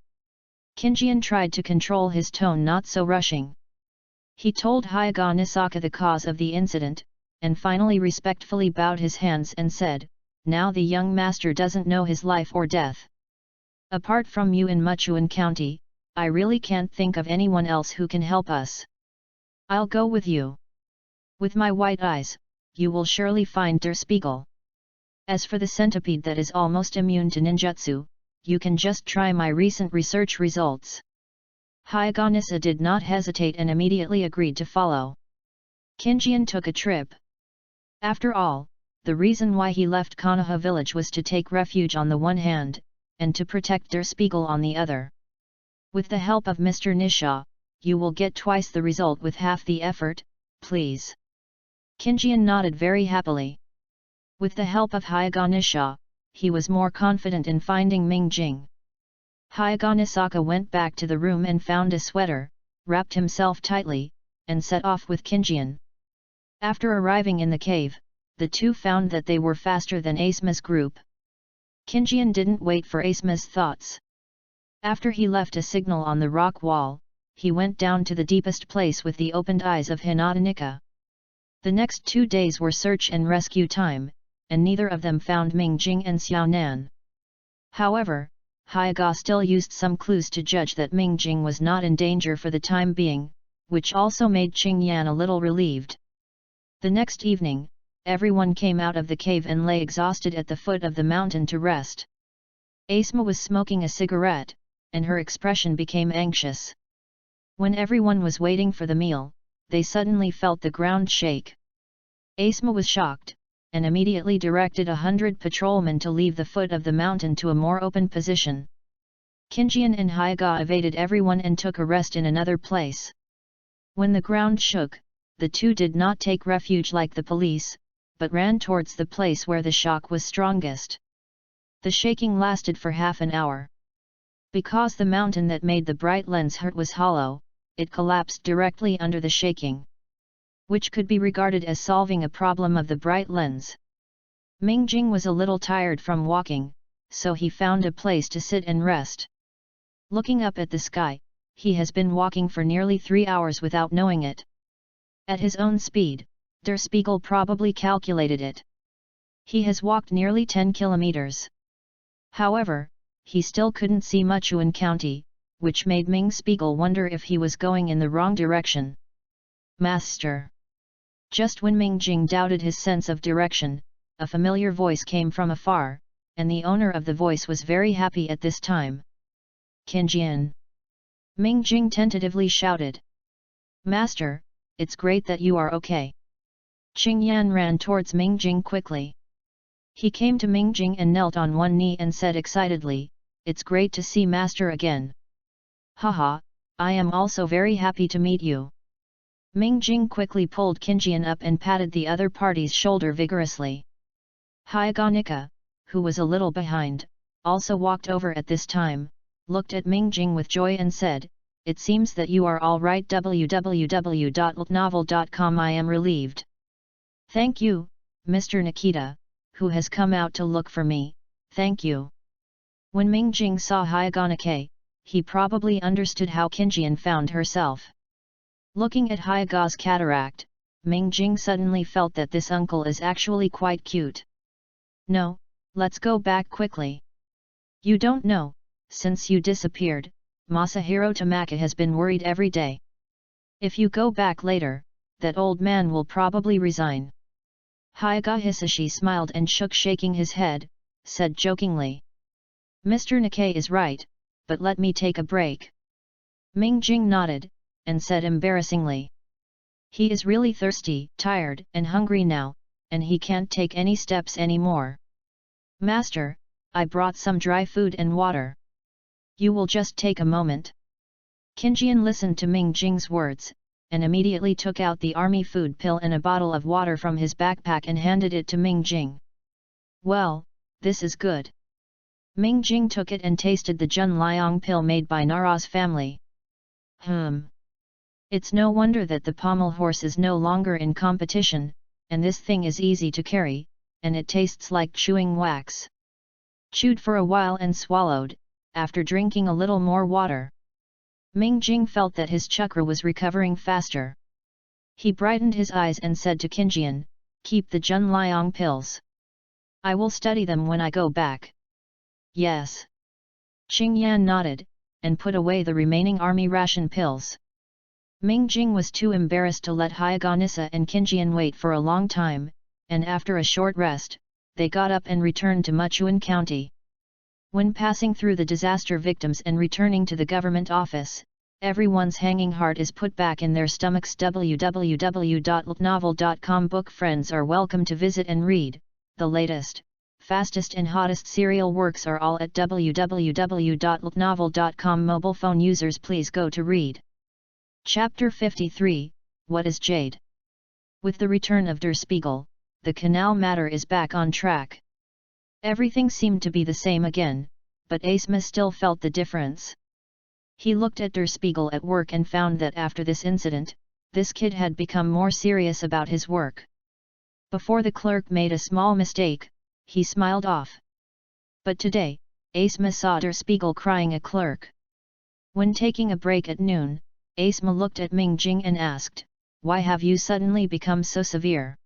Qingyan tried to control his tone not so rushing. He told Hyaga Nisaka the cause of the incident, and finally respectfully bowed his hands and said, "Now the young master doesn't know his life or death. Apart from you in Muchuan County, I really can't think of anyone else who can help us. I'll go with you. With my white eyes, you will surely find Der Spiegel. As for the centipede that is almost immune to ninjutsu, you can just try my recent research results." Hyaganisa did not hesitate and immediately agreed to follow. Kinjian took a trip. After all, the reason why he left Konoha village was to take refuge on the one hand, and to protect Der Spiegel on the other. With the help of Mr. Nisha, you will get twice the result with half the effort, please. Kinjian nodded very happily. With the help of Hyaganisha, he was more confident in finding Mingjing. Hyaganisaka went back to the room and found a sweater, wrapped himself tightly, and set off with Kinjian. After arriving in the cave, the two found that they were faster than Asma's group. Kinjian didn't wait for Asma's thoughts. After he left a signal on the rock wall, he went down to the deepest place with the opened eyes of Hinata Nika. The next 2 days were search and rescue time, and neither of them found Mingjing and Xiaonan. However, Hyaga still used some clues to judge that Mingjing was not in danger for the time being, which also made Qingyan a little relieved. The next evening, everyone came out of the cave and lay exhausted at the foot of the mountain to rest. Asma was smoking a cigarette, and her expression became anxious. When everyone was waiting for the meal, they suddenly felt the ground shake. Asma was shocked, and immediately directed 100 patrolmen to leave the foot of the mountain to a more open position. Kinjian and Hyaga evaded everyone and took a rest in another place. When the ground shook, the two did not take refuge like the police, but ran towards the place where the shock was strongest. The shaking lasted for half an hour. Because the mountain that made the bright lens hurt was hollow, it collapsed directly under the shaking, which could be regarded as solving a problem of the bright lens. Mingjing was a little tired from walking, so he found a place to sit and rest. Looking up at the sky, he has been walking for nearly 3 hours without knowing it. At his own speed, Der Spiegel probably calculated it. He has walked nearly 10 kilometers. However, he still couldn't see Muchuan County, which made Ming Spiegel wonder if he was going in the wrong direction. "Master!" Just when Mingjing doubted his sense of direction, a familiar voice came from afar, and the owner of the voice was very happy at this time. "Kinjian!" Mingjing tentatively shouted. "Master, it's great that you are okay." Qingyan ran towards Mingjing quickly. He came to Mingjing and knelt on one knee and said excitedly, "It's great to see Master again." "Haha, I am also very happy to meet you." Mingjing quickly pulled Kinjian up and patted the other party's shoulder vigorously. Hyaga, who was a little behind, also walked over at this time, looked at Mingjing with joy and said, "It seems that you are all right. www.ltnovel.com. I am relieved. Thank you, Mr. Nikita, who has come out to look for me, thank you." When Mingjing saw Hyaga, he probably understood how Kinjian found herself. Looking at Hyaga's cataract, Mingjing suddenly felt that this uncle is actually quite cute. "No, let's go back quickly. You don't know, since you disappeared, Masahiro Tamaka has been worried every day. If you go back later, that old man will probably resign." Hyaga Hisashi smiled and shaking his head, said jokingly. "Mr. Nikkei is right, but let me take a break." Mingjing nodded, and said embarrassingly. "He is really thirsty, tired and hungry now, and he can't take any steps anymore." "Master, I brought some dry food and water. You will just take a moment." Kinjian listened to Mingjing's words, and immediately took out the army food pill and a bottle of water from his backpack and handed it to Mingjing. "Well, this is good." Mingjing took it and tasted the Jun Liang pill made by Nara's family. It's no wonder that the pommel horse is no longer in competition, and this thing is easy to carry, and it tastes like chewing wax." Chewed for a while and swallowed, after drinking a little more water. Mingjing felt that his chakra was recovering faster. He brightened his eyes and said to Kinjian, Keep the Junliang pills. I will study them when I go back. Yes. Qingyan nodded, and put away the remaining army ration pills. Ming Jing was too embarrassed to let Hyagonissa and Qingyan wait for a long time, and after a short rest, they got up and returned to Muchuan County. When passing through the disaster victims and returning to the government office, everyone's hanging heart is put back in their stomachs. www.novel.com book friends are welcome to visit and read. The latest, fastest and hottest serial works are all at www.novel.com. Mobile phone users please go to read. Chapter 53, What is Jade? With the return of Der Spiegel, the canal matter is back on track. Everything seemed to be the same again, but Asma still felt the difference. He looked at Der Spiegel at work and found that after this incident, this kid had become more serious about his work. Before the clerk made a small mistake, he smiled off. But today, Asma saw Der Spiegel crying a clerk. When taking a break at noon, Asma looked at Ming Jing and asked, "Why have you suddenly become so severe?"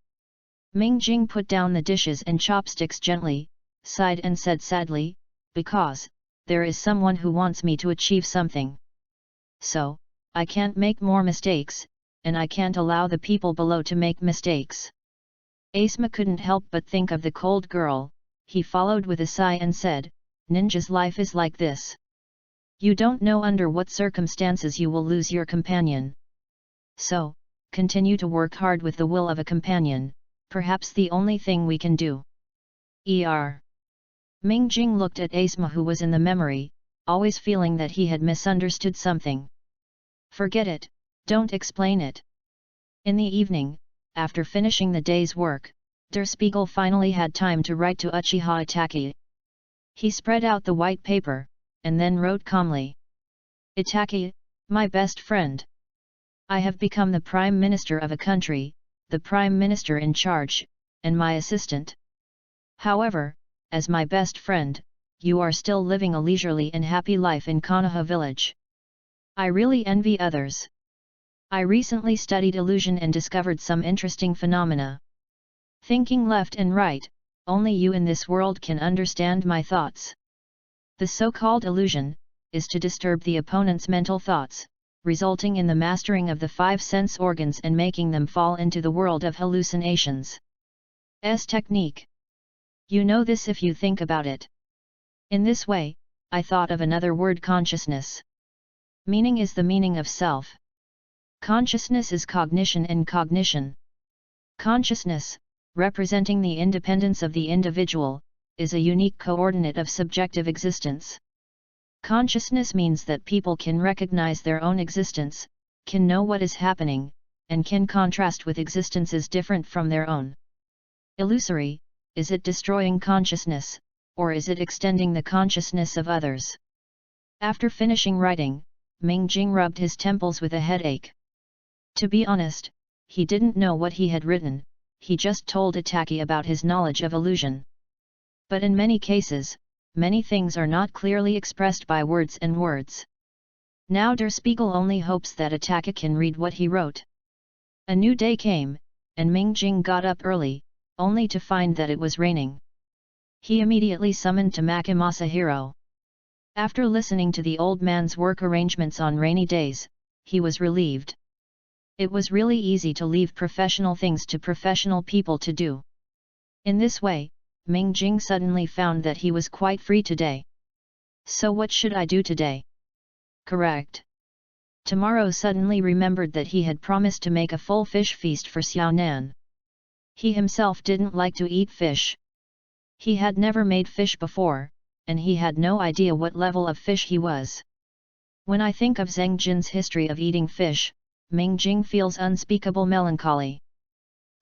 Ming Jing put down the dishes and chopsticks gently, sighed and said sadly, "Because, there is someone who wants me to achieve something. So, I can't make more mistakes, and I can't allow the people below to make mistakes." Asma couldn't help but think of the cold girl. He followed with a sigh and said, "Ninja's life is like this. You don't know under what circumstances you will lose your companion. So, continue to work hard with the will of a companion, perhaps the only thing we can do." Ming Jing looked at Asma, who was in the memory, always feeling that he had misunderstood something. "Forget it, don't explain it." In the evening, after finishing the day's work, Der Spiegel finally had time to write to Uchiha Itaki. He spread out the white paper, and then wrote calmly. "Itaki, my best friend. I have become the Prime Minister of a country, the Prime Minister in charge, and my assistant. However, as my best friend, you are still living a leisurely and happy life in Konoha village. I really envy others. I recently studied illusion and discovered some interesting phenomena. Thinking left and right, only you in this world can understand my thoughts. The so-called illusion is to disturb the opponent's mental thoughts, resulting in the mastering of the 5 sense organs and making them fall into the world of hallucinations. Technique. You know this if you think about it. In this way, I thought of another word: consciousness. Meaning is the meaning of self. Consciousness is cognition and cognition. Consciousness, representing the independence of the individual, is a unique coordinate of subjective existence. Consciousness means that people can recognize their own existence, can know what is happening, and can contrast with existences different from their own. Illusory, is it destroying consciousness, or is it extending the consciousness of others? After finishing writing, Ming Jing rubbed his temples with a headache. To be honest, he didn't know what he had written, he just told Itaki about his knowledge of illusion. But in many cases, many things are not clearly expressed by words and words. Now Der Spiegel only hopes that Itaki can read what he wrote. A new day came, and Ming Jing got up early, only to find that it was raining. He immediately summoned Tamaki Masahiro. After listening to the old man's work arrangements on rainy days, he was relieved. It was really easy to leave professional things to professional people to do. In this way, Ming Jing suddenly found that he was quite free today. So what should I do today? Correct. Tomorrow suddenly remembered that he had promised to make a full fish feast for Xiaonan. He himself didn't like to eat fish. He had never made fish before, and he had no idea what level of fish he was. When I think of Zheng Jin's history of eating fish, Ming Jing feels unspeakable melancholy.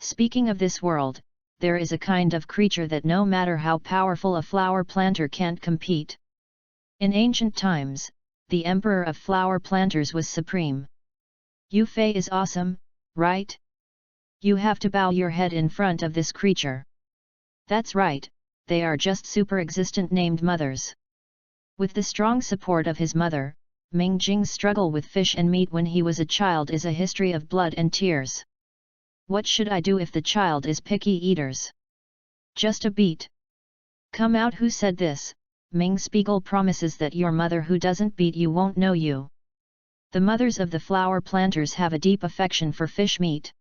Speaking of this world, there is a kind of creature that no matter how powerful a flower planter can't compete. In ancient times, the emperor of flower planters was supreme. Yu Fei is awesome, right? You have to bow your head in front of this creature. That's right, they are just super-existent named mothers. With the strong support of his mother, Ming Jing's struggle with fish and meat when he was a child is a history of blood and tears. What should I do if the child is picky eaters? Just a beat. Come out. Who said this? Ming Spiegel promises that your mother who doesn't beat you won't know you. The mothers of the flower planters have a deep affection for fish meat.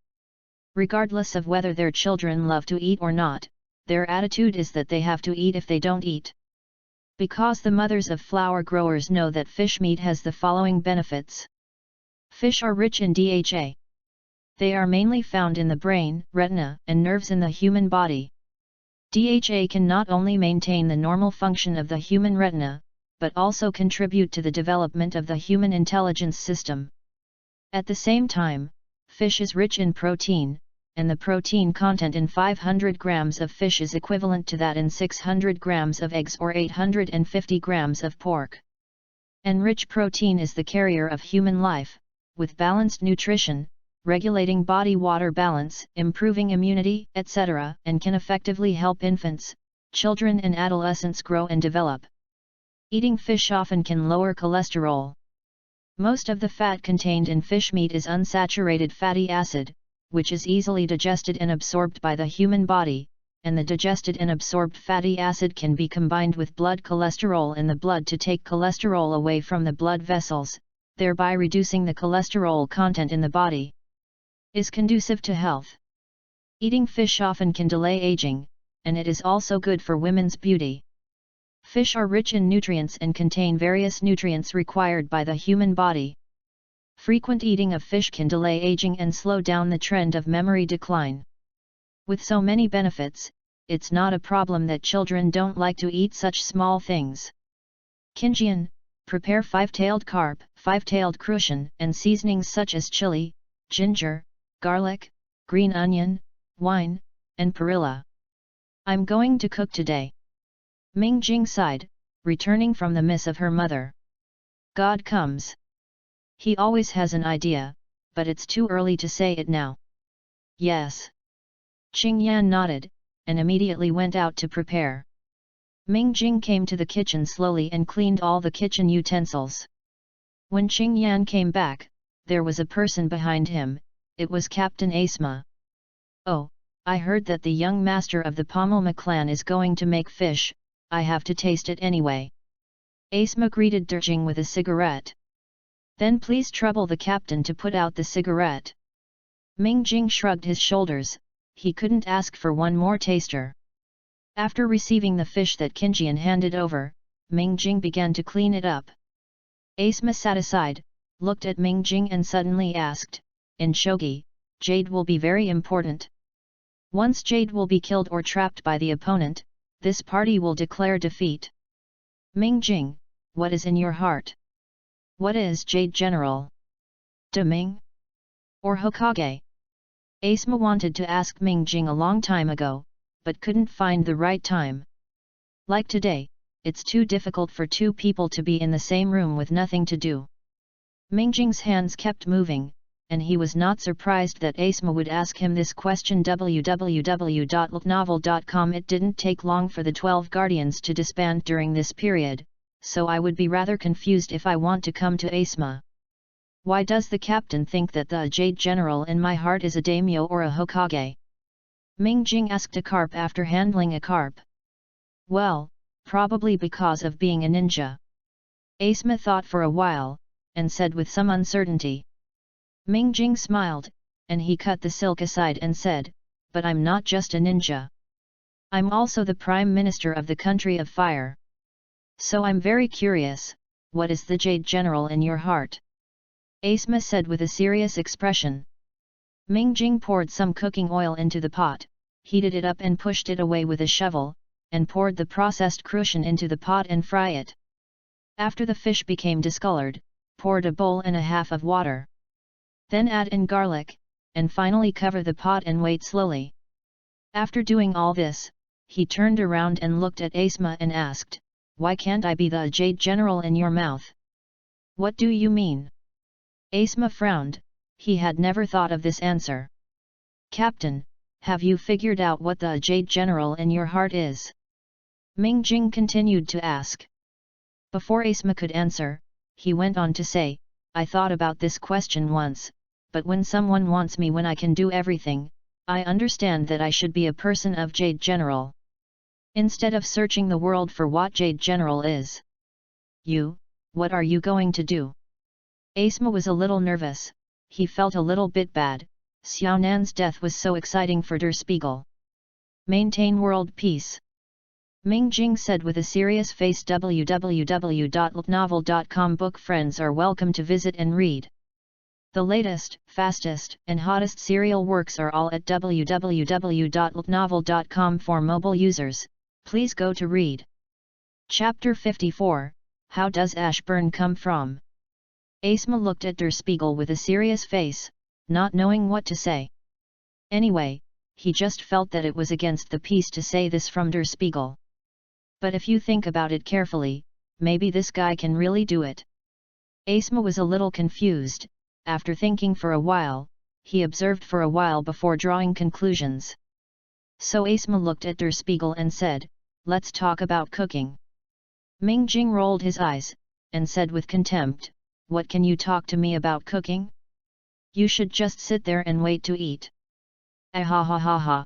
Regardless of whether their children love to eat or not, their attitude is that they have to eat if they don't eat. Because the mothers of flower growers know that fish meat has the following benefits. Fish are rich in DHA. They are mainly found in the brain, retina, and nerves in the human body. DHA can not only maintain the normal function of the human retina, but also contribute to the development of the human intelligence system. At the same time, fish is rich in protein, and the protein content in 500 grams of fish is equivalent to that in 600 grams of eggs or 850 grams of pork. Enriched protein is the carrier of human life, with balanced nutrition, regulating body water balance, improving immunity, etc., and can effectively help infants, children and adolescents grow and develop. Eating fish often can lower cholesterol. Most of the fat contained in fish meat is unsaturated fatty acid, which is easily digested and absorbed by the human body, and the digested and absorbed fatty acid can be combined with blood cholesterol in the blood to take cholesterol away from the blood vessels, thereby reducing the cholesterol content in the body. Is conducive to health. Eating fish often can delay aging, and it is also good for women's beauty. Fish are rich in nutrients and contain various nutrients required by the human body. Frequent eating of fish can delay aging and slow down the trend of memory decline. With so many benefits, it's not a problem that children don't like to eat such small things. Kinjian, prepare 5-tailed carp, 5-tailed crucian, and seasonings such as chili, ginger, garlic, green onion, wine, and perilla. I'm going to cook today. Ming Jing sighed, returning from the miss of her mother. God comes. He always has an idea, but it's too early to say it now. Yes. Qing Yan nodded, and immediately went out to prepare. Ming Jing came to the kitchen slowly and cleaned all the kitchen utensils. When Qing Yan came back, there was a person behind him. It was Captain Asma. Oh, I heard that the young master of the Pommel clan is going to make fish. I have to taste it anyway. Asma greeted Derjing with a cigarette. Then please trouble the captain to put out the cigarette. Ming Jing shrugged his shoulders, he couldn't ask for one more taster. After receiving the fish that Qinjian handed over, Ming Jing began to clean it up. Asma sat aside, looked at Ming Jing and suddenly asked, in shogi, Jade will be very important. Once Jade will be killed or trapped by the opponent, this party will declare defeat. Ming Jing, what is in your heart? What is Jade General? De Ming? Or Hokage? Asma wanted to ask Ming Jing a long time ago, but couldn't find the right time. Like today, it's too difficult for two people to be in the same room with nothing to do. Ming Jing's hands kept moving, and he was not surprised that Asma would ask him this question. www.looknovel.com. It didn't take long for the 12 Guardians to disband during this period, so I would be rather confused if I want to come to Asma. Why does the captain think that the Jade General in my heart is a daimyo or a Hokage? Ming Jing asked a carp after handling a carp. Well, probably because of being a ninja. Asma thought for a while, and said with some uncertainty. Ming Jing smiled, and he cut the silk aside and said, but I'm not just a ninja. I'm also the Prime Minister of the country of fire. So I'm very curious, what is the Jade General in your heart? Asma said with a serious expression. Ming Jing poured some cooking oil into the pot, heated it up and pushed it away with a shovel, and poured the processed crucian into the pot and fry it. After the fish became discolored, poured a bowl and a half of water. Then add in garlic, and finally cover the pot and wait slowly. After doing all this, he turned around and looked at Asma and asked, why can't I be the Jade General in your mouth? What do you mean? Asma frowned, he had never thought of this answer. Captain, have you figured out what the Jade General in your heart is? Ming Jing continued to ask. Before Asma could answer, he went on to say, I thought about this question once, but when someone wants me when I can do everything, I understand that I should be a person of Jade General. Instead of searching the world for what Jade General is. What are you going to do? Asma was a little nervous, he felt a little bit bad, Xiaonan's death was so exciting for Der Spiegel. Maintain world peace. Ming Jing said with a serious face. www.ltnovel.com book friends are welcome to visit and read. The latest, fastest, and hottest serial works are all at www.ltnovel.com for mobile users, please go to read. Chapter 54, How Does Ashburn Come From? Asma looked at Der Spiegel with a serious face, not knowing what to say. Anyway, he just felt that it was against the peace to say this from Der Spiegel. But if you think about it carefully, maybe this guy can really do it. Asma was a little confused. After thinking for a while, he observed for a while before drawing conclusions. So Asma looked at Der Spiegel and said, let's talk about cooking. Ming Jing rolled his eyes, and said with contempt, what can you talk to me about cooking? You should just sit there and wait to eat. Ah ha ha ha ha.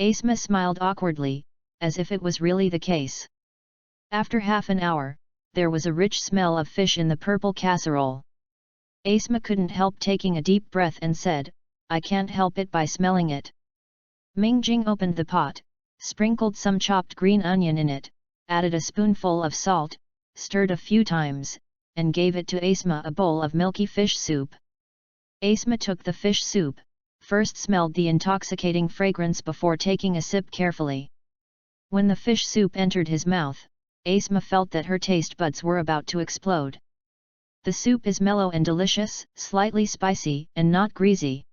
Asma smiled awkwardly, as if it was really the case. After half an hour, there was a rich smell of fish in the purple casserole. Asma couldn't help taking a deep breath and said, I can't help it by smelling it. Ming Jing opened the pot, sprinkled some chopped green onion in it, added a spoonful of salt, stirred a few times, and gave it to Asma a bowl of milky fish soup. Asma took the fish soup, first smelled the intoxicating fragrance before taking a sip carefully. When the fish soup entered his mouth, Asma felt that her taste buds were about to explode. The soup is mellow and delicious, slightly spicy and not greasy.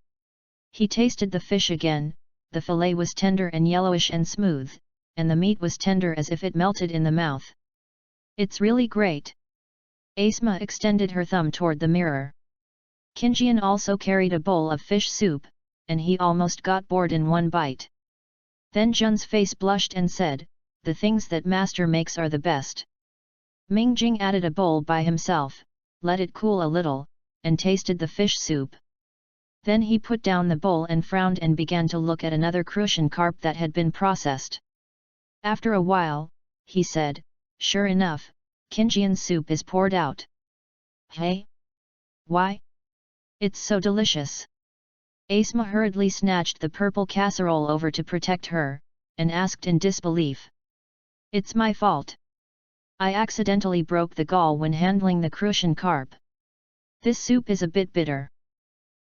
He tasted the fish again, the fillet was tender and yellowish and smooth, and the meat was tender as if it melted in the mouth. It's really great. Asma extended her thumb toward the mirror. Qinjian also carried a bowl of fish soup, and he almost got bored in one bite. Then Jun's face blushed and said, the things that master makes are the best. Ming Jing added a bowl by himself, let it cool a little, and tasted the fish soup. Then he put down the bowl and frowned and began to look at another crucian carp that had been processed. After a while, he said, sure enough, Qinjian's soup is poured out. Hey? Why? It's so delicious. Asma hurriedly snatched the purple casserole over to protect her, and asked in disbelief. It's my fault. I accidentally broke the gall when handling the crucian carp. This soup is a bit bitter.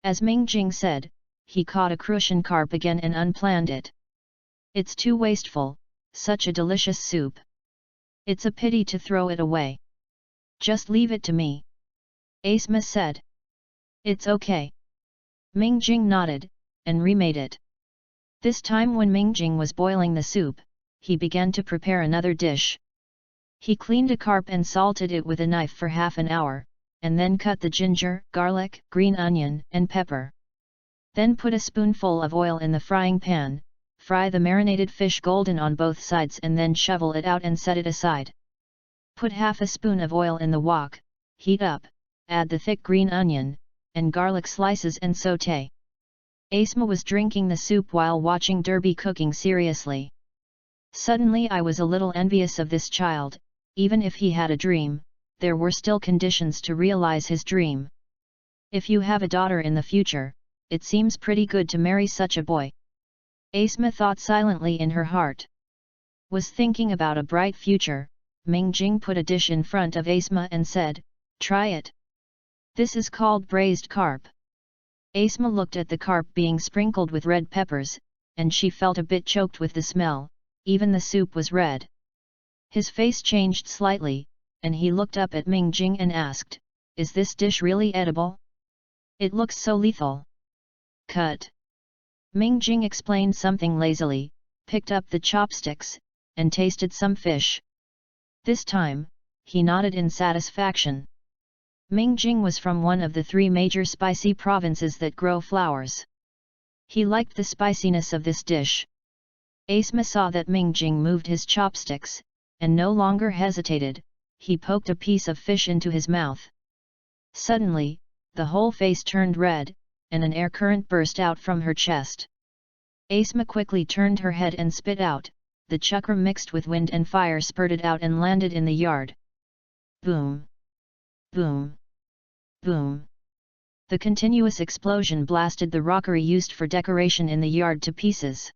As Ming Jing said, he caught a crucian carp again and unplanned it. It's too wasteful, such a delicious soup. It's a pity to throw it away. Just leave it to me. Asma said. It's okay. Ming Jing nodded, and remade it. This time when Ming Jing was boiling the soup, he began to prepare another dish. He cleaned a carp and salted it with a knife for half an hour, and then cut the ginger, garlic, green onion, and pepper. Then put a spoonful of oil in the frying pan, fry the marinated fish golden on both sides and then shovel it out and set it aside. Put half a spoon of oil in the wok, heat up, add the thick green onion, and garlic slices and sauté. Asma was drinking the soup while watching Derby cooking seriously. Suddenly I was a little envious of this child. Even if he had a dream, there were still conditions to realize his dream. If you have a daughter in the future, it seems pretty good to marry such a boy. Asma thought silently in her heart. Was thinking about a bright future, Ming Jing put a dish in front of Asma and said, try it. This is called braised carp. Asma looked at the carp being sprinkled with red peppers, and she felt a bit choked with the smell, even the soup was red. His face changed slightly, and he looked up at Ming Jing and asked, is this dish really edible? It looks so lethal. Cut. Ming Jing explained something lazily, picked up the chopsticks, and tasted some fish. This time, he nodded in satisfaction. Ming Jing was from one of the 3 major spicy provinces that grow flowers. He liked the spiciness of this dish. Asma saw that Ming Jing moved his chopsticks, and no longer hesitated, he poked a piece of fish into his mouth. Suddenly, the whole face turned red, and an air current burst out from her chest. Asma quickly turned her head and spit out. The chakra mixed with wind and fire spurted out and landed in the yard. Boom! Boom! Boom! The continuous explosion blasted the rockery used for decoration in the yard to pieces.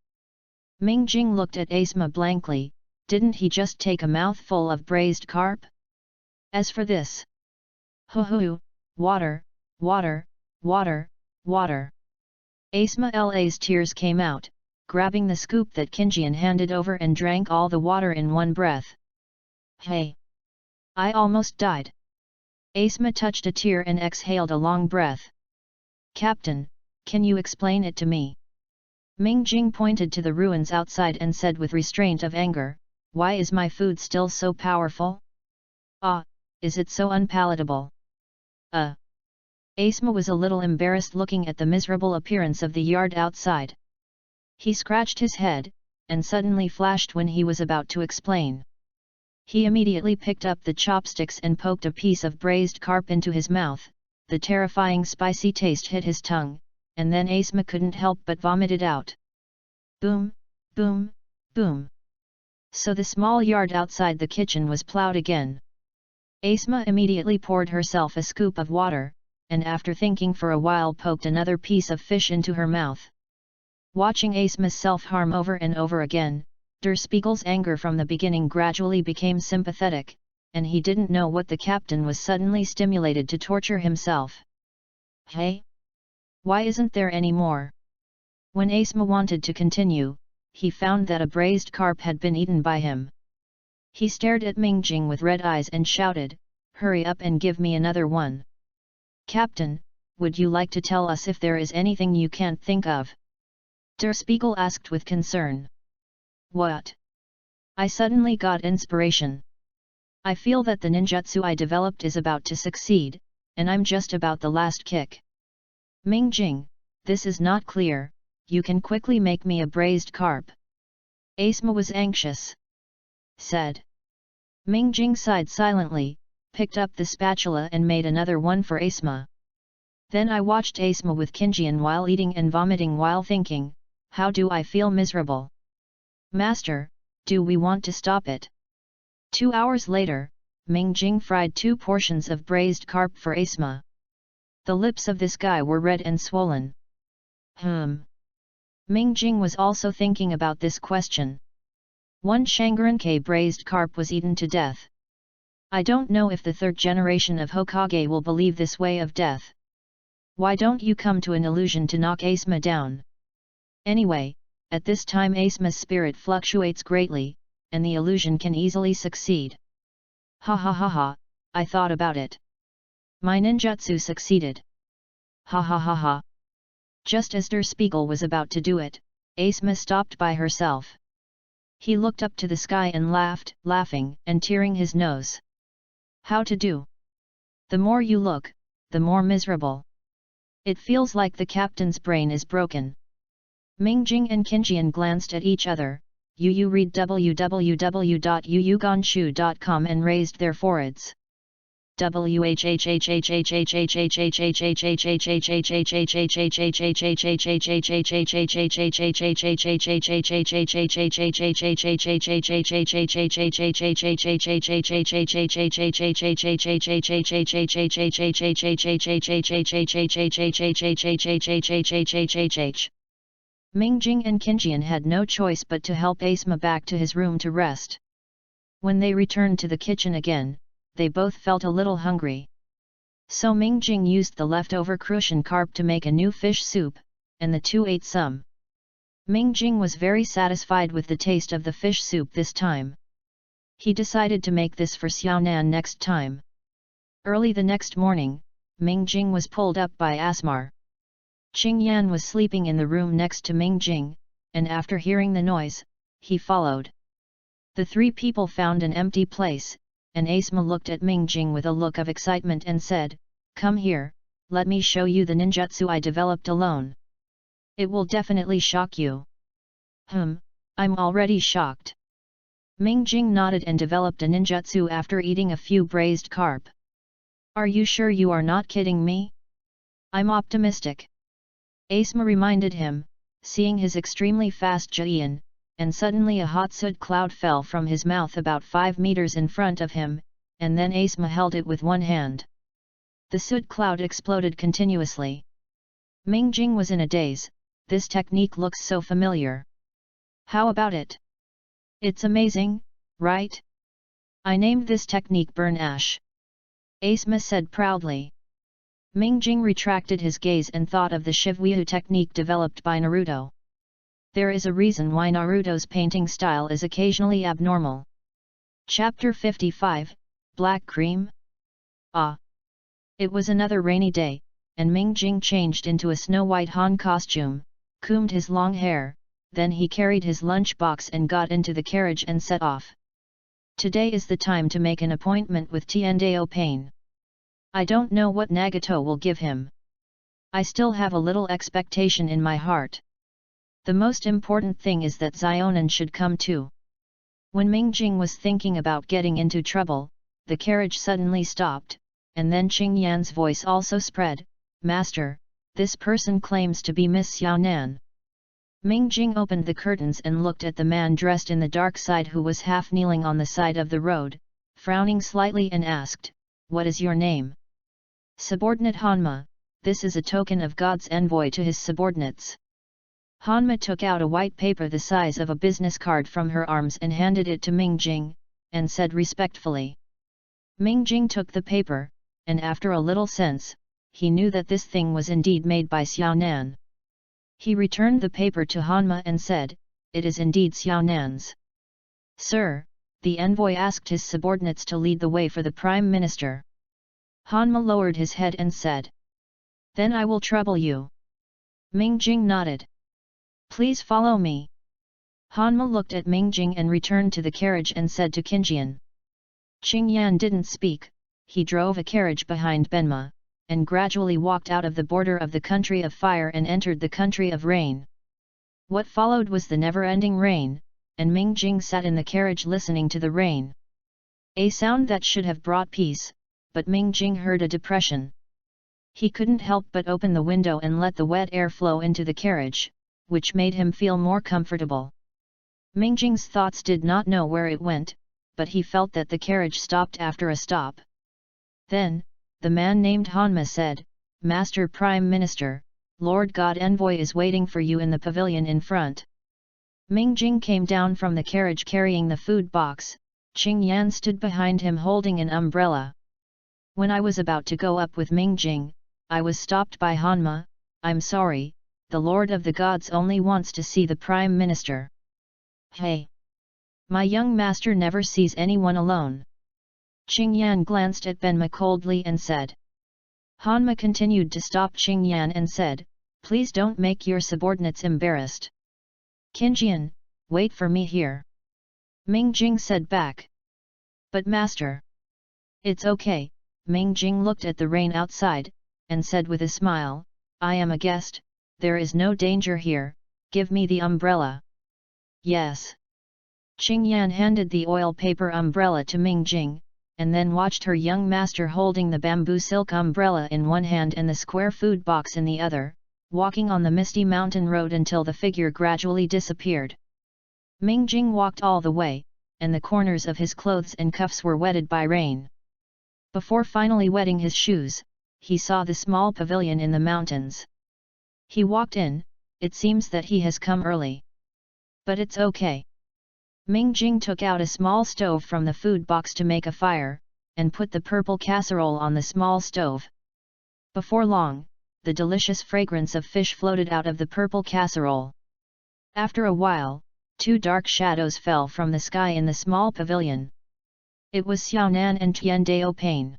Mingjing looked at Asma blankly. Didn't he just take a mouthful of braised carp? As for this... Hoo-hoo, water, water, water, water. Asma La's tears came out, grabbing the scoop that Qingjian handed over and drank all the water in one breath. Hey! I almost died. Asma touched a tear and exhaled a long breath. Captain, can you explain it to me? Mingjing pointed to the ruins outside and said with restraint of anger, why is my food still so powerful? Ah, is it so unpalatable? Asma was a little embarrassed looking at the miserable appearance of the yard outside. He scratched his head, and suddenly flashed when he was about to explain. He immediately picked up the chopsticks and poked a piece of braised carp into his mouth. The terrifying spicy taste hit his tongue, and then Asma couldn't help but vomit it out. Boom, boom, boom. So the small yard outside the kitchen was plowed again. Asma immediately poured herself a scoop of water, and after thinking for a while poked another piece of fish into her mouth. Watching Asma's self-harm over and over again, Der Spiegel's anger from the beginning gradually became sympathetic, and he didn't know what the captain was suddenly stimulated to torture himself. Hey? Why isn't there any more? When Asma wanted to continue, he found that a braised carp had been eaten by him. He stared at Mingjing with red eyes and shouted, hurry up and give me another one. Captain, would you like to tell us if there is anything you can't think of? Der Spiegel asked with concern. What? I suddenly got inspiration. I feel that the ninjutsu I developed is about to succeed, and I'm just about the last kick. Mingjing, this is not clear, you can quickly make me a braised carp. Asma was anxious. Said. Mingjing sighed silently, picked up the spatula and made another one for Asma. Then I watched Asma with Qingjian while eating and vomiting while thinking, how do I feel miserable? Master, do we want to stop it? 2 hours later, Mingjing fried 2 portions of braised carp for Asma. The lips of this guy were red and swollen. Mingjing was also thinking about this question. 1 Shangarenke braised carp was eaten to death. I don't know if the 3rd generation of Hokage will believe this way of death. Why don't you come to an illusion to knock Asma down? Anyway, at this time Asma's spirit fluctuates greatly, and the illusion can easily succeed. Ha ha ha ha, I thought about it. My ninjutsu succeeded. Ha ha ha ha. Just as Der Spiegel was about to do it, Asma stopped by herself. He looked up to the sky and laughed, laughing and tearing his nose. How to do? The more you look, the more miserable. It feels like the captain's brain is broken. Mingjing and Qingjian glanced at each other. Yu read www.yuyugonshu.com and raised their foreheads. Mingjing and Qingjian had no choice but to help Asma back to his room to rest. When they returned to the kitchen again, they both felt a little hungry. So Mingjing used the leftover crucian carp to make a new fish soup, and the two ate some. Mingjing was very satisfied with the taste of the fish soup this time. He decided to make this for Xiaonan next time. Early the next morning, Mingjing was pulled up by Asmar. Qingyan was sleeping in the room next to Mingjing, and after hearing the noise, he followed. The 3 people found an empty place, and Asma looked at Mingjing with a look of excitement and said, "Come here, let me show you the ninjutsu I developed alone. It will definitely shock you." I'm already shocked. Mingjing nodded and developed a ninjutsu after eating a few braised carp. Are you sure you are not kidding me? I'm optimistic. Asma reminded him, seeing his extremely fast Jian, and suddenly a hot soot cloud fell from his mouth about 5 meters in front of him, and then Asma held it with one hand. The soot cloud exploded continuously. Ming Jing was in a daze. This technique looks so familiar. How about it? It's amazing, right? I named this technique Burn Ash. Asma said proudly. Ming Jing retracted his gaze and thought of the Shivwyu technique developed by Naruto. There is a reason why Naruto's painting style is occasionally abnormal. Chapter 55, Black Cream? Ah! It was another rainy day, and Ming Jing changed into a snow-white Han costume, combed his long hair, then he carried his lunch box and got into the carriage and set off. Today is the time to make an appointment with Tiandao Pain. I don't know what Nagato will give him. I still have a little expectation in my heart. The most important thing is that Xionan should come too. When Ming Jing was thinking about getting into trouble, the carriage suddenly stopped, and then Qing Yan's voice also spread, "Master, this person claims to be Miss Xiaonan." Ming Jing opened the curtains and looked at the man dressed in the dark side who was half kneeling on the side of the road, frowning slightly and asked, "What is your name?" "Subordinate Hanma, this is a token of God's envoy to his subordinates." Hanma took out a white paper the size of a business card from her arms and handed it to Ming Jing, and said respectfully. Ming Jing took the paper, and after a little sense, he knew that this thing was indeed made by Xiaonan. He returned the paper to Hanma and said, "It is indeed Xiaonan's." "Sir, the envoy asked his subordinates to lead the way for the Prime Minister." Hanma lowered his head and said, "Then I will trouble you." Ming Jing nodded. "Please follow me." Hanma looked at Ming Jing and returned to the carriage and said to Qingjian. Qing Yan didn't speak. He drove a carriage behind Benma, and gradually walked out of the border of the country of fire and entered the country of rain. What followed was the never-ending rain, and Ming Jing sat in the carriage listening to the rain. A sound that should have brought peace, but Ming Jing heard a depression. He couldn't help but open the window and let the wet air flow into the carriage, which made him feel more comfortable. Ming Jing's thoughts did not know where it went, but he felt that the carriage stopped after a stop. Then, the man named Hanma said, "Master Prime Minister, Lord God Envoy is waiting for you in the pavilion in front." Ming Jing came down from the carriage carrying the food box. Qing Yan stood behind him holding an umbrella. When I was about to go up with Ming Jing, I was stopped by Hanma. "I'm sorry, the Lord of the Gods only wants to see the Prime Minister." "Hey! My young master never sees anyone alone." Qing Yan glanced at Benma coldly and said. Hanma continued to stop Qing Yan and said, "Please don't make your subordinates embarrassed." "Qingjian, wait for me here." Ming Jing said back. "But master." "It's okay." Ming Jing looked at the rain outside, and said with a smile, "I am a guest, there is no danger here, give me the umbrella." "Yes." Qing Yan handed the oil paper umbrella to Ming Jing, and then watched her young master holding the bamboo silk umbrella in one hand and the square food box in the other, walking on the misty mountain road until the figure gradually disappeared. Ming Jing walked all the way, and the corners of his clothes and cuffs were wetted by rain. Before finally wetting his shoes, he saw the small pavilion in the mountains. He walked in. It seems that he has come early. But it's okay. Ming Jing took out a small stove from the food box to make a fire, and put the purple casserole on the small stove. Before long, the delicious fragrance of fish floated out of the purple casserole. After a while, 2 dark shadows fell from the sky in the small pavilion. It was Xiaonan and Tiandao Pain.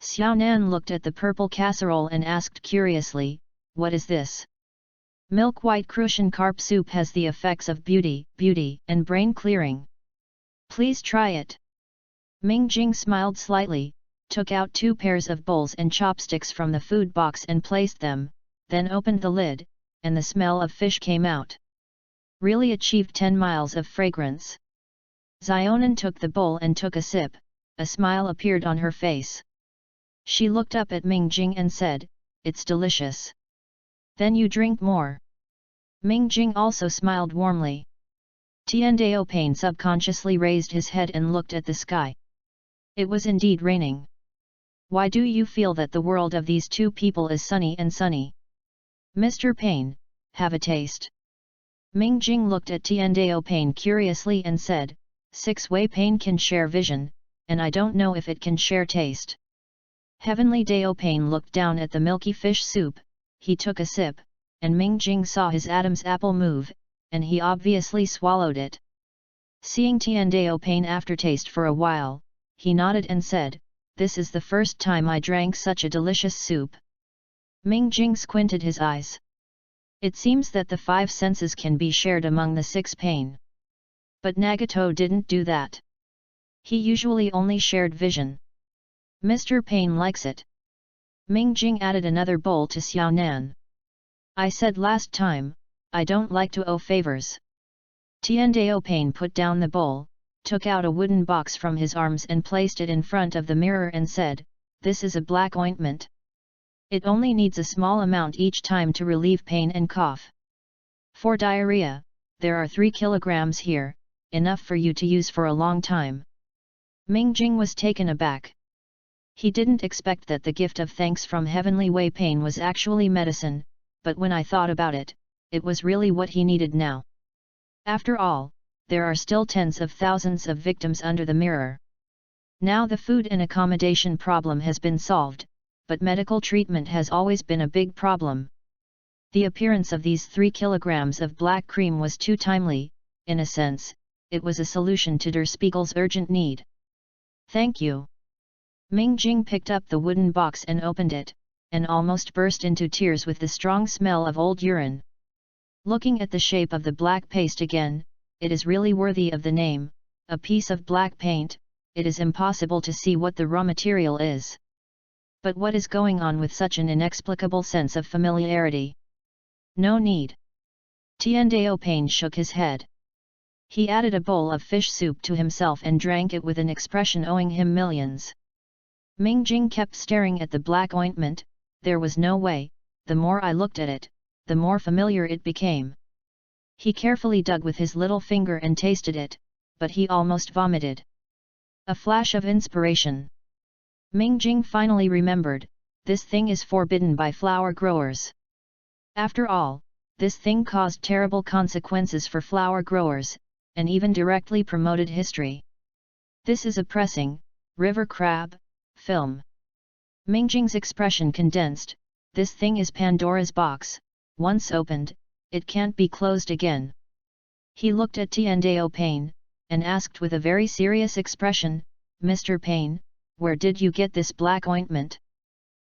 Xiaonan looked at the purple casserole and asked curiously, "What is this?" "Milk white crucian carp soup has the effects of beauty, and brain clearing. Please try it." Ming Jing smiled slightly, took out 2 pairs of bowls and chopsticks from the food box and placed them, then opened the lid, and the smell of fish came out. Really achieved 10 miles of fragrance. Xionan took the bowl and took a sip, a smile appeared on her face. She looked up at Ming Jing and said, "It's delicious. Then you drink more." Ming Jing also smiled warmly. Tiandao Pain subconsciously raised his head and looked at the sky. It was indeed raining. Why do you feel that the world of these two people is sunny and sunny? Mr. Pain, have a taste. Ming Jing looked at Tiandao Pain curiously and said, Six-way pain can share vision, and I don't know if it can share taste. Heavenly Dao Pain looked down at the milky fish soup, he took a sip, and Ming Jing saw his Adam's apple move, and he obviously swallowed it. Seeing Tiandao Pain aftertaste for a while, he nodded and said, This is the first time I drank such a delicious soup. Ming Jing squinted his eyes. It seems that the five senses can be shared among the six pain. But Nagato didn't do that. He usually only shared vision. Mr. Pain likes it. Ming Jing added another bowl to Xiao Nan. I said last time, I don't like to owe favors. Tiandao Pain put down the bowl, took out a wooden box from his arms and placed it in front of the mirror and said, This is a black ointment. It only needs a small amount each time to relieve pain and cough. For diarrhea, there are 3 kilograms here, enough for you to use for a long time. Ming Jing was taken aback. He didn't expect that the gift of thanks from Heavenly Wei Pain was actually medicine, but when I thought about it, it was really what he needed now. After all, there are still tens of thousands of victims under the mirror. Now the food and accommodation problem has been solved, but medical treatment has always been a big problem. The appearance of these 3 kilograms of black cream was too timely, in a sense, it was a solution to Der Spiegel's urgent need. Thank you. Ming Jing picked up the wooden box and opened it, and almost burst into tears with the strong smell of old urine. Looking at the shape of the black paste again, it is really worthy of the name, a piece of black paint. It is impossible to see what the raw material is. But what is going on with such an inexplicable sense of familiarity? No need. Tiandao Pain shook his head. He added a bowl of fish soup to himself and drank it with an expression owing him millions. Ming Jing kept staring at the black ointment. There was no way, the more I looked at it, the more familiar it became. He carefully dug with his little finger and tasted it, but he almost vomited. A flash of inspiration. Ming Jing finally remembered, this thing is forbidden by flower growers. After all, this thing caused terrible consequences for flower growers, and even directly promoted history. This is a pressing, river crab, film. Ming Jing's expression condensed, this thing is Pandora's box, once opened, it can't be closed again. He looked at Tiandao Pain, and asked with a very serious expression, Mr. Pain, where did you get this black ointment?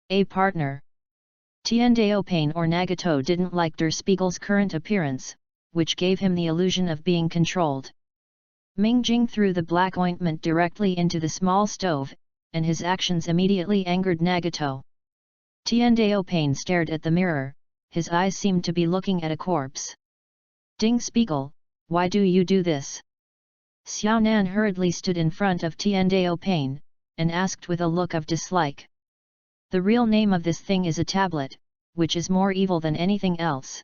A partner. Tiandao Pain or Nagato didn't like Der Spiegel's current appearance, which gave him the illusion of being controlled. Ming Jing threw the black ointment directly into the small stove, and his actions immediately angered Nagato. Tiandao Pain stared at the mirror, his eyes seemed to be looking at a corpse. Ding Spiegel, why do you do this? Xiao Nan hurriedly stood in front of Tiandao Pain, and asked with a look of dislike. The real name of this thing is a tablet, which is more evil than anything else.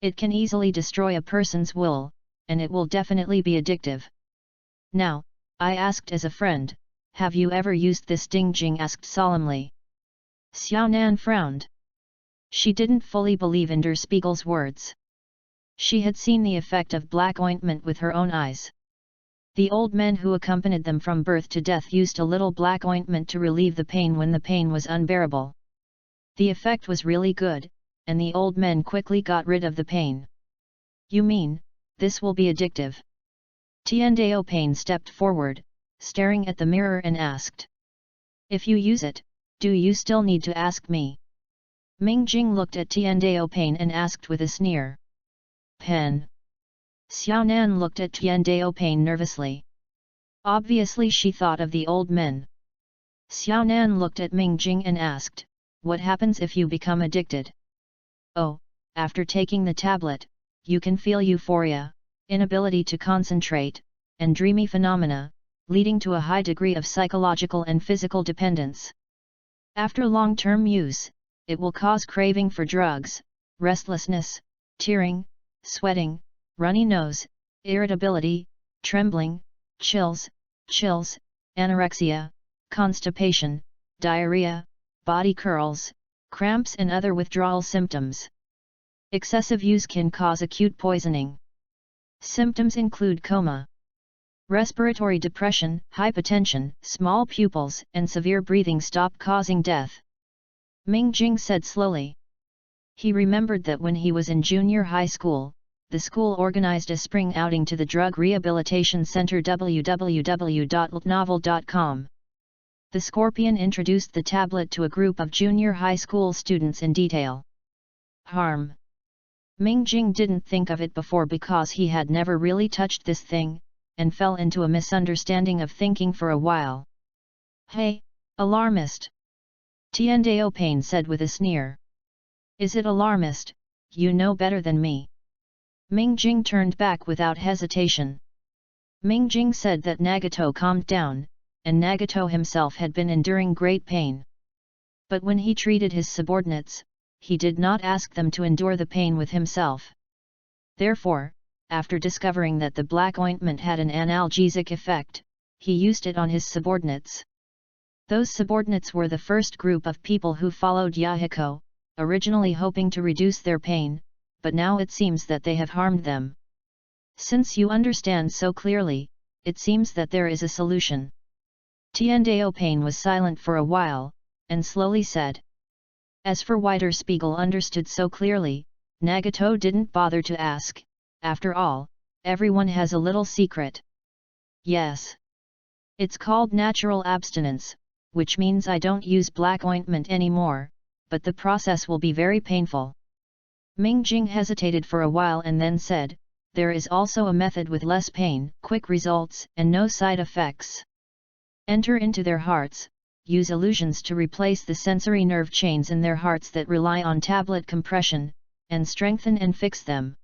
It can easily destroy a person's will, and it will definitely be addictive. Now, I asked as a friend, have you ever used this? Ding Jing asked solemnly. Xiao Nan frowned. She didn't fully believe in Der Spiegel's words. She had seen the effect of black ointment with her own eyes. The old men who accompanied them from birth to death used a little black ointment to relieve the pain when the pain was unbearable. The effect was really good, and the old men quickly got rid of the pain. You mean, this will be addictive? Tiandao Pain stepped forward, staring at the mirror and asked. If you use it, do you still need to ask me? Ming Jing looked at Tiandao Pain and asked with a sneer. Pen. Xiao Nan looked at Tiandao Pain nervously. Obviously she thought of the old men. Xiao Nan looked at Ming Jing and asked, what happens if you become addicted? Oh, after taking the tablet, you can feel euphoria, inability to concentrate, and dreamy phenomena, leading to a high degree of psychological and physical dependence. After long-term use, it will cause craving for drugs, restlessness, tearing, sweating, runny nose, irritability, trembling, chills, anorexia, constipation, diarrhea, body curls, cramps and other withdrawal symptoms. Excessive use can cause acute poisoning. Symptoms include coma, respiratory depression, hypotension, small pupils, and severe breathing stop causing death. Ming Jing said slowly. He remembered that when he was in junior high school, the school organized a spring outing to the Drug Rehabilitation Center www.ltnovel.com. The Scorpion introduced the tablet to a group of junior high school students in detail. Harm. Ming Jing didn't think of it before because he had never really touched this thing, and fell into a misunderstanding of thinking for a while. Hey, alarmist! Tiandao Pain said with a sneer. Is it alarmist? You know better than me. Ming Jing turned back without hesitation. Ming Jing said that Nagato calmed down, and Nagato himself had been enduring great pain. But when he treated his subordinates, he did not ask them to endure the pain with himself. Therefore, after discovering that the black ointment had an analgesic effect, he used it on his subordinates. Those subordinates were the first group of people who followed Yahiko, originally hoping to reduce their pain, but now it seems that they have harmed them. Since you understand so clearly, it seems that there is a solution. Tiandao Pain was silent for a while, and slowly said. As for Widerspiegel understood so clearly, Nagato didn't bother to ask. After all, everyone has a little secret. Yes. It's called natural abstinence, which means I don't use black ointment anymore, but the process will be very painful. Ming Jing hesitated for a while and then said, there is also a method with less pain, quick results, and no side effects. Enter into their hearts, use illusions to replace the sensory nerve chains in their hearts that rely on tablet compression, and strengthen and fix them.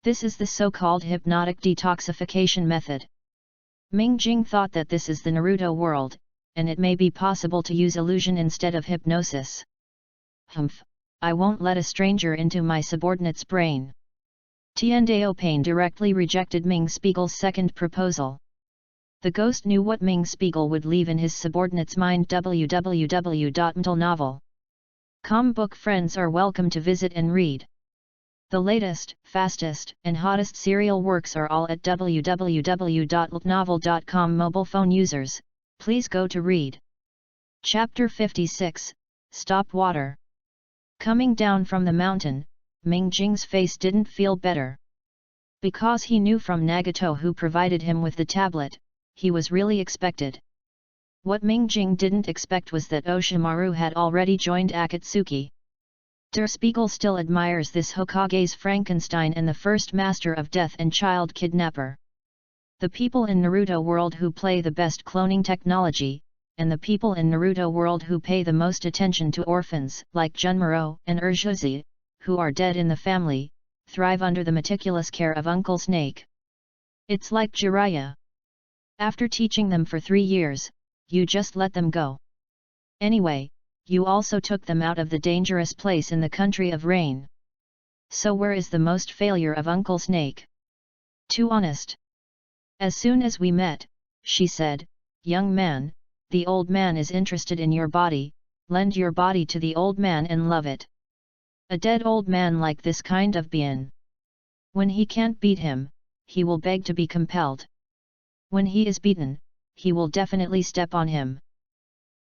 This is the so-called hypnotic detoxification method. Ming Jing thought that this is the Naruto World, and it may be possible to use illusion instead of hypnosis. Humph, I won't let a stranger into my subordinate's brain. Tiandao Pain directly rejected Ming Spiegel's second proposal. The ghost knew what Ming Spiegel would leave in his subordinate's mind. www.mtlnovel.com book friends are welcome to visit and read. The latest, fastest, and hottest serial works are all at www.ltnovel.com. Mobile phone users, please go to read. Chapter 56, Stop Water. Coming down from the mountain, Ming Jing's face didn't feel better. Because he knew from Nagato who provided him with the tablet, he was really expected. What Ming Jing didn't expect was that Oshimaru had already joined Akatsuki. Der Spiegel still admires this Hokage's Frankenstein and the first master of death and child kidnapper. The people in Naruto World who play the best cloning technology, and the people in Naruto World who pay the most attention to orphans like Junmaro and Urjuzi, who are dead in the family, thrive under the meticulous care of Uncle Snake. It's like Jiraiya. After teaching them for 3 years, you just let them go. Anyway, you also took them out of the dangerous place in the country of rain. So where is the most failure of Uncle Snake? Too honest. As soon as we met, she said, young man, the old man is interested in your body, lend your body to the old man and love it. A dead old man like this kind of being. When he can't beat him, he will beg to be compelled. When he is beaten, he will definitely step on him.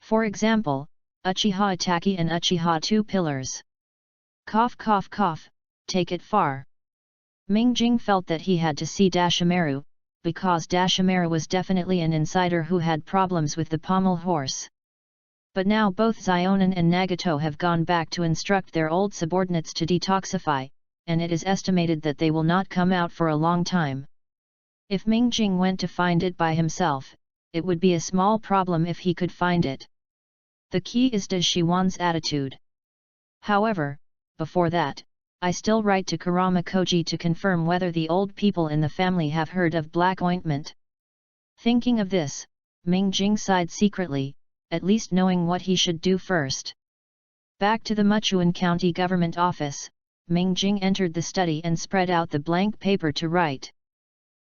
For example, Uchiha Itachi and Uchiha Two Pillars. Cough cough cough, take it far. Ming Jing felt that he had to see Dashimaru, because Dashimaru was definitely an insider who had problems with the pommel horse. But now both Zionin and Nagato have gone back to instruct their old subordinates to detoxify, and it is estimated that they will not come out for a long time. If Ming Jing went to find it by himself, it would be a small problem if he could find it. The key is Dashiwan's attitude. However, before that, I still write to Kurama Koji to confirm whether the old people in the family have heard of black ointment. Thinking of this, Ming Jing sighed secretly, at least knowing what he should do first. Back to the Muchuan County Government Office, Mingjing entered the study and spread out the blank paper to write.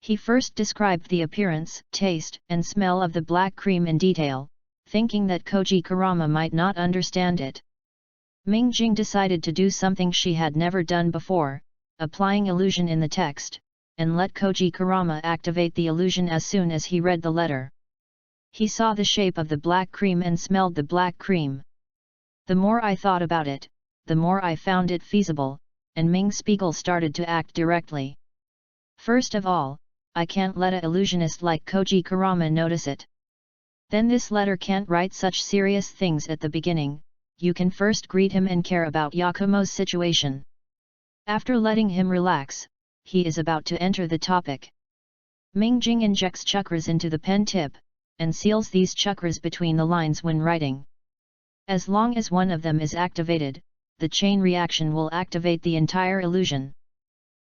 He first described the appearance, taste, and smell of the black cream in detail, thinking that Koji Kurama might not understand it. Mingjing decided to do something she had never done before, applying illusion in the text, and let Koji Kurama activate the illusion as soon as he read the letter. He saw the shape of the black cream and smelled the black cream. The more I thought about it, the more I found it feasible, and Ming Spiegel started to act directly. First of all, I can't let a illusionist like Koji Kurama notice it. Then this letter can't write such serious things at the beginning. You can first greet him and care about Yakumo's situation. After letting him relax, he is about to enter the topic. Mingjing injects chakras into the pen tip, and seals these chakras between the lines when writing. As long as one of them is activated, the chain reaction will activate the entire illusion.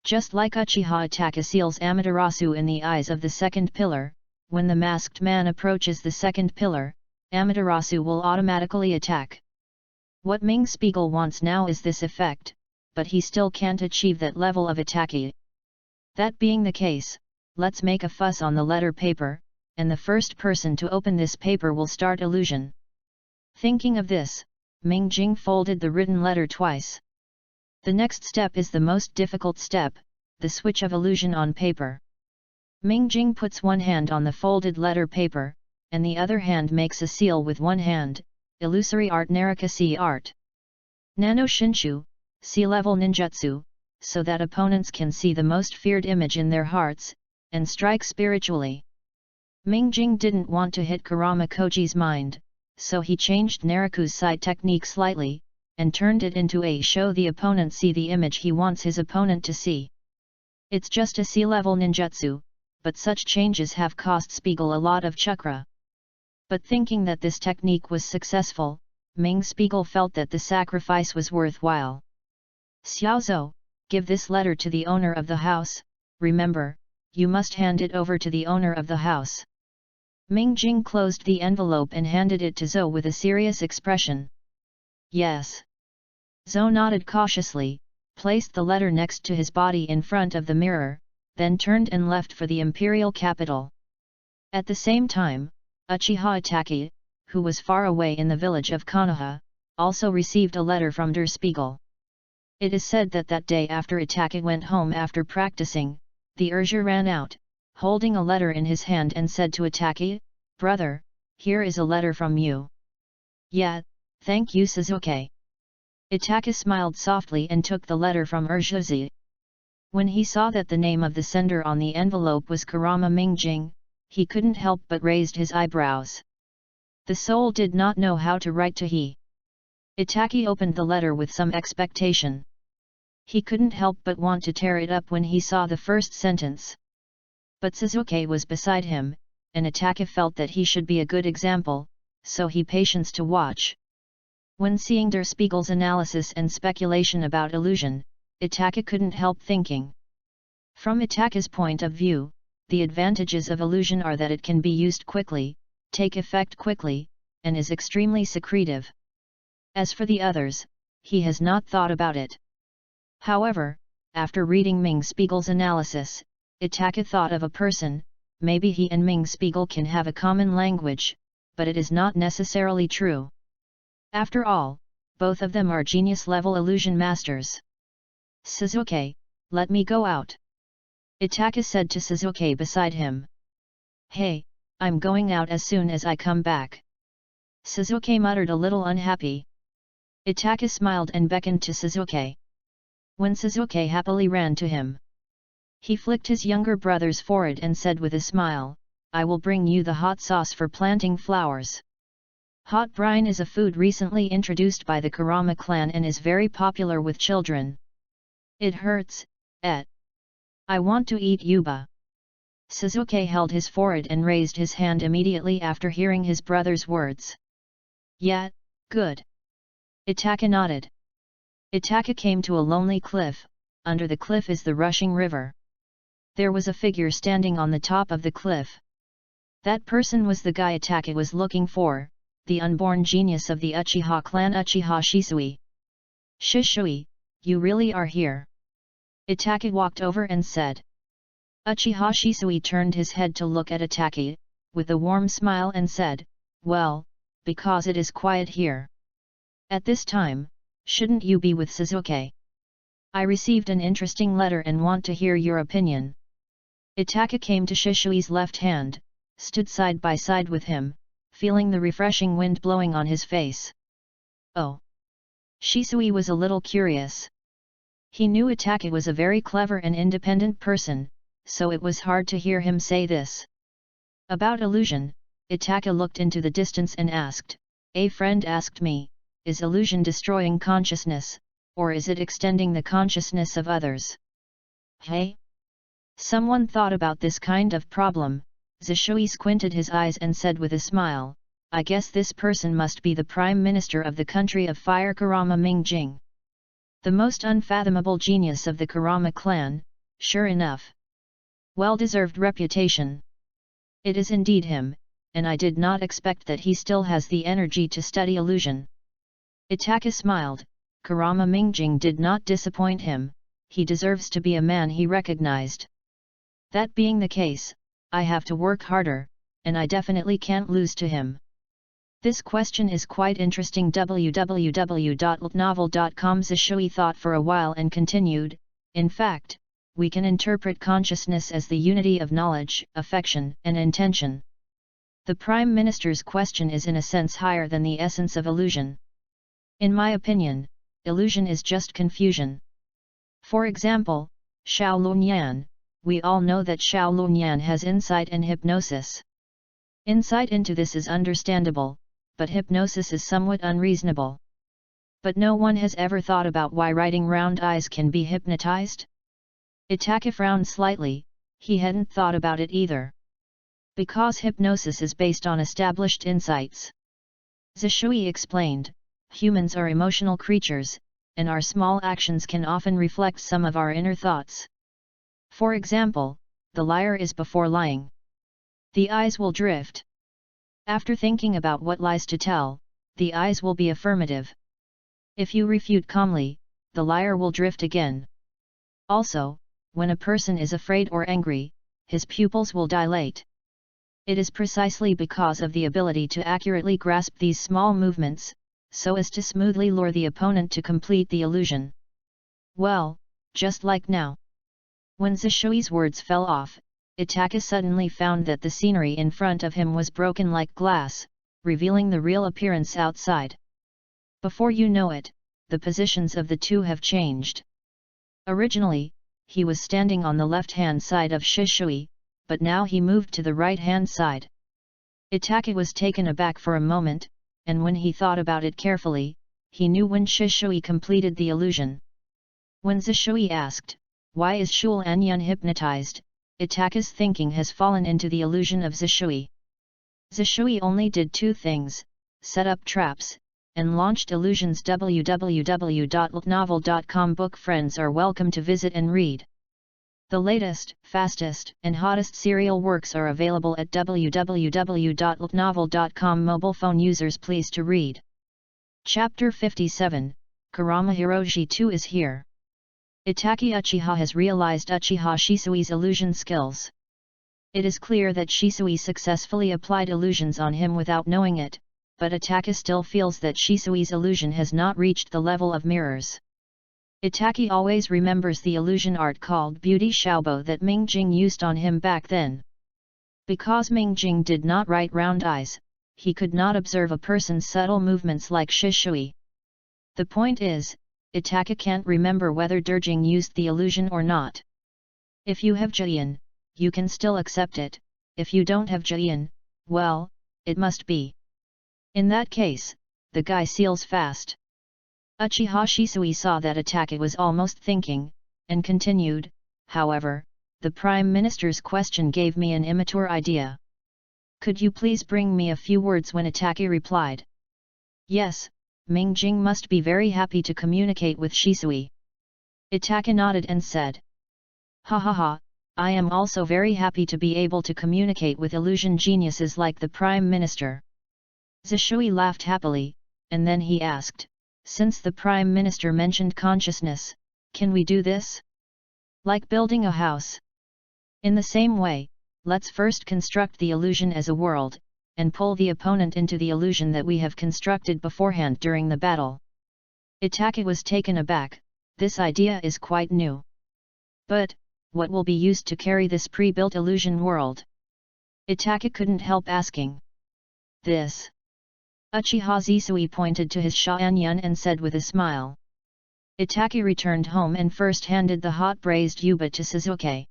Just like Uchiha Itachi seals Amaterasu in the eyes of the second pillar, when the masked man approaches the second pillar, Amaterasu will automatically attack. What Ming Spiegel wants now is this effect, but he still can't achieve that level of attack. That being the case, let's make a fuss on the letter paper, and the first person to open this paper will start illusion. Thinking of this, Mingjing folded the written letter twice. The next step is the most difficult step, the switch of illusion on paper. Mingjing puts one hand on the folded letter paper, and the other hand makes a seal with one hand, illusory art Naraka C art. Nano Shinshu, C-level ninjutsu, so that opponents can see the most feared image in their hearts, and strike spiritually. Mingjing didn't want to hit Kurama Koji's mind, so he changed Naraku's side technique slightly, and turned it into a show the opponent see the image he wants his opponent to see. It's just a C-level ninjutsu, but such changes have cost Spiegel a lot of chakra. But thinking that this technique was successful, Ming Spiegel felt that the sacrifice was worthwhile. Xiaozhou, give this letter to the owner of the house, remember, you must hand it over to the owner of the house. Mingjing closed the envelope and handed it to Zhou with a serious expression. Yes. Zhou nodded cautiously, placed the letter next to his body in front of the mirror, then turned and left for the imperial capital. At the same time, Uchiha Itachi, who was far away in the village of Konoha, also received a letter from Der Spiegel. It is said that that day after Itachi went home after practicing, the urger ran out, holding a letter in his hand and said to Itachi, "Brother, here is a letter from you." "Yeah, thank you Suzuki." Itachi smiled softly and took the letter from Urjuzi. When he saw that the name of the sender on the envelope was Kurama Mingjing, he couldn't help but raised his eyebrows. The soul did not know how to write to he. Itachi opened the letter with some expectation. He couldn't help but want to tear it up when he saw the first sentence. But Suzuki was beside him, and Itachi felt that he should be a good example, so he patience to watch. When seeing Der Spiegel's analysis and speculation about illusion, Itachi couldn't help thinking. From Itachi's point of view, the advantages of illusion are that it can be used quickly, take effect quickly, and is extremely secretive. As for the others, he has not thought about it. However, after reading Ming Spiegel's analysis, Itachi thought of a person, maybe he and Ming Spiegel can have a common language, but it is not necessarily true. After all, both of them are genius-level illusion masters. "Suzuki, let me go out," Itachi said to Suzuki beside him. "Hey, I'm going out as soon as I come back," Suzuki muttered a little unhappy. Itachi smiled and beckoned to Suzuki. When Suzuki happily ran to him, he flicked his younger brother's forehead and said with a smile, "I will bring you the hot sauce for planting flowers." Hot brine is a food recently introduced by the Kurama clan and is very popular with children. It hurts, I want to eat yuba. Suzuki held his forehead and raised his hand immediately after hearing his brother's words. "Yeah, good." Itachi nodded. Itachi came to a lonely cliff. Under the cliff is the rushing river. There was a figure standing on the top of the cliff. That person was the guy Itachi was looking for, the unborn genius of the Uchiha clan, Uchiha Shisui. Shisui, you really are here. Itake walked over and said. Uchiha Shisui turned his head to look at Itake, with a warm smile and said, well, because it is quiet here. At this time, shouldn't you be with Suzuki? I received an interesting letter and want to hear your opinion. Itake came to Shisui's left hand, stood side by side with him, feeling the refreshing wind blowing on his face. Oh! Shisui was a little curious. He knew Itake was a very clever and independent person, so it was hard to hear him say this. About illusion, Itake looked into the distance and asked, a friend asked me, is illusion destroying consciousness, or is it extending the consciousness of others? Hey? Someone thought about this kind of problem. Shisui squinted his eyes and said with a smile, I guess this person must be the Prime Minister of the country of Fire Kurama Mingjing. The most unfathomable genius of the Kurama clan, sure enough. Well-deserved reputation. It is indeed him, and I did not expect that he still has the energy to study illusion. Itake smiled. Kurama Mingjing did not disappoint him, he deserves to be a man he recognized. That being the case, I have to work harder, and I definitely can't lose to him. This question is quite interesting. www.novel.com. Shisui thought for a while and continued, in fact, we can interpret consciousness as the unity of knowledge, affection, and intention. The Prime Minister's question is in a sense higher than the essence of illusion. In my opinion, illusion is just confusion. For example, Xiao Lunyan, we all know that Xiao Lunyan has insight and hypnosis. Insight into this is understandable, but hypnosis is somewhat unreasonable. But no one has ever thought about why writing round eyes can be hypnotized? Itake frowned slightly, he hadn't thought about it either. Because hypnosis is based on established insights. Shisui explained, humans are emotional creatures, and our small actions can often reflect some of our inner thoughts. For example, the liar is before lying. The eyes will drift. After thinking about what lies to tell, the eyes will be affirmative. If you refute calmly, the liar will drift again. Also, when a person is afraid or angry, his pupils will dilate. It is precisely because of the ability to accurately grasp these small movements, so as to smoothly lure the opponent to complete the illusion. Well, just like now. When Shishui's words fell off, Itake suddenly found that the scenery in front of him was broken like glass, revealing the real appearance outside. Before you know it, the positions of the two have changed. Originally, he was standing on the left-hand side of Shishui, but now he moved to the right-hand side. Itake was taken aback for a moment, and when he thought about it carefully, he knew when Shishui completed the illusion. When Shishui asked, why is Shul Anyun hypnotized, Itake's thinking has fallen into the illusion of Shishui. Shishui only did two things, set up traps, and launched illusions. www.novel.com. Book friends are welcome to visit and read. The latest, fastest, and hottest serial works are available at www.novel.com. Mobile phone users please to read. Chapter 57, Kurama Hiroji 2 is here. Itake Uchiha has realized Uchiha Shisui's illusion skills. It is clear that Shisui successfully applied illusions on him without knowing it, but Itake still feels that Shisui's illusion has not reached the level of mirrors. Itake always remembers the illusion art called Beauty Xiaobo that Mingjing used on him back then. Because Mingjing did not write round eyes, he could not observe a person's subtle movements like Shisui. The point is, Itake can't remember whether Derjing used the illusion or not. If you have Jian, you can still accept it, if you don't have Jian, well, it must be. In that case, the guy seals fast. Uchiha Shisui saw that Itake was almost thinking, and continued, however, the Prime Minister's question gave me an immature idea. Could you please bring me a few words? When Itake replied. Yes, Mingjing must be very happy to communicate with Shisui. Itake nodded and said. Ha ha ha, I am also very happy to be able to communicate with illusion geniuses like the Prime Minister. Shisui laughed happily, and then he asked, since the Prime Minister mentioned consciousness, can we do this? Like building a house. In the same way, let's first construct the illusion as a world, and pull the opponent into the illusion that we have constructed beforehand during the battle. Itachi was taken aback. This idea is quite new. But, what will be used to carry this pre-built illusion world? Itachi couldn't help asking. This. Uchiha Zisui pointed to his Shōnyun and said with a smile. Itachi returned home and first handed the hot braised yuba to Suzuki.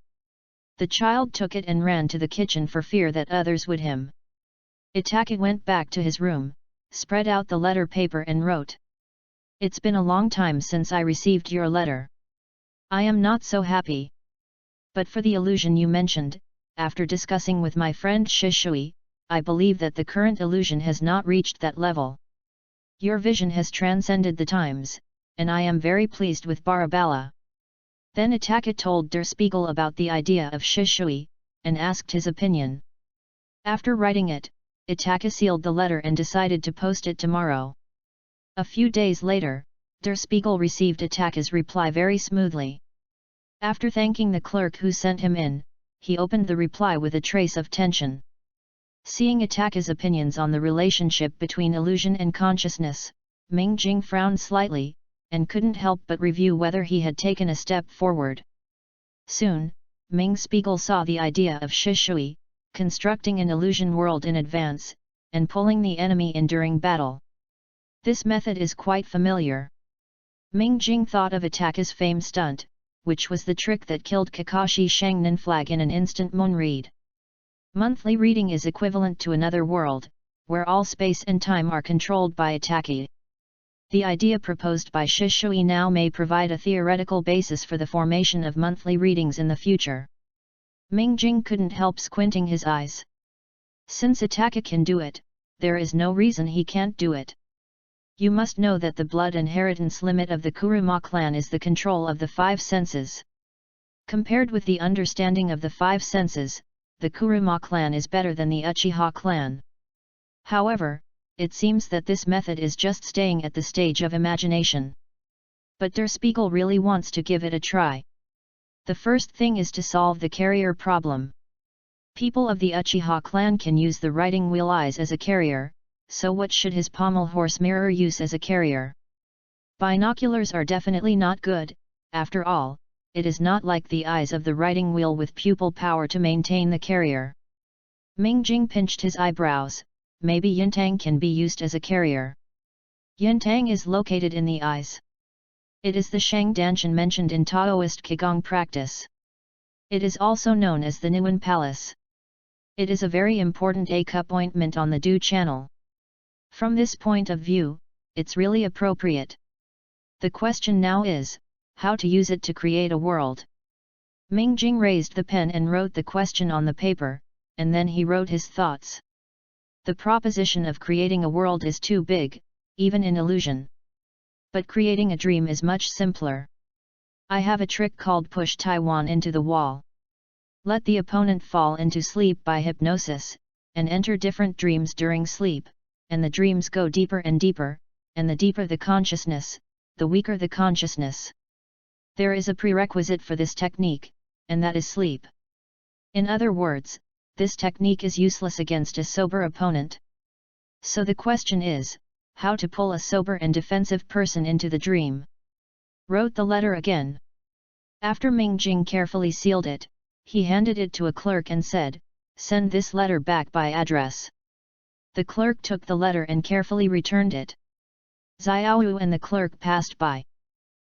The child took it and ran to the kitchen for fear that others would him. Itachi went back to his room, spread out the letter paper and wrote. It's been a long time since I received your letter. I am not so happy. But for the illusion you mentioned, after discussing with my friend Shishui, I believe that the current illusion has not reached that level. Your vision has transcended the times, and I am very pleased with Barabala. Then Itachi told Der Spiegel about the idea of Shishui, and asked his opinion. After writing it, Itachi sealed the letter and decided to post it tomorrow. A few days later, Der Spiegel received Itachi's reply very smoothly. After thanking the clerk who sent him in, he opened the reply with a trace of tension. Seeing Itachi's opinions on the relationship between illusion and consciousness, Ming Jing frowned slightly, and couldn't help but review whether he had taken a step forward. Soon, Ming Spiegel saw the idea of Shishui, constructing an illusion world in advance, and pulling the enemy in during battle. This method is quite familiar. Ming Jing thought of Itachi's fame stunt, which was the trick that killed Kakashi Shangnan Flag in an instant moon read. Monthly reading is equivalent to another world, where all space and time are controlled by Itachi. The idea proposed by Shishui now may provide a theoretical basis for the formation of monthly readings in the future. Ming Jing couldn't help squinting his eyes. Since Itachi can do it, there is no reason he can't do it. You must know that the blood inheritance limit of the Kuruma clan is the control of the five senses. Compared with the understanding of the five senses, the Kuruma clan is better than the Uchiha clan. However, it seems that this method is just staying at the stage of imagination. But Der Spiegel really wants to give it a try. The first thing is to solve the carrier problem. People of the Uchiha clan can use the writing wheel eyes as a carrier, so what should his pommel horse mirror use as a carrier? Binoculars are definitely not good. After all, it is not like the eyes of the writing wheel with pupil power to maintain the carrier. Ming Jing pinched his eyebrows. Maybe Yintang can be used as a carrier. Yintang is located in the eyes. It is the Shang Danshan mentioned in Taoist Qigong practice. It is also known as the Nuan Palace. It is a very important A-cup ointment on the Du channel. From this point of view, it's really appropriate. The question now is, how to use it to create a world. Ming Jing raised the pen and wrote the question on the paper, and then he wrote his thoughts. The proposition of creating a world is too big, even in illusion. But creating a dream is much simpler. I have a trick called push Taiwan into the wall. Let the opponent fall into sleep by hypnosis, and enter different dreams during sleep, and the dreams go deeper and deeper, and the deeper the consciousness, the weaker the consciousness. There is a prerequisite for this technique, and that is sleep. In other words, this technique is useless against a sober opponent. So the question is, how to pull a sober and defensive person into the dream. Wrote the letter again. After Ming Jing carefully sealed it, he handed it to a clerk and said, "Send this letter back by address." The clerk took the letter and carefully returned it. Xiaowu and the clerk passed by.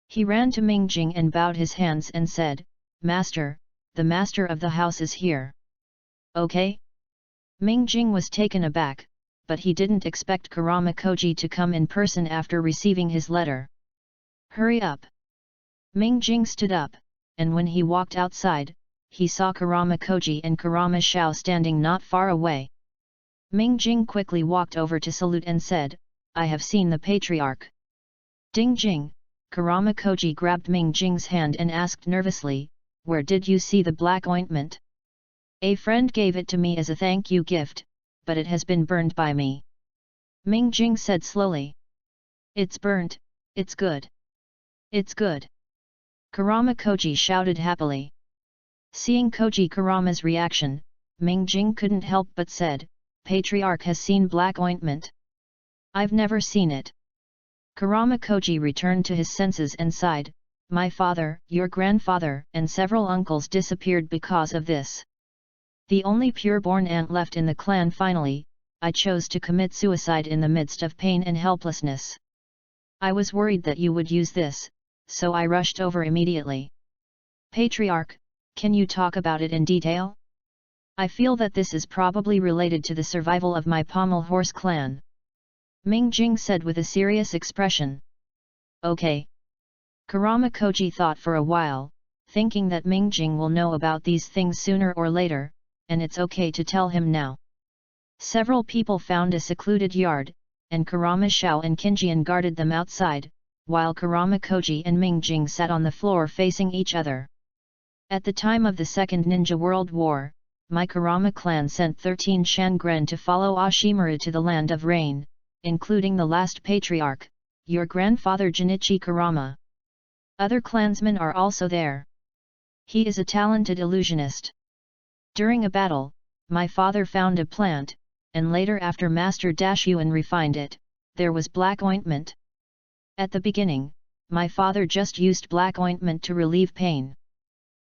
He ran to Ming Jing and bowed his hands and said, "Master, the master of the house is here." "Okay?" Ming Jing was taken aback, but he didn't expect Kurama Koji to come in person after receiving his letter. "Hurry up!" Ming Jing stood up, and when he walked outside, he saw Kurama Koji and Kurama Xiao standing not far away. Ming Jing quickly walked over to salute and said, "I have seen the patriarch." "Ding Jing," Kurama Koji grabbed Ming Jing's hand and asked nervously, "Where did you see the black ointment?" "A friend gave it to me as a thank you gift, but it has been burned by me," Ming Jing said slowly. "It's burnt," It's good. It's good. Kurama Koji shouted happily. Seeing Koji Kurama's reaction, Ming Jing couldn't help but said, Patriarch has seen black ointment. I've never seen it. Kurama Koji returned to his senses and sighed, my father, your grandfather, and several uncles disappeared because of this. The only pure-born aunt left in the clan finally, I chose to commit suicide in the midst of pain and helplessness. I was worried that you would use this, so I rushed over immediately. Patriarch, can you talk about it in detail? I feel that this is probably related to the survival of my Pommel Horse clan. Ming Jing said with a serious expression. Okay. Kurama Koji thought for a while, thinking that Ming Jing will know about these things sooner or later, and it's okay to tell him now. Several people found a secluded yard, and Kurama Xiao and Qinjian guarded them outside, while Kurama Koji and Ming Jing sat on the floor facing each other. At the time of the Second Ninja World War, my Kurama clan sent 13 Shangren to follow Ashimaru to the Land of Rain, including the last patriarch, your grandfather Junichi Kurama. Other clansmen are also there. He is a talented illusionist. During a battle, my father found a plant, and later after Master Dashyuan refined it, there was black ointment. At the beginning, my father just used black ointment to relieve pain.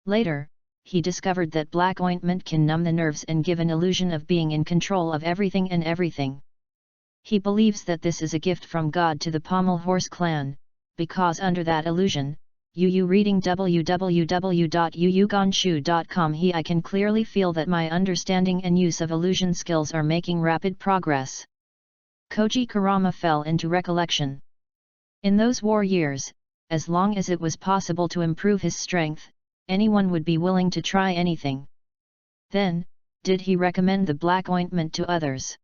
Later, he discovered that black ointment can numb the nerves and give an illusion of being in control of everything and everything. He believes that this is a gift from God to the Pommel Horse clan, because under that illusion, reading www.yuyugonshu.com I can clearly feel that my understanding and use of illusion skills are making rapid progress. Koji Kurama fell into recollection. In those war years, as long as it was possible to improve his strength, anyone would be willing to try anything. Then, did he recommend the black ointment to others?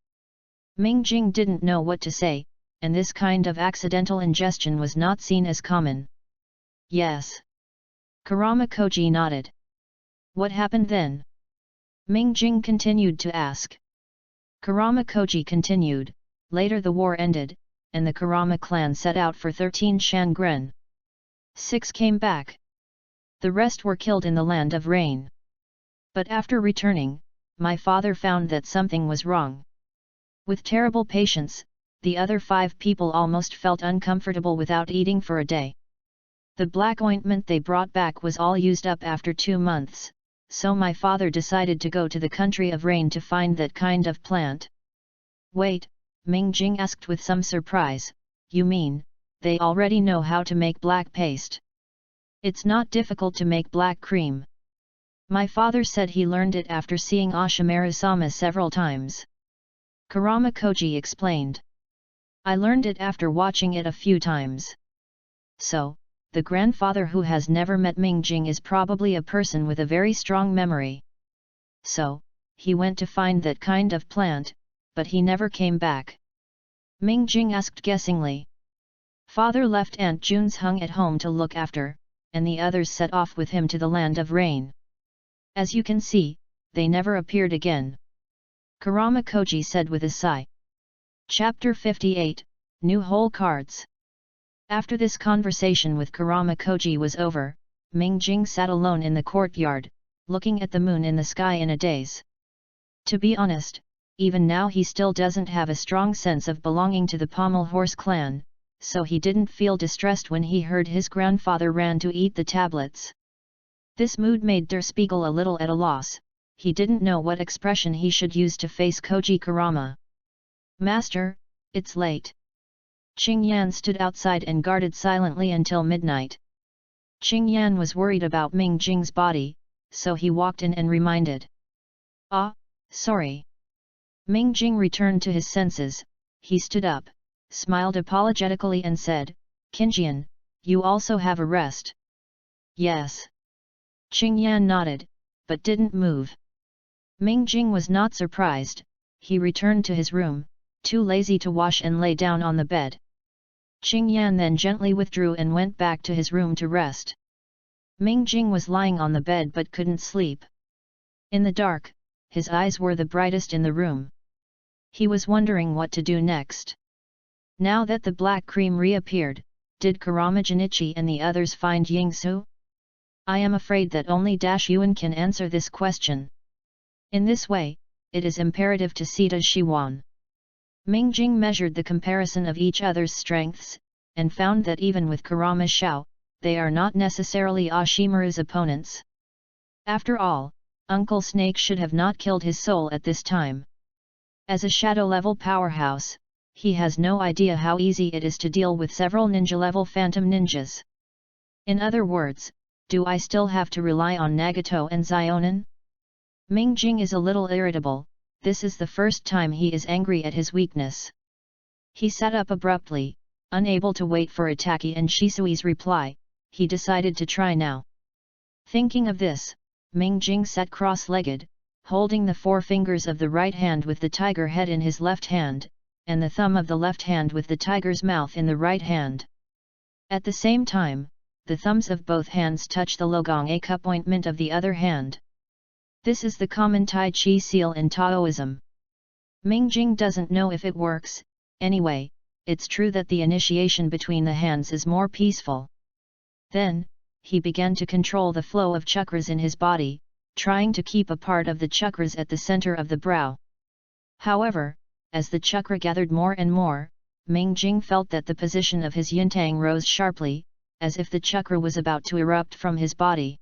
Ming Jing didn't know what to say, and this kind of accidental ingestion was not seen as common. Yes. Kurama Koji nodded. What happened then? Ming Jing continued to ask. Kurama Koji continued, later the war ended, and the Kurama clan set out for 13 Shangren. 6 came back. The rest were killed in the Land of Rain. But after returning, my father found that something was wrong. With terrible patience, the other 5 people almost felt uncomfortable without eating for a day. The black ointment they brought back was all used up after 2 months, so my father decided to go to the country of rain to find that kind of plant. Wait, Ming Jing asked with some surprise, you mean, they already know how to make black paste? It's not difficult to make black cream. My father said he learned it after seeing Ashimaru-sama several times. Kurama Koji explained. I learned it after watching it a few times. So, the grandfather who has never met Ming Jing is probably a person with a very strong memory. So, he went to find that kind of plant, but he never came back. Ming Jing asked guessingly. Father left Aunt Jun's hung at home to look after, and the others set off with him to the Land of Rain. As you can see, they never appeared again. Kurama Koji said with a sigh. Chapter 58, New Hole Cards. After this conversation with Kurama Koji was over, Ming Jing sat alone in the courtyard, looking at the moon in the sky in a daze. To be honest, even now he still doesn't have a strong sense of belonging to the Pommel Horse clan, so he didn't feel distressed when he heard his grandfather ran to eat the tablets. This mood made Der Spiegel a little at a loss. He didn't know what expression he should use to face Koji Kurama. Master, it's late. Qing Yan stood outside and guarded silently until midnight. Qing Yan was worried about Ming Jing's body, so he walked in and reminded. Ah, sorry. Ming Jing returned to his senses. He stood up, smiled apologetically and said, Qinjian, you also have a rest. Yes. Qing Yan nodded, but didn't move. Ming Jing was not surprised. He returned to his room, too lazy to wash, and lay down on the bed. Qing Yan then gently withdrew and went back to his room to rest. Ming Jing was lying on the bed but couldn't sleep. In the dark, his eyes were the brightest in the room. He was wondering what to do next. Now that the black cream reappeared, did Kurama Jinichi and the others find Yingsu? I am afraid that only Yuan can answer this question. In this way, it is imperative to see to Shiwan. Ming Jing measured the comparison of each other's strengths, and found that even with Kurama Shao, they are not necessarily Ashimaru's opponents. After all, Uncle Snake should have not killed his soul at this time. As a shadow-level powerhouse, he has no idea how easy it is to deal with several ninja-level phantom ninjas. In other words, do I still have to rely on Nagato and Zionin? Ming Jing is a little irritable. This is the first time he is angry at his weakness. He sat up abruptly, unable to wait for Itaki and Shisui's reply. He decided to try now. Thinking of this, Ming Jing sat cross-legged, holding the four fingers of the right hand with the tiger head in his left hand, and the thumb of the left hand with the tiger's mouth in the right hand. At the same time, the thumbs of both hands touch the Logong A cup ointment of the other hand. This is the common Tai Chi seal in Taoism. Ming Jing doesn't know if it works. Anyway, it's true that the initiation between the hands is more peaceful. Then, he began to control the flow of chakras in his body, trying to keep a part of the chakras at the center of the brow. However, as the chakra gathered more and more, Ming Jing felt that the position of his yintang rose sharply, as if the chakra was about to erupt from his body.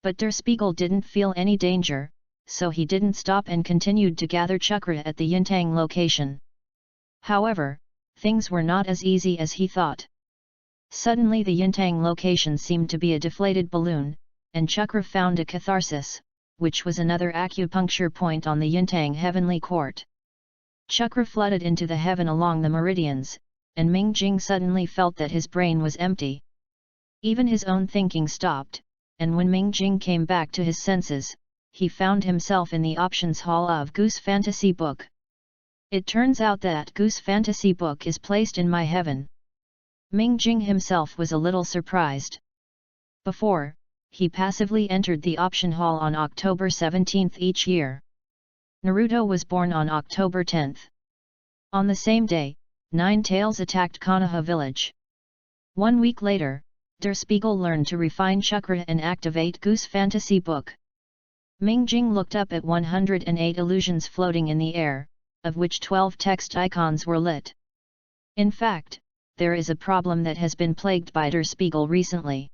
But Der Spiegel didn't feel any danger, so he didn't stop and continued to gather chakra at the yintang location. However, things were not as easy as he thought. Suddenly the yintang location seemed to be a deflated balloon, and chakra found a catharsis, which was another acupuncture point on the yintang heavenly court. Chakra flooded into the heaven along the meridians, and Ming Jing suddenly felt that his brain was empty. Even his own thinking stopped, and when Ming Jing came back to his senses, he found himself in the options hall of Goose Fantasy Book. It turns out that Goose Fantasy Book is placed in my heaven. Ming Jing himself was a little surprised. Before, he passively entered the option hall on October 17 each year. Naruto was born on October 10. On the same day, Nine Tails attacked Konoha village. 1 week later, Der Spiegel learned to refine chakra and activate Goose Fantasy Book. Ming Jing looked up at 108 illusions floating in the air, of which 12 text icons were lit. In fact, there is a problem that has been plagued by Der Spiegel recently.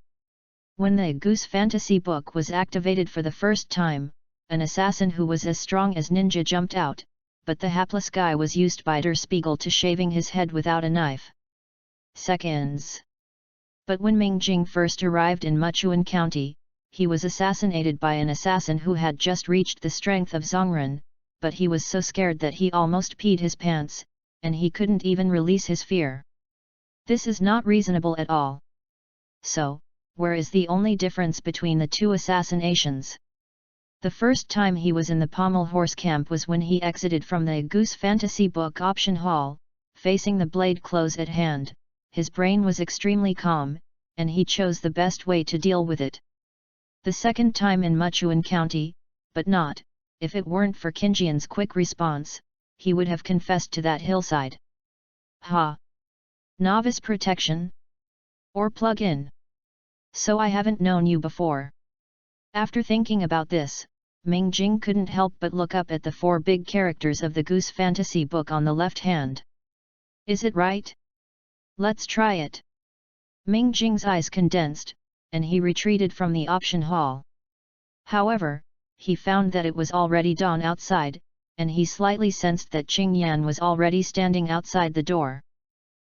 When the Goose Fantasy Book was activated for the first time, an assassin who was as strong as ninja jumped out, but the hapless guy was used by Der Spiegel to shaving his head without a knife. Seconds. But when Ming Jing first arrived in Muchuan County, he was assassinated by an assassin who had just reached the strength of Zhongren, but he was so scared that he almost peed his pants, and he couldn't even release his fear. This is not reasonable at all. So, where is the only difference between the two assassinations? The first time he was in the pommel horse camp was when he exited from the Goose Fantasy Book option hall, facing the blade close at hand. His brain was extremely calm, and he chose the best way to deal with it. The second time in Muchuan County, but not, if it weren't for Kinjian's quick response, he would have confessed to that hillside. Ha! Novice protection? Or plug-in? So I haven't known you before. After thinking about this, Ming Jing couldn't help but look up at the 4 big characters of the Goose Fantasy Book on the left hand. Is it right? Let's try it. Ming Jing's eyes condensed, and he retreated from the option hall. However, he found that it was already dawn outside, and he slightly sensed that Qing Yan was already standing outside the door.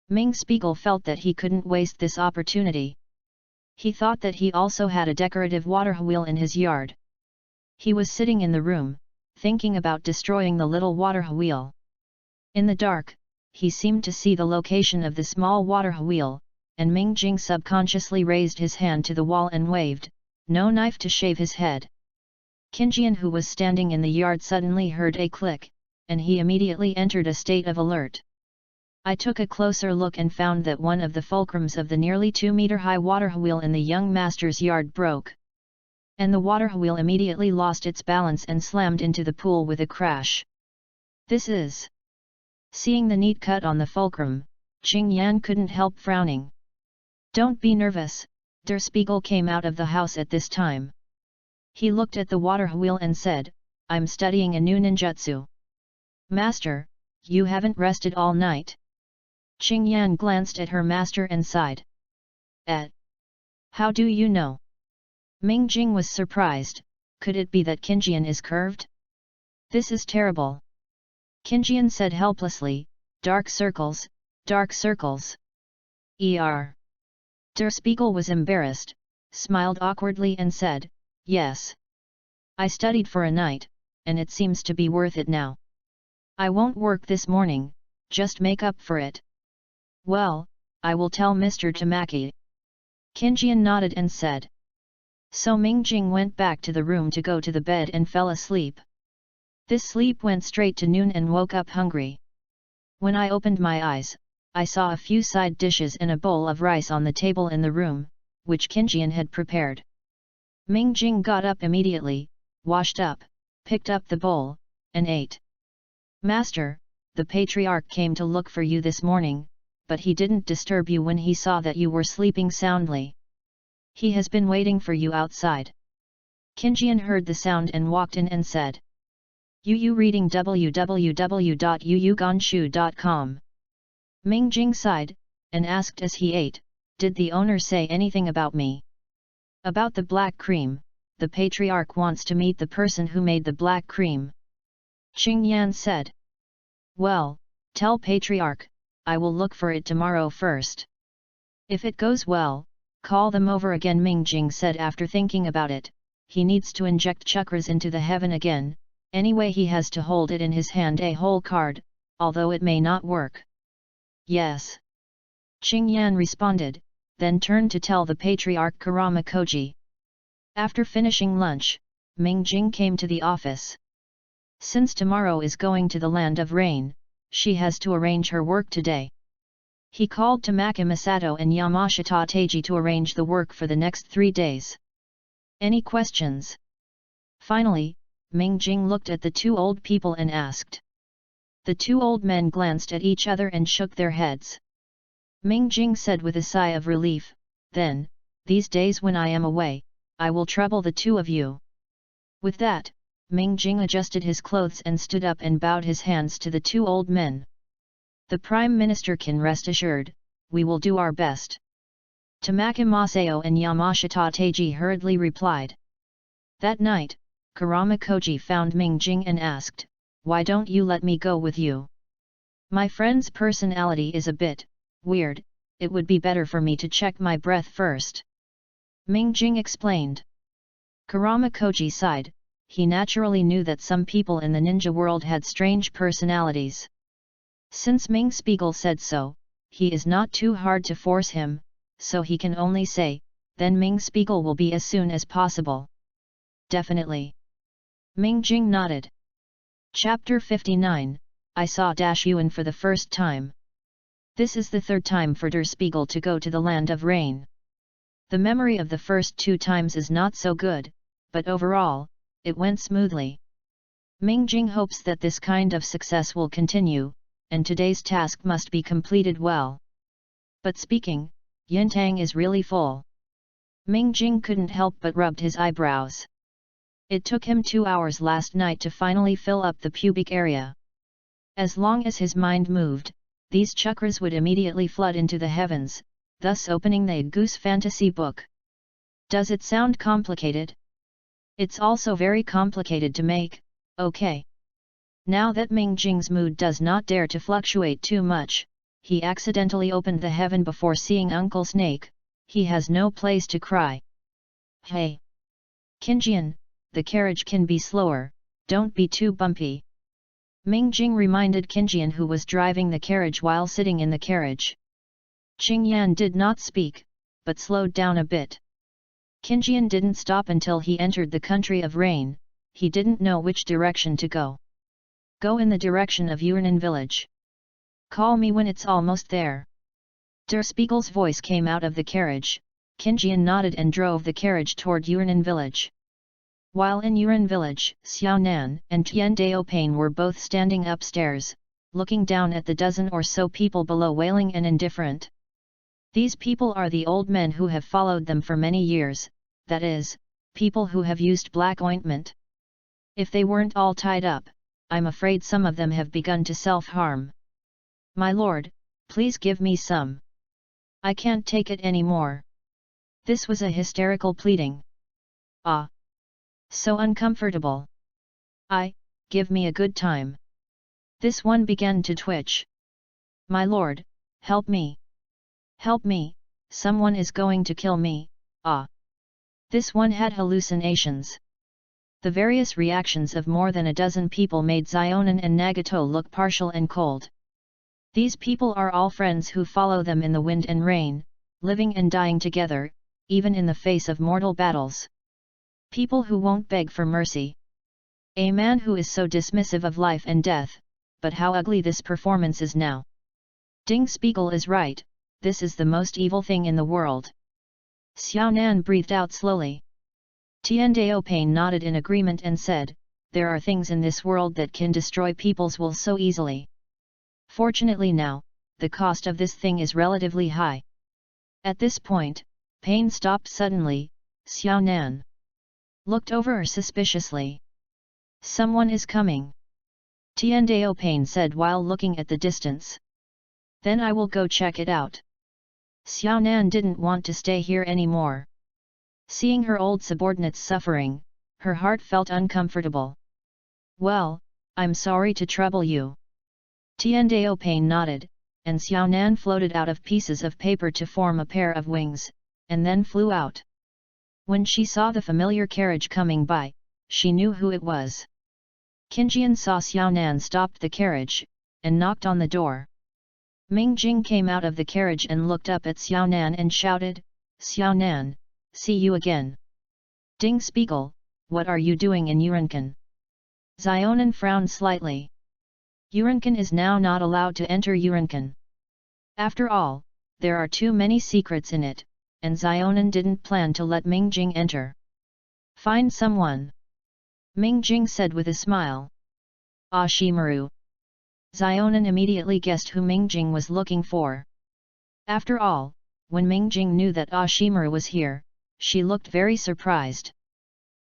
Ming Spiegel felt that he couldn't waste this opportunity. He thought that he also had a decorative water wheel in his yard. He was sitting in the room, thinking about destroying the little water wheel. In the dark, he seemed to see the location of the small water wheel, and Ming Jing subconsciously raised his hand to the wall and waved, "No knife to shave his head." Kinjian, who was standing in the yard, suddenly heard a click, and he immediately entered a state of alert. I took a closer look and found that one of the fulcrums of the nearly 2-meter-high water wheel in the young master's yard broke. And the water wheel immediately lost its balance and slammed into the pool with a crash. This is... Seeing the neat cut on the fulcrum, Qing Yan couldn't help frowning. Don't be nervous, Der Spiegel came out of the house at this time. He looked at the water wheel and said, I'm studying a new ninjutsu. Master, you haven't rested all night? Qingyan glanced at her master and sighed. How do you know? Ming Jing was surprised, could it be that Qingyan is curved? This is terrible. Qingyan said helplessly, dark circles, dark circles. Der Spiegel was embarrassed, smiled awkwardly and said, yes. I studied for a night, and it seems to be worth it now. I won't work this morning, just make up for it. Well, I will tell Mr. Tamaki. Qingyan nodded and said. So Ming Jing went back to the room to go to the bed and fell asleep. This sleep went straight to noon and woke up hungry. When I opened my eyes, I saw a few side dishes and a bowl of rice on the table in the room, which Qingyan had prepared. Ming Jing got up immediately, washed up, picked up the bowl, and ate. Master, the patriarch came to look for you this morning, but he didn't disturb you when he saw that you were sleeping soundly. He has been waiting for you outside. Qingyan heard the sound and walked in and said. You reading www.yuyuganshu.com. Ming Jing sighed, and asked as he ate, did the owner say anything about me? About the black cream, the patriarch wants to meet the person who made the black cream. Qingyan said. Well, tell patriarch, I will look for it tomorrow first. If it goes well, call them over again, Ming Jing said after thinking about it. He needs to inject chakras into the heaven again, anyway he has to hold it in his hand a whole card, although it may not work. Yes. Qingyan responded, then turned to tell the patriarch Kurama Koji. After finishing lunch, Ming Jing came to the office. Since tomorrow is going to the land of rain, she has to arrange her work today. He called Tamaki Masato and Yamashita Teiji to arrange the work for the next 3 days. Any questions? Finally, Ming Jing looked at the two old people and asked. The two old men glanced at each other and shook their heads. Ming Jing said with a sigh of relief, then, these days when I am away, I will trouble the two of you. With that, Ming Jing adjusted his clothes and stood up and bowed his hands to the two old men. The Prime Minister can rest assured, we will do our best. Tamaki Masato and Yamashita Teiji hurriedly replied. That night, Kurama Koji found Ming Jing and asked, why don't you let me go with you? My friend's personality is a bit weird, it would be better for me to check my breath first. Ming Jing explained. Kurama Koji sighed, he naturally knew that some people in the ninja world had strange personalities. Since Ming Spiegel said so, he is not too hard to force him, so he can only say, then Ming Spiegel will be as soon as possible. Definitely. Ming Jing nodded. Chapter 59, I saw Yuan for the first time. This is the third time for Der Spiegel to go to the land of rain. The memory of the first 2 times is not so good, but overall, it went smoothly. Ming Jing hopes that this kind of success will continue, and today's task must be completed well. But speaking, Yintang is really full. Ming Jing couldn't help but rubbed his eyebrows. It took him 2 hours last night to finally fill up the pubic area. As long as his mind moved, these chakras would immediately flood into the heavens, thus opening the Goose fantasy book. Does it sound complicated? It's also very complicated to make, okay. Now that Ming Jing's mood does not dare to fluctuate too much, he accidentally opened the heaven before seeing Uncle Snake. He has no place to cry. Hey! Qingyan, the carriage can be slower, don't be too bumpy. Ming Jing reminded Qingyan, who was driving the carriage while sitting in the carriage. Qingyan did not speak, but slowed down a bit. Qingyan didn't stop until he entered the country of rain, he didn't know which direction to go. Go in the direction of Yurnan village. Call me when it's almost there. Der Spiegel's voice came out of the carriage. Qingyan nodded and drove the carriage toward Yurnan village. While in Yuran village, Xiao Nan and Tian Daopain were both standing upstairs, looking down at the dozen or so people below, wailing and indifferent. These people are the old men who have followed them for many years, that is, people who have used black ointment. If they weren't all tied up, I'm afraid some of them have begun to self-harm. My lord, please give me some. I can't take it anymore. This was a hysterical pleading. Ah! So uncomfortable. Give me a good time. This one began to twitch. My lord, help me. Help me, someone is going to kill me, ah! This one had hallucinations. The various reactions of more than a dozen people made Xionin and Nagato look partial and cold. These people are all friends who follow them in the wind and rain, living and dying together, even in the face of mortal battles. People who won't beg for mercy. A man who is so dismissive of life and death, but how ugly this performance is now. Ding Spiegel is right, this is the most evil thing in the world. Xiao Nan breathed out slowly. Tiandao Pain nodded in agreement and said, there are things in this world that can destroy people's will so easily. Fortunately now, the cost of this thing is relatively high. At this point, Pain stopped suddenly. Xiao Nan looked over her suspiciously. Someone is coming. Tiandao Pain said while looking at the distance. Then I will go check it out. Xiao Nan didn't want to stay here anymore. Seeing her old subordinates suffering, her heart felt uncomfortable. Well, I'm sorry to trouble you. Tiandao Pain nodded, and Xiao Nan floated out of pieces of paper to form a pair of wings, and then flew out. When she saw the familiar carriage coming by, she knew who it was. Qinjian saw Xiao Nan stopped the carriage, and knocked on the door. Ming Jing came out of the carriage and looked up at Xiao Nan and shouted, Xiao Nan, see you again. Ding Spiegel, what are you doing in Urinkan? Xionin frowned slightly. Urinkan is now not allowed to enter Urinkan. After all, there are too many secrets in it, and Xionin didn't plan to let Ming Jing enter. Find someone. Ming Jing said with a smile. Ashimaru. Xionin immediately guessed who Ming Jing was looking for. After all, when Ming Jing knew that Ashimaru was here, she looked very surprised.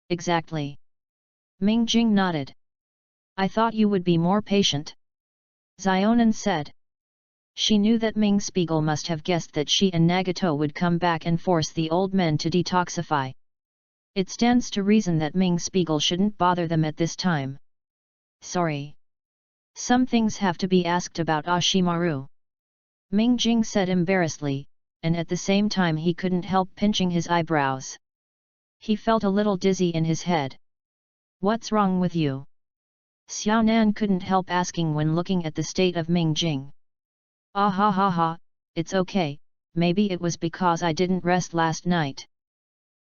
Exactly. Ming Jing nodded. I thought you would be more patient. Xionin said. She knew that Ming Spiegel must have guessed that she and Nagato would come back and force the old men to detoxify. It stands to reason that Ming Spiegel shouldn't bother them at this time. Sorry. Some things have to be asked about Ashimaru. Ming Jing said embarrassedly, and at the same time he couldn't help pinching his eyebrows. He felt a little dizzy in his head. What's wrong with you? Xiao Nan couldn't help asking when looking at the state of Ming Jing. Ah ha ha ha, it's okay, maybe it was because I didn't rest last night.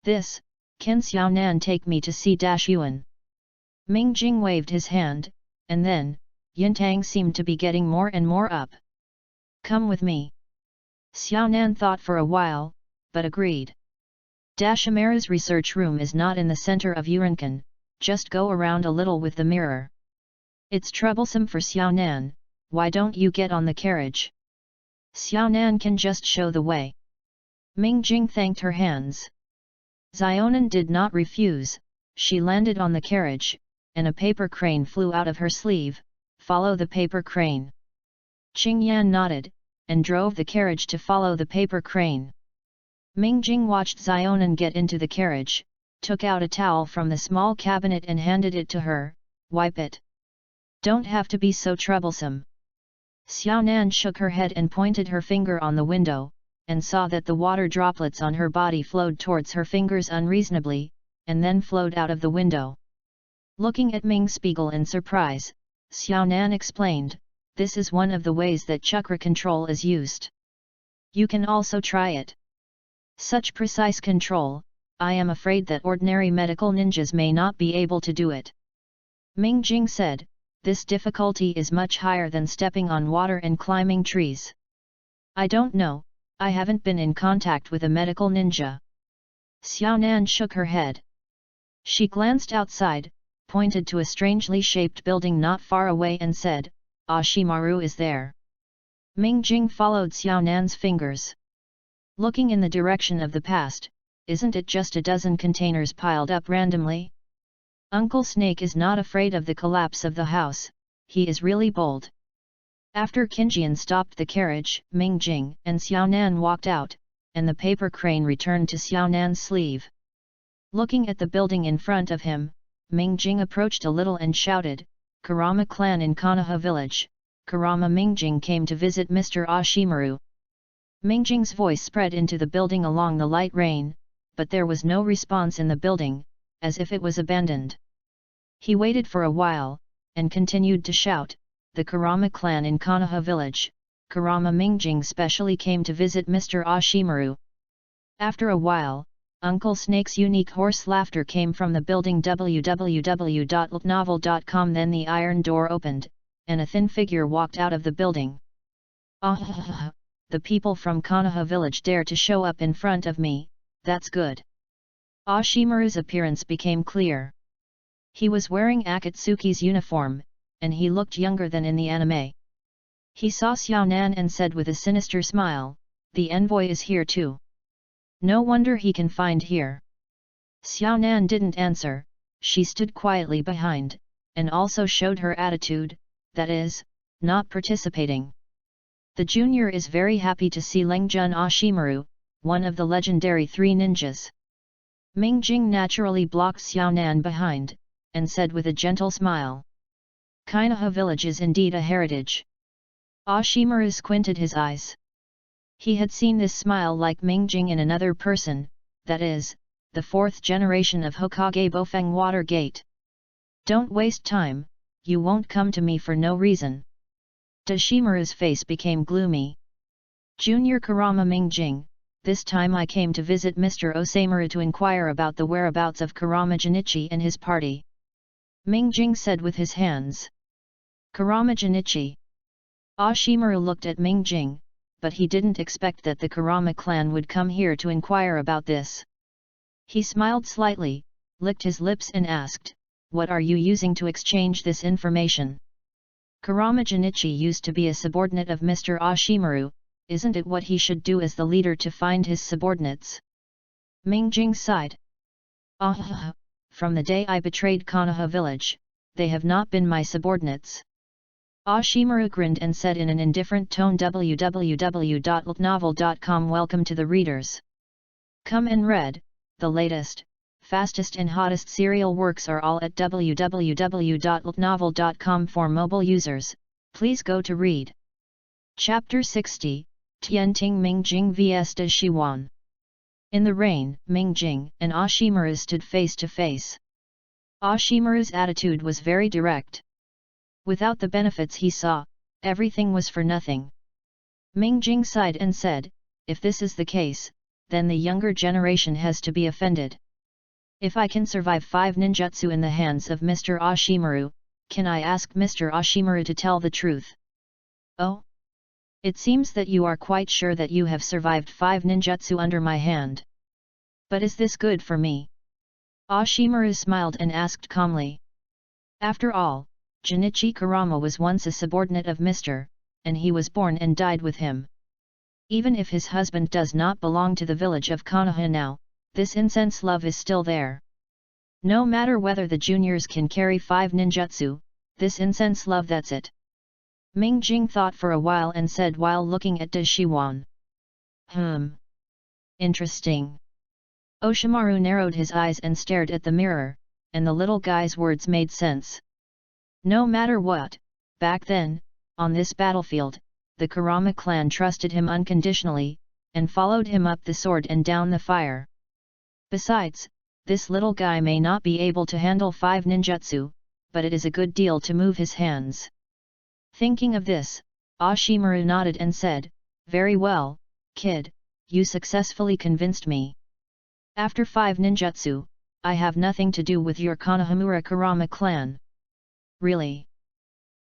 Can Xiao Nan take me to see Yuan? Ming Jing waved his hand, and then, Yintang seemed to be getting more and more up. Come with me. Xiao Nan thought for a while, but agreed. Dashimaru's research room is not in the center of Urinkan, just go around a little with the mirror. It's troublesome for Xiao Nan, why don't you get on the carriage? Xiao Nan can just show the way. Ming Jing thanked her hands. Xionin did not refuse, she landed on the carriage, and a paper crane flew out of her sleeve. Follow the paper crane. Qing Yan nodded, and drove the carriage to follow the paper crane. Ming Jing watched Xionin get into the carriage, took out a towel from the small cabinet and handed it to her. Wipe it. Don't have to be so troublesome. Xiao Nan shook her head and pointed her finger on the window, and saw that the water droplets on her body flowed towards her fingers unreasonably, and then flowed out of the window. Looking at Ming Spiegel in surprise, Xiao Nan explained, this is one of the ways that chakra control is used. You can also try it. Such precise control, I am afraid that ordinary medical ninjas may not be able to do it. Ming Jing said, this difficulty is much higher than stepping on water and climbing trees. I don't know, I haven't been in contact with a medical ninja. Xiao Nan shook her head. She glanced outside, pointed to a strangely shaped building not far away and said, Ashimaru is there. Ming Jing followed Xiao Nan's fingers. Looking in the direction of the past, isn't it just a dozen containers piled up randomly? Uncle Snake is not afraid of the collapse of the house, he is really bold. After Qinjian stopped the carriage, Ming Jing and Xiaonan walked out, and the paper crane returned to Xiaonan's sleeve. Looking at the building in front of him, Ming Jing approached a little and shouted, "Kurama clan in Konoha village, Kurama Mingjing came to visit Mr. Ashimaru." Mingjing's voice spread into the building along the light rain, but there was no response in the building, as if it was abandoned. He waited for a while, and continued to shout, "The Kurama clan in Konoha village, Kurama Mingjing specially came to visit Mr. Ashimaru." After a while, Uncle Snake's unique horse laughter came from the building www.novel.com. Then the iron door opened, and a thin figure walked out of the building. "Ah, the people from Konoha village dare to show up in front of me, that's good." Ashimaru's appearance became clear. He was wearing Akatsuki's uniform, and he looked younger than in the anime. He saw Xiaonan and said with a sinister smile, "The envoy is here too. No wonder he can find here." Xiaonan didn't answer, she stood quietly behind, and also showed her attitude, that is, not participating. The junior is very happy to see Lengjun Ashimaru, one of the legendary three ninjas. Ming Jing naturally blocked Xiaonan behind, and said with a gentle smile, "Konoha village is indeed a heritage." Ashimaru squinted his eyes. He had seen this smile like Ming Jing in another person, that is, the fourth generation of Hokage Bofeng Watergate. "Don't waste time, you won't come to me for no reason." Ashimaru's face became gloomy. "Junior Kurama Ming Jing, this time I came to visit Mr. Osamaru to inquire about the whereabouts of Kurama Jinichi and his party." Ming Jing said with his hands. "Kurama Jinichi?" Ashimaru looked at Ming Jing, but he didn't expect that the Kurama clan would come here to inquire about this. He smiled slightly, licked his lips and asked, "What are you using to exchange this information?" "Kurama Jinichi used to be a subordinate of Mr. Ashimaru, isn't it what he should do as the leader to find his subordinates?" Ming Jing sighed. "Ah, from the day I betrayed Konoha village, they have not been my subordinates." Ashimaru grinned and said in an indifferent tone, "www.novel.com. Welcome to the readers. Come and read, the latest, fastest and hottest serial works are all at www.novel.com. For mobile users, please go to read. Chapter 60, Tianting Ming Jing vs De Shiwan. In the rain, Ming Jing and Ashimaru stood face to face. Ashimaru's attitude was very direct. Without the benefits he saw, everything was for nothing. Ming Jing sighed and said, "If this is the case, then the younger generation has to be offended. If I can survive 5 ninjutsu in the hands of Mr. Ashimaru, can I ask Mr. Ashimaru to tell the truth?" "Oh? It seems that you are quite sure that you have survived 5 ninjutsu under my hand. But is this good for me?" Ashimaru smiled and asked calmly. After all, Jinichi Kurama was once a subordinate of Mr., and he was born and died with him. Even if his husband does not belong to the village of Konoha now, this incense love is still there. No matter whether the juniors can carry 5 ninjutsu, this incense love, that's it. Ming Jing thought for a while and said while looking at De Shiwan. Interesting." Oshimaru narrowed his eyes and stared at the mirror, and the little guy's words made sense. No matter what, back then, on this battlefield, the Kurama clan trusted him unconditionally, and followed him up the sword and down the fire. Besides, this little guy may not be able to handle 5 ninjutsu, but it is a good deal to move his hands. Thinking of this, Ashimaru nodded and said, "Very well, kid, you successfully convinced me. After 5 ninjutsu, I have nothing to do with your Konohamura Kurama clan." "Really?"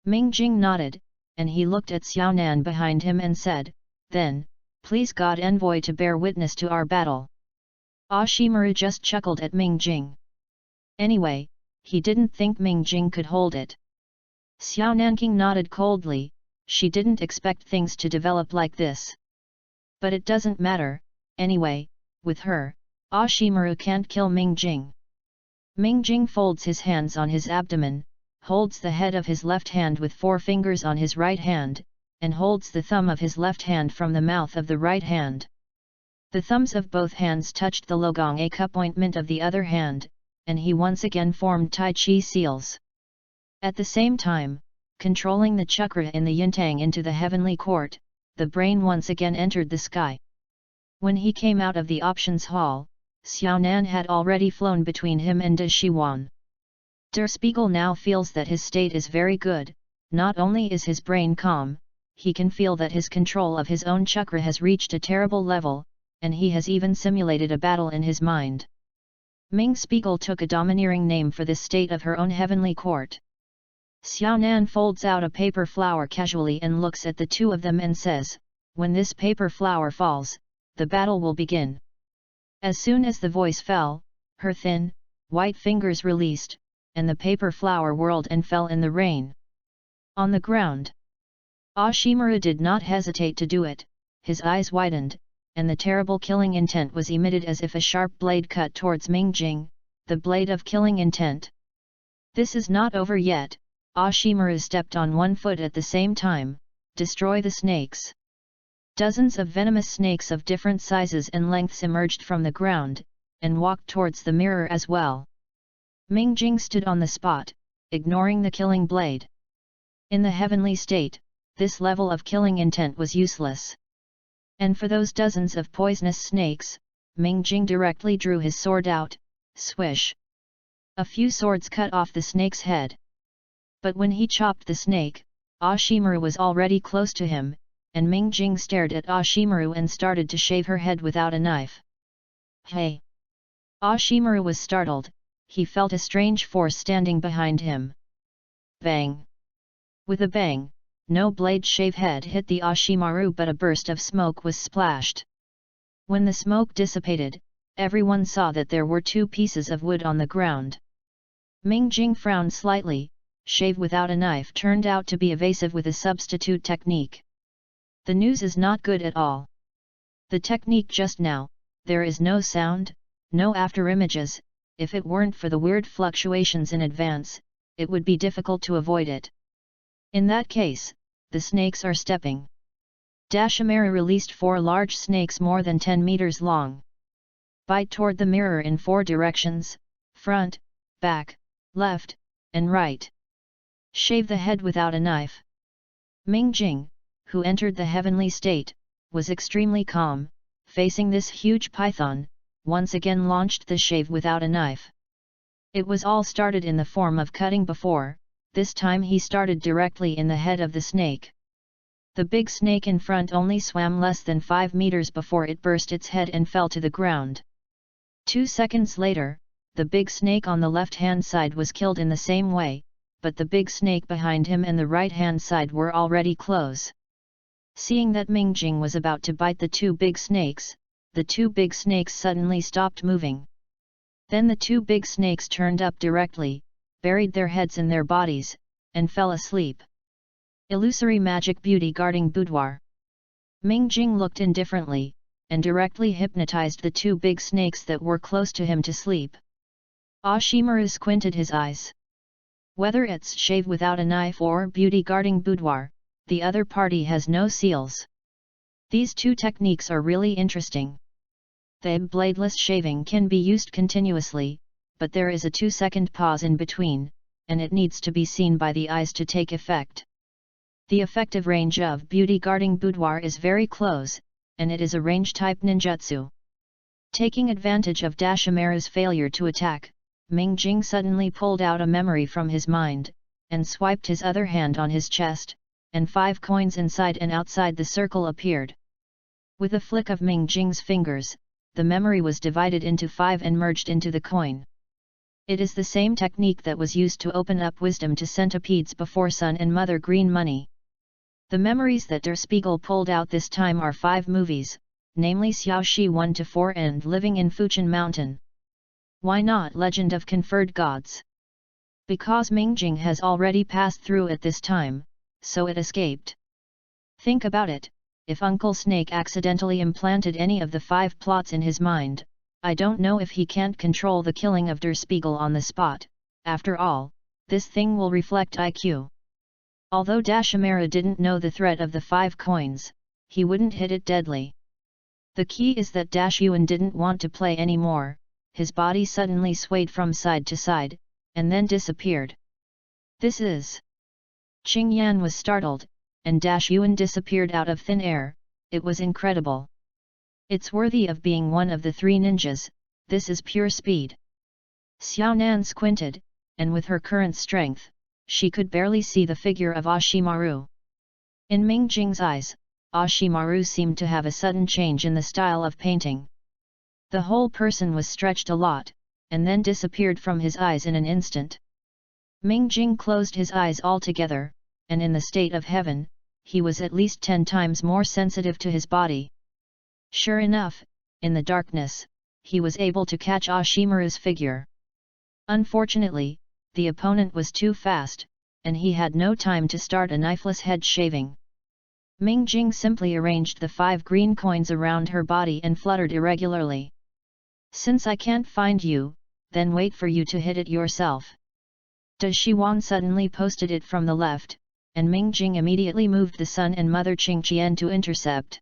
Ming Jing nodded, and he looked at Xiaonan behind him and said, "Then, please God envoy to bear witness to our battle." Ashimaru just chuckled at Ming Jing. Anyway, he didn't think Ming Jing could hold it. Xiaonan nodded coldly, she didn't expect things to develop like this. "But it doesn't matter, Anyway, with her, Ashimaru can't kill Ming Jing. Ming Jing folds his hands on his abdomen, holds the head of his left hand with 4 fingers on his right hand, and holds the thumb of his left hand from the mouth of the right hand. The thumbs of both hands touched the Logong A cup ointment of the other hand, and he once again formed Tai Chi seals. At the same time, controlling the chakra in the Yintang into the heavenly court, the brain once again entered the sky. When he came out of the options hall, Xiaonan had already flown between him and De Shiwan. Der Spiegel now feels that his state is very good. Not only is his brain calm, he can feel that his control of his own chakra has reached a terrible level, and he has even simulated a battle in his mind. Ming Spiegel took a domineering name for this state of her own heavenly court. Xiaonan folds out a paper flower casually and looks at the two of them and says, "When this paper flower falls, the battle will begin." As soon as the voice fell, her thin, white fingers released, and the paper flower whirled and fell in the rain. On the ground. Ashimaru did not hesitate to do it, his eyes widened, and the terrible killing intent was emitted as if a sharp blade cut towards Ming Jing, the blade of killing intent. This is not over yet. Ashimaru stepped on one foot at the same time. Destroy the snakes. Dozens of venomous snakes of different sizes and lengths emerged from the ground, and walked towards the mirror as well. Ming Jing stood on the spot, ignoring the killing blade. In the heavenly state, this level of killing intent was useless. And for those dozens of poisonous snakes, Ming Jing directly drew his sword out, swish. A few swords cut off the snake's head. But when he chopped the snake, Ashimaru was already close to him, and Ming Jing stared at Ashimaru and started to shave her head without a knife. Hey! Ashimaru was startled, he felt a strange force standing behind him. Bang! With a bang, no blade shave head hit the Ashimaru but a burst of smoke was splashed. When the smoke dissipated, everyone saw that there were 2 pieces of wood on the ground. Ming Jing frowned slightly. Shave without a knife turned out to be evasive with a substitute technique. The news is not good at all. The technique just now, there is no sound, no afterimages. If it weren't for the weird fluctuations in advance, it would be difficult to avoid it. In that case, the snakes are stepping. Dashimaru released 4 large snakes more than 10 meters long. Bite toward the mirror in 4 directions, front, back, left, and right. Shave the head without a knife. Ming Jing, who entered the heavenly state, was extremely calm, facing this huge python, once again launched the shave without a knife. It was all started in the form of cutting before, this time he started directly in the head of the snake. The big snake in front only swam less than 5 meters before it burst its head and fell to the ground. 2 seconds later, the big snake on the left-hand side was killed in the same way, but the big snake behind him and the right-hand side were already close. Seeing that Ming Jing was about to bite the 2 big snakes, the 2 big snakes suddenly stopped moving. Then the 2 big snakes turned up directly, buried their heads in their bodies, and fell asleep. Illusory magic beauty guarding boudoir. Ming Jing looked indifferently, and directly hypnotized the 2 big snakes that were close to him to sleep. Ashimaru squinted his eyes. Whether it's shave without a knife or beauty guarding boudoir, the other party has no seals. These 2 techniques are really interesting. The bladeless shaving can be used continuously, but there is a 2-second pause in between, and it needs to be seen by the eyes to take effect. The effective range of beauty guarding boudoir is very close, and it is a range-type ninjutsu. Taking advantage of Dashimaru's failure to attack, Ming Jing suddenly pulled out a memory from his mind, and swiped his other hand on his chest, and 5 coins inside and outside the circle appeared. With a flick of Ming Jing's fingers, the memory was divided into 5 and merged into the coin. It is the same technique that was used to open up wisdom to centipedes before Sun and Mother Green Money. The memories that Der Spiegel pulled out this time are 5 movies, namely Xiaoxi 1-4 and Living in Fujian Mountain. Why not Legend of Conferred Gods? Because Ming Jing has already passed through at this time, so it escaped. Think about it, if Uncle Snake accidentally implanted any of the 5 plots in his mind, I don't know if he can't control the killing of Der Spiegel on the spot. After all, this thing will reflect IQ. Although Dashimara didn't know the threat of the 5 coins, he wouldn't hit it deadly. The key is that Dashyuan didn't want to play anymore. His body suddenly swayed from side to side, and then disappeared. This is... Qing Yan was startled, and Dashyuan disappeared out of thin air. It was incredible. It's worthy of being one of the 3 ninjas. This is pure speed. Xiao Nan squinted, and with her current strength, she could barely see the figure of Ashimaru. In Ming Jing's eyes, Ashimaru seemed to have a sudden change in the style of painting. The whole person was stretched a lot, and then disappeared from his eyes in an instant. Ming Jing closed his eyes altogether, and in the state of heaven, he was at least 10 times more sensitive to his body. Sure enough, in the darkness, he was able to catch Ashimaru's figure. Unfortunately, the opponent was too fast, and he had no time to start a knifeless head shaving. Ming Jing simply arranged the 5 green coins around her body and fluttered irregularly. Since I can't find you, then wait for you to hit it yourself. Da Shiwan suddenly posted it from the left, and Ming Jing immediately moved the Sun and Mother Qingqian to intercept.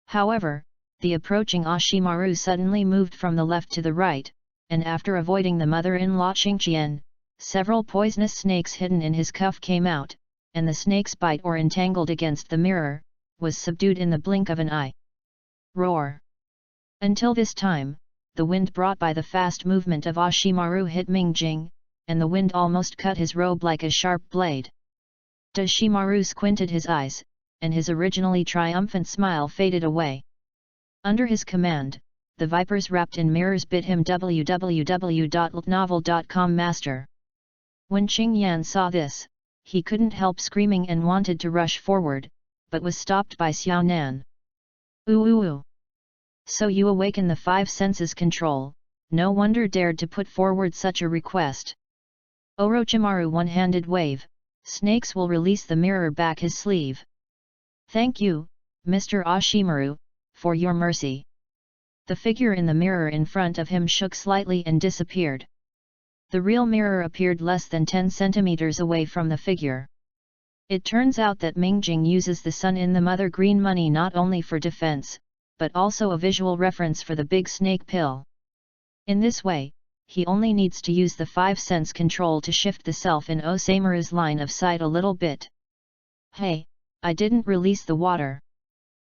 However, the approaching Ashimaru suddenly moved from the left to the right, and after avoiding the mother-in-law Qingqian, several poisonous snakes hidden in his cuff came out, and the snake's bite or entangled against the mirror, was subdued in the blink of an eye. Roar! Until this time, the wind brought by the fast movement of Ashimaru hit Ming Jing, and the wind almost cut his robe like a sharp blade. Dashimaru squinted his eyes, and his originally triumphant smile faded away. Under his command, the vipers wrapped in mirrors bid him www.novel.com master. When Qing Yan saw this, he couldn't help screaming and wanted to rush forward, but was stopped by Xiao Nan. Ooh! So you awaken the 5 senses control, no wonder dared to put forward such a request. Orochimaru one-handed wave, snakes will release the mirror back his sleeve. Thank you, Mr. Ashimaru, for your mercy. The figure in the mirror in front of him shook slightly and disappeared. The real mirror appeared less than 10 centimeters away from the figure. It turns out that Ming Jing uses the sun in the mother green money not only for defense, but also a visual reference for the big snake pill. In this way, he only needs to use the 5 sense control to shift the self in Osamaru's line of sight a little bit. Hey, I didn't release the water.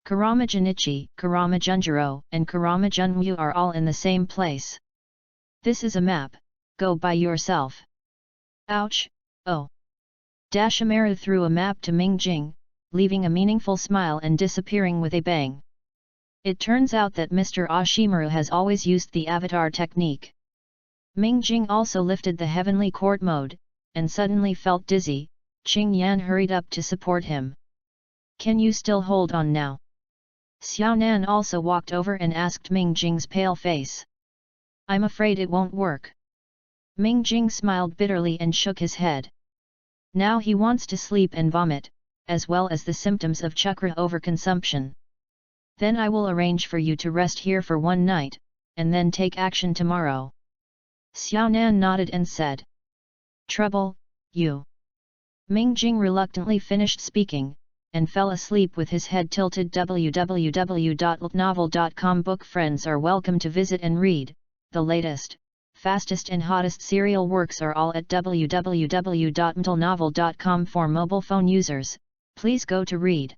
Kurama Junichi, Kurama Junjiro, and Kurama Junwu are all in the same place. This is a map, go by yourself. Ouch, oh. Dashimaru threw a map to Ming Jing, leaving a meaningful smile and disappearing with a bang. It turns out that Mr. Ashimaru has always used the avatar technique. Ming Jing also lifted the heavenly court mode, and suddenly felt dizzy. Qing Yan hurried up to support him. Can you still hold on now? Xiao Nan also walked over and asked Ming Jing's pale face. I'm afraid it won't work. Ming Jing smiled bitterly and shook his head. Now he wants to sleep and vomit, as well as the symptoms of chakra overconsumption. Then I will arrange for you to rest here for 1 night, and then take action tomorrow. Xiao Nan nodded and said. Trouble, you. Ming Jing reluctantly finished speaking, and fell asleep with his head tilted. www.novel.com book friends are welcome to visit and read. The latest, fastest and hottest serial works are all at www.mtlnovel.com for mobile phone users. Please go to read.